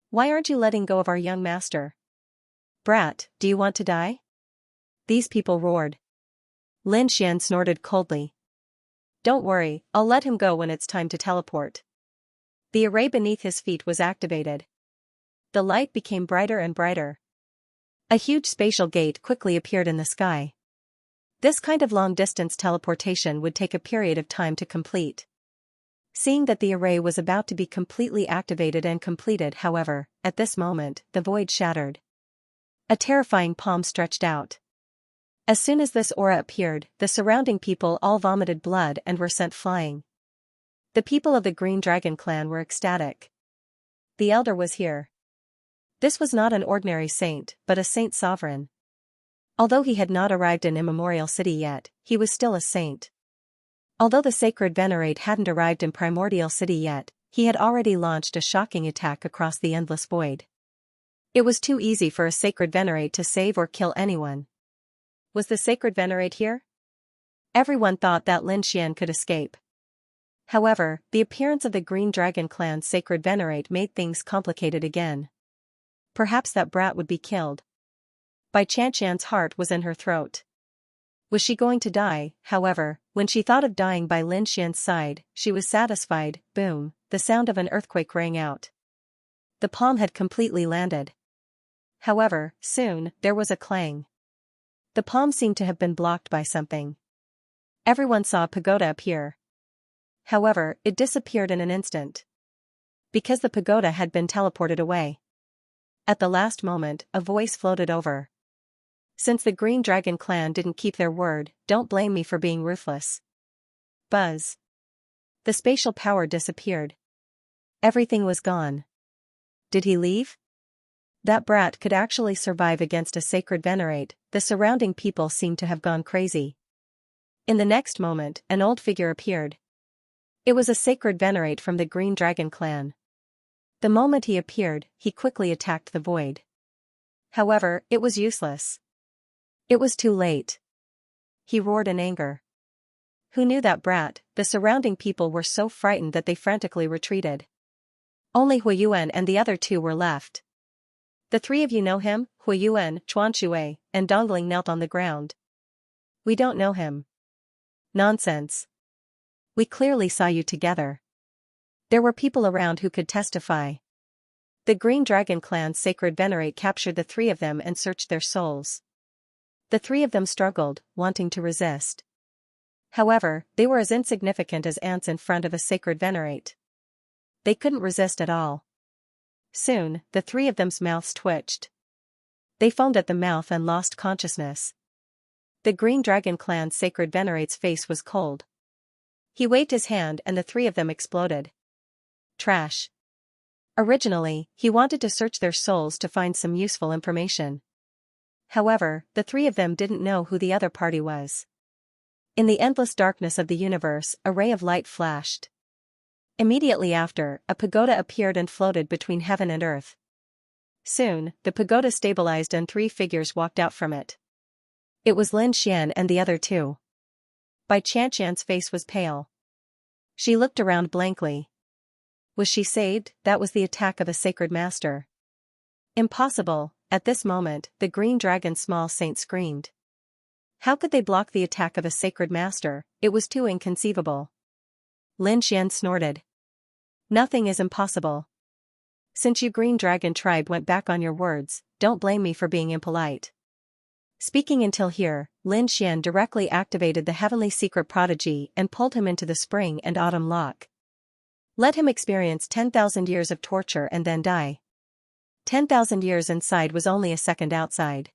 Why aren't you letting go of our young master? Brat, do you want to die? These people roared. Lin Xian snorted coldly. Don't worry, I'll let him go when it's time to teleport. The array beneath his feet was activated. The light became brighter and brighter. A huge spatial gate quickly appeared in the sky. This kind of long-distance teleportation would take a period of time to complete. Seeing that the array was about to be completely activated and completed, however, at this moment, the void shattered. A terrifying palm stretched out. As soon as this aura appeared, the surrounding people all vomited blood and were sent flying. The people of the Green Dragon clan were ecstatic. The elder was here. This was not an ordinary saint, but a saint sovereign. Although he had not arrived in Immemorial City yet, he was still a saint. Although the sacred venerate hadn't arrived in Primordial City yet, he had already launched a shocking attack across the endless void. It was too easy for a sacred venerate to save or kill anyone. Was the sacred venerate here? Everyone thought that Lin Xian could escape. However, the appearance of the Green Dragon clan's sacred venerate made things complicated again. Perhaps that brat would be killed. Bai Qianqian's heart was in her throat. Was she going to die? However, when she thought of dying by Lin Xian's side, she was satisfied. Boom, the sound of an earthquake rang out. The palm had completely landed. However, soon, there was a clang. The palm seemed to have been blocked by something. Everyone saw a pagoda appear. However, it disappeared in an instant. Because the pagoda had been teleported away. At the last moment, a voice floated over. Since the Green Dragon clan didn't keep their word, don't blame me for being ruthless. Buzz. The spatial power disappeared. Everything was gone. Did he leave? That brat could actually survive against a sacred venerate. The surrounding people seemed to have gone crazy. In the next moment, an old figure appeared. It was a sacred venerate from the Green Dragon clan. The moment he appeared, he quickly attacked the void. However, it was useless. It was too late. He roared in anger. Who knew that brat? The surrounding people were so frightened that they frantically retreated. Only Huiyuan and the other 2 were left. The 3 of you know him? Huiyuan, Chuanshui, and Dongling knelt on the ground. We don't know him. Nonsense. We clearly saw you together. There were people around who could testify. The Green Dragon clan's sacred venerate captured the 3 of them and searched their souls. The 3 of them struggled, wanting to resist. However, they were as insignificant as ants in front of a sacred venerate. they couldn't resist at all. Soon, the three of them's mouths twitched. They foamed at the mouth and lost consciousness. The Green Dragon clan's sacred venerate's face was cold. He waved his hand and the three of them exploded. Trash. Originally, he wanted to search their souls to find some useful information. However, the three of them didn't know who the other party was. In the endless darkness of the universe, a ray of light flashed. Immediately after, a pagoda appeared and floated between heaven and earth. Soon, the pagoda stabilized and three figures walked out from it. It was Lin Xian and the other two. Bai Qianqian's face was pale. She looked around blankly. Was she saved? That was the attack of a sacred master. Impossible. At this moment, the Green Dragon's small saint screamed. How could they block the attack of a sacred master? It was too inconceivable. Lin Xian snorted. Nothing is impossible. Since you Green Dragon tribe went back on your words, don't blame me for being impolite. Speaking until here, Lin Xian directly activated the heavenly secret prodigy and pulled him into the spring and autumn lock. Let him experience 10,000 years of torture and then die. 10,000 years inside was only a second outside.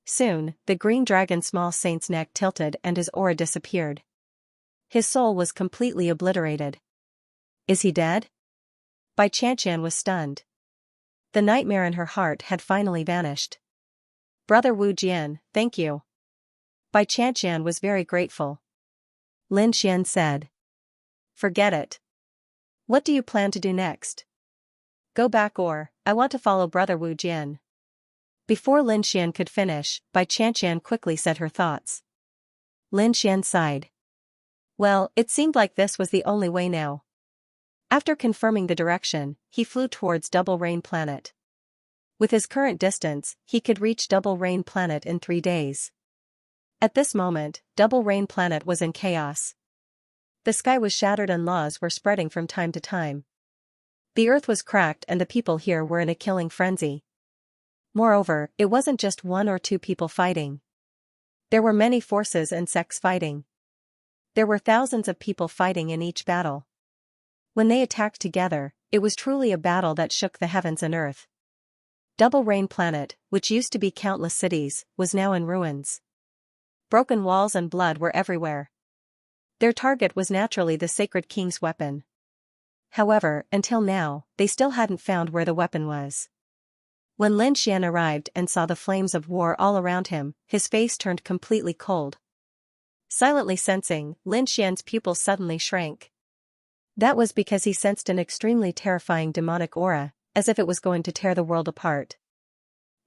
Soon, the Green Dragon's small saint's neck tilted and his aura disappeared. His soul was completely obliterated. Is he dead? Bai Qianqian was stunned. The nightmare in her heart had finally vanished. Brother Wu Jian, thank you. Bai Qianqian was very grateful. Lin Xian said. Forget it. What do you plan to do next? Go back or, I want to follow Brother Wu Jian. Before Lin Xian could finish, Bai Qianqian quickly said her thoughts. Lin Xian sighed. Well, it seemed like this was the only way now. After confirming the direction, he flew towards Double Rain Planet. With his current distance, he could reach Double Rain Planet in 3 days. At this moment, Double Rain Planet was in chaos. The sky was shattered and laws were spreading from time to time. The earth was cracked and the people here were in a killing frenzy. Moreover, it wasn't just 1 or 2 people fighting. There were many forces and sects fighting. There were thousands of people fighting in each battle. When they attacked together, it was truly a battle that shook the heavens and earth. Double Rain Planet, which used to be countless cities, was now in ruins. Broken walls and blood were everywhere. Their target was naturally the Sacred King's weapon. However, until now, they still hadn't found where the weapon was. When Lin Xian arrived and saw the flames of war all around him, his face turned completely cold. Silently sensing, Lin Xian's pupils suddenly shrank. That was because he sensed an extremely terrifying demonic aura, as if it was going to tear the world apart.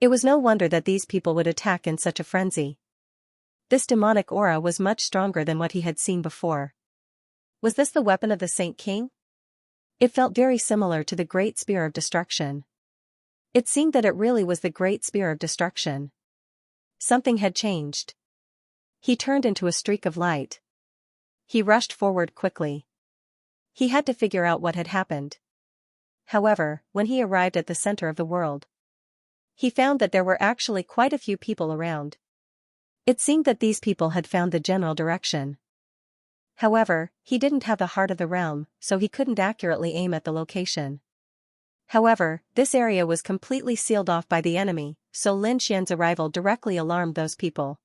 It was no wonder that these people would attack in such a frenzy. This demonic aura was much stronger than what he had seen before. Was this the weapon of the Saint King? It felt very similar to the Great Spear of Destruction. It seemed that it really was the Great Spear of Destruction. Something had changed. He turned into a streak of light. He rushed forward quickly. He had to figure out what had happened. However, when he arrived at the center of the world, he found that there were actually quite a few people around. It seemed that these people had found the general direction. However, he didn't have the heart of the realm, so he couldn't accurately aim at the location. However, this area was completely sealed off by the enemy, so Lin Xian's arrival directly alarmed those people.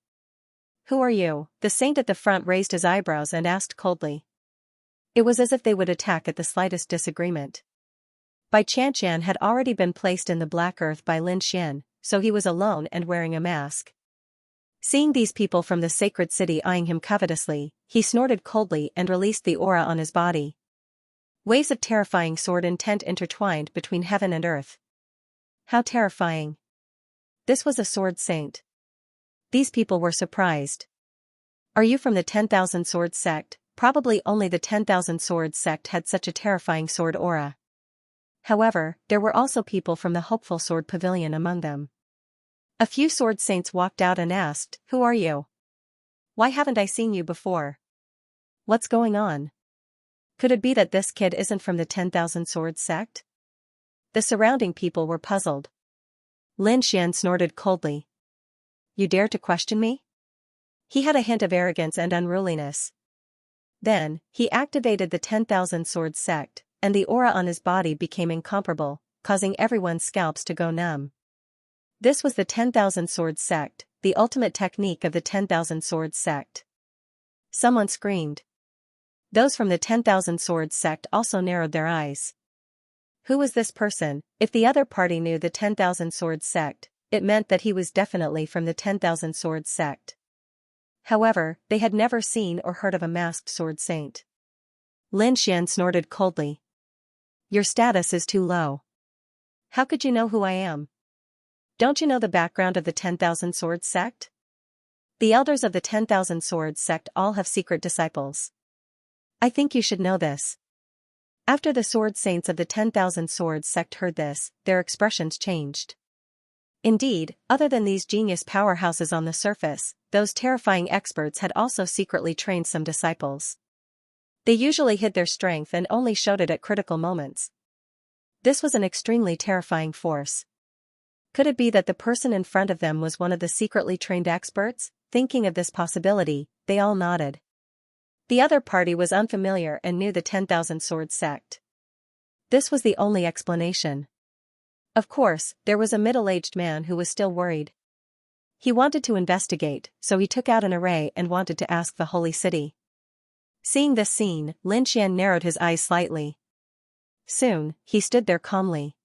Who are you? The saint at the front raised his eyebrows and asked coldly. It was as if they would attack at the slightest disagreement. Bai Qianqian had already been placed in the black earth by Lin Xian, so he was alone and wearing a mask. Seeing these people from the sacred city eyeing him covetously, he snorted coldly and released the aura on his body. Waves of terrifying sword intent intertwined between heaven and earth. How terrifying. This was a sword saint. These people were surprised. Are you from the 10,000 Swords sect? Probably only the 10,000 Swords sect had such a terrifying sword aura. However, there were also people from the Hopeful Sword Pavilion among them. A few sword saints walked out and asked, "Who are you? Why haven't I seen you before? What's going on? Could it be that this kid isn't from the 10,000 Swords sect?" The surrounding people were puzzled. Lin Xian snorted coldly. You dare to question me? He had a hint of arrogance and unruliness. Then, he activated the 10,000 Swords sect, and the aura on his body became incomparable, causing everyone's scalps to go numb. This was the 10,000 Swords sect, the ultimate technique of the 10,000 Swords sect. Someone screamed. Those from the 10,000 Swords sect also narrowed their eyes. Who was this person? If the other party knew the 10,000 Swords sect, it meant that he was definitely from the 10,000 Swords sect. However, they had never seen or heard of a masked sword saint. Lin Xian snorted coldly. Your status is too low. How could you know who I am? Don't you know the background of the 10,000 Swords sect? The elders of the 10,000 Swords sect all have secret disciples. I think you should know this. After the sword saints of the 10,000 Swords sect heard this, their expressions changed. Indeed, other than these genius powerhouses on the surface, those terrifying experts had also secretly trained some disciples. They usually hid their strength and only showed it at critical moments. This was an extremely terrifying force. Could it be that the person in front of them was one of the secretly trained experts? Thinking of this possibility, they all nodded. The other party was unfamiliar and knew the 10,000 Swords sect. This was the only explanation. Of course, there was a middle-aged man who was still worried. He wanted to investigate, so he took out an array and wanted to ask the holy city. Seeing this scene, Lin Xian narrowed his eyes slightly. Soon, he stood there calmly.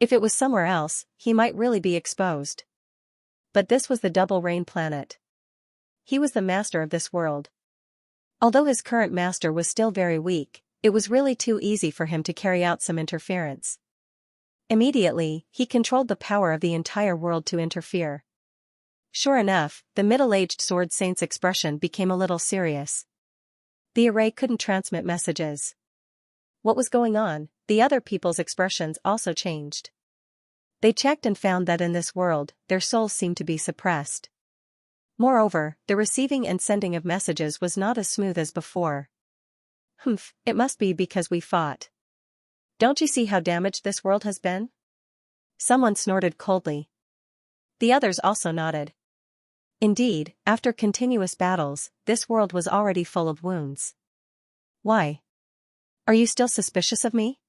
If it was somewhere else, he might really be exposed. But this was the double rain planet. He was the master of this world. Although his current master was still very weak, it was really too easy for him to carry out some interference. Immediately, he controlled the power of the entire world to interfere. Sure enough, the middle-aged sword saint's expression became a little serious. The array couldn't transmit messages. What was going on? The other people's expressions also changed. They checked and found that in this world, their souls seemed to be suppressed. Moreover, the receiving and sending of messages was not as smooth as before. It must be because we fought. Don't you see how damaged this world has been? Someone snorted coldly. The others also nodded. Indeed, after continuous battles, this world was already full of wounds. Why? Are you still suspicious of me?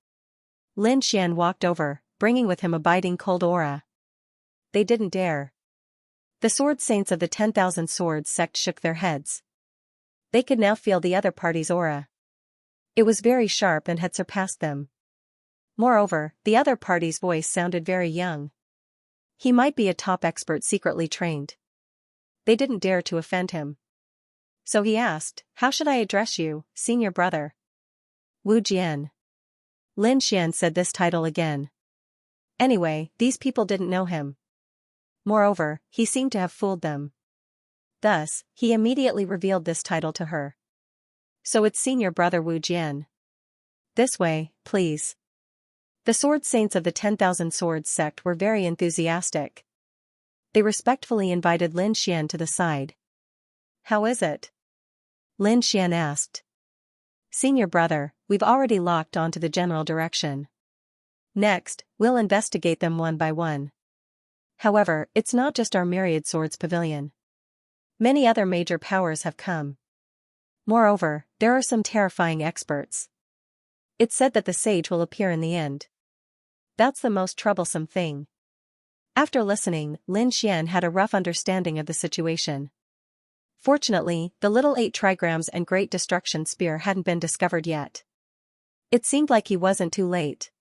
Lin Xian walked over, bringing with him a biting cold aura. They didn't dare. The sword saints of the 10,000 Swords sect shook their heads. They could now feel the other party's aura. It was very sharp and had surpassed them. Moreover, the other party's voice sounded very young. He might be a top expert secretly trained. They didn't dare to offend him. So he asked, how should I address you, senior brother? Wu Jian. Lin Xian said this title again. Anyway, these people didn't know him. Moreover, he seemed to have fooled them. Thus, he immediately revealed this title to her. So it's senior brother Wu Jian. This way, please. The sword saints of the 10,000 Swords sect were very enthusiastic. They respectfully invited Lin Xian to the side. How is it? Lin Xian asked. Senior brother, we've already locked onto the general direction. Next, we'll investigate them one by one. However, it's not just our Myriad Swords Pavilion. Many other major powers have come. Moreover, there are some terrifying experts. It's said that the sage will appear in the end. That's the most troublesome thing. After listening, Lin Xian had a rough understanding of the situation. Fortunately, the little 8 trigrams and Great Destruction Spear hadn't been discovered yet. It seemed like he wasn't too late.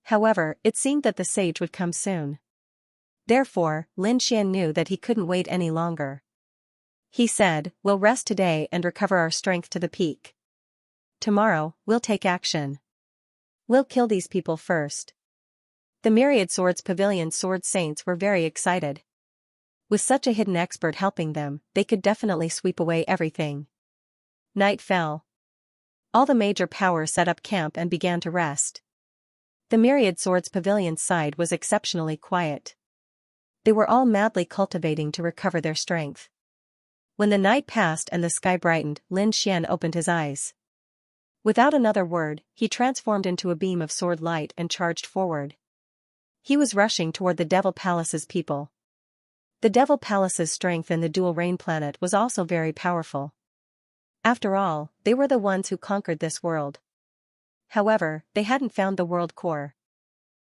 However, it seemed that the sage would come soon. Therefore, Lin Xian knew that he couldn't wait any longer. He said, we'll rest today and recover our strength to the peak. Tomorrow, we'll take action. We'll kill these people first. The Myriad Swords Pavilion sword saints were very excited. With such a hidden expert helping them, they could definitely sweep away everything. Night fell. All the major powers set up camp and began to rest. The Myriad Swords Pavilion's side was exceptionally quiet. They were all madly cultivating to recover their strength. When the night passed and the sky brightened, Lin Xian opened his eyes. Without another word, he transformed into a beam of sword light and charged forward. He was rushing toward the Devil Palace's people. The Devil Palace's strength in the dual rain planet was also very powerful. After all, they were the ones who conquered this world. However, they hadn't found the world core.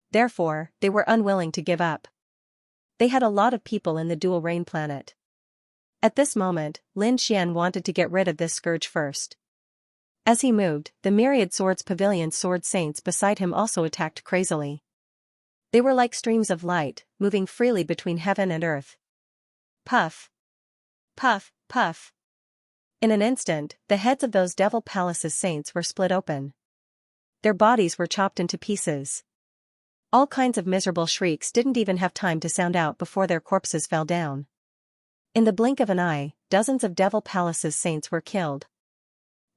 Therefore, they were unwilling to give up. They had a lot of people in the dual rain planet. At this moment, Lin Xian wanted to get rid of this scourge first. As he moved, the myriad swords pavilion sword saints beside him also attacked crazily. They were like streams of light, moving freely between heaven and earth. Puff! Puff, puff! In an instant, the heads of those Devil Palace's saints were split open. Their bodies were chopped into pieces. All kinds of miserable shrieks didn't even have time to sound out before their corpses fell down. In the blink of an eye, dozens of Devil Palace's saints were killed.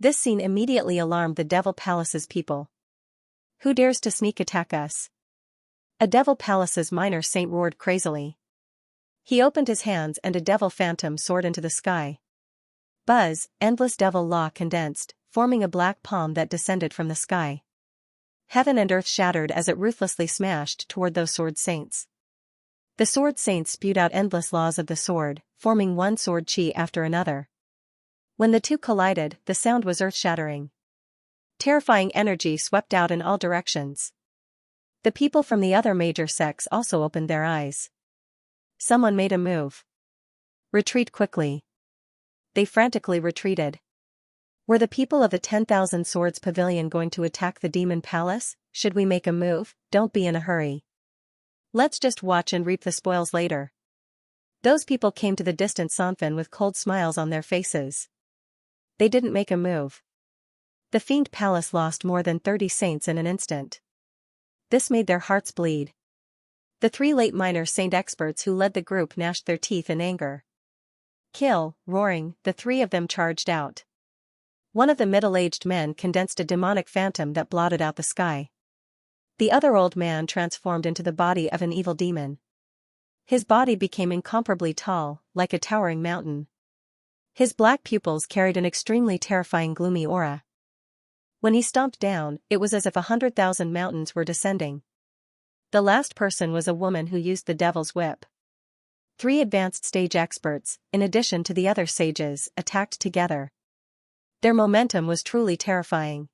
This scene immediately alarmed the Devil Palace's people. Who dares to sneak attack us? A Devil Palace's minor saint roared crazily. He opened his hands and a devil phantom soared into the sky. Buzz, endless devil law condensed, forming a black palm that descended from the sky. Heaven and earth shattered as it ruthlessly smashed toward those sword saints. The sword saints spewed out endless laws of the sword, forming one sword chi after another. When the two collided, the sound was earth-shattering. Terrifying energy swept out in all directions. The people from the other major sects also opened their eyes. Someone made a move. Retreat quickly. They frantically retreated. Were the people of the 10,000 Swords Pavilion going to attack the Demon Palace? Should we make a move? Don't be in a hurry. Let's just watch and reap the spoils later. Those people came to the distant Sanfen with cold smiles on their faces. They didn't make a move. The Fiend Palace lost more than 30 saints in an instant. This made their hearts bleed. The three late minor saint experts who led the group gnashed their teeth in anger. Kill, roaring, the three of them charged out. One of the middle-aged men condensed a demonic phantom that blotted out the sky. The other old man transformed into the body of an evil demon. His body became incomparably tall, like a towering mountain. His black pupils carried an extremely terrifying gloomy aura. When he stomped down, it was as if 100,000 mountains were descending. The last person was a woman who used the devil's whip. 3 advanced stage experts, in addition to the other sages, attacked together. Their momentum was truly terrifying.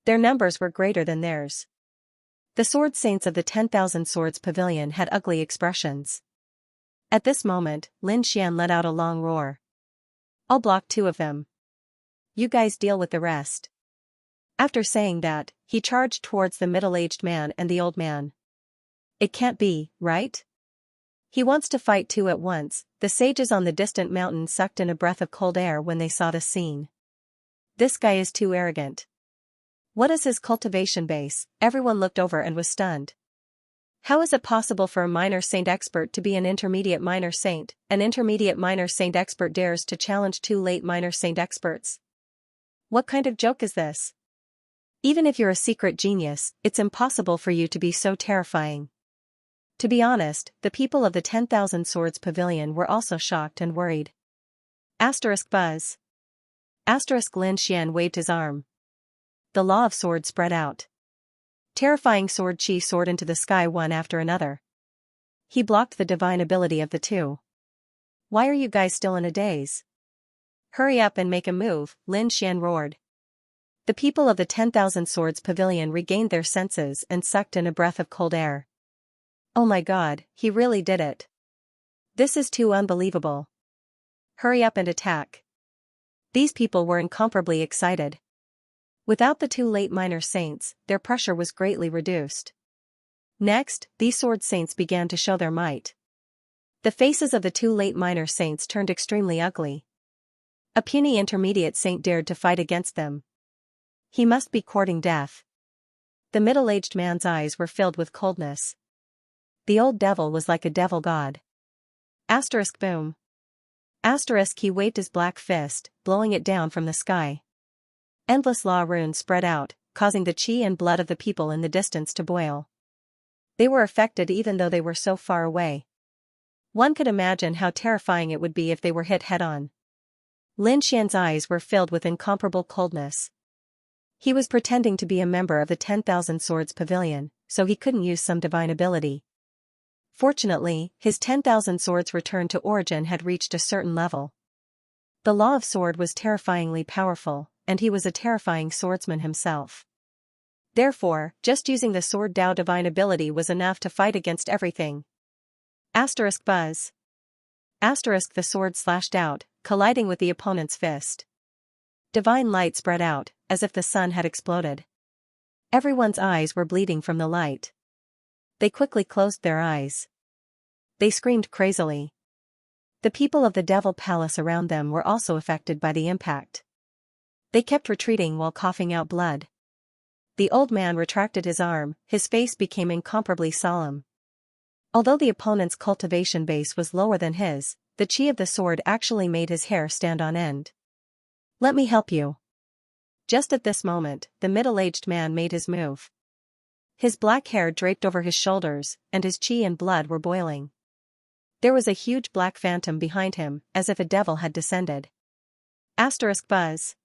Their numbers were greater than theirs. The sword saints of the 10,000 Swords Pavilion had ugly expressions. At this moment, Lin Xian let out a long roar. I'll block 2 of them. You guys deal with the rest. After saying that, he charged towards the middle-aged man and the old man. It can't be, right? He wants to fight 2 at once. The sages on the distant mountain sucked in a breath of cold air when they saw this scene. This guy is too arrogant. What is his cultivation base? Everyone looked over and was stunned. How is it possible for a minor saint expert to be an intermediate minor saint? An intermediate minor saint expert dares to challenge 2 late minor saint experts. What kind of joke is this? Even if you're a secret genius, it's impossible for you to be so terrifying. To be honest, the people of the 10,000 Swords Pavilion were also shocked and worried. Buzz. Lin Xian waved his arm. The law of sword spread out. Terrifying sword chi soared into the sky one after another. He blocked the divine ability of the 2. Why are you guys still in a daze? Hurry up and make a move, Lin Xian roared. The people of the 10,000 Swords Pavilion regained their senses and sucked in a breath of cold air. Oh my god, he really did it. This is too unbelievable. Hurry up and attack. These people were incomparably excited. Without the 2 late minor saints, their pressure was greatly reduced. Next, these sword saints began to show their might. The faces of the 2 late minor saints turned extremely ugly. A puny intermediate saint dared to fight against them. He must be courting death. The middle-aged man's eyes were filled with coldness. The old devil was like a devil god. Boom. He waved his black fist, blowing it down from the sky. Endless law runes spread out, causing the chi and blood of the people in the distance to boil. They were affected even though they were so far away. One could imagine how terrifying it would be if they were hit head-on. Lin Xian's eyes were filled with incomparable coldness. He was pretending to be a member of the 10,000 Swords Pavilion, so he couldn't use some divine ability. Fortunately, his 10,000 swords returned to origin had reached a certain level. The law of sword was terrifyingly powerful, and he was a terrifying swordsman himself. Therefore, just using the sword Dao divine ability was enough to fight against everything. Asterisk buzz. Asterisk the sword slashed out, colliding with the opponent's fist. Divine light spread out, as if the sun had exploded. Everyone's eyes were bleeding from the light. They quickly closed their eyes. They screamed crazily. The people of the Devil Palace around them were also affected by the impact. They kept retreating while coughing out blood. The old man retracted his arm, his face became incomparably solemn. Although the opponent's cultivation base was lower than his, the chi of the sword actually made his hair stand on end. "Let me help you." Just at this moment, the middle-aged man made his move. His black hair draped over his shoulders, and his chi and blood were boiling. There was a huge black phantom behind him, as if a devil had descended. Asterisk buzz.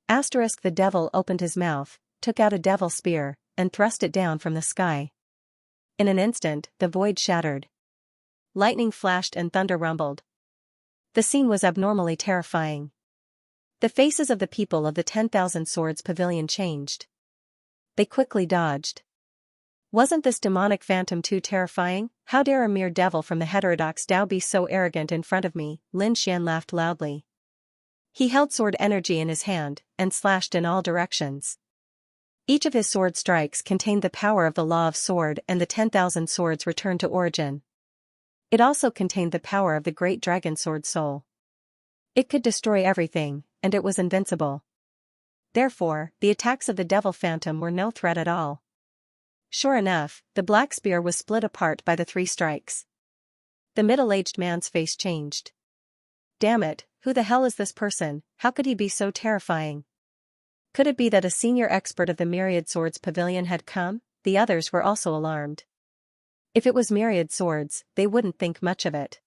Asterisk the devil opened his mouth, took out a devil spear, and thrust it down from the sky. In an instant, the void shattered. Lightning flashed and thunder rumbled. The scene was abnormally terrifying. The faces of the people of the 10,000 Swords Pavilion changed. They quickly dodged. Wasn't this demonic phantom too terrifying? How dare a mere devil from the heterodox Dao be so arrogant in front of me? Lin Xian laughed loudly. He held sword energy in his hand, and slashed in all directions. Each of his sword strikes contained the power of the law of sword, and the 10,000 swords returned to origin. It also contained the power of the great dragon sword soul. It could destroy everything, and it was invincible. Therefore, the attacks of the devil phantom were no threat at all. Sure enough, the black spear was split apart by the 3 strikes. The middle-aged man's face changed. Damn it, who the hell is this person? How could he be so terrifying? Could it be that a senior expert of the Myriad Swords Pavilion had come? The others were also alarmed. If it was Myriad Swords, they wouldn't think much of it.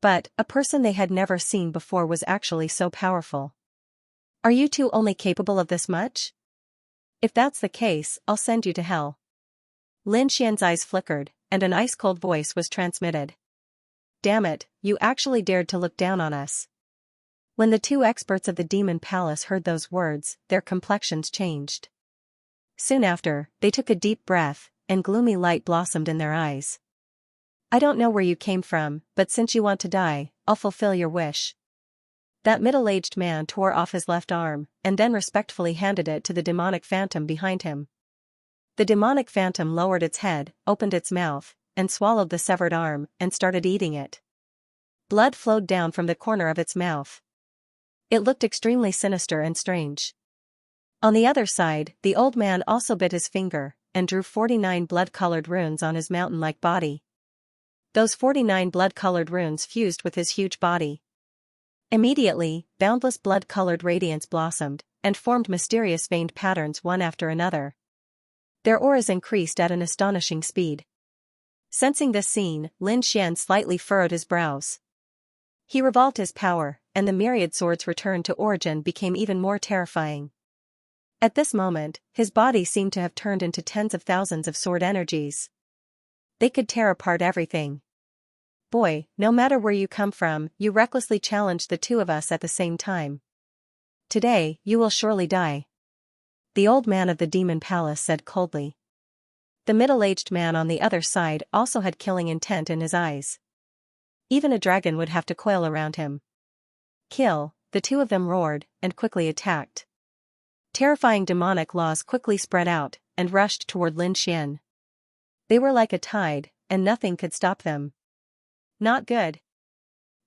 But, a person they had never seen before was actually so powerful. Are you two only capable of this much? If that's the case, I'll send you to hell. Lin Xian's eyes flickered, and an ice-cold voice was transmitted. Damn it, you actually dared to look down on us. When the 2 experts of the Demon Palace heard those words, their complexions changed. Soon after, they took a deep breath, and gloomy light blossomed in their eyes. I don't know where you came from, but since you want to die, I'll fulfill your wish. That middle-aged man tore off his left arm, and then respectfully handed it to the demonic phantom behind him. The demonic phantom lowered its head, opened its mouth, and swallowed the severed arm, and started eating it. Blood flowed down from the corner of its mouth. It looked extremely sinister and strange. On the other side, the old man also bit his finger, and drew 49 blood-colored runes on his mountain-like body. Those 49 blood-colored runes fused with his huge body. Immediately, boundless blood-colored radiance blossomed, and formed mysterious veined patterns one after another. Their auras increased at an astonishing speed. Sensing this scene, Lin Xian slightly furrowed his brows. He revolved his power, and the myriad swords' return to origin became even more terrifying. At this moment, his body seemed to have turned into tens of thousands of sword energies. They could tear apart everything. Boy, no matter where you come from, you recklessly challenged the 2 of us at the same time. Today, you will surely die. The old man of the Demon Palace said coldly. The middle-aged man on the other side also had killing intent in his eyes. Even a dragon would have to coil around him. Kill, the 2 of them roared, and quickly attacked. Terrifying demonic laws quickly spread out, and rushed toward Lin Xian. They were like a tide, and nothing could stop them. Not good.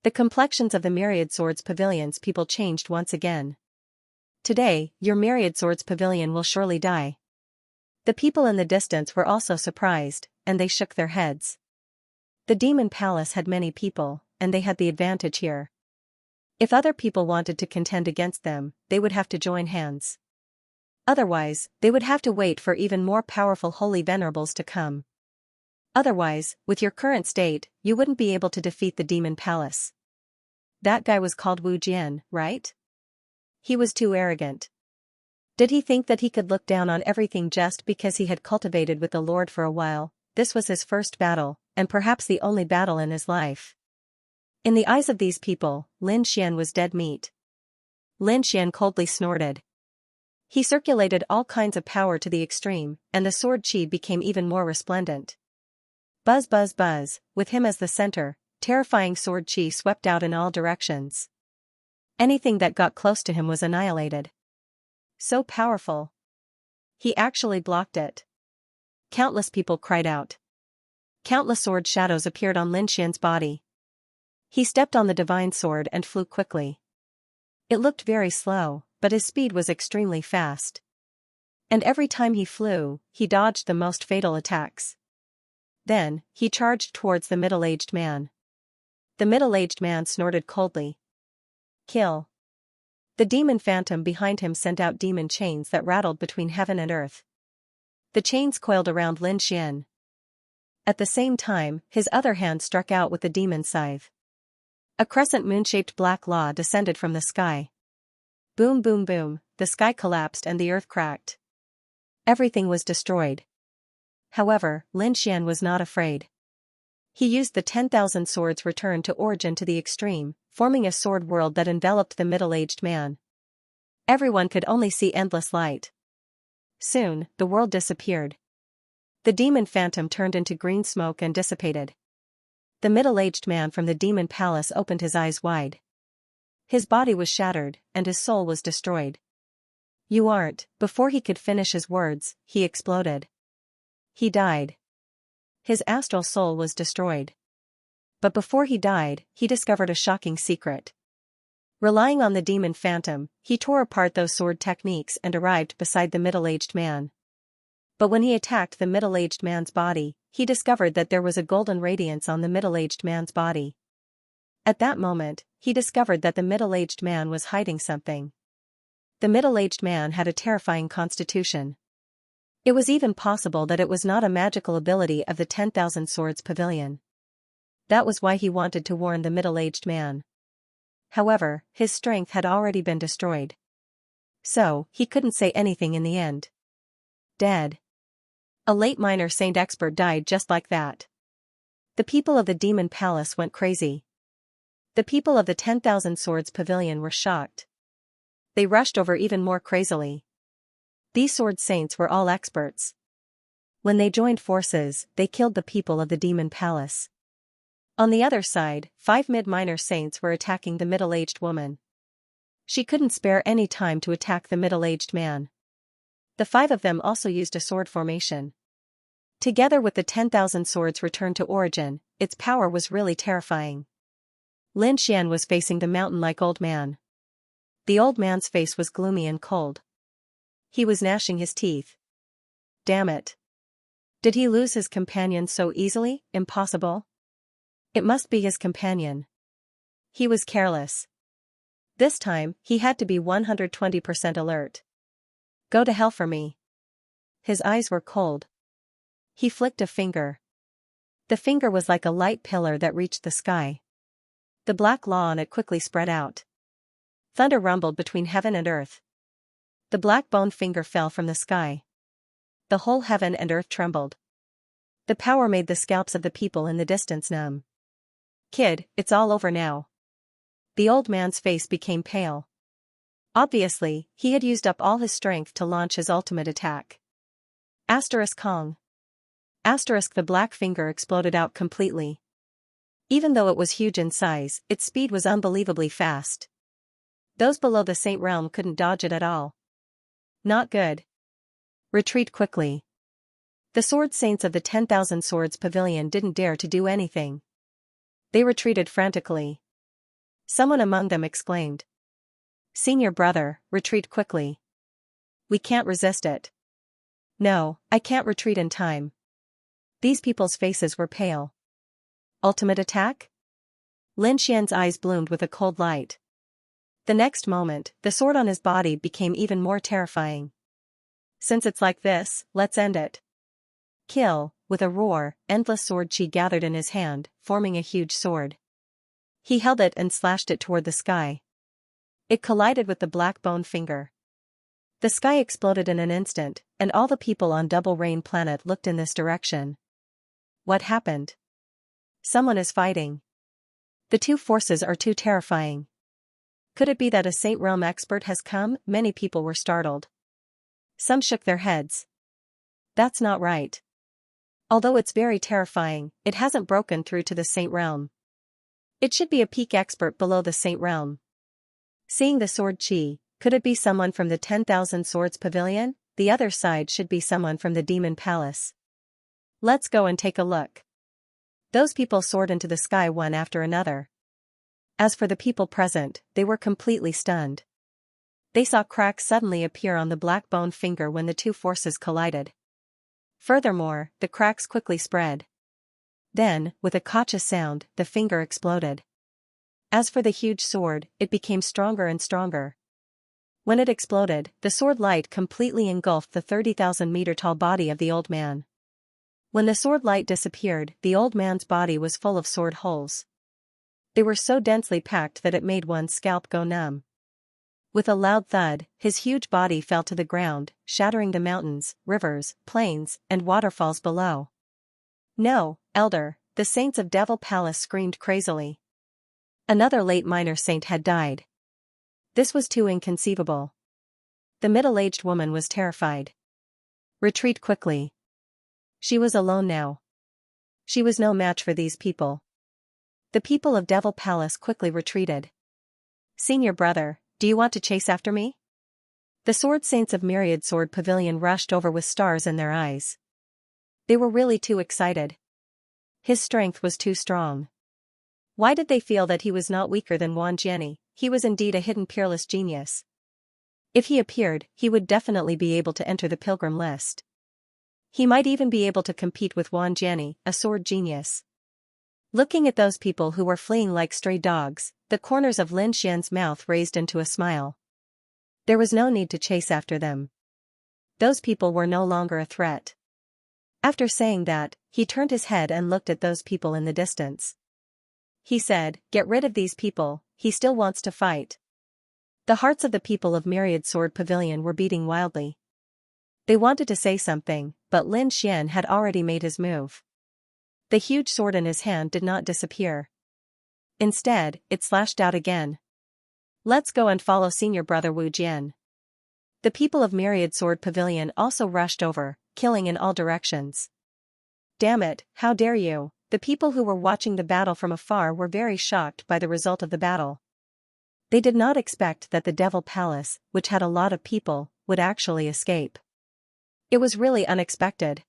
The complexions of the Myriad Swords Pavilion's people changed once again. Today, your Myriad Swords Pavilion will surely die. The people in the distance were also surprised, and they shook their heads. The Demon Palace had many people, and they had the advantage here. If other people wanted to contend against them, they would have to join hands. Otherwise, they would have to wait for even more powerful holy venerables to come. Otherwise, with your current state, you wouldn't be able to defeat the Demon Palace. That guy was called Wu Jian, right? He was too arrogant. Did he think that he could look down on everything just because he had cultivated with the Lord for a while? This was his first battle, and perhaps the only battle in his life. In the eyes of these people, Lin Xian was dead meat. Lin Xian coldly snorted. He circulated all kinds of power to the extreme, and the sword chi became even more resplendent. Buzz buzz buzz, with him as the center, terrifying sword chi swept out in all directions. Anything that got close to him was annihilated. So powerful. He actually blocked it. Countless people cried out. Countless sword shadows appeared on Lin Xian's body. He stepped on the divine sword and flew quickly. It looked very slow, but his speed was extremely fast. And every time he flew, he dodged the most fatal attacks. Then, he charged towards the middle-aged man. The middle-aged man snorted coldly. Kill. The demon phantom behind him sent out demon chains that rattled between heaven and earth. The chains coiled around Lin Xian. At the same time, his other hand struck out with the demon scythe. A crescent moon-shaped black law descended from the sky. Boom boom boom, the sky collapsed and the earth cracked. Everything was destroyed. However, Lin Xian was not afraid. He used the 10,000 swords return to origin to the extreme, forming a sword world that enveloped the middle-aged man. Everyone could only see endless light. Soon, the world disappeared. The demon phantom turned into green smoke and dissipated. The middle-aged man from the demon palace opened his eyes wide. His body was shattered, and his soul was destroyed. You aren't. Before he could finish his words, he exploded. He died. His astral soul was destroyed. But before he died, he discovered a shocking secret. Relying on the demon phantom, he tore apart those sword techniques and arrived beside the middle-aged man. But when he attacked the middle-aged man's body, he discovered that there was a golden radiance on the middle-aged man's body. At that moment, he discovered that the middle-aged man was hiding something. The middle-aged man had a terrifying constitution. It was even possible that it was not a magical ability of the 10,000 Swords Pavilion. That was why he wanted to warn the middle-aged man. However, his strength had already been destroyed. So, he couldn't say anything in the end. Dead. A late minor saint expert died just like that. The people of the demon palace went crazy. The people of the 10,000 Swords Pavilion were shocked. They rushed over even more crazily. These sword saints were all experts. When they joined forces, they killed the people of the demon palace. On the other side, 5 mid-minor saints were attacking the middle-aged woman. She couldn't spare any time to attack the middle-aged man. The 5 of them also used a sword formation. Together with the 10,000 swords returned to origin, its power was really terrifying. Lin Xian was facing the mountain-like old man. The old man's face was gloomy and cold. He was gnashing his teeth. Damn it. Did he lose his companion so easily? Impossible. It must be his companion. He was careless. This time, he had to be 120% alert. Go to hell for me. His eyes were cold. He flicked a finger. The finger was like a light pillar that reached the sky. The black law on it quickly spread out. Thunder rumbled between heaven and earth. The black bone finger fell from the sky. The whole heaven and earth trembled. The power made the scalps of the people in the distance numb. Kid, it's all over now. The old man's face became pale. Obviously, he had used up all his strength to launch his ultimate attack. Asterisk Kong. Asterisk the black finger exploded out completely. Even though it was huge in size, its speed was unbelievably fast. Those below the Saint Realm couldn't dodge it at all. Not good. Retreat quickly. The sword saints of the 10,000 Swords Pavilion didn't dare to do anything. They retreated frantically. Someone among them exclaimed. Senior brother, retreat quickly. We can't resist it. No, I can't retreat in time. These people's faces were pale. Ultimate attack? Lin Xian's eyes bloomed with a cold light. The next moment, the sword on his body became even more terrifying. Since it's like this, let's end it. Kill. With a roar, endless sword chi gathered in his hand, forming a huge sword. He held it and slashed it toward the sky. It collided with the black bone finger. The sky exploded in an instant, and all the people on Double Rain Planet looked in this direction. What happened? Someone is fighting. The two forces are too terrifying. Could it be that a Saint Realm expert has come? Many people were startled. Some shook their heads. That's not right. Although it's very terrifying, it hasn't broken through to the Saint Realm. It should be a peak expert below the Saint Realm. Seeing the sword chi, could it be someone from the 10,000 Swords Pavilion? The other side should be someone from the Demon Palace. Let's go and take a look. Those people soared into the sky one after another. As for the people present, they were completely stunned. They saw cracks suddenly appear on the black bone finger when the two forces collided. Furthermore, the cracks quickly spread. Then, with a cautious sound, the finger exploded. As for the huge sword, it became stronger and stronger. When it exploded, the sword light completely engulfed the 30,000-meter-tall body of the old man. When the sword light disappeared, the old man's body was full of sword holes. They were so densely packed that it made one's scalp go numb. With a loud thud, his huge body fell to the ground, shattering the mountains, rivers, plains, and waterfalls below. No, Elder, the saints of Devil Palace screamed crazily. Another late minor saint had died. This was too inconceivable. The middle-aged woman was terrified. Retreat quickly. She was alone now. She was no match for these people. The people of Devil Palace quickly retreated. Senior brother, do you want to chase after me? The sword saints of Myriad Sword Pavilion rushed over with stars in their eyes. They were really too excited. His strength was too strong. Why did they feel that he was not weaker than Wang Jiani? He was indeed a hidden peerless genius. If he appeared, he would definitely be able to enter the pilgrim list. He might even be able to compete with Wang Jiani, a sword genius. Looking at those people who were fleeing like stray dogs, the corners of Lin Xian's mouth raised into a smile. There was no need to chase after them. Those people were no longer a threat. After saying that, he turned his head and looked at those people in the distance. He said, "Get rid of these people, he still wants to fight." The hearts of the people of Myriad Sword Pavilion were beating wildly. They wanted to say something, but Lin Xian had already made his move. The huge sword in his hand did not disappear. Instead, it slashed out again. Let's go and follow Senior Brother Wu Jian. The people of Myriad Sword Pavilion also rushed over, killing in all directions. Damn it, how dare you! The people who were watching the battle from afar were very shocked by the result of the battle. They did not expect that the Devil Palace, which had a lot of people, would actually escape. It was really unexpected.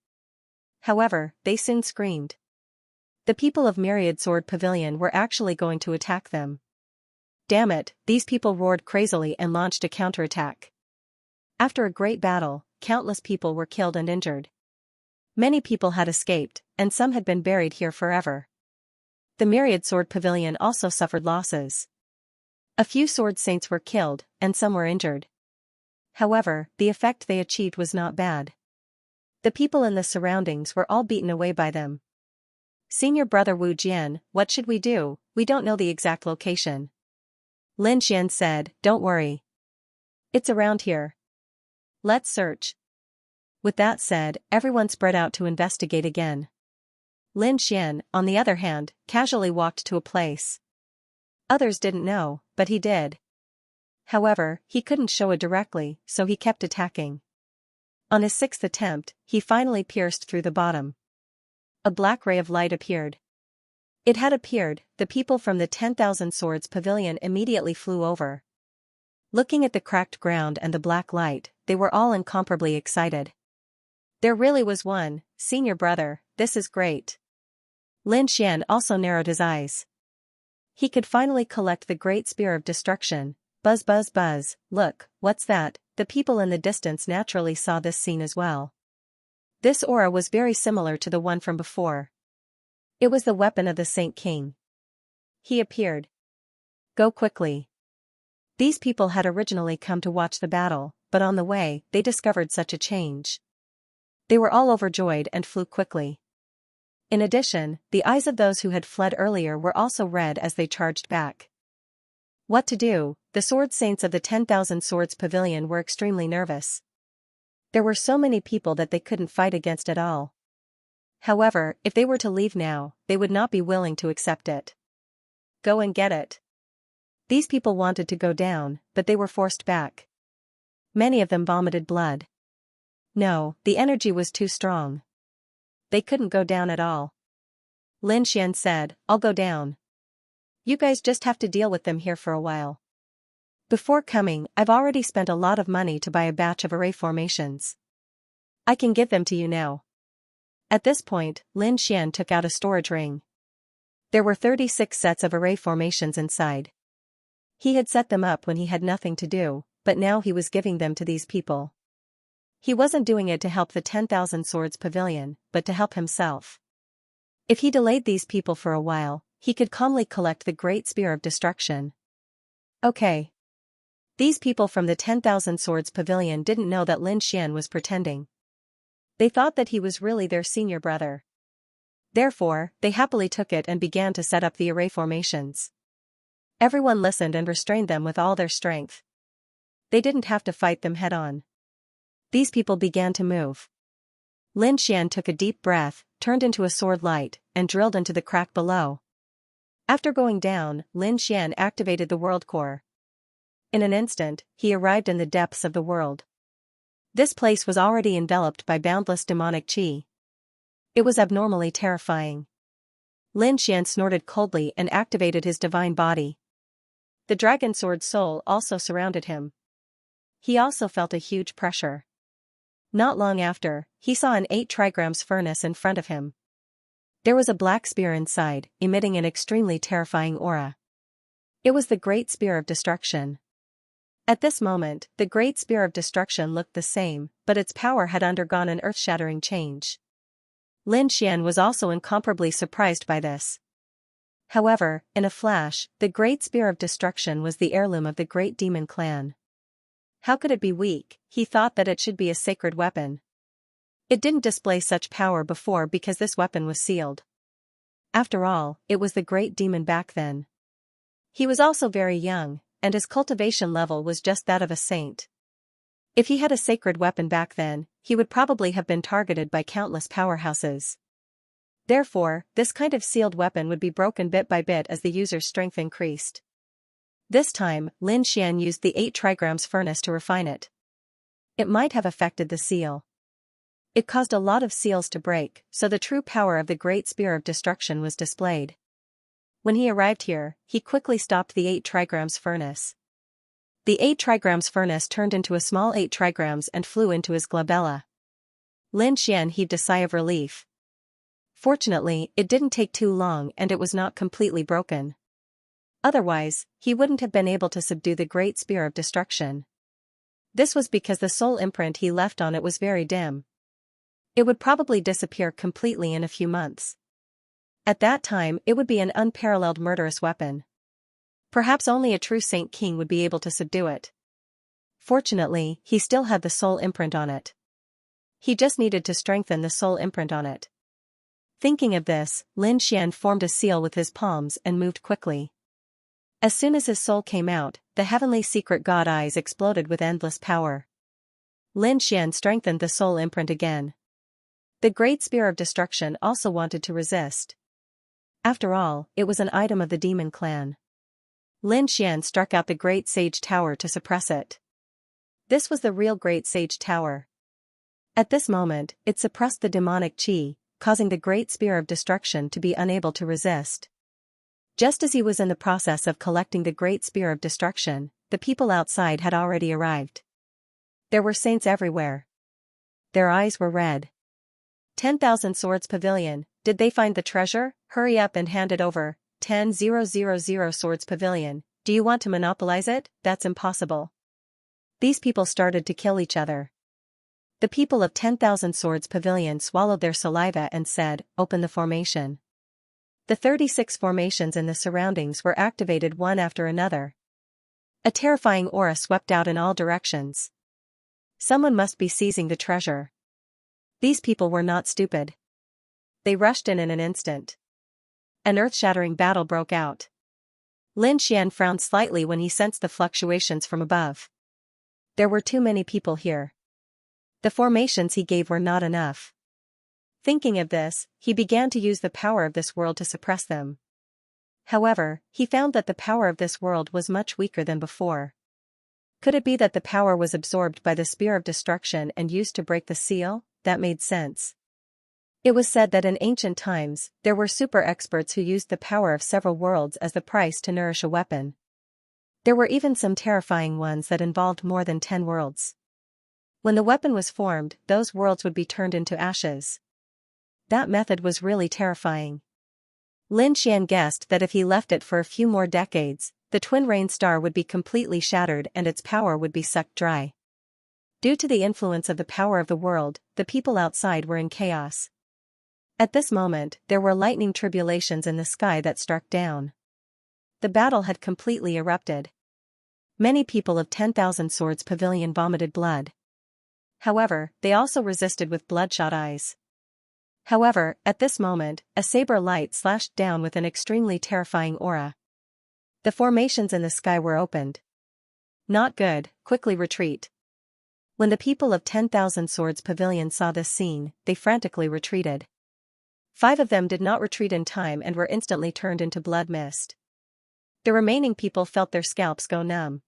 However, they soon screamed. The people of Myriad Sword Pavilion were actually going to attack them. Damn it, these people roared crazily and launched a counterattack. After a great battle, countless people were killed and injured. Many people had escaped, and some had been buried here forever. The Myriad Sword Pavilion also suffered losses. A few sword saints were killed, and some were injured. However, the effect they achieved was not bad. The people in the surroundings were all beaten away by them. Senior Brother Wu Jian, what should we do? We don't know the exact location. Lin Xian said, don't worry. It's around here. Let's search. With that said, everyone spread out to investigate again. Lin Xian, on the other hand, casually walked to a place. Others didn't know, but he did. However, he couldn't show it directly, so he kept attacking. On his sixth attempt, he finally pierced through the bottom. A black ray of light appeared. It had appeared, the people from the 10,000 Swords Pavilion immediately flew over. Looking at the cracked ground and the black light, they were all incomparably excited. There really was one, Senior Brother, this is great. Lin Xian also narrowed his eyes. He could finally collect the Great Spear of Destruction. Buzz buzz buzz, look, what's that? The people in the distance naturally saw this scene as well. This aura was very similar to the one from before. It was the weapon of the Saint King. He appeared. Go quickly. These people had originally come to watch the battle, but on the way, they discovered such a change. They were all overjoyed and flew quickly. In addition, the eyes of those who had fled earlier were also red as they charged back. What to do? The sword saints of the 10,000 Swords Pavilion were extremely nervous. There were so many people that they couldn't fight against at all. However, if they were to leave now, they would not be willing to accept it. Go and get it. These people wanted to go down, but they were forced back. Many of them vomited blood. No, the energy was too strong. They couldn't go down at all. Lin Xian said, "I'll go down. You guys just have to deal with them here for a while. Before coming, I've already spent a lot of money to buy a batch of array formations. I can give them to you now." At this point, Lin Xian took out a storage ring. There were 36 sets of array formations inside. He had set them up when he had nothing to do, but now he was giving them to these people. He wasn't doing it to help the 10,000 Swords Pavilion, but to help himself. If he delayed these people for a while, he could calmly collect the Great Spear of Destruction. Okay. These people from the 10,000 Swords Pavilion didn't know that Lin Xian was pretending. They thought that he was really their senior brother. Therefore, they happily took it and began to set up the array formations. Everyone listened and restrained them with all their strength. They didn't have to fight them head-on. These people began to move. Lin Xian took a deep breath, turned into a sword light, and drilled into the crack below. After going down, Lin Xian activated the world core. In an instant, he arrived in the depths of the world. This place was already enveloped by boundless demonic qi. It was abnormally terrifying. Lin Xian snorted coldly and activated his divine body. The dragon sword soul also surrounded him. He also felt a huge pressure. Not long after, he saw an 8 trigrams furnace in front of him. There was a black spear inside, emitting an extremely terrifying aura. It was the Great Spear of Destruction. At this moment, the Great Spear of Destruction looked the same, but its power had undergone an earth-shattering change. Lin Xian was also incomparably surprised by this. However, in a flash, the Great Spear of Destruction was the heirloom of the Great Demon Clan. How could it be weak? He thought that it should be a sacred weapon. It didn't display such power before because this weapon was sealed. After all, it was the great demon back then. He was also very young, and his cultivation level was just that of a saint. If he had a sacred weapon back then, he would probably have been targeted by countless powerhouses. Therefore, this kind of sealed weapon would be broken bit by bit as the user's strength increased. This time, Lin Xian used the 8 trigrams furnace to refine it. It might have affected the seal. It caused a lot of seals to break, so the true power of the Great Spear of Destruction was displayed. When he arrived here, he quickly stopped the 8 trigrams furnace. The 8 trigrams furnace turned into a small 8 trigrams and flew into his glabella. Lin Xian heaved a sigh of relief. Fortunately, it didn't take too long and it was not completely broken. Otherwise, he wouldn't have been able to subdue the Great Spear of Destruction. This was because the soul imprint he left on it was very dim. It would probably disappear completely in a few months. At that time, it would be an unparalleled murderous weapon. Perhaps only a true Saint King would be able to subdue it. Fortunately, he still had the soul imprint on it. He just needed to strengthen the soul imprint on it. Thinking of this, Lin Xian formed a seal with his palms and moved quickly. As soon as his soul came out, the heavenly secret god eyes exploded with endless power. Lin Xian strengthened the soul imprint again. The Great Spear of Destruction also wanted to resist. After all, it was an item of the Demon Clan. Lin Xian struck out the Great Sage Tower to suppress it. This was the real Great Sage Tower. At this moment, it suppressed the demonic qi, causing the Great Spear of Destruction to be unable to resist. Just as he was in the process of collecting the Great Spear of Destruction, the people outside had already arrived. There were saints everywhere. Their eyes were red. 10,000 Swords Pavilion, did they find the treasure? Hurry up and hand it over. 10,000 Swords Pavilion, do you want to monopolize it? That's impossible. These people started to kill each other. The people of 10,000 Swords Pavilion swallowed their saliva and said, "Open the formation." The 36 formations in the surroundings were activated one after another. A terrifying aura swept out in all directions. Someone must be seizing the treasure. These people were not stupid. They rushed in an instant. An earth-shattering battle broke out. Lin Xian frowned slightly when he sensed the fluctuations from above. There were too many people here. The formations he gave were not enough. Thinking of this, he began to use the power of this world to suppress them. However, he found that the power of this world was much weaker than before. Could it be that the power was absorbed by the spear of destruction and used to break the seal? That made sense. It was said that in ancient times, there were super experts who used the power of several worlds as the price to nourish a weapon. There were even some terrifying ones that involved more than 10 worlds. When the weapon was formed, those worlds would be turned into ashes. That method was really terrifying. Lin Xian guessed that if he left it for a few more decades, the twin rain star would be completely shattered and its power would be sucked dry. Due to the influence of the power of the world, the people outside were in chaos. At this moment, there were lightning tribulations in the sky that struck down. The battle had completely erupted. Many people of 10,000 Swords Pavilion vomited blood. However, they also resisted with bloodshot eyes. However, at this moment, a saber light slashed down with an extremely terrifying aura. The formations in the sky were opened. Not good, quickly retreat. When the people of 10,000 Swords Pavilion saw this scene, they frantically retreated. 5 of them did not retreat in time and were instantly turned into blood mist. The remaining people felt their scalps go numb.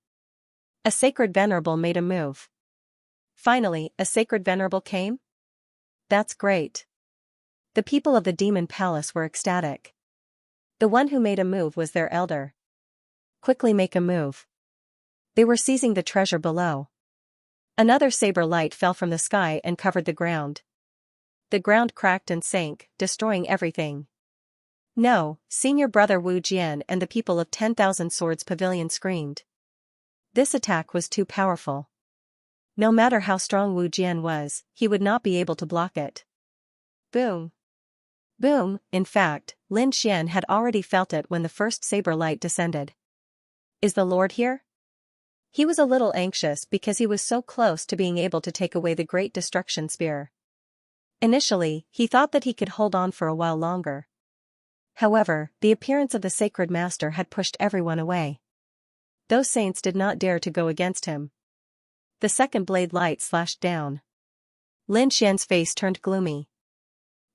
A sacred venerable made a move. Finally, a sacred venerable came? That's great. The people of the demon palace were ecstatic. The one who made a move was their elder. Quickly make a move. They were seizing the treasure below. Another saber light fell from the sky and covered the ground. The ground cracked and sank, destroying everything. No, senior brother Wu Jian and the people of 10,000 Swords Pavilion screamed. This attack was too powerful. No matter how strong Wu Jian was, he would not be able to block it. Boom. Boom. In fact, Lin Xian had already felt it when the first saber light descended. Is the Lord here? He was a little anxious because he was so close to being able to take away the Great Destruction Spear. Initially, he thought that he could hold on for a while longer. However, the appearance of the Sacred Master had pushed everyone away. Those saints did not dare to go against him. The second blade light slashed down. Lin Xian's face turned gloomy.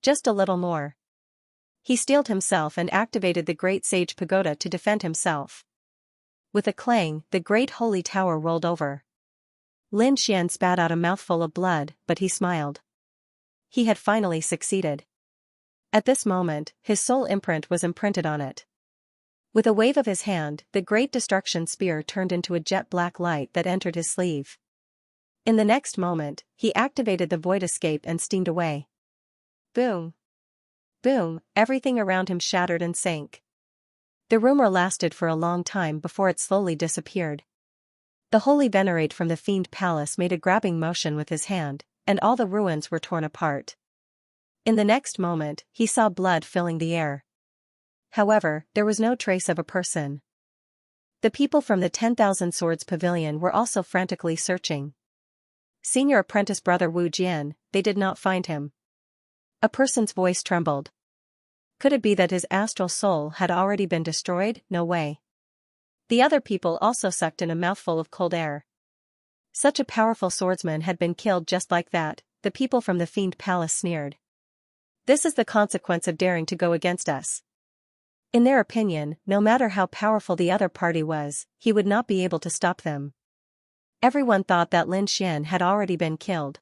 Just a little more. He steeled himself and activated the Great Sage Pagoda to defend himself. With a clang, the Great Holy Tower rolled over. Lin Xian spat out a mouthful of blood, but he smiled. He had finally succeeded. At this moment, his soul imprint was imprinted on it. With a wave of his hand, the Great Destruction Spear turned into a jet black light that entered his sleeve. In the next moment, he activated the Void Escape and steamed away. Boom. Boom, everything around him shattered and sank. The rumor lasted for a long time before it slowly disappeared. The Holy Venerate from the Fiend Palace made a grabbing motion with his hand, and all the ruins were torn apart. In the next moment, he saw blood filling the air. However, there was no trace of a person. The people from the 10,000 Swords Pavilion were also frantically searching. Senior apprentice brother Wu Jian, they did not find him. A person's voice trembled. Could it be that his astral soul had already been destroyed? No way. The other people also sucked in a mouthful of cold air. Such a powerful swordsman had been killed just like that, the people from the Fiend Palace sneered. This is the consequence of daring to go against us. In their opinion, no matter how powerful the other party was, he would not be able to stop them. Everyone thought that Lin Xian had already been killed.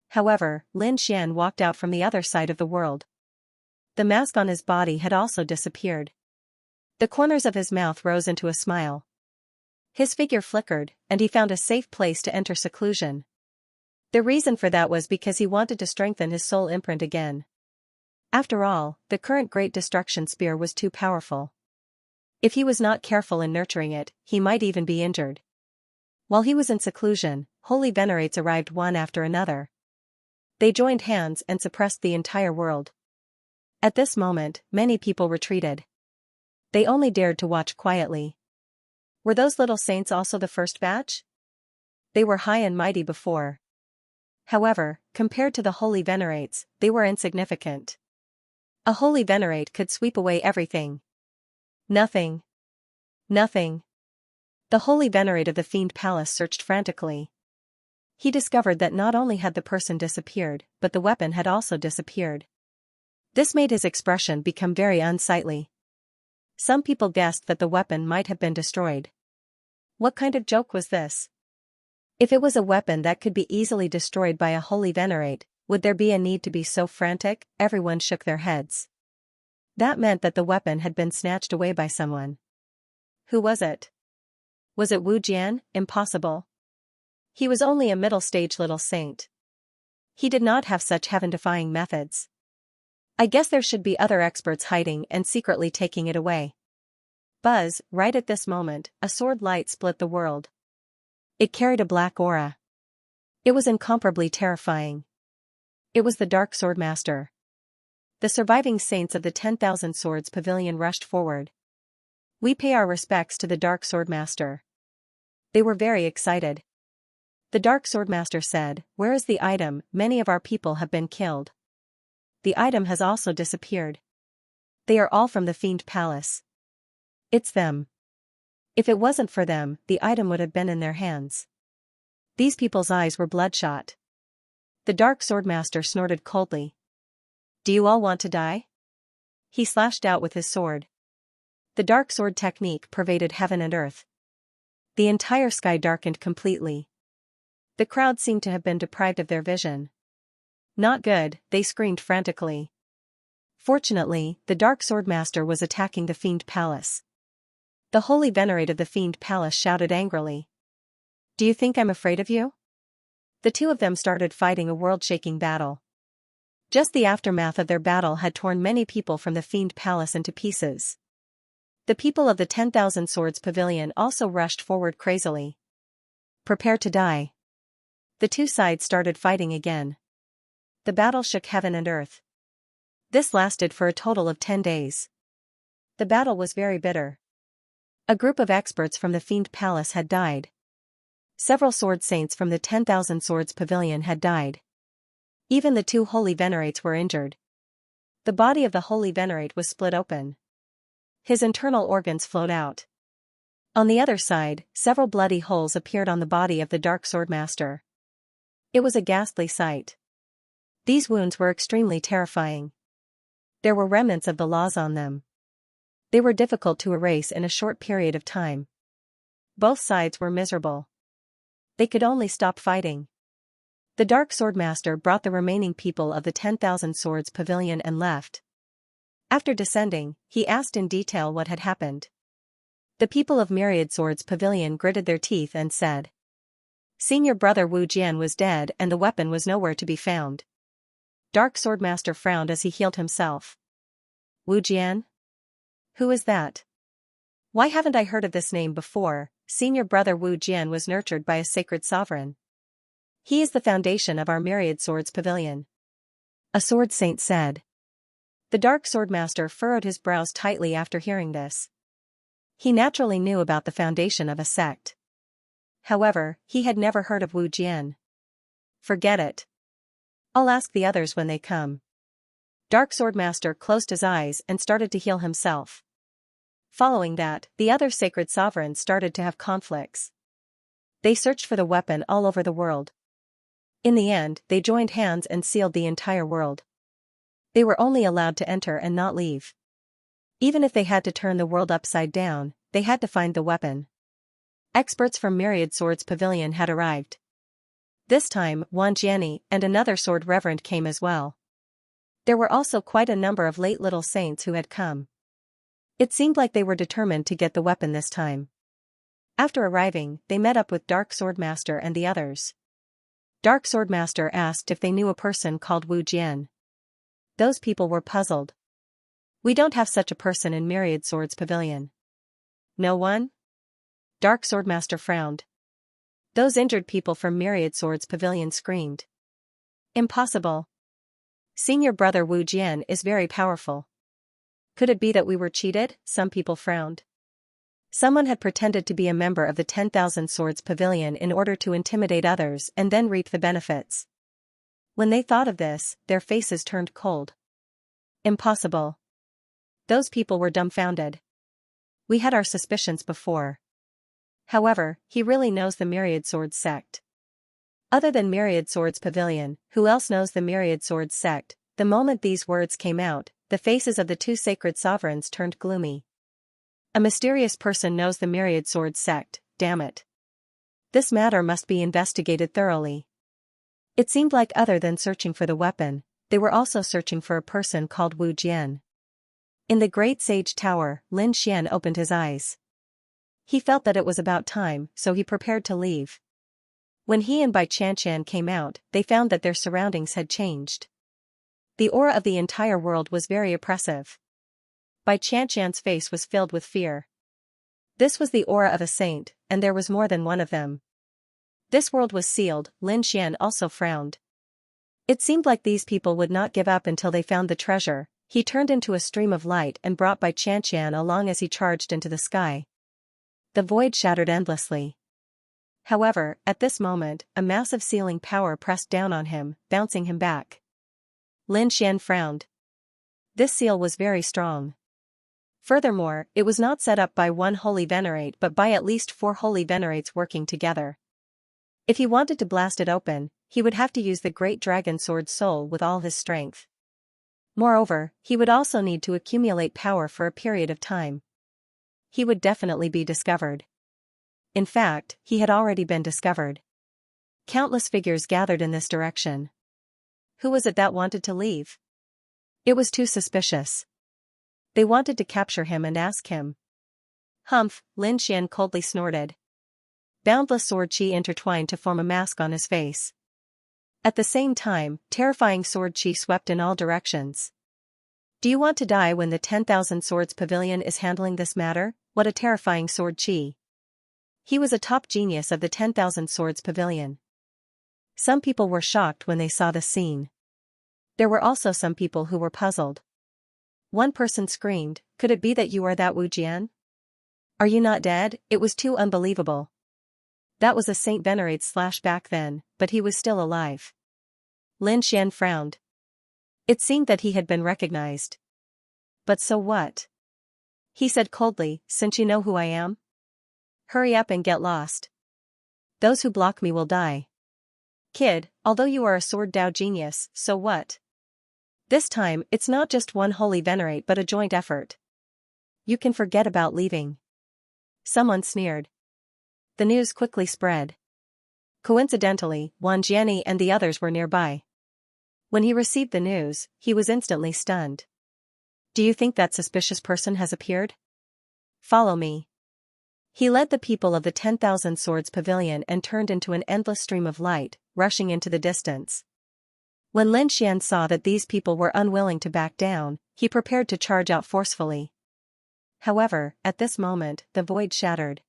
However, Lin Xian walked out from the other side of the world. The mask on his body had also disappeared. The corners of his mouth rose into a smile. His figure flickered, and he found a safe place to enter seclusion. The reason for that was because he wanted to strengthen his soul imprint again. After all, the current Great Destruction Spear was too powerful. If he was not careful in nurturing it, he might even be injured. While he was in seclusion, holy venerates arrived one after another. They joined hands and suppressed the entire world. At this moment, many people retreated. They only dared to watch quietly. Were those little saints also the first batch? They were high and mighty before. However, compared to the holy venerates, they were insignificant. A holy venerate could sweep away everything. Nothing. Nothing. The holy venerate of the Fiend Palace searched frantically. He discovered that not only had the person disappeared, but the weapon had also disappeared. This made his expression become very unsightly. Some people guessed that the weapon might have been destroyed. What kind of joke was this? If it was a weapon that could be easily destroyed by a holy venerate, would there be a need to be so frantic? Everyone shook their heads. That meant that the weapon had been snatched away by someone. Who was it? Was it Wu Jian? Impossible. He was only a middle-stage little saint. He did not have such heaven-defying methods. I guess there should be other experts hiding and secretly taking it away. Buzz, right at this moment, a sword light split the world. It carried a black aura. It was incomparably terrifying. It was the Dark Sword Master. The surviving saints of the 10,000 Swords Pavilion rushed forward. We pay our respects to the Dark Sword Master. They were very excited. The Dark Sword Master said, "Where is the item? Many of our people have been killed. The item has also disappeared. They are all from the Fiend Palace. It's them. If it wasn't for them, the item would have been in their hands." These people's eyes were bloodshot. The Dark Sword Master snorted coldly. "Do you all want to die?" He slashed out with his sword. The dark sword technique pervaded heaven and earth. The entire sky darkened completely. The crowd seemed to have been deprived of their vision. Not good, they screamed frantically. Fortunately, the Dark Sword Master was attacking the Fiend Palace. The Holy Venerate of the Fiend Palace shouted angrily. "Do you think I'm afraid of you?" The two of them started fighting a world-shaking battle. Just the aftermath of their battle had torn many people from the Fiend Palace into pieces. The people of the 10,000 Swords Pavilion also rushed forward crazily. Prepare to die. The two sides started fighting again. The battle shook heaven and earth. This lasted for a total of 10 days. The battle was very bitter. A group of experts from the Fiend Palace had died. Several sword saints from the 10,000 Swords Pavilion had died. Even the two holy venerates were injured. The body of the holy venerate was split open. His internal organs flowed out. On the other side, several bloody holes appeared on the body of the Dark Sword Master. It was a ghastly sight. These wounds were extremely terrifying. There were remnants of the laws on them. They were difficult to erase in a short period of time. Both sides were miserable. They could only stop fighting. The Dark Sword Master brought the remaining people of the 10,000 Swords Pavilion and left. After descending, he asked in detail what had happened. The people of Myriad Swords Pavilion gritted their teeth and said, "Senior brother Wu Jian was dead and the weapon was nowhere to be found." Dark Sword Master frowned as he healed himself. "Wu Jian? Who is that? Why haven't I heard of this name before?" Senior brother Wu Jian was nurtured by a sacred sovereign. "He is the foundation of our Myriad Swords Pavilion," a sword saint said. The Dark Sword Master furrowed his brows tightly after hearing this. He naturally knew about the foundation of a sect. However, he had never heard of Wu Jian. "Forget it. I'll ask the others when they come." Dark Sword Master closed his eyes and started to heal himself. Following that, the other sacred sovereigns started to have conflicts. They searched for the weapon all over the world. In the end, they joined hands and sealed the entire world. They were only allowed to enter and not leave. Even if they had to turn the world upside down, they had to find the weapon. Experts from Myriad Swords Pavilion had arrived. This time, Wan Jiani and another sword reverend came as well. There were also quite a number of late little saints who had come. It seemed like they were determined to get the weapon this time. After arriving, they met up with Dark Sword Master and the others. Dark Sword Master asked if they knew a person called Wu Jian. Those people were puzzled. "We don't have such a person in Myriad Swords Pavilion." "No one?" Dark Sword Master frowned. Those injured people from Myriad Swords Pavilion screamed. "Impossible. Senior brother Wu Jian is very powerful." "Could it be that we were cheated?" Some people frowned. Someone had pretended to be a member of the 10,000 Swords Pavilion in order to intimidate others and then reap the benefits. When they thought of this, their faces turned cold. "Impossible." Those people were dumbfounded. "We had our suspicions before. However, he really knows the Myriad Swords sect." Other than Myriad Swords Pavilion, who else knows the Myriad Swords sect? The moment these words came out, the faces of the two sacred sovereigns turned gloomy. "A mysterious person knows the Myriad Swords sect," damn it. This matter must be investigated thoroughly. It seemed like other than searching for the weapon, they were also searching for a person called Wu Jian. In the Great Sage Tower, Lin Xian opened his eyes. He felt that it was about time, so he prepared to leave. When he and Bai Qianshan came out, they found that their surroundings had changed. The aura of the entire world was very oppressive. Bai Qianshan's face was filled with fear. This was the aura of a saint, and there was more than one of them. This world was sealed. Lin Xian also frowned. It seemed like these people would not give up until they found the treasure. He turned into a stream of light and brought Bai Qianshan along as he charged into the sky. The void shattered endlessly. However, at this moment, a massive sealing power pressed down on him, bouncing him back. Lin Xian frowned. This seal was very strong. Furthermore, it was not set up by one holy venerate but by at least 4 holy venerates working together. If he wanted to blast it open, he would have to use the great dragon sword soul with all his strength. Moreover, he would also need to accumulate power for a period of time. He would definitely be discovered. In fact, he had already been discovered. Countless figures gathered in this direction. Who was it that wanted to leave? It was too suspicious. They wanted to capture him and ask him. Humph, Lin Xian coldly snorted. Boundless sword chi intertwined to form a mask on his face. At the same time, terrifying sword chi swept in all directions. Do you want to die when the 10,000 Swords Pavilion is handling this matter? What a terrifying sword chi. He was a top genius of the 10,000 Swords Pavilion. Some people were shocked when they saw the scene. There were also some people who were puzzled. One person screamed, "Could it be that you are that Wu Jian? Are you not dead?" It was too unbelievable. That was a Saint Venerate's slash back then, but he was still alive. Lin Xian frowned. It seemed that he had been recognized. But so what? He said coldly, "Since you know who I am? Hurry up and get lost. Those who block me will die." Kid, although you are a sword Dao genius, so what? This time, it's not just one holy venerate but a joint effort. You can forget about leaving. Someone sneered. The news quickly spread. Coincidentally, Wang Jiani and the others were nearby. When he received the news, he was instantly stunned. Do you think that suspicious person has appeared? Follow me. He led the people of the 10,000 Swords Pavilion and turned into an endless stream of light, rushing into the distance. When Lin Xian saw that these people were unwilling to back down, he prepared to charge out forcefully. However, at this moment, the void shattered.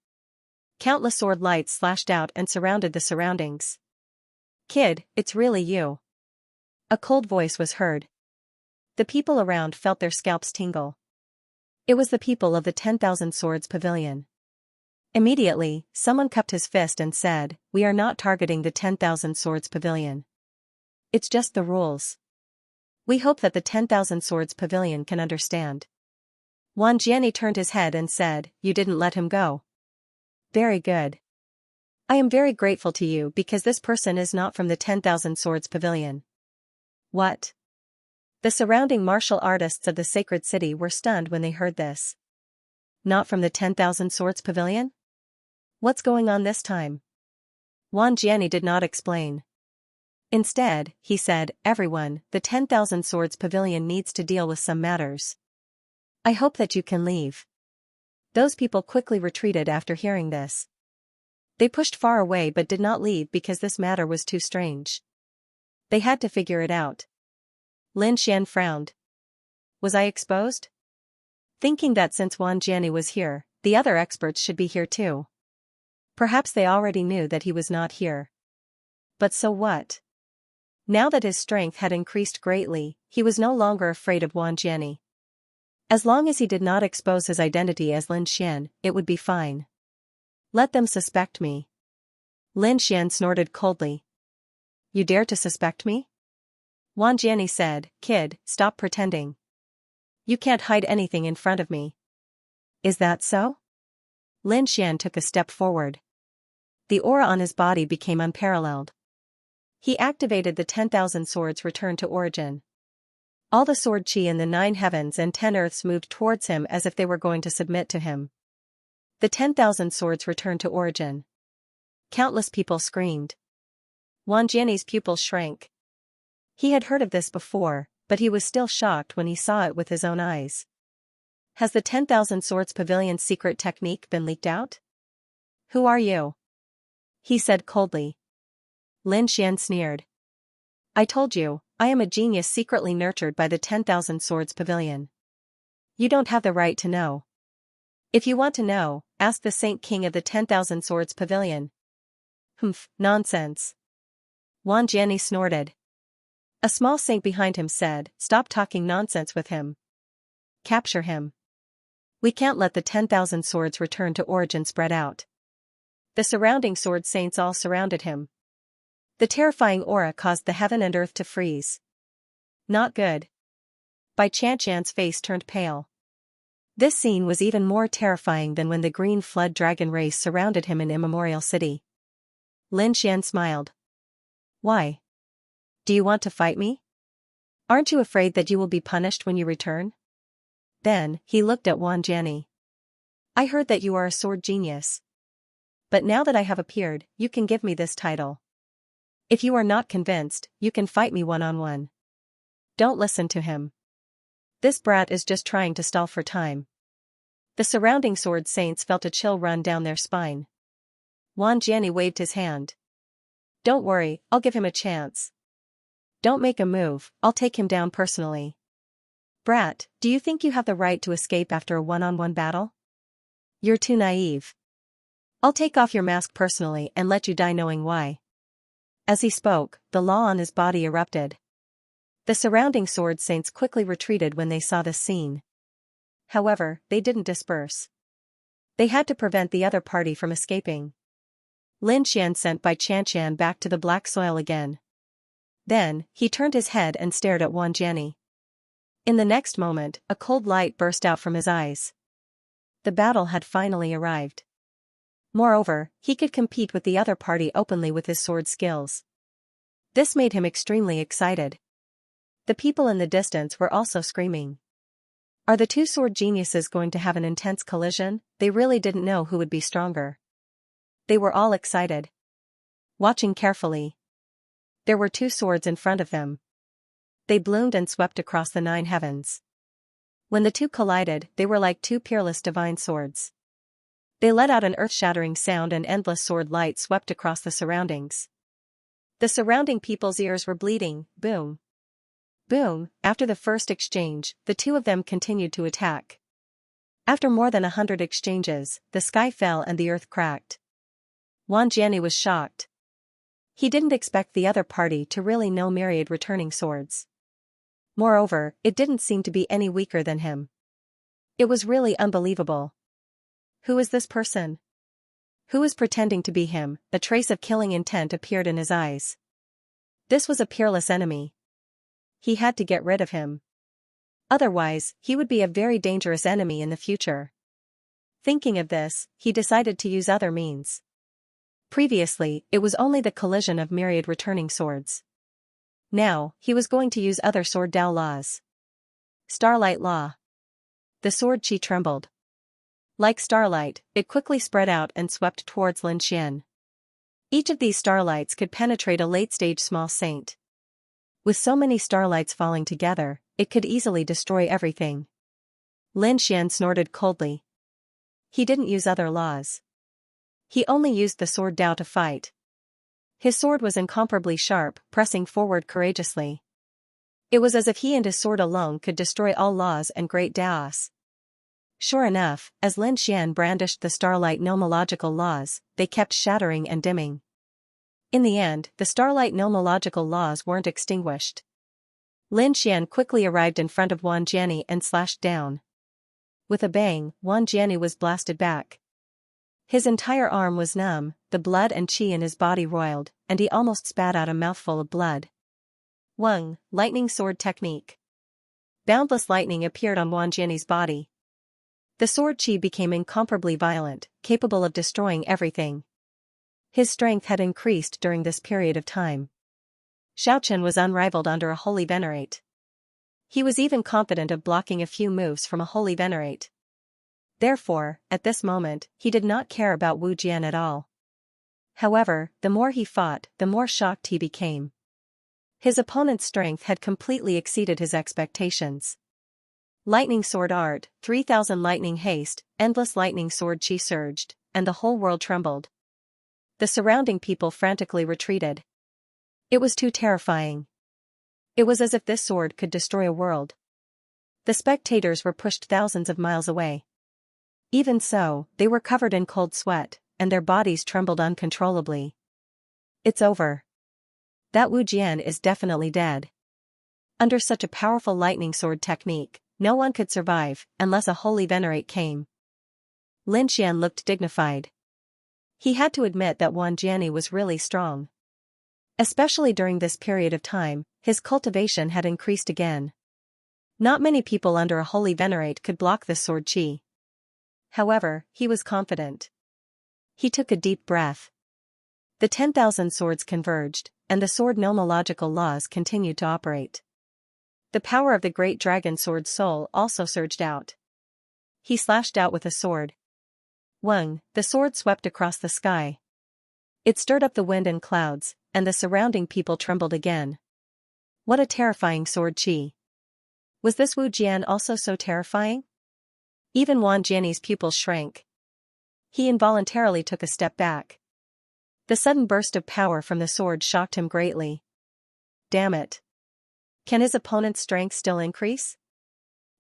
Countless sword lights slashed out and surrounded the surroundings. Kid, it's really you. A cold voice was heard. The people around felt their scalps tingle. It was the people of the 10,000 Swords Pavilion. Immediately, someone cupped his fist and said, "We are not targeting the 10,000 Swords Pavilion. It's just the rules. We hope that the 10,000 Swords Pavilion can understand." Wang Jiani turned his head and said, "You didn't let him go. Very good. I am very grateful to you because this person is not from the 10,000 Swords Pavilion." What? The surrounding martial artists of the sacred city were stunned when they heard this. Not from the 10,000 Swords Pavilion? What's going on this time? Wang Jiani did not explain. Instead, he said, "Everyone, the 10,000 Swords Pavilion needs to deal with some matters. I hope that you can leave." Those people quickly retreated after hearing this. They pushed far away but did not leave because this matter was too strange. They had to figure it out. Lin Xian frowned. Was I exposed? Thinking that since Wang Jiani was here, the other experts should be here too. Perhaps they already knew that he was not here. But so what? Now that his strength had increased greatly, he was no longer afraid of Wang Jiani. As long as he did not expose his identity as Lin Xian, it would be fine. Let them suspect me. Lin Xian snorted coldly. You dare to suspect me? Wang Jiani said, "Kid, stop pretending. You can't hide anything in front of me." Is that so? Lin Xian took a step forward. The aura on his body became unparalleled. He activated the 10,000 swords return to origin. All the sword chi in the 9 heavens and 10 earths moved towards him as if they were going to submit to him. The 10,000 swords returned to origin. Countless people screamed. Wang Jian's pupils shrank. He had heard of this before, but he was still shocked when he saw it with his own eyes. Has the 10,000 swords pavilion's secret technique been leaked out? Who are you? He said coldly. Lin Xian sneered. I told you, I am a genius secretly nurtured by the 10,000 swords pavilion. You don't have the right to know. If you want to know, ask the Saint King of the 10,000 swords pavilion. Humph, nonsense. Wang Jian snorted. A small saint behind him said, stop talking nonsense with him. Capture him. We can't let the 10,000 swords return to origin spread out. The surrounding sword saints all surrounded him. The terrifying aura caused the heaven and earth to freeze. Not good. Bai Qianqian's face turned pale. This scene was even more terrifying than when the green flood dragon race surrounded him in Immemorial City. Lin Xian smiled. Why? Do you want to fight me? Aren't you afraid that you will be punished when you return? Then, he looked at Wang Jian. I heard that you are a sword genius. But now that I have appeared, you can give me this title. If you are not convinced, you can fight me one-on-one. Don't listen to him. This brat is just trying to stall for time. The surrounding sword saints felt a chill run down their spine. Wang Jian waved his hand. Don't worry, I'll give him a chance. Don't make a move, I'll take him down personally. Brat, do you think you have the right to escape after a one-on-one battle? You're too naive. I'll take off your mask personally and let you die knowing why. As he spoke, the law on his body erupted. The surrounding sword saints quickly retreated when they saw this scene. However, they didn't disperse. They had to prevent the other party from escaping. Lin Xian sent Bai Qianqian back to the black soil again. Then, he turned his head and stared at Wang Jian. In the next moment, a cold light burst out from his eyes. The battle had finally arrived. Moreover, he could compete with the other party openly with his sword skills. This made him extremely excited. The people in the distance were also screaming. Are the two sword geniuses going to have an intense collision? They really didn't know who would be stronger. They were all excited. Watching carefully. There were two swords in front of them. They bloomed and swept across the 9 heavens. When the two collided, they were like two peerless divine swords. They let out an earth-shattering sound and endless sword light swept across the surroundings. The surrounding people's ears were bleeding. Boom. Boom. After the first exchange, the two of them continued to attack. After more than 100 exchanges, the sky fell and the earth cracked. Wang Jian was shocked. He didn't expect the other party to really know myriad returning swords. Moreover, it didn't seem to be any weaker than him. It was really unbelievable. Who is this person? Who is pretending to be him? A trace of killing intent appeared in his eyes. This was a peerless enemy. He had to get rid of him. Otherwise, he would be a very dangerous enemy in the future. Thinking of this, he decided to use other means. Previously, it was only the collision of myriad returning swords. Now, he was going to use other sword Dao laws. Starlight Law. The sword chi trembled. Like starlight, it quickly spread out and swept towards Lin Xian. Each of these starlights could penetrate a late-stage small saint. With so many starlights falling together, it could easily destroy everything. Lin Xian snorted coldly. He didn't use other laws. He only used the sword Dao to fight. His sword was incomparably sharp, pressing forward courageously. It was as if he and his sword alone could destroy all laws and great Daos. Sure enough, as Lin Xian brandished the starlight nomological laws, they kept shattering and dimming. In the end, the starlight nomological laws weren't extinguished. Lin Xian quickly arrived in front of Wang Jian and slashed down. With a bang, Wang Jian was blasted back. His entire arm was numb, the blood and qi in his body roiled, and he almost spat out a mouthful of blood. Wang, lightning sword technique. Boundless lightning appeared on Wang Jian's body. The sword chi became incomparably violent, capable of destroying everything. His strength had increased during this period of time. Xiaochen was unrivaled under a holy venerate. He was even confident of blocking a few moves from a holy venerate. Therefore, at this moment, he did not care about Wu Jian at all. However, the more he fought, the more shocked he became. His opponent's strength had completely exceeded his expectations. Lightning sword art, 3000 lightning haste, endless lightning sword chi surged, and the whole world trembled. The surrounding people frantically retreated. It was too terrifying. It was as if this sword could destroy a world. The spectators were pushed thousands of miles away. Even so, they were covered in cold sweat, and their bodies trembled uncontrollably. It's over. That Wu Jian is definitely dead. Under such a powerful lightning sword technique, no one could survive, unless a holy venerate came. Lin Xian looked dignified. He had to admit that Wan Jiani was really strong. Especially during this period of time, his cultivation had increased again. Not many people under a holy venerate could block this sword chi. However, he was confident. He took a deep breath. The 10,000 swords converged, and the sword nomological laws continued to operate. The power of the great dragon sword soul also surged out. He slashed out with a sword. Weng, the sword swept across the sky. It stirred up the wind and clouds, and the surrounding people trembled again. What a terrifying sword chi. Was this Wu Jian also so terrifying? Even Wan Jiani's pupils shrank. He involuntarily took a step back. The sudden burst of power from the sword shocked him greatly. Damn it. Can his opponent's strength still increase?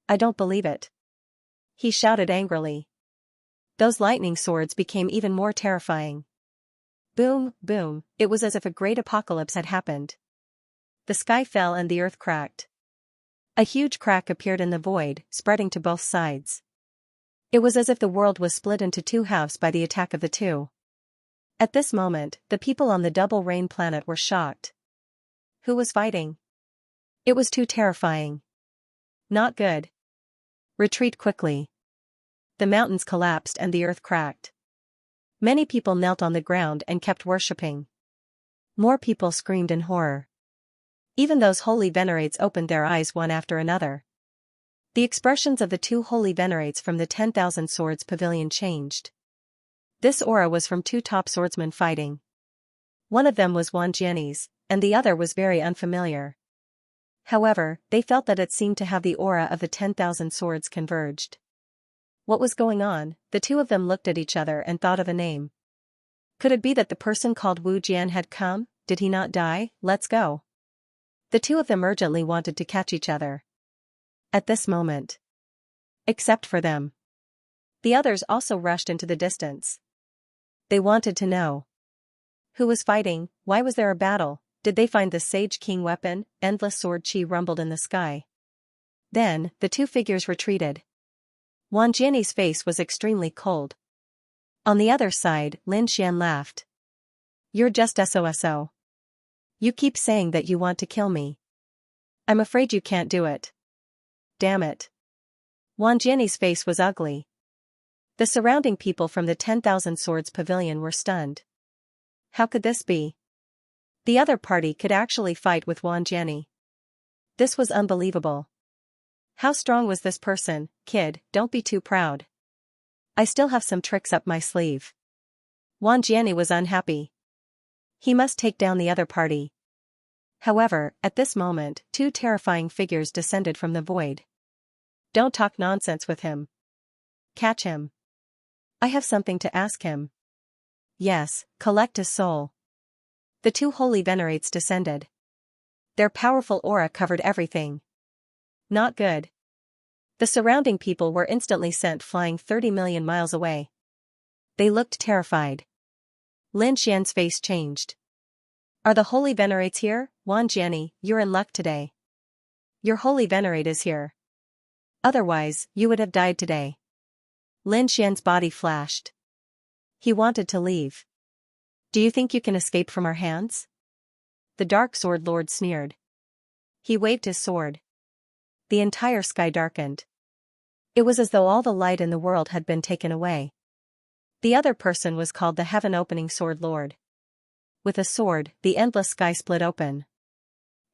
I don't believe it. He shouted angrily. Those lightning swords became even more terrifying. Boom, boom, it was as if a great apocalypse had happened. The sky fell and the earth cracked. A huge crack appeared in the void, spreading to both sides. It was as if the world was split into two halves by the attack of the two. At this moment, the people on the double rain planet were shocked. Who was fighting? It was too terrifying. Not good. Retreat quickly. The mountains collapsed and the earth cracked. Many people knelt on the ground and kept worshipping. More people screamed in horror. Even those holy venerates opened their eyes one after another. The expressions of the two holy venerates from the 10,000 swords pavilion changed. This aura was from two top swordsmen fighting. One of them was Wan Jiani's, and the other was very unfamiliar. However, they felt that it seemed to have the aura of the 10,000 swords converged. What was going on? The two of them looked at each other and thought of a name. Could it be that the person called Wu Jian had come? Did he not die? Let's go. The two of them urgently wanted to catch each other. At this moment. Except for them. The others also rushed into the distance. They wanted to know. Who was fighting? Why was there a battle? Did they find the Sage King weapon? Endless sword chi rumbled in the sky. Then, the two figures retreated. Wan Jiani's face was extremely cold. On the other side, Lin Xian laughed. You're just SOSO. You keep saying that you want to kill me. I'm afraid you can't do it. Damn it. Wan Jiani's face was ugly. The surrounding people from the 10,000 swords pavilion were stunned. How could this be? The other party could actually fight with Wan Jiani. This was unbelievable. How strong was this person? Kid, don't be too proud. I still have some tricks up my sleeve. Wan Jiani was unhappy. He must take down the other party. However, at this moment, two terrifying figures descended from the void. Don't talk nonsense with him. Catch him. I have something to ask him. Yes, collect his soul. The two holy venerates descended. Their powerful aura covered everything. Not good. The surrounding people were instantly sent flying 30 million miles away. They looked terrified. Lin Xian's face changed. Are the holy venerates here? Wan Jiani, you're in luck today. Your holy venerate is here. Otherwise, you would have died today. Lin Xian's body flashed. He wanted to leave. Do you think you can escape from our hands? The Dark Sword Lord sneered. He waved his sword. The entire sky darkened. It was as though all the light in the world had been taken away. The other person was called the Heaven-Opening Sword Lord. With a sword, the endless sky split open.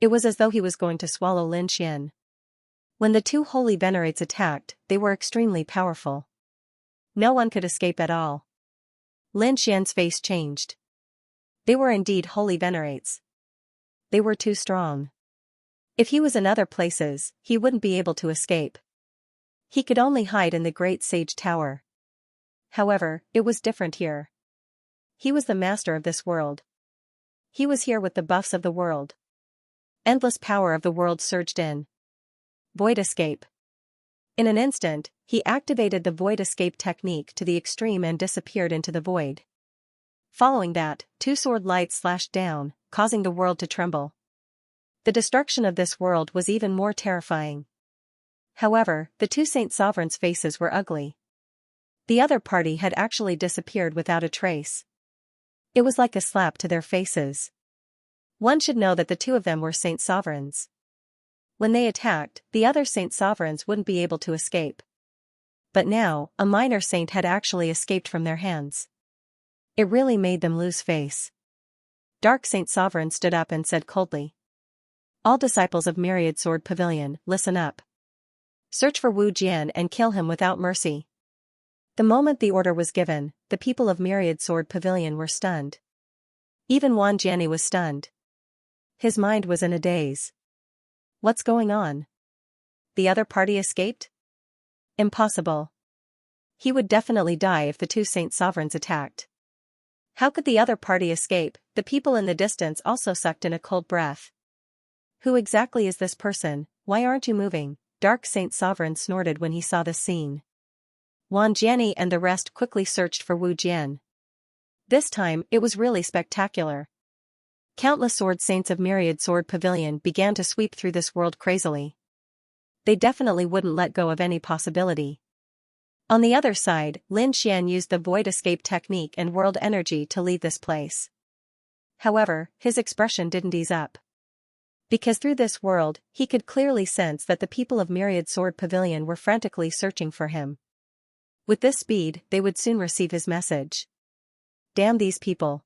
It was as though he was going to swallow Lin Xian. When the two holy venerates attacked, they were extremely powerful. No one could escape at all. Lin Xian's face changed. They were indeed holy venerates. They were too strong. If he was in other places, he wouldn't be able to escape. He could only hide in the great sage tower. However, it was different here. He was the master of this world. He was here with the buffs of the world. Endless power of the world surged in. Void escape. In an instant, he activated the void escape technique to the extreme and disappeared into the void. Following that, two sword lights slashed down, causing the world to tremble. The destruction of this world was even more terrifying. However, the two Saint Sovereigns' faces were ugly. The other party had actually disappeared without a trace. It was like a slap to their faces. One should know that the two of them were Saint Sovereigns. When they attacked, the other Saint Sovereigns wouldn't be able to escape. But now, a minor saint had actually escaped from their hands. It really made them lose face. Dark Saint Sovereign stood up and said coldly, "All disciples of Myriad Sword Pavilion, listen up. Search for Wu Jian and kill him without mercy." The moment the order was given, the people of Myriad Sword Pavilion were stunned. Even Wan Jiani was stunned. His mind was in a daze. What's going on? The other party escaped? Impossible. He would definitely die if the two Saint Sovereigns attacked. How could the other party escape? The people in the distance also sucked in a cold breath. Who exactly is this person? Why aren't you moving? Dark Saint Sovereign snorted when he saw this scene. Wan Jiani and the rest quickly searched for Wu Jian. This time, it was really spectacular. Countless sword saints of Myriad Sword Pavilion began to sweep through this world crazily. They definitely wouldn't let go of any possibility. On the other side, Lin Xian used the void escape technique and world energy to leave this place. However, his expression didn't ease up. Because through this world, he could clearly sense that the people of Myriad Sword Pavilion were frantically searching for him. With this speed, they would soon receive his message. Damn these people.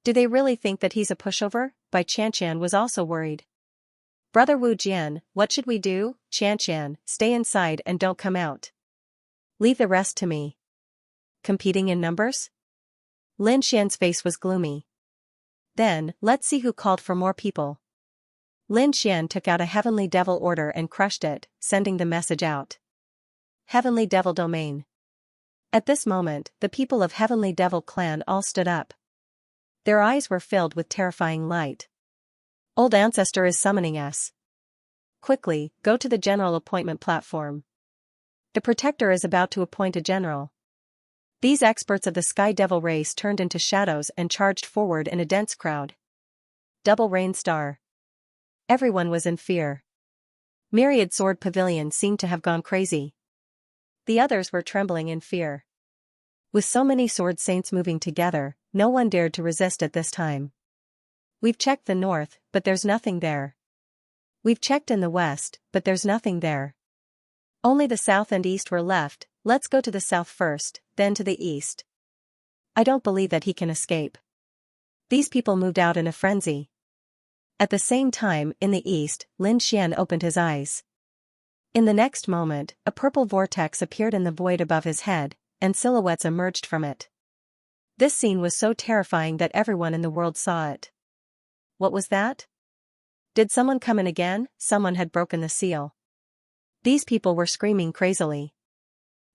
Do they really think that he's a pushover? Bai Qianqian was also worried. Brother Wu Jian, what should we do? Qianqian, stay inside and don't come out. Leave the rest to me. Competing in numbers? Lin Xian's face was gloomy. Then, let's see who called for more people. Lin Xian took out a Heavenly Devil order and crushed it, sending the message out. Heavenly Devil Domain. At this moment, the people of Heavenly Devil clan all stood up. Their eyes were filled with terrifying light. Old Ancestor is summoning us. Quickly, go to the general appointment platform. The Protector is about to appoint a general. These experts of the Sky Devil race turned into shadows and charged forward in a dense crowd. Double Rain Star. Everyone was in fear. Myriad Sword Pavilion seemed to have gone crazy. The others were trembling in fear. With so many sword saints moving together, no one dared to resist at this time. We've checked the north, but there's nothing there. We've checked in the west, but there's nothing there. Only the south and east were left. Let's go to the south first, then to the east. I don't believe that he can escape. These people moved out in a frenzy. At the same time, in the east, Lin Xian opened his eyes. In the next moment, a purple vortex appeared in the void above his head, and silhouettes emerged from it. This scene was so terrifying that everyone in the world saw it. What was that? Did someone come in again? Someone had broken the seal. These people were screaming crazily.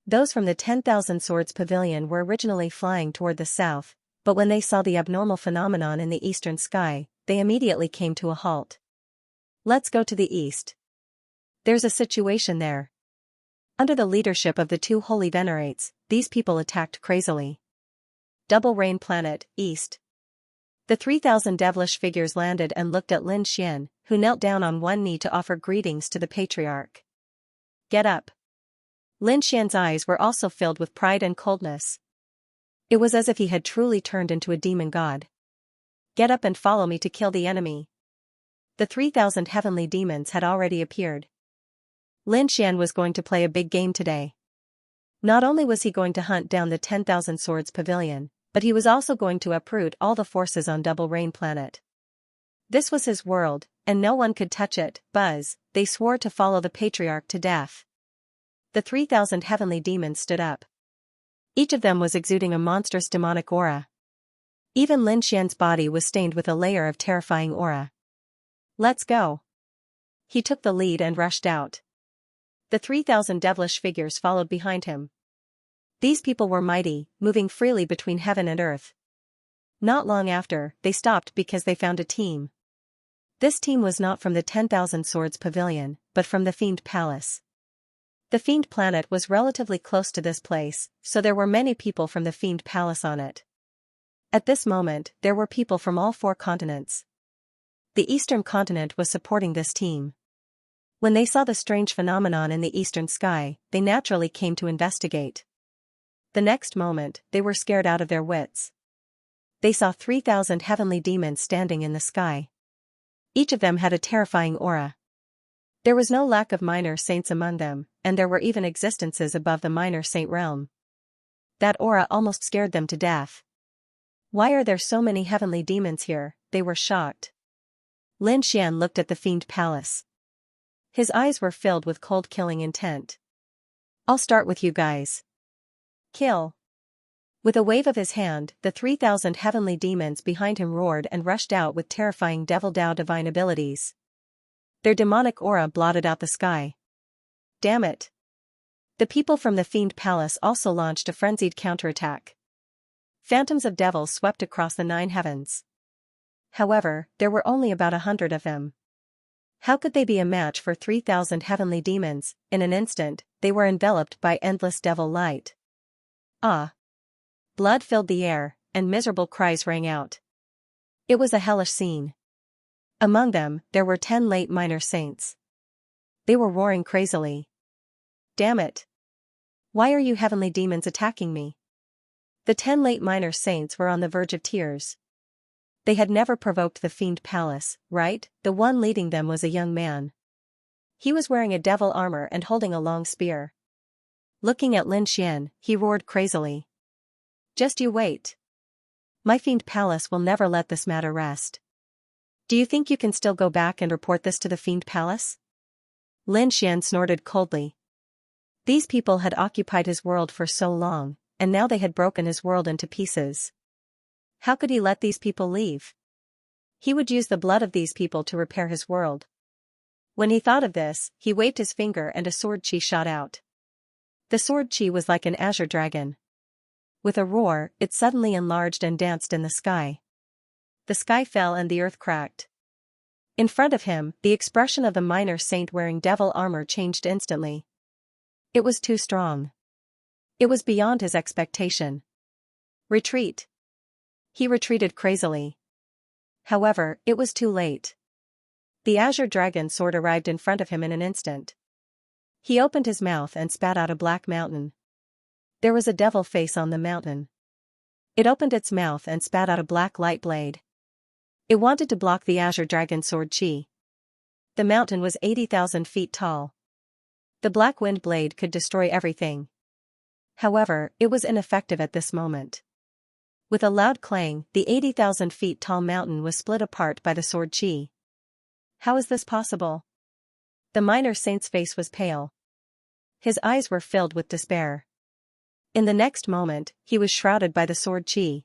Those from the 10,000 Swords Pavilion were originally flying toward the south, but when they saw the abnormal phenomenon in the eastern sky, they immediately came to a halt. Let's go to the east. There's a situation there. Under the leadership of the two holy venerates, these people attacked crazily. Double Rain Planet, East. The 3,000 devilish figures landed and looked at Lin Xian, who knelt down on one knee to offer greetings to the patriarch. Get up. Lin Xian's eyes were also filled with pride and coldness. It was as if he had truly turned into a demon god. Get up and follow me to kill the enemy. The 3,000 heavenly demons had already appeared. Lin Xian was going to play a big game today. Not only was he going to hunt down the 10,000 Swords Pavilion, but he was also going to uproot all the forces on Double Rain Planet. This was his world, and no one could touch it. Buzz, they swore to follow the patriarch to death. The 3,000 heavenly demons stood up. Each of them was exuding a monstrous demonic aura. Even Lin Xian's body was stained with a layer of terrifying aura. Let's go. He took the lead and rushed out. The 3,000 devilish figures followed behind him. These people were mighty, moving freely between heaven and earth. Not long after, they stopped because they found a team. This team was not from the 10,000 Swords Pavilion, but from the Fiend Palace. The Fiend Planet was relatively close to this place, so there were many people from the Fiend Palace on it. At this moment, there were people from all 4 continents. The Eastern continent was supporting this team. When they saw the strange phenomenon in the eastern sky, they naturally came to investigate. The next moment, they were scared out of their wits. They saw 3,000 heavenly demons standing in the sky. Each of them had a terrifying aura. There was no lack of minor saints among them, and there were even existences above the minor saint realm. That aura almost scared them to death. Why are there so many heavenly demons here? They were shocked. Lin Xian looked at the Fiend Palace. His eyes were filled with cold killing intent. I'll start with you guys. Kill. With a wave of his hand, the 3,000 heavenly demons behind him roared and rushed out with terrifying Devil Dao divine abilities. Their demonic aura blotted out the sky. Damn it. The people from the Fiend Palace also launched a frenzied counterattack. Phantoms of devils swept across the 9 heavens. However, there were only about 100 of them. How could they be a match for 3,000 heavenly demons? In an instant, they were enveloped by endless devil light. Ah! Blood filled the air, and miserable cries rang out. It was a hellish scene. Among them, there were 10 late minor saints. They were roaring crazily. Damn it! Why are you heavenly demons attacking me? The 10 late minor saints were on the verge of tears. They had never provoked the Fiend Palace, right? The one leading them was a young man. He was wearing a devil armor and holding a long spear. Looking at Lin Xian, he roared crazily. Just you wait. My Fiend Palace will never let this matter rest. Do you think you can still go back and report this to the Fiend Palace? Lin Xian snorted coldly. These people had occupied his world for so long, and now they had broken his world into pieces. How could he let these people leave? He would use the blood of these people to repair his world. When he thought of this, he waved his finger and a sword chi shot out. The sword chi was like an azure dragon. With a roar, it suddenly enlarged and danced in the sky. The sky fell and the earth cracked. In front of him, the expression of the minor saint wearing devil armor changed instantly. It was too strong. It was beyond his expectation. Retreat. He retreated crazily. However, it was too late. The azure dragon sword arrived in front of him in an instant. He opened his mouth and spat out a black mountain. There was a devil face on the mountain. It opened its mouth and spat out a black light blade. It wanted to block the azure dragon sword chi. The mountain was 80,000 feet tall. The black wind blade could destroy everything. However, it was ineffective at this moment. With a loud clang, the 80,000 feet tall mountain was split apart by the sword chi. How is this possible? The minor saint's face was pale. His eyes were filled with despair. In the next moment, he was shrouded by the sword chi.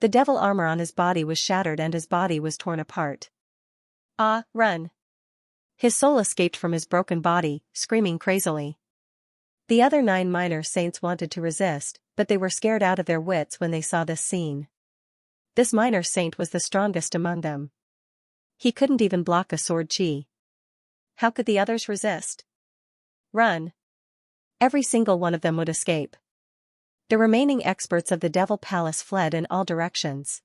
The devil armor on his body was shattered and his body was torn apart. Ah, run! His soul escaped from his broken body, screaming crazily. The other 9 minor saints wanted to resist, but they were scared out of their wits when they saw this scene. This minor saint was the strongest among them. He couldn't even block a sword chi. How could the others resist? Run! Every single one of them would escape. The remaining experts of the Devil Palace fled in all directions.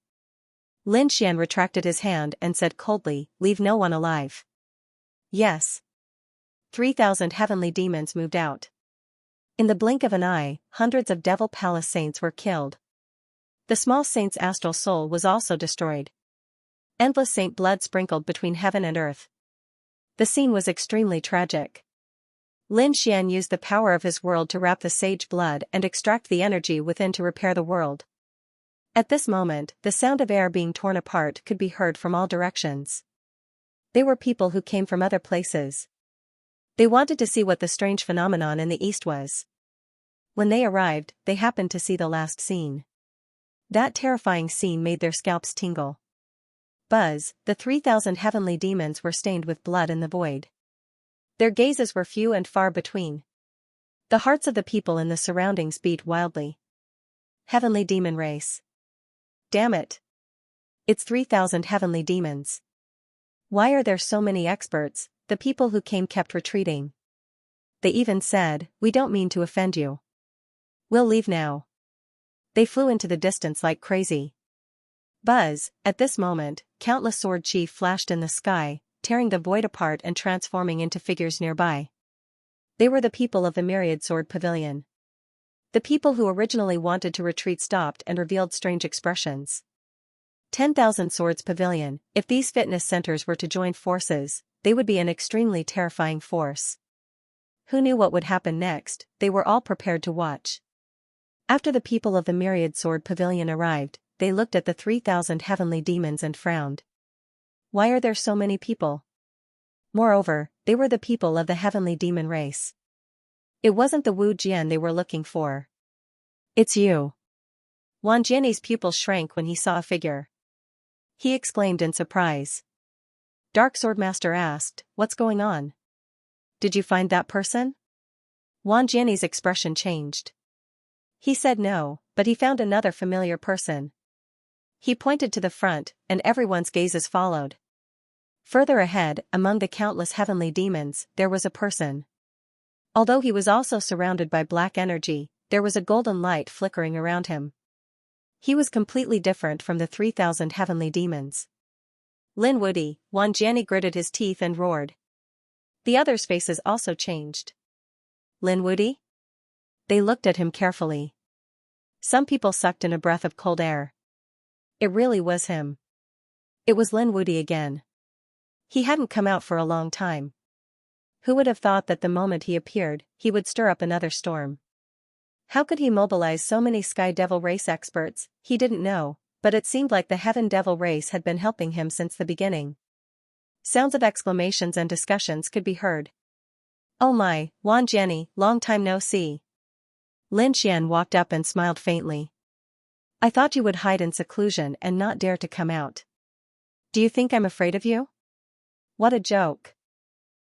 Lin Xian retracted his hand and said coldly, "Leave no one alive." Yes. 3,000 heavenly demons moved out. In the blink of an eye, hundreds of Devil Palace saints were killed. The small saint's astral soul was also destroyed. Endless saint blood sprinkled between heaven and earth. The scene was extremely tragic. Lin Xian used the power of his world to wrap the sage blood and extract the energy within to repair the world. At this moment, the sound of air being torn apart could be heard from all directions. They were people who came from other places. They wanted to see what the strange phenomenon in the east was. When they arrived, they happened to see the last scene. That terrifying scene made their scalps tingle. Buzz, the 3,000 heavenly demons were stained with blood in the void. Their gazes were few and far between. The hearts of the people in the surroundings beat wildly. Heavenly demon race. Damn it. It's 3,000 heavenly demons. Why are there so many experts? The people who came kept retreating. They even said, "We don't mean to offend you. We'll leave now." They flew into the distance like crazy. Buzz, at this moment, countless sword chi flashed in the sky, tearing the void apart and transforming into figures nearby. They were the people of the Myriad Sword Pavilion. The people who originally wanted to retreat stopped and revealed strange expressions. 10,000 Swords Pavilion. If these fitness centers were to join forces, they would be an extremely terrifying force. Who knew what would happen next? They were all prepared to watch. After the people of the Myriad Sword Pavilion arrived, they looked at the 3,000 heavenly demons and frowned. Why are there so many people? Moreover, they were the people of the heavenly demon race. It wasn't the Wu Jian they were looking for. "It's you." Wang Jian's pupils shrank when he saw a figure. He exclaimed in surprise. Dark Swordmaster asked, "What's going on? Did you find that person?" Wang Jian's expression changed. He said no, but he found another familiar person. He pointed to the front, and everyone's gazes followed. Further ahead, among the countless heavenly demons, there was a person. Although he was also surrounded by black energy, there was a golden light flickering around him. He was completely different from the 3,000 heavenly demons. Lin Wudi. Wang Jian gritted his teeth and roared. The others' faces also changed. Lin Wudi? They looked at him carefully. Some people sucked in a breath of cold air. It really was him. It was Lin Wudi again. He hadn't come out for a long time. Who would have thought that the moment he appeared, he would stir up another storm? How could he mobilize so many Sky Devil race experts? He didn't know, but it seemed like the Heaven Devil race had been helping him since the beginning. Sounds of exclamations and discussions could be heard. "Oh my, Wang Jian, long time no see." Lin Xian walked up and smiled faintly. "I thought you would hide in seclusion and not dare to come out. Do you think I'm afraid of you?" "What a joke."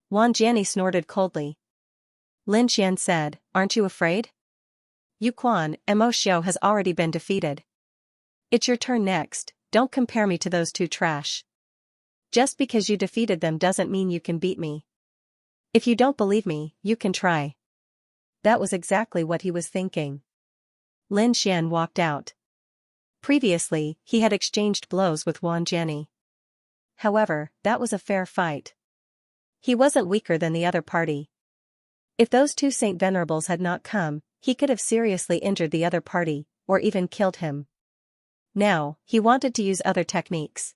Wang Jian snorted coldly. Lin Xian said, "Aren't you afraid? Yu Quan, Mo Xiao has already been defeated. It's your turn next, don't compare me to those two trash. Just because you defeated them doesn't mean you can beat me. If you don't believe me, you can try." That was exactly what he was thinking. Lin Xian walked out. Previously, he had exchanged blows with Wang Jian. However, that was a fair fight. He wasn't weaker than the other party. If those two Saint Venerables had not come, he could have seriously injured the other party, or even killed him. Now, he wanted to use other techniques.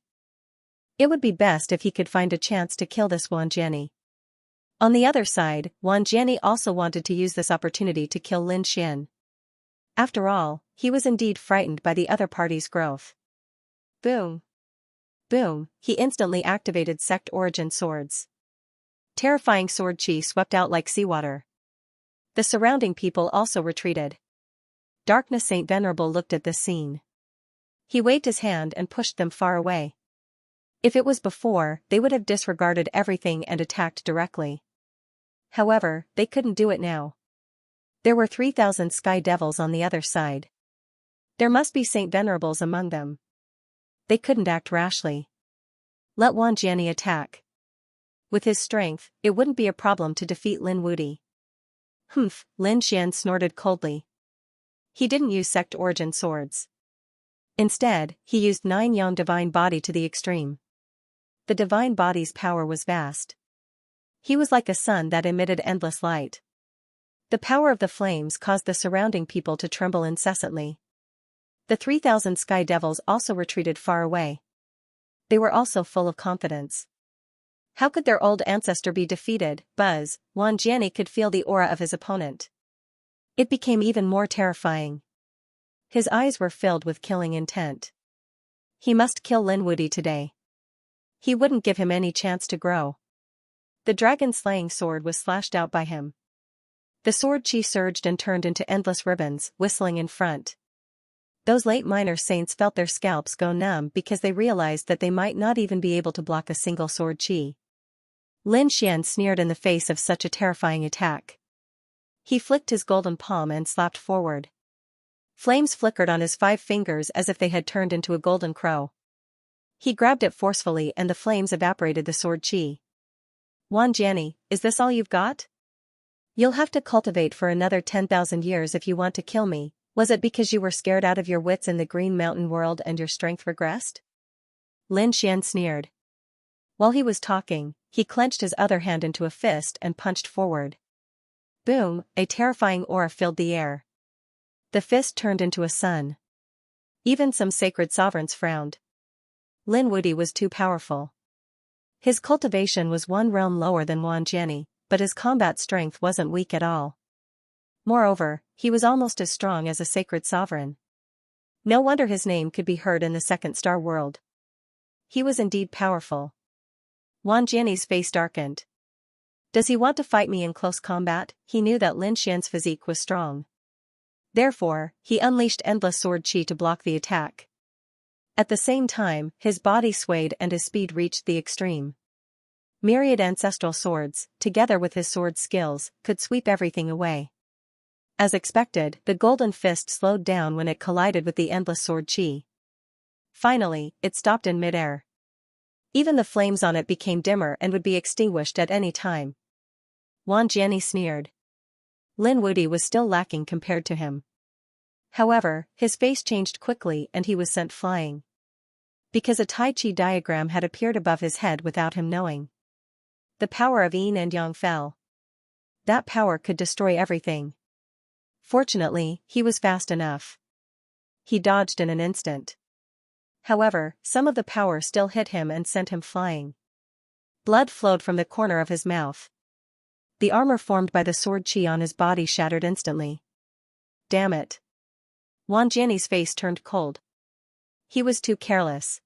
It would be best if he could find a chance to kill this Wang Jian. On the other side, Wang Jian also wanted to use this opportunity to kill Lin Xian. After all, he was indeed frightened by the other party's growth. Boom. Boom, he instantly activated Sect Origin swords. Terrifying sword chi swept out like seawater. The surrounding people also retreated. Darkness Saint Venerable looked at this scene. He waved his hand and pushed them far away. If it was before, they would have disregarded everything and attacked directly. However, they couldn't do it now. There were 3,000 Sky Devils on the other side. There must be Saint Venerables among them. They couldn't act rashly. Let Wang Jian attack. With his strength, it wouldn't be a problem to defeat Lin Wudi. Humph, Lin Xian snorted coldly. He didn't use Sect Origin swords. Instead, he used 9 Yang Divine Body to the extreme. The Divine Body's power was vast. He was like a sun that emitted endless light. The power of the flames caused the surrounding people to tremble incessantly. The 3,000 Sky Devils also retreated far away. They were also full of confidence. How could their old ancestor be defeated? Buzz, Wang Jian could feel the aura of his opponent. It became even more terrifying. His eyes were filled with killing intent. He must kill Lin Wudi today. He wouldn't give him any chance to grow. The dragon-slaying sword was slashed out by him. The sword chi surged and turned into endless ribbons, whistling in front. Those late minor saints felt their scalps go numb because they realized that they might not even be able to block a single sword chi. Lin Xian sneered in the face of such a terrifying attack. He flicked his golden palm and slapped forward. Flames flickered on his 5 fingers as if they had turned into a golden crow. He grabbed it forcefully and the flames evaporated the sword chi. Wan Jiani, is this all you've got? You'll have to cultivate for another 10,000 years if you want to kill me. Was it because you were scared out of your wits in the Green Mountain world and your strength regressed? Lin Xian sneered. While he was talking, he clenched his other hand into a fist and punched forward. Boom, a terrifying aura filled the air. The fist turned into a sun. Even some sacred sovereigns frowned. Lin Wudi was too powerful. His cultivation was one realm lower than Wan Jiani, but his combat strength wasn't weak at all. Moreover, he was almost as strong as a sacred sovereign. No wonder his name could be heard in the second star world. He was indeed powerful. Wan Jiani's face darkened. Does he want to fight me in close combat? He knew that Lin Xian's physique was strong. Therefore, he unleashed endless sword chi to block the attack. At the same time, his body swayed and his speed reached the extreme. Myriad ancestral swords, together with his sword skills, could sweep everything away. As expected, the golden fist slowed down when it collided with the endless sword chi. Finally, it stopped in midair. Even the flames on it became dimmer and would be extinguished at any time. Wan Jiani sneered. Lin Wudi was still lacking compared to him. However, his face changed quickly and he was sent flying. Because a Tai Chi diagram had appeared above his head without him knowing. The power of Yin and Yang fell. That power could destroy everything. Fortunately, he was fast enough. He dodged in an instant. However, some of the power still hit him and sent him flying. Blood flowed from the corner of his mouth. The armor formed by the sword chi on his body shattered instantly. Damn it. Wan Jiani's face turned cold. He was too careless.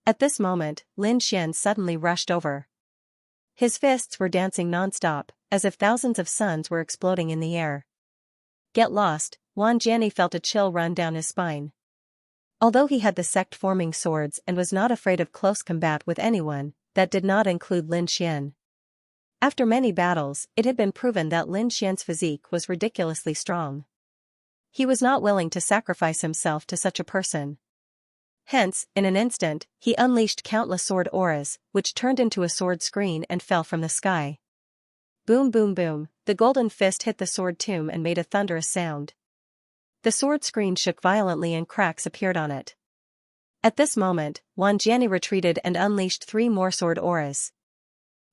At this moment, Lin Xian suddenly rushed over. His fists were dancing non-stop, as if thousands of suns were exploding in the air. Get lost, Wan Jiani felt a chill run down his spine. Although he had the sect-forming swords and was not afraid of close combat with anyone, that did not include Lin Xian. After many battles, it had been proven that Lin Xian's physique was ridiculously strong. He was not willing to sacrifice himself to such a person. Hence, in an instant, he unleashed countless sword auras, which turned into a sword screen and fell from the sky. Boom boom boom, the golden fist hit the sword tomb and made a thunderous sound. The sword screen shook violently and cracks appeared on it. At this moment, Wan Jiani retreated and unleashed 3 more sword auras.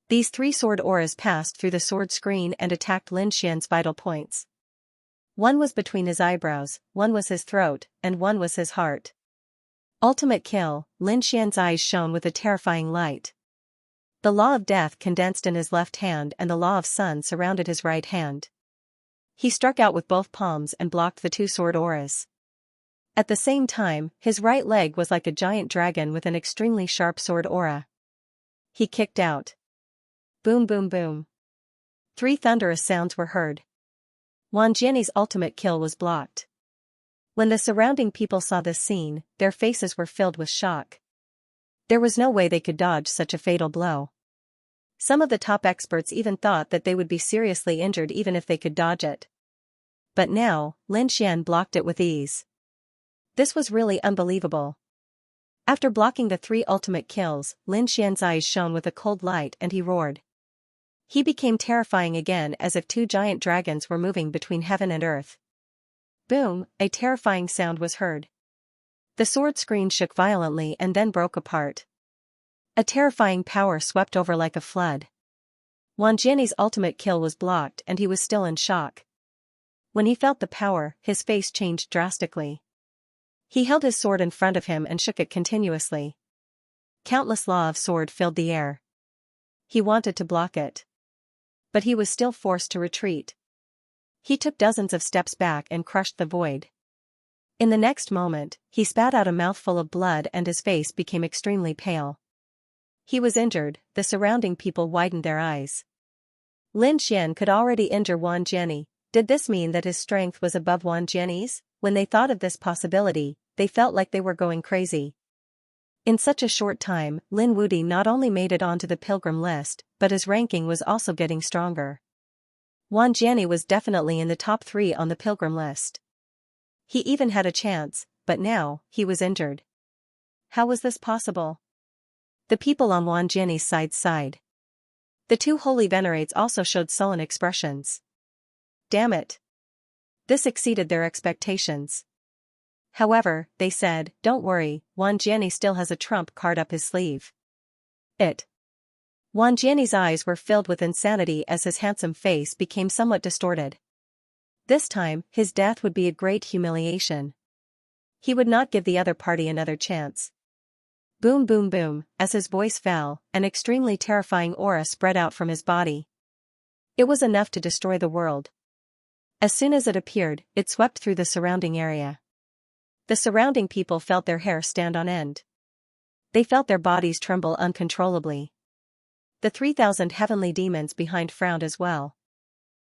These 3 sword auras passed through the sword screen and attacked Lin Xian's vital points. One was between his eyebrows, one was his throat, and one was his heart. Ultimate kill, Lin Xian's eyes shone with a terrifying light. The law of death condensed in his left hand and the law of sun surrounded his right hand. He struck out with both palms and blocked the 2 sword auras. At the same time, his right leg was like a giant dragon with an extremely sharp sword aura. He kicked out. Boom boom boom. 3 thunderous sounds were heard. Wan Jiani's ultimate kill was blocked. When the surrounding people saw this scene, their faces were filled with shock. There was no way they could dodge such a fatal blow. Some of the top experts even thought that they would be seriously injured even if they could dodge it. But now, Lin Xian blocked it with ease. This was really unbelievable. After blocking the 3 ultimate kills, Lin Xian's eyes shone with a cold light and he roared. He became terrifying again as if 2 giant dragons were moving between heaven and earth. Boom, a terrifying sound was heard. The sword screen shook violently and then broke apart. A terrifying power swept over like a flood. Wan Jiani's ultimate kill was blocked and he was still in shock. When he felt the power, his face changed drastically. He held his sword in front of him and shook it continuously. Countless law of sword filled the air. He wanted to block it. But he was still forced to retreat. He took dozens of steps back and crushed the void. In the next moment, he spat out a mouthful of blood and his face became extremely pale. He was injured, the surrounding people widened their eyes. Lin Xian could already injure Wang Jiani. Did this mean that his strength was above Wang Jiani's? When they thought of this possibility, they felt like they were going crazy. In such a short time, Lin Wudi not only made it onto the pilgrim list, but his ranking was also getting stronger. Wang Jiani was definitely in the top 3 on the pilgrim list. He even had a chance, but now, he was injured. How was this possible? The people on Wang Jiani's side sighed. The 2 holy venerates also showed sullen expressions. Damn it! This exceeded their expectations. However, they said, don't worry, Wang Jiani still has a trump card up his sleeve. Wang Jiani's eyes were filled with insanity as his handsome face became somewhat distorted. This time, his death would be a great humiliation. He would not give the other party another chance. Boom boom boom, as his voice fell, an extremely terrifying aura spread out from his body. It was enough to destroy the world. As soon as it appeared, it swept through the surrounding area. The surrounding people felt their hair stand on end. They felt their bodies tremble uncontrollably. The 3,000 heavenly demons behind frowned as well.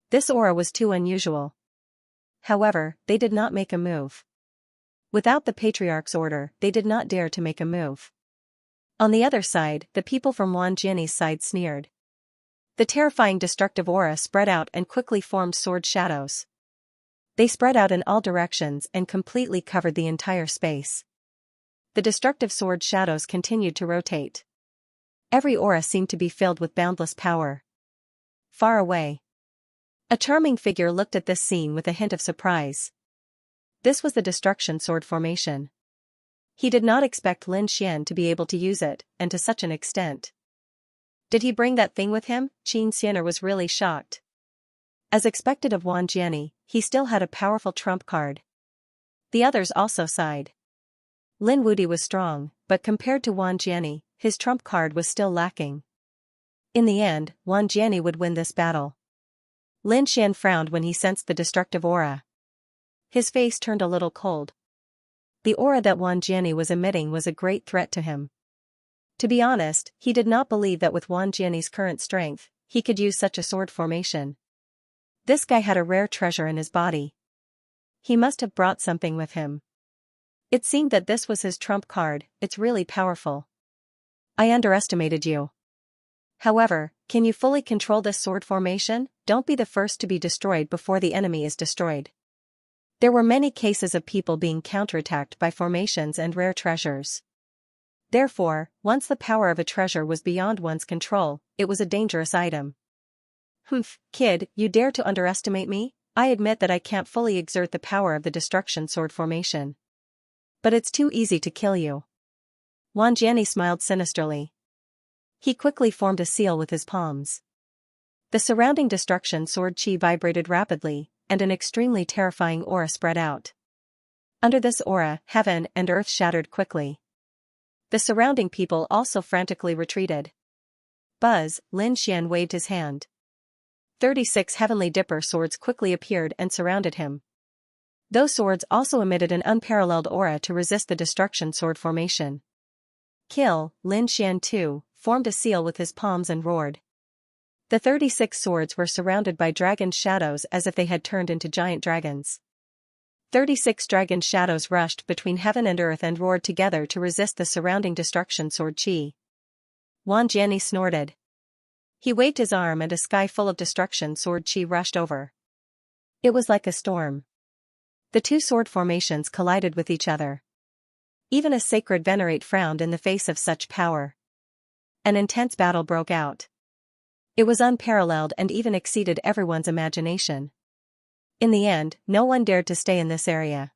This aura was too unusual. However, they did not make a move. Without the Patriarch's order, they did not dare to make a move. On the other side, the people from Wang Jiani's side sneered. The terrifying destructive aura spread out and quickly formed sword shadows. They spread out in all directions and completely covered the entire space. The destructive sword shadows continued to rotate. Every aura seemed to be filled with boundless power. Far away, a charming figure looked at this scene with a hint of surprise. This was the destruction sword formation. He did not expect Lin Xian to be able to use it, and to such an extent. Did he bring that thing with him? Xianxia was really shocked. As expected of Wang Jiani, he still had a powerful trump card. The others also sighed. Lin Wudi was strong, but compared to Wang Jiani, his trump card was still lacking. In the end, Wang Jiani would win this battle. Lin Xian frowned when he sensed the destructive aura. His face turned a little cold. The aura that Wang Jiani was emitting was a great threat to him. To be honest, he did not believe that with Wang Jiani's current strength, he could use such a sword formation. This guy had a rare treasure in his body. He must have brought something with him. It seemed that this was his trump card. It's really powerful. I underestimated you. However, can you fully control this sword formation? Don't be the first to be destroyed before the enemy is destroyed. There were many cases of people being counterattacked by formations and rare treasures. Therefore, once the power of a treasure was beyond one's control, it was a dangerous item. Humph, kid, you dare to underestimate me? I admit that I can't fully exert the power of the destruction sword formation. But it's too easy to kill you. Wang Jiani smiled sinisterly. He quickly formed a seal with his palms. The surrounding destruction sword chi vibrated rapidly, and an extremely terrifying aura spread out. Under this aura, heaven and earth shattered quickly. The surrounding people also frantically retreated. Buzz, Lin Xian waved his hand. 36 heavenly dipper swords quickly appeared and surrounded him. Those swords also emitted an unparalleled aura to resist the destruction sword formation. Kill, Lin Xian too, formed a seal with his palms and roared. The 36 swords were surrounded by dragon shadows as if they had turned into giant dragons. 36 dragon shadows rushed between heaven and earth and roared together to resist the surrounding destruction sword chi. Wang Jiani snorted. He waved his arm and a sky full of destruction sword chi rushed over. It was like a storm. The 2 sword formations collided with each other. Even a sacred venerate frowned in the face of such power. An intense battle broke out. It was unparalleled and even exceeded everyone's imagination. In the end, no one dared to stay in this area.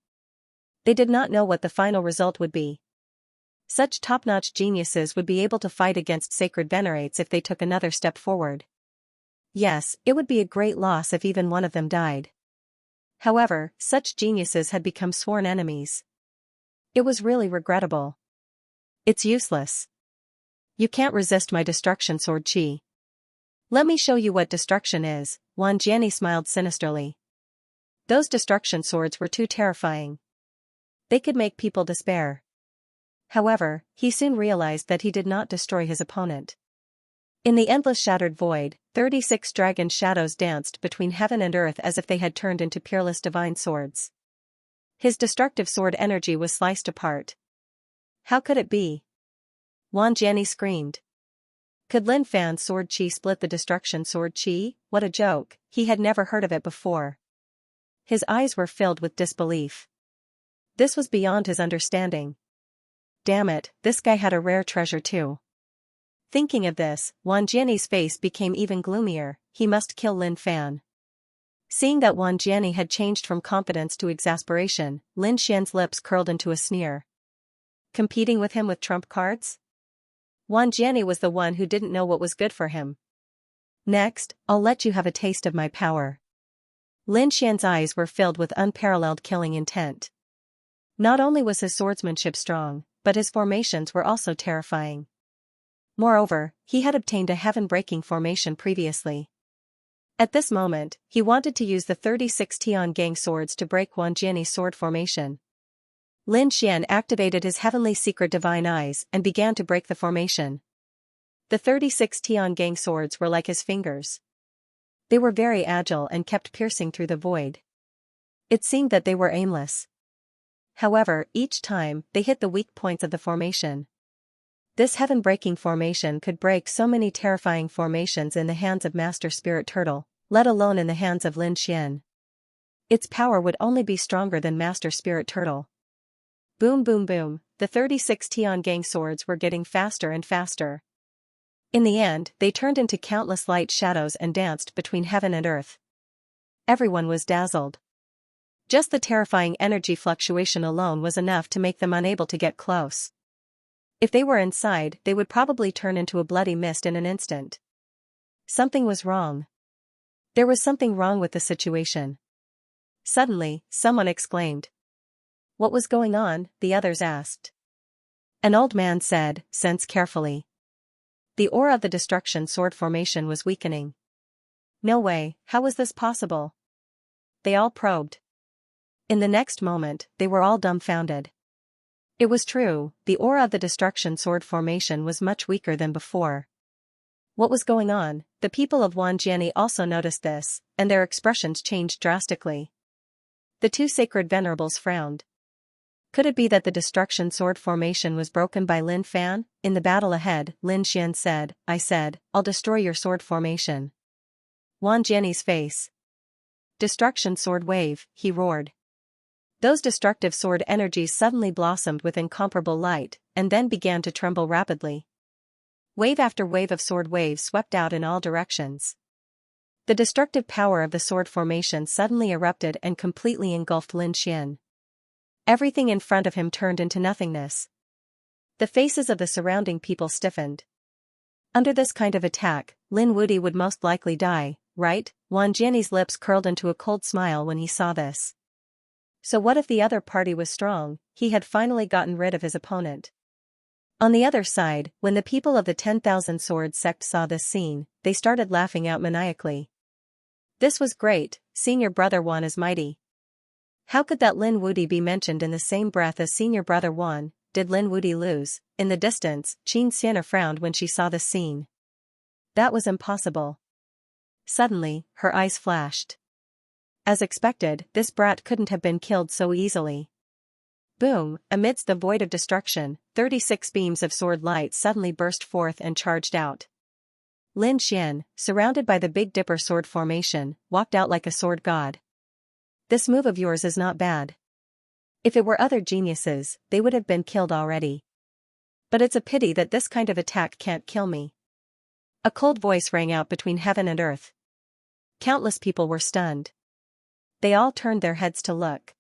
They did not know what the final result would be. Such top-notch geniuses would be able to fight against sacred venerates if they took another step forward. Yes, it would be a great loss if even one of them died. However, such geniuses had become sworn enemies. It was really regrettable. It's useless. You can't resist my destruction sword chi. Let me show you what destruction is, Wang Jiani smiled sinisterly. Those destruction swords were too terrifying. They could make people despair. However, he soon realized that he did not destroy his opponent. In the endless shattered void, 36 dragon shadows danced between heaven and earth as if they had turned into peerless divine swords. His destructive sword energy was sliced apart. How could it be? Wan Jiani screamed. Could Lin Fan's sword chi split the destruction sword chi? What a joke, he had never heard of it before. His eyes were filled with disbelief. This was beyond his understanding. Damn it, this guy had a rare treasure too. Thinking of this, Wan Jiani's face became even gloomier. He must kill Lin Fan. Seeing that Wan Jiani had changed from confidence to exasperation, Lin Xian's lips curled into a sneer. Competing with him with trump cards? Wan Jiani was the one who didn't know what was good for him. Next, I'll let you have a taste of my power. Lin Xian's eyes were filled with unparalleled killing intent. Not only was his swordsmanship strong, but his formations were also terrifying. Moreover, he had obtained a heaven-breaking formation previously. At this moment, he wanted to use the 36 Tian Gang swords to break Wan Jiani's sword formation. Lin Xian activated his heavenly secret divine eyes and began to break the formation. The 36 Tian Gang swords were like his fingers. They were very agile and kept piercing through the void. It seemed that they were aimless. However, each time, they hit the weak points of the formation. This heaven-breaking formation could break so many terrifying formations in the hands of Master Spirit Turtle, let alone in the hands of Lin Xian. Its power would only be stronger than Master Spirit Turtle. Boom boom boom, the 36 Tian Gang swords were getting faster and faster. In the end, they turned into countless light shadows and danced between heaven and earth. Everyone was dazzled. Just the terrifying energy fluctuation alone was enough to make them unable to get close. If they were inside, they would probably turn into a bloody mist in an instant. Something was wrong. There was something wrong with the situation. Suddenly, someone exclaimed. What was going on? The others asked. An old man said, sense carefully. The aura of the destruction sword formation was weakening. No way, how was this possible? They all probed. In the next moment, they were all dumbfounded. It was true, the aura of the destruction sword formation was much weaker than before. What was going on? The people of Wan Jiani also noticed this, and their expressions changed drastically. The two sacred venerables frowned. Could it be that the destruction sword formation was broken by Lin Fan? In the battle ahead, Lin Xian said, I'll destroy your sword formation. Wan Jiani's face. Destruction sword wave, he roared. Those destructive sword energies suddenly blossomed with incomparable light, and then began to tremble rapidly. Wave after wave of sword waves swept out in all directions. The destructive power of the sword formation suddenly erupted and completely engulfed Lin Xian. Everything in front of him turned into nothingness. The faces of the surrounding people stiffened. Under this kind of attack, Lin Wudi would most likely die, right? Wan Jiani's lips curled into a cold smile when he saw this. So what if the other party was strong? He had finally gotten rid of his opponent. On the other side, when the people of the 10,000 Sword sect saw this scene, they started laughing out maniacally. This was great, Senior Brother Wan is mighty. How could that Lin Wudi be mentioned in the same breath as Senior Brother Wan? Did Lin Wudi lose? In the distance, Xianxia frowned when she saw the scene. That was impossible. Suddenly, her eyes flashed. As expected, this brat couldn't have been killed so easily. Boom, amidst the void of destruction, 36 beams of sword light suddenly burst forth and charged out. Lin Xian, surrounded by the Big Dipper sword formation, walked out like a sword god. This move of yours is not bad. If it were other geniuses, they would have been killed already. But it's a pity that this kind of attack can't kill me. A cold voice rang out between heaven and earth. Countless people were stunned. They all turned their heads to look.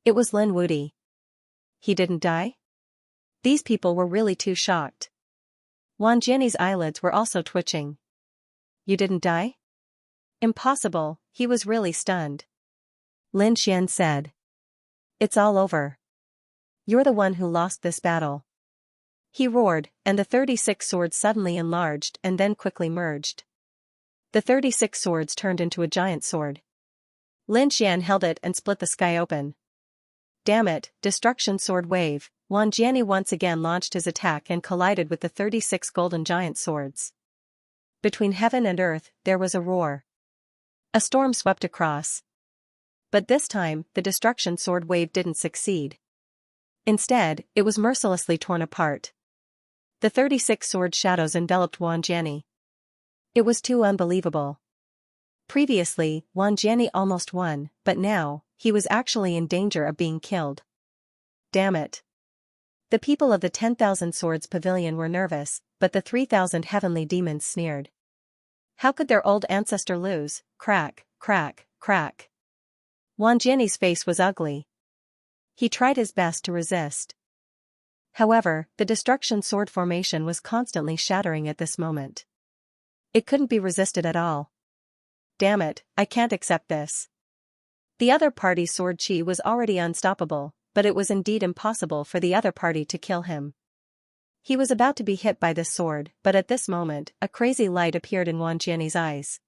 It was Lin Wudi. He didn't die? These people were really too shocked. Wan Jiani's eyelids were also twitching. You didn't die? Impossible, he was really stunned. Lin Xian said. It's all over. You're the one who lost this battle. He roared, and the 36 swords suddenly enlarged and then quickly merged. The 36 swords turned into a giant sword. Lin Xian held it and split the sky open. Damn it, destruction sword wave. Wan Jiani once again launched his attack and collided with the 36 golden giant swords. Between heaven and earth, there was a roar. A storm swept across. But this time, the destruction sword wave didn't succeed. Instead, it was mercilessly torn apart. The 36 sword shadows enveloped Wan Jiani. It was too unbelievable. Previously, Wan Jiani almost won, but now, he was actually in danger of being killed. Damn it. The people of the 10,000 Swords Pavilion were nervous, but the 3,000 heavenly demons sneered. How could their old ancestor lose? Crack, crack, crack. Wan Jiani's face was ugly. He tried his best to resist. However, the destruction sword formation was constantly shattering at this moment. It couldn't be resisted at all. Damn it, I can't accept this. The other party's sword chi was already unstoppable, but it was indeed impossible for the other party to kill him. He was about to be hit by this sword, but at this moment, a crazy light appeared in Wan Jiani's eyes.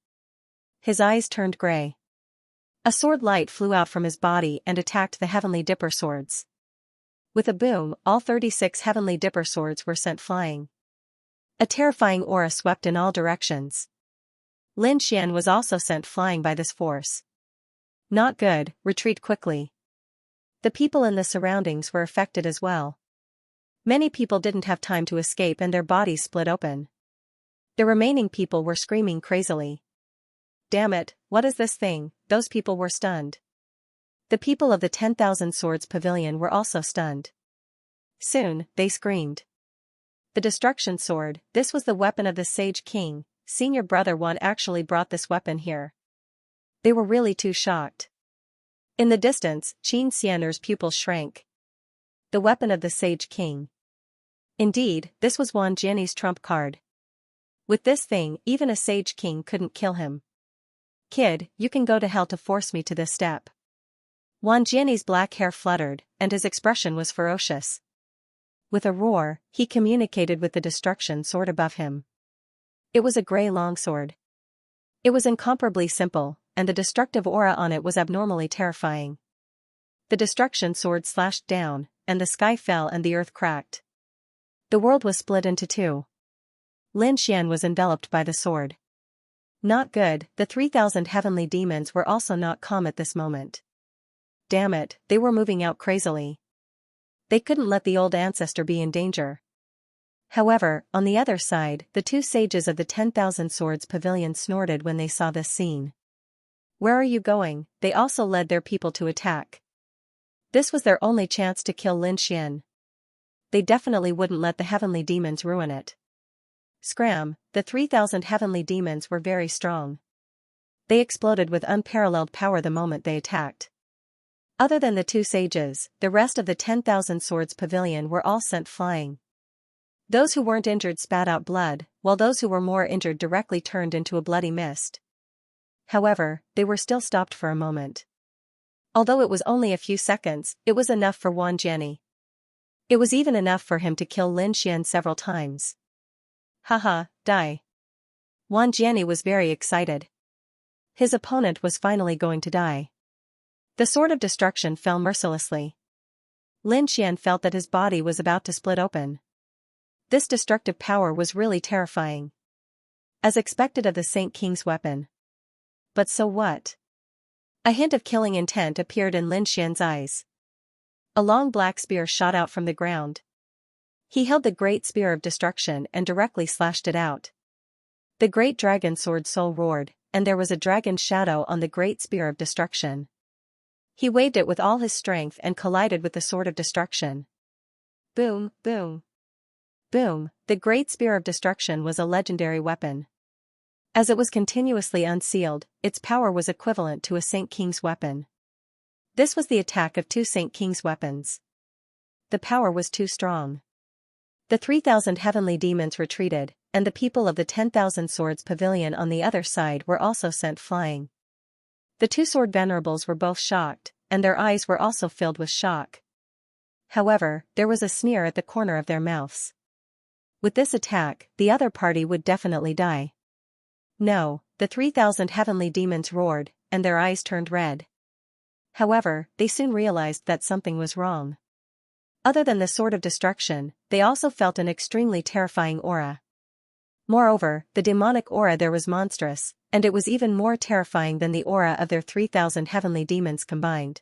His eyes turned gray. A sword light flew out from his body and attacked the Heavenly Dipper swords. With a boom, all 36 Heavenly Dipper swords were sent flying. A terrifying aura swept in all directions. Lin Xian was also sent flying by this force. Not good, retreat quickly. The people in the surroundings were affected as well. Many people didn't have time to escape and their bodies split open. The remaining people were screaming crazily. Damn it, what is this thing? Those people were stunned. The people of the 10,000 Swords Pavilion were also stunned. Soon, they screamed. The destruction sword, this was the weapon of the Sage King. Senior brother Wan actually brought this weapon here. They were really too shocked. In the distance, Qin Xianer's pupils shrank. The weapon of the Sage King. Indeed, this was Wan Jiani's trump card. With this thing, even a Sage King couldn't kill him. Kid, you can go to hell to force me to this step. Wan Jiani's black hair fluttered, and his expression was ferocious. With a roar, he communicated with the destruction sword above him. It was a gray longsword. It was incomparably simple, and the destructive aura on it was abnormally terrifying. The destruction sword slashed down, and the sky fell and the earth cracked. The world was split into two. Lin Xian was enveloped by the sword. Not good, the 3,000 heavenly demons were also not calm at this moment. Damn it, they were moving out crazily. They couldn't let the old ancestor be in danger. However, on the other side, the two sages of the 10,000 Swords Pavilion snorted when they saw this scene. Where are you going? They also led their people to attack. This was their only chance to kill Lin Xian. They definitely wouldn't let the heavenly demons ruin it. Scram, the 3,000 heavenly demons were very strong. They exploded with unparalleled power the moment they attacked. Other than the two sages, the rest of the 10,000 Swords Pavilion were all sent flying. Those who weren't injured spat out blood, while those who were more injured directly turned into a bloody mist. However, they were still stopped for a moment. Although it was only a few seconds, it was enough for Wan Jiani. It was even enough for him to kill Lin Xian several times. Haha, die. Wan Jiani was very excited. His opponent was finally going to die. The sword of destruction fell mercilessly. Lin Xian felt that his body was about to split open. This destructive power was really terrifying. As expected of the Saint King's weapon. But so what? A hint of killing intent appeared in Lin Xian's eyes. A long black spear shot out from the ground. He held the great spear of destruction and directly slashed it out. The great dragon sword soul roared, and there was a dragon shadow on the great spear of destruction. He waved it with all his strength and collided with the sword of destruction. Boom, boom. Boom, the great spear of destruction was a legendary weapon. As it was continuously unsealed, its power was equivalent to a Saint King's weapon. This was the attack of two Saint King's weapons. The power was too strong. The 3,000 heavenly demons retreated, and the people of the 10,000 Swords Pavilion on the other side were also sent flying. The two sword venerables were both shocked, and their eyes were also filled with shock. However, there was a sneer at the corner of their mouths. With this attack, the other party would definitely die. No, the 3,000 heavenly demons roared, and their eyes turned red. However, they soon realized that something was wrong. Other than the sword of destruction, they also felt an extremely terrifying aura. Moreover, the demonic aura there was monstrous, and it was even more terrifying than the aura of their 3,000 heavenly demons combined.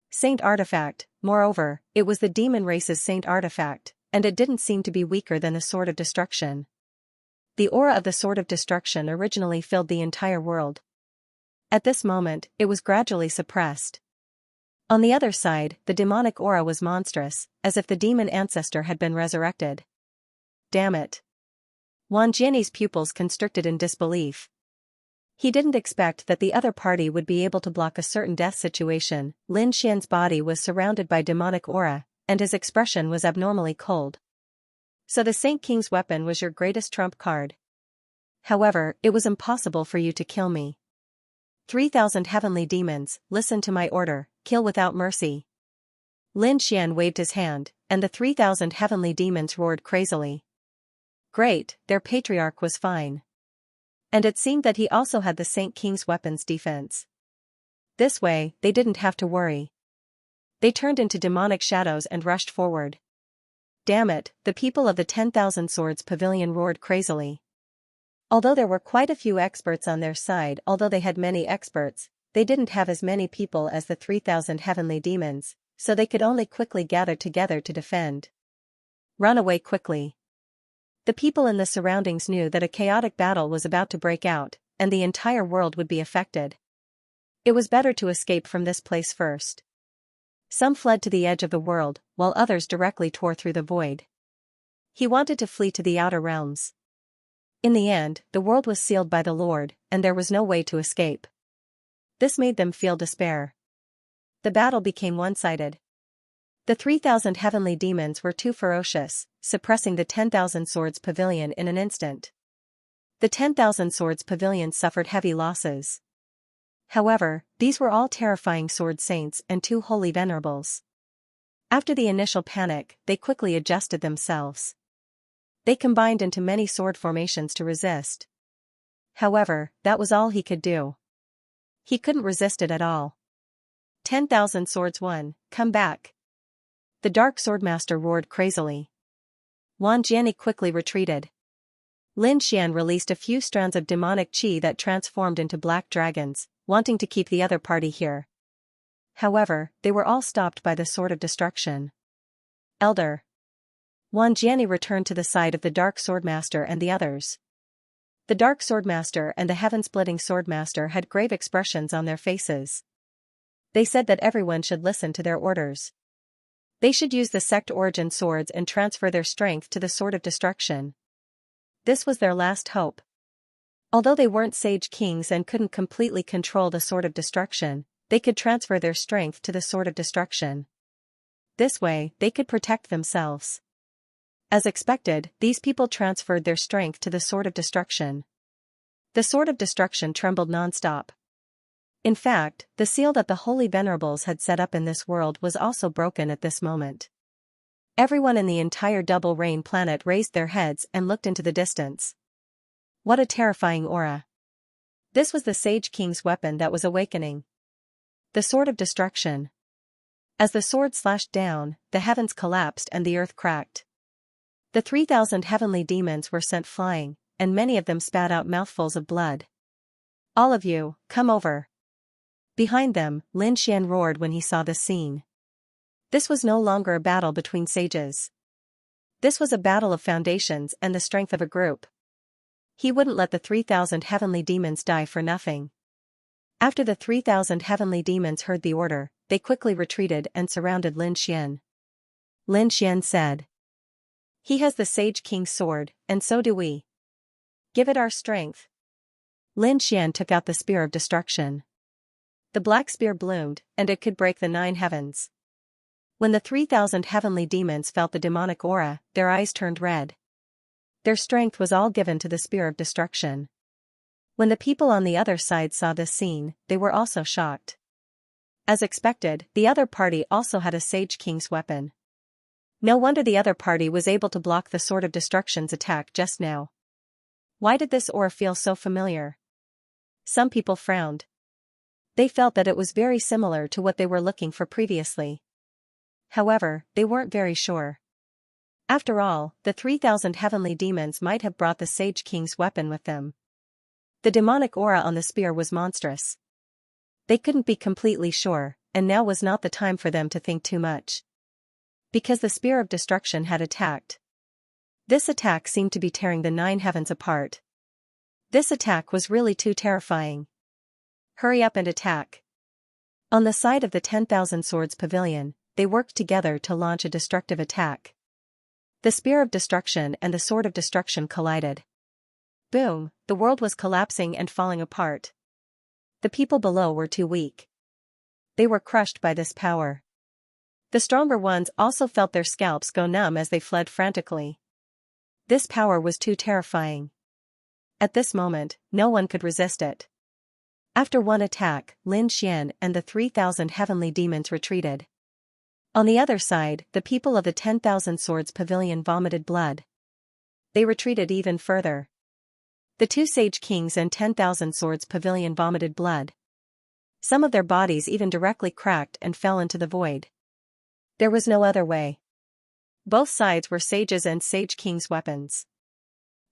Saint Artifact, moreover, it was the demon race's Saint Artifact, and it didn't seem to be weaker than the Sword of Destruction. The aura of the Sword of Destruction originally filled the entire world. At this moment, it was gradually suppressed. On the other side, the demonic aura was monstrous, as if the demon ancestor had been resurrected. Damn it. Wang Jianyi's pupils constricted in disbelief. He didn't expect that the other party would be able to block a certain death situation. Lin Xian's body was surrounded by demonic aura, and his expression was abnormally cold. So the Saint King's weapon was your greatest trump card. However, it was impossible for you to kill me. 3,000 heavenly demons, listen to my order, kill without mercy. Lin Xian waved his hand, and the 3,000 heavenly demons roared crazily. Great, their patriarch was fine. And it seemed that he also had the Saint King's weapon's defense. This way, they didn't have to worry. They turned into demonic shadows and rushed forward. Damn it, the people of the 10,000 Swords Pavilion roared crazily. Although there were quite a few experts on their side, although they had many experts, they didn't have as many people as the 3,000 heavenly demons, so they could only quickly gather together to defend. Run away quickly. The people in the surroundings knew that a chaotic battle was about to break out, and the entire world would be affected. It was better to escape from this place first. Some fled to the edge of the world, while others directly tore through the void. He wanted to flee to the outer realms. In the end, the world was sealed by the Lord, and there was no way to escape. This made them feel despair. The battle became one-sided. The 3,000 heavenly demons were too ferocious, suppressing the 10,000 Swords Pavilion in an instant. The 10,000 Swords Pavilion suffered heavy losses. However, these were all terrifying sword saints and 2 holy venerables. After the initial panic, they quickly adjusted themselves. They combined into many sword formations to resist. However, that was all he could do. He couldn't resist it at all. 10,000 Swords won, come back. The Dark Swordmaster roared crazily. Wang Jianyi quickly retreated. Lin Xian released a few strands of demonic qi that transformed into black dragons, wanting to keep the other party here. However, they were all stopped by the Sword of Destruction. Elder. Wang Jianyi returned to the side of the Dark Swordmaster and the others. The Dark Swordmaster and the Heaven-Splitting Swordmaster had grave expressions on their faces. They said that everyone should listen to their orders. They should use the sect origin swords and transfer their strength to the Sword of Destruction. This was their last hope. Although they weren't Sage Kings and couldn't completely control the Sword of Destruction, they could transfer their strength to the Sword of Destruction. This way, they could protect themselves. As expected, these people transferred their strength to the Sword of Destruction. The Sword of Destruction trembled non-stop. In fact, the seal that the Holy Venerables had set up in this world was also broken at this moment. Everyone in the entire Double Rain planet raised their heads and looked into the distance. What a terrifying aura. This was the Sage King's weapon that was awakening. The Sword of Destruction. As the sword slashed down, the heavens collapsed and the earth cracked. The 3,000 heavenly demons were sent flying, and many of them spat out mouthfuls of blood. All of you, come over. Behind them, Lin Xian roared when he saw this scene. This was no longer a battle between sages. This was a battle of foundations and the strength of a group. He wouldn't let the 3,000 heavenly demons die for nothing. After the 3,000 heavenly demons heard the order, they quickly retreated and surrounded Lin Xian. Lin Xian said, "He has the Sage King's sword, and so do we. Give it our strength." Lin Xian took out the Spear of Destruction. The black spear bloomed, and it could break the 9 heavens. When the 3,000 heavenly demons felt the demonic aura, their eyes turned red. Their strength was all given to the Spear of Destruction. When the people on the other side saw this scene, they were also shocked. As expected, the other party also had a Sage King's weapon. No wonder the other party was able to block the Sword of Destruction's attack just now. Why did this aura feel so familiar? Some people frowned. They felt that it was very similar to what they were looking for previously. However, they weren't very sure. After all, the 3,000 heavenly demons might have brought the Sage King's weapon with them. The demonic aura on the spear was monstrous. They couldn't be completely sure, and now was not the time for them to think too much. Because the spear of destruction had attacked. This attack seemed to be tearing the 9 heavens apart. This attack was really too terrifying. Hurry up and attack. On the side of the 10,000 Swords Pavilion, they worked together to launch a destructive attack. The spear of destruction and the sword of destruction collided. Boom, the world was collapsing and falling apart. The people below were too weak. They were crushed by this power. The stronger ones also felt their scalps go numb as they fled frantically. This power was too terrifying. At this moment, no one could resist it. After one attack, Lin Xian and the 3,000 heavenly demons retreated. On the other side, the people of the 10,000 Swords Pavilion vomited blood. They retreated even further. The 2 Sage Kings and 10,000 Swords Pavilion vomited blood. Some of their bodies even directly cracked and fell into the void. There was no other way. Both sides were sages and Sage King's weapons.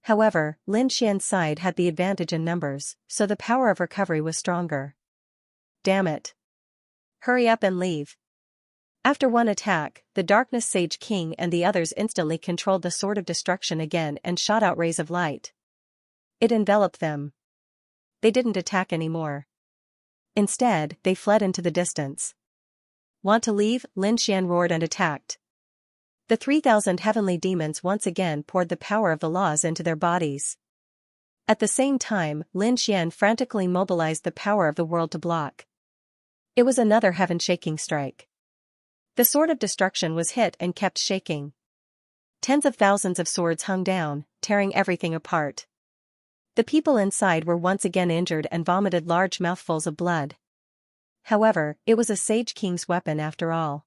However, Lin Xian's side had the advantage in numbers, so the power of recovery was stronger. Damn it. Hurry up and leave. After one attack, the Darkness Sage King and the others instantly controlled the Sword of Destruction again and shot out rays of light. It enveloped them. They didn't attack anymore. Instead, they fled into the distance. Want to leave? Lin Xian roared and attacked. The 3,000 heavenly demons once again poured the power of the laws into their bodies. At the same time, Lin Xian frantically mobilized the power of the world to block. It was another heaven-shaking strike. The Sword of Destruction was hit and kept shaking. Tens of thousands of swords hung down, tearing everything apart. The people inside were once again injured and vomited large mouthfuls of blood. However, it was a Sage King's weapon after all.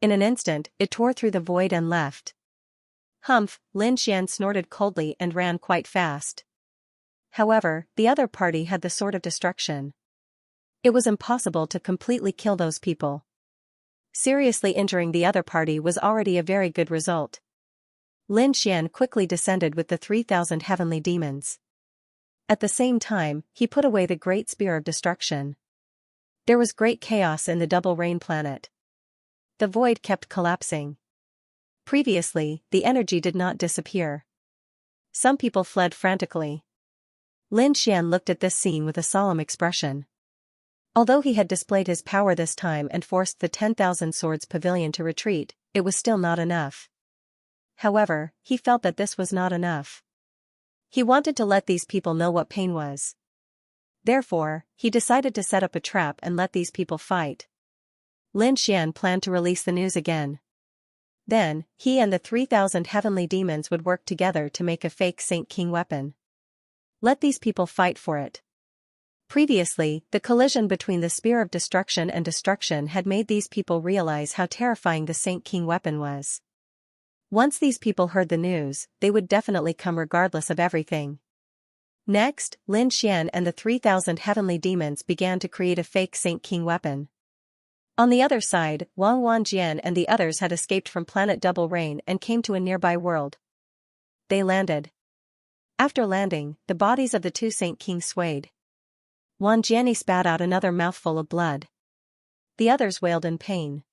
In an instant, it tore through the void and left. Humph, Lin Xian snorted coldly and ran quite fast. However, the other party had the Sword of Destruction. It was impossible to completely kill those people. Seriously injuring the other party was already a very good result. Lin Xian quickly descended with the 3,000 heavenly demons. At the same time, he put away the Great Spear of Destruction. There was great chaos in the Double Rain planet. The void kept collapsing. Previously, the energy did not disappear. Some people fled frantically. Lin Xian looked at this scene with a solemn expression. Although he had displayed his power this time and forced the 10,000 Swords Pavilion to retreat, it was still not enough. However, he felt that this was not enough. He wanted to let these people know what pain was. Therefore, he decided to set up a trap and let these people fight. Lin Xian planned to release the news again. Then, he and the 3,000 heavenly demons would work together to make a fake Saint King weapon. Let these people fight for it. Previously, the collision between the Spear of Destruction and Destruction had made these people realize how terrifying the Saint King weapon was. Once these people heard the news, they would definitely come regardless of everything. Next, Lin Xian and the 3,000 heavenly demons began to create a fake Saint King weapon. On the other side, Wang Wanjian and the others had escaped from planet Double Rain and came to a nearby world. They landed. After landing, the bodies of the 2 Saint Kings swayed. Wanjiani spat out another mouthful of blood. The others wailed in pain.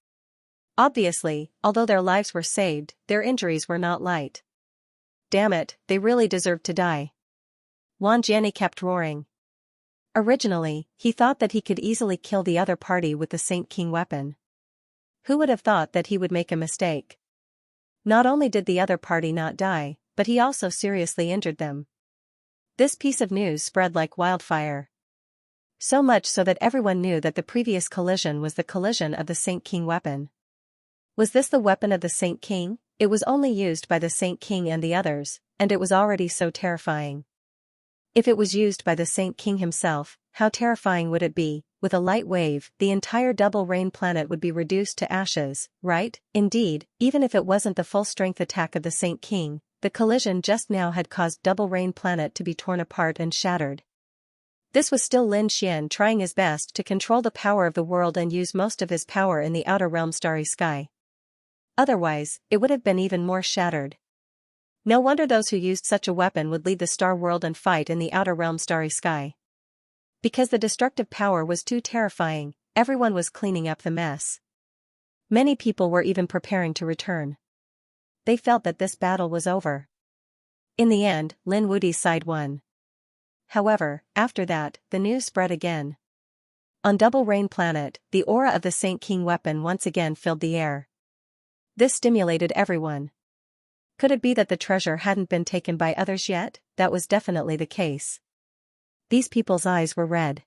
Obviously, although their lives were saved, their injuries were not light. Damn it, they really deserved to die. Wanjiani kept roaring. Originally, he thought that he could easily kill the other party with the Saint King weapon. Who would have thought that he would make a mistake? Not only did the other party not die, but he also seriously injured them. This piece of news spread like wildfire. So much so that everyone knew that the previous collision was the collision of the Saint King weapon. Was this the weapon of the Saint King? It was only used by the Saint King and the others, and it was already so terrifying. If it was used by the Saint King himself, how terrifying would it be? With a light wave, the entire Double Rain planet would be reduced to ashes, right? Indeed, even if it wasn't the full-strength attack of the Saint King, the collision just now had caused Double Rain planet to be torn apart and shattered. This was still Lin Xian trying his best to control the power of the world and use most of his power in the outer realm starry sky. Otherwise, it would have been even more shattered. No wonder those who used such a weapon would leave the star world and fight in the outer realm starry sky. Because the destructive power was too terrifying, everyone was cleaning up the mess. Many people were even preparing to return. They felt that this battle was over. In the end, Lin Wudi's side won. However, after that, the news spread again. On Double Rain Planet, the aura of the Saint King weapon once again filled the air. This stimulated everyone. Could it be that the treasure hadn't been taken by others yet? That was definitely the case. These people's eyes were red.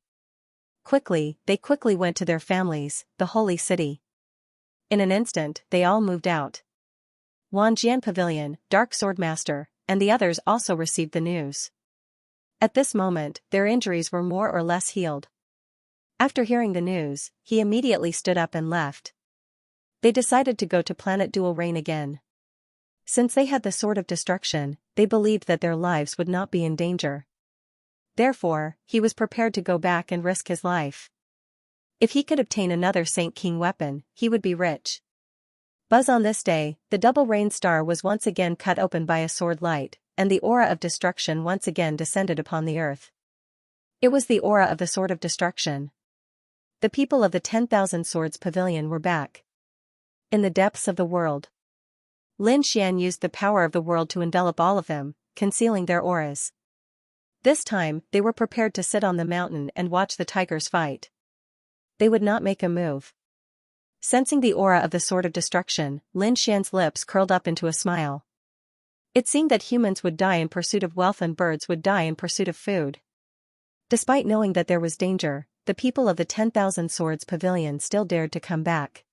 They quickly went to their families, the holy city. In an instant, they all moved out. Wanjian Pavilion, Dark Sword Master, and the others also received the news. At this moment, their injuries were more or less healed. After hearing the news, he immediately stood up and left. They decided to go to Planet Dual Rain again. Since they had the Sword of Destruction, they believed that their lives would not be in danger. Therefore, he was prepared to go back and risk his life. If he could obtain another Saint King weapon, he would be rich. Buzz on this day, the Double Rain Star was once again cut open by a sword light, and the aura of destruction once again descended upon the earth. It was the aura of the Sword of Destruction. The people of the 10,000 Swords Pavilion were back. In the depths of the world, Lin Xian used the power of the world to envelop all of them, concealing their auras. This time, they were prepared to sit on the mountain and watch the tigers fight. They would not make a move. Sensing the aura of the Sword of Destruction, Lin Xian's lips curled up into a smile. It seemed that humans would die in pursuit of wealth and birds would die in pursuit of food. Despite knowing that there was danger, the people of the 10,000 Swords Pavilion still dared to come back.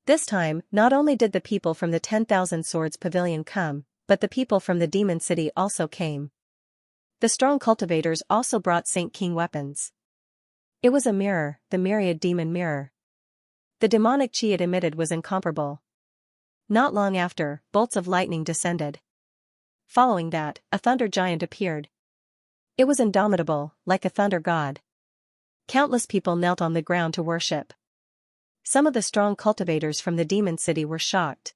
This time, not only did the people from the 10,000 Swords Pavilion come, but the people from the Demon City also came. The strong cultivators also brought Saint King weapons. It was a mirror, the myriad demon mirror. The demonic chi it emitted was incomparable. Not long after, bolts of lightning descended. Following that, a thunder giant appeared. It was indomitable, like a thunder god. Countless people knelt on the ground to worship. Some of the strong cultivators from the Demon City were shocked.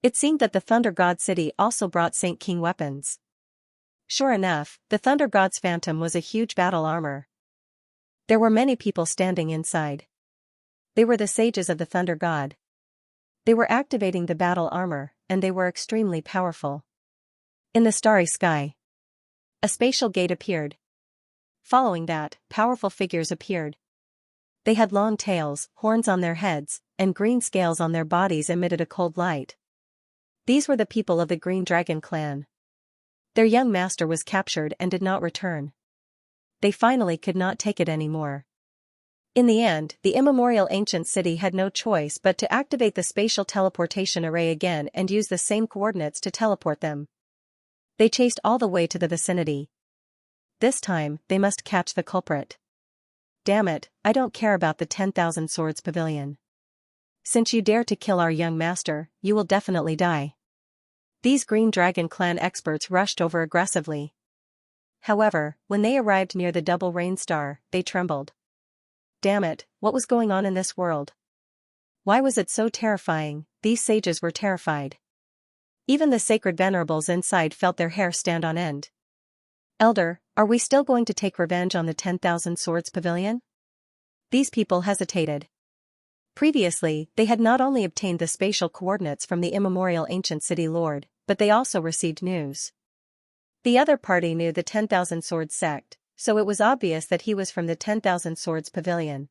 It seemed that the Thunder God City also brought Saint King weapons. Sure enough, the Thunder God's phantom was a huge battle armor. There were many people standing inside. They were the sages of the Thunder God. They were activating the battle armor, and they were extremely powerful. In the starry sky, a spatial gate appeared. Following that, powerful figures appeared. They had long tails, horns on their heads, and green scales on their bodies emitted a cold light. These were the people of the Green Dragon clan. Their young master was captured and did not return. They finally could not take it anymore. In the end, the immemorial ancient city had no choice but to activate the spatial teleportation array again and use the same coordinates to teleport them. They chased all the way to the vicinity. This time, they must catch the culprit. Damn it, I don't care about the 10,000 Swords Pavilion. Since you dare to kill our young master, you will definitely die. These Green Dragon clan experts rushed over aggressively. However, when they arrived near the Double Rain Star, they trembled. Damn it, what was going on in this world? Why was it so terrifying? These sages were terrified. Even the sacred venerables inside felt their hair stand on end. Elder, are we still going to take revenge on the 10,000 Swords Pavilion? These people hesitated. Previously, they had not only obtained the spatial coordinates from the immemorial ancient city lord, but they also received news. The other party knew the 10,000 Swords sect, so it was obvious that he was from the 10,000 Swords Pavilion.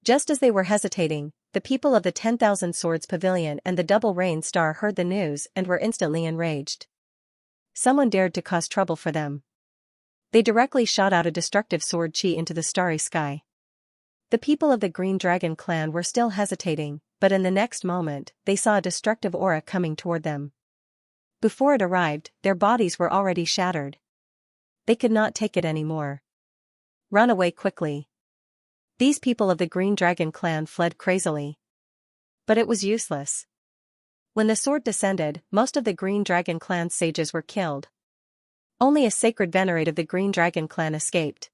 Just as they were hesitating, the people of the 10,000 Swords Pavilion and the Double Rain Star heard the news and were instantly enraged. Someone dared to cause trouble for them. They directly shot out a destructive sword chi into the starry sky. The people of the Green Dragon clan were still hesitating, but in the next moment, they saw a destructive aura coming toward them. Before it arrived, their bodies were already shattered. They could not take it anymore. Run away quickly. These people of the Green Dragon clan fled crazily. But it was useless. When the sword descended, most of the Green Dragon clan sages were killed. Only a sacred venerate of the Green Dragon clan escaped.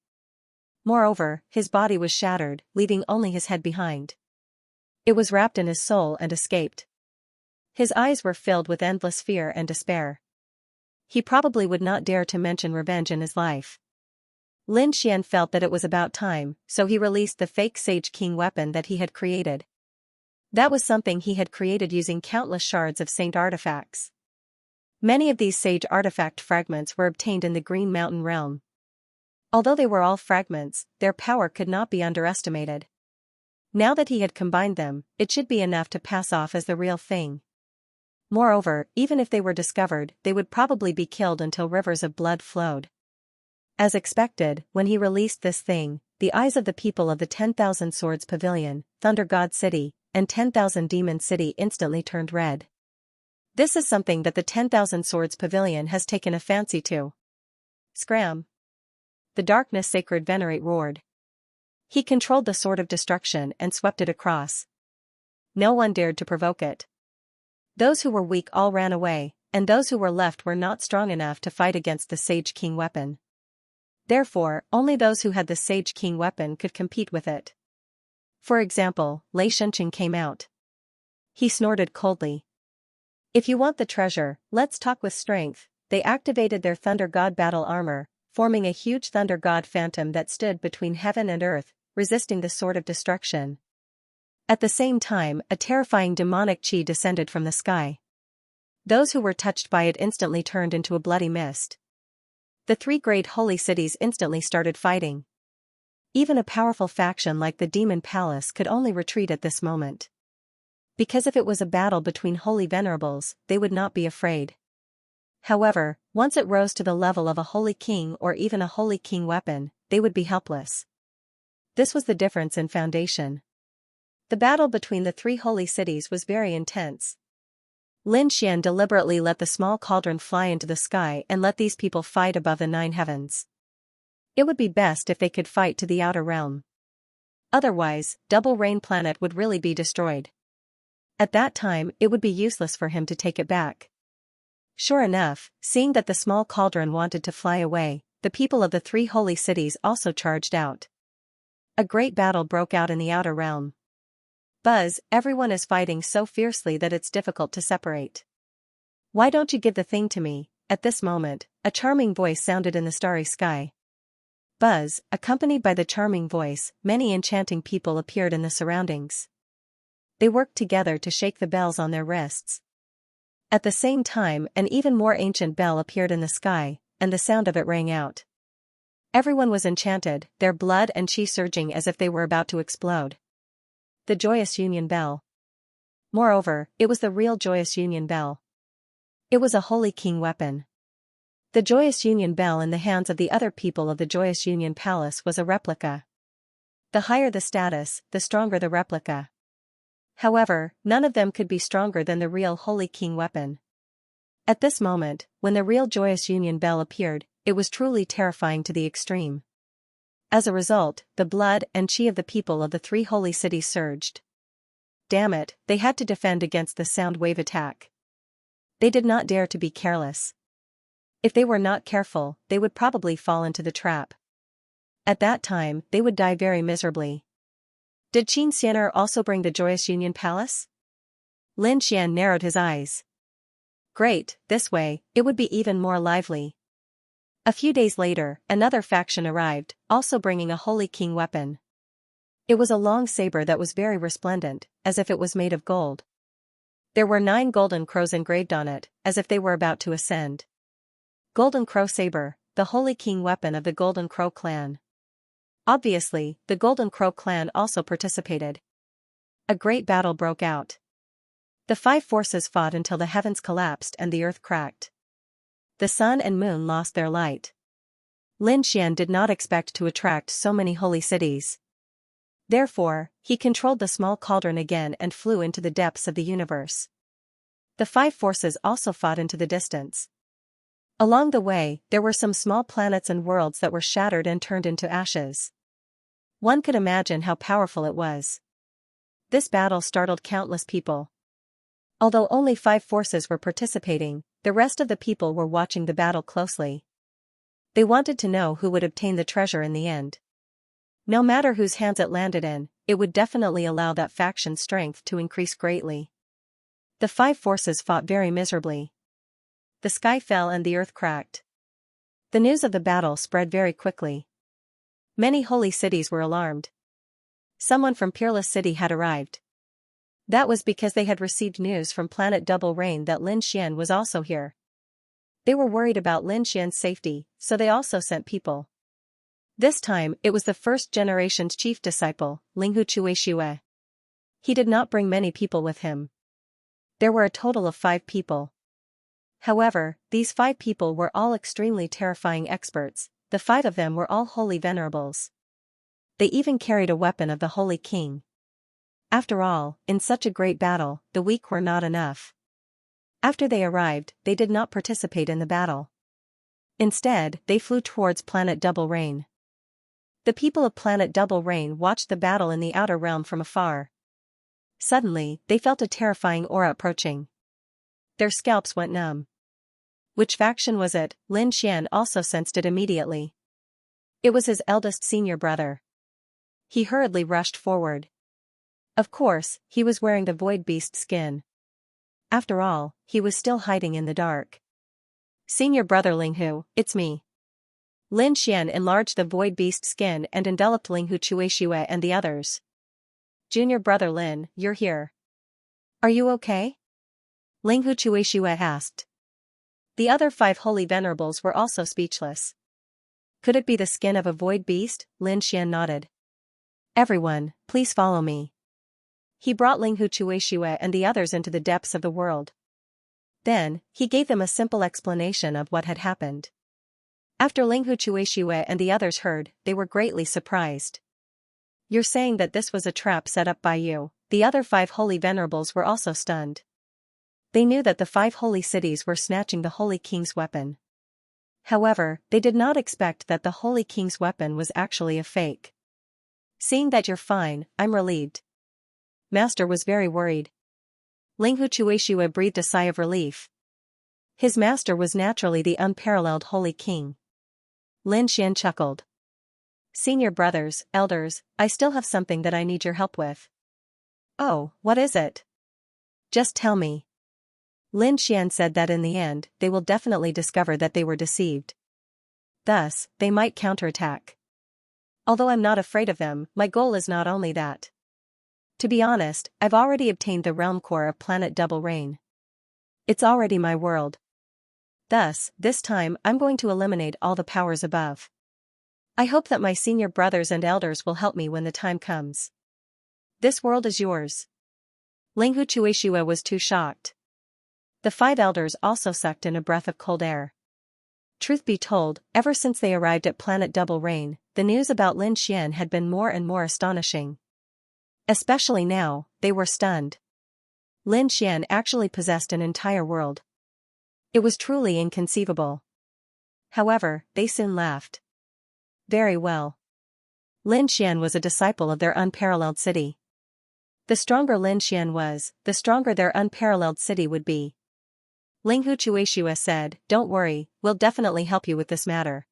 Moreover, his body was shattered, leaving only his head behind. It was wrapped in his soul and escaped. His eyes were filled with endless fear and despair. He probably would not dare to mention revenge in his life. Lin Xian felt that it was about time, so he released the fake Sage King weapon that he had created. That was something he had created using countless shards of saint artifacts. Many of these sage artifact fragments were obtained in the Green Mountain realm. Although they were all fragments, their power could not be underestimated. Now that he had combined them, it should be enough to pass off as the real thing. Moreover, even if they were discovered, they would probably be killed until rivers of blood flowed. As expected, when he released this thing, the eyes of the people of the 10,000 Swords Pavilion, Thunder God City, and 10,000 Demon City instantly turned red. This is something that the 10,000 Swords Pavilion has taken a fancy to. Scram! The Darkness Sacred Venerate roared. He controlled the Sword of Destruction and swept it across. No one dared to provoke it. Those who were weak all ran away, and those who were left were not strong enough to fight against the Sage King weapon. Therefore, only those who had the Sage King weapon could compete with it. For example, Lei Shunqing came out. He snorted coldly. If you want the treasure, let's talk with strength. They activated their Thunder God battle armor, forming a huge Thunder God phantom that stood between heaven and earth, resisting the Sword of Destruction. At the same time, a terrifying demonic chi descended from the sky. Those who were touched by it instantly turned into a bloody mist. The three great holy cities instantly started fighting. Even a powerful faction like the Demon Palace could only retreat at this moment. Because if it was a battle between holy venerables, they would not be afraid. However, once it rose to the level of a holy king or even a holy king weapon, they would be helpless. This was the difference in foundation. The battle between the three holy cities was very intense. Lin Xian deliberately let the small cauldron fly into the sky and let these people fight above the 9 heavens. It would be best if they could fight to the outer realm. Otherwise, Double Rain Planet would really be destroyed. At that time, it would be useless for him to take it back. Sure enough, seeing that the small cauldron wanted to fly away, the people of the three holy cities also charged out. A great battle broke out in the outer realm. Buzz, everyone is fighting so fiercely that it's difficult to separate. Why don't you give the thing to me? At this moment, a charming voice sounded in the starry sky. Buzz, accompanied by the charming voice, many enchanting people appeared in the surroundings. They worked together to shake the bells on their wrists. At the same time, an even more ancient bell appeared in the sky, and the sound of it rang out. Everyone was enchanted, their blood and chi surging as if they were about to explode. The Joyous Union Bell. Moreover, it was the real Joyous Union Bell. It was a holy king weapon. The Joyous Union Bell in the hands of the other people of the Joyous Union Palace was a replica. The higher the status, the stronger the replica. However, none of them could be stronger than the real holy king weapon. At this moment, when the real Joyous Union Bell appeared, it was truly terrifying to the extreme. As a result, the blood and chi of the people of the three holy cities surged. Damn it, they had to defend against the sound wave attack. They did not dare to be careless. If they were not careful, they would probably fall into the trap. At that time, they would die very miserably. Did Xianxia also bring the Joyous Union Palace? Lin Xian narrowed his eyes. Great, this way, it would be even more lively. A few days later, another faction arrived, also bringing a holy king weapon. It was a long saber that was very resplendent, as if it was made of gold. There were 9 golden crows engraved on it, as if they were about to ascend. Golden Crow Saber, the holy king weapon of the Golden Crow clan. Obviously, the Golden Crow clan also participated. A great battle broke out. The 5 forces fought until the heavens collapsed and the earth cracked. The sun and moon lost their light. Lin Xian did not expect to attract so many holy cities. Therefore, he controlled the small cauldron again and flew into the depths of the universe. The 5 forces also fought into the distance. Along the way, there were some small planets and worlds that were shattered and turned into ashes. One could imagine how powerful it was. This battle startled countless people. Although only 5 forces were participating, the rest of the people were watching the battle closely. They wanted to know who would obtain the treasure in the end. No matter whose hands it landed in, it would definitely allow that faction's strength to increase greatly. The 5 forces fought very miserably. The sky fell and the earth cracked. The news of the battle spread very quickly. Many holy cities were alarmed. Someone from Peerless City had arrived. That was because they had received news from planet Double Rain that Lin Xian was also here. They were worried about Lin Xian's safety, so they also sent people. This time, it was the first generation's chief disciple, Linghu Chuishue. He did not bring many people with him. There were a total of 5 people. However, these 5 people were all extremely terrifying experts. The 5 of them were all holy venerables. They even carried a weapon of the Holy King. After all, in such a great battle, the weak were not enough. After they arrived, they did not participate in the battle. Instead, they flew towards planet Double Rain. The people of planet Double Rain watched the battle in the outer realm from afar. Suddenly, they felt a terrifying aura approaching. Their scalps went numb. Which faction was it? Lin Xian also sensed it immediately. It was his eldest senior brother. He hurriedly rushed forward. Of course, he was wearing the Void Beast skin. After all, he was still hiding in the dark. Senior brother Linghu, it's me. Lin Xian enlarged the Void Beast skin and enveloped Linghu Chuishue and the others. Junior brother Lin, you're here. Are you okay? Linghu Chuishue asked. The other 5 holy venerables were also speechless. Could it be the skin of a void beast? Lin Xian nodded. Everyone, please follow me. He brought Linghu Chuishue and the others into the depths of the world. Then, he gave them a simple explanation of what had happened. After Linghu Chuishue and the others heard, they were greatly surprised. You're saying that this was a trap set up by you? The other 5 holy venerables were also stunned. They knew that the 5 holy cities were snatching the Holy King's weapon. However, they did not expect that the Holy King's weapon was actually a fake. Seeing that you're fine, I'm relieved. Master was very worried. Linghu Chuishue breathed a sigh of relief. His master was naturally the unparalleled Holy King. Lin Xian chuckled. Senior brothers, elders, I still have something that I need your help with. Oh, what is it? Just tell me. Lin Xian said that in the end, they will definitely discover that they were deceived. Thus, they might counterattack. Although I'm not afraid of them, my goal is not only that. To be honest, I've already obtained the realm core of planet Double Rain. It's already my world. Thus, this time I'm going to eliminate all the powers above. I hope that my senior brothers and elders will help me when the time comes. This world is yours. Linghu Chuishue was too shocked. The 5 elders also sucked in a breath of cold air. Truth be told, ever since they arrived at planet Double Rain, the news about Lin Xian had been more and more astonishing. Especially now, they were stunned. Lin Xian actually possessed an entire world. It was truly inconceivable. However, they soon laughed. Very well. Lin Xian was a disciple of their unparalleled city. The stronger Lin Xian was, the stronger their unparalleled city would be. Linghu Chuishue said, don't worry, we'll definitely help you with this matter.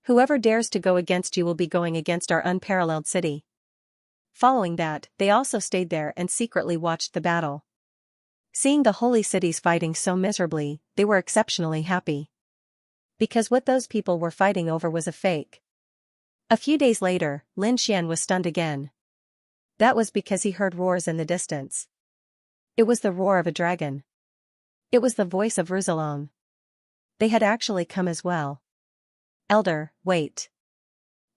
Whoever dares to go against you will be going against our unparalleled city. Following that, they also stayed there and secretly watched the battle. Seeing the holy cities fighting so miserably, they were exceptionally happy. Because what those people were fighting over was a fake. A few days later, Lin Xian was stunned again. That was because he heard roars in the distance. It was the roar of a dragon. It was the voice of Rizalong. They had actually come as well. Elder, wait.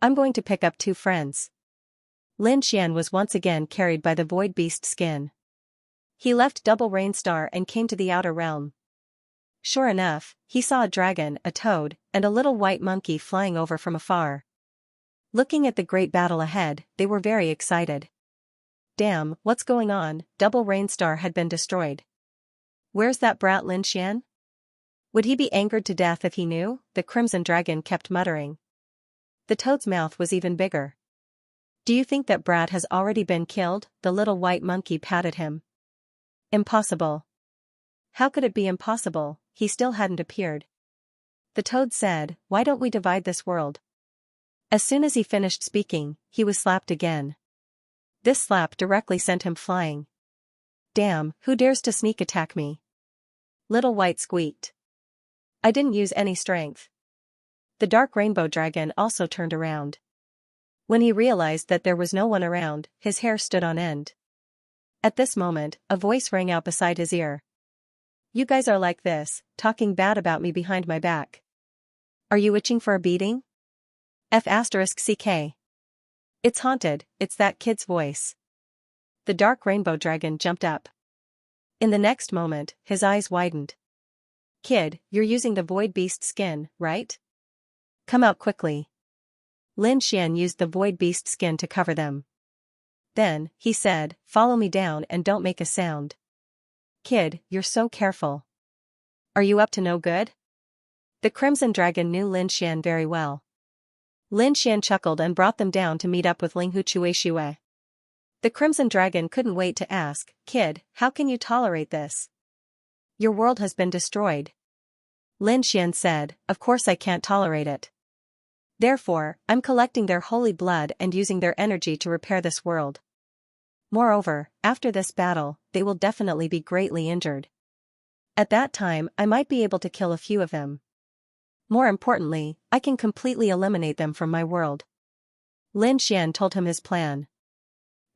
I'm going to pick up 2 friends. Lin Xian was once again carried by the Void Beast skin. He left Double Rain Star and came to the outer realm. Sure enough, he saw a dragon, a toad, and a little white monkey flying over from afar. Looking at the great battle ahead, they were very excited. Damn, what's going on? Double Rain Star had been destroyed. Where's that brat Lin Xian? Would he be angered to death if he knew? The Crimson Dragon kept muttering. The toad's mouth was even bigger. Do you think that brat has already been killed? The little white monkey patted him. Impossible. How could it be impossible? He still hadn't appeared. The toad said, why don't we divide this world? As soon as he finished speaking, he was slapped again. This slap directly sent him flying. Damn, who dares to sneak attack me? Little White squeaked. I didn't use any strength. The dark rainbow dragon also turned around. When he realized that there was no one around, his hair stood on end. At this moment, a voice rang out beside his ear. You guys are like this, talking bad about me behind my back. Are you itching for a beating? F***ck. It's haunted, it's that kid's voice. The dark rainbow dragon jumped up. In the next moment, his eyes widened. Kid, you're using the void beast skin, right? Come out quickly. Lin Xian used the void beast skin to cover them. Then, he said, follow me down and don't make a sound. Kid, you're so careful. Are you up to no good? The Crimson Dragon knew Lin Xian very well. Lin Xian chuckled and brought them down to meet up with Ling Hu Chuishui. The Crimson Dragon couldn't wait to ask, Kid, how can you tolerate this? Your world has been destroyed. Lin Xian said, of course I can't tolerate it. Therefore, I'm collecting their holy blood and using their energy to repair this world. Moreover, after this battle, they will definitely be greatly injured. At that time, I might be able to kill a few of them. More importantly, I can completely eliminate them from my world. Lin Xian told him his plan.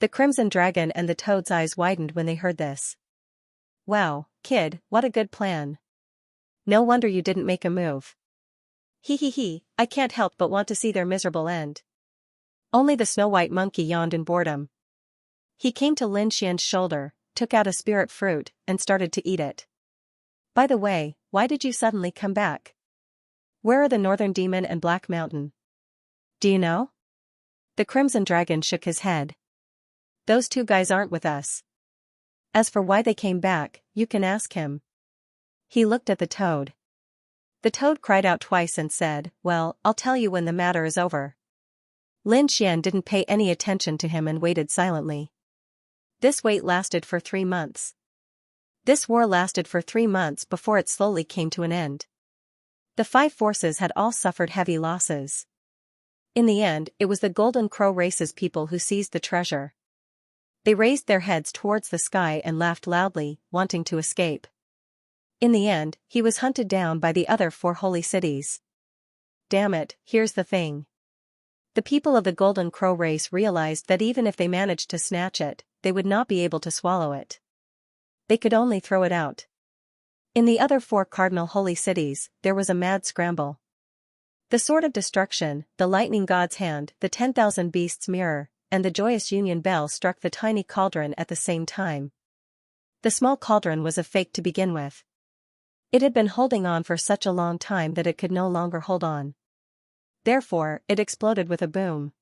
The Crimson Dragon and the Toad's eyes widened when they heard this. Wow, kid, what a good plan. No wonder you didn't make a move. He, I can't help but want to see their miserable end. Only the Snow-White Monkey yawned in boredom. He came to Lin Xian's shoulder, took out a spirit fruit, and started to eat it. By the way, why did you suddenly come back? Where are the Northern Demon and Black Mountain? Do you know? The Crimson Dragon shook his head. Those two guys aren't with us. As for why they came back, you can ask him. He looked at the Toad. The Toad cried out twice and said, well, I'll tell you when the matter is over. Lin Xian didn't pay any attention to him and waited silently. This wait lasted for 3 months. This war lasted for 3 months before it slowly came to an end. The 5 forces had all suffered heavy losses. In the end, it was the Golden Crow race's people who seized the treasure. They raised their heads towards the sky and laughed loudly, wanting to escape. In the end, he was hunted down by the other 4 holy cities. Damn it, here's the thing. The people of the Golden Crow race realized that even if they managed to snatch it, they would not be able to swallow it. They could only throw it out. In the other 4 cardinal holy cities, there was a mad scramble. The Sword of Destruction, the Lightning God's Hand, the 10,000 Beasts Mirror, and the Joyous Union Bell struck the tiny cauldron at the same time. The small cauldron was a fake to begin with. It had been holding on for such a long time that it could no longer hold on. Therefore, it exploded with a boom.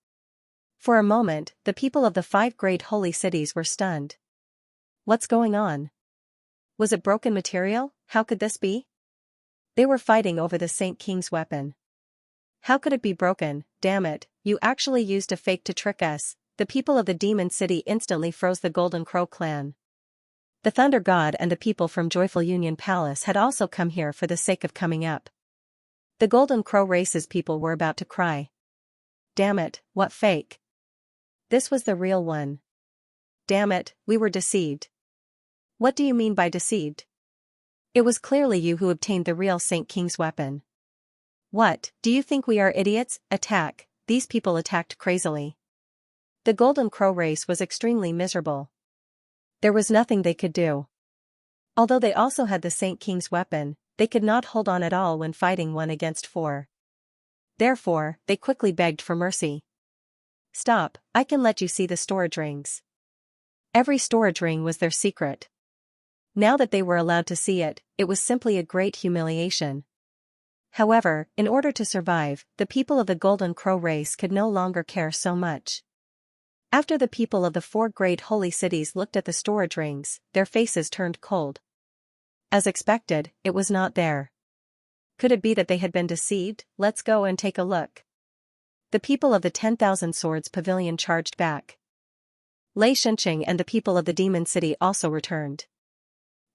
For a moment, the people of the 5 great holy cities were stunned. What's going on? Was it broken material? How could this be? They were fighting over the Saint King's weapon. How could it be broken? Damn it, you actually used a fake to trick us. The people of the Demon City instantly froze the Golden Crow clan. The Thunder God and the people from Joyful Union Palace had also come here for the sake of coming up. The Golden Crow race's people were about to cry. Damn it, what fake? This was the real one. Damn it, we were deceived. What do you mean by deceived? It was clearly you who obtained the real Saint King's weapon. What, do you think we are idiots? Attack, these people attacked crazily. The Golden Crow race was extremely miserable. There was nothing they could do. Although they also had the Saint King's weapon, they could not hold on at all when fighting 1 against 4. Therefore, they quickly begged for mercy. Stop, I can let you see the storage rings. Every storage ring was their secret. Now that they were allowed to see it, it was simply a great humiliation. However, in order to survive, the people of the Golden Crow race could no longer care so much. After the people of the 4 great holy cities looked at the storage rings, their faces turned cold. As expected, it was not there. Could it be that they had been deceived? Let's go and take a look. The people of the 10,000 Swords Pavilion charged back. Lei Shenqing and the people of the Demon City also returned.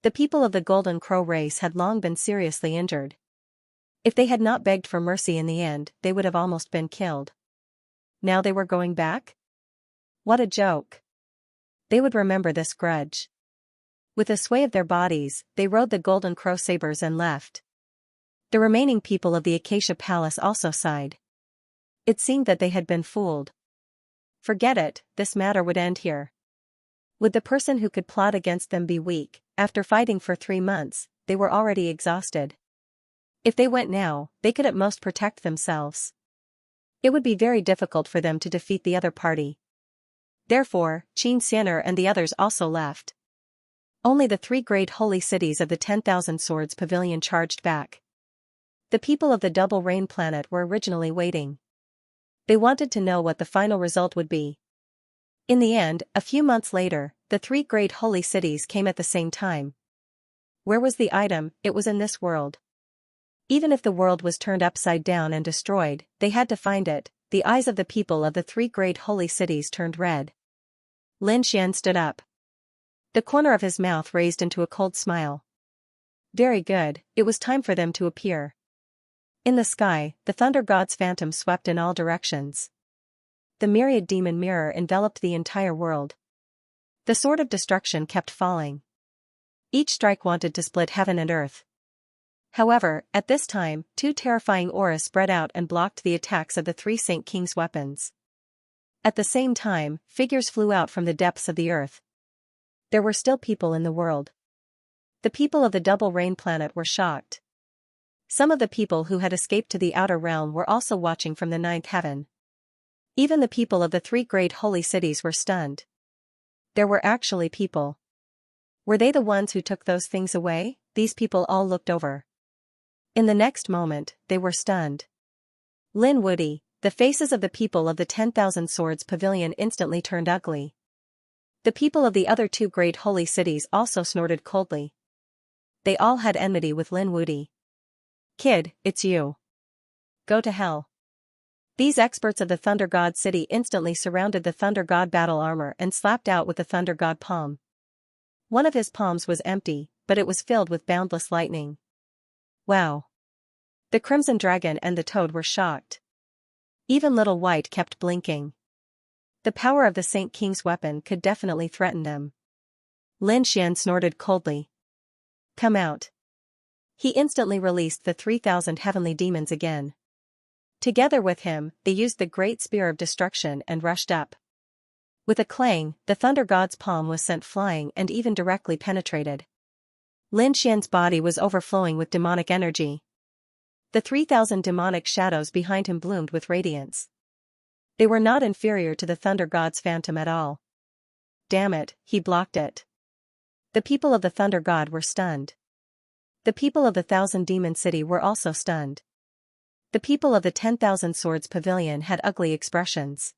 The people of the Golden Crow race had long been seriously injured. If they had not begged for mercy in the end, they would have almost been killed. Now they were going back? What a joke. They would remember this grudge. With a sway of their bodies, they rode the golden crow sabers and left. The remaining people of the Acacia Palace also sighed. It seemed that they had been fooled. Forget it, this matter would end here. Would the person who could plot against them be weak? After fighting for 3 months, they were already exhausted. If they went now, they could at most protect themselves. It would be very difficult for them to defeat the other party. Therefore, Xianxia and the others also left. Only the 3 great holy cities of the 10,000 Swords Pavilion charged back. The people of the Double Rain planet were originally waiting. They wanted to know what the final result would be. In the end, a few months later, the 3 great holy cities came at the same time. Where was the item? It was in this world. Even if the world was turned upside down and destroyed, they had to find it. The eyes of the people of the 3 great holy cities turned red. Lin Xian stood up. The corner of his mouth raised into a cold smile. Very good, it was time for them to appear. In the sky, the thunder god's phantom swept in all directions. The myriad demon mirror enveloped the entire world. The sword of destruction kept falling. Each strike wanted to split heaven and earth. However, at this time, 2 terrifying auras spread out and blocked the attacks of the 3 Saint Kings' weapons. At the same time, figures flew out from the depths of the earth. There were still people in the world. The people of the Double Rain planet were shocked. Some of the people who had escaped to the outer realm were also watching from the 9th heaven. Even the people of the 3 great holy cities were stunned. There were actually people. Were they the ones who took those things away? These people all looked over. In the next moment, they were stunned. Lin Woody, the faces of the people of the 10,000 Swords Pavilion instantly turned ugly. The people of the other 2 great holy cities also snorted coldly. They all had enmity with Lin Woody. Kid, it's you. Go to hell. These experts of the Thunder God City instantly surrounded the Thunder God battle armor and slapped out with the Thunder God palm. One of his palms was empty, but it was filled with boundless lightning. Wow. The Crimson Dragon and the Toad were shocked. Even Little White kept blinking. The power of the Saint King's weapon could definitely threaten them. Lin Xian snorted coldly. Come out. He instantly released the 3,000 heavenly demons again. Together with him, they used the Great Spear of Destruction and rushed up. With a clang, the Thunder God's palm was sent flying and even directly penetrated. Lin Xian's body was overflowing with demonic energy. The 3,000 demonic shadows behind him bloomed with radiance. They were not inferior to the Thunder God's phantom at all. Damn it, he blocked it. The people of the Thunder God were stunned. The people of the 1,000 Demon City were also stunned. The people of the 10,000 Swords Pavilion had ugly expressions.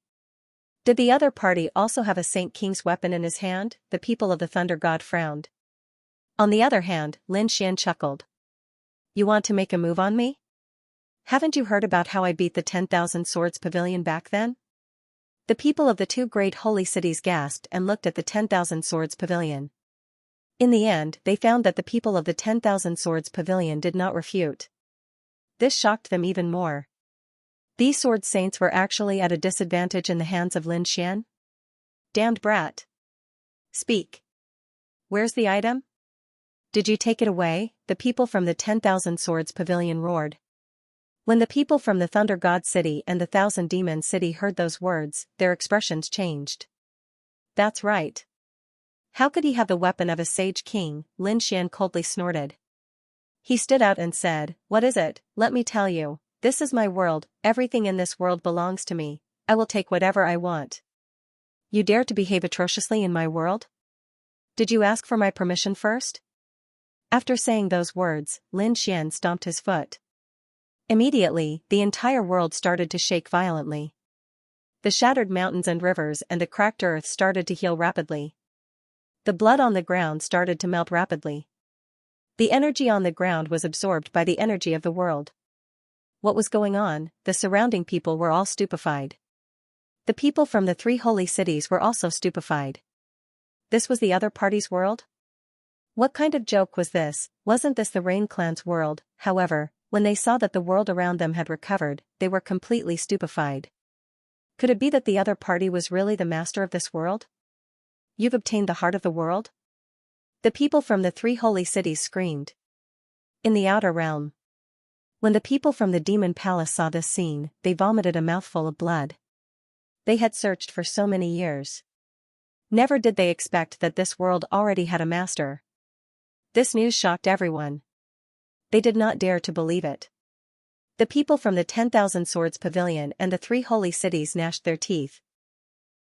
Did the other party also have a Saint King's weapon in his hand? The people of the Thunder God frowned. On the other hand, Lin Xian chuckled. You want to make a move on me? Haven't you heard about how I beat the 10,000 Swords Pavilion back then? The people of the 2 great holy cities gasped and looked at the 10,000 Swords Pavilion. In the end, they found that the people of the 10,000 Swords Pavilion did not refute. This shocked them even more. These sword saints were actually at a disadvantage in the hands of Lin Xian? Damned brat. Speak. Where's the item? Did you take it away? The people from the 10,000 Swords Pavilion roared. When the people from the Thunder God City and the 1,000 Demon City heard those words, their expressions changed. That's right. How could he have the weapon of a sage king? Lin Xian coldly snorted. He stood out and said, What is it? Let me tell you, this is my world, everything in this world belongs to me, I will take whatever I want. You dare to behave atrociously in my world? Did you ask for my permission first? After saying those words, Lin Xian stomped his foot. Immediately, the entire world started to shake violently. The shattered mountains and rivers and the cracked earth started to heal rapidly. The blood on the ground started to melt rapidly. The energy on the ground was absorbed by the energy of the world. What was going on? The surrounding people were all stupefied. The people from the 3 holy cities were also stupefied. This was the other party's world? What kind of joke was this? Wasn't this the Rain Clan's world? However, when they saw that the world around them had recovered, they were completely stupefied. Could it be that the other party was really the master of this world? You've obtained the heart of the world? The people from the three holy cities screamed. In the outer realm. When the people from the demon palace saw this scene, they vomited a mouthful of blood. They had searched for so many years. Never did they expect that this world already had a master. This news shocked everyone. They did not dare to believe it. The people from the 10,000 Swords Pavilion and the three holy cities gnashed their teeth.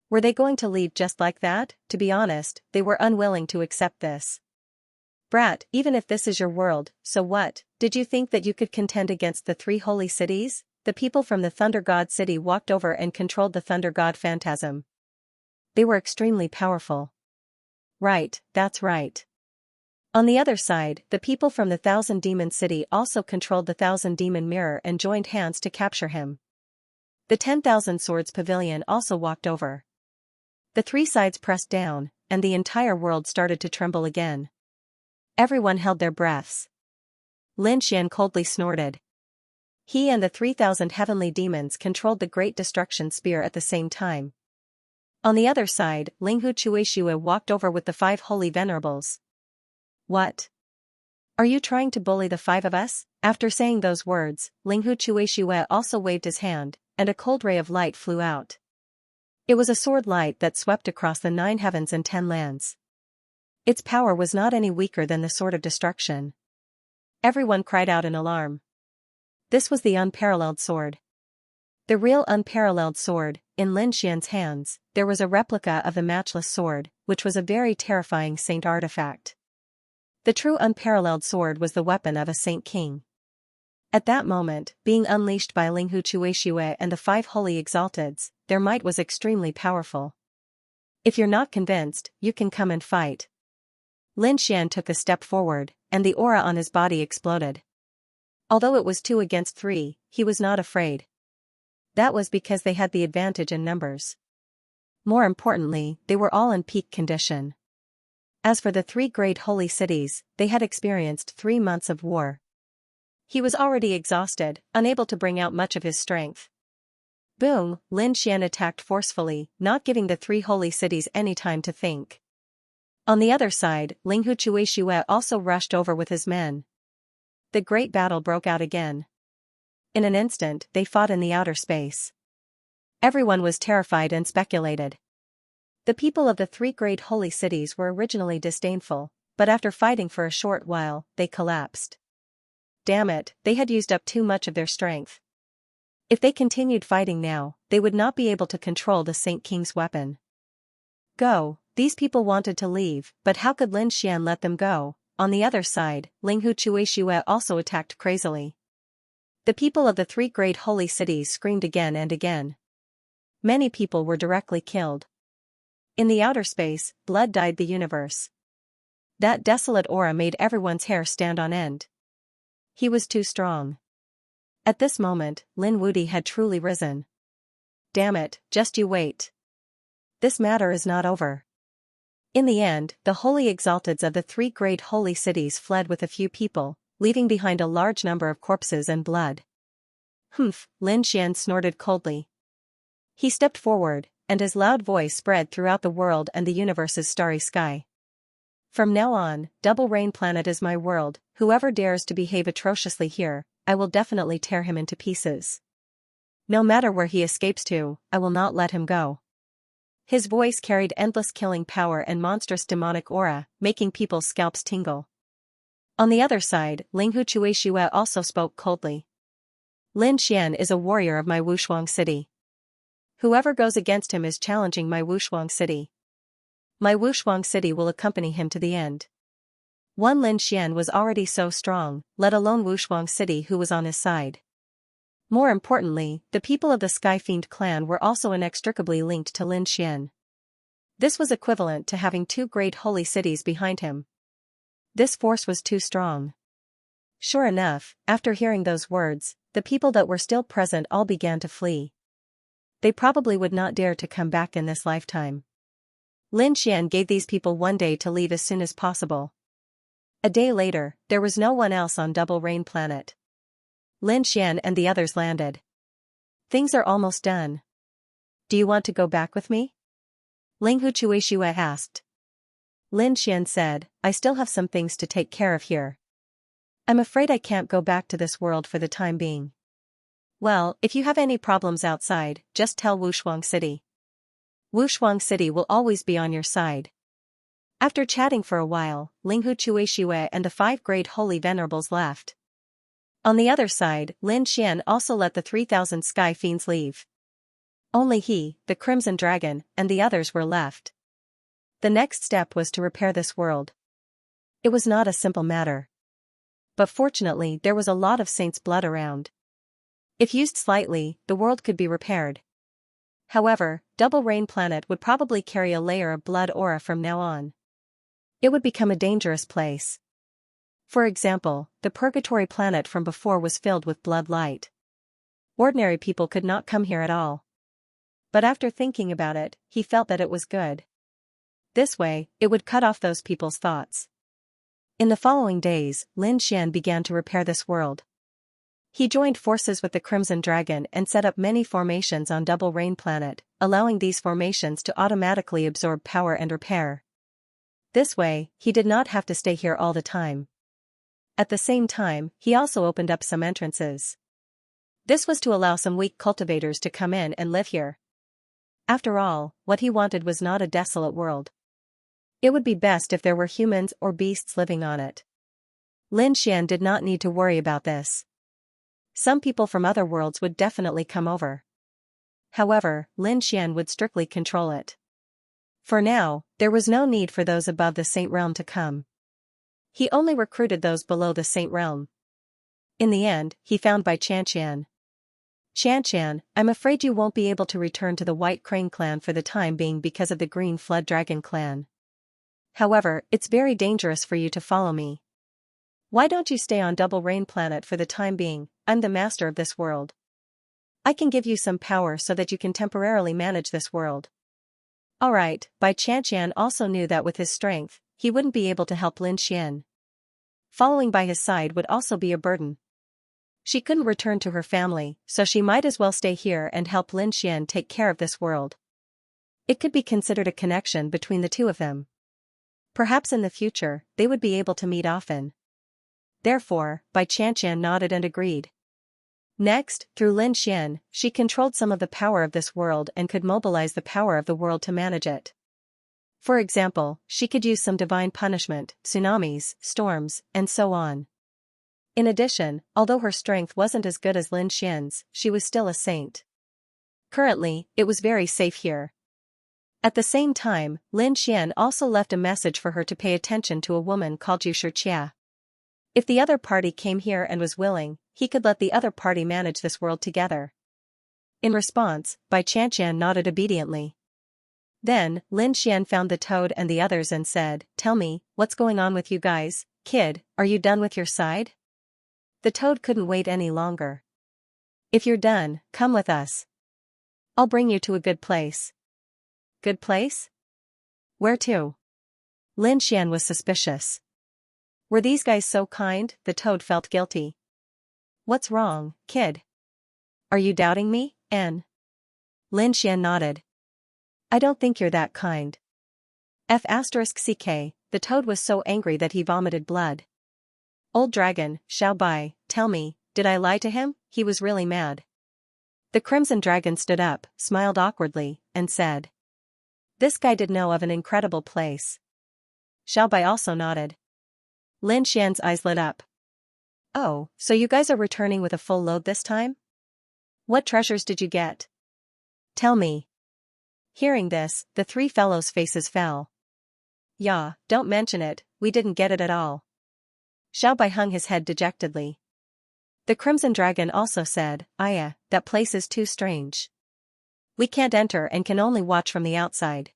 Were they going to leave just like that? To be honest, they were unwilling to accept this. Brat, even if this is your world, so what? Did you think that you could contend against the three holy cities? The people from the Thunder God city walked over and controlled the Thunder God phantasm. They were extremely powerful. Right, that's right. On the other side, the people from the Thousand Demon city also controlled the Thousand Demon mirror and joined hands to capture him. The 10,000 Swords Pavilion also walked over. The three sides pressed down, and the entire world started to tremble again. Everyone held their breaths. Lin Xian coldly snorted. He and the 3,000 heavenly demons controlled the Great Destruction Spear at the same time. On the other side, Linghu Chuishue walked over with the 5 holy venerables. What? Are you trying to bully the 5 of us? After saying those words, Linghu Chuishue also waved his hand, and a cold ray of light flew out. It was a sword light that swept across the 9 heavens and 10 lands. Its power was not any weaker than the Sword of Destruction. Everyone cried out in alarm. This was the unparalleled sword. The real unparalleled sword. In Lin Xian's hands, there was a replica of the matchless sword, which was a very terrifying saint artifact. The true unparalleled sword was the weapon of a saint king. At that moment, being unleashed by Linghu Chuishue and the 5 holy exalteds, their might was extremely powerful. If you're not convinced, you can come and fight. Lin Xian took a step forward, and the aura on his body exploded. Although it was 2 against 3, he was not afraid. That was because they had the advantage in numbers. More importantly, they were all in peak condition. As for the 3 great holy cities, they had experienced 3 months of war. He was already exhausted, unable to bring out much of his strength. Boom, Lin Xian attacked forcefully, not giving the 3 holy cities any time to think. On the other side, Linghu Chuishue also rushed over with his men. The great battle broke out again. In an instant, they fought in the outer space. Everyone was terrified and speculated. The people of the 3 great holy cities were originally disdainful, but after fighting for a short while, they collapsed. Damn it, they had used up too much of their strength. If they continued fighting now, they would not be able to control the Saint King's weapon. Go, these people wanted to leave, but how could Lin Xian let them go? On the other side, Linghu Chuishue also attacked crazily. The people of the 3 great holy cities screamed again and again. Many people were directly killed. In the outer space, blood dyed the universe. That desolate aura made everyone's hair stand on end. He was too strong. At this moment, Lin Wudi had truly risen. Damn it, just you wait. This matter is not over. In the end, the holy exalteds of the 3 great holy cities fled with a few people, leaving behind a large number of corpses and blood. Humph, Lin Xian snorted coldly. He stepped forward, and his loud voice spread throughout the world and the universe's starry sky. From now on, Double Rain Planet is my world. Whoever dares to behave atrociously here, I will definitely tear him into pieces. No matter where he escapes to, I will not let him go. His voice carried endless killing power and monstrous demonic aura, making people's scalps tingle. On the other side, Linghu Chuishue also spoke coldly. Lin Xian is a warrior of my Wushuang city. Whoever goes against him is challenging my Wushuang city. My Wushuang city will accompany him to the end. One Lin Xian was already so strong, let alone Wushuang city who was on his side. More importantly, the people of the Sky Fiend clan were also inextricably linked to Lin Xian. This was equivalent to having 2 great holy cities behind him. This force was too strong. Sure enough, after hearing those words, the people that were still present all began to flee. They probably would not dare to come back in this lifetime. Lin Xian gave these people 1 day to leave as soon as possible. A day later, there was no one else on Double Rain Planet. Lin Xian and the others landed. Things are almost done. Do you want to go back with me? Linghu Chuishue asked. Lin Xian said, I still have some things to take care of here. I'm afraid I can't go back to this world for the time being. Well, if you have any problems outside, just tell Wushuang City. Wushuang City will always be on your side. After chatting for a while, Linghu Chuishiwei and the 5 great holy venerables left. On the other side, Lin Xian also let the 3,000 sky fiends leave. Only he, the Crimson Dragon, and the others were left. The next step was to repair this world. It was not a simple matter. But fortunately there was a lot of saints' blood around. If used slightly, the world could be repaired. However, Double Rain Planet would probably carry a layer of blood aura from now on. It would become a dangerous place. For example, the Purgatory Planet from before was filled with blood light. Ordinary people could not come here at all. But after thinking about it, he felt that it was good. This way, it would cut off those people's thoughts. In the following days, Lin Xian began to repair this world. He joined forces with the Crimson Dragon and set up many formations on Double Rain Planet, allowing these formations to automatically absorb power and repair. This way, he did not have to stay here all the time. At the same time, he also opened up some entrances. This was to allow some weak cultivators to come in and live here. After all, what he wanted was not a desolate world. It would be best if there were humans or beasts living on it. Lin Xian did not need to worry about this. Some people from other worlds would definitely come over. However, Lin Xian would strictly control it. For now, there was no need for those above the Saint Realm to come. He only recruited those below the Saint Realm. In the end, he found by Xianxia. Xianxia, I'm afraid you won't be able to return to the White Crane clan for the time being because of the Green Flood Dragon clan. However, it's very dangerous for you to follow me. Why don't you stay on Double Rain Planet for the time being? I'm the master of this world. I can give you some power so that you can temporarily manage this world. Alright, Bai Qianqian also knew that with his strength, he wouldn't be able to help Lin Xian. Following by his side would also be a burden. She couldn't return to her family, so she might as well stay here and help Lin Xian take care of this world. It could be considered a connection between the two of them. Perhaps in the future, they would be able to meet often. Therefore, Bai Qianqian nodded and agreed. Next, through Lin Xian, she controlled some of the power of this world and could mobilize the power of the world to manage it. For example, she could use some divine punishment, tsunamis, storms, and so on. In addition, although her strength wasn't as good as Lin Xian's, she was still a saint. Currently, it was very safe here. At the same time, Lin Xian also left a message for her to pay attention to a woman called Xianxia. If the other party came here and was willing, he could let the other party manage this world together. In response, Bai Qianqian nodded obediently. Then, Lin Xian found the toad and the others and said, Tell me, what's going on with you guys? Kid, are you done with your side? The toad couldn't wait any longer. If you're done, come with us. I'll bring you to a good place. Good place? Where to? Lin Xian was suspicious. Were these guys so kind? The toad felt guilty. What's wrong, kid? Are you doubting me, N? Lin Xian nodded. I don't think you're that kind. F*ck, the toad was so angry that he vomited blood. Old dragon, Xiao Bai, tell me, did I lie to him? He was really mad. The Crimson Dragon stood up, smiled awkwardly, and said. This guy did know of an incredible place. Xiao Bai also nodded. Lin Xian's eyes lit up. Oh, so you guys are returning with a full load this time? What treasures did you get? Tell me. Hearing this, the 3 fellows' faces fell. Yeah, don't mention it, we didn't get it at all. Xiao Bai hung his head dejectedly. The Crimson Dragon also said, Aya, that place is too strange. We can't enter and can only watch from the outside.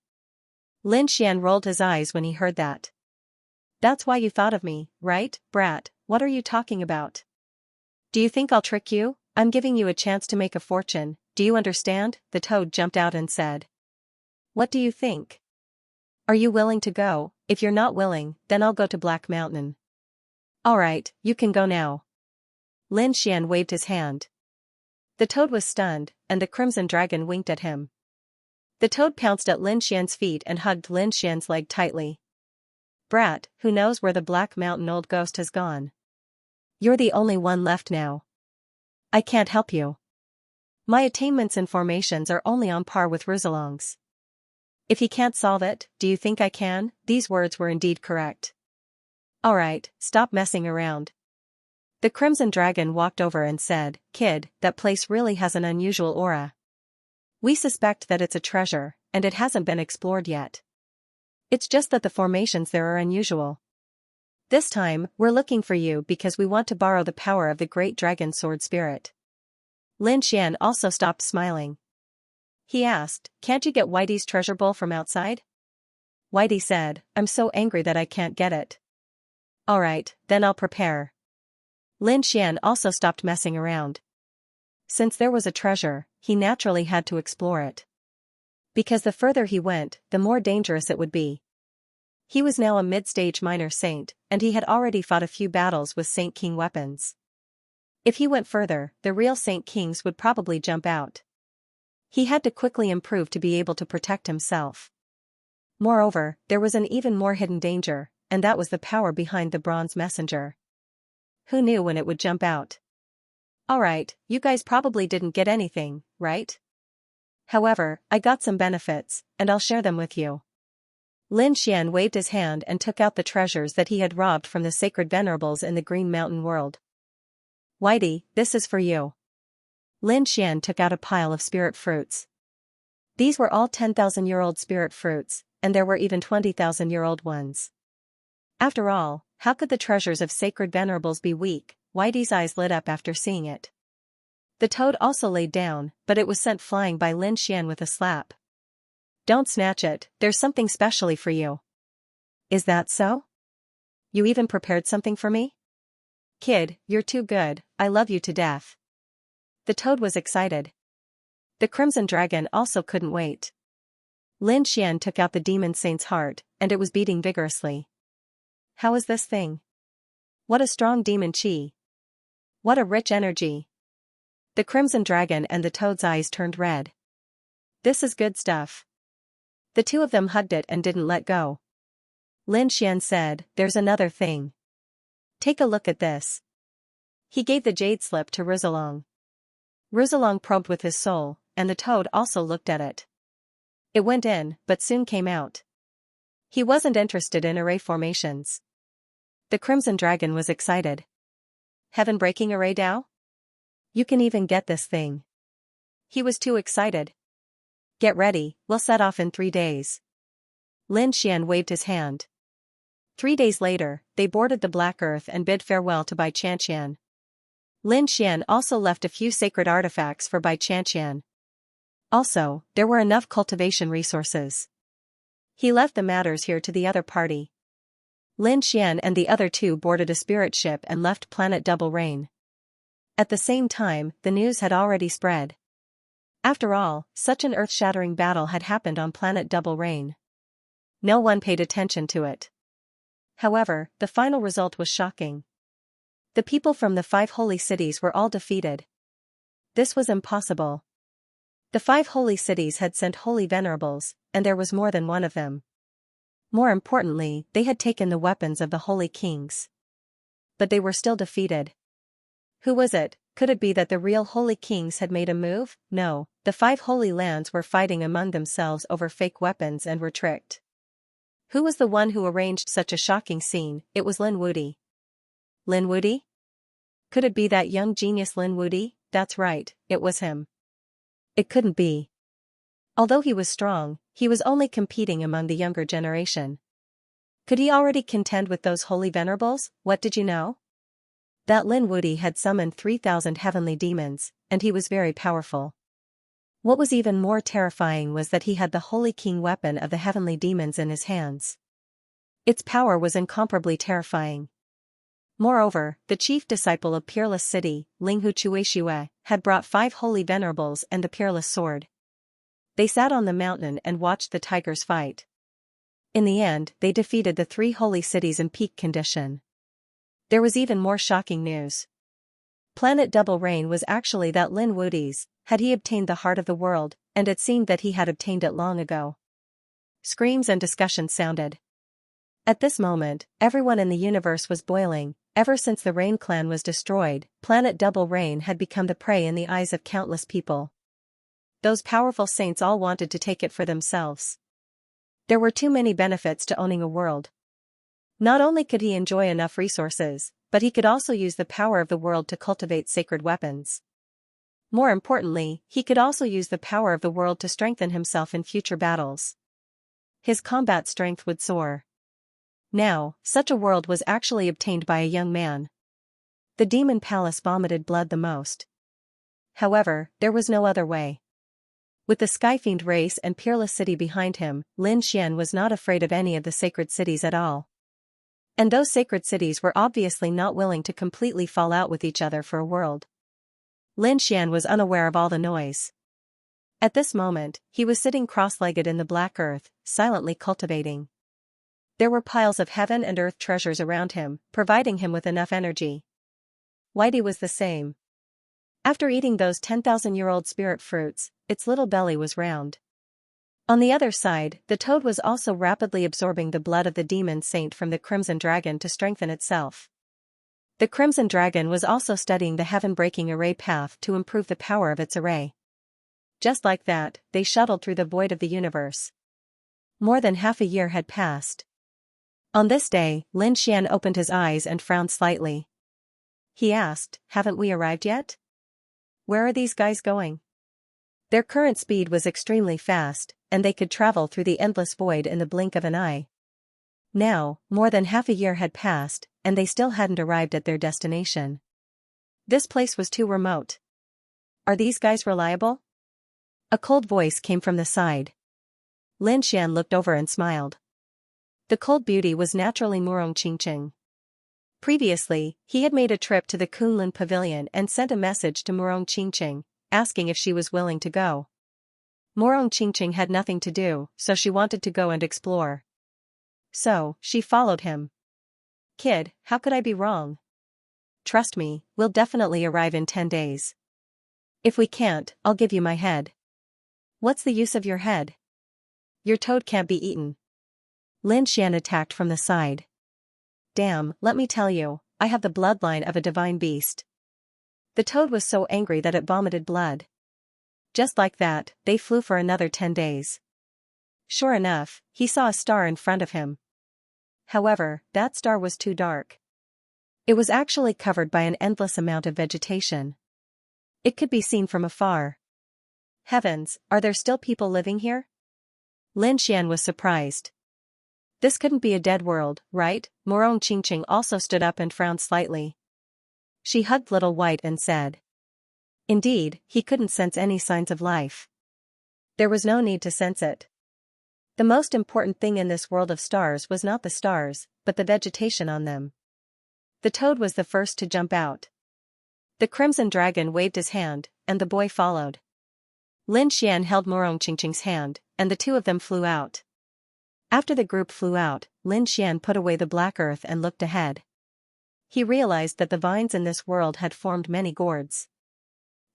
Lin Xian rolled his eyes when he heard that. That's why you thought of me, right, brat? What are you talking about? Do you think I'll trick you? I'm giving you a chance to make a fortune, do you understand? The toad jumped out and said. What do you think? Are you willing to go? If you're not willing, then I'll go to Black Mountain. Alright, you can go now. Lin Xian waved his hand. The toad was stunned, and the Crimson Dragon winked at him. The toad pounced at Lin Xian's feet and hugged Lin Xian's leg tightly. Brat, who knows where the Black Mountain old ghost has gone? You're the only one left now. I can't help you. My attainments and formations are only on par with Rizalong's. If he can't solve it, do you think I can? These words were indeed correct. Alright, stop messing around. The Crimson Dragon walked over and said, Kid, that place really has an unusual aura. We suspect that it's a treasure, and it hasn't been explored yet. It's just that the formations there are unusual. This time, we're looking for you because we want to borrow the power of the great dragon sword spirit. Lin Xian also stopped smiling. He asked, Can't you get Whitey's treasure bowl from outside? Whitey said, I'm so angry that I can't get it. Alright, then I'll prepare. Lin Xian also stopped messing around. Since there was a treasure, he naturally had to explore it. Because the further he went, the more dangerous it would be. He was now a mid-stage minor saint, and he had already fought a few battles with Saint King weapons. If he went further, the real Saint Kings would probably jump out. He had to quickly improve to be able to protect himself. Moreover, there was an even more hidden danger, and that was the power behind the bronze messenger. Who knew when it would jump out? Alright, you guys probably didn't get anything, right? However, I got some benefits, and I'll share them with you. Lin Xian waved his hand and took out the treasures that he had robbed from the sacred venerables in the Green Mountain world. Whitey, this is for you. Lin Xian took out a pile of spirit fruits. These were all 10,000-year-old spirit fruits, and there were even 20,000-year-old ones. After all, how could the treasures of sacred venerables be weak? Whitey's eyes lit up after seeing it. The toad also laid down, but it was sent flying by Lin Xian with a slap. Don't snatch it, there's something specially for you. Is that so? You even prepared something for me? Kid, you're too good, I love you to death. The toad was excited. The Crimson Dragon also couldn't wait. Lin Xian took out the demon saint's heart, and it was beating vigorously. How is this thing? What a strong demon chi. What a rich energy. The Crimson Dragon and the toad's eyes turned red. This is good stuff. The two of them hugged it and didn't let go. Lin Xian said, There's another thing. Take a look at this. He gave the jade slip to Rizalong. Rizalong probed with his soul, and the toad also looked at it. It went in, but soon came out. He wasn't interested in array formations. The Crimson Dragon was excited. Heaven-breaking array Dao? You can even get this thing. He was too excited. Get ready, we'll set off in 3 days. Lin Xian waved his hand. 3 days later, they boarded the Black Earth and bid farewell to Bai Xianxian. Lin Xian also left a few sacred artifacts for Bai Xianxian. Also, there were enough cultivation resources. He left the matters here to the other party. Lin Xian and the other two boarded a spirit ship and left planet Double Rain. At the same time, the news had already spread. After all, such an earth-shattering battle had happened on planet Double Rain. No one paid attention to it. However, the final result was shocking. The people from the 5 holy cities were all defeated. This was impossible. The 5 holy cities had sent holy venerables, and there was more than one of them. More importantly, they had taken the weapons of the holy kings. But they were still defeated. Who was it? Could it be that the real holy kings had made a move? No, the 5 holy lands were fighting among themselves over fake weapons and were tricked. Who was the one who arranged such a shocking scene? It was Lin Wudi. Lin Wudi? Could it be that young genius Lin Wudi? That's right, it was him. It couldn't be. Although he was strong, he was only competing among the younger generation. Could he already contend with those holy venerables? What did you know? That Lin Wudi had summoned 3,000 heavenly demons, and he was very powerful. What was even more terrifying was that he had the holy king weapon of the heavenly demons in his hands. Its power was incomparably terrifying. Moreover, the chief disciple of Peerless City, Linghu Chuishue, had brought 5 holy venerables and the Peerless Sword. They sat on the mountain and watched the tigers fight. In the end, they defeated the 3 holy cities in peak condition. There was even more shocking news. Planet Double Rain was actually that Lin Wudi's, had he obtained the heart of the world, and it seemed that he had obtained it long ago. Screams and discussions sounded. At this moment, everyone in the universe was boiling. Ever since the Rain clan was destroyed, planet Double Rain had become the prey in the eyes of countless people. Those powerful saints all wanted to take it for themselves. There were too many benefits to owning a world. Not only could he enjoy enough resources, but he could also use the power of the world to cultivate sacred weapons. More importantly, he could also use the power of the world to strengthen himself in future battles. His combat strength would soar. Now, such a world was actually obtained by a young man. The demon palace vomited blood the most. However, there was no other way. With the Skyfiend race and Peerless City behind him, Lin Xian was not afraid of any of the sacred cities at all. And those sacred cities were obviously not willing to completely fall out with each other for a world. Lin Xian was unaware of all the noise. At this moment, he was sitting cross-legged in the black earth, silently cultivating. There were piles of heaven and earth treasures around him, providing him with enough energy. Whitey was the same. After eating those 10,000-year-old spirit fruits, its little belly was round. On the other side, the toad was also rapidly absorbing the blood of the demon saint from the Crimson Dragon to strengthen itself. The Crimson Dragon was also studying the heaven-breaking array path to improve the power of its array. Just like that, they shuttled through the void of the universe. More than half a year had passed. On this day, Lin Xian opened his eyes and frowned slightly. He asked, "Haven't we arrived yet? Where are these guys going?" Their current speed was extremely fast, and they could travel through the endless void in the blink of an eye. Now, more than half a year had passed, and they still hadn't arrived at their destination. This place was too remote. Are these guys reliable? A cold voice came from the side. Lin Xian looked over and smiled. The cold beauty was naturally Murong Qingqing. Previously, he had made a trip to the Kunlun Pavilion and sent a message to Murong Qingqing, asking if she was willing to go. Murong Qingqing had nothing to do, so she wanted to go and explore. So, she followed him. "Kid, how could I be wrong? Trust me, we'll definitely arrive in 10 days. If we can't, I'll give you my head." "What's the use of your head? Your toad can't be eaten." Lin Xian attacked from the side. "Damn, let me tell you, I have the bloodline of a divine beast." The toad was so angry that it vomited blood. Just like that, they flew for another 10 days. Sure enough, he saw a star in front of him. However, that star was too dark. It was actually covered by an endless amount of vegetation. It could be seen from afar. Heavens, are there still people living here? Lin Xian was surprised. This couldn't be a dead world, right? Murong Qingqing also stood up and frowned slightly. She hugged Little White and said. Indeed, he couldn't sense any signs of life. There was no need to sense it. The most important thing in this world of stars was not the stars, but the vegetation on them. The toad was the first to jump out. The Crimson Dragon waved his hand, and the boy followed. Lin Xian held Murong Qingqing's hand, and the two of them flew out. After the group flew out, Lin Xian put away the black earth and looked ahead. He realized that the vines in this world had formed many gourds.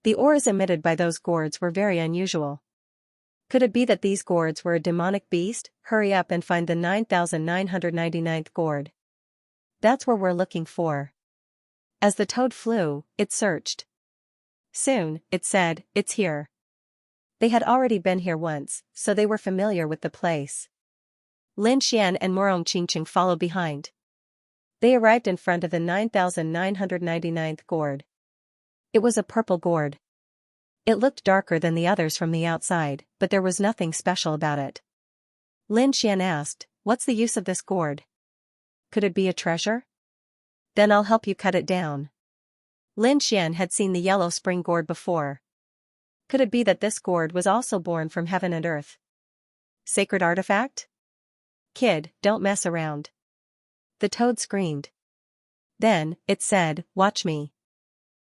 The auras emitted by those gourds were very unusual. Could it be that these gourds were a demonic beast? Hurry up and find the 9999th gourd. That's where we're looking for. As the toad flew, it searched. Soon, it said, "It's here." They had already been here once, so they were familiar with the place. Lin Xian and Murong Qingqing followed behind. They arrived in front of the 9999th gourd. It was a purple gourd. It looked darker than the others from the outside, but there was nothing special about it. Lin Xian asked, "What's the use of this gourd? Could it be a treasure? Then I'll help you cut it down." Lin Xian had seen the yellow spring gourd before. Could it be that this gourd was also born from heaven and earth? Sacred artifact? Kid, don't mess around. The toad screamed. Then, it said, "Watch me."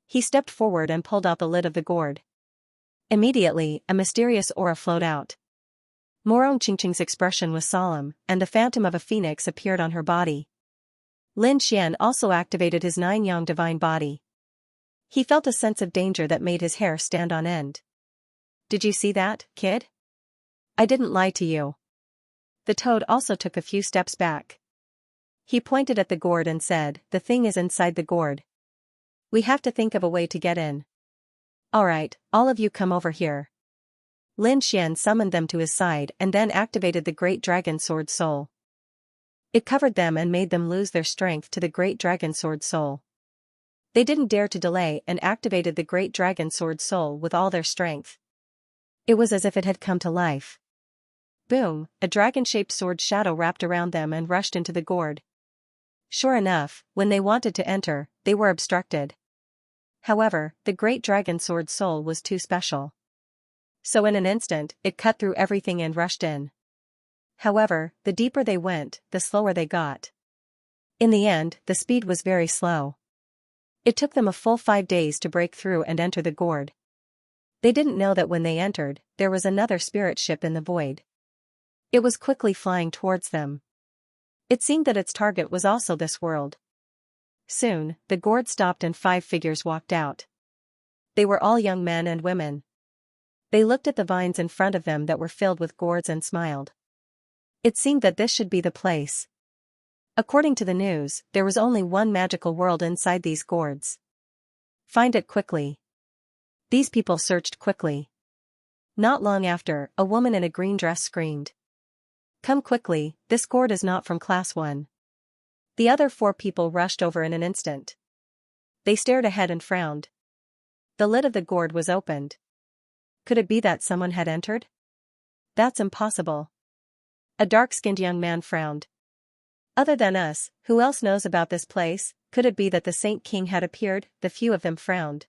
He stepped forward and pulled out the lid of the gourd. Immediately, a mysterious aura flowed out. Murong Qingqing's expression was solemn, and the phantom of a phoenix appeared on her body. Lin Xian also activated his 9-yang divine body. He felt a sense of danger that made his hair stand on end. "Did you see that, kid? I didn't lie to you." The toad also took a few steps back. He pointed at the gourd and said, "The thing is inside the gourd. We have to think of a way to get in. Alright, all of you come over here." Lin Xian summoned them to his side and then activated the Great Dragon Sword Soul. It covered them and made them lose their strength to the Great Dragon Sword Soul. They didn't dare to delay and activated the Great Dragon Sword Soul with all their strength. It was as if it had come to life. Boom, a dragon-shaped sword shadow wrapped around them and rushed into the gourd. Sure enough, when they wanted to enter, they were obstructed. However, the Great Dragon Sword Soul was too special. So in an instant, it cut through everything and rushed in. However, the deeper they went, the slower they got. In the end, the speed was very slow. It took them a full 5 days to break through and enter the gourd. They didn't know that when they entered, there was another spirit ship in the void. It was quickly flying towards them. It seemed that its target was also this world. Soon, the gourd stopped and 5 figures walked out. They were all young men and women. They looked at the vines in front of them that were filled with gourds and smiled. It seemed that this should be the place. According to the news, there was only one magical world inside these gourds. Find it quickly. These people searched quickly. Not long after, a woman in a green dress screamed, "Come quickly, this gourd is not from Class 1. The other 4 people rushed over in an instant. They stared ahead and frowned. The lid of the gourd was opened. Could it be that someone had entered? That's impossible. A dark-skinned young man frowned. Other than us, who else knows about this place? Could it be that the Saint King had appeared? The few of them frowned.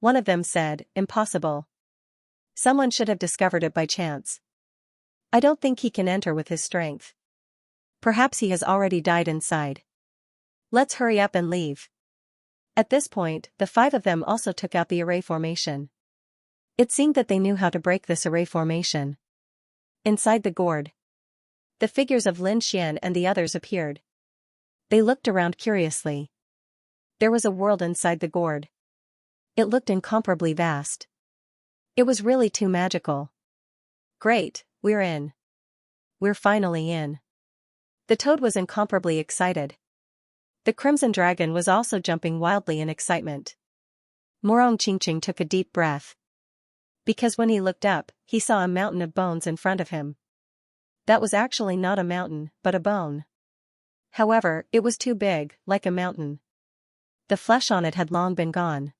One of them said, "Impossible. Someone should have discovered it by chance. I don't think he can enter with his strength. Perhaps he has already died inside. Let's hurry up and leave." At this point, the 5 of them also took out the array formation. It seemed that they knew how to break this array formation. Inside the gourd, the figures of Lin Xian and the others appeared. They looked around curiously. There was a world inside the gourd. It looked incomparably vast. It was really too magical. "Great, we're in. We're finally in." The toad was incomparably excited. The Crimson Dragon was also jumping wildly in excitement. Morong Qingqing took a deep breath. Because when he looked up, he saw a mountain of bones in front of him. That was actually not a mountain, but a bone. However, it was too big, like a mountain. The flesh on it had long been gone.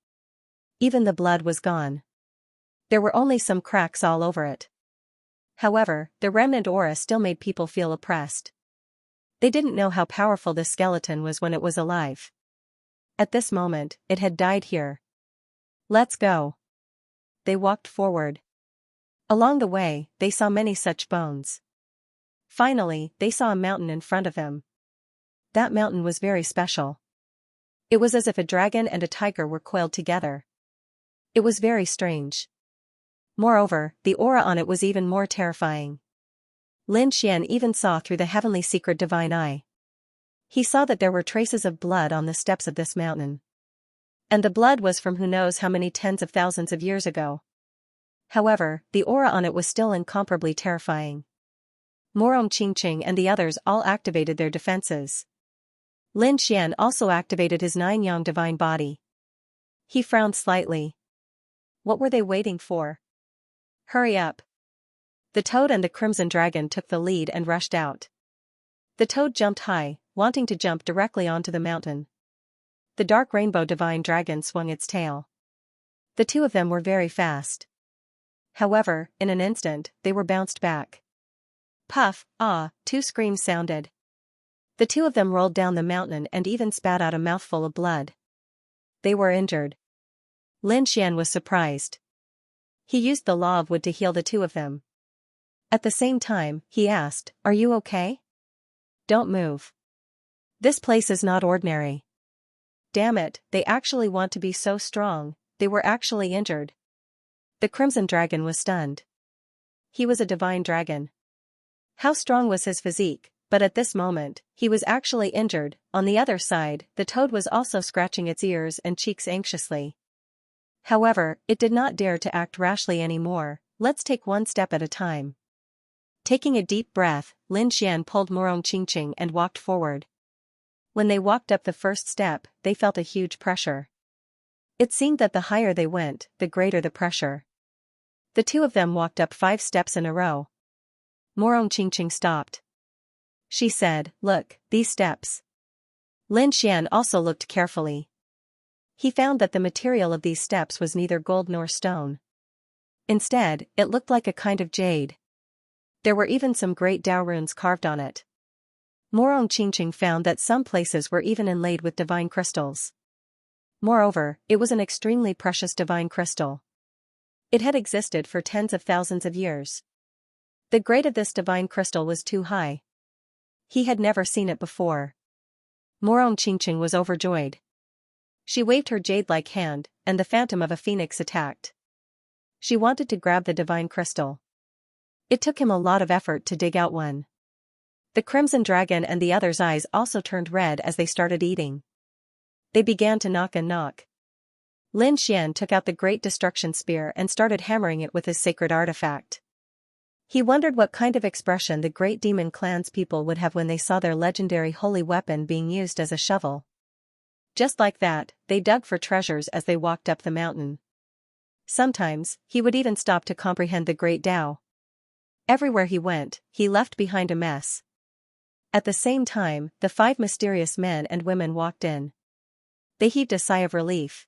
Even the blood was gone. There were only some cracks all over it. However, the remnant aura still made people feel oppressed. They didn't know how powerful this skeleton was when it was alive. At this moment, it had died here. "Let's go." They walked forward. Along the way, they saw many such bones. Finally, they saw a mountain in front of them. That mountain was very special. It was as if a dragon and a tiger were coiled together. It was very strange. Moreover, the aura on it was even more terrifying. Lin Xian even saw through the heavenly secret divine eye. He saw that there were traces of blood on the steps of this mountain. And the blood was from who knows how many tens of thousands of years ago. However, the aura on it was still incomparably terrifying. Morong Qingqing and the others all activated their defenses. Lin Xian also activated his 9-yang divine body. He frowned slightly. What were they waiting for? Hurry up. The toad and the Crimson Dragon took the lead and rushed out. The toad jumped high, wanting to jump directly onto the mountain. The dark rainbow divine dragon swung its tail. The 2 of them were very fast. However, in an instant, they were bounced back. Puff, ah, 2 screams sounded. The 2 of them rolled down the mountain and even spat out a mouthful of blood. They were injured. Lin Xian was surprised. He used the law of wood to heal the 2 of them. At the same time, he asked, "Are you okay? Don't move. This place is not ordinary." Damn it, they actually want to be so strong, they were actually injured. The Crimson Dragon was stunned. He was a divine dragon. How strong was his physique, but at this moment, he was actually injured. On the other side, the toad was also scratching its ears and cheeks anxiously. However, it did not dare to act rashly anymore. Let's take one step at a time. Taking a deep breath, Lin Xian pulled Morong Qingqing and walked forward. When they walked up the first step, they felt a huge pressure. It seemed that the higher they went, the greater the pressure. The two of them walked up 5 steps in a row. Morong Qingqing stopped. She said, "Look, these steps." Lin Xian also looked carefully. He found that the material of these steps was neither gold nor stone. Instead, it looked like a kind of jade. There were even some great Dao runes carved on it. Morong Qingqing found that some places were even inlaid with divine crystals. Moreover, it was an extremely precious divine crystal. It had existed for tens of thousands of years. The grade of this divine crystal was too high. He had never seen it before. Morong Qingqing was overjoyed. She waved her jade-like hand, and the phantom of a phoenix attacked. She wanted to grab the divine crystal. It took him a lot of effort to dig out one. The crimson dragon and the other's eyes also turned red as they started eating. They began to knock and knock. Lin Xian took out the great destruction spear and started hammering it with his sacred artifact. He wondered what kind of expression the great demon clan's people would have when they saw their legendary holy weapon being used as a shovel. Just like that, they dug for treasures as they walked up the mountain. Sometimes, he would even stop to comprehend the great Tao. Everywhere he went, he left behind a mess. At the same time, the 5 mysterious men and women walked in. They heaved a sigh of relief.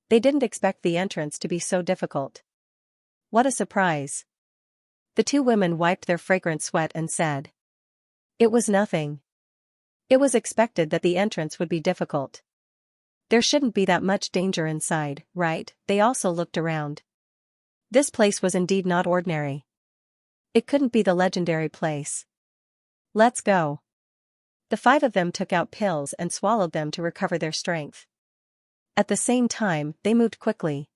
They didn't expect the entrance to be so difficult. What a surprise. The 2 women wiped their fragrant sweat and said, "It was nothing. It was expected that the entrance would be difficult. There shouldn't be that much danger inside, right?" They also looked around. This place was indeed not ordinary. It couldn't be the legendary place. "Let's go." The 5 of them took out pills and swallowed them to recover their strength. At the same time, they moved quickly.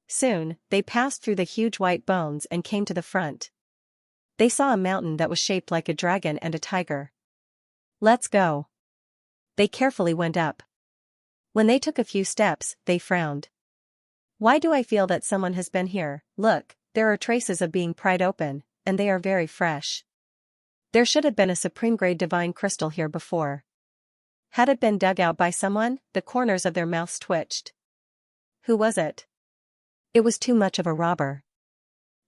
Soon, they passed through the huge white bones and came to the front. They saw a mountain that was shaped like a dragon and a tiger. "Let's go." They carefully went up. When they took a few steps, they frowned. "Why do I feel that someone has been here? Look, there are traces of being pried open, and they are very fresh. There should have been a supreme-grade divine crystal here before. Had it been dug out by someone?" The corners of their mouths twitched. Who was it? It was too much of a robber.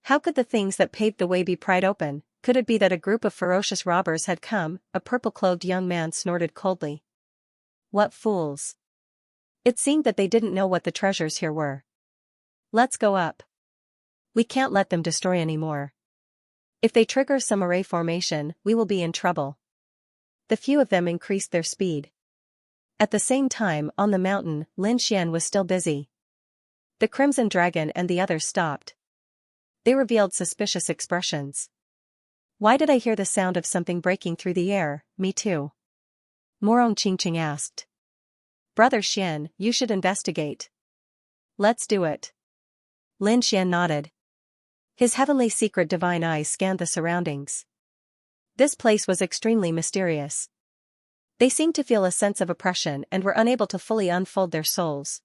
How could the things that paved the way be pried open? Could it be that a group of ferocious robbers had come? A purple-clothed young man snorted coldly. What fools. It seemed that they didn't know what the treasures here were. "Let's go up. We can't let them destroy any more. If they trigger some array formation, we will be in trouble." The few of them increased their speed. At the same time, on the mountain, Lin Xian was still busy. The crimson dragon and the others stopped. They revealed suspicious expressions. "Why did I hear the sound of something breaking through the air?" "Me too." Morong Qingqing asked. "Brother Xian, you should investigate." "Let's do it." Lin Xian nodded. His heavenly secret divine eyes scanned the surroundings. This place was extremely mysterious. They seemed to feel a sense of oppression and were unable to fully unfold their souls.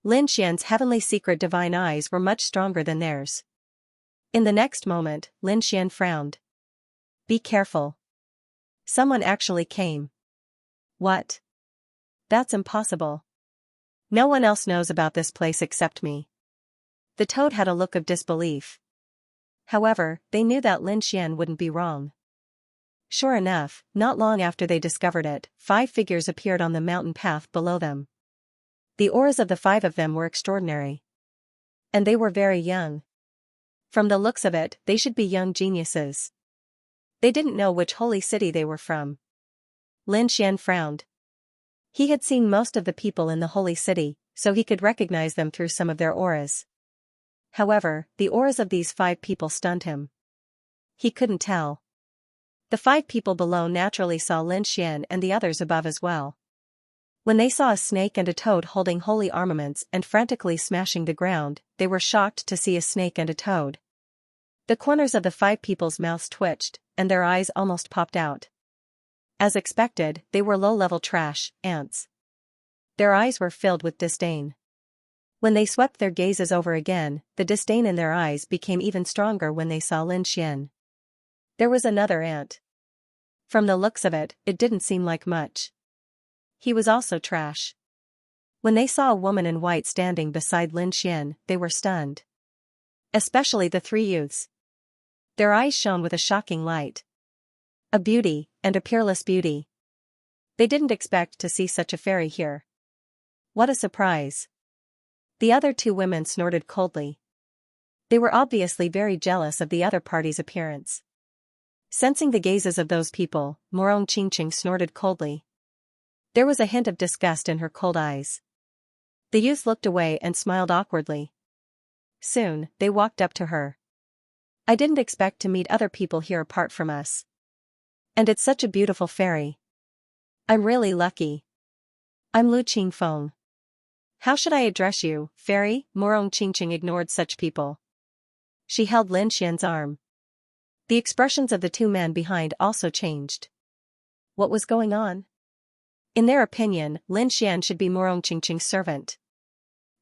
Lin Xian's heavenly secret divine eyes were much stronger than theirs. In the next moment, Lin Xian frowned. "Be careful. Someone actually came." "What? That's impossible. No one else knows about this place except me." The toad had a look of disbelief. However, they knew that Lin Xian wouldn't be wrong. Sure enough, not long after they discovered it, 5 figures appeared on the mountain path below them. The auras of the 5 of them were extraordinary. And they were very young. From the looks of it, they should be young geniuses. They didn't know which holy city they were from. Lin Xian frowned. He had seen most of the people in the holy city, so he could recognize them through some of their auras. However, the auras of these 5 people stunned him. He couldn't tell. The 5 people below naturally saw Lin Xian and the others above as well. When they saw a snake and a toad holding holy armaments and frantically smashing the ground, they were shocked to see a snake and a toad. The corners of the 5 people's mouths twitched, and their eyes almost popped out. As expected, they were low-level trash, ants. Their eyes were filled with disdain. When they swept their gazes over again, the disdain in their eyes became even stronger when they saw Lin Xian. There was another ant. From the looks of it, it didn't seem like much. He was also trash. When they saw a woman in white standing beside Lin Xian, they were stunned. Especially the three youths. Their eyes shone with a shocking light. A beauty, and a peerless beauty. They didn't expect to see such a fairy here. What a surprise. The other two women snorted coldly. They were obviously very jealous of the other party's appearance. Sensing the gazes of those people, Morong Qingqing snorted coldly. There was a hint of disgust in her cold eyes. The youth looked away and smiled awkwardly. Soon, they walked up to her. I didn't expect to meet other people here apart from us. And it's such a beautiful fairy. I'm really lucky. I'm Lu Qingfeng. How should I address you, fairy? Morong Qingqing ignored such people. She held Lin Xian's arm. The expressions of the two men behind also changed. What was going on? In their opinion, Lin Xian should be Morong Qingqing's servant.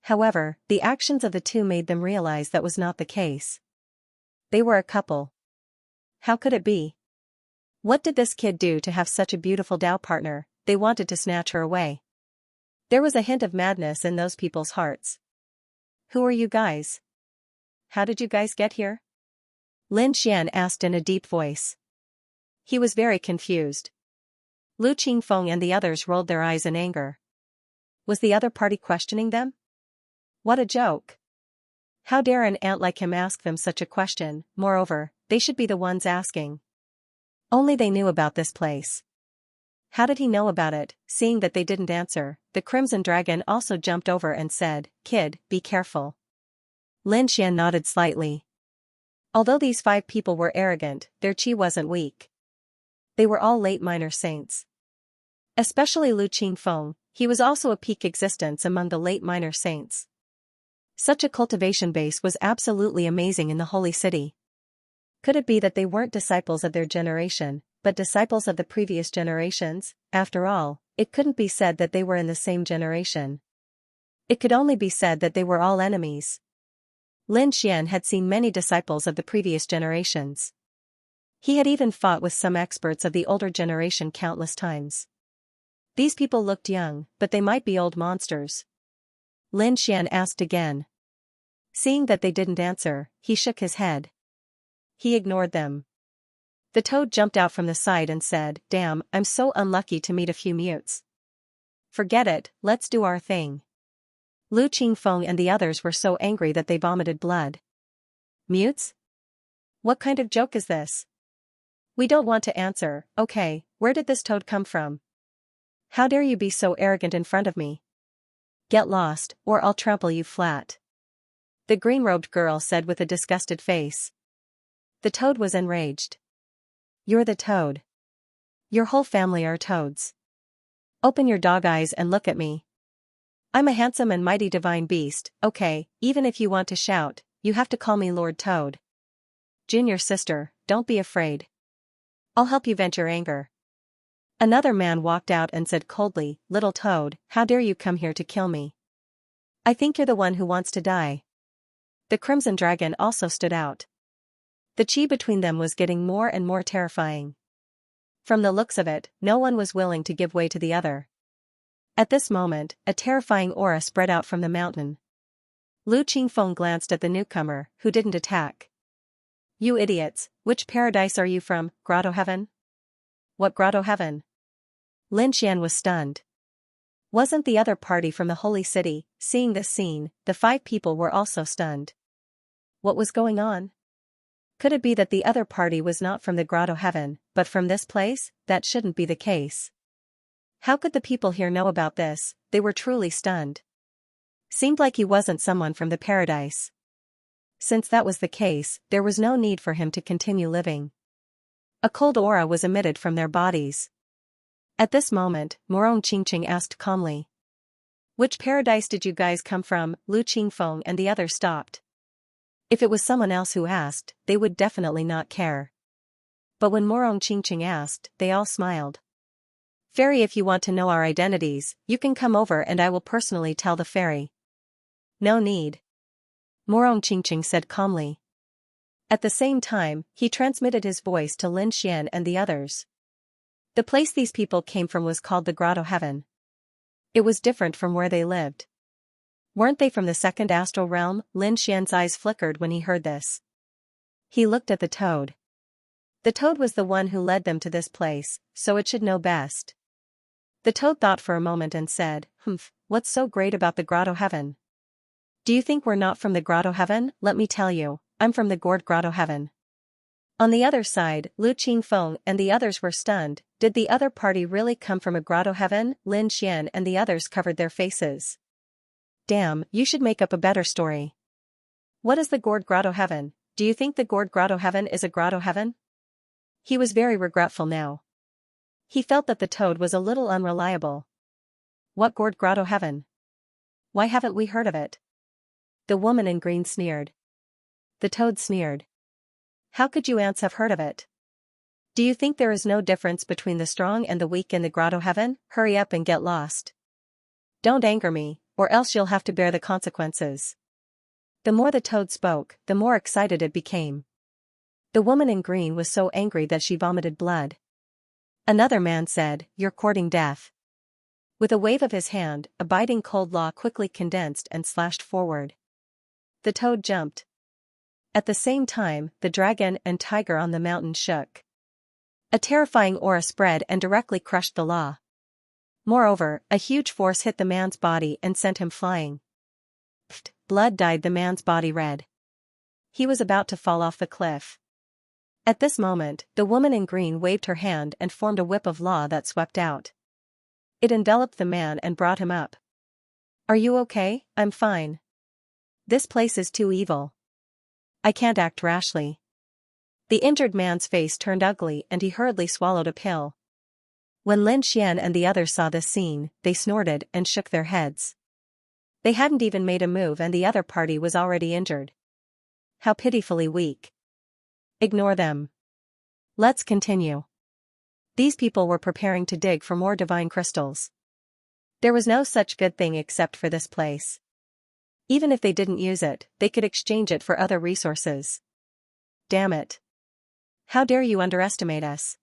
However, the actions of the two made them realize that was not the case. They were a couple. How could it be? What did this kid do to have such a beautiful Dao partner? They wanted to snatch her away. There was a hint of madness in those people's hearts. Who are you guys? How did you guys get here? Lin Xian asked in a deep voice. He was very confused. Lu Qingfeng and the others rolled their eyes in anger. Was the other party questioning them? What a joke. How dare an ant like him ask them such a question? Moreover, they should be the ones asking. Only they knew about this place. How did he know about it? Seeing that they didn't answer, the Crimson Dragon also jumped over and said, Kid, be careful. Lin Xian nodded slightly. Although these 5 people were arrogant, their qi wasn't weak. They were all late minor saints. Especially Lu Qingfeng, he was also a peak existence among the late minor saints. Such a cultivation base was absolutely amazing in the holy city. Could it be that they weren't disciples of their generation, but disciples of the previous generations? After all, it couldn't be said that they were in the same generation. It could only be said that they were all enemies. Lin Xian had seen many disciples of the previous generations. He had even fought with some experts of the older generation countless times. These people looked young, but they might be old monsters. Lin Xian asked again. Seeing that they didn't answer, he shook his head. He ignored them. The toad jumped out from the side and said, Damn, I'm so unlucky to meet a few mutes. Forget it, let's do our thing. Lu Qingfeng and the others were so angry that they vomited blood. Mutes? What kind of joke is this? We don't want to answer. Okay, where did this toad come from? How dare you be so arrogant in front of me? Get lost, or I'll trample you flat. The green-robed girl said with a disgusted face. The toad was enraged. You're the toad. Your whole family are toads. Open your dog eyes and look at me. I'm a handsome and mighty divine beast. Okay, even if you want to shout, you have to call me Lord Toad. Junior sister, don't be afraid. I'll help you vent your anger. Another man walked out and said coldly, Little Toad, how dare you come here to kill me? I think you're the one who wants to die. The Crimson Dragon also stood out. The chi between them was getting more and more terrifying. From the looks of it, no one was willing to give way to the other. At this moment, a terrifying aura spread out from the mountain. Lu Qingfeng glanced at the newcomer, who didn't attack. You idiots, which paradise are you from, Grotto Heaven? What Grotto Heaven? Lin Xian was stunned. Wasn't the other party from the holy city? Seeing this scene, the 5 people were also stunned. What was going on? Could it be that the other party was not from the Grotto Heaven, but from this place? That shouldn't be the case. How could the people here know about this? They were truly stunned. Seemed like he wasn't someone from the paradise. Since that was the case, there was no need for him to continue living. A cold aura was emitted from their bodies. At this moment, Morong Qingqing asked calmly. Which paradise did you guys come from? Lu Qingfeng and the others stopped. If it was someone else who asked, they would definitely not care. But when Morong Qingqing asked, they all smiled. Fairy, if you want to know our identities, you can come over and I will personally tell the fairy. No need. Morong Qingqing said calmly. At the same time, he transmitted his voice to Lin Xian and the others. The place these people came from was called the Grotto Heaven. It was different from where they lived. Weren't they from the second astral realm? Lin Xian's eyes flickered when he heard this. He looked at the toad. The toad was the one who led them to this place, so it should know best. The toad thought for a moment and said, what's so great about the grotto heaven? Do you think we're not from the grotto heaven? Let me tell you, I'm from the gourd grotto heaven. On the other side, Lu Qingfeng and the others were stunned. Did the other party really come from a grotto heaven? Lin Xian and the others covered their faces. Damn, you should make up a better story. What is the gourd grotto heaven? Do you think the gourd grotto heaven is a grotto heaven? He was very regretful now. He felt that the toad was a little unreliable. What gourd grotto heaven? Why haven't we heard of it? The woman in green sneered. The toad sneered. How could you ants have heard of it? Do you think there is no difference between the strong and the weak in the grotto heaven? Hurry up and get lost. Don't anger me, or else you'll have to bear the consequences. The more the toad spoke, the more excited it became. The woman in green was so angry that she vomited blood. Another man said, "You're courting death." With a wave of his hand, a biting cold law quickly condensed and slashed forward. The toad jumped. At the same time, the dragon and tiger on the mountain shook. A terrifying aura spread and directly crushed the law. Moreover, a huge force hit the man's body and sent him flying. Blood dyed the man's body red. He was about to fall off the cliff. At this moment, the woman in green waved her hand and formed a whip of law that swept out. It enveloped the man and brought him up. Are you okay? I'm fine. This place is too evil. I can't act rashly. The injured man's face turned ugly and he hurriedly swallowed a pill. When Lin Xian and the others saw this scene, they snorted and shook their heads. They hadn't even made a move and the other party was already injured. How pitifully weak. Ignore them. Let's continue. These people were preparing to dig for more divine crystals. There was no such good thing except for this place. Even if they didn't use it, they could exchange it for other resources. Damn it. How dare you underestimate us?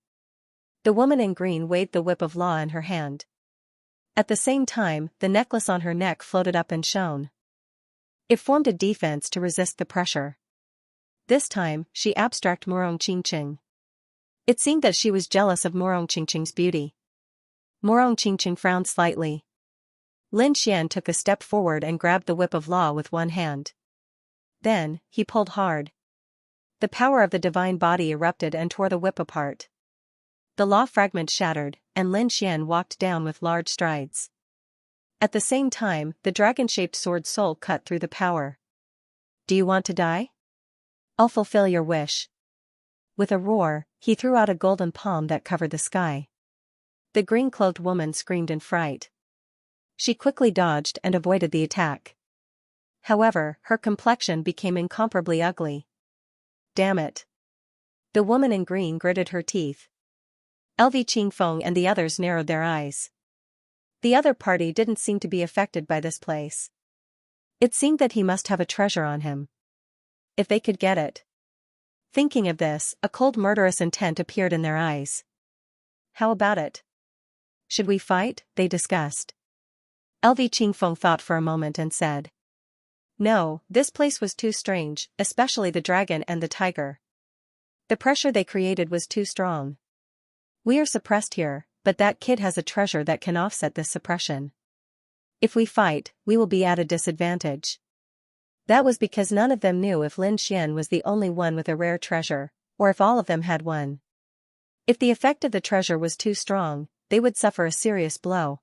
The woman in green waved the whip of law in her hand. At the same time, the necklace on her neck floated up and shone. It formed a defense to resist the pressure. This time, she abstract Murong Qingqing. It seemed that she was jealous of Murong Qingqing's beauty. Murong Qingqing frowned slightly. Lin Xian took a step forward and grabbed the whip of law with one hand. Then, he pulled hard. The power of the divine body erupted and tore the whip apart. The law fragment shattered, and Lin Xian walked down with large strides. At the same time, the dragon-shaped sword soul cut through the power. Do you want to die? I'll fulfill your wish. With a roar, he threw out a golden palm that covered the sky. The green-cloaked woman screamed in fright. She quickly dodged and avoided the attack. However, her complexion became incomparably ugly. Damn it. The woman in green gritted her teeth. LV Qingfeng and the others narrowed their eyes. The other party didn't seem to be affected by this place. It seemed that he must have a treasure on him. If they could get it. Thinking of this, a cold murderous intent appeared in their eyes. How about it? Should we fight? They discussed. LV Qingfeng thought for a moment and said. No, this place was too strange, especially the dragon and the tiger. The pressure they created was too strong. We are suppressed here, but that kid has a treasure that can offset this suppression. If we fight, we will be at a disadvantage. That was because none of them knew if Lin Xian was the only one with a rare treasure, or if all of them had one. If the effect of the treasure was too strong, they would suffer a serious blow.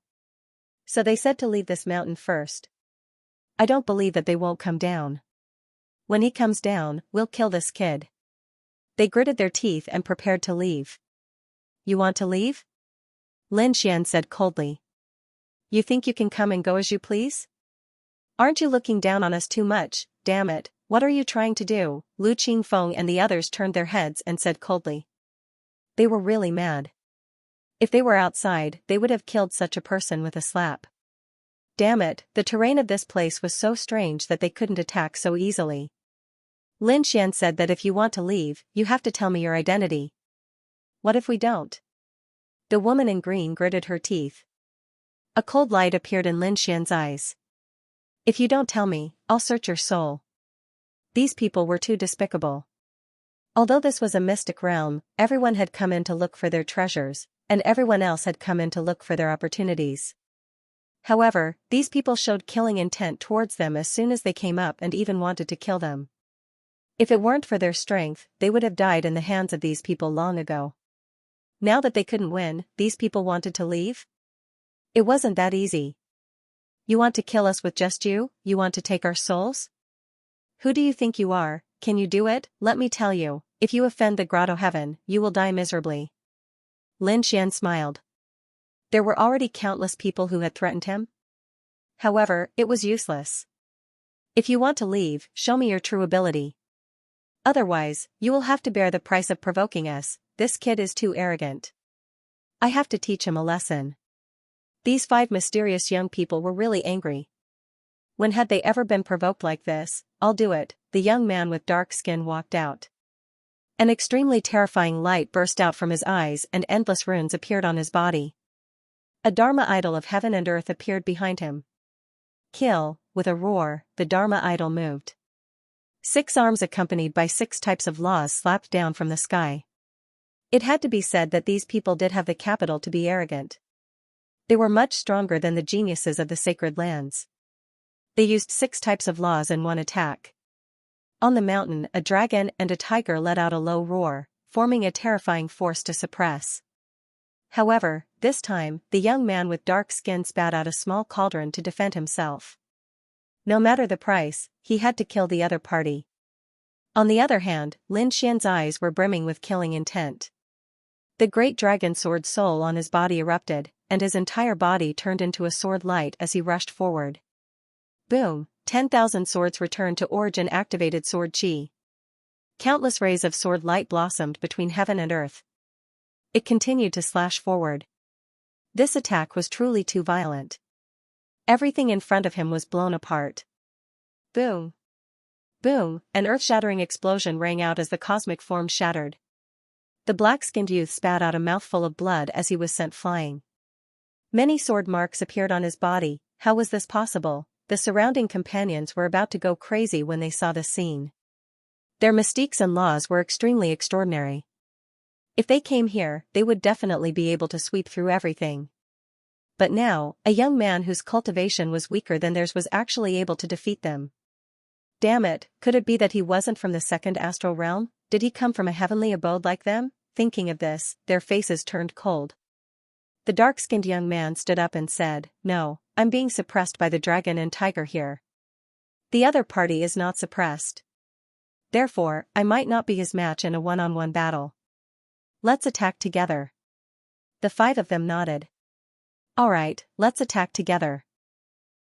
So they said to leave this mountain first. I don't believe that they won't come down. When he comes down, we'll kill this kid. They gritted their teeth and prepared to leave. You want to leave? Lin Xian said coldly. You think you can come and go as you please? Aren't you looking down on us too much? Damn it, what are you trying to do? Lu Qingfeng and the others turned their heads and said coldly. They were really mad. If they were outside, they would have killed such a person with a slap. Damn it, the terrain of this place was so strange that they couldn't attack so easily. Lin Xian said that if you want to leave, you have to tell me your identity. What if we don't? The woman in green gritted her teeth. A cold light appeared in Lin Xian's eyes. If you don't tell me, I'll search your soul. These people were too despicable. Although this was a mystic realm, everyone had come in to look for their treasures, and everyone else had come in to look for their opportunities. However, these people showed killing intent towards them as soon as they came up and even wanted to kill them. If it weren't for their strength, they would have died in the hands of these people long ago. Now that they couldn't win, these people wanted to leave? It wasn't that easy. You want to kill us with just you? You want to take our souls? Who do you think you are? Can you do it? Let me tell you, if you offend the grotto heaven, you will die miserably. Lin Xian smiled. There were already countless people who had threatened him. However, it was useless. If you want to leave, show me your true ability. Otherwise, you will have to bear the price of provoking us. This kid is too arrogant. I have to teach him a lesson. These 5 mysterious young people were really angry. When had they ever been provoked like this? I'll do it. The young man with dark skin walked out. An extremely terrifying light burst out from his eyes and endless runes appeared on his body. A Dharma idol of heaven and earth appeared behind him. Kill, with a roar, the Dharma idol moved. 6 arms accompanied by 6 types of laws slapped down from the sky. It had to be said that these people did have the capital to be arrogant. They were much stronger than the geniuses of the sacred lands. They used 6 types of laws in one attack. On the mountain, a dragon and a tiger let out a low roar, forming a terrifying force to suppress. However, this time, the young man with dark skin spat out a small cauldron to defend himself. No matter the price, he had to kill the other party. On the other hand, Lin Xian's eyes were brimming with killing intent. The great dragon sword soul on his body erupted, and his entire body turned into a sword light as he rushed forward. Boom! 10,000 swords returned to origin activated sword chi. Countless rays of sword light blossomed between heaven and earth. It continued to slash forward. This attack was truly too violent. Everything in front of him was blown apart. Boom! Boom! An earth-shattering explosion rang out as the cosmic form shattered. The black-skinned youth spat out a mouthful of blood as he was sent flying. Many sword marks appeared on his body. How was this possible? The surrounding companions were about to go crazy when they saw this scene. Their mystiques and laws were extremely extraordinary. If they came here, they would definitely be able to sweep through everything. But now, a young man whose cultivation was weaker than theirs was actually able to defeat them. Damn it, could it be that he wasn't from the second astral realm? Did he come from a heavenly abode like them? Thinking of this, their faces turned cold. The dark-skinned young man stood up and said, "No, I'm being suppressed by the dragon and tiger here. The other party is not suppressed. Therefore, I might not be his match in a one-on-one battle. Let's attack together." The 5 of them nodded. Alright, let's attack together.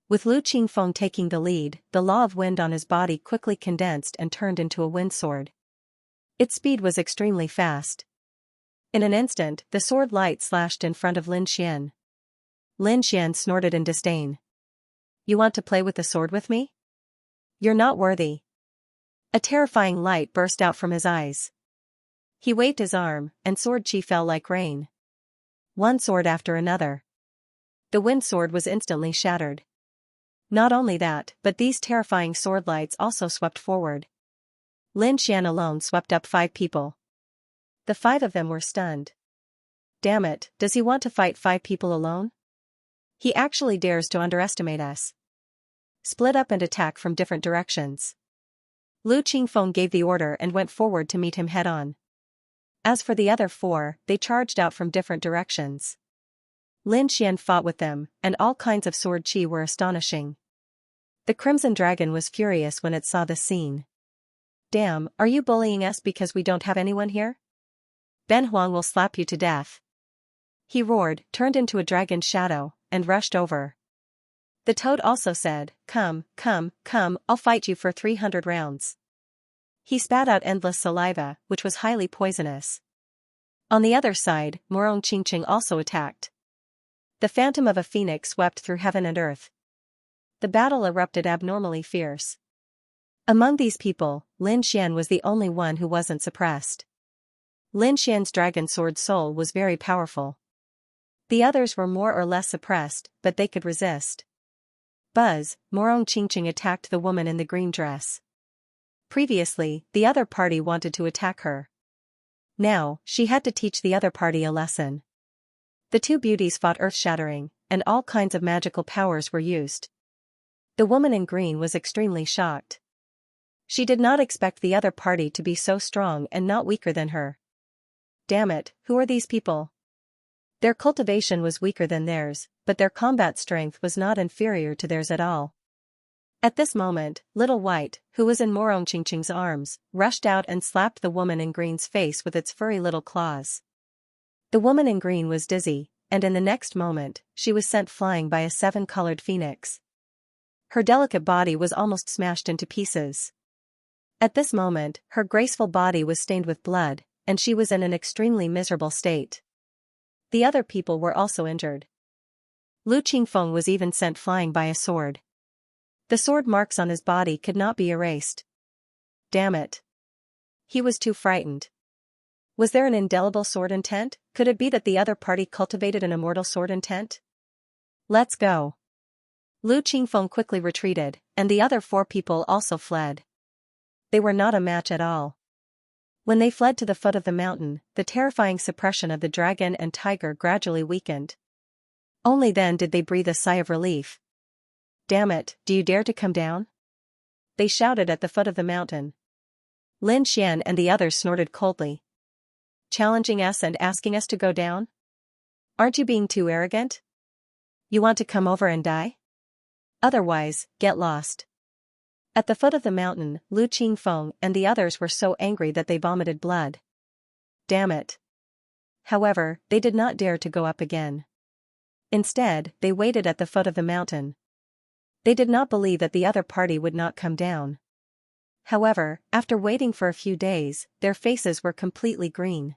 With Lu Qingfeng taking the lead, the law of wind on his body quickly condensed and turned into a wind sword. Its speed was extremely fast. In an instant, the sword light slashed in front of Lin Xian. Lin Xian snorted in disdain. You want to play with the sword with me? You're not worthy. A terrifying light burst out from his eyes. He waved his arm, and sword chi fell like rain. One sword after another. The wind sword was instantly shattered. Not only that, but these terrifying sword lights also swept forward. Lin Xian alone swept up 5 people. The 5 of them were stunned. Damn it, does he want to fight 5 people alone? He actually dares to underestimate us. Split up and attack from different directions. Lu Qingfeng gave the order and went forward to meet him head-on. As for the other 4, they charged out from different directions. Lin Xian fought with them, and all kinds of sword chi were astonishing. The Crimson Dragon was furious when it saw the scene. Damn, are you bullying us because we don't have anyone here? Ben Huang will slap you to death. He roared, turned into a dragon's shadow, and rushed over. The toad also said, Come, come, come, I'll fight you for 300 rounds. He spat out endless saliva, which was highly poisonous. On the other side, Morong Qingqing also attacked. The phantom of a phoenix swept through heaven and earth. The battle erupted abnormally fierce. Among these people, Lin Xian was the only one who wasn't suppressed. Lin Xian's dragon sword soul was very powerful. The others were more or less suppressed, but they could resist. Buzz, Morong Qingqing attacked the woman in the green dress. Previously, the other party wanted to attack her. Now, she had to teach the other party a lesson. The two beauties fought earth-shattering, and all kinds of magical powers were used. The woman in green was extremely shocked. She did not expect the other party to be so strong and not weaker than her. Damn it, who are these people? Their cultivation was weaker than theirs, but their combat strength was not inferior to theirs at all. At this moment, Little White, who was in Morong Qingqing's arms, rushed out and slapped the woman in green's face with its furry little claws. The woman in green was dizzy, and in the next moment, she was sent flying by a 7-colored phoenix. Her delicate body was almost smashed into pieces. At this moment, her graceful body was stained with blood, and she was in an extremely miserable state. The other people were also injured. Lu Qingfeng was even sent flying by a sword. The sword marks on his body could not be erased. Damn it. He was too frightened. Was there an indelible sword intent? Could it be that the other party cultivated an immortal sword intent? Let's go. Lu Qingfeng quickly retreated, and the other 4 people also fled. They were not a match at all. When they fled to the foot of the mountain, the terrifying suppression of the dragon and tiger gradually weakened. Only then did they breathe a sigh of relief. Damn it, do you dare to come down? They shouted at the foot of the mountain. Lin Xian and the others snorted coldly. Challenging us and asking us to go down? Aren't you being too arrogant? You want to come over and die? Otherwise, get lost. At the foot of the mountain, Lu Qingfeng and the others were so angry that they vomited blood. Damn it. However, they did not dare to go up again. Instead, they waited at the foot of the mountain. They did not believe that the other party would not come down. However, after waiting for a few days, their faces were completely green.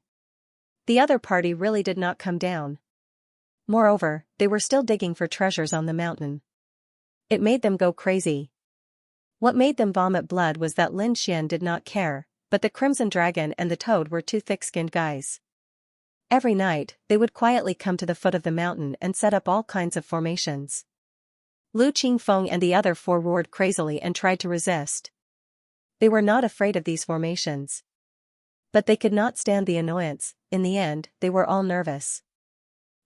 The other party really did not come down. Moreover, they were still digging for treasures on the mountain. It made them go crazy. What made them vomit blood was that Lin Xian did not care, but the Crimson Dragon and the Toad were 2 thick-skinned guys. Every night, they would quietly come to the foot of the mountain and set up all kinds of formations. Lu Qingfeng and the other 4 roared crazily and tried to resist. They were not afraid of these formations. But they could not stand the annoyance. In the end, they were all nervous.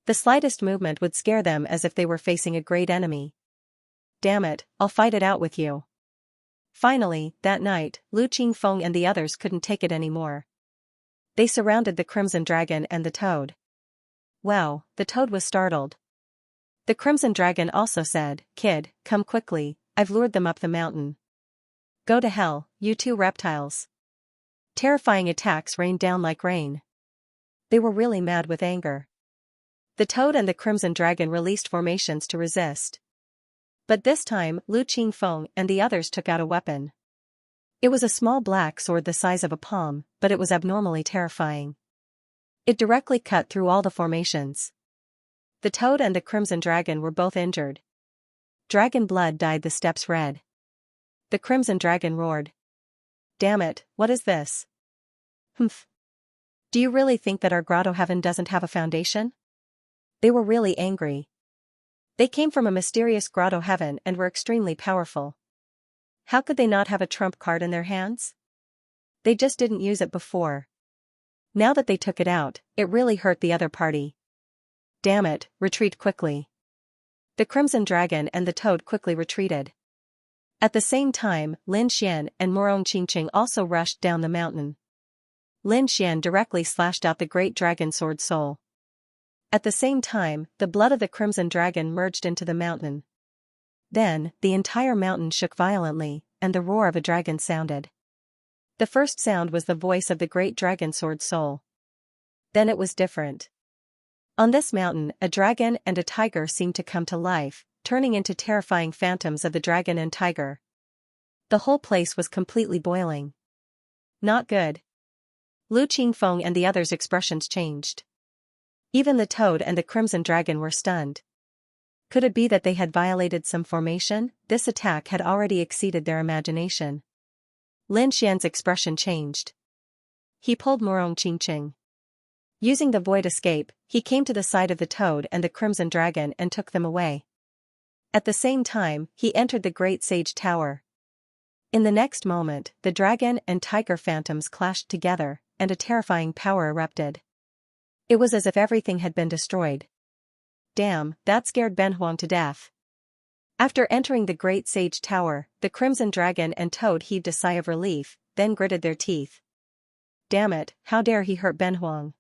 The slightest movement would scare them as if they were facing a great enemy. Damn it, I'll fight it out with you. Finally, that night, Lu Qingfeng and the others couldn't take it anymore. They surrounded the Crimson Dragon and the Toad. Wow, the Toad was startled. The Crimson Dragon also said, "Kid, come quickly, I've lured them up the mountain." Go to hell, you 2 reptiles. Terrifying attacks rained down like rain. They were really mad with anger. The Toad and the Crimson Dragon released formations to resist. But this time, Lu Qingfeng and the others took out a weapon. It was a small black sword the size of a palm, but it was abnormally terrifying. It directly cut through all the formations. The Toad and the Crimson Dragon were both injured. Dragon blood dyed the steps red. The Crimson Dragon roared. Damn it, what is this? Humph. Do you really think that our grotto heaven doesn't have a foundation? They were really angry. They came from a mysterious grotto heaven and were extremely powerful. How could they not have a trump card in their hands? They just didn't use it before. Now that they took it out, it really hurt the other party. Damn it, retreat quickly. The Crimson Dragon and the Toad quickly retreated. At the same time, Lin Xian and Morong Qingqing also rushed down the mountain. Lin Xian directly slashed out the great dragon sword soul. At the same time, the blood of the Crimson Dragon merged into the mountain. Then, the entire mountain shook violently, and the roar of a dragon sounded. The first sound was the voice of the great dragon sword soul. Then it was different. On this mountain, a dragon and a tiger seemed to come to life, turning into terrifying phantoms of the dragon and tiger. The whole place was completely boiling. Not good. Lu Qingfeng and the others' expressions changed. Even the Toad and the Crimson Dragon were stunned. Could it be that they had violated some formation? This attack had already exceeded their imagination. Lin Xian's expression changed. He pulled Morong Qingqing. Using the void escape, he came to the side of the toad and the crimson dragon and took them away. At the same time, he entered the great sage tower. In the next moment, the dragon and tiger phantoms clashed together, and a terrifying power erupted. It was as if everything had been destroyed. Damn, that scared Benhuang to death. After entering the great sage tower, the crimson dragon and toad heaved a sigh of relief, then gritted their teeth. Damn it, how dare he hurt Benhuang?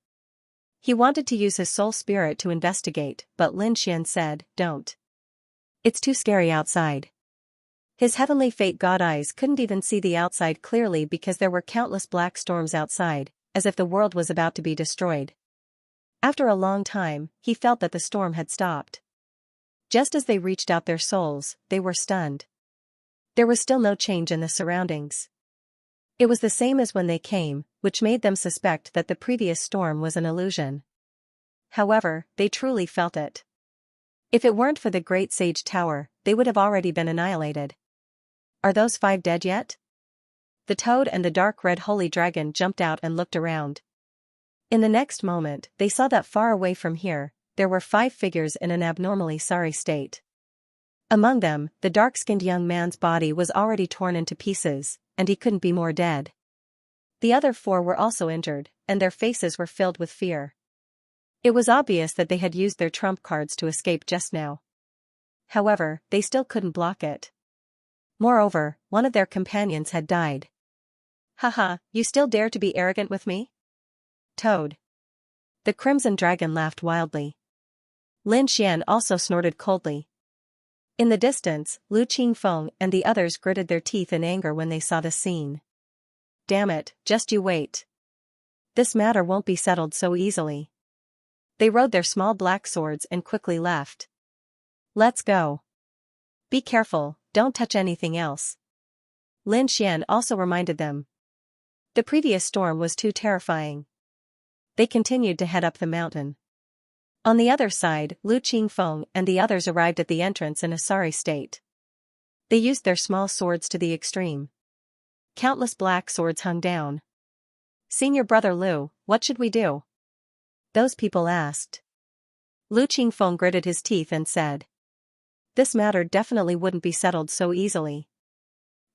He wanted to use his soul spirit to investigate, but Lin Xian said, "Don't. It's too scary outside." His heavenly fate god eyes couldn't even see the outside clearly because there were countless black storms outside, as if the world was about to be destroyed. After a long time, he felt that the storm had stopped. Just as they reached out their souls, they were stunned. There was still no change in the surroundings. It was the same as when they came, which made them suspect that the previous storm was an illusion. However, they truly felt it. If it weren't for the great sage tower, they would have already been annihilated. Are those 5 dead yet? The toad and the dark red holy dragon jumped out and looked around. In the next moment, they saw that far away from here, there were 5 figures in an abnormally sorry state. Among them, the dark-skinned young man's body was already torn into pieces, and he couldn't be more dead. The other 4 were also injured, and their faces were filled with fear. It was obvious that they had used their trump cards to escape just now. However, they still couldn't block it. Moreover, one of their companions had died. Haha, you still dare to be arrogant with me? Toad. The crimson dragon laughed wildly. Lin Xian also snorted coldly. In the distance, Lu Qingfeng and the others gritted their teeth in anger when they saw the scene. Damn it, just you wait. This matter won't be settled so easily. They rode their small black swords and quickly left. Let's go. Be careful, don't touch anything else. Lin Xian also reminded them. The previous storm was too terrifying. They continued to head up the mountain. On the other side, Lu Qingfeng and the others arrived at the entrance in a sorry state. They used their small swords to the extreme. Countless black swords hung down. Senior brother Lu, what should we do? Those people asked. Lu Qingfeng gritted his teeth and said. This matter definitely wouldn't be settled so easily.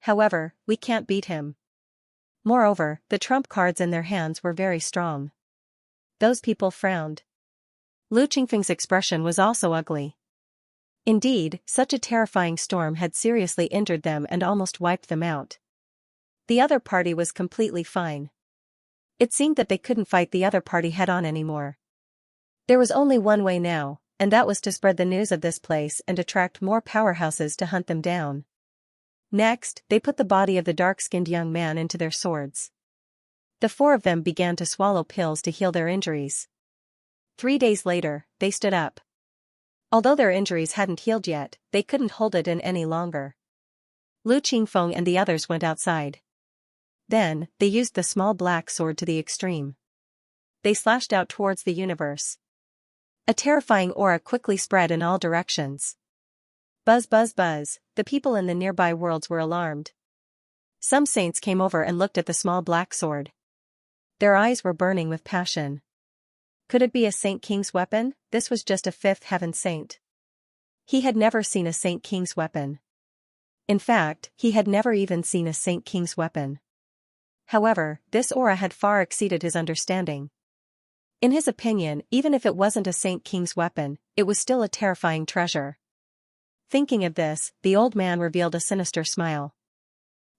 However, we can't beat him. Moreover, the trump cards in their hands were very strong. Those people frowned. Lu Qingfeng's expression was also ugly. Indeed, such a terrifying storm had seriously injured them and almost wiped them out. The other party was completely fine. It seemed that they couldn't fight the other party head-on anymore. There was only one way now, and that was to spread the news of this place and attract more powerhouses to hunt them down. Next, they put the body of the dark-skinned young man into their swords. The 4 of them began to swallow pills to heal their injuries. 3 days later, they stood up. Although their injuries hadn't healed yet, they couldn't hold it in any longer. Lu Qingfeng and the others went outside. Then, they used the small black sword to the extreme. They slashed out towards the universe. A terrifying aura quickly spread in all directions. Buzz buzz buzz, the people in the nearby worlds were alarmed. Some saints came over and looked at the small black sword. Their eyes were burning with passion. Could it be a Saint King's weapon? This was just a 5th heaven saint. He had never seen a Saint King's weapon. In fact, he had never even seen a Saint King's weapon. However, this aura had far exceeded his understanding. In his opinion, even if it wasn't a Saint King's weapon, it was still a terrifying treasure. Thinking of this, the old man revealed a sinister smile.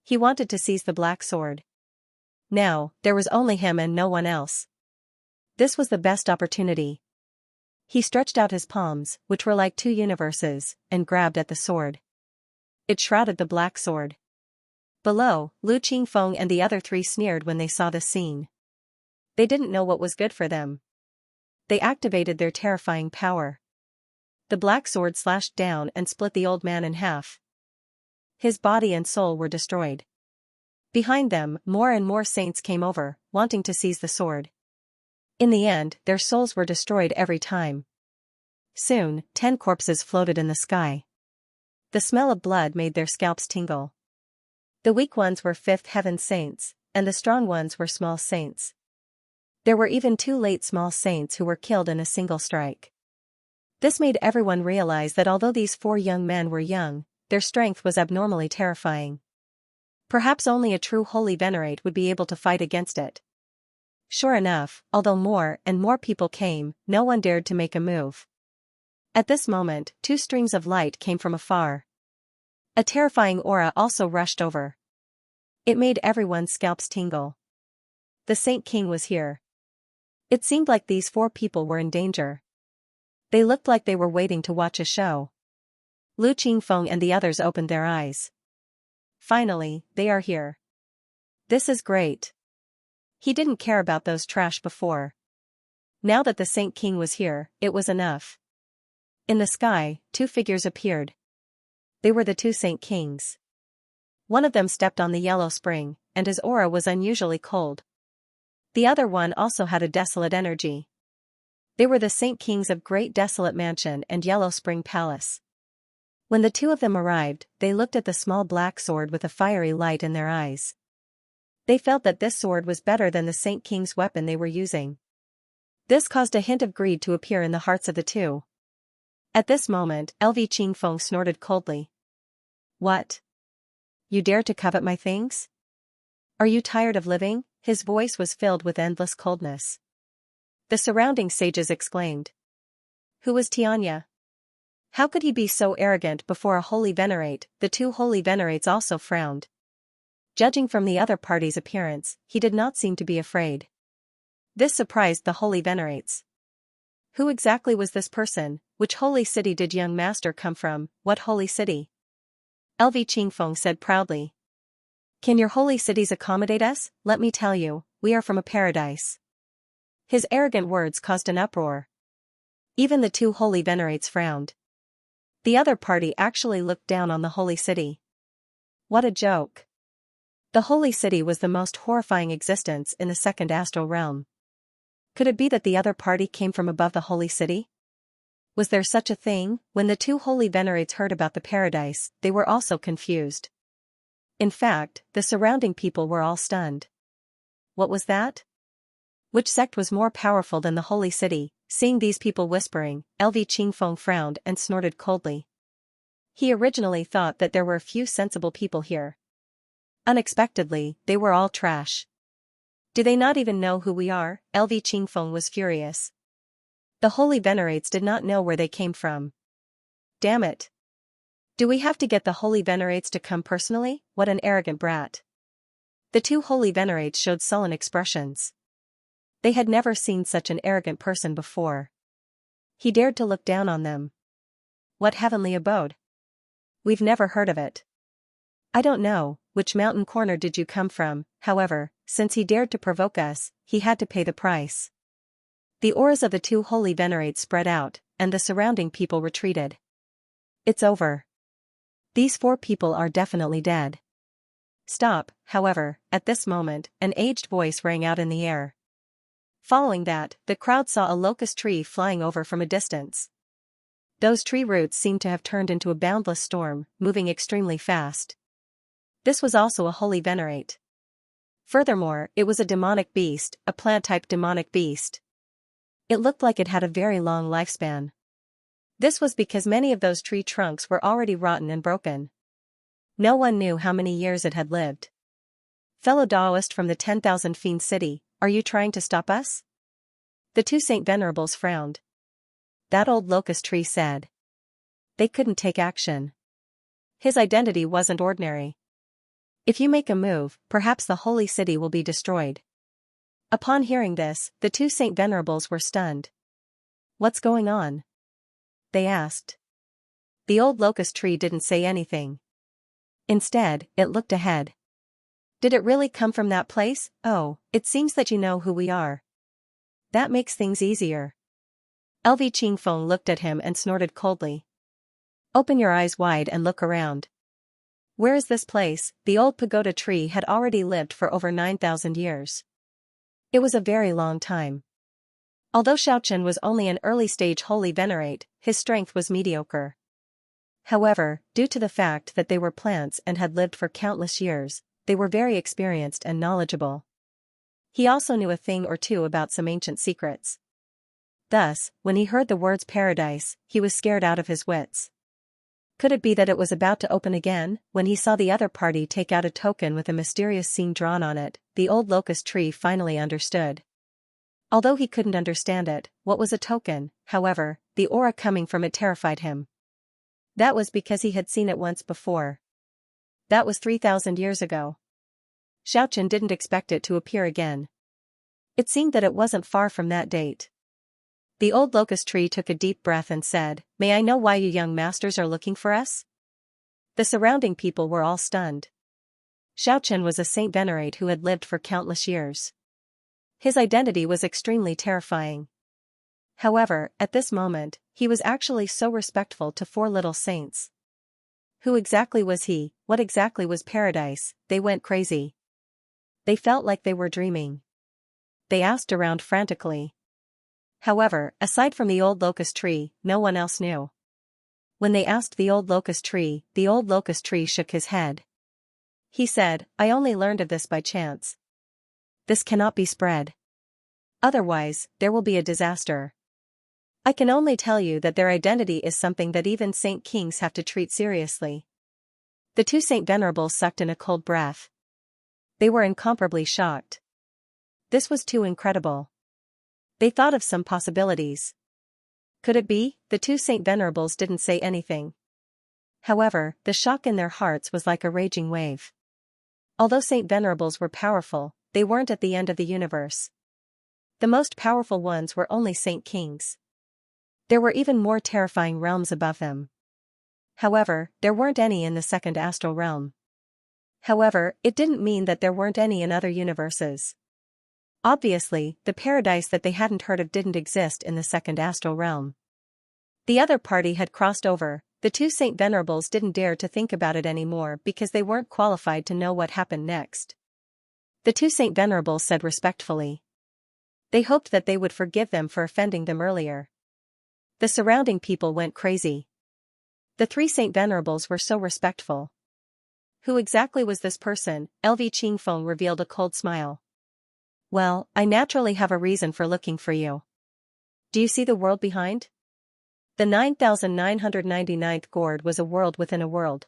He wanted to seize the black sword. Now, there was only him and no one else. This was the best opportunity. He stretched out his palms, which were like 2 universes, and grabbed at the sword. It shrouded the black sword. Below, Lu Qingfeng and the other 3 sneered when they saw the scene. They didn't know what was good for them. They activated their terrifying power. The black sword slashed down and split the old man in half. His body and soul were destroyed. Behind them, more and more saints came over, wanting to seize the sword. In the end, their souls were destroyed every time. Soon, 10 corpses floated in the sky. The smell of blood made their scalps tingle. The weak ones were 5th heaven saints, and the strong ones were small saints. There were even 2 late small saints who were killed in a single strike. This made everyone realize that although these 4 young men were young, their strength was abnormally terrifying. Perhaps only a true holy venerate would be able to fight against it. Sure enough, although more and more people came, no one dared to make a move. At this moment, 2 streams of light came from afar. A terrifying aura also rushed over. It made everyone's scalps tingle. The Saint King was here. It seemed like these 4 people were in danger. They looked like they were waiting to watch a show. Lu Qingfeng and the others opened their eyes. Finally, they are here. This is great. He didn't care about those trash before. Now that the Saint King was here, it was enough. In the sky, 2 figures appeared. They were the 2 Saint Kings. One of them stepped on the yellow spring, and his aura was unusually cold. The other one also had a desolate energy. They were the Saint Kings of Great Desolate Mansion and Yellow Spring Palace. When the 2 of them arrived, they looked at the small black sword with a fiery light in their eyes. They felt that this sword was better than the Saint King's weapon they were using. This caused a hint of greed to appear in the hearts of the 2. At this moment, LV Qingfeng snorted coldly. What? You dare to covet my things? Are you tired of living? His voice was filled with endless coldness. The surrounding sages exclaimed. Who was Xianxia? How could he be so arrogant before a holy venerate? The 2 holy venerates also frowned. Judging from the other party's appearance, he did not seem to be afraid. This surprised the holy venerates. Who exactly was this person? Which holy city did young master come from? What holy city? LV Qingfeng said proudly. Can your holy cities accommodate us? Let me tell you, we are from a paradise. His arrogant words caused an uproar. Even the 2 holy venerates frowned. The other party actually looked down on the holy city. What a joke. The holy city was the most horrifying existence in the second astral realm. Could it be that the other party came from above the holy city? Was there such a thing? When the 2 holy venerates heard about the paradise, they were also confused. In fact, the surrounding people were all stunned. What was that? Which sect was more powerful than the holy city? Seeing these people whispering, LV Qingfeng frowned and snorted coldly. He originally thought that there were a few sensible people here. Unexpectedly, they were all trash. Do they not even know who we are? LV Qingfeng was furious. The holy venerates did not know where they came from. Damn it. Do we have to get the holy venerates to come personally? What an arrogant brat. The 2 holy venerates showed sullen expressions. They had never seen such an arrogant person before. He dared to look down on them. What heavenly abode? We've never heard of it. I don't know, which mountain corner did you come from? However, since he dared to provoke us, he had to pay the price. The auras of the 2 holy venerates spread out, and the surrounding people retreated. It's over. These 4 people are definitely dead. Stop, however, at this moment, an aged voice rang out in the air. Following that, the crowd saw a locust tree flying over from a distance. Those tree roots seemed to have turned into a boundless storm, moving extremely fast. This was also a holy venerate. Furthermore, it was a demonic beast, a plant-type demonic beast. It looked like it had a very long lifespan. This was because many of those tree trunks were already rotten and broken. No one knew how many years it had lived. Fellow Taoist from the 10,000 Fiend City, are you trying to stop us? The 2 Saint Venerables frowned. That old locust tree said. They couldn't take action. His identity wasn't ordinary. If you make a move, perhaps the holy city will be destroyed. Upon hearing this, the 2 Saint Venerables were stunned. What's going on? They asked. The old locust tree didn't say anything. Instead, it looked ahead. Did it really come from that place? Oh, it seems that you know who we are. That makes things easier. LV Qingfeng looked at him and snorted coldly. Open your eyes wide and look around. Where is this place? The old pagoda tree had already lived for over 9,000 years. It was a very long time. Although Xiaochen was only an early-stage holy venerate, his strength was mediocre. However, due to the fact that they were plants and had lived for countless years, they were very experienced and knowledgeable. He also knew a thing or two about some ancient secrets. Thus, when he heard the words paradise, he was scared out of his wits. Could it be that it was about to open again? When he saw the other party take out a token with a mysterious scene drawn on it, the old locust tree finally understood. Although he couldn't understand it, what was a token, however, the aura coming from it terrified him. That was because he had seen it once before. That was 3,000 years ago. Xiaochen didn't expect it to appear again. It seemed that it wasn't far from that date. The old locust tree took a deep breath and said, "May I know why you young masters are looking for us?" The surrounding people were all stunned. Xiaochen was a saint venerate who had lived for countless years. His identity was extremely terrifying. However, at this moment, he was actually so respectful to four little saints. Who exactly was he? What exactly was paradise? They went crazy. They felt like they were dreaming. They asked around frantically. However, aside from the old locust tree, no one else knew. When they asked the old locust tree shook his head. He said, "I only learned of this by chance. This cannot be spread. Otherwise, there will be a disaster. I can only tell you that their identity is something that even saint kings have to treat seriously." The two saint venerables sucked in a cold breath. They were incomparably shocked. This was too incredible. They thought of some possibilities. Could it be? The two saint venerables didn't say anything. However, the shock in their hearts was like a raging wave. Although saint venerables were powerful, they weren't at the end of the universe. The most powerful ones were only saint kings. There were even more terrifying realms above them. However, there weren't any in the second astral realm. However, it didn't mean that there weren't any in other universes. Obviously, the paradise that they hadn't heard of didn't exist in the second astral realm. The other party had crossed over. The two saint venerables didn't dare to think about it anymore because they weren't qualified to know what happened next. The two saint venerables said respectfully. They hoped that they would forgive them for offending them earlier. The surrounding people went crazy. The three saint venerables were so respectful. Who exactly was this person? LV Qingfeng revealed a cold smile. Well, I naturally have a reason for looking for you. Do you see the world behind? The 9,999th gourd was a world within a world.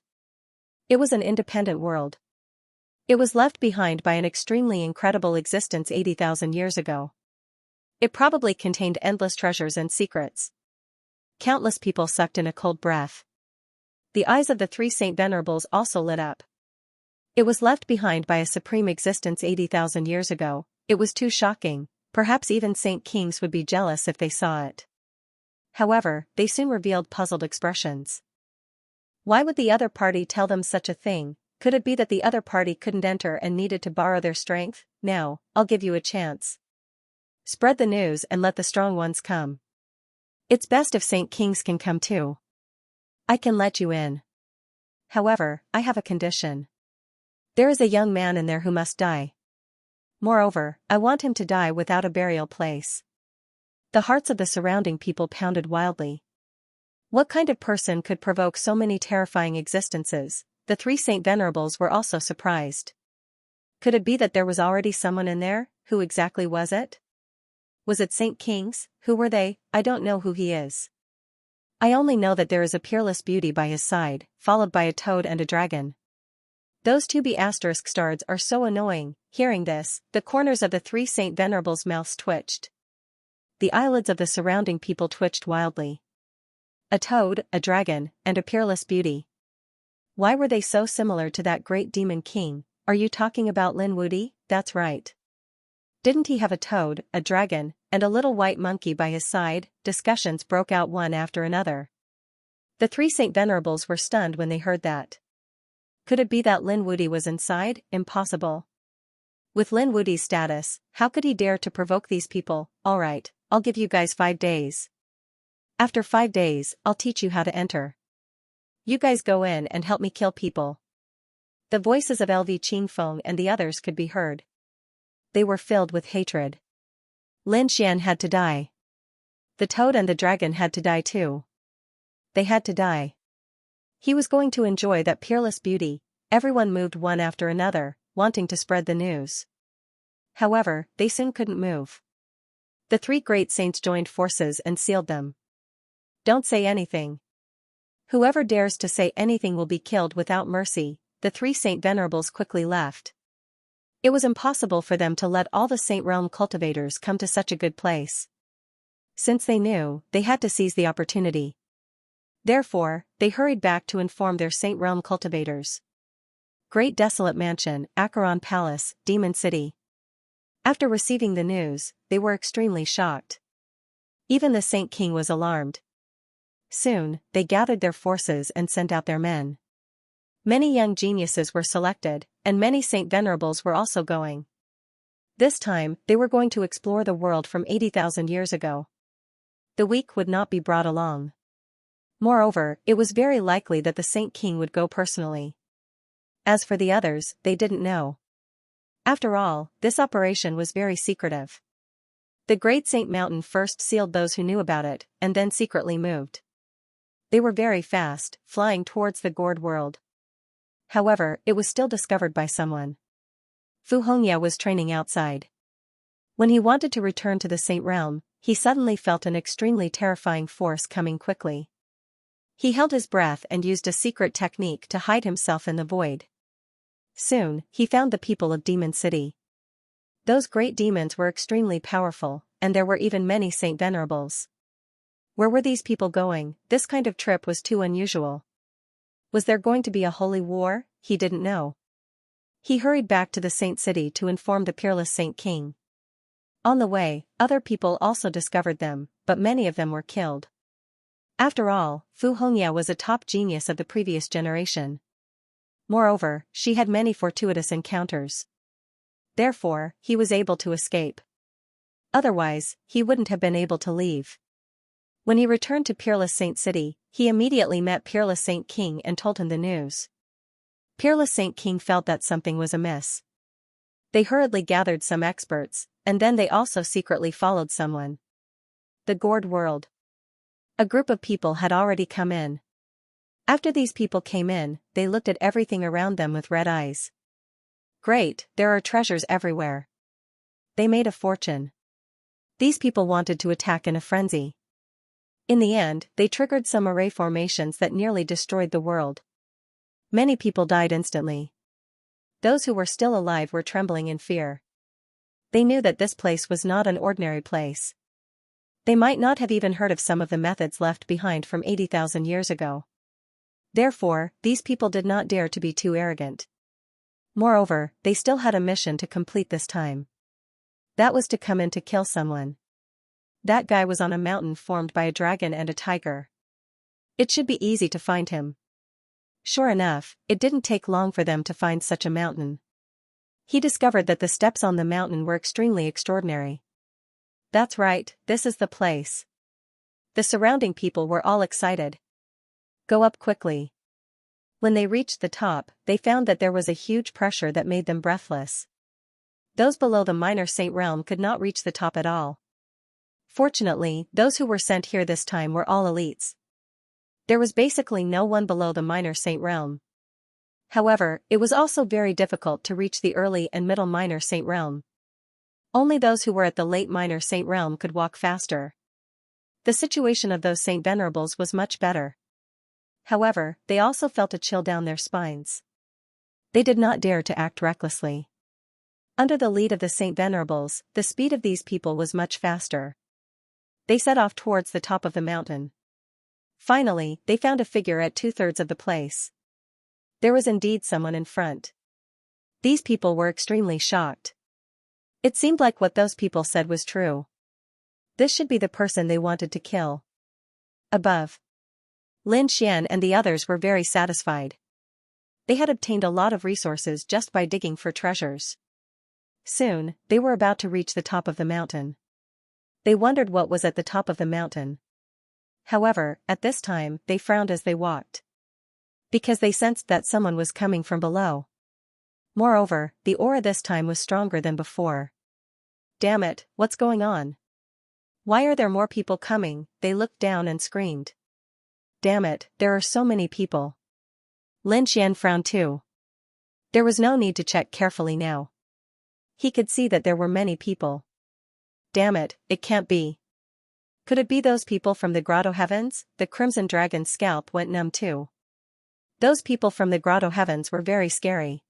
It was an independent world. It was left behind by an extremely incredible existence 80,000 years ago. It probably contained endless treasures and secrets. Countless people sucked in a cold breath. The eyes of the three saint venerables also lit up. It was left behind by a supreme existence 80,000 years ago. It was too shocking. Perhaps even saint kings would be jealous if they saw it. However, they soon revealed puzzled expressions. Why would the other party tell them such a thing? Could it be that the other party couldn't enter and needed to borrow their strength? Now, I'll give you a chance. Spread the news and let the strong ones come. It's best if saint kings can come too. I can let you in. However, I have a condition. There is a young man in there who must die. Moreover, I want him to die without a burial place. The hearts of the surrounding people pounded wildly. What kind of person could provoke so many terrifying existences? The three saint venerables were also surprised. Could it be that there was already someone in there? Who exactly was it? Was it saint kings? Who were they? I don't know who he is. I only know that there is a peerless beauty by his side, followed by a toad and a dragon. Those two B** stars are so annoying. Hearing this, the corners of the three saint venerables' mouths twitched. The eyelids of the surrounding people twitched wildly. A toad, a dragon, and a peerless beauty. Why were they so similar to that great demon king? Are you talking about Lin Wudi? That's right. Didn't he have a toad, a dragon, and a little white monkey by his side? Discussions broke out one after another. The three saint venerables were stunned when they heard that. Could it be that Lin Wudi was inside? Impossible. With Lin Wudi's status, how could he dare to provoke these people? Alright, I'll give you guys 5 days. After 5 days, I'll teach you how to enter. You guys go in and help me kill people. The voices of LV Qingfeng and the others could be heard. They were filled with hatred. Lin Xian had to die. The toad and the dragon had to die too. They had to die. He was going to enjoy that peerless beauty. Everyone moved one after another, wanting to spread the news. However, they soon couldn't move. The three great saints joined forces and sealed them. Don't say anything. Whoever dares to say anything will be killed without mercy. The three saint venerables quickly left. It was impossible for them to let all the saint realm cultivators come to such a good place. Since they knew, they had to seize the opportunity. Therefore, they hurried back to inform their saint realm cultivators. Great desolate mansion, Acheron Palace, Demon City. After receiving the news, they were extremely shocked. Even the Saint King was alarmed. Soon, they gathered their forces and sent out their men. Many young geniuses were selected, and many saint venerables were also going. This time, they were going to explore the world from 80,000 years ago. The weak would not be brought along. Moreover, it was very likely that the Saint King would go personally. As for the others, they didn't know. After all, this operation was very secretive. The Great Saint Mountain first sealed those who knew about it, and then secretly moved. They were very fast, flying towards the gourd world. However, it was still discovered by someone. Vhumad was training outside. When he wanted to return to the Saint Realm, he suddenly felt an extremely terrifying force coming quickly. He held his breath and used a secret technique to hide himself in the void. Soon, he found the people of Demon City. Those great demons were extremely powerful, and there were even many saint venerables. Where were these people going? This kind of trip was too unusual. Was there going to be a holy war? He didn't know. He hurried back to the Saint City to inform the peerless Saint King. On the way, other people also discovered them, but many of them were killed. After all, Vhumad was a top genius of the previous generation. Moreover, she had many fortuitous encounters. Therefore, he was able to escape. Otherwise, he wouldn't have been able to leave. When he returned to Peerless Saint City, he immediately met Peerless Saint King and told him the news. Peerless Saint King felt that something was amiss. They hurriedly gathered some experts, and then they also secretly followed someone. The gourd world. A group of people had already come in. After these people came in, they looked at everything around them with red eyes. Great, there are treasures everywhere. They made a fortune. These people wanted to attack in a frenzy. In the end, they triggered some array formations that nearly destroyed the world. Many people died instantly. Those who were still alive were trembling in fear. They knew that this place was not an ordinary place. They might not have even heard of some of the methods left behind from 80,000 years ago. Therefore, these people did not dare to be too arrogant. Moreover, they still had a mission to complete this time. That was to come in to kill someone. That guy was on a mountain formed by a dragon and a tiger. It should be easy to find him. Sure enough, it didn't take long for them to find such a mountain. He discovered that the steps on the mountain were extremely extraordinary. That's right, this is the place. The surrounding people were all excited. Go up quickly. When they reached the top, they found that there was a huge pressure that made them breathless. Those below the minor saint realm could not reach the top at all. Fortunately, those who were sent here this time were all elites. There was basically no one below the minor saint realm. However, it was also very difficult to reach the early and middle minor saint realm. Only those who were at the late minor saint realm could walk faster. The situation of those saint venerables was much better. However, they also felt a chill down their spines. They did not dare to act recklessly. Under the lead of the saint venerables, the speed of these people was much faster. They set off towards the top of the mountain. Finally, they found a figure at 2/3 of the place. There was indeed someone in front. These people were extremely shocked. It seemed like what those people said was true. This should be the person they wanted to kill. Above. Lin Xian and the others were very satisfied. They had obtained a lot of resources just by digging for treasures. Soon, they were about to reach the top of the mountain. They wondered what was at the top of the mountain. However, at this time, they frowned as they walked. Because they sensed that someone was coming from below. Moreover, the aura this time was stronger than before. Damn it, what's going on? Why are there more people coming? They looked down and screamed. Damn it, there are so many people. Lin Xian frowned too. There was no need to check carefully now. He could see that there were many people. Damn it, it can't be. Could it be those people from the grotto heavens? The crimson dragon's scalp went numb too. Those people from the grotto heavens were very scary.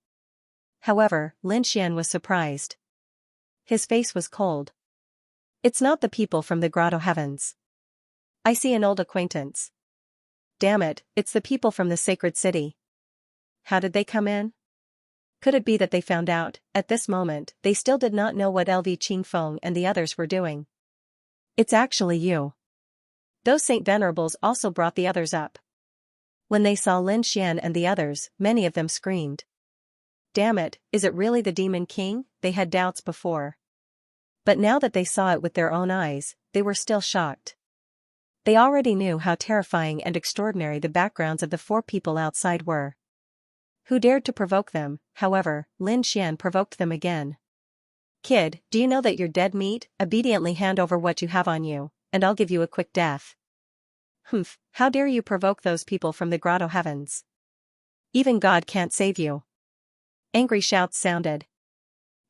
However, Lin Xian was surprised. His face was cold. It's not the people from the grotto heavens. I see an old acquaintance. Damn it, it's the people from the sacred city. How did they come in? Could it be that they found out? At this moment, they still did not know what LV Qingfeng and the others were doing. It's actually you. Those Saint Venerables also brought the others up. When they saw Lin Xian and the others, many of them screamed. Damn it, is it really the Demon King? They had doubts before. But now that they saw it with their own eyes, they were still shocked. They already knew how terrifying and extraordinary the backgrounds of the four people outside were. Who dared to provoke them? However, Lin Xian provoked them again. Kid, do you know that you're dead meat? Obediently hand over what you have on you, and I'll give you a quick death. Humph, how dare you provoke those people from the grotto heavens? Even God can't save you. Angry shouts sounded.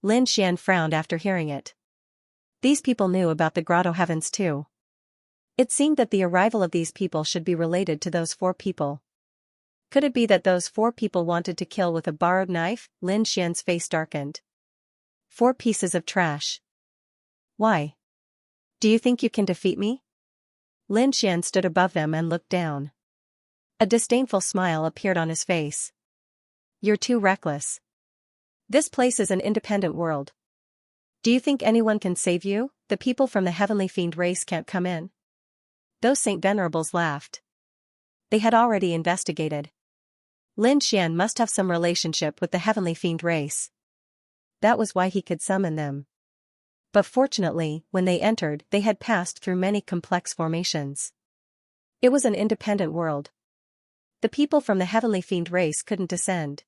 Lin Xian frowned after hearing it. These people knew about the grotto heavens too. It seemed that the arrival of these people should be related to those four people. Could it be that those four people wanted to kill with a borrowed knife? Lin Xian's face darkened. 4 pieces of trash. Why? Do you think you can defeat me? Lin Xian stood above them and looked down. A disdainful smile appeared on his face. You're too reckless. This place is an independent world. Do you think anyone can save you? The people from the heavenly fiend race can't come in. Those Saint Venerables laughed. They had already investigated. Lin Xian must have some relationship with the heavenly fiend race. That was why he could summon them. But fortunately, when they entered, they had passed through many complex formations. It was an independent world. The people from the heavenly fiend race couldn't descend.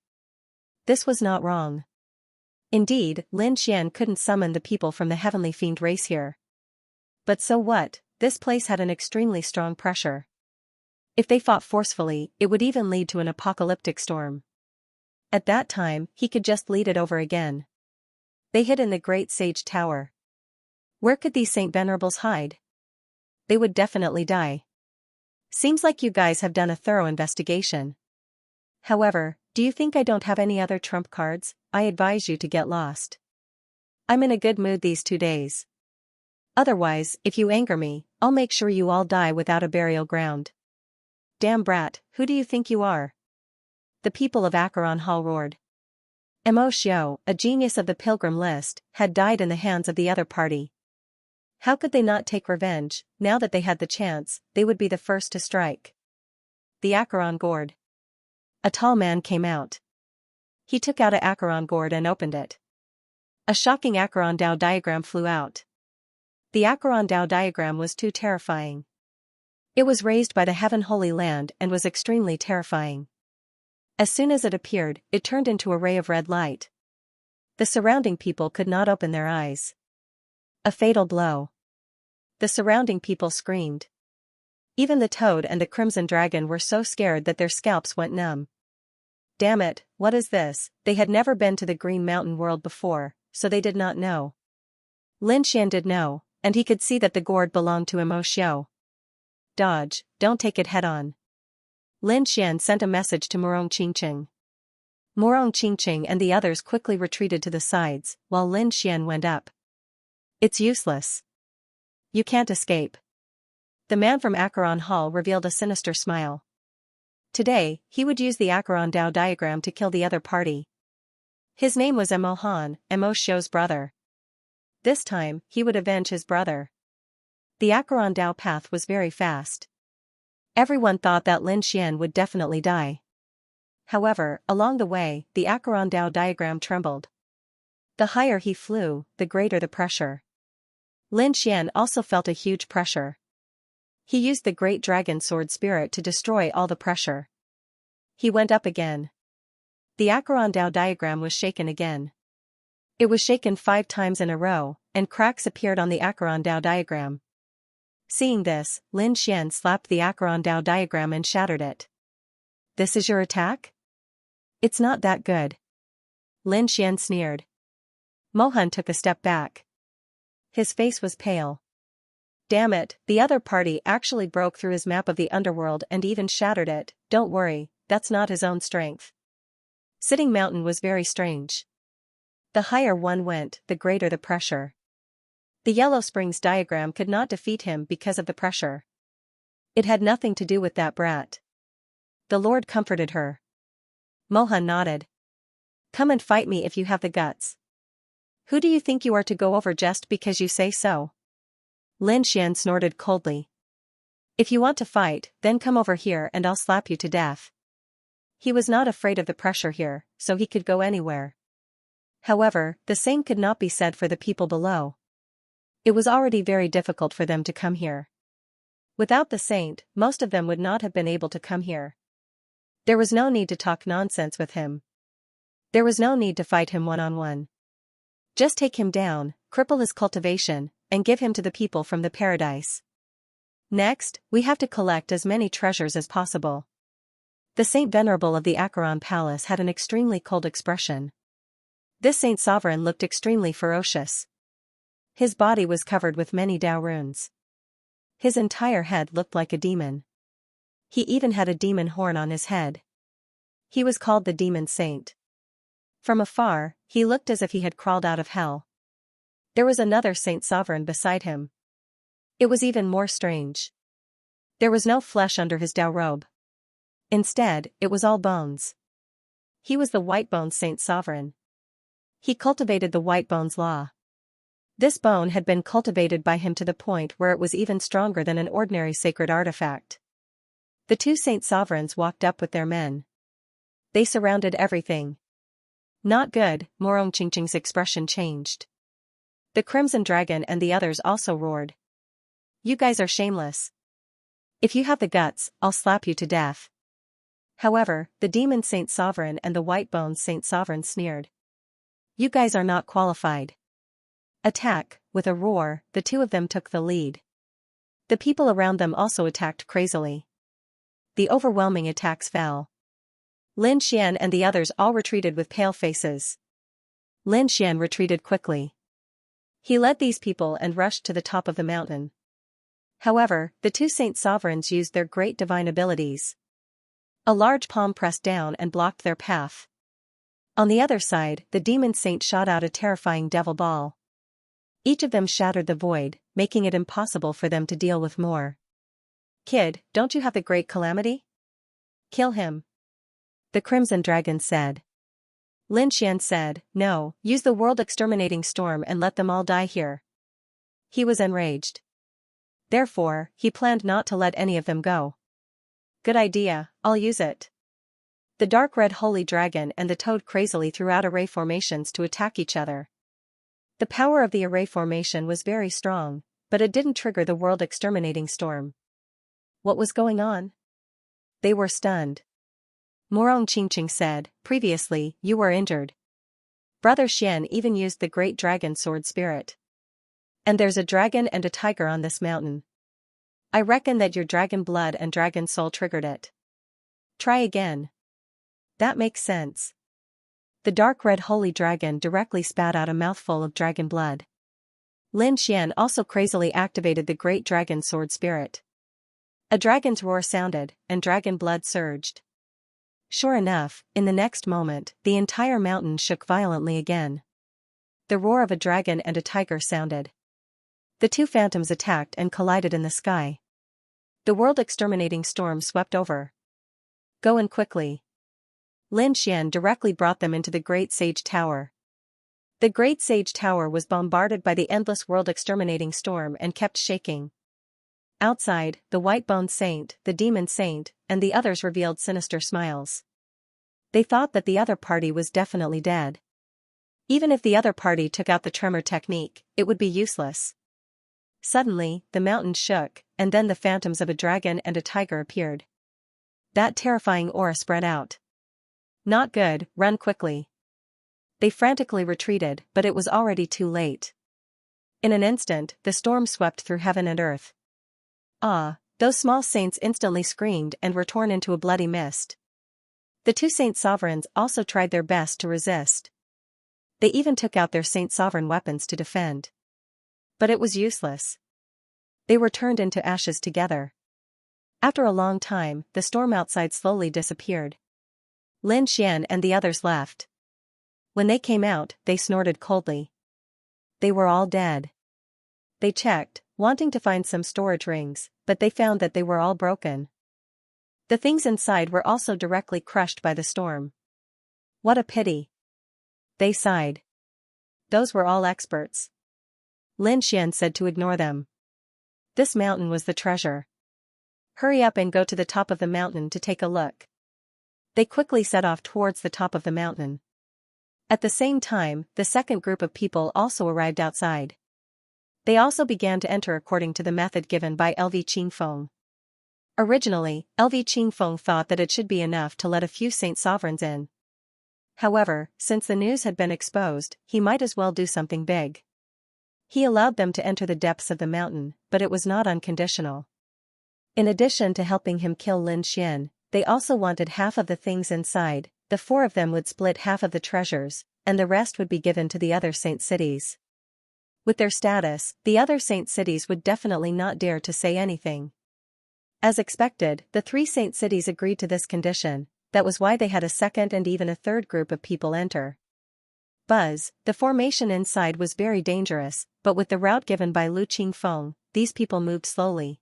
This was not wrong. Indeed, Lin Xian couldn't summon the people from the heavenly fiend race here. But so what? This place had an extremely strong pressure. If they fought forcefully, it would even lead to an apocalyptic storm. At that time, he could just lead it over again. They hid in the Great Sage Tower. Where could these Saint Venerables hide? They would definitely die. Seems like you guys have done a thorough investigation. However, do you think I don't have any other trump cards? I advise you to get lost. I'm in a good mood these 2 days. Otherwise, if you anger me, I'll make sure you all die without a burial ground. Damn brat, who do you think you are? The people of Acheron Hall roared. Mo Xiao, a genius of the pilgrim list, had died in the hands of the other party. How could they not take revenge? Now that they had the chance, they would be the first to strike. The Acheron gourd. A tall man came out. He took out a Acheron gourd and opened it. A shocking Acheron Dao diagram flew out. The Acheron Dao diagram was too terrifying. It was raised by the Heaven Holy Land and was extremely terrifying. As soon as it appeared, it turned into a ray of red light. The surrounding people could not open their eyes. A fatal blow. The surrounding people screamed. Even the toad and the crimson dragon were so scared that their scalps went numb. Damn it, what is this? They had never been to the Green Mountain world before, so they did not know. Lin Xian did know, and he could see that the gourd belonged to Mo Xiao. Dodge, don't take it head-on. Lin Xian sent a message to Morong Qingqing. Morong Qingqing and the others quickly retreated to the sides, while Lin Xian went up. It's useless. You can't escape. The man from Acheron Hall revealed a sinister smile. Today, he would use the Acheron Dao diagram to kill the other party. His name was Mo Han, Mo Xiao's brother. This time, he would avenge his brother. The Acheron Dao path was very fast. Everyone thought that Lin Xian would definitely die. However, along the way, the Acheron Dao diagram trembled. The higher he flew, the greater the pressure. Lin Xian also felt a huge pressure. He used the Great Dragon Sword Spirit to destroy all the pressure. He went up again. The Acheron Dao diagram was shaken again. It was shaken 5 times in a row, and cracks appeared on the Acheron Dao diagram. Seeing this, Lin Xian slapped the Acheron Dao diagram and shattered it. This is your attack? It's not that good. Lin Xian sneered. Mohan took a step back. His face was pale. Damn it, the other party actually broke through his map of the underworld and even shattered it. Don't worry, that's not his own strength. Sitting Mountain was very strange. The higher one went, the greater the pressure. The Yellow Springs diagram could not defeat him because of the pressure. It had nothing to do with that brat. The Lord comforted her. Mohan nodded. Come and fight me if you have the guts. Who do you think you are to go over just because you say so? Lin Xian snorted coldly. If you want to fight, then come over here and I'll slap you to death. He was not afraid of the pressure here, so he could go anywhere. However, the same could not be said for the people below. It was already very difficult for them to come here. Without the saint, most of them would not have been able to come here. There was no need to talk nonsense with him. There was no need to fight him one-on-one. Just take him down, cripple his cultivation, and give him to the people from the paradise. Next, we have to collect as many treasures as possible. The Saint Venerable of the Acheron Palace had an extremely cold expression. This Saint Sovereign looked extremely ferocious. His body was covered with many Dao runes. His entire head looked like a demon. He even had a demon horn on his head. He was called the Demon Saint. From afar, he looked as if he had crawled out of hell. There was another Saint Sovereign beside him. It was even more strange. There was no flesh under his Dao robe. Instead, it was all bones. He was the White Bones Saint Sovereign. He cultivated the White Bones Law. This bone had been cultivated by him to the point where it was even stronger than an ordinary sacred artifact. The two Saint Sovereigns walked up with their men. They surrounded everything. Not good, Morong Qingqing's expression changed. The Crimson Dragon and the others also roared. You guys are shameless. If you have the guts, I'll slap you to death. However, the Demon Saint Sovereign and the White Bones Saint Sovereign sneered. You guys are not qualified. Attack, with a roar, the two of them took the lead. The people around them also attacked crazily. The overwhelming attacks fell. Lin Xian and the others all retreated with pale faces. Lin Xian retreated quickly. He led these people and rushed to the top of the mountain. However, the two Saint Sovereigns used their great divine abilities. A large palm pressed down and blocked their path. On the other side, the Demon Saint shot out a terrifying devil ball. Each of them shattered the void, making it impossible for them to deal with more. Kid, don't you have the Great Calamity? Kill him. The Crimson Dragon said. Lin Xian said, no, use the World Exterminating Storm and let them all die here. He was enraged. Therefore, he planned not to let any of them go. Good idea, I'll use it. The Dark Red Holy Dragon and the Toad crazily threw out array formations to attack each other. The power of the array formation was very strong, but it didn't trigger the World Exterminating Storm. What was going on? They were stunned. Morong Qingqing said, previously, you were injured. Brother Xian even used the Great Dragon Sword Spirit. And there's a dragon and a tiger on this mountain. I reckon that your dragon blood and dragon soul triggered it. Try again. That makes sense. The Dark Red Holy Dragon directly spat out a mouthful of dragon blood. Lin Xian also crazily activated the Great Dragon Sword Spirit. A dragon's roar sounded, and dragon blood surged. Sure enough, in the next moment, the entire mountain shook violently again. The roar of a dragon and a tiger sounded. The two phantoms attacked and collided in the sky. The World Exterminating Storm swept over. Go in quickly. Lin Xian directly brought them into the Great Sage Tower. The Great Sage Tower was bombarded by the endless World Exterminating Storm and kept shaking. Outside, the White Bone Saint, the Demon Saint, and the others revealed sinister smiles. They thought that the other party was definitely dead. Even if the other party took out the tremor technique, it would be useless. Suddenly, the mountain shook, and then the phantoms of a dragon and a tiger appeared. That terrifying aura spread out. Not good, run quickly. They frantically retreated, but it was already too late. In an instant, the storm swept through heaven and earth. Ah, those small saints instantly screamed and were torn into a bloody mist. The two Saint Sovereigns also tried their best to resist. They even took out their Saint Sovereign weapons to defend. But it was useless. They were turned into ashes together. After a long time, the storm outside slowly disappeared. Lin Xian and the others left. When they came out, they snorted coldly. They were all dead. They checked, wanting to find some storage rings, but they found that they were all broken. The things inside were also directly crushed by the storm. What a pity. They sighed. Those were all experts. Lin Xian said to ignore them. This mountain was the treasure. Hurry up and go to the top of the mountain to take a look. They quickly set off towards the top of the mountain. At the same time, the second group of people also arrived outside. They also began to enter according to the method given by LV Qingfeng. Originally, LV Qingfeng thought that it should be enough to let a few Saint Sovereigns in. However, since the news had been exposed, he might as well do something big. He allowed them to enter the depths of the mountain, but it was not unconditional. In addition to helping him kill Lin Xian, they also wanted half of the things inside. The four of them would split half of the treasures, and the rest would be given to the other saint cities. With their status, the other saint cities would definitely not dare to say anything. As expected, the three saint cities agreed to this condition. That was why they had a second and even a third group of people enter. Buzz, the formation inside was very dangerous, but with the route given by Lu Qingfeng, these people moved slowly.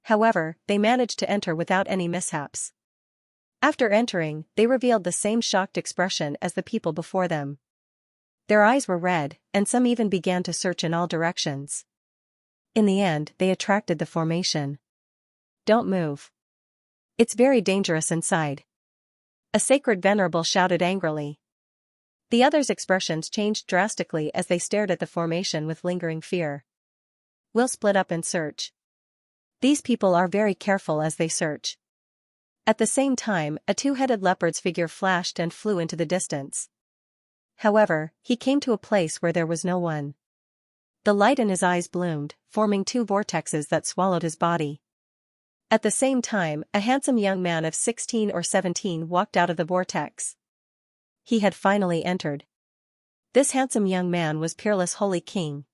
However, they managed to enter without any mishaps. After entering, they revealed the same shocked expression as the people before them. Their eyes were red, and some even began to search in all directions. In the end, they attracted the formation. Don't move. It's very dangerous inside. A sacred venerable shouted angrily. The others' expressions changed drastically as they stared at the formation with lingering fear. We'll split up and search. These people are very careful as they search. At the same time, a two-headed leopard's figure flashed and flew into the distance. However, he came to a place where there was no one. The light in his eyes bloomed, forming two vortexes that swallowed his body. At the same time, a handsome young man of 16 or 17 walked out of the vortex. He had finally entered. This handsome young man was Peerless Holy King.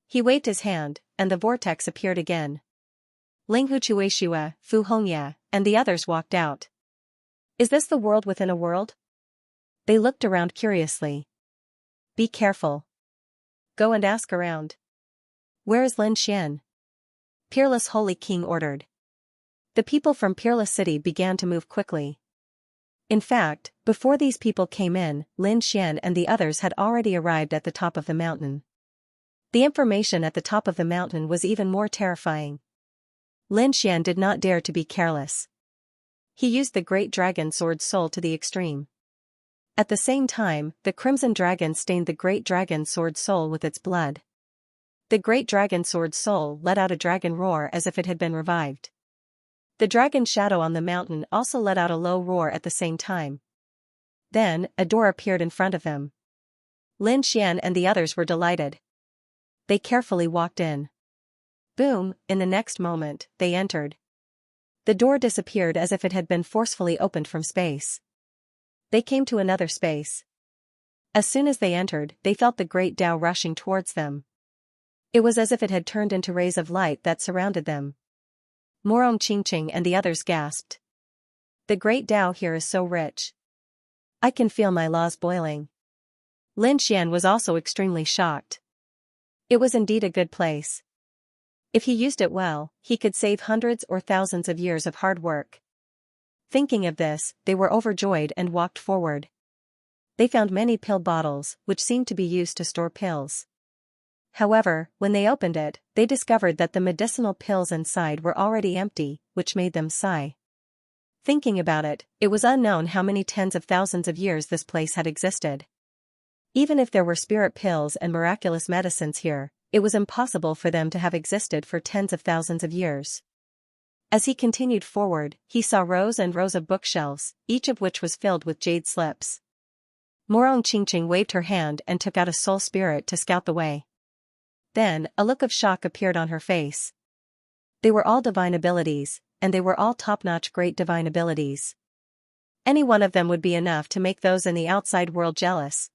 He waved his hand, and the vortex appeared again. Linghu Chuishua, Fu Hongya, and the others walked out. Is this the world within a world? They looked around curiously. Be careful. Go and ask around. Where is Lin Xian? Peerless Holy King ordered. The people from Peerless City began to move quickly. In fact, before these people came in, Lin Xian and the others had already arrived at the top of the mountain. The information at the top of the mountain was even more terrifying. Lin Xian did not dare to be careless. He used the Great Dragon Sword Soul to the extreme. At the same time, the Crimson Dragon stained the Great Dragon Sword Soul with its blood. The Great Dragon Sword Soul let out a dragon roar as if it had been revived. The dragon shadow on the mountain also let out a low roar at the same time. Then, a door appeared in front of them. Lin Xian and the others were delighted. They carefully walked in. Boom, in the next moment, they entered. The door disappeared as if it had been forcefully opened from space. They came to another space. As soon as they entered, they felt the great Tao rushing towards them. It was as if it had turned into rays of light that surrounded them. Morong Qingqing and the others gasped. The great Tao here is so rich. I can feel my laws boiling. Lin Xian was also extremely shocked. It was indeed a good place. If he used it well, he could save hundreds or thousands of years of hard work. Thinking of this, they were overjoyed and walked forward. They found many pill bottles, which seemed to be used to store pills. However, when they opened it, they discovered that the medicinal pills inside were already empty, which made them sigh. Thinking about it, it was unknown how many tens of thousands of years this place had existed. Even if there were spirit pills and miraculous medicines here, it was impossible for them to have existed for tens of thousands of years. As he continued forward, he saw rows and rows of bookshelves, each of which was filled with jade slips. Morong Qingqing waved her hand and took out a soul spirit to scout the way. Then, a look of shock appeared on her face. They were all divine abilities, and they were all top-notch great divine abilities. Any one of them would be enough to make those in the outside world jealous.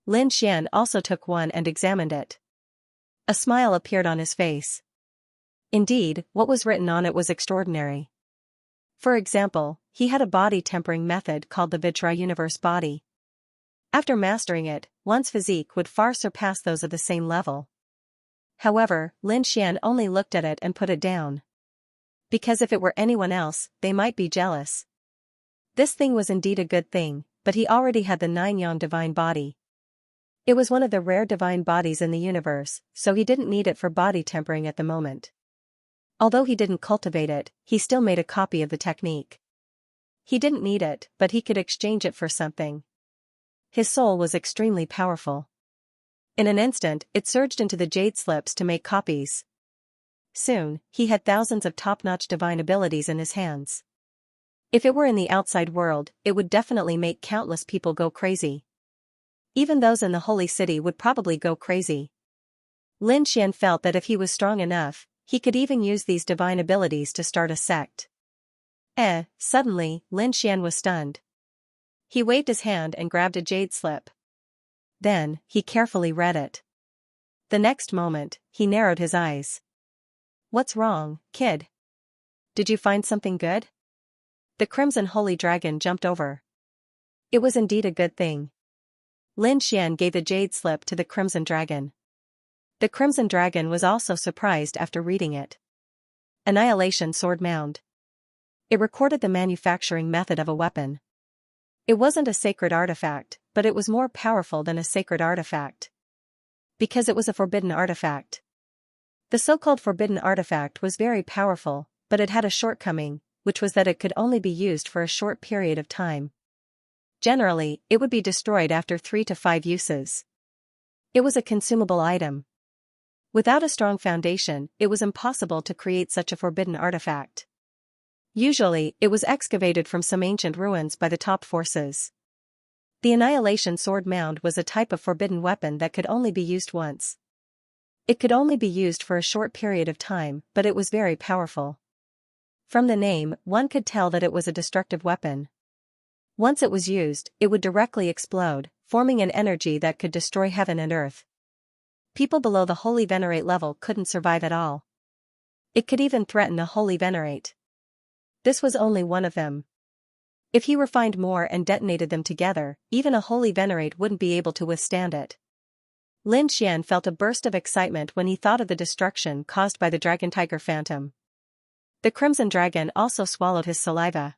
Lin Xian also took one and examined it. A smile appeared on his face. Indeed, what was written on it was extraordinary. For example, he had a body tempering method called the Vajra Universe Body. After mastering it, one's physique would far surpass those of the same level. However, Lin Xian only looked at it and put it down. Because if it were anyone else, they might be jealous. This thing was indeed a good thing, but he already had the 9-yang divine body. It was one of the rare divine bodies in the universe, so he didn't need it for body tempering at the moment. Although he didn't cultivate it, he still made a copy of the technique. He didn't need it, but he could exchange it for something. His soul was extremely powerful. In an instant, it surged into the jade slips to make copies. Soon, he had thousands of top-notch divine abilities in his hands. If it were in the outside world, it would definitely make countless people go crazy. Even those in the holy city would probably go crazy. Lin Xian felt that if he was strong enough, he could even use these divine abilities to start a sect. Suddenly, Lin Xian was stunned. He waved his hand and grabbed a jade slip. Then, he carefully read it. The next moment, he narrowed his eyes. "What's wrong, kid? Did you find something good?" The Crimson Holy Dragon jumped over. It was indeed a good thing. Lin Xian gave the jade slip to the Crimson Dragon. The Crimson Dragon was also surprised after reading it. Annihilation Sword Mound. It recorded the manufacturing method of a weapon. It wasn't a sacred artifact, but it was more powerful than a sacred artifact. Because it was a forbidden artifact. The so-called forbidden artifact was very powerful, but it had a shortcoming, which was that it could only be used for a short period of time. Generally, it would be destroyed after 3 to 5 uses. It was a consumable item. Without a strong foundation, it was impossible to create such a forbidden artifact. Usually, it was excavated from some ancient ruins by the top forces. The Annihilation Sword Mound was a type of forbidden weapon that could only be used once. It could only be used for a short period of time, but it was very powerful. From the name, one could tell that it was a destructive weapon. Once it was used, it would directly explode, forming an energy that could destroy heaven and earth. People below the Holy Venerate level couldn't survive at all. It could even threaten a Holy Venerate. This was only one of them. If he refined more and detonated them together, even a Holy Venerate wouldn't be able to withstand it. Lin Xian felt a burst of excitement when he thought of the destruction caused by the Dragon Tiger Phantom. The Crimson Dragon also swallowed his saliva.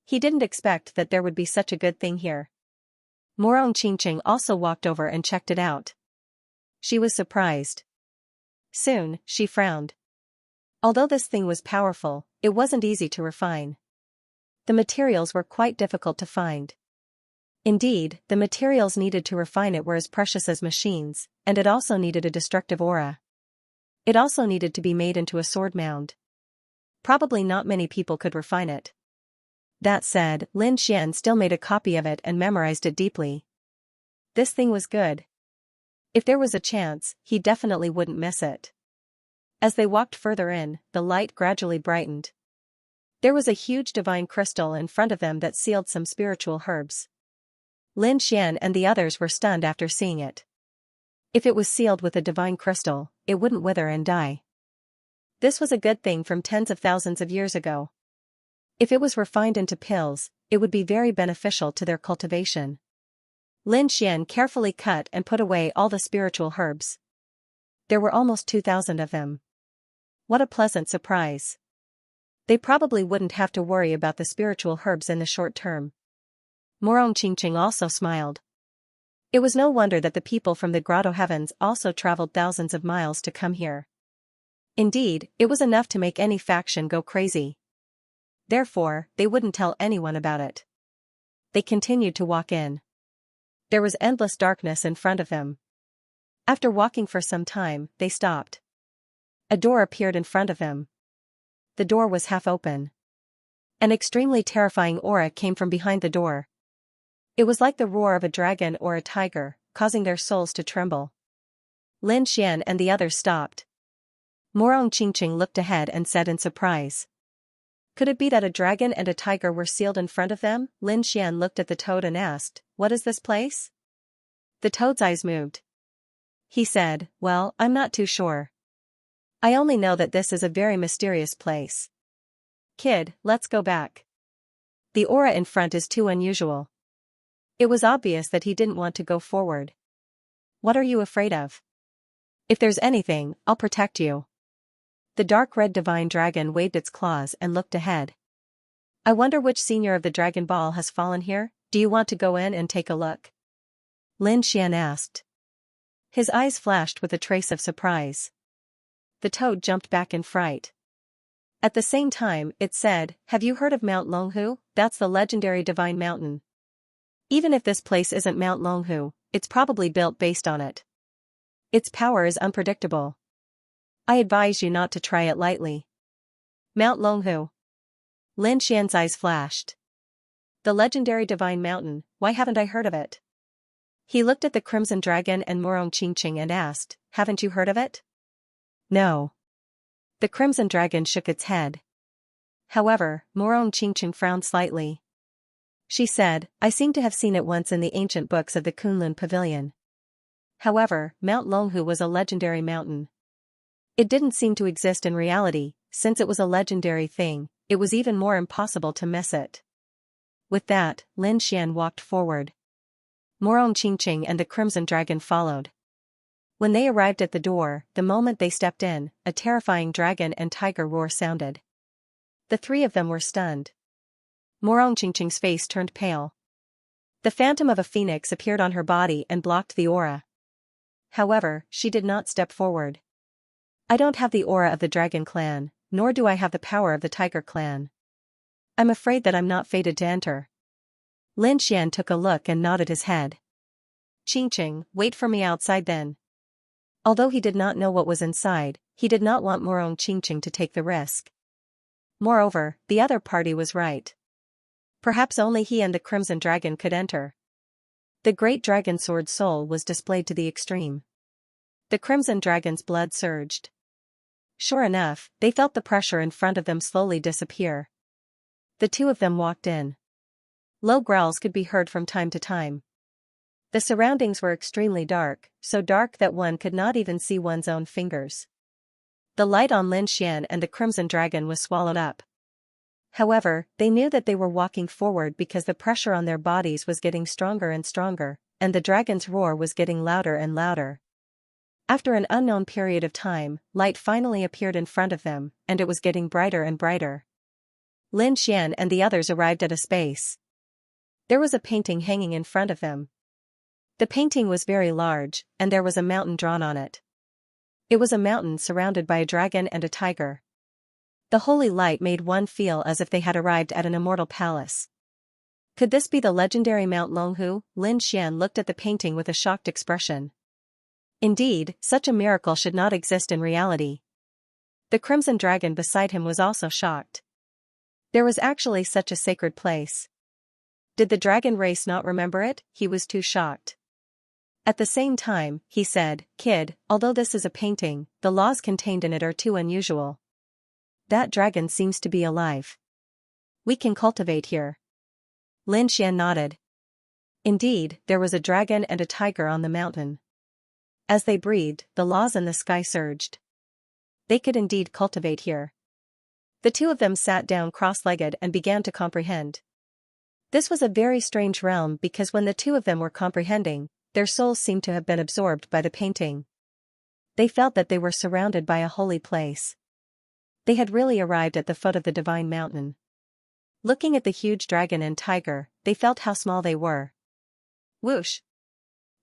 He didn't expect that there would be such a good thing here. Morong Qingqing also walked over and checked it out. She was surprised. Soon, she frowned. Although this thing was powerful, it wasn't easy to refine. The materials were quite difficult to find. Indeed, the materials needed to refine it were as precious as machines, and it also needed a destructive aura. It also needed to be made into a sword mound. Probably not many people could refine it. That said, Lin Xian still made a copy of it and memorized it deeply. This thing was good. If there was a chance, he definitely wouldn't miss it. As they walked further in, the light gradually brightened. There was a huge divine crystal in front of them that sealed some spiritual herbs. Lin Xian and the others were stunned after seeing it. If it was sealed with a divine crystal, it wouldn't wither and die. This was a good thing from tens of thousands of years ago. If it was refined into pills, it would be very beneficial to their cultivation. Lin Xian carefully cut and put away all the spiritual herbs. There were almost 2,000 of them. What a pleasant surprise. They probably wouldn't have to worry about the spiritual herbs in the short term. Morong Qingqing also smiled. It was no wonder that the people from the Grotto Heavens also traveled thousands of miles to come here. Indeed, it was enough to make any faction go crazy. Therefore, they wouldn't tell anyone about it. They continued to walk in. There was endless darkness in front of them. After walking for some time, they stopped. A door appeared in front of them. The door was half open. An extremely terrifying aura came from behind the door. It was like the roar of a dragon or a tiger, causing their souls to tremble. Lin Xian and the others stopped. Morong Qingqing looked ahead and said in surprise. Could it be that a dragon and a tiger were sealed in front of them? Lin Xian looked at the toad and asked, "What is this place?" The toad's eyes moved. He said, well, I'm not too sure. I only know that this is a very mysterious place. Kid, let's go back. The aura in front is too unusual. It was obvious that he didn't want to go forward. What are you afraid of? If there's anything, I'll protect you. The dark red divine dragon waved its claws and looked ahead. I wonder which senior of the Dragon Ball has fallen here. Do you want to go in and take a look? Lin Xian asked. His eyes flashed with a trace of surprise. The toad jumped back in fright. At the same time, it said, have you heard of Mount Longhu? That's the legendary divine mountain. Even if this place isn't Mount Longhu, it's probably built based on it. Its power is unpredictable. I advise you not to try it lightly. Mount Longhu. Lin Xian's eyes flashed. The legendary divine mountain, why haven't I heard of it? He looked at the Crimson Dragon and Morong Qingqing and asked, haven't you heard of it? No. The Crimson Dragon shook its head. However, Morong Qingqing frowned slightly. She said, I seem to have seen it once in the ancient books of the Kunlun Pavilion. However, Mount Longhu was a legendary mountain. It didn't seem to exist in reality. Since it was a legendary thing, it was even more impossible to miss it. With that, Lin Xian walked forward. Morong Qingqing and the Crimson Dragon followed. When they arrived at the door, the moment they stepped in, a terrifying dragon and tiger roar sounded. The three of them were stunned. Morong Qingqing's face turned pale. The phantom of a phoenix appeared on her body and blocked the aura. However, she did not step forward. I don't have the aura of the Dragon Clan, nor do I have the power of the Tiger Clan. I'm afraid that I'm not fated to enter. Lin Xian took a look and nodded his head. Qingqing, wait for me outside then. Although he did not know what was inside, he did not want Morong Qingqing to take the risk. Moreover, the other party was right. Perhaps only he and the Crimson Dragon could enter. The great dragon sword soul was displayed to the extreme. The Crimson Dragon's blood surged. Sure enough, they felt the pressure in front of them slowly disappear. The two of them walked in. Low growls could be heard from time to time. The surroundings were extremely dark, so dark that one could not even see one's own fingers. The light on Lin Xian and the Crimson Dragon was swallowed up. However, they knew that they were walking forward because the pressure on their bodies was getting stronger and stronger, and the dragon's roar was getting louder and louder. After an unknown period of time, light finally appeared in front of them, and it was getting brighter and brighter. Lin Xian and the others arrived at a space. There was a painting hanging in front of them. The painting was very large, and there was a mountain drawn on it. It was a mountain surrounded by a dragon and a tiger. The holy light made one feel as if they had arrived at an immortal palace. Could this be the legendary Mount Longhu? Lin Xian looked at the painting with a shocked expression. Indeed, such a miracle should not exist in reality. The Crimson Dragon beside him was also shocked. There was actually such a sacred place. Did the dragon race not remember it? He was too shocked. At the same time, he said, Kid, although this is a painting, the laws contained in it are too unusual. That dragon seems to be alive. We can cultivate here. Lin Xian nodded. Indeed, there was a dragon and a tiger on the mountain. As they breathed, the laws in the sky surged. They could indeed cultivate here. The two of them sat down cross-legged and began to comprehend. This was a very strange realm because when the two of them were comprehending, their souls seemed to have been absorbed by the painting. They felt that they were surrounded by a holy place. They had really arrived at the foot of the divine mountain. Looking at the huge dragon and tiger, they felt how small they were. Whoosh!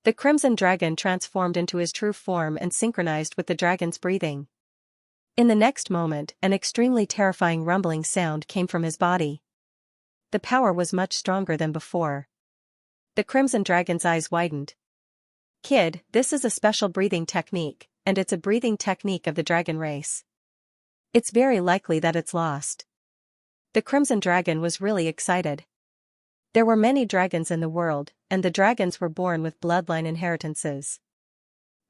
The Crimson Dragon transformed into his true form and synchronized with the dragon's breathing. In the next moment, an extremely terrifying rumbling sound came from his body. The power was much stronger than before. The Crimson Dragon's eyes widened. Kid, this is a special breathing technique, and it's a breathing technique of the dragon race. It's very likely that it's lost. The Crimson Dragon was really excited. There were many dragons in the world, and the dragons were born with bloodline inheritances.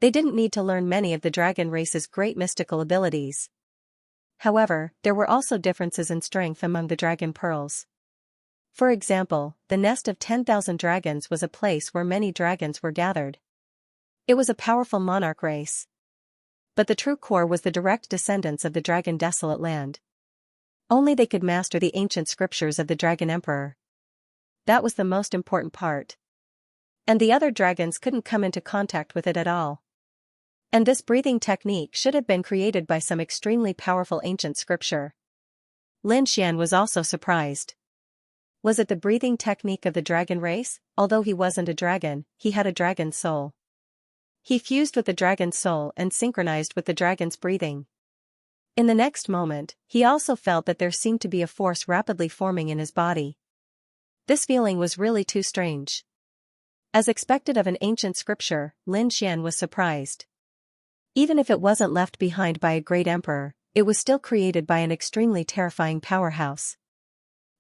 They didn't need to learn many of the dragon race's great mystical abilities. However, there were also differences in strength among the dragon pearls. For example, the nest of 10,000 dragons was a place where many dragons were gathered. It was a powerful monarch race. But the true core was the direct descendants of the dragon desolate land. Only they could master the ancient scriptures of the dragon emperor. That was the most important part. And the other dragons couldn't come into contact with it at all. And this breathing technique should have been created by some extremely powerful ancient scripture. Lin Xian was also surprised. Was it the breathing technique of the dragon race? Although he wasn't a dragon, he had a dragon soul. He fused with the dragon's soul and synchronized with the dragon's breathing. In the next moment, he also felt that there seemed to be a force rapidly forming in his body. This feeling was really too strange. As expected of an ancient scripture, Lin Xian was surprised. Even if it wasn't left behind by a great emperor, it was still created by an extremely terrifying powerhouse.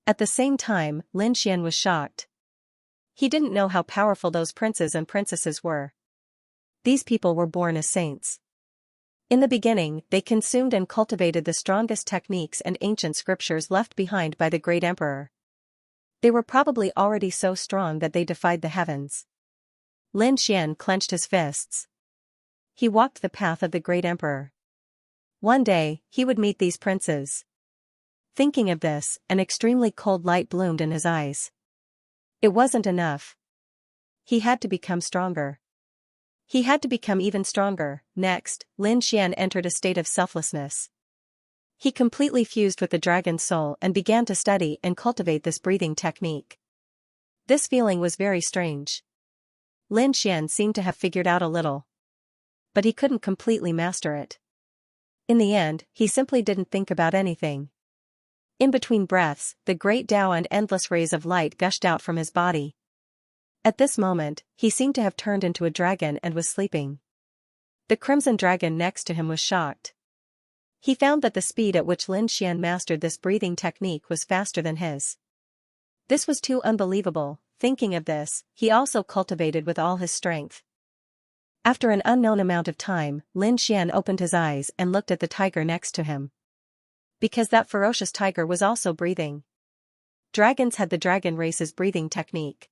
At the same time, Lin Xian was shocked. He didn't know how powerful those princes and princesses were. These people were born as saints. In the beginning, they consumed and cultivated the strongest techniques and ancient scriptures left behind by the great emperor. They were probably already so strong that they defied the heavens. Lin Xian clenched his fists. He walked the path of the great emperor. One day, he would meet these princes. Thinking of this, an extremely cold light bloomed in his eyes. It wasn't enough. He had to become stronger. He had to become even stronger. Next, Lin Xian entered a state of selflessness. He completely fused with the dragon's soul and began to study and cultivate this breathing technique. This feeling was very strange. Lin Xian seemed to have figured out a little. But he couldn't completely master it. In the end, he simply didn't think about anything. In between breaths, the great Tao and endless rays of light gushed out from his body. At this moment, he seemed to have turned into a dragon and was sleeping. The crimson dragon next to him was shocked. He found that the speed at which Lin Xian mastered this breathing technique was faster than his. This was too unbelievable. Thinking of this, he also cultivated with all his strength. After an unknown amount of time, Lin Xian opened his eyes and looked at the tiger next to him. Because that ferocious tiger was also breathing. Dragons had the dragon race's breathing technique.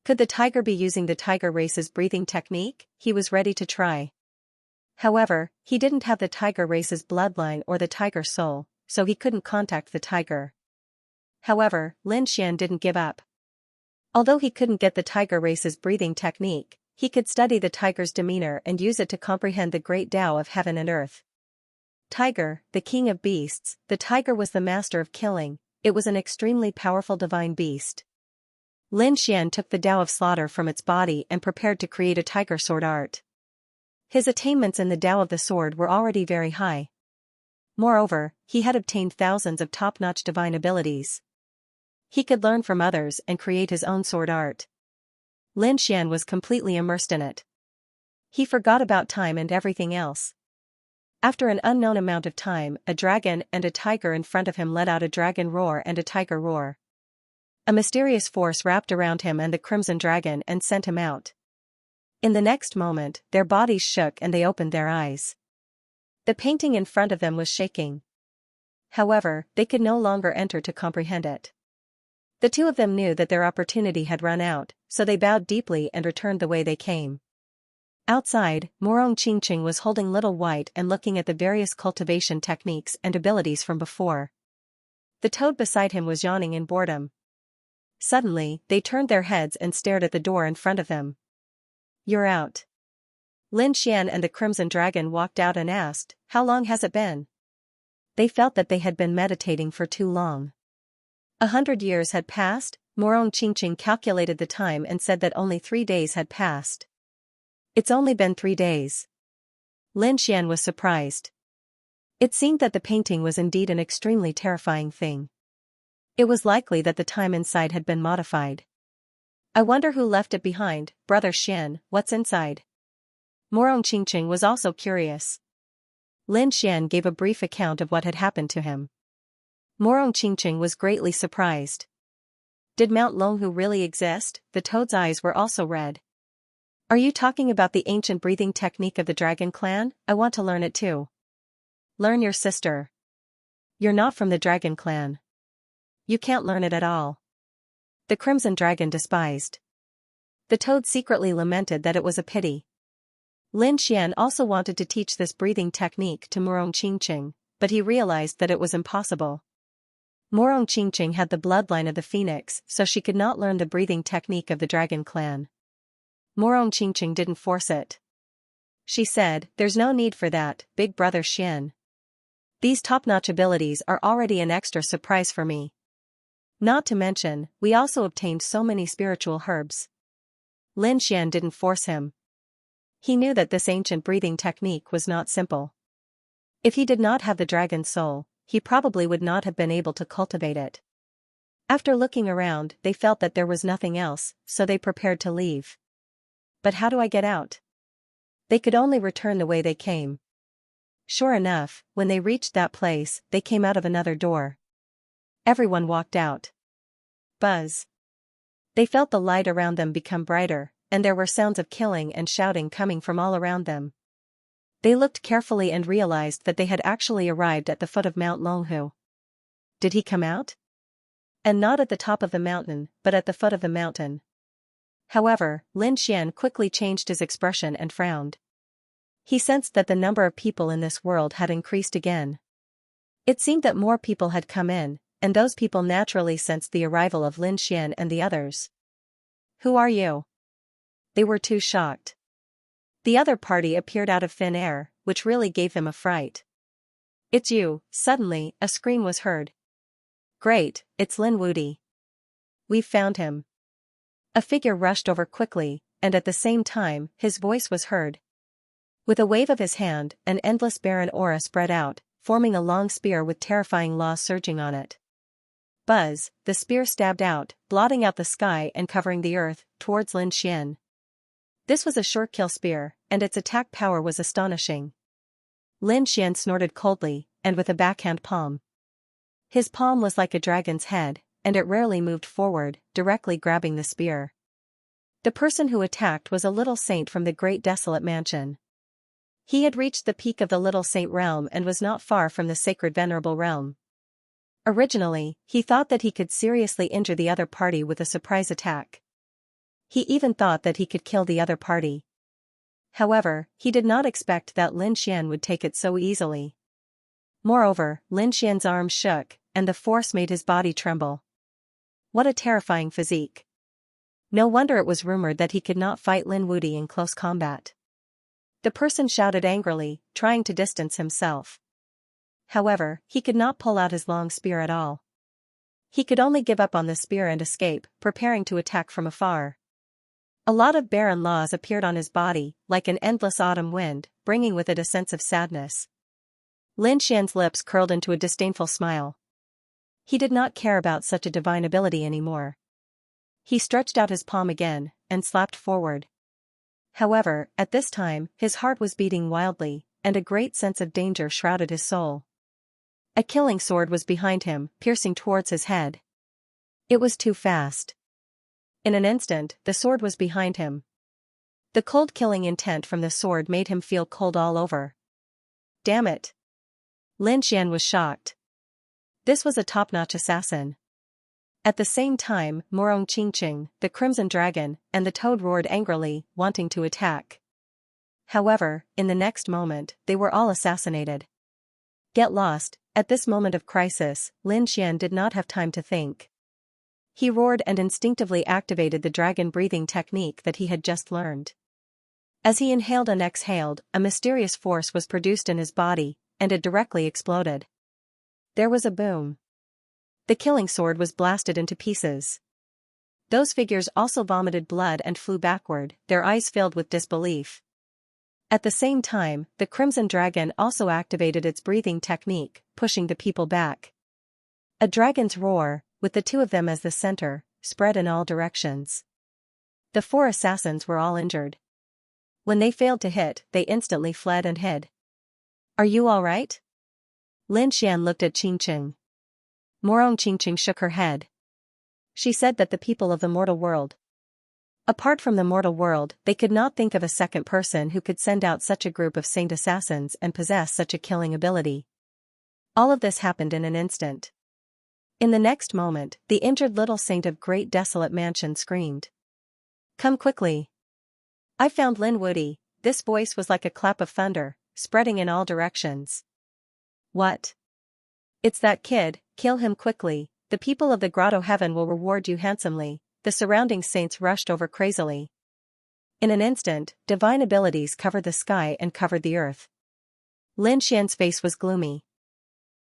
Could the tiger be using the tiger race's breathing technique? He was ready to try. However, he didn't have the tiger race's bloodline or the tiger soul, so he couldn't contact the tiger. However, Lin Xian didn't give up. Although he couldn't get the tiger race's breathing technique, he could study the tiger's demeanor and use it to comprehend the great Tao of heaven and earth. Tiger, the king of beasts, the tiger was the master of killing. It was an extremely powerful divine beast. Lin Xian took the Tao of slaughter from its body and prepared to create a tiger sword art. His attainments in the Tao of the sword were already very high. Moreover, he had obtained thousands of top-notch divine abilities. He could learn from others and create his own sword art. Lin Xian was completely immersed in it. He forgot about time and everything else. After an unknown amount of time, a dragon and a tiger in front of him let out a dragon roar and a tiger roar. A mysterious force wrapped around him and the crimson dragon and sent him out. In the next moment, their bodies shook and they opened their eyes. The painting in front of them was shaking. However, they could no longer enter to comprehend it. The two of them knew that their opportunity had run out, so they bowed deeply and returned the way they came. Outside, Morong Qingqing was holding Little White and looking at the various cultivation techniques and abilities from before. The toad beside him was yawning in boredom. Suddenly, they turned their heads and stared at the door in front of them. "You're out." Lin Xian and the Crimson Dragon walked out and asked, "How long has it been?" They felt that they had been meditating for too long. 100 years had passed. Morong Qingqing calculated the time and said that only 3 days had passed. "It's only been 3 days." Lin Xian was surprised. It seemed that the painting was indeed an extremely terrifying thing. It was likely that the time inside had been modified. "I wonder who left it behind, Brother Xian, what's inside?" Morong Qingqing was also curious. Lin Xian gave a brief account of what had happened to him. Morong Qingqing was greatly surprised. Did Mount Longhu really exist? The toad's eyes were also red. "Are you talking about the ancient breathing technique of the dragon clan? I want to learn it too." "Learn your sister. You're not from the dragon clan. You can't learn it at all." The Crimson Dragon despised. The toad secretly lamented that it was a pity. Lin Xian also wanted to teach this breathing technique to Murong Qingqing, but he realized that it was impossible. Murong Qingqing had the bloodline of the phoenix, so she could not learn the breathing technique of the dragon clan. Murong Qingqing didn't force it. She said, "There's no need for that, big brother Xian. These top-notch abilities are already an extra surprise for me. Not to mention, we also obtained so many spiritual herbs." Lin Xian didn't force him. He knew that this ancient breathing technique was not simple. If he did not have the dragon's soul, he probably would not have been able to cultivate it. After looking around, they felt that there was nothing else, so they prepared to leave. But how do I get out? They could only return the way they came. Sure enough, when they reached that place, they came out of another door. Everyone walked out. Buzz. They felt the light around them become brighter, and there were sounds of killing and shouting coming from all around them. They looked carefully and realized that they had actually arrived at the foot of Mount Longhu. Did he come out? And not at the top of the mountain, but at the foot of the mountain. However, Lin Xian quickly changed his expression and frowned. He sensed that the number of people in this world had increased again. It seemed that more people had come in, and those people naturally sensed the arrival of Lin Xian and the others. "Who are you?" They were too shocked. The other party appeared out of thin air, which really gave them a fright. "It's you!" Suddenly, a scream was heard. "Great, it's Lin Wudi. We've found him." A figure rushed over quickly, and at the same time, his voice was heard. With a wave of his hand, an endless barren aura spread out, forming a long spear with terrifying laws surging on it. Buzz, the spear stabbed out, blotting out the sky and covering the earth, towards Lin Xian. This was a sure-kill spear, and its attack power was astonishing. Lin Xian snorted coldly, and with a backhand palm. His palm was like a dragon's head, and it rarely moved forward, directly grabbing the spear. The person who attacked was a little saint from the great desolate mansion. He had reached the peak of the little saint realm and was not far from the sacred venerable realm. Originally, he thought that he could seriously injure the other party with a surprise attack. He even thought that he could kill the other party. However, he did not expect that Lin Xian would take it so easily. Moreover, Lin Xian's arms shook, and the force made his body tremble. What a terrifying physique. No wonder it was rumored that he could not fight Lin Wudi in close combat. The person shouted angrily, trying to distance himself. However, he could not pull out his long spear at all. He could only give up on the spear and escape, preparing to attack from afar. A lot of barren laws appeared on his body, like an endless autumn wind, bringing with it a sense of sadness. Lin Xian's lips curled into a disdainful smile. He did not care about such a divine ability anymore. He stretched out his palm again, and slapped forward. However, at this time, his heart was beating wildly, and a great sense of danger shrouded his soul. A killing sword was behind him, piercing towards his head. It was too fast. In an instant, the sword was behind him. The cold killing intent from the sword made him feel cold all over. Damn it! Lin Xian was shocked. This was a top-notch assassin. At the same time, Murong Qingqing, the Crimson Dragon, and the Toad roared angrily, wanting to attack. However, in the next moment, they were all assassinated. Get lost. At this moment of crisis, Lin Xian did not have time to think. He roared and instinctively activated the dragon breathing technique that he had just learned. As he inhaled and exhaled, a mysterious force was produced in his body, and it directly exploded. There was a boom. The killing sword was blasted into pieces. Those figures also vomited blood and flew backward, their eyes filled with disbelief. At the same time, the Crimson Dragon also activated its breathing technique, pushing the people back. A dragon's roar, with the two of them as the center, spread in all directions. The four assassins were all injured. When they failed to hit, they instantly fled and hid. "Are you all right?" Lin Xian looked at Qingqing. Murong Qingqing shook her head. She said that the people of the mortal world. Apart from the mortal world, they could not think of a second person who could send out such a group of saint assassins and possess such a killing ability. All of this happened in an instant. In the next moment, the injured little saint of great desolate mansion screamed. Come quickly. I found Lin Woody. This voice was like a clap of thunder, spreading in all directions. What? It's that kid, kill him quickly, the people of the grotto heaven will reward you handsomely. The surrounding saints rushed over crazily. In an instant, divine abilities covered the sky and covered the earth. Lin Xian's face was gloomy.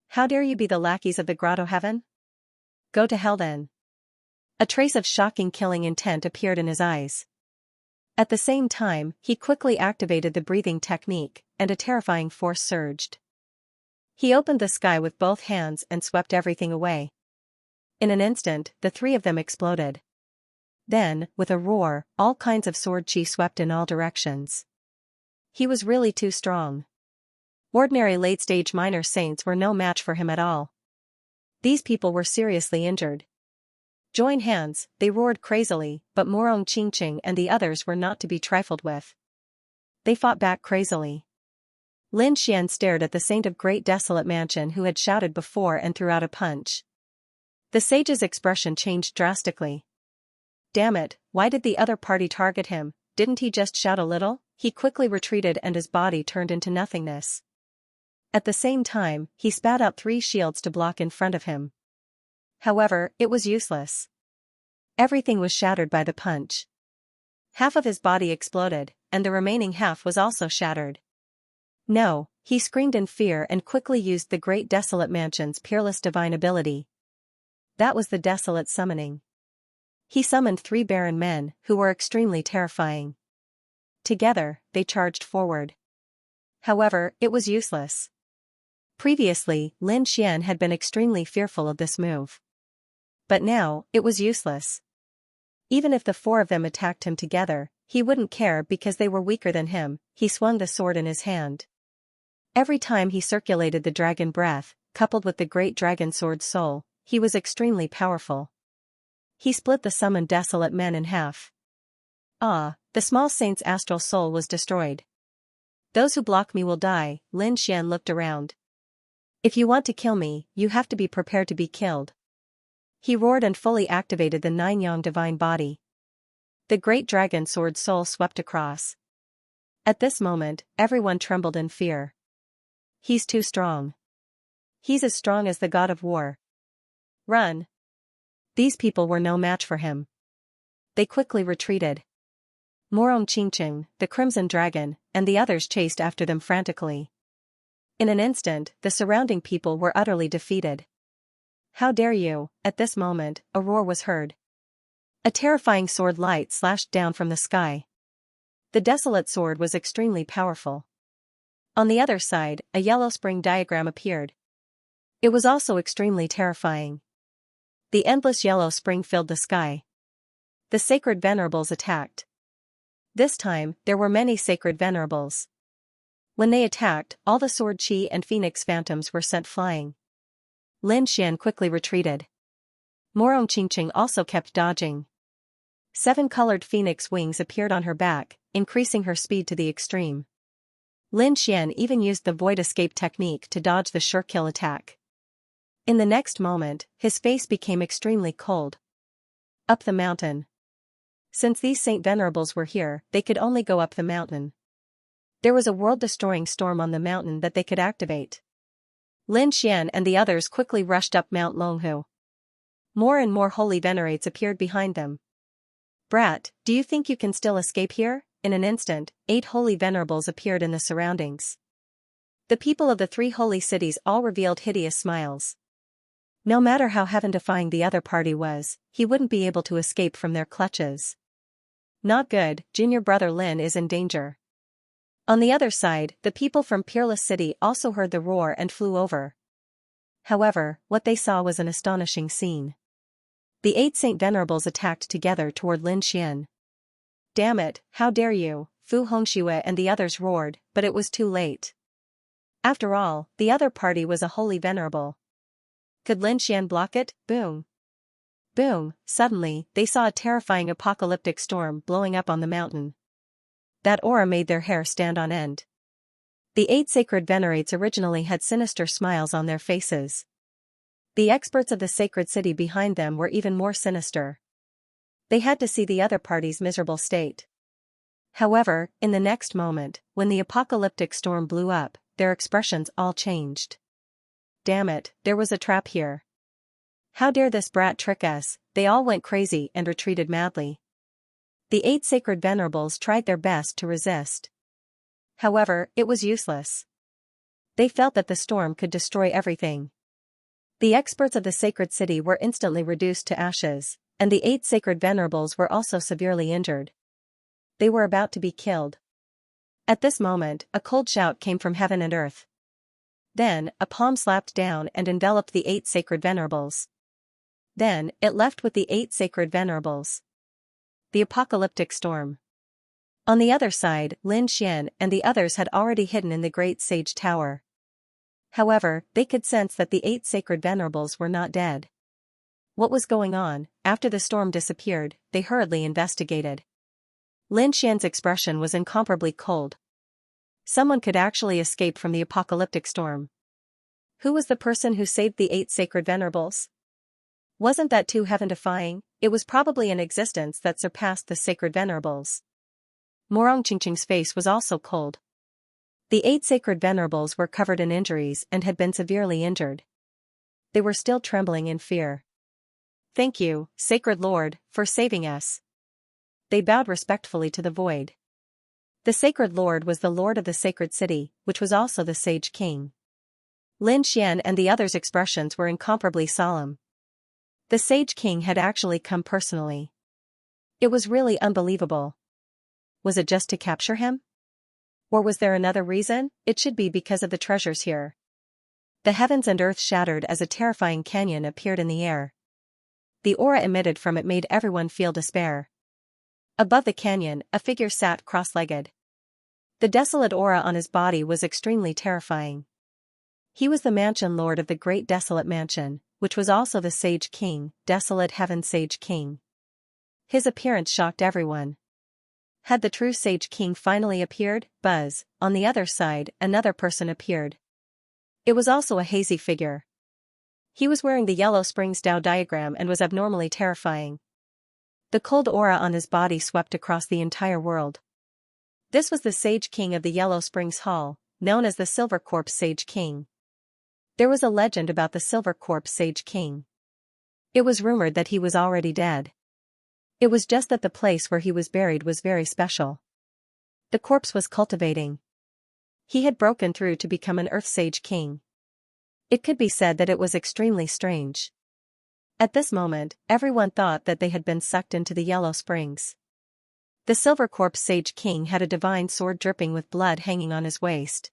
How dare you be the lackeys of the grotto heaven? Go to hell then. A trace of shocking killing intent appeared in his eyes. At the same time, he quickly activated the breathing technique, and a terrifying force surged. He opened the sky with both hands and swept everything away. In an instant, the three of them exploded. Then, with a roar, all kinds of sword chi swept in all directions. He was really too strong. Ordinary late-stage minor saints were no match for him at all. These people were seriously injured. Join hands, they roared crazily, but Morong Qingqing and the others were not to be trifled with. They fought back crazily. Lin Xian stared at the saint of great desolate mansion who had shouted before and threw out a punch. The sage's expression changed drastically. Damn it, why did the other party target him? Didn't he just shout a little? He quickly retreated and his body turned into nothingness. At the same time, he spat out 3 shields to block in front of him. However, it was useless. Everything was shattered by the punch. Half of his body exploded, and the remaining half was also shattered. No, he screamed in fear and quickly used the great desolate mansion's peerless divine ability. That was the desolate summoning. He summoned 3 barren men, who were extremely terrifying. Together, they charged forward. However, it was useless. Previously, Lin Xian had been extremely fearful of this move. But now, it was useless. Even if the 4 of them attacked him together, he wouldn't care because they were weaker than him. He swung the sword in his hand. Every time he circulated the dragon breath, coupled with the great dragon sword soul, he was extremely powerful. He split the summoned desolate men in half. Ah, the small saint's astral soul was destroyed. Those who block me will die. Lin Xian looked around. If you want to kill me, you have to be prepared to be killed. He roared and fully activated the 9-yang divine body. The great dragon sword soul swept across. At this moment, everyone trembled in fear. He's too strong. He's as strong as the god of war. Run! These people were no match for him. They quickly retreated. Morong Qingqing, the Crimson Dragon, and the others chased after them frantically. In an instant, the surrounding people were utterly defeated. How dare you? At this moment, a roar was heard. A terrifying sword light slashed down from the sky. The desolate sword was extremely powerful. On the other side, a yellow spring diagram appeared. It was also extremely terrifying. The endless yellow spring filled the sky. The sacred venerables attacked. This time, there were many sacred venerables. When they attacked, all the sword chi and phoenix phantoms were sent flying. Lin Xian quickly retreated. Morong Qingqing also kept dodging. 7 colored phoenix wings appeared on her back, increasing her speed to the extreme. Lin Xian even used the void escape technique to dodge the sure kill attack. In the next moment, his face became extremely cold. Up the mountain. Since these Saint Venerables were here, they could only go up the mountain. There was a world-destroying storm on the mountain that they could activate. Lin Xian and the others quickly rushed up Mount Longhu. More and more holy venerates appeared behind them. Brat, do you think you can still escape here? In an instant, 8 holy venerables appeared in the surroundings. The people of the 3 holy cities all revealed hideous smiles. No matter how heaven-defying the other party was, he wouldn't be able to escape from their clutches. Not good, junior brother Lin is in danger. On the other side, the people from Peerless City also heard the roar and flew over. However, what they saw was an astonishing scene. The 8 Saint Venerables attacked together toward Lin Xian. Damn it, how dare you, Fu Hongxue and the others roared, but it was too late. After all, the other party was a holy venerable. Could Lin Xian block it? Boom. Boom, suddenly, they saw a terrifying apocalyptic storm blowing up on the mountain. That aura made their hair stand on end. The 8 sacred venerates originally had sinister smiles on their faces. The experts of the sacred city behind them were even more sinister. They had to see the other party's miserable state. However, in the next moment, when the apocalyptic storm blew up, their expressions all changed. Damn it, there was a trap here. How dare this brat trick us? They all went crazy and retreated madly. The 8 sacred venerables tried their best to resist. However, it was useless. They felt that the storm could destroy everything. The experts of the sacred city were instantly reduced to ashes, and the 8 sacred venerables were also severely injured. They were about to be killed. At this moment, a cold shout came from heaven and earth. Then, a palm slapped down and enveloped the 8 sacred venerables. Then, it left with the 8 sacred venerables. The apocalyptic storm. On the other side, Lin Xian and the others had already hidden in the great sage tower. However, they could sense that the 8 sacred venerables were not dead. What was going on? After the storm disappeared, they hurriedly investigated. Lin Xian's expression was incomparably cold. Someone could actually escape from the apocalyptic storm. Who was the person who saved the 8 sacred venerables? Wasn't that too heaven-defying? It was probably an existence that surpassed the sacred venerables. Morong Qingqing's face was also cold. The 8 sacred venerables were covered in injuries and had been severely injured. They were still trembling in fear. Thank you, Sacred Lord, for saving us. They bowed respectfully to the void. The Sacred Lord was the Lord of the Sacred City, which was also the Sage King. Lin Xian and the others' expressions were incomparably solemn. The Sage King had actually come personally. It was really unbelievable. Was it just to capture him? Or was there another reason? It should be because of the treasures here. The heavens and earth shattered as a terrifying canyon appeared in the air. The aura emitted from it made everyone feel despair. Above the canyon, a figure sat cross-legged. The desolate aura on his body was extremely terrifying. He was the mansion lord of the great desolate mansion, which was also the Sage King, Desolate Heaven Sage King. His appearance shocked everyone. Had the true Sage King finally appeared? Buzz. On the other side, another person appeared. It was also a hazy figure. He was wearing the Yellow Springs Tao diagram and was abnormally terrifying. The cold aura on his body swept across the entire world. This was the Sage King of the Yellow Springs Hall, known as the Silver Corpse Sage King. There was a legend about the Silver Corpse Sage King. It was rumored that he was already dead. It was just that the place where he was buried was very special. The corpse was cultivating. He had broken through to become an Earth Sage King. It could be said that it was extremely strange. At this moment, everyone thought that they had been sucked into the Yellow Springs. The Silver Corpse Sage King had a divine sword dripping with blood hanging on his waist.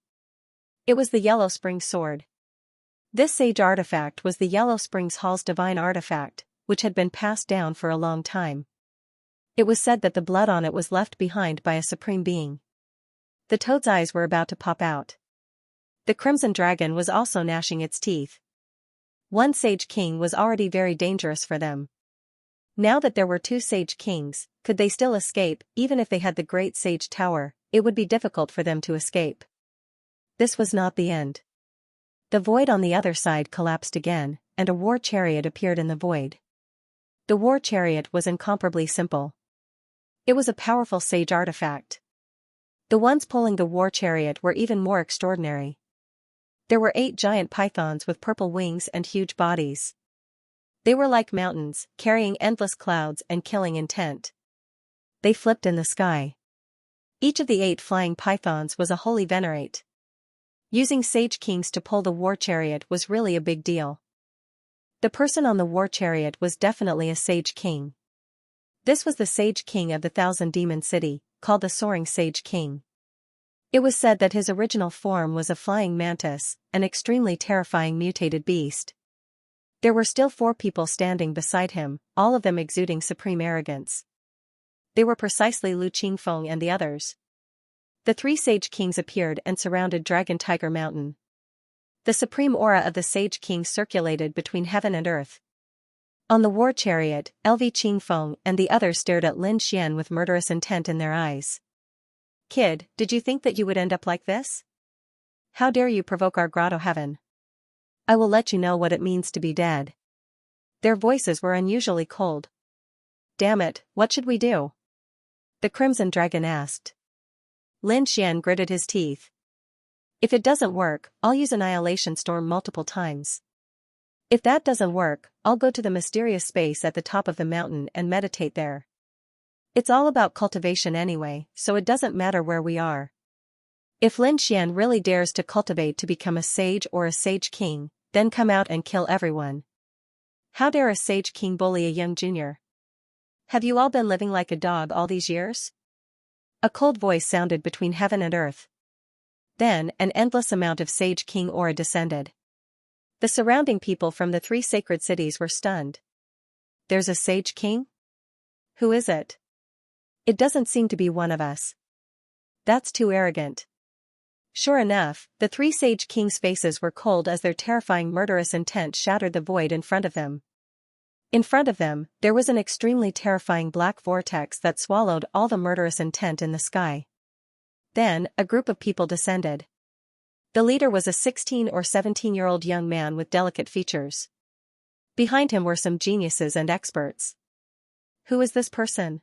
It was the Yellow Springs sword. This sage artifact was the Yellow Springs Hall's divine artifact, which had been passed down for a long time. It was said that the blood on it was left behind by a supreme being. The toad's eyes were about to pop out. The Crimson Dragon was also gnashing its teeth. One Sage King was already very dangerous for them. Now that there were 2 Sage Kings, could they still escape? Even if they had the Great Sage Tower, it would be difficult for them to escape. This was not the end. The void on the other side collapsed again, and a war chariot appeared in the void. The war chariot was incomparably simple. It was a powerful sage artifact. The ones pulling the war chariot were even more extraordinary. There were 8 giant pythons with purple wings and huge bodies. They were like mountains, carrying endless clouds and killing intent. They flipped in the sky. Each of the 8 flying pythons was a holy venerate. Using Sage Kings to pull the war chariot was really a big deal. The person on the war chariot was definitely a Sage King. This was the Sage King of the Thousand Demon City, called the Soaring Sage King. It was said that his original form was a flying mantis, an extremely terrifying mutated beast. There were still 4 people standing beside him, all of them exuding supreme arrogance. They were precisely Lu Qingfeng and the others. The 3 Sage Kings appeared and surrounded Dragon Tiger Mountain. The supreme aura of the Sage King circulated between heaven and earth. On the war chariot, LV Qingfeng and the others stared at Lin Xian with murderous intent in their eyes. Kid, did you think that you would end up like this? How dare you provoke our grotto heaven? I will let you know what it means to be dead. Their voices were unusually cold. Damn it, what should we do? The Crimson Dragon asked. Lin Xian gritted his teeth. If it doesn't work, I'll use Annihilation Storm multiple times. If that doesn't work, I'll go to the mysterious space at the top of the mountain and meditate there. It's all about cultivation anyway, so it doesn't matter where we are. If Lin Xian really dares to cultivate to become a sage or a sage king, then come out and kill everyone. How dare a sage king bully a young junior? Have you all been living like a dog all these years? A cold voice sounded between heaven and earth. Then, an endless amount of sage king aura descended. The surrounding people from the 3 sacred cities were stunned. There's a sage king? Who is it? It doesn't seem to be one of us. That's too arrogant. Sure enough, the 3 sage kings' faces were cold as their terrifying murderous intent shattered the void in front of them. In front of them, there was an extremely terrifying black vortex that swallowed all the murderous intent in the sky. Then, a group of people descended. The leader was a 16 or 17-year-old young man with delicate features. Behind him were some geniuses and experts. Who is this person?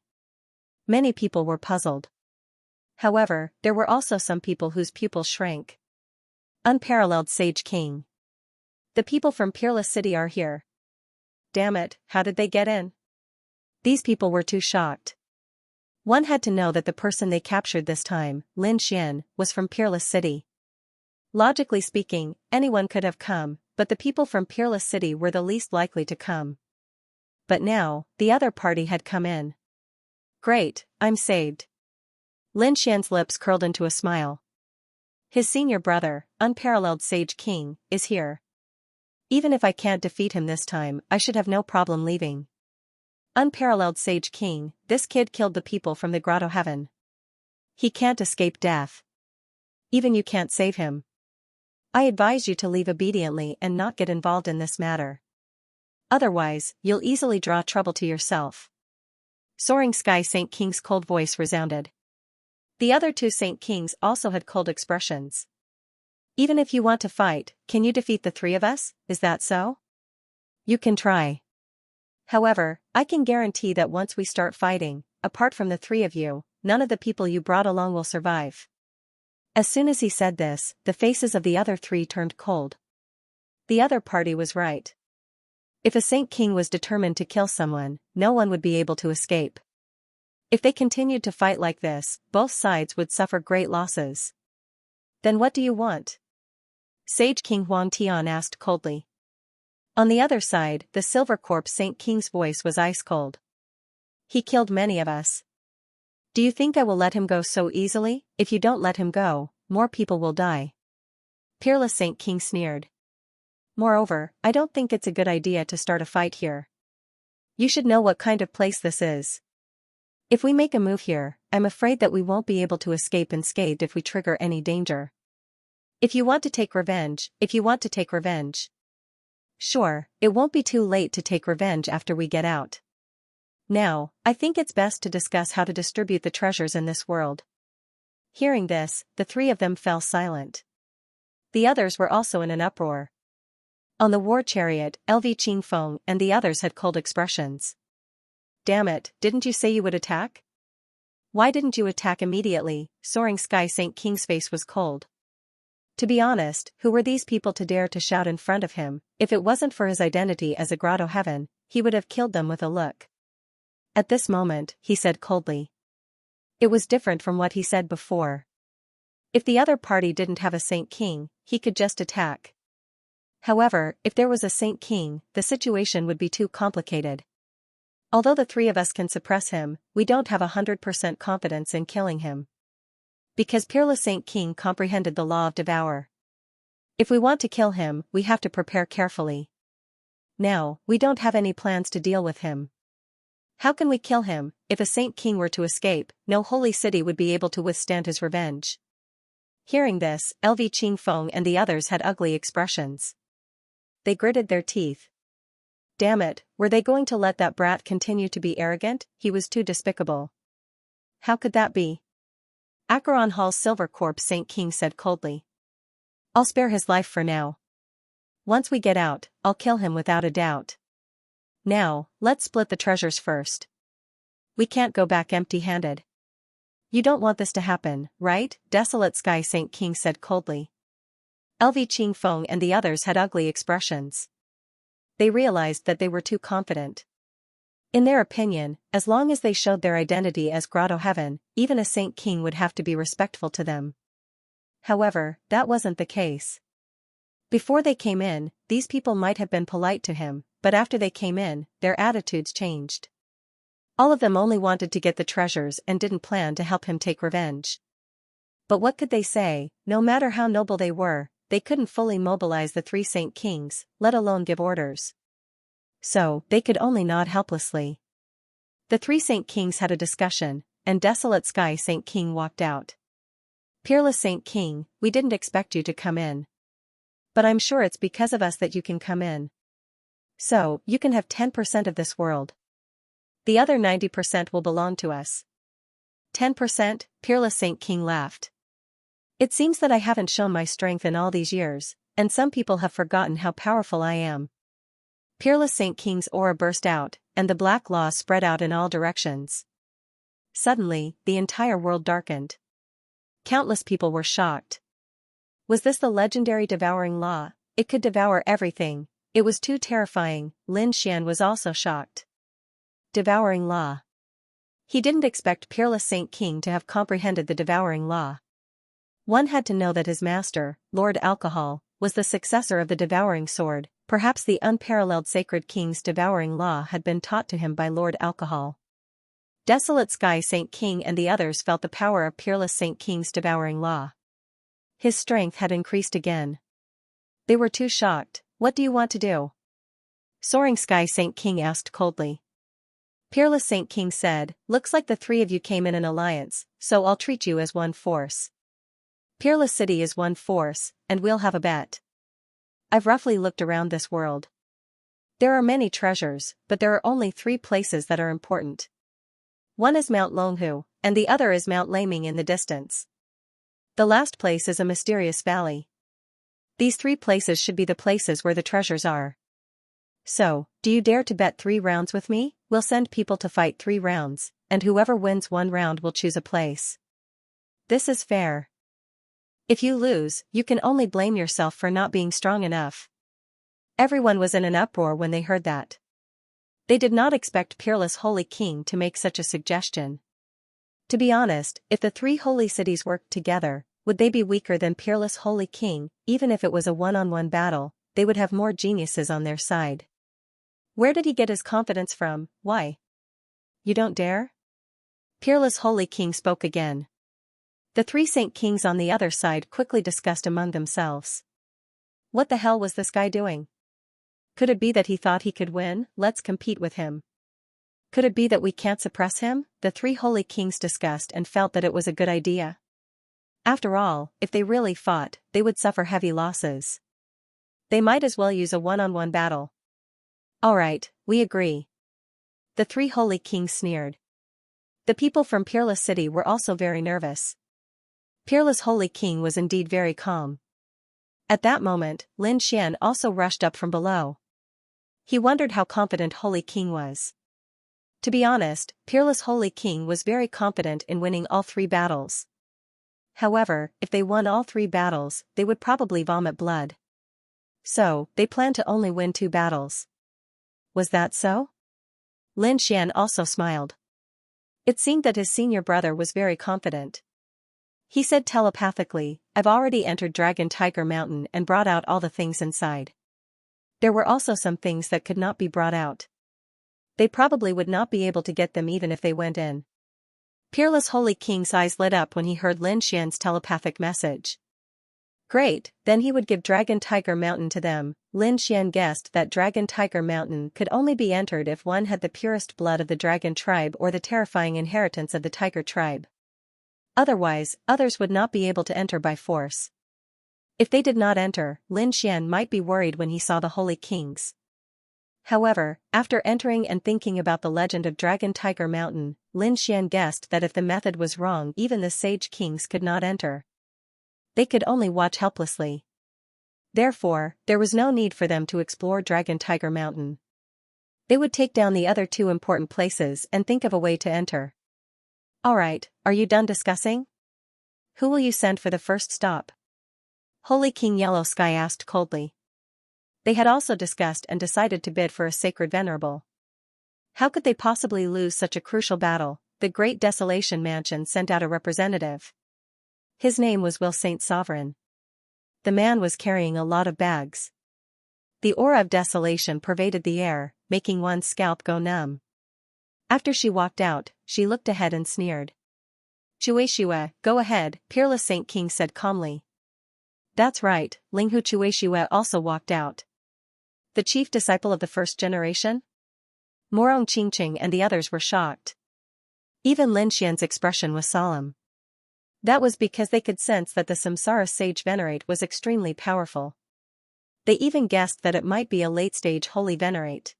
Many people were puzzled. However, there were also some people whose pupils shrank. Unparalleled Sage King. The people from Peerless City are here. Damn it, how did they get in? These people were too shocked. One had to know that the person they captured this time, Lin Xian, was from Peerless City. Logically speaking, anyone could have come, but the people from Peerless City were the least likely to come. But now, the other party had come in. Great, I'm saved. Lin Xian's lips curled into a smile. His senior brother, Unparalleled Sage King, is here. Even if I can't defeat him this time, I should have no problem leaving. Unparalleled Sage King, this kid killed the people from the Grotto Heaven. He can't escape death. Even you can't save him. I advise you to leave obediently and not get involved in this matter. Otherwise, you'll easily draw trouble to yourself. Soaring Sky Saint King's cold voice resounded. The other 2 Saint Kings also had cold expressions. Even if you want to fight, can you defeat the 3 of us, is that so? You can try. However, I can guarantee that once we start fighting, apart from the 3 of you, none of the people you brought along will survive. As soon as he said this, the faces of the other 3 turned cold. The other party was right. If a Saint King was determined to kill someone, no one would be able to escape. If they continued to fight like this, both sides would suffer great losses. Then what do you want? Sage King Huang Tian asked coldly. On the other side, the Silver Corp Saint King's voice was ice cold. He killed many of us. Do you think I will let him go so easily? If you don't let him go, more people will die. Peerless Saint King sneered. Moreover, I don't think it's a good idea to start a fight here. You should know what kind of place this is. If we make a move here, I'm afraid that we won't be able to escape unscathed if we trigger any danger. If you want to take revenge. Sure, it won't be too late to take revenge after we get out. Now, I think it's best to discuss how to distribute the treasures in this world. Hearing this, the 3 of them fell silent. The others were also in an uproar. On the war chariot, LV Qingfeng and the others had cold expressions. Damn it, didn't you say you would attack? Why didn't you attack immediately? Soaring Sky Saint King's face was cold. To be honest, who were these people to dare to shout in front of him? If it wasn't for his identity as a Grotto Heaven, he would have killed them with a look. At this moment, he said coldly. It was different from what he said before. If the other party didn't have a Saint King, he could just attack. However, if there was a Saint King, the situation would be too complicated. Although the 3 of us can suppress him, we don't have 100% confidence in killing him. Because Peerless Saint King comprehended the law of devour. If we want to kill him, we have to prepare carefully. Now, we don't have any plans to deal with him. How can we kill him? If a Saint King were to escape, no holy city would be able to withstand his revenge. Hearing this, LV Qingfeng and the others had ugly expressions. They gritted their teeth. Damn it, were they going to let that brat continue to be arrogant? He was too despicable. How could that be? Acheron Hall's Silver Corp Saint King said coldly. I'll spare his life for now. Once we get out, I'll kill him without a doubt. Now, let's split the treasures first. We can't go back empty-handed. You don't want this to happen, right? Desolate Sky Saint King said coldly. LV Qingfeng and the others had ugly expressions. They realized that they were too confident. In their opinion, as long as they showed their identity as Grotto Heaven, even a Saint King would have to be respectful to them. However, that wasn't the case. Before they came in, these people might have been polite to him, but after they came in, their attitudes changed. All of them only wanted to get the treasures and didn't plan to help him take revenge. But what could they say? No matter how noble they were, they couldn't fully mobilize the 3 Saint Kings, let alone give orders. So, they could only nod helplessly. The 3 Saint Kings had a discussion, and Desolate Sky Saint King walked out. Peerless Saint King, we didn't expect you to come in. But I'm sure it's because of us that you can come in. So, you can have 10% of this world. The other 90% will belong to us. 10%, Peerless Saint King laughed. It seems that I haven't shown my strength in all these years, and some people have forgotten how powerful I am. Peerless Saint King's aura burst out, and the black law spread out in all directions. Suddenly, the entire world darkened. Countless people were shocked. Was this the legendary devouring law? It could devour everything. It was too terrifying. Lin Xian was also shocked. Devouring law. He didn't expect Peerless Saint King to have comprehended the devouring law. One had to know that his master, Lord Alcohol, was the successor of the devouring sword. Perhaps the unparalleled Sacred King's devouring law had been taught to him by Lord Alcohol. Desolate Sky Saint King and the others felt the power of Peerless Saint King's devouring law. His strength had increased again. They were too shocked. What do you want to do? Soaring Sky Saint King asked coldly. Peerless Saint King said, looks like the 3 of you came in an alliance, so I'll treat you as one force. Peerless City is one force, and we'll have a bet. I've roughly looked around this world. There are many treasures, but there are only 3 places that are important. One is Mount Longhu, and the other is Mount Laming in the distance. The last place is a mysterious valley. These 3 places should be the places where the treasures are. So, do you dare to bet 3 rounds with me? We'll send people to fight 3 rounds, and whoever wins 1 round will choose a place. This is fair. If you lose, you can only blame yourself for not being strong enough. Everyone was in an uproar when they heard that. They did not expect Peerless Holy King to make such a suggestion. To be honest, if the 3 holy cities worked together, would they be weaker than Peerless Holy King? Even if it was a one-on-one battle, they would have more geniuses on their side. Where did he get his confidence from? Why? You don't dare? Peerless Holy King spoke again. The 3 Saint Kings on the other side quickly discussed among themselves. What the hell was this guy doing? Could it be that he thought he could win? Let's compete with him. Could it be that we can't suppress him? The 3 holy kings discussed and felt that it was a good idea. After all, if they really fought, they would suffer heavy losses. They might as well use a one-on-one battle. Alright, we agree. The 3 holy kings sneered. The people from Peerless City were also very nervous. Peerless Holy King was indeed very calm. At that moment, Lin Xian also rushed up from below. He wondered how confident Holy King was. To be honest, Peerless Holy King was very confident in winning all 3 battles. However, if they won all 3 battles, they would probably vomit blood. So, they planned to only win 2 battles. Was that so? Lin Xian also smiled. It seemed that his senior brother was very confident. He said telepathically, I've already entered Dragon Tiger Mountain and brought out all the things inside. There were also some things that could not be brought out. They probably would not be able to get them even if they went in. Peerless Holy King's eyes lit up when he heard Lin Xian's telepathic message. Great, then he would give Dragon Tiger Mountain to them. Lin Xian guessed that Dragon Tiger Mountain could only be entered if one had the purest blood of the dragon tribe or the terrifying inheritance of the tiger tribe. Otherwise, others would not be able to enter by force. If they did not enter, Lin Xian might be worried when he saw the Holy Kings. However, after entering and thinking about the legend of Dragon Tiger Mountain, Lin Xian guessed that if the method was wrong, even the Sage Kings could not enter. They could only watch helplessly. Therefore, there was no need for them to explore Dragon Tiger Mountain. They would take down the other two important places and think of a way to enter. Alright, are you done discussing? Who will you send for the first stop? Holy King Yellow Sky asked coldly. They had also discussed and decided to bid for a sacred venerable. How could they possibly lose such a crucial battle? The Great Desolation Mansion sent out a representative. His name was Will Saint Sovereign. The man was carrying a lot of bags. The aura of desolation pervaded the air, making one's scalp go numb. After she walked out, she looked ahead and sneered. Chuexiue, go ahead, Peerless Saint King said calmly. That's right, Linghu Chuexiue also walked out. The chief disciple of the first generation? Morong Qingqing and the others were shocked. Even Lin Xian's expression was solemn. That was because they could sense that the Samsara Sage Venerate was extremely powerful. They even guessed that it might be a late-stage Holy Venerate.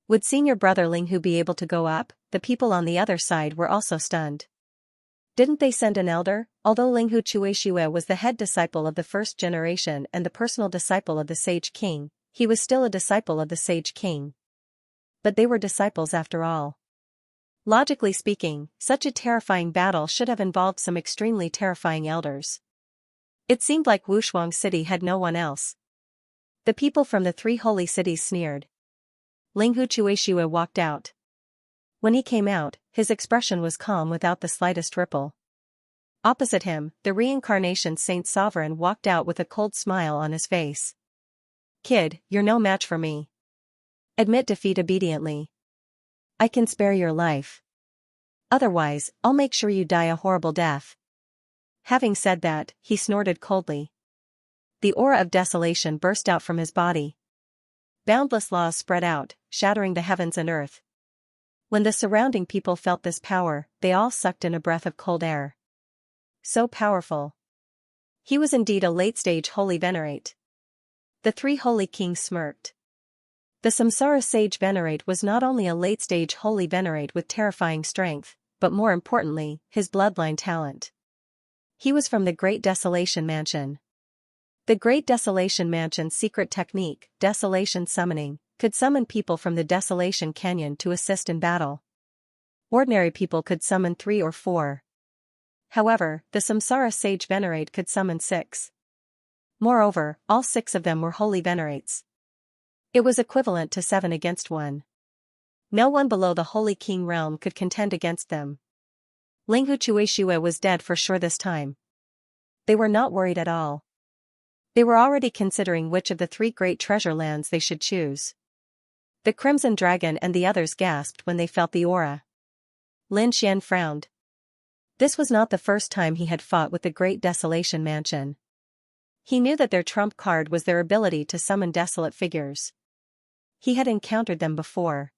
Would senior brother Linghu be able to go up? The people on the other side were also stunned. Didn't they send an elder? Although Linghu Chuexiue was the head disciple of the first generation and the personal disciple of the Sage King, he was still a disciple of the Sage King. But they were disciples after all. Logically speaking, such a terrifying battle should have involved some extremely terrifying elders. It seemed like Wushuang City had no one else. The people from the three holy cities sneered. Linghu Chuexiue walked out. When he came out, his expression was calm without the slightest ripple. Opposite him, the reincarnation Saint Sovereign walked out with a cold smile on his face. Kid, you're no match for me. Admit defeat obediently. I can spare your life. Otherwise, I'll make sure you die a horrible death. Having said that, he snorted coldly. The aura of desolation burst out from his body. Boundless laws spread out, shattering the heavens and earth. When the surrounding people felt this power, they all sucked in a breath of cold air. So powerful. He was indeed a late-stage Holy Venerate. The three Holy Kings smirked. The Samsara Sage Venerate was not only a late-stage Holy Venerate with terrifying strength, but more importantly, his bloodline talent. He was from the Great Desolation Mansion. The Great Desolation Mansion's secret technique, Desolation Summoning, could summon people from the Desolation Canyon to assist in battle. Ordinary people could summon 3 or 4. However, the Samsara Sage Venerate could summon 6. Moreover, all 6 of them were Holy Venerates. It was equivalent to 7 against 1. No one below the Holy King realm could contend against them. Linghu Chuexiue was dead for sure this time. They were not worried at all. They were already considering which of the 3 great treasure lands they should choose. The Crimson Dragon and the others gasped when they felt the aura. Lin Xian frowned. This was not the first time he had fought with the Great Desolation Mansion. He knew that their trump card was their ability to summon desolate figures. He had encountered them before.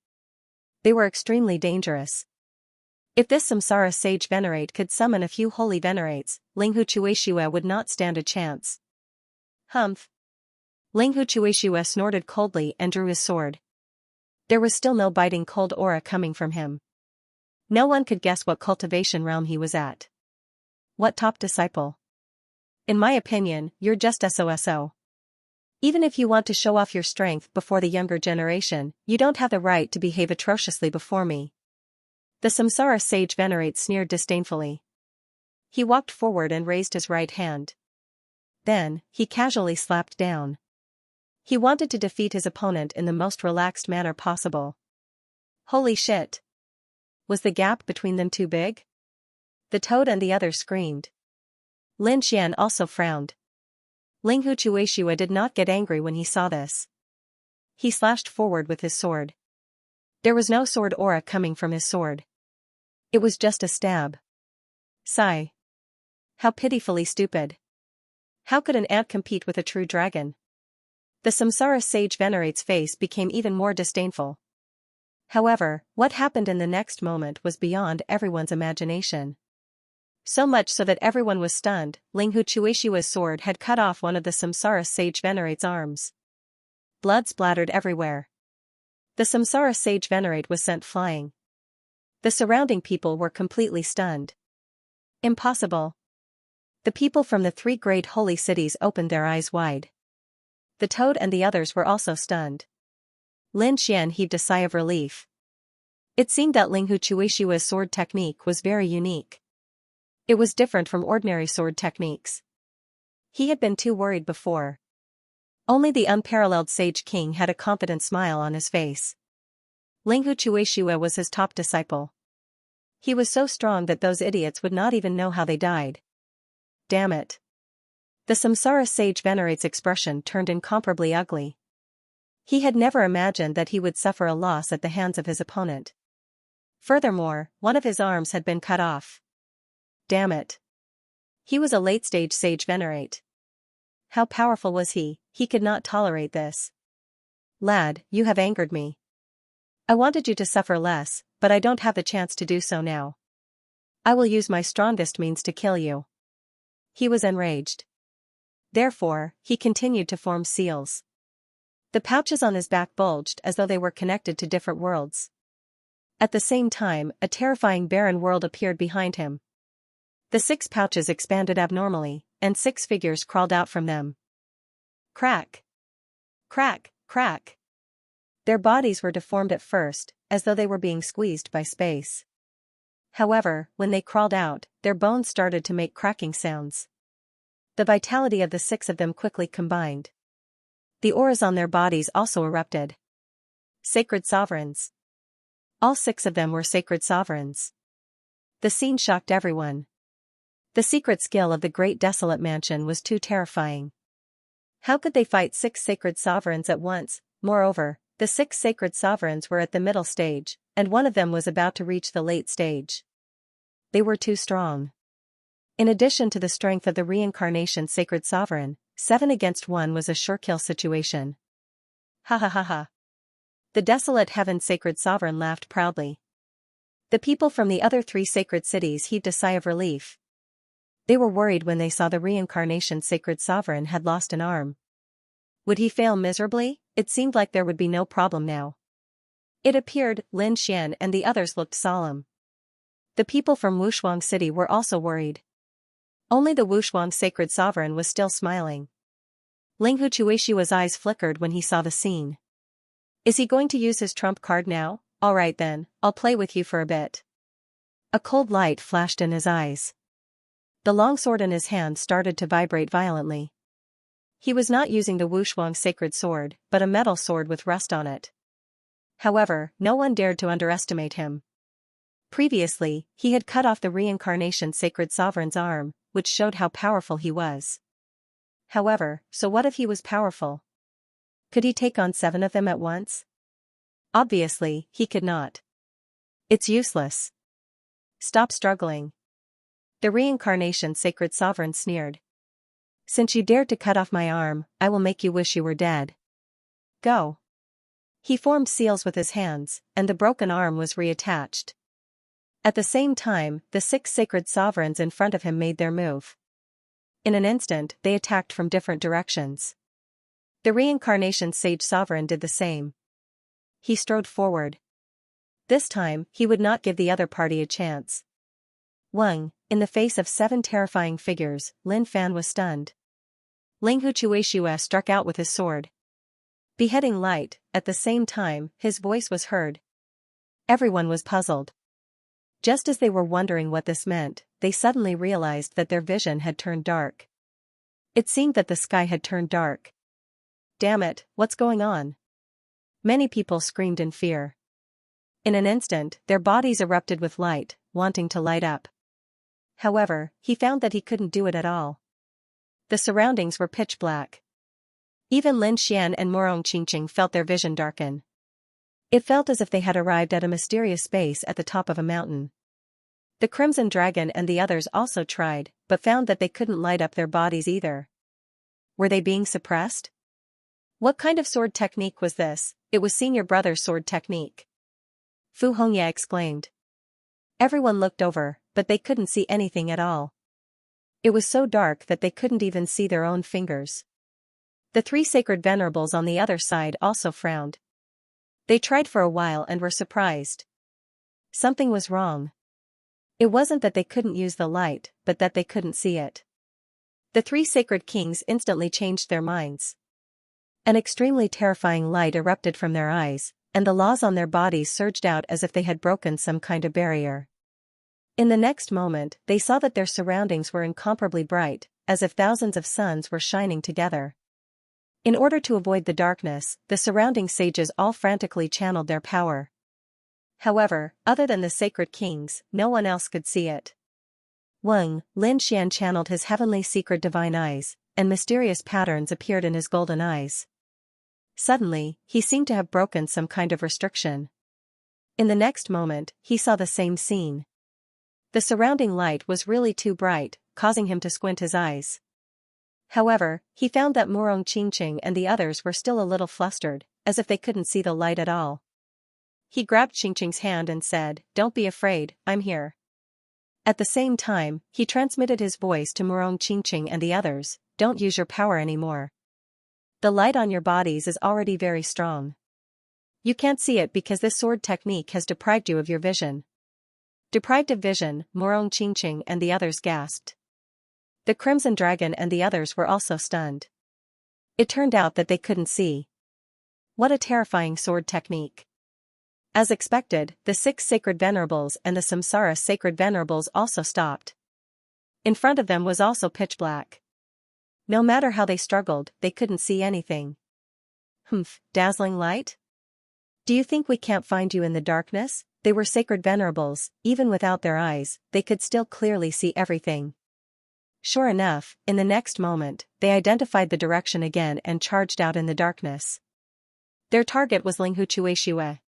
They were extremely dangerous. If this Samsara Sage Venerate could summon a few Holy Venerates, Linghu Chuexiue would not stand a chance. Humph. Linghu Chuexiue snorted coldly and drew his sword. There was still no biting cold aura coming from him. No one could guess what cultivation realm he was at. What top disciple? In my opinion, you're just SOSO. Even if you want to show off your strength before the younger generation, you don't have the right to behave atrociously before me. The Samsara Sage Venerate sneered disdainfully. He walked forward and raised his right hand. Then, he casually slapped down. He wanted to defeat his opponent in the most relaxed manner possible. Holy shit! Was the gap between them too big? The toad and the others screamed. Lin Xian also frowned. Linghu Chuexiue did not get angry when he saw this. He slashed forward with his sword. There was no sword aura coming from his sword. It was just a stab. Sigh. How pitifully stupid. How could an ant compete with a true dragon? The Samsara Sage Venerate's face became even more disdainful. However, what happened in the next moment was beyond everyone's imagination. So much so that everyone was stunned. Linghu Chuexiue's sword had cut off one of the Samsara Sage Venerate's arms. Blood splattered everywhere. The Samsara Sage Venerate was sent flying. The surrounding people were completely stunned. Impossible. The people from the 3 great holy cities opened their eyes wide. The toad and the others were also stunned. Lin Xian heaved a sigh of relief. It seemed that Ling Chuishua's sword technique was very unique. It was different from ordinary sword techniques. He had been too worried before. Only the unparalleled Sage King had a confident smile on his face. Ling Chuishua was his top disciple. He was so strong that those idiots would not even know how they died. Damn it. The Samsara sage venerate's expression turned incomparably ugly. He had never imagined that he would suffer a loss at the hands of his opponent. Furthermore, one of his arms had been cut off. Damn it. He was a late-stage sage venerate. How powerful was he? He could not tolerate this. Lad, you have angered me. I wanted you to suffer less, but I don't have the chance to do so now. I will use my strongest means to kill you. He was enraged. Therefore, he continued to form seals. The pouches on his back bulged as though they were connected to different worlds. At the same time, a terrifying barren world appeared behind him. The 6 pouches expanded abnormally, and 6 figures crawled out from them. Crack! Crack! Crack! Their bodies were deformed at first, as though they were being squeezed by space. However, when they crawled out, their bones started to make cracking sounds. The vitality of the 6 of them quickly combined. The auras on their bodies also erupted. Sacred sovereigns. All 6 of them were sacred sovereigns. The scene shocked everyone. The secret skill of the great desolate mansion was too terrifying. How could they fight 6 sacred sovereigns at once? Moreover, the 6 sacred sovereigns were at the middle stage, and one of them was about to reach the late stage. They were too strong. In addition to the strength of the reincarnation sacred sovereign, 7 against 1 was a sure kill situation. Ha ha ha ha. The desolate heaven sacred sovereign laughed proudly. The people from the other 3 sacred cities heaved a sigh of relief. They were worried when they saw the reincarnation sacred sovereign had lost an arm. Would he fail miserably? It seemed like there would be no problem now. It appeared, Lin Xian and the others looked solemn. The people from Wushuang City were also worried. Only the Wushuang sacred sovereign was still smiling. Ling Chuishua's eyes flickered when he saw the scene. Is he going to use his trump card now? Alright then, I'll play with you for a bit. A cold light flashed in his eyes. The longsword in his hand started to vibrate violently. He was not using the Wushuang sacred sword, but a metal sword with rust on it. However, no one dared to underestimate him. Previously, he had cut off the reincarnation sacred sovereign's arm, which showed how powerful he was. However, so what if he was powerful? Could he take on 7 of them at once? Obviously, he could not. It's useless. Stop struggling. The reincarnation sacred sovereign sneered. Since you dared to cut off my arm, I will make you wish you were dead. Go. He formed seals with his hands, and the broken arm was reattached. At the same time, the 6 sacred sovereigns in front of him made their move. In an instant, they attacked from different directions. The reincarnation sage sovereign did the same. He strode forward. This time, he would not give the other party a chance. Wang, in the face of 7 terrifying figures, Lin Fan was stunned. Ling Chuishua struck out with his sword. Beheading light, at the same time, his voice was heard. Everyone was puzzled. Just as they were wondering what this meant, they suddenly realized that their vision had turned dark. It seemed that the sky had turned dark. Damn it, what's going on? Many people screamed in fear. In an instant, their bodies erupted with light, wanting to light up. However, he found that he couldn't do it at all. The surroundings were pitch black. Even Lin Xian and Morong Qingqing felt their vision darken. It felt as if they had arrived at a mysterious space at the top of a mountain. The Crimson Dragon and the others also tried, but found that they couldn't light up their bodies either. Were they being suppressed? What kind of sword technique was this? It was Senior Brother's sword technique. Fu Hongya exclaimed. Everyone looked over, but they couldn't see anything at all. It was so dark that they couldn't even see their own fingers. The 3 sacred venerables on the other side also frowned. They tried for a while and were surprised. Something was wrong. It wasn't that they couldn't use the light, but that they couldn't see it. The 3 sacred kings instantly changed their minds. An extremely terrifying light erupted from their eyes, and the laws on their bodies surged out as if they had broken some kind of barrier. In the next moment, they saw that their surroundings were incomparably bright, as if thousands of suns were shining together. In order to avoid the darkness, the surrounding sages all frantically channeled their power. However, other than the sacred kings, no one else could see it. Lin Xian channeled his heavenly secret divine eyes, and mysterious patterns appeared in his golden eyes. Suddenly, he seemed to have broken some kind of restriction. In the next moment, he saw the same scene. The surrounding light was really too bright, causing him to squint his eyes. However, he found that Murong Qingqing and the others were still a little flustered, as if they couldn't see the light at all. He grabbed Qingqing's hand and said, "Don't be afraid, I'm here." At the same time, he transmitted his voice to Murong Qingqing and the others, "Don't use your power anymore. The light on your bodies is already very strong. You can't see it because this sword technique has deprived you of your vision." Deprived of vision, Murong Qingqing and the others gasped. The Crimson Dragon and the others were also stunned. It turned out that they couldn't see. What a terrifying sword technique. As expected, the 6 sacred venerables and the Samsara sacred venerables also stopped. In front of them was also pitch black. No matter how they struggled, they couldn't see anything. Dazzling light? Do you think we can't find you in the darkness? They were sacred venerables, even without their eyes, they could still clearly see everything. Sure enough, in the next moment, they identified the direction again and charged out in the darkness. Their target was Linghu Chuexiue.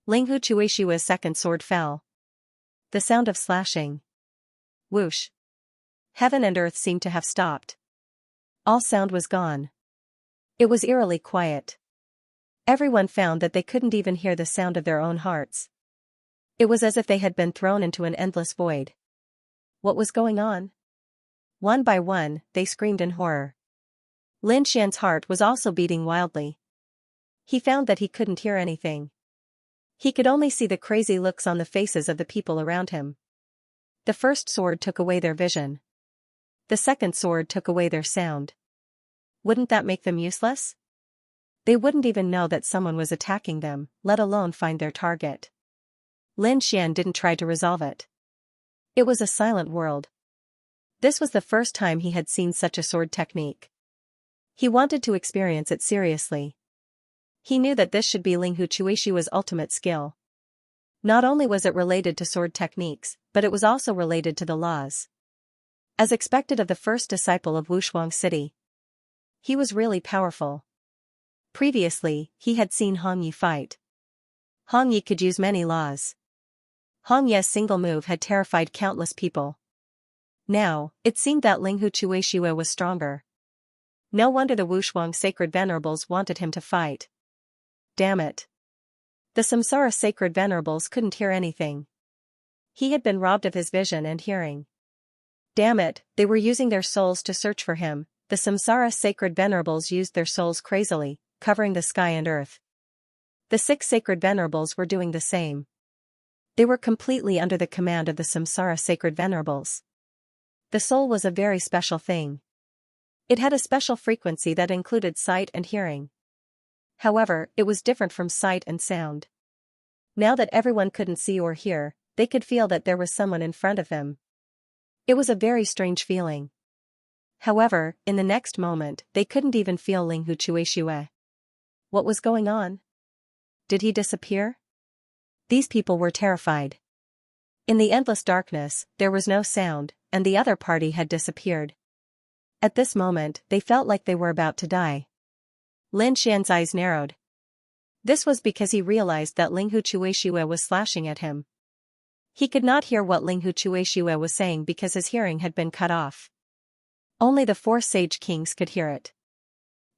Linghu Chuexue's second sword fell. The sound of slashing. Whoosh. Heaven and earth seemed to have stopped. All sound was gone. It was eerily quiet. Everyone found that they couldn't even hear the sound of their own hearts. It was as if they had been thrown into an endless void. What was going on? One by one, they screamed in horror. Lin Xian's heart was also beating wildly. He found that he couldn't hear anything. He could only see the crazy looks on the faces of the people around him. The first sword took away their vision. The second sword took away their sound. Wouldn't that make them useless? They wouldn't even know that someone was attacking them, let alone find their target. Lin Xian didn't try to resolve it. It was a silent world. This was the first time he had seen such a sword technique. He wanted to experience it seriously. He knew that this should be Linghu Chuexue's ultimate skill. Not only was it related to sword techniques, but it was also related to the laws. As expected of the first disciple of Wushuang City. He was really powerful. Previously, he had seen Hong Yi fight. Hong Yi could use many laws. Hong Ye's single move had terrified countless people. Now, it seemed that Linghu Chuexue was stronger. No wonder the Wushuang sacred venerables wanted him to fight. Damn it. The Samsara sacred venerables couldn't hear anything. He had been robbed of his vision and hearing. Damn it, they were using their souls to search for him. The Samsara sacred venerables used their souls crazily, covering the sky and earth. The 6 sacred venerables were doing the same. They were completely under the command of the Samsara sacred venerables. The soul was a very special thing. It had a special frequency that included sight and hearing. However, it was different from sight and sound. Now that everyone couldn't see or hear, they could feel that there was someone in front of them. It was a very strange feeling. However, in the next moment, they couldn't even feel Linghu Chuexue. What was going on? Did he disappear? These people were terrified. In the endless darkness, there was no sound, and the other party had disappeared. At this moment, they felt like they were about to die. Lin Xian's eyes narrowed. This was because he realized that Linghu Chuexue was slashing at him. He could not hear what Linghu Chuexue was saying because his hearing had been cut off. Only the 4 sage kings could hear it.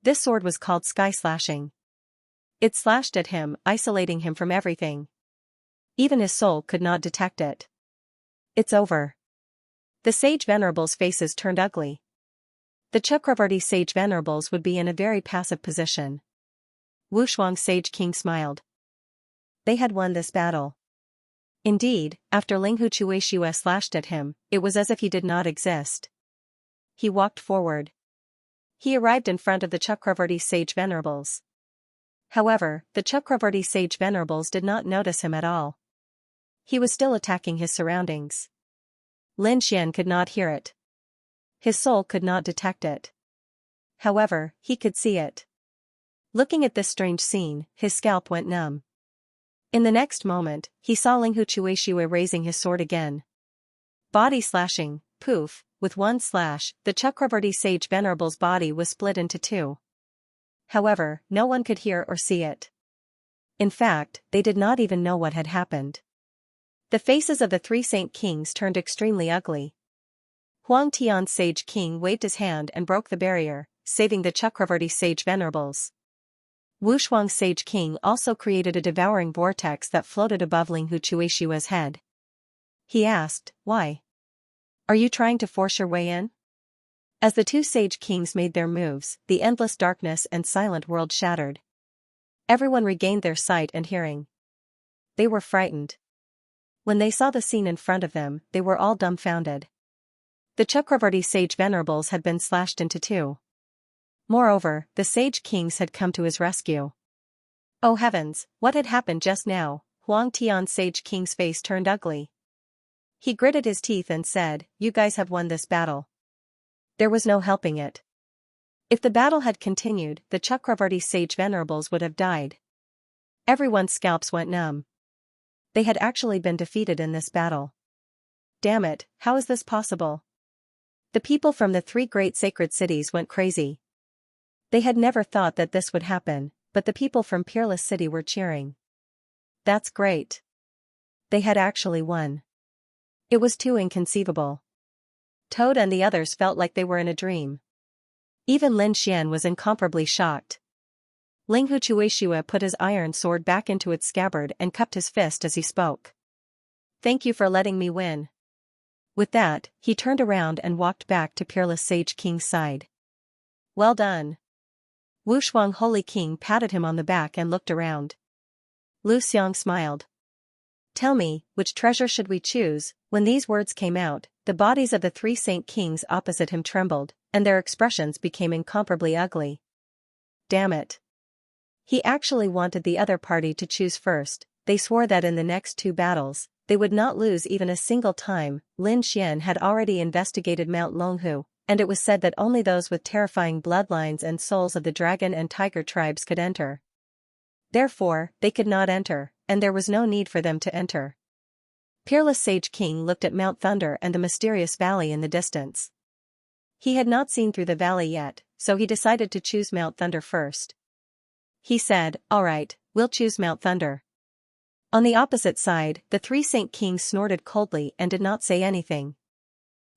This sword was called sky slashing. It slashed at him, isolating him from everything. Even his soul could not detect it. It's over. The sage venerables' faces turned ugly. The Chakravarti sage venerables would be in a very passive position. Wushuang sage king smiled. They had won this battle. Indeed, after Linghu Chuexue slashed at him, it was as if he did not exist. He walked forward. He arrived in front of the Chakravarti sage venerables. However, the Chakravarti sage venerables did not notice him at all. He was still attacking his surroundings. Lin Xian could not hear it. His soul could not detect it. However, he could see it. Looking at this strange scene, his scalp went numb. In the next moment, he saw Linghu Chuexiue raising his sword again. Body slashing, poof, with one slash, the Chakravarti sage venerable's body was split into two. However, no one could hear or see it. In fact, they did not even know what had happened. The faces of the three saint kings turned extremely ugly. Huang Tian's sage king waved his hand and broke the barrier, saving the Chakravarti sage venerables. Wu Shuang's sage king also created a devouring vortex that floated above Linghu Chuexue's head. He asked, "Why? Are you trying to force your way in?" As the two sage kings made their moves, the endless darkness and silent world shattered. Everyone regained their sight and hearing. They were frightened. When they saw the scene in front of them, they were all dumbfounded. The Chakravarti sage venerables had been slashed into two. Moreover, the sage kings had come to his rescue. Oh heavens, what had happened just now? Huang Tian's sage king's face turned ugly. He gritted his teeth and said, "You guys have won this battle." There was no helping it. If the battle had continued, the Chakravarti sage venerables would have died. Everyone's scalps went numb. They had actually been defeated in this battle. Damn it, how is this possible? The people from the three great sacred cities went crazy. They had never thought that this would happen, but the people from Peerless City were cheering. That's great. They had actually won. It was too inconceivable. Toad and the others felt like they were in a dream. Even Lin Xian was incomparably shocked. Linghu Chuexue put his iron sword back into its scabbard and cupped his fist as he spoke. "Thank you for letting me win." With that, he turned around and walked back to Peerless Sage King's side. "Well done." Wu Shuang Holy King patted him on the back and looked around. Lu Xiang smiled. "Tell me, which treasure should we choose?" When these words came out, the bodies of the three saint kings opposite him trembled, and their expressions became incomparably ugly. Damn it. He actually wanted the other party to choose first. They swore that in the next two battles, they would not lose even a single time. Lin Xian had already investigated Mount Longhu, and it was said that only those with terrifying bloodlines and souls of the dragon and tiger tribes could enter. Therefore, they could not enter, and there was no need for them to enter. Peerless Sage King looked at Mount Thunder and the mysterious valley in the distance. He had not seen through the valley yet, so he decided to choose Mount Thunder first. He said, "All right, we'll choose Mount Thunder." On the opposite side, the three saint kings snorted coldly and did not say anything.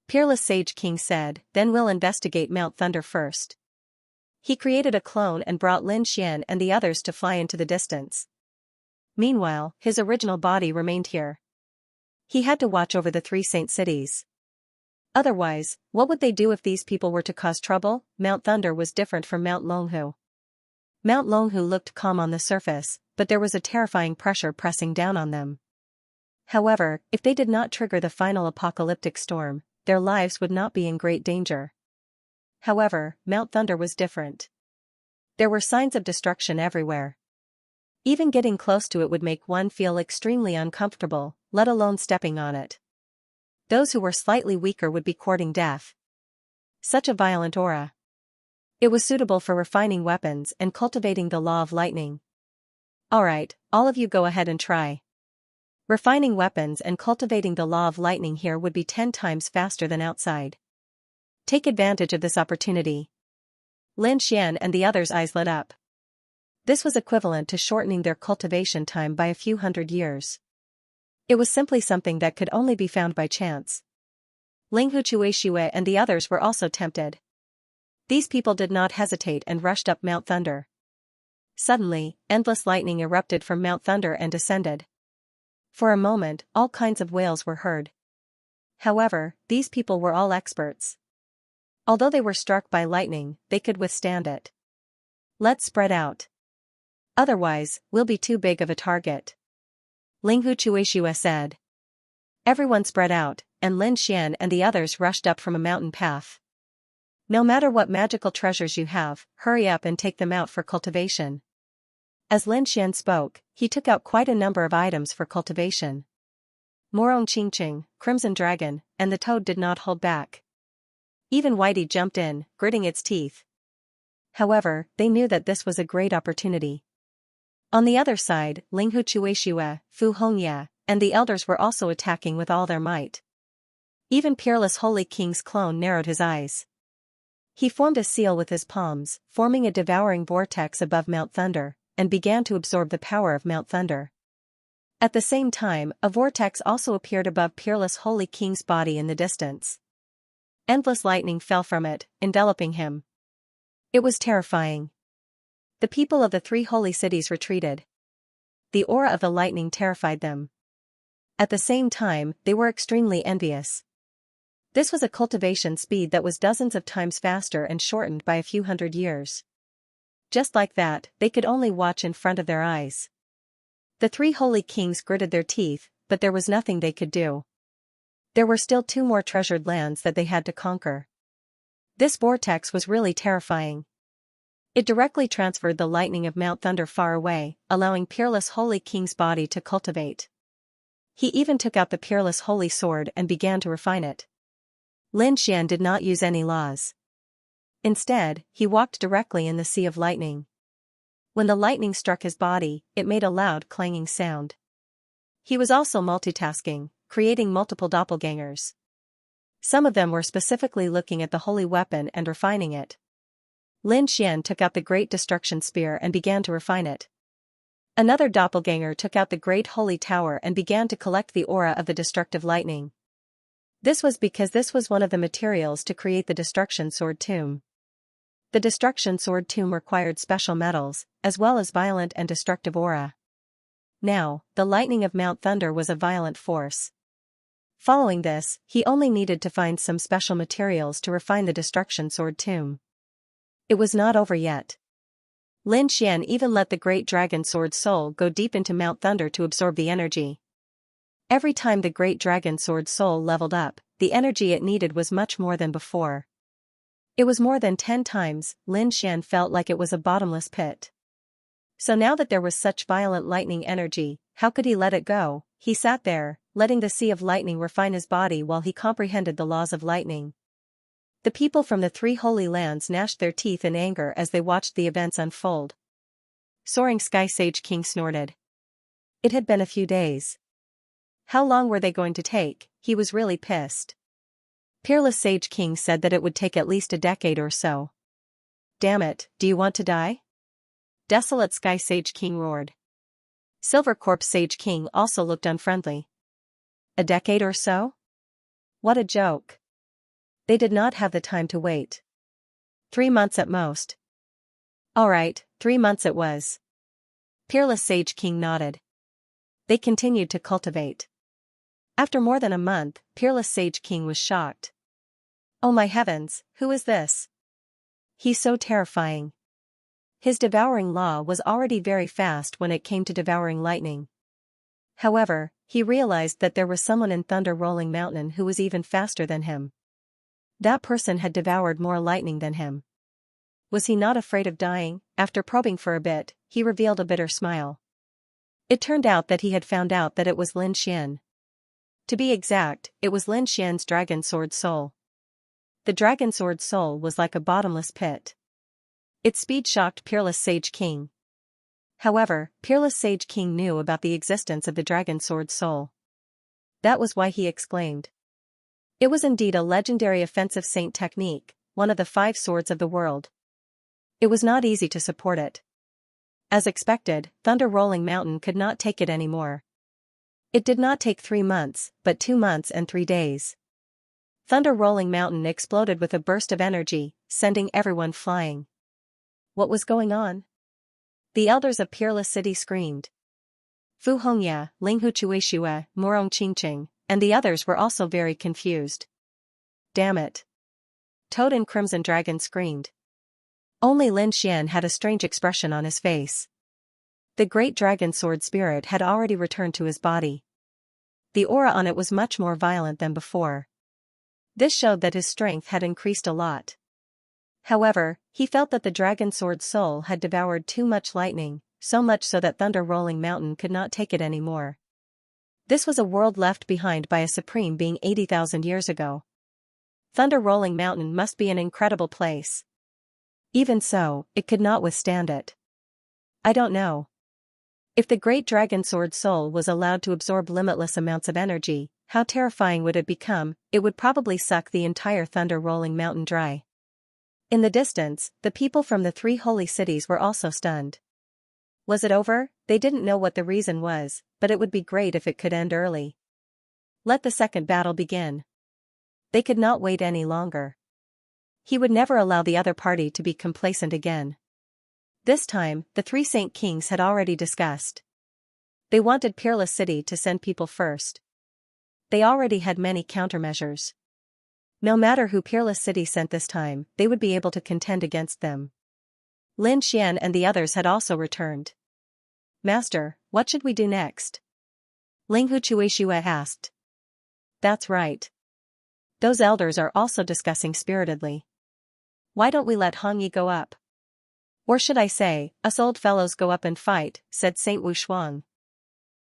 Peerless Sage King said, "Then we'll investigate Mount Thunder first." He created a clone and brought Lin Xian and the others to fly into the distance. Meanwhile, his original body remained here. He had to watch over the three saint cities. Otherwise, what would they do if these people were to cause trouble? Mount Thunder was different from Mount Longhu. Mount Longhu looked calm on the surface, but there was a terrifying pressure pressing down on them. However, if they did not trigger the final apocalyptic storm, their lives would not be in great danger. However, Mount Thunder was different. There were signs of destruction everywhere. Even getting close to it would make one feel extremely uncomfortable, let alone stepping on it. Those who were slightly weaker would be courting death. Such a violent aura. It was suitable for refining weapons and cultivating the law of lightning. Alright, all of you go ahead and try. Refining weapons and cultivating the law of lightning here would be 10 times faster than outside. Take advantage of this opportunity. Lin Xian and the others' eyes lit up. This was equivalent to shortening their cultivation time by a few hundred years. It was simply something that could only be found by chance. Linghu Chuexue and the others were also tempted. These people did not hesitate and rushed up Mount Thunder. Suddenly, endless lightning erupted from Mount Thunder and descended. For a moment, all kinds of wails were heard. However, these people were all experts. Although they were struck by lightning, they could withstand it. Let's spread out. Otherwise, we'll be too big of a target. Linghu Chuexue said. Everyone spread out, and Lin Xian and the others rushed up from a mountain path. No matter what magical treasures you have, hurry up and take them out for cultivation. As Lin Xian spoke, he took out quite a number of items for cultivation. Morong Qingqing, Crimson Dragon, and the toad did not hold back. Even Whitey jumped in, gritting its teeth. However, they knew that this was a great opportunity. On the other side, Linghu Chuishue, Fu Hongya, and the elders were also attacking with all their might. Even Peerless Holy King's clone narrowed his eyes. He formed a seal with his palms, forming a devouring vortex above Mount Thunder, and began to absorb the power of Mount Thunder. At the same time, a vortex also appeared above Peerless Holy King's body in the distance. Endless lightning fell from it, enveloping him. It was terrifying. The people of the 3 holy cities retreated. The aura of the lightning terrified them. At the same time, they were extremely envious. This was a cultivation speed that was dozens of times faster and shortened by a few hundred years. Just like that, they could only watch in front of their eyes. The 3 holy kings gritted their teeth, but there was nothing they could do. There were still 2 more treasured lands that they had to conquer. This vortex was really terrifying. It directly transferred the lightning of Mount Thunder far away, allowing Peerless Holy King's body to cultivate. He even took out the Peerless Holy Sword and began to refine it. Lin Xian did not use any laws. Instead, he walked directly in the sea of lightning. When the lightning struck his body, it made a loud clanging sound. He was also multitasking, creating multiple doppelgangers. Some of them were specifically looking at the holy weapon and refining it. Lin Xian took out the Great Destruction Spear and began to refine it. Another doppelganger took out the Great Holy Tower and began to collect the aura of the destructive lightning. This was because this was one of the materials to create the Destruction Sword Tomb. The Destruction Sword Tomb required special metals, as well as violent and destructive aura. Now, the lightning of Mount Thunder was a violent force. Following this, he only needed to find some special materials to refine the Destruction Sword Tomb. It was not over yet. Lin Xian even let the Great Dragon Sword Soul go deep into Mount Thunder to absorb the energy. Every time the Great Dragon Sword Soul leveled up, the energy it needed was much more than before. It was more than 10 times. Lin Xian felt like it was a bottomless pit. So now that there was such violent lightning energy, how could he let it go? He sat there, letting the sea of lightning refine his body while he comprehended the laws of lightning. The people from the 3 holy lands gnashed their teeth in anger as they watched the events unfold. Soaring Sky Sage King snorted. It had been a few days. How long were they going to take? He was really pissed. Peerless Sage King said that it would take at least a decade or so. Damn it, do you want to die? Desolate Sky Sage King roared. Silver Corpse Sage King also looked unfriendly. A decade or so? What a joke. They did not have the time to wait. 3 months at most. Alright, 3 months it was. Peerless Sage King nodded. They continued to cultivate. After more than a month, Peerless Sage King was shocked. Oh my heavens, who is this? He's so terrifying. His devouring law was already very fast when it came to devouring lightning. However, he realized that there was someone in Thunder Rolling Mountain who was even faster than him. That person had devoured more lightning than him. Was he not afraid of dying? After probing for a bit, he revealed a bitter smile. It turned out that he had found out that it was Lin Xian. To be exact, it was Lin Xian's Dragon Sword Soul. The Dragon Sword Soul was like a bottomless pit. Its speed shocked Peerless Sage King. However, Peerless Sage King knew about the existence of the Dragon Sword Soul. That was why he exclaimed. It was indeed a legendary offensive saint technique, one of the 5 swords of the world. It was not easy to support it. As expected, Thunder Rolling Mountain could not take it anymore. It did not take 3 months, but 2 months and 3 days. Thunder Rolling Mountain exploded with a burst of energy, sending everyone flying. What was going on? The elders of Peerless City screamed. Fu Hongya, Linghu Chuishue, Morong Qingqing, and the others were also very confused. Damn it. Toad and Crimson Dragon screamed. Only Lin Xian had a strange expression on his face. The Great Dragon Sword Spirit had already returned to his body. The aura on it was much more violent than before. This showed that his strength had increased a lot. However, he felt that the dragon sword's soul had devoured too much lightning, so much so that Thunder Rolling Mountain could not take it anymore. This was a world left behind by a supreme being 80,000 years ago. Thunder Rolling Mountain must be an incredible place. Even so, it could not withstand it. I don't know. If the great dragon sword soul was allowed to absorb limitless amounts of energy, how terrifying would it become? It would probably suck the entire Thunder Rolling Mountain dry. In the distance, the people from the 3 holy cities were also stunned. Was it over? They didn't know what the reason was, but it would be great if it could end early. Let the second battle begin. They could not wait any longer. He would never allow the other party to be complacent again. This time, the 3 Saint Kings had already discussed. They wanted Peerless City to send people first. They already had many countermeasures. No matter who Peerless City sent this time, they would be able to contend against them. Lin Xian and the others had also returned. Master, what should we do next? Ling Huchuishue asked. That's right. Those elders are also discussing spiritedly. Why don't we let Hong Yi go up? Or should I say, us old fellows go up and fight, said Saint Wu Shuang.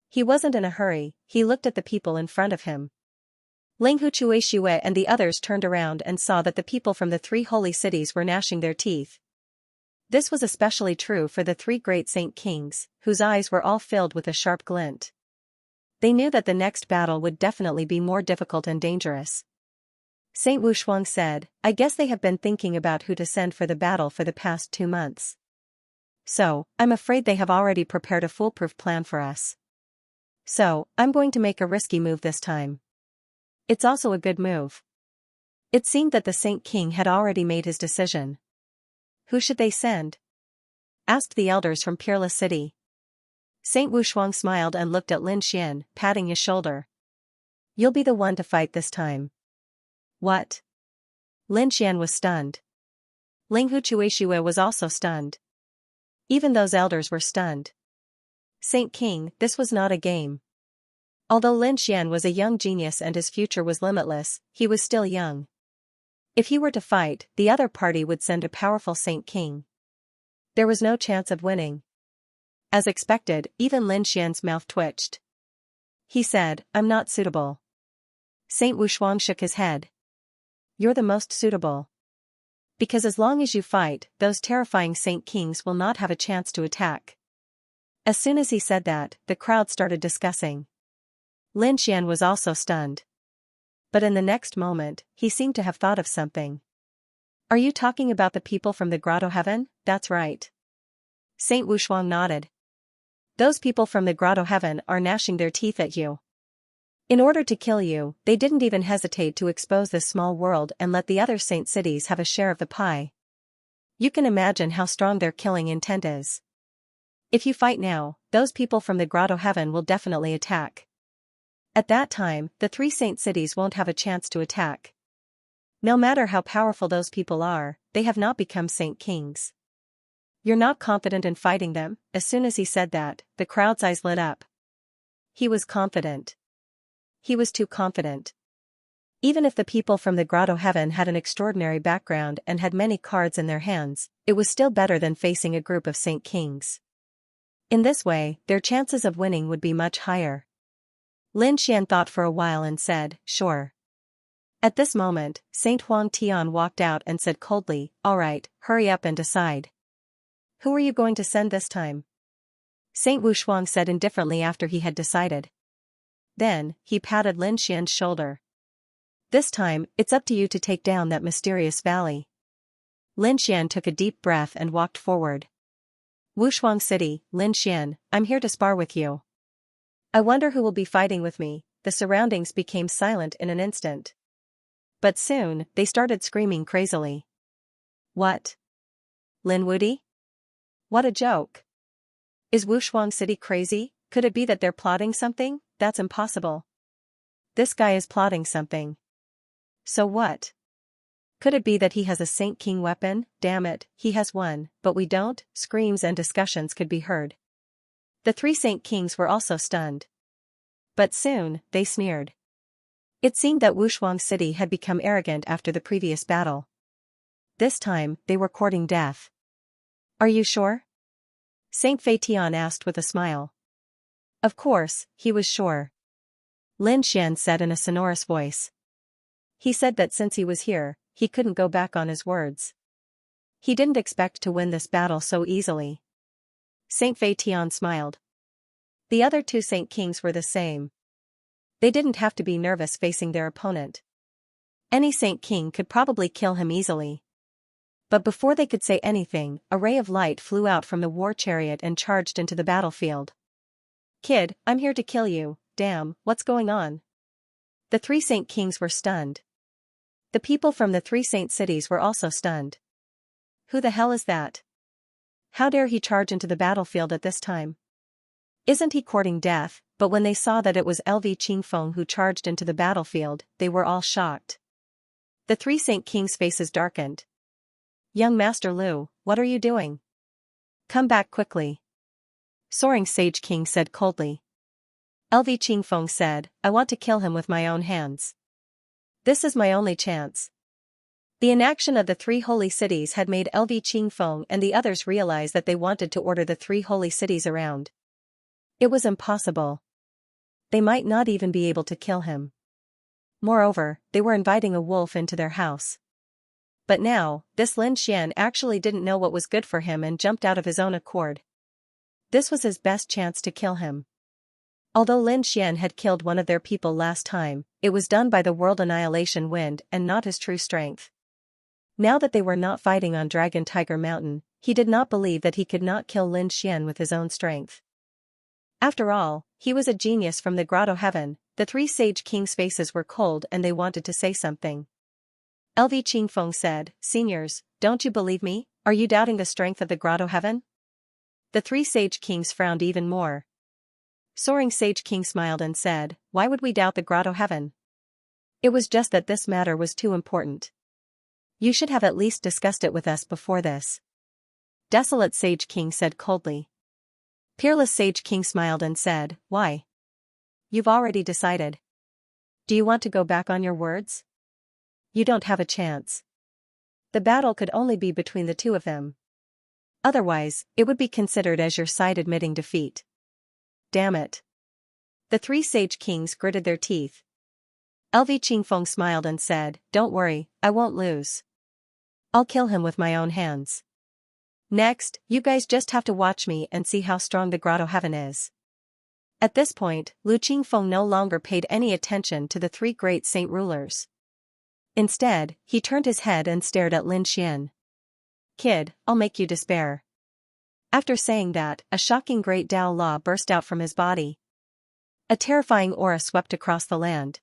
He wasn't in a hurry, he looked at the people in front of him. Ling Huchuishue and the others turned around and saw that the people from the 3 holy cities were gnashing their teeth. This was especially true for the 3 great Saint Kings, whose eyes were all filled with a sharp glint. They knew that the next battle would definitely be more difficult and dangerous. Saint Wu Shuang said, I guess they have been thinking about who to send for the battle for the past 2 months. So, I'm afraid they have already prepared a foolproof plan for us. So, I'm going to make a risky move this time. It's also a good move. It seemed that the Saint King had already made his decision. Who should they send? Asked the elders from Peerless City. Saint Wu Shuang smiled and looked at Lin Xian, patting his shoulder. You'll be the one to fight this time. What? Lin Xian was stunned. Ling Huchuishue was also stunned. Even those elders were stunned. Saint King, this was not a game. Although Lin Xian was a young genius and his future was limitless, he was still young. If he were to fight, the other party would send a powerful Saint King. There was no chance of winning. As expected, even Lin Xian's mouth twitched. He said, I'm not suitable. Saint Wu Shuang shook his head. You're the most suitable. Because as long as you fight, those terrifying Saint Kings will not have a chance to attack. As soon as he said that, the crowd started discussing. Lin Xian was also stunned. But in the next moment, he seemed to have thought of something. Are you talking about the people from the Grotto Heaven? That's right. Saint Wu Shuang nodded. Those people from the Grotto Heaven are gnashing their teeth at you. In order to kill you, they didn't even hesitate to expose this small world and let the other saint cities have a share of the pie. You can imagine how strong their killing intent is. If you fight now, those people from the Grotto Heaven will definitely attack. At that time, the 3 saint cities won't have a chance to attack. No matter how powerful those people are, they have not become Saint Kings. You're not confident in fighting them? As soon as he said that, the crowd's eyes lit up. He was confident. He was too confident. Even if the people from the Grotto Heaven had an extraordinary background and had many cards in their hands, it was still better than facing a group of Saint Kings. In this way, their chances of winning would be much higher. Lin Xian thought for a while and said, sure. At this moment, Saint Huang Tian walked out and said coldly, all right, hurry up and decide. Who are you going to send this time? Saint Wu Shuang said indifferently after he had decided. Then, he patted Lin Xian's shoulder. This time, it's up to you to take down that mysterious valley. Lin Xian took a deep breath and walked forward. Wushuang City, Lin Xian, I'm here to spar with you. I wonder who will be fighting with me. The surroundings became silent in an instant. But soon, they started screaming crazily. What? Lin Wudi? What a joke. Is Wushuang City crazy? Could it be that they're plotting something? That's impossible. This guy is plotting something. So what? Could it be that he has a Saint King weapon? Damn it, he has one, but we don't? Screams and discussions could be heard. The 3 Saint Kings were also stunned. But soon, they sneered. It seemed that Wushuang City had become arrogant after the previous battle. this time, they were courting death. Are you sure? Saint Fei Tian asked with a smile. Of course, he was sure. Lin Xian said in a sonorous voice. He said that since he was here, he couldn't go back on his words. He didn't expect to win this battle so easily. Saint Fei Tian smiled. The other two Saint Kings were the same. They didn't have to be nervous facing their opponent. Any Saint King could probably kill him easily. But before they could say anything, a ray of light flew out from the war chariot and charged into the battlefield. Kid, I'm here to kill you, damn, what's going on? The three Saint Kings were stunned. The people from the three Saint cities were also stunned. Who the hell is that? How dare he charge into the battlefield at this time? Isn't he courting death? But when they saw that it was LV Qingfeng who charged into the battlefield, they were all shocked. The three Saint Kings' faces darkened. Young Master Lu, what are you doing? Come back quickly. Soaring Sage King said coldly. LV Qingfeng said, I want to kill him with my own hands. This is my only chance. The inaction of the three holy cities had made LV Qingfeng and the others realize that they wanted to order the three holy cities around. It was impossible. They might not even be able to kill him. Moreover, they were inviting a wolf into their house. But now, this Lin Xian actually didn't know what was good for him and jumped out of his own accord. This was his best chance to kill him. Although Lin Xian had killed one of their people last time, it was done by the world annihilation wind and not his true strength. Now that they were not fighting on Dragon Tiger Mountain, he did not believe that he could not kill Lin Xian with his own strength. After all, he was a genius from the Grotto Heaven. The three Sage Kings' faces were cold and they wanted to say something. LV Qingfeng said, Seniors, don't you believe me? Are you doubting the strength of the Grotto Heaven? The three Sage Kings frowned even more. Soaring Sage King smiled and said, Why would we doubt the Grotto Heaven? It was just that this matter was too important. You should have at least discussed it with us before this. Desolate Sage King said coldly. Peerless Sage King smiled and said, Why? You've already decided. Do you want to go back on your words? You don't have a chance. The battle could only be between the two of them. Otherwise, it would be considered as your side admitting defeat. Damn it. The three Sage Kings gritted their teeth. LV Qingfeng smiled and said, Don't worry, I won't lose. I'll kill him with my own hands. Next, you guys just have to watch me and see how strong the Grotto Heaven is. At this point, Lu Qingfeng no longer paid any attention to the three great saint rulers. Instead, he turned his head and stared at Lin Xian. Kid, I'll make you despair. After saying that, a shocking great Dao law burst out from his body. A terrifying aura swept across the land.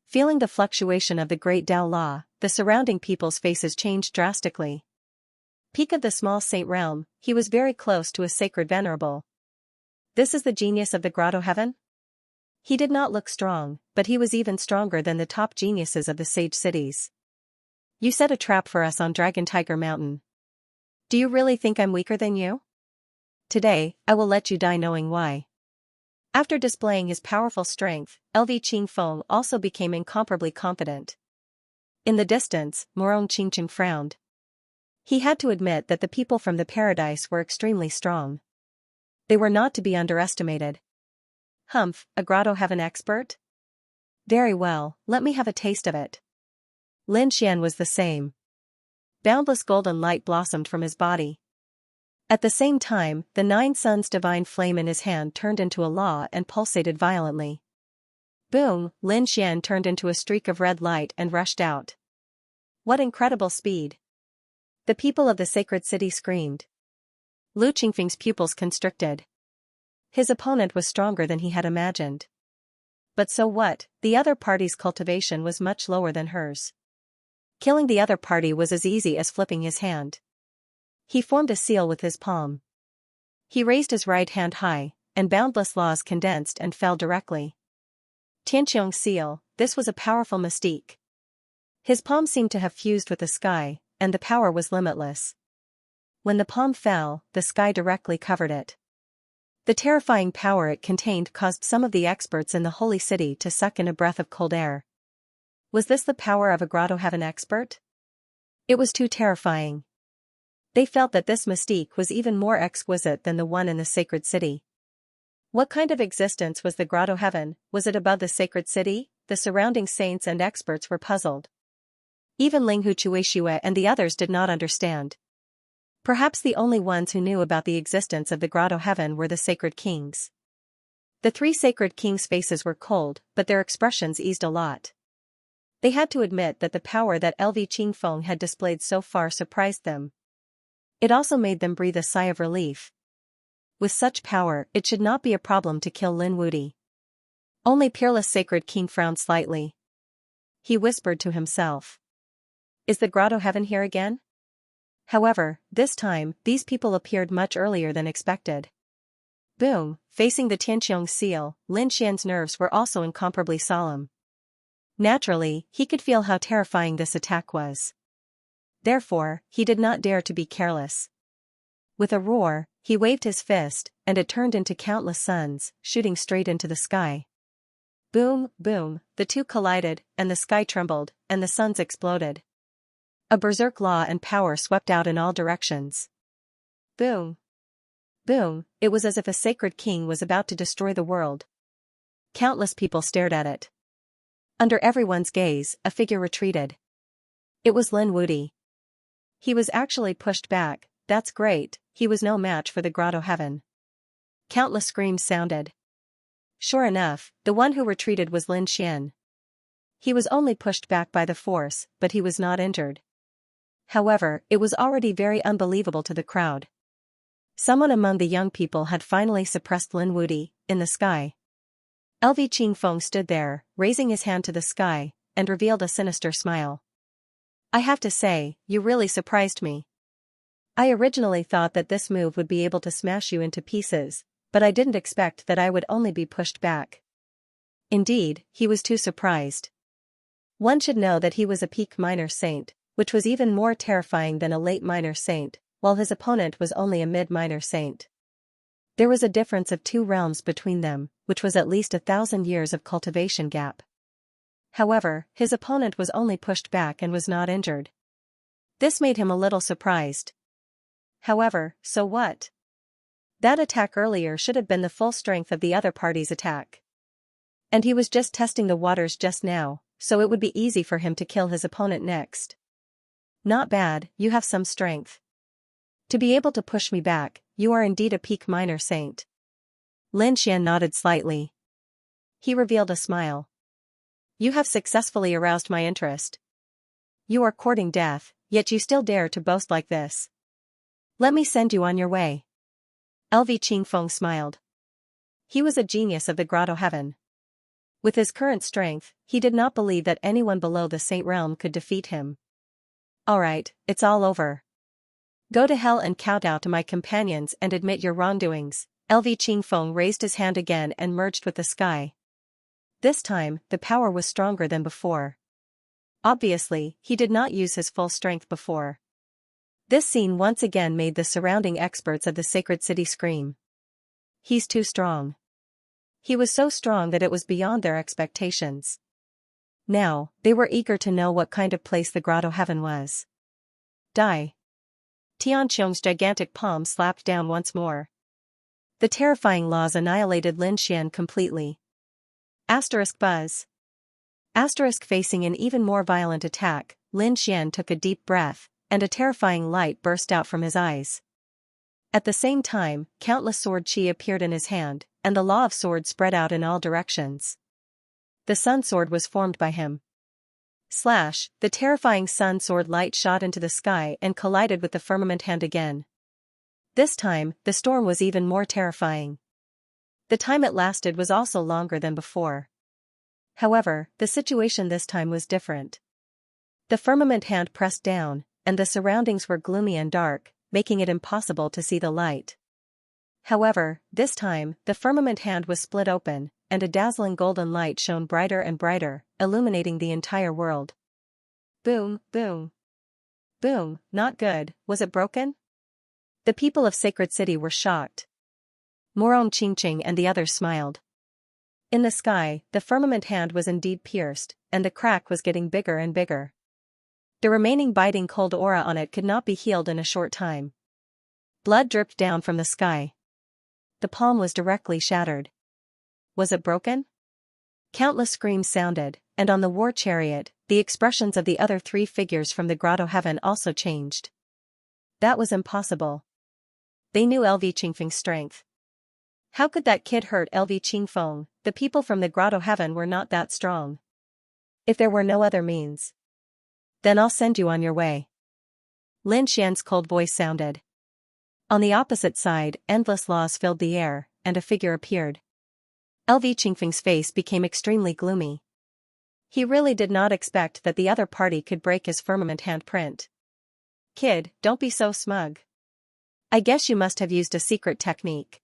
Feeling the fluctuation of the great Dao law, the surrounding people's faces changed drastically. Peak of the small saint realm, he was very close to a sacred venerable. This is the genius of the Grotto Heaven? He did not look strong, but he was even stronger than the top geniuses of the sage cities. You set a trap for us on Dragon Tiger Mountain. Do you really think I'm weaker than you? Today, I will let you die knowing why. After displaying his powerful strength, LV Qingfeng also became incomparably confident. In the distance, Morong Qingqing frowned. He had to admit that the people from the paradise were extremely strong. They were not to be underestimated. Humph, a Grotto Heaven expert? Very well, let me have a taste of it. Lin Xian was the same. Boundless golden light blossomed from his body. At the same time, the nine suns' divine flame in his hand turned into a law and pulsated violently. Boom, Lin Xian turned into a streak of red light and rushed out. What incredible speed! The people of the sacred city screamed. Lu Qingfeng's pupils constricted. His opponent was stronger than he had imagined. But so what, the other party's cultivation was much lower than hers. Killing the other party was as easy as flipping his hand. He formed a seal with his palm. He raised his right hand high, and boundless laws condensed and fell directly. Tianqiong seal, this was a powerful mystique. His palm seemed to have fused with the sky, and the power was limitless. When the palm fell, the sky directly covered it. The terrifying power it contained caused some of the experts in the holy city to suck in a breath of cold air. Was this the power of a Grotto Heaven expert? It was too terrifying. They felt that this mystique was even more exquisite than the one in the sacred city. What kind of existence was the grotto heaven? Was it above the sacred city? The surrounding saints and experts were puzzled. Even Ling Huchuishue and the others did not understand. Perhaps the only ones who knew about the existence of the grotto heaven were the sacred kings. The three sacred kings' faces were cold, but their expressions eased a lot. They had to admit that the power that LV Qingfeng had displayed so far surprised them. It also made them breathe a sigh of relief. With such power, it should not be a problem to kill Lin Wuti. Only Peerless Sacred King frowned slightly. He whispered to himself. Is the grotto heaven here again? However, this time, these people appeared much earlier than expected. Boom, facing the Tianqiong seal, Lin Xian's nerves were also incomparably solemn. Naturally, he could feel how terrifying this attack was. Therefore, he did not dare to be careless. With a roar, he waved his fist, and it turned into countless suns, shooting straight into the sky. Boom, boom, the two collided, and the sky trembled, and the suns exploded. A berserk law and power swept out in all directions. Boom. Boom, it was as if a sacred king was about to destroy the world. Countless people stared at it. Under everyone's gaze, a figure retreated. It was Lin Wuti. He was actually pushed back. That's great, he was no match for the grotto heaven. Countless screams sounded. Sure enough, the one who retreated was Lin Xian. He was only pushed back by the force, but he was not injured. However, it was already very unbelievable to the crowd. Someone among the young people had finally suppressed Lin Wuti, in the sky. LV Qingfeng stood there, raising his hand to the sky, and revealed a sinister smile. I have to say, you really surprised me. I originally thought that this move would be able to smash you into pieces, but I didn't expect that I would only be pushed back. Indeed, he was too surprised. One should know that he was a peak minor saint, which was even more terrifying than a late minor saint, while his opponent was only a mid-minor saint. There was a difference of 2 realms between them, which was at least 1,000 years of cultivation gap. However, his opponent was only pushed back and was not injured. This made him a little surprised. However, so what? That attack earlier should have been the full strength of the other party's attack. And he was just testing the waters just now, so it would be easy for him to kill his opponent next. Not bad, you have some strength. To be able to push me back, you are indeed a peak minor saint. Lin Xian nodded slightly. He revealed a smile. You have successfully aroused my interest. You are courting death, yet you still dare to boast like this. Let me send you on your way. LV Qingfeng smiled. He was a genius of the grotto heaven. With his current strength, he did not believe that anyone below the saint realm could defeat him. Alright, it's all over. Go to hell and kowtow to my companions and admit your wrongdoings. LV Qingfeng raised his hand again and merged with the sky. This time, the power was stronger than before. Obviously, he did not use his full strength before. This scene once again made the surrounding experts of the sacred city scream. He's too strong. He was so strong that it was beyond their expectations. Now, they were eager to know what kind of place the grotto heaven was. Die. Tianqiong's gigantic palm slapped down once more. The terrifying laws annihilated Lin Xian completely. Buzz. Facing an even more violent attack, Lin Xian took a deep breath, and a terrifying light burst out from his eyes. At the same time, countless sword chi appeared in his hand, and the law of sword spread out in all directions. The sun sword was formed by him. Slash, the terrifying sun sword light shot into the sky and collided with the firmament hand again. This time, the storm was even more terrifying. The time it lasted was also longer than before. However, the situation this time was different. The firmament hand pressed down, and the surroundings were gloomy and dark, making it impossible to see the light. However, this time, the firmament hand was split open, and a dazzling golden light shone brighter and brighter, illuminating the entire world. Boom, boom. Boom, not good, was it broken? The people of Sacred City were shocked. Morong Qingqing and the others smiled. In the sky, the firmament hand was indeed pierced, and the crack was getting bigger and bigger. The remaining biting cold aura on it could not be healed in a short time. Blood dripped down from the sky. The palm was directly shattered. Was it broken? Countless screams sounded, and on the war chariot, the expressions of the other three figures from the grotto heaven also changed. That was impossible. They knew LV Qingfeng's strength. How could that kid hurt LV Qingfeng? The people from the grotto heaven were not that strong. If there were no other means, then I'll send you on your way. Lin Xian's cold voice sounded. On the opposite side, endless laws filled the air, and a figure appeared. LV Qingfeng's face became extremely gloomy. He really did not expect that the other party could break his firmament handprint. Kid, don't be so smug. I guess you must have used a secret technique.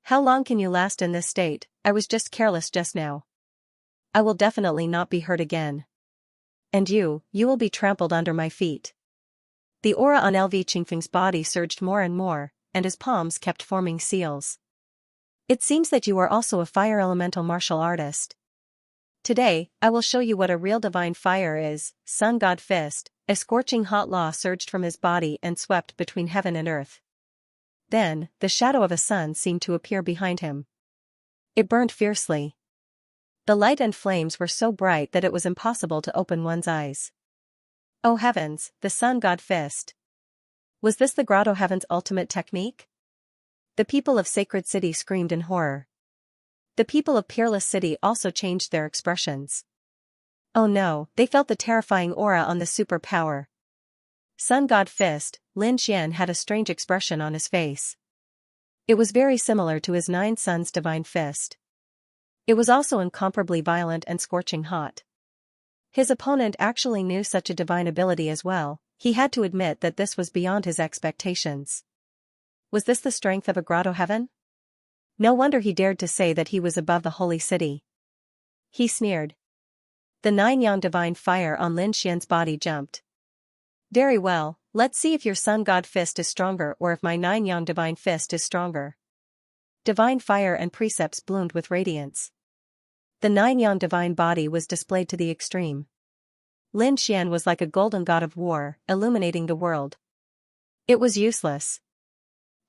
How long can you last in this state? I was just careless just now. I will definitely not be hurt again. And you will be trampled under my feet. The aura on LV Qingfeng's body surged more and more, and his palms kept forming seals. It seems that you are also a fire elemental martial artist. Today, I will show you what a real divine fire is. Sun God Fist. A scorching hot law surged from his body and swept between heaven and earth. Then, the shadow of a sun seemed to appear behind him. It burned fiercely. The light and flames were so bright that it was impossible to open one's eyes. Oh heavens, the Sun God Fist. Was this the grotto heaven's ultimate technique? The people of Sacred City screamed in horror. The people of Peerless City also changed their expressions. Oh no, they felt the terrifying aura on the superpower. Sun God Fist. Lin Xian had a strange expression on his face. It was very similar to his Nine Suns' divine fist. It was also incomparably violent and scorching hot. His opponent actually knew such a divine ability as well. He had to admit that this was beyond his expectations. Was this the strength of a grotto heaven? No wonder he dared to say that he was above the holy city. He sneered. The nine-yang divine fire on Lin Xian's body jumped. Very well, let's see if your Sun God Fist is stronger or if my nine-yang divine fist is stronger. Divine fire and precepts bloomed with radiance. The nine-yang divine body was displayed to the extreme. Lin Xian was like a golden god of war, illuminating the world. It was useless.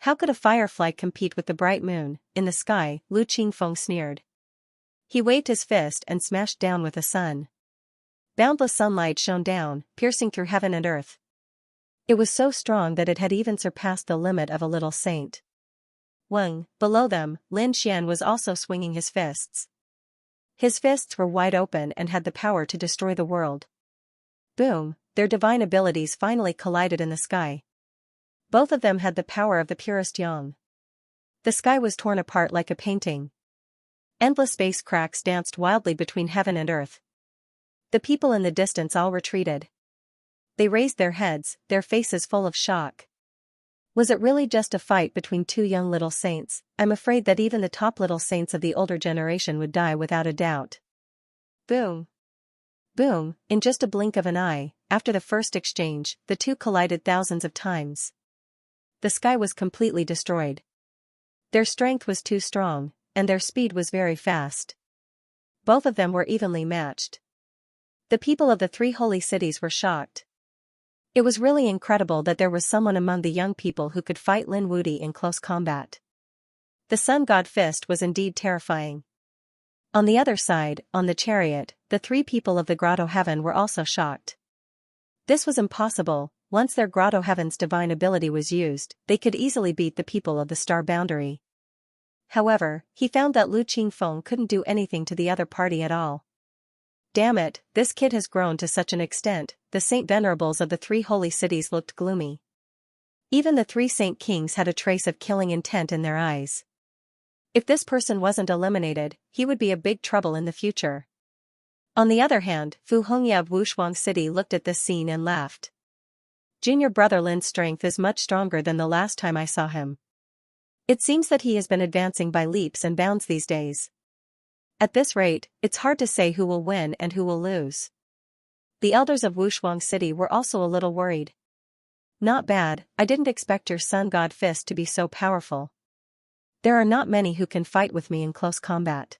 How could a firefly compete with the bright moon in the sky? Lu Qingfeng sneered. He waved his fist and smashed down with the sun. Boundless sunlight shone down, piercing through heaven and earth. It was so strong that it had even surpassed the limit of a little saint. Below them, Lin Xian was also swinging his fists. His fists were wide open and had the power to destroy the world. Boom, their divine abilities finally collided in the sky. Both of them had the power of the purest yang. The sky was torn apart like a painting. Endless space cracks danced wildly between heaven and earth. The people in the distance all retreated. They raised their heads, their faces full of shock. Was it really just a fight between two young little saints? I'm afraid that even the top little saints of the older generation would die without a doubt. Boom. Boom, in just a blink of an eye, after the first exchange, the two collided thousands of times. The sky was completely destroyed. Their strength was too strong, and their speed was very fast. Both of them were evenly matched. The people of the three holy cities were shocked. It was really incredible that there was someone among the young people who could fight Lin Wudi in close combat. The Sun God Fist was indeed terrifying. On the other side, on the chariot, the three people of the grotto heaven were also shocked. This was impossible. Once their grotto heaven's divine ability was used, they could easily beat the people of the star boundary. However, he found that Lu Qingfeng couldn't do anything to the other party at all. Damn it, this kid has grown to such an extent. The Saint Venerables of the three holy cities looked gloomy. Even the three Saint Kings had a trace of killing intent in their eyes. If this person wasn't eliminated, he would be a big trouble in the future. On the other hand, Fu Hongya of Wushuang City looked at this scene and laughed. Junior brother Lin's strength is much stronger than the last time I saw him. It seems that he has been advancing by leaps and bounds these days. At this rate, it's hard to say who will win and who will lose. The elders of Wushuang City were also a little worried. Not bad, I didn't expect your Sun God Fist to be so powerful. There are not many who can fight with me in close combat.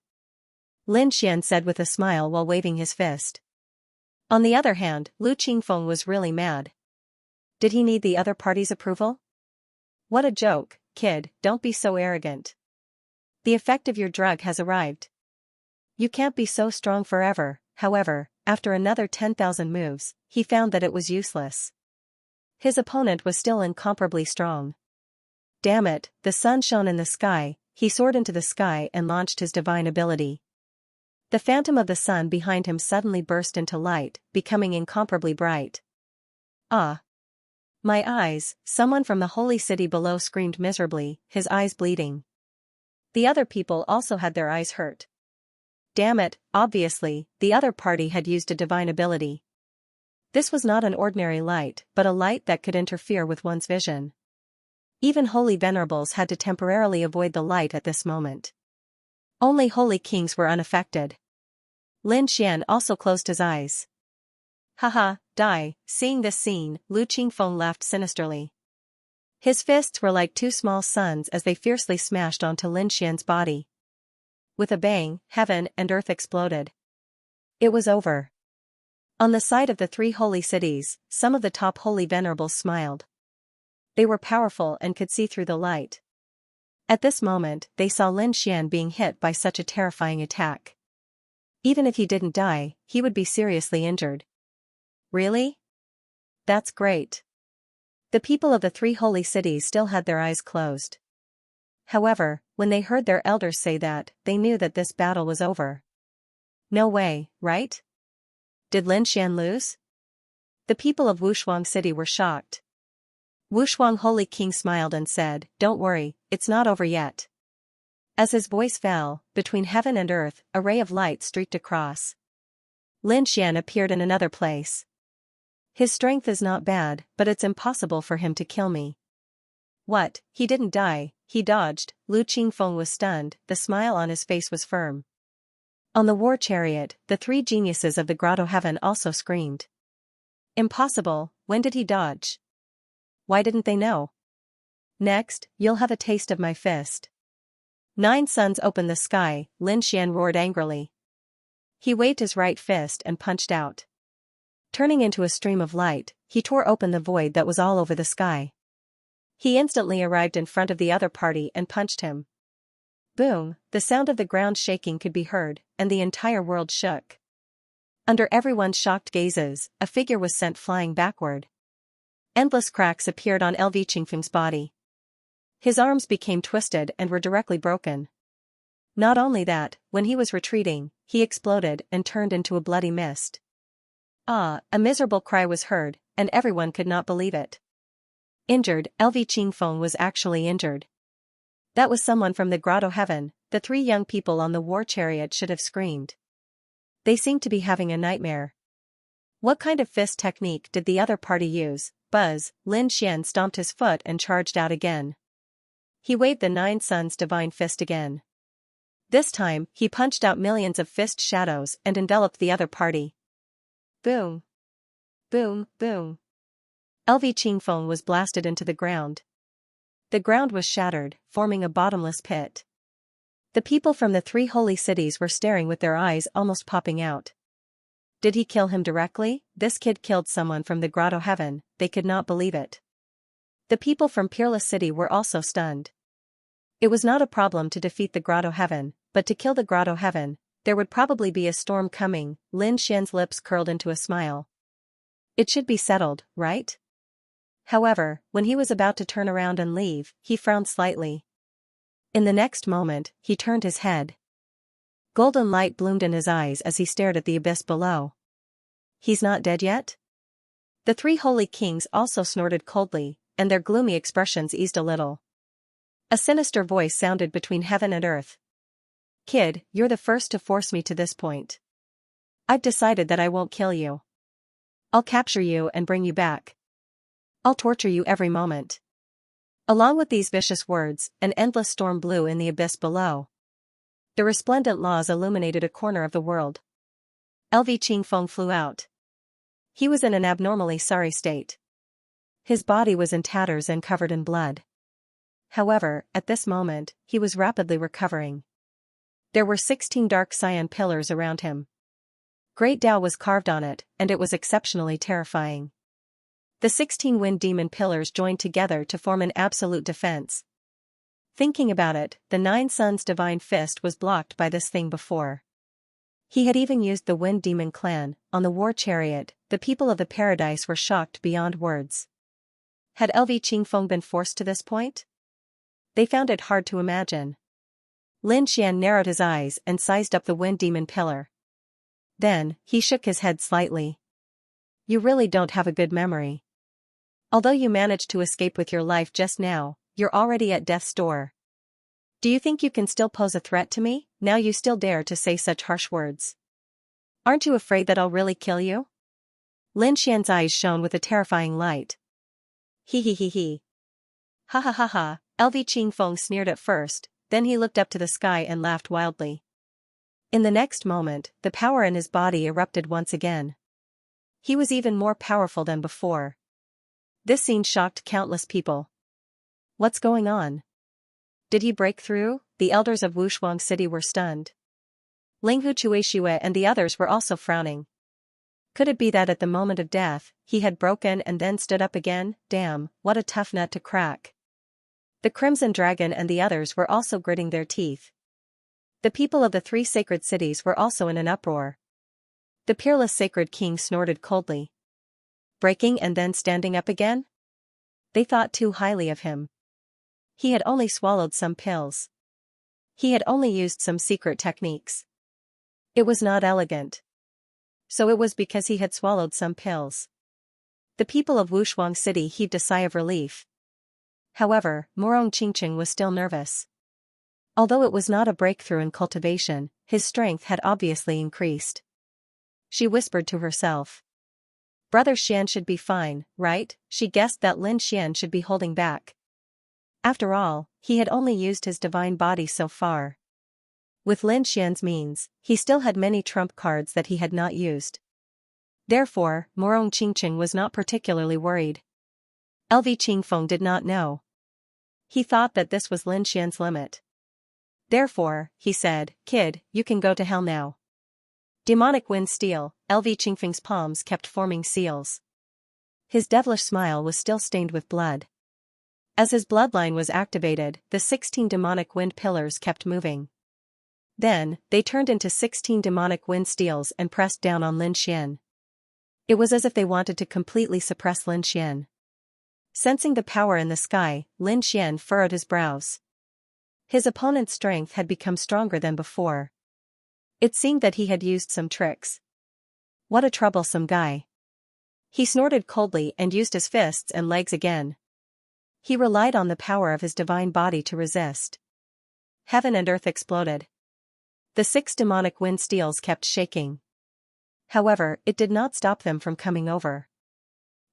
Lin Xian said with a smile while waving his fist. On the other hand, Lu Qingfeng was really mad. Did he need the other party's approval? What a joke, kid, don't be so arrogant. The effect of your drug has arrived. You can't be so strong forever. However, after another 10,000 moves, he found that it was useless. His opponent was still incomparably strong. Damn it, the sun shone in the sky. He soared into the sky and launched his divine ability. The phantom of the sun behind him suddenly burst into light, becoming incomparably bright. Ah! My eyes, someone from the holy city below screamed miserably, his eyes bleeding. The other people also had their eyes hurt. Damn it, obviously, the other party had used a divine ability. This was not an ordinary light, but a light that could interfere with one's vision. Even holy venerables had to temporarily avoid the light at this moment. Only holy kings were unaffected. Lin Xian also closed his eyes. Haha, die. Seeing this scene, Lu Qingfeng laughed sinisterly. His fists were like two small suns as they fiercely smashed onto Lin Xian's body. With a bang, heaven and earth exploded. It was over. On the side of the three holy cities, some of the top holy venerables smiled. They were powerful and could see through the light. At this moment, they saw Lin Xian being hit by such a terrifying attack. Even if he didn't die, he would be seriously injured. Really? That's great. The people of the three holy cities still had their eyes closed. However, when they heard their elders say that, they knew that this battle was over. No way, right? Did Lin Xian lose? The people of Wushuang City were shocked. Wushuang Holy King smiled and said, "Don't worry, it's not over yet." As his voice fell, between heaven and earth, a ray of light streaked across. Lin Xian appeared in another place. His strength is not bad, but it's impossible for him to kill me. What, he didn't die, he dodged. Lu Qingfeng was stunned, the smile on his face was firm. On the war chariot, the three geniuses of the Grotto Heaven also screamed. Impossible, when did he dodge? Why didn't they know? Next, you'll have a taste of my fist. 9 suns opened the sky, Lin Xian roared angrily. He waved his right fist and punched out. Turning into a stream of light, he tore open the void that was all over the sky. He instantly arrived in front of the other party and punched him. Boom, the sound of the ground shaking could be heard, and the entire world shook. Under everyone's shocked gazes, a figure was sent flying backward. Endless cracks appeared on Lv Qingfeng's body. His arms became twisted and were directly broken. Not only that, when he was retreating, he exploded and turned into a bloody mist. Ah, a miserable cry was heard, and everyone could not believe it. Injured, Lv Qingfeng was actually injured. That was someone from the Grotto Heaven. The 3 young people on the war chariot should have screamed. They seemed to be having a nightmare. What kind of fist technique did the other party use? Buzz, Lin Xian stomped his foot and charged out again. He waved the 9 suns divine fist again. This time, he punched out millions of fist shadows and enveloped the other party. Boom. Boom, boom. Lv Qingfeng was blasted into the ground. The ground was shattered, forming a bottomless pit. The people from the 3 holy cities were staring with their eyes almost popping out. Did he kill him directly? This kid killed someone from the Grotto Heaven, they could not believe it. The people from Peerless City were also stunned. It was not a problem to defeat the Grotto Heaven, but to kill the Grotto Heaven, there would probably be a storm coming. Lin Xian's lips curled into a smile. It should be settled, right? However, when he was about to turn around and leave, he frowned slightly. In the next moment, he turned his head. Golden light bloomed in his eyes as he stared at the abyss below. He's not dead yet? The 3 holy kings also snorted coldly, and their gloomy expressions eased a little. A sinister voice sounded between heaven and earth. Kid, you're the first to force me to this point. I've decided that I won't kill you. I'll capture you and bring you back. I'll torture you every moment. Along with these vicious words, an endless storm blew in the abyss below. The resplendent laws illuminated a corner of the world. Lv Qingfeng flew out. He was in an abnormally sorry state. His body was in tatters and covered in blood. However, at this moment, he was rapidly recovering. There were 16 dark cyan pillars around him. Great Tao was carved on it, and it was exceptionally terrifying. The 16 wind demon pillars joined together to form an absolute defense. Thinking about it, the Nine Suns' divine fist was blocked by this thing before. He had even used the wind demon clan. On the war chariot, the people of the paradise were shocked beyond words. Had LV Qingfeng been forced to this point? They found it hard to imagine. Lin Xian narrowed his eyes and sized up the wind demon pillar. Then, he shook his head slightly. You really don't have a good memory. Although you managed to escape with your life just now, you're already at death's door. Do you think you can still pose a threat to me, now you still dare to say such harsh words? Aren't you afraid that I'll really kill you? Lin Xian's eyes shone with a terrifying light. He. Ha ha ha ha, LV Qingfeng sneered at first, then he looked up to the sky and laughed wildly. In the next moment, the power in his body erupted once again. He was even more powerful than before. This scene shocked countless people. What's going on? Did he break through? The elders of Wushuang City were stunned. Linghu Chuishue and the others were also frowning. Could it be that at the moment of death, he had broken and then stood up again? Damn, what a tough nut to crack. The Crimson Dragon and the others were also gritting their teeth. The people of the 3 sacred cities were also in an uproar. The peerless sacred king snorted coldly. Breaking and then standing up again? They thought too highly of him. He had only swallowed some pills. He had only used some secret techniques. It was not elegant. So it was because he had swallowed some pills. The people of Wushuang City heaved a sigh of relief. However, Morong Qingqing was still nervous. Although it was not a breakthrough in cultivation, his strength had obviously increased. She whispered to herself. Brother Xian should be fine, right? She guessed that Lin Xian should be holding back. After all, he had only used his divine body so far. With Lin Xian's means, he still had many trump cards that he had not used. Therefore, Morong Qingqing was not particularly worried. LV Qingfeng did not know. He thought that this was Lin Xian's limit. Therefore, he said, Kid, you can go to hell now. Demonic wind steel, LV Qingfeng's palms kept forming seals. His devilish smile was still stained with blood. As his bloodline was activated, the 16 demonic wind pillars kept moving. Then, they turned into 16 demonic wind steels and pressed down on Lin Xian. It was as if they wanted to completely suppress Lin Xian. Sensing the power in the sky, Lin Xian furrowed his brows. His opponent's strength had become stronger than before. It seemed that he had used some tricks. What a troublesome guy. He snorted coldly and used his fists and legs again. He relied on the power of his divine body to resist. Heaven and earth exploded. The 6 demonic wind steels kept shaking. However, it did not stop them from coming over.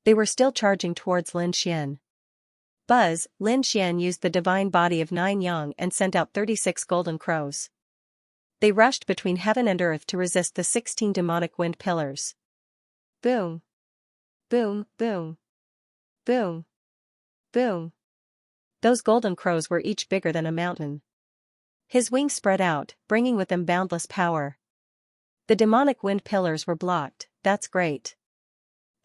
They were still charging towards Lin Xian. Buzz, Lin Xian used the divine body of 9 Yang and sent out 36 golden crows. They rushed between heaven and earth to resist the 16 demonic wind pillars. Boom. Boom, boom. Boom. Boom. Those golden crows were each bigger than a mountain. His wings spread out, bringing with them boundless power. The demonic wind pillars were blocked. That's great.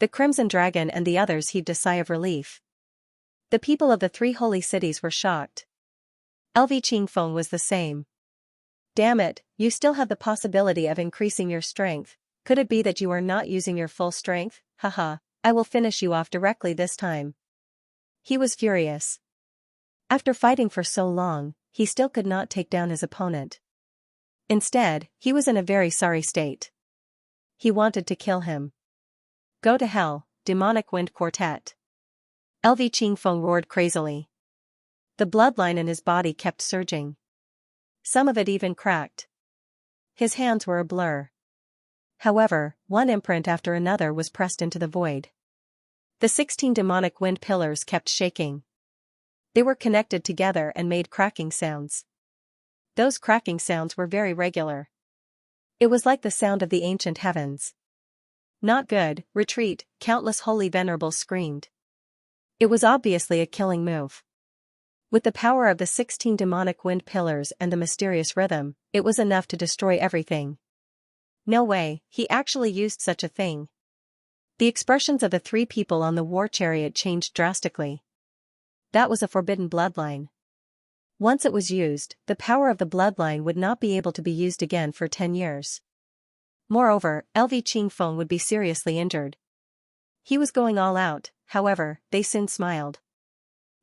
The Crimson Dragon and the others heaved a sigh of relief. The people of the 3 holy cities were shocked. LV Qingfeng was the same. Damn it, you still have the possibility of increasing your strength. Could it be that you are not using your full strength? Haha, I will finish you off directly this time. He was furious. After fighting for so long, he still could not take down his opponent. Instead, he was in a very sorry state. He wanted to kill him. Go to hell, demonic wind quartet. LV Qingfeng roared crazily. The bloodline in his body kept surging. Some of it even cracked. His hands were a blur. However, one imprint after another was pressed into the void. The 16 demonic wind pillars kept shaking. They were connected together and made cracking sounds. Those cracking sounds were very regular. It was like the sound of the ancient heavens. Not good, retreat, countless holy venerables screamed. It was obviously a killing move. With the power of the 16 demonic wind pillars and the mysterious rhythm, it was enough to destroy everything. No way, he actually used such a thing. The expressions of the three people on the war chariot changed drastically. That was a forbidden bloodline. Once it was used, the power of the bloodline would not be able to be used again for 10 years. Moreover, LV Qingfeng would be seriously injured. He was going all out, however, they soon smiled.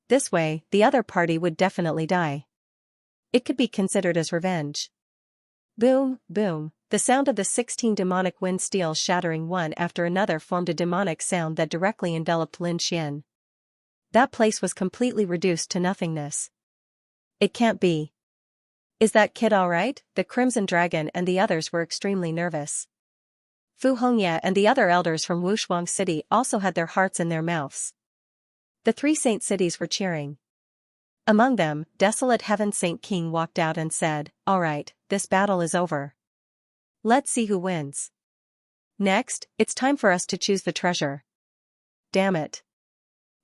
This way, the other party would definitely die. It could be considered as revenge. Boom, boom, the sound of the 16 demonic wind steels shattering one after another formed a demonic sound that directly enveloped Lin Xian. That place was completely reduced to nothingness. It can't be. Is that kid alright? The Crimson Dragon and the others were extremely nervous. Fu Hongye and the other elders from Wushuang City also had their hearts in their mouths. The three saint cities were cheering. Among them, Desolate Heaven Saint King walked out and said, "Alright, this battle is over. Let's see who wins. Next, it's time for us to choose the treasure." Damn it.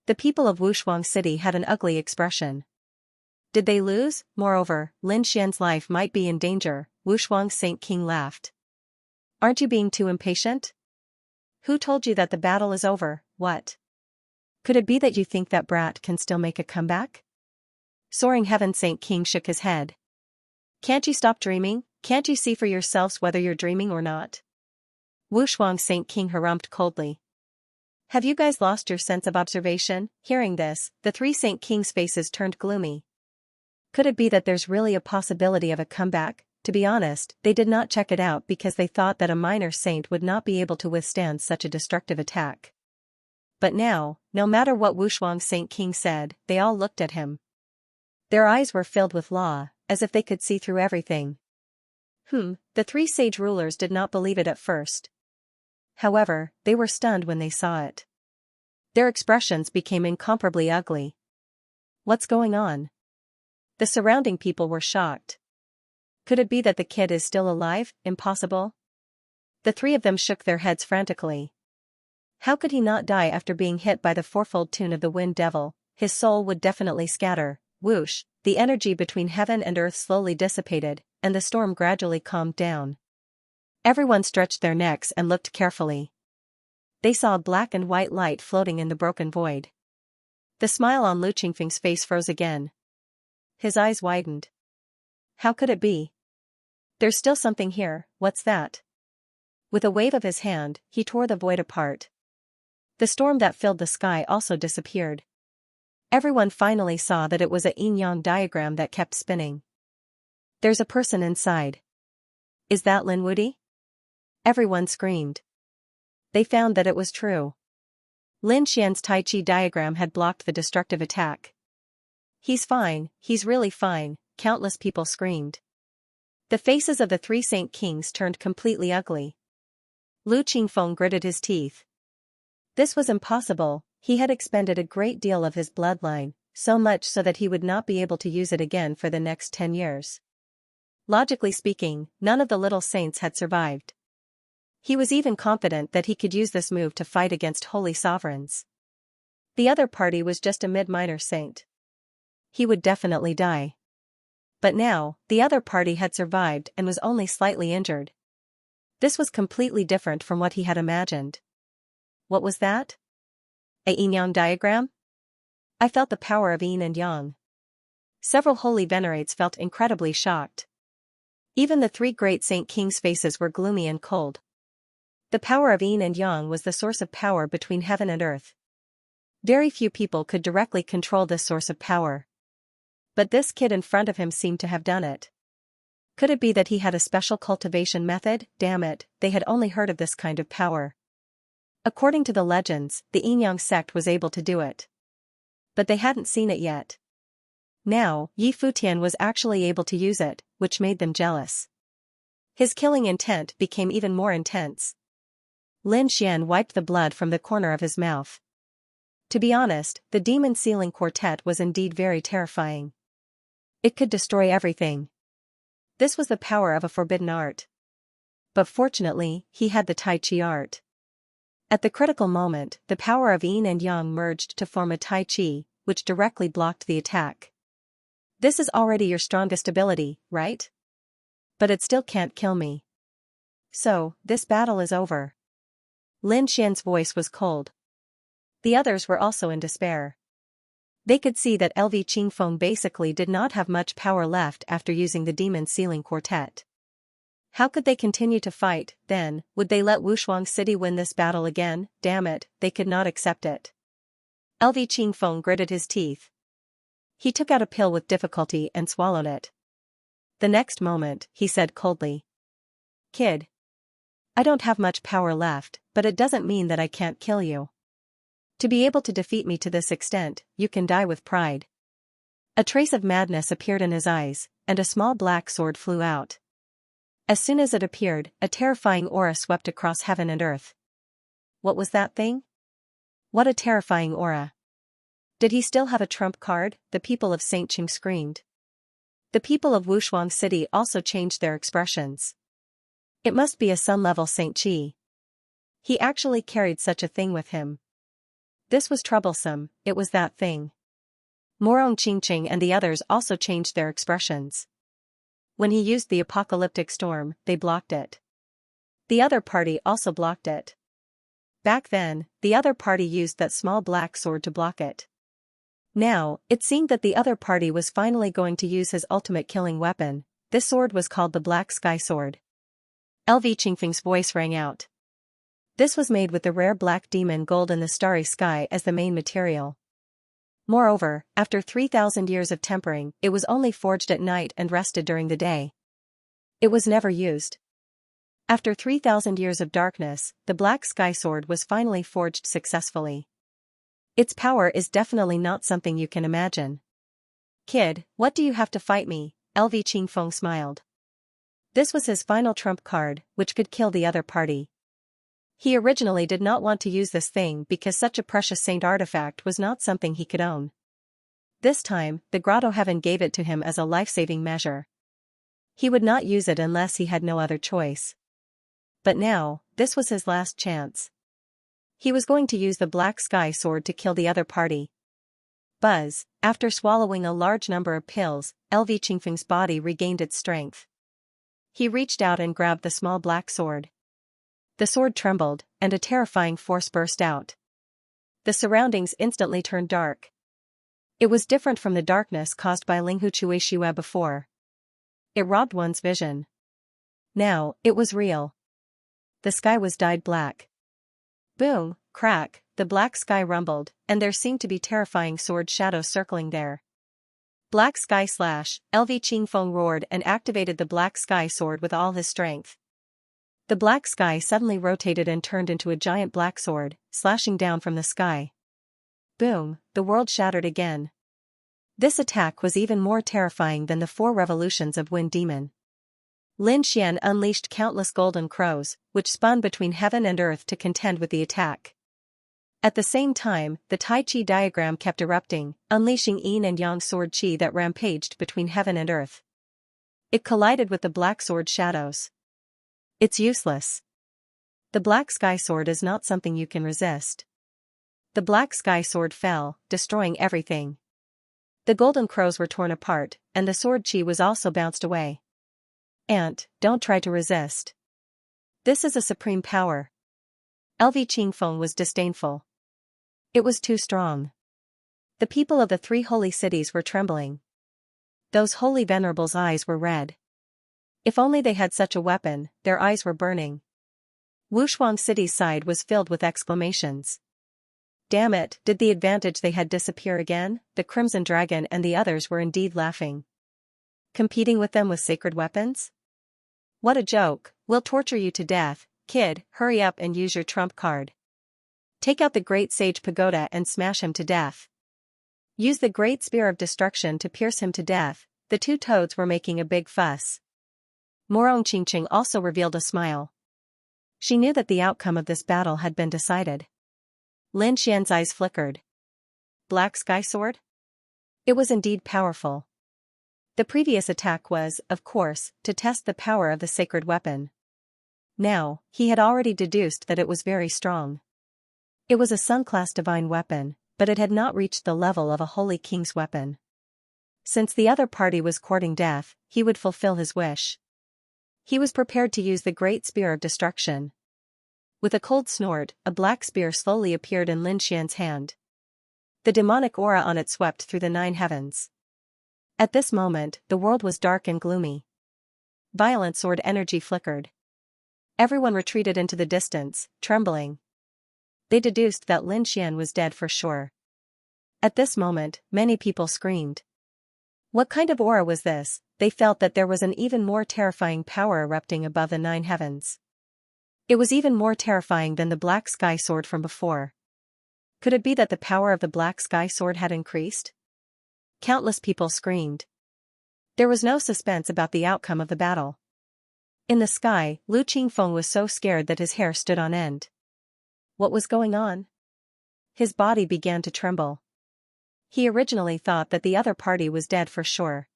The people of Wushuang City had an ugly expression. Did they lose? Moreover, Lin Xian's life might be in danger. Wushuang Saint King laughed. Aren't you being too impatient? Who told you that the battle is over? What? Could it be that you think that brat can still make a comeback? Soaring Heaven Saint King shook his head. Can't you stop dreaming? Can't you see for yourselves whether you're dreaming or not? Wushuang Saint King harrumphed coldly. Have you guys lost your sense of observation? Hearing this, the three Saint Kings' faces turned gloomy. Could it be that there's really a possibility of a comeback? To be honest, they did not check it out because they thought that a minor saint would not be able to withstand such a destructive attack. But now, no matter what Wushuang Saint King said, they all looked at him. Their eyes were filled with awe, as if they could see through everything. The three sage rulers did not believe it at first. However, they were stunned when they saw it. Their expressions became incomparably ugly. What's going on? The surrounding people were shocked. Could it be that the kid is still alive? Impossible. The three of them shook their heads frantically. How could he not die after being hit by the fourfold tune of the wind devil? His soul would definitely scatter. Whoosh, the energy between heaven and earth slowly dissipated, and the storm gradually calmed down. Everyone stretched their necks and looked carefully. They saw a black and white light floating in the broken void. The smile on Lu Qingfeng's face froze again. His eyes widened. How could it be? There's still something here. What's that? With a wave of his hand, he tore the void apart. The storm that filled the sky also disappeared. Everyone finally saw that it was a yin-yang diagram that kept spinning. There's a person inside. Is that Lin Wudi? Everyone screamed. They found that it was true. Lin Xian's Tai Chi diagram had blocked the destructive attack. He's fine, he's really fine, countless people screamed. The faces of the three Saint Kings turned completely ugly. Lu Qingfeng gritted his teeth. This was impossible. He had expended a great deal of his bloodline, so much so that he would not be able to use it again for the next 10 years. Logically speaking, none of the little saints had survived. He was even confident that he could use this move to fight against holy sovereigns. The other party was just a mid-minor saint. He would definitely die. But now, the other party had survived and was only slightly injured. This was completely different from what he had imagined. What was that? A yin-yang diagram? I felt the power of yin and yang. Several holy venerates felt incredibly shocked. Even the three great Saint Kings' faces were gloomy and cold. The power of yin and yang was the source of power between heaven and earth. Very few people could directly control this source of power. But this kid in front of him seemed to have done it. Could it be that he had a special cultivation method? Damn it, they had only heard of this kind of power. According to the legends, the yin-yang sect was able to do it. But they hadn't seen it yet. Now, Yi Futian was actually able to use it, which made them jealous. His killing intent became even more intense. Lin Xian wiped the blood from the corner of his mouth. To be honest, the demon sealing quartet was indeed very terrifying. It could destroy everything. This was the power of a forbidden art. But fortunately, he had the Tai Chi art. At the critical moment, the power of yin and yang merged to form a Tai Chi, which directly blocked the attack. This is already your strongest ability, right? But it still can't kill me. So, this battle is over. Lin Xian's voice was cold. The others were also in despair. They could see that LV Qingfeng basically did not have much power left after using the demon sealing quartet. How could they continue to fight, then? Would they let Wushuang City win this battle again? Damn it, they could not accept it. LV Qingfeng gritted his teeth. He took out a pill with difficulty and swallowed it. The next moment, he said coldly. Kid. I don't have much power left, but it doesn't mean that I can't kill you. To be able to defeat me to this extent, you can die with pride. A trace of madness appeared in his eyes, and a small black sword flew out. As soon as it appeared, a terrifying aura swept across heaven and earth. What was that thing? What a terrifying aura. Did he still have a trump card? The people of St. Ching screamed. The people of Wushuang City also changed their expressions. It must be a Sun-level St. Chi. He actually carried such a thing with him. This was troublesome, it was that thing. Morong Qingqing and the others also changed their expressions. When he used the apocalyptic storm, they blocked it. The other party also blocked it. Back then, the other party used that small black sword to block it. Now, it seemed that the other party was finally going to use his ultimate killing weapon. This sword was called the Black Sky Sword. LV Qingfeng's voice rang out. This was made with the rare black demon gold in the starry sky as the main material. Moreover, after 3,000 years of tempering, it was only forged at night and rested during the day. It was never used. After 3,000 years of darkness, the Black Sky Sword was finally forged successfully. Its power is definitely not something you can imagine. Kid, what do you have to fight me? LV Qingfeng smiled. This was his final trump card, which could kill the other party. He originally did not want to use this thing because such a precious saint artifact was not something he could own. This time, the Grotto Heaven gave it to him as a life-saving measure. He would not use it unless he had no other choice. But now, this was his last chance. He was going to use the Black Sky Sword to kill the other party. Buzz, after swallowing a large number of pills, LV Qingfeng's body regained its strength. He reached out and grabbed the small black sword. The sword trembled, and a terrifying force burst out. The surroundings instantly turned dark. It was different from the darkness caused by Linghu Chuishue before. It robbed one's vision. Now, it was real. The sky was dyed black. Boom, crack, the black sky rumbled, and there seemed to be terrifying sword shadows circling there. Black Sky Slash, LV Qingfeng roared and activated the Black Sky Sword with all his strength. The black sky suddenly rotated and turned into a giant black sword, slashing down from the sky. Boom, the world shattered again. This attack was even more terrifying than the 4 revolutions of Wind Demon. Lin Xian unleashed countless golden crows, which spun between heaven and earth to contend with the attack. At the same time, the Tai Chi diagram kept erupting, unleashing yin and yang sword chi that rampaged between heaven and earth. It collided with the black sword shadows. It's useless. The Black Sky Sword is not something you can resist. The Black Sky Sword fell, destroying everything. The golden crows were torn apart, and the sword chi was also bounced away. Ant, don't try to resist. This is a supreme power. LV Qingfeng was disdainful. It was too strong. The people of the 3 holy cities were trembling. Those holy venerables' eyes were red. If only they had such a weapon, their eyes were burning. Wushuang City's side was filled with exclamations. Damn it, did the advantage they had disappear again? The Crimson Dragon and the others were indeed laughing. Competing with them with sacred weapons? What a joke, we'll torture you to death, kid, hurry up and use your trump card. Take out the Great Sage Pagoda and smash him to death. Use the Great Spear of Destruction to pierce him to death. The 2 toads were making a big fuss. Morong Qingqing also revealed a smile. She knew that the outcome of this battle had been decided. Lin Xian's eyes flickered. Black Sky Sword? It was indeed powerful. The previous attack was, of course, to test the power of the sacred weapon. Now, he had already deduced that it was very strong. It was a Sun-class divine weapon, but it had not reached the level of a holy king's weapon. Since the other party was courting death, he would fulfill his wish. He was prepared to use the great spear of destruction. With a cold snort, a black spear slowly appeared in Lin Xian's hand. The demonic aura on it swept through the 9 heavens. At this moment, the world was dark and gloomy. Violent sword energy flickered. Everyone retreated into the distance, trembling. They deduced that Lin Xian was dead for sure. At this moment, many people screamed. What kind of aura was this? They felt that there was an even more terrifying power erupting above the 9 heavens. It was even more terrifying than the black sky sword from before. Could it be that the power of the black sky sword had increased? Countless people screamed. There was no suspense about the outcome of the battle. In the sky, Lu Qingfeng was so scared that his hair stood on end. What was going on? His body began to tremble. He originally thought that the other party was dead for sure.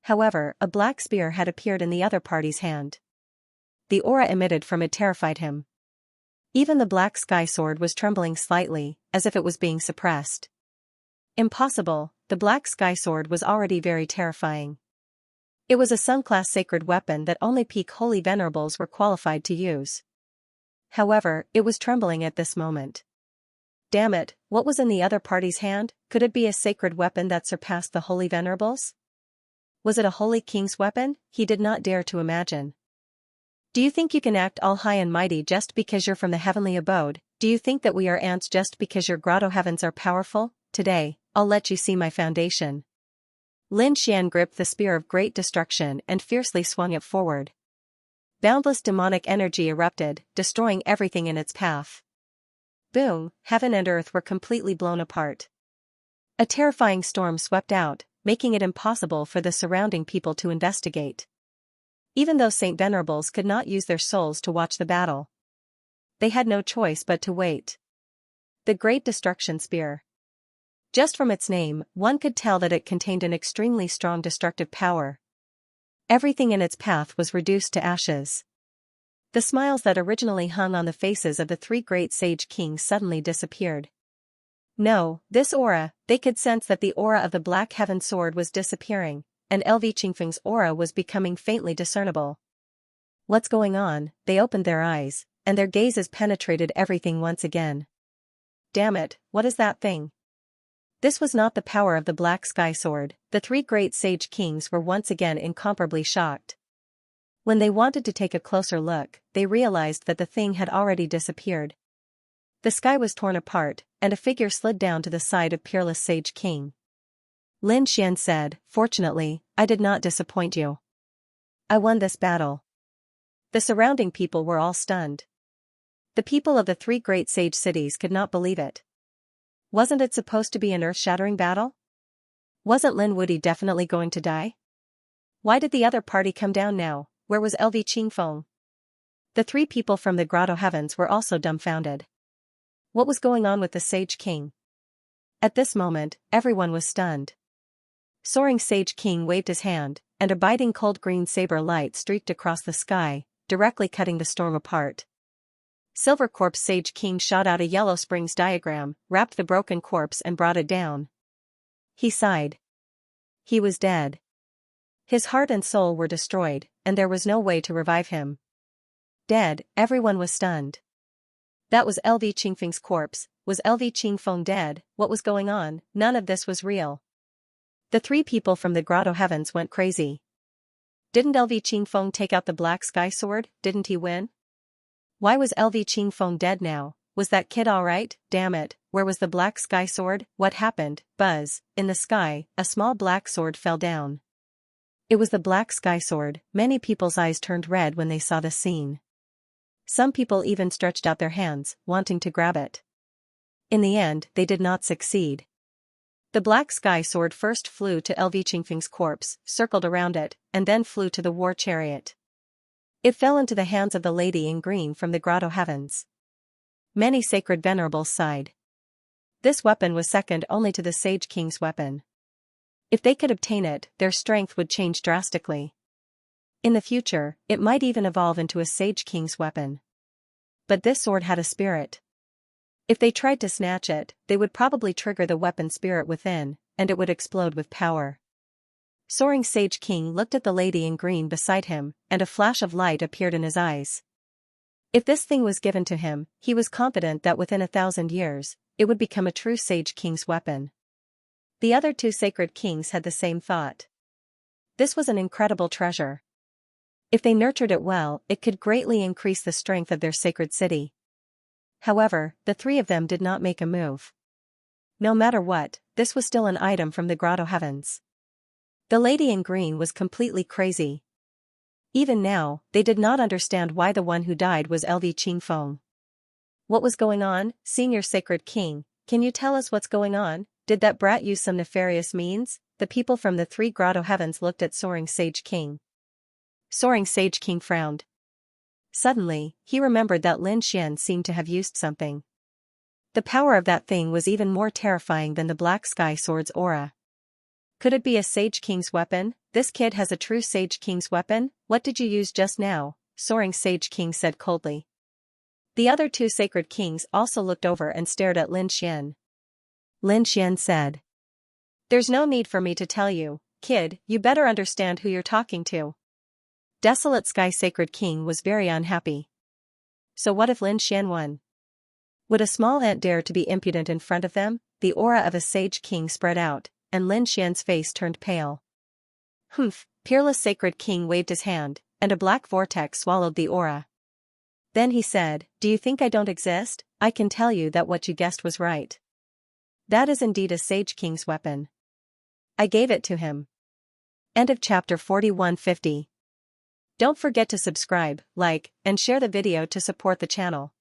However, a black spear had appeared in the other party's hand. The aura emitted from it terrified him. Even the black sky sword was trembling slightly, as if it was being suppressed. Impossible, the black sky sword was already very terrifying. It was a Sun-class sacred weapon that only peak holy venerables were qualified to use. However, it was trembling at this moment. Damn it, what was in the other party's hand? Could it be a sacred weapon that surpassed the holy venerables? Was it a holy king's weapon? He did not dare to imagine. Do you think you can act all high and mighty just because you're from the heavenly abode? Do you think that we are ants just because your grotto heavens are powerful? Today, I'll let you see my foundation. Lin Xian gripped the spear of great destruction and fiercely swung it forward. Boundless demonic energy erupted, destroying everything in its path. Boom, heaven and earth were completely blown apart. A terrifying storm swept out, making it impossible for the surrounding people to investigate. Even though Saint Venerables could not use their souls to watch the battle, they had no choice but to wait. The Great Destruction Spear. Just from its name, one could tell that it contained an extremely strong destructive power. Everything in its path was reduced to ashes. The smiles that originally hung on the faces of the 3 great sage kings suddenly disappeared. No, this aura, they could sense that the aura of the Black Heaven Sword was disappearing, and LV Qingfeng's aura was becoming faintly discernible. What's going on? They opened their eyes, and their gazes penetrated everything once again. Damn it, what is that thing? This was not the power of the Black Sky Sword. The 3 great sage kings were once again incomparably shocked. When they wanted to take a closer look, they realized that the thing had already disappeared. The sky was torn apart, and a figure slid down to the side of Peerless Sage King. Lin Xian said, "Fortunately, I did not disappoint you. I won this battle." The surrounding people were all stunned. The people of the 3 great sage cities could not believe it. Wasn't it supposed to be an earth-shattering battle? Wasn't Lin Wuди definitely going to die? Why did the other party come down now? Where was LV Qingfeng? The 3 people from the Grotto Heavens were also dumbfounded. What was going on with the Sage King? At this moment, everyone was stunned. Soaring Sage King waved his hand, and a biting cold green saber light streaked across the sky, directly cutting the storm apart. Silver Corpse Sage King shot out a Yellow Springs diagram, wrapped the broken corpse and brought it down. He sighed. He was dead. His heart and soul were destroyed, and there was no way to revive him. Dead, everyone was stunned. That was LV Qingfeng's corpse. Was LV Qingfeng dead? What was going on? None of this was real. The 3 people from the Grotto Heavens went crazy. Didn't LV Qingfeng take out the Black Sky Sword? Didn't he win? Why was LV Qingfeng dead now? Was that kid alright? Damn it, where was the Black Sky Sword? What happened? Buzz, in the sky, a small black sword fell down. It was the Black Sky Sword. Many people's eyes turned red when they saw the scene. Some people even stretched out their hands, wanting to grab it. In the end, they did not succeed. The Black Sky Sword first flew to LV Qingfeng's corpse, circled around it, and then flew to the war chariot. It fell into the hands of the lady in green from the Grotto Heavens. Many sacred venerables sighed. This weapon was second only to the Sage King's weapon. If they could obtain it, their strength would change drastically. In the future, it might even evolve into a Sage King's weapon. But this sword had a spirit. If they tried to snatch it, they would probably trigger the weapon spirit within, and it would explode with power. Soaring Sage King looked at the lady in green beside him, and a flash of light appeared in his eyes. If this thing was given to him, he was confident that within 1,000 years, it would become a true Sage King's weapon. The other two sacred kings had the same thought. This was an incredible treasure. If they nurtured it well, it could greatly increase the strength of their sacred city. However, the three of them did not make a move. No matter what, this was still an item from the grotto heavens. The lady in green was completely crazy. Even now, they did not understand why the one who died was LV Qingfeng. What was going on, Senior Sacred King? Can you tell us what's going on? Did that brat use some nefarious means? The people from the three grotto heavens looked at Soaring Sage King. Soaring Sage King frowned. Suddenly, he remembered that Lin Xian seemed to have used something. The power of that thing was even more terrifying than the Black Sky Sword's aura. Could it be a Sage King's weapon? This kid has a true Sage King's weapon? What did you use just now? Soaring Sage King said coldly. The other two sacred kings also looked over and stared at Lin Xian. Lin Xian said, "There's no need for me to tell you, kid, you better understand who you're talking to." Desolate Sky Sacred King was very unhappy. So what if Lin Xian won? Would a small ant dare to be impudent in front of them? The aura of a Sage King spread out, and Lin Xian's face turned pale. Humph, Peerless Sacred King waved his hand, and a black vortex swallowed the aura. Then he said, "Do you think I don't exist? I can tell you that what you guessed was right. That is indeed a Sage King's weapon. I gave it to him." End of chapter 4150. Don't forget to subscribe, like, and share the video to support the channel.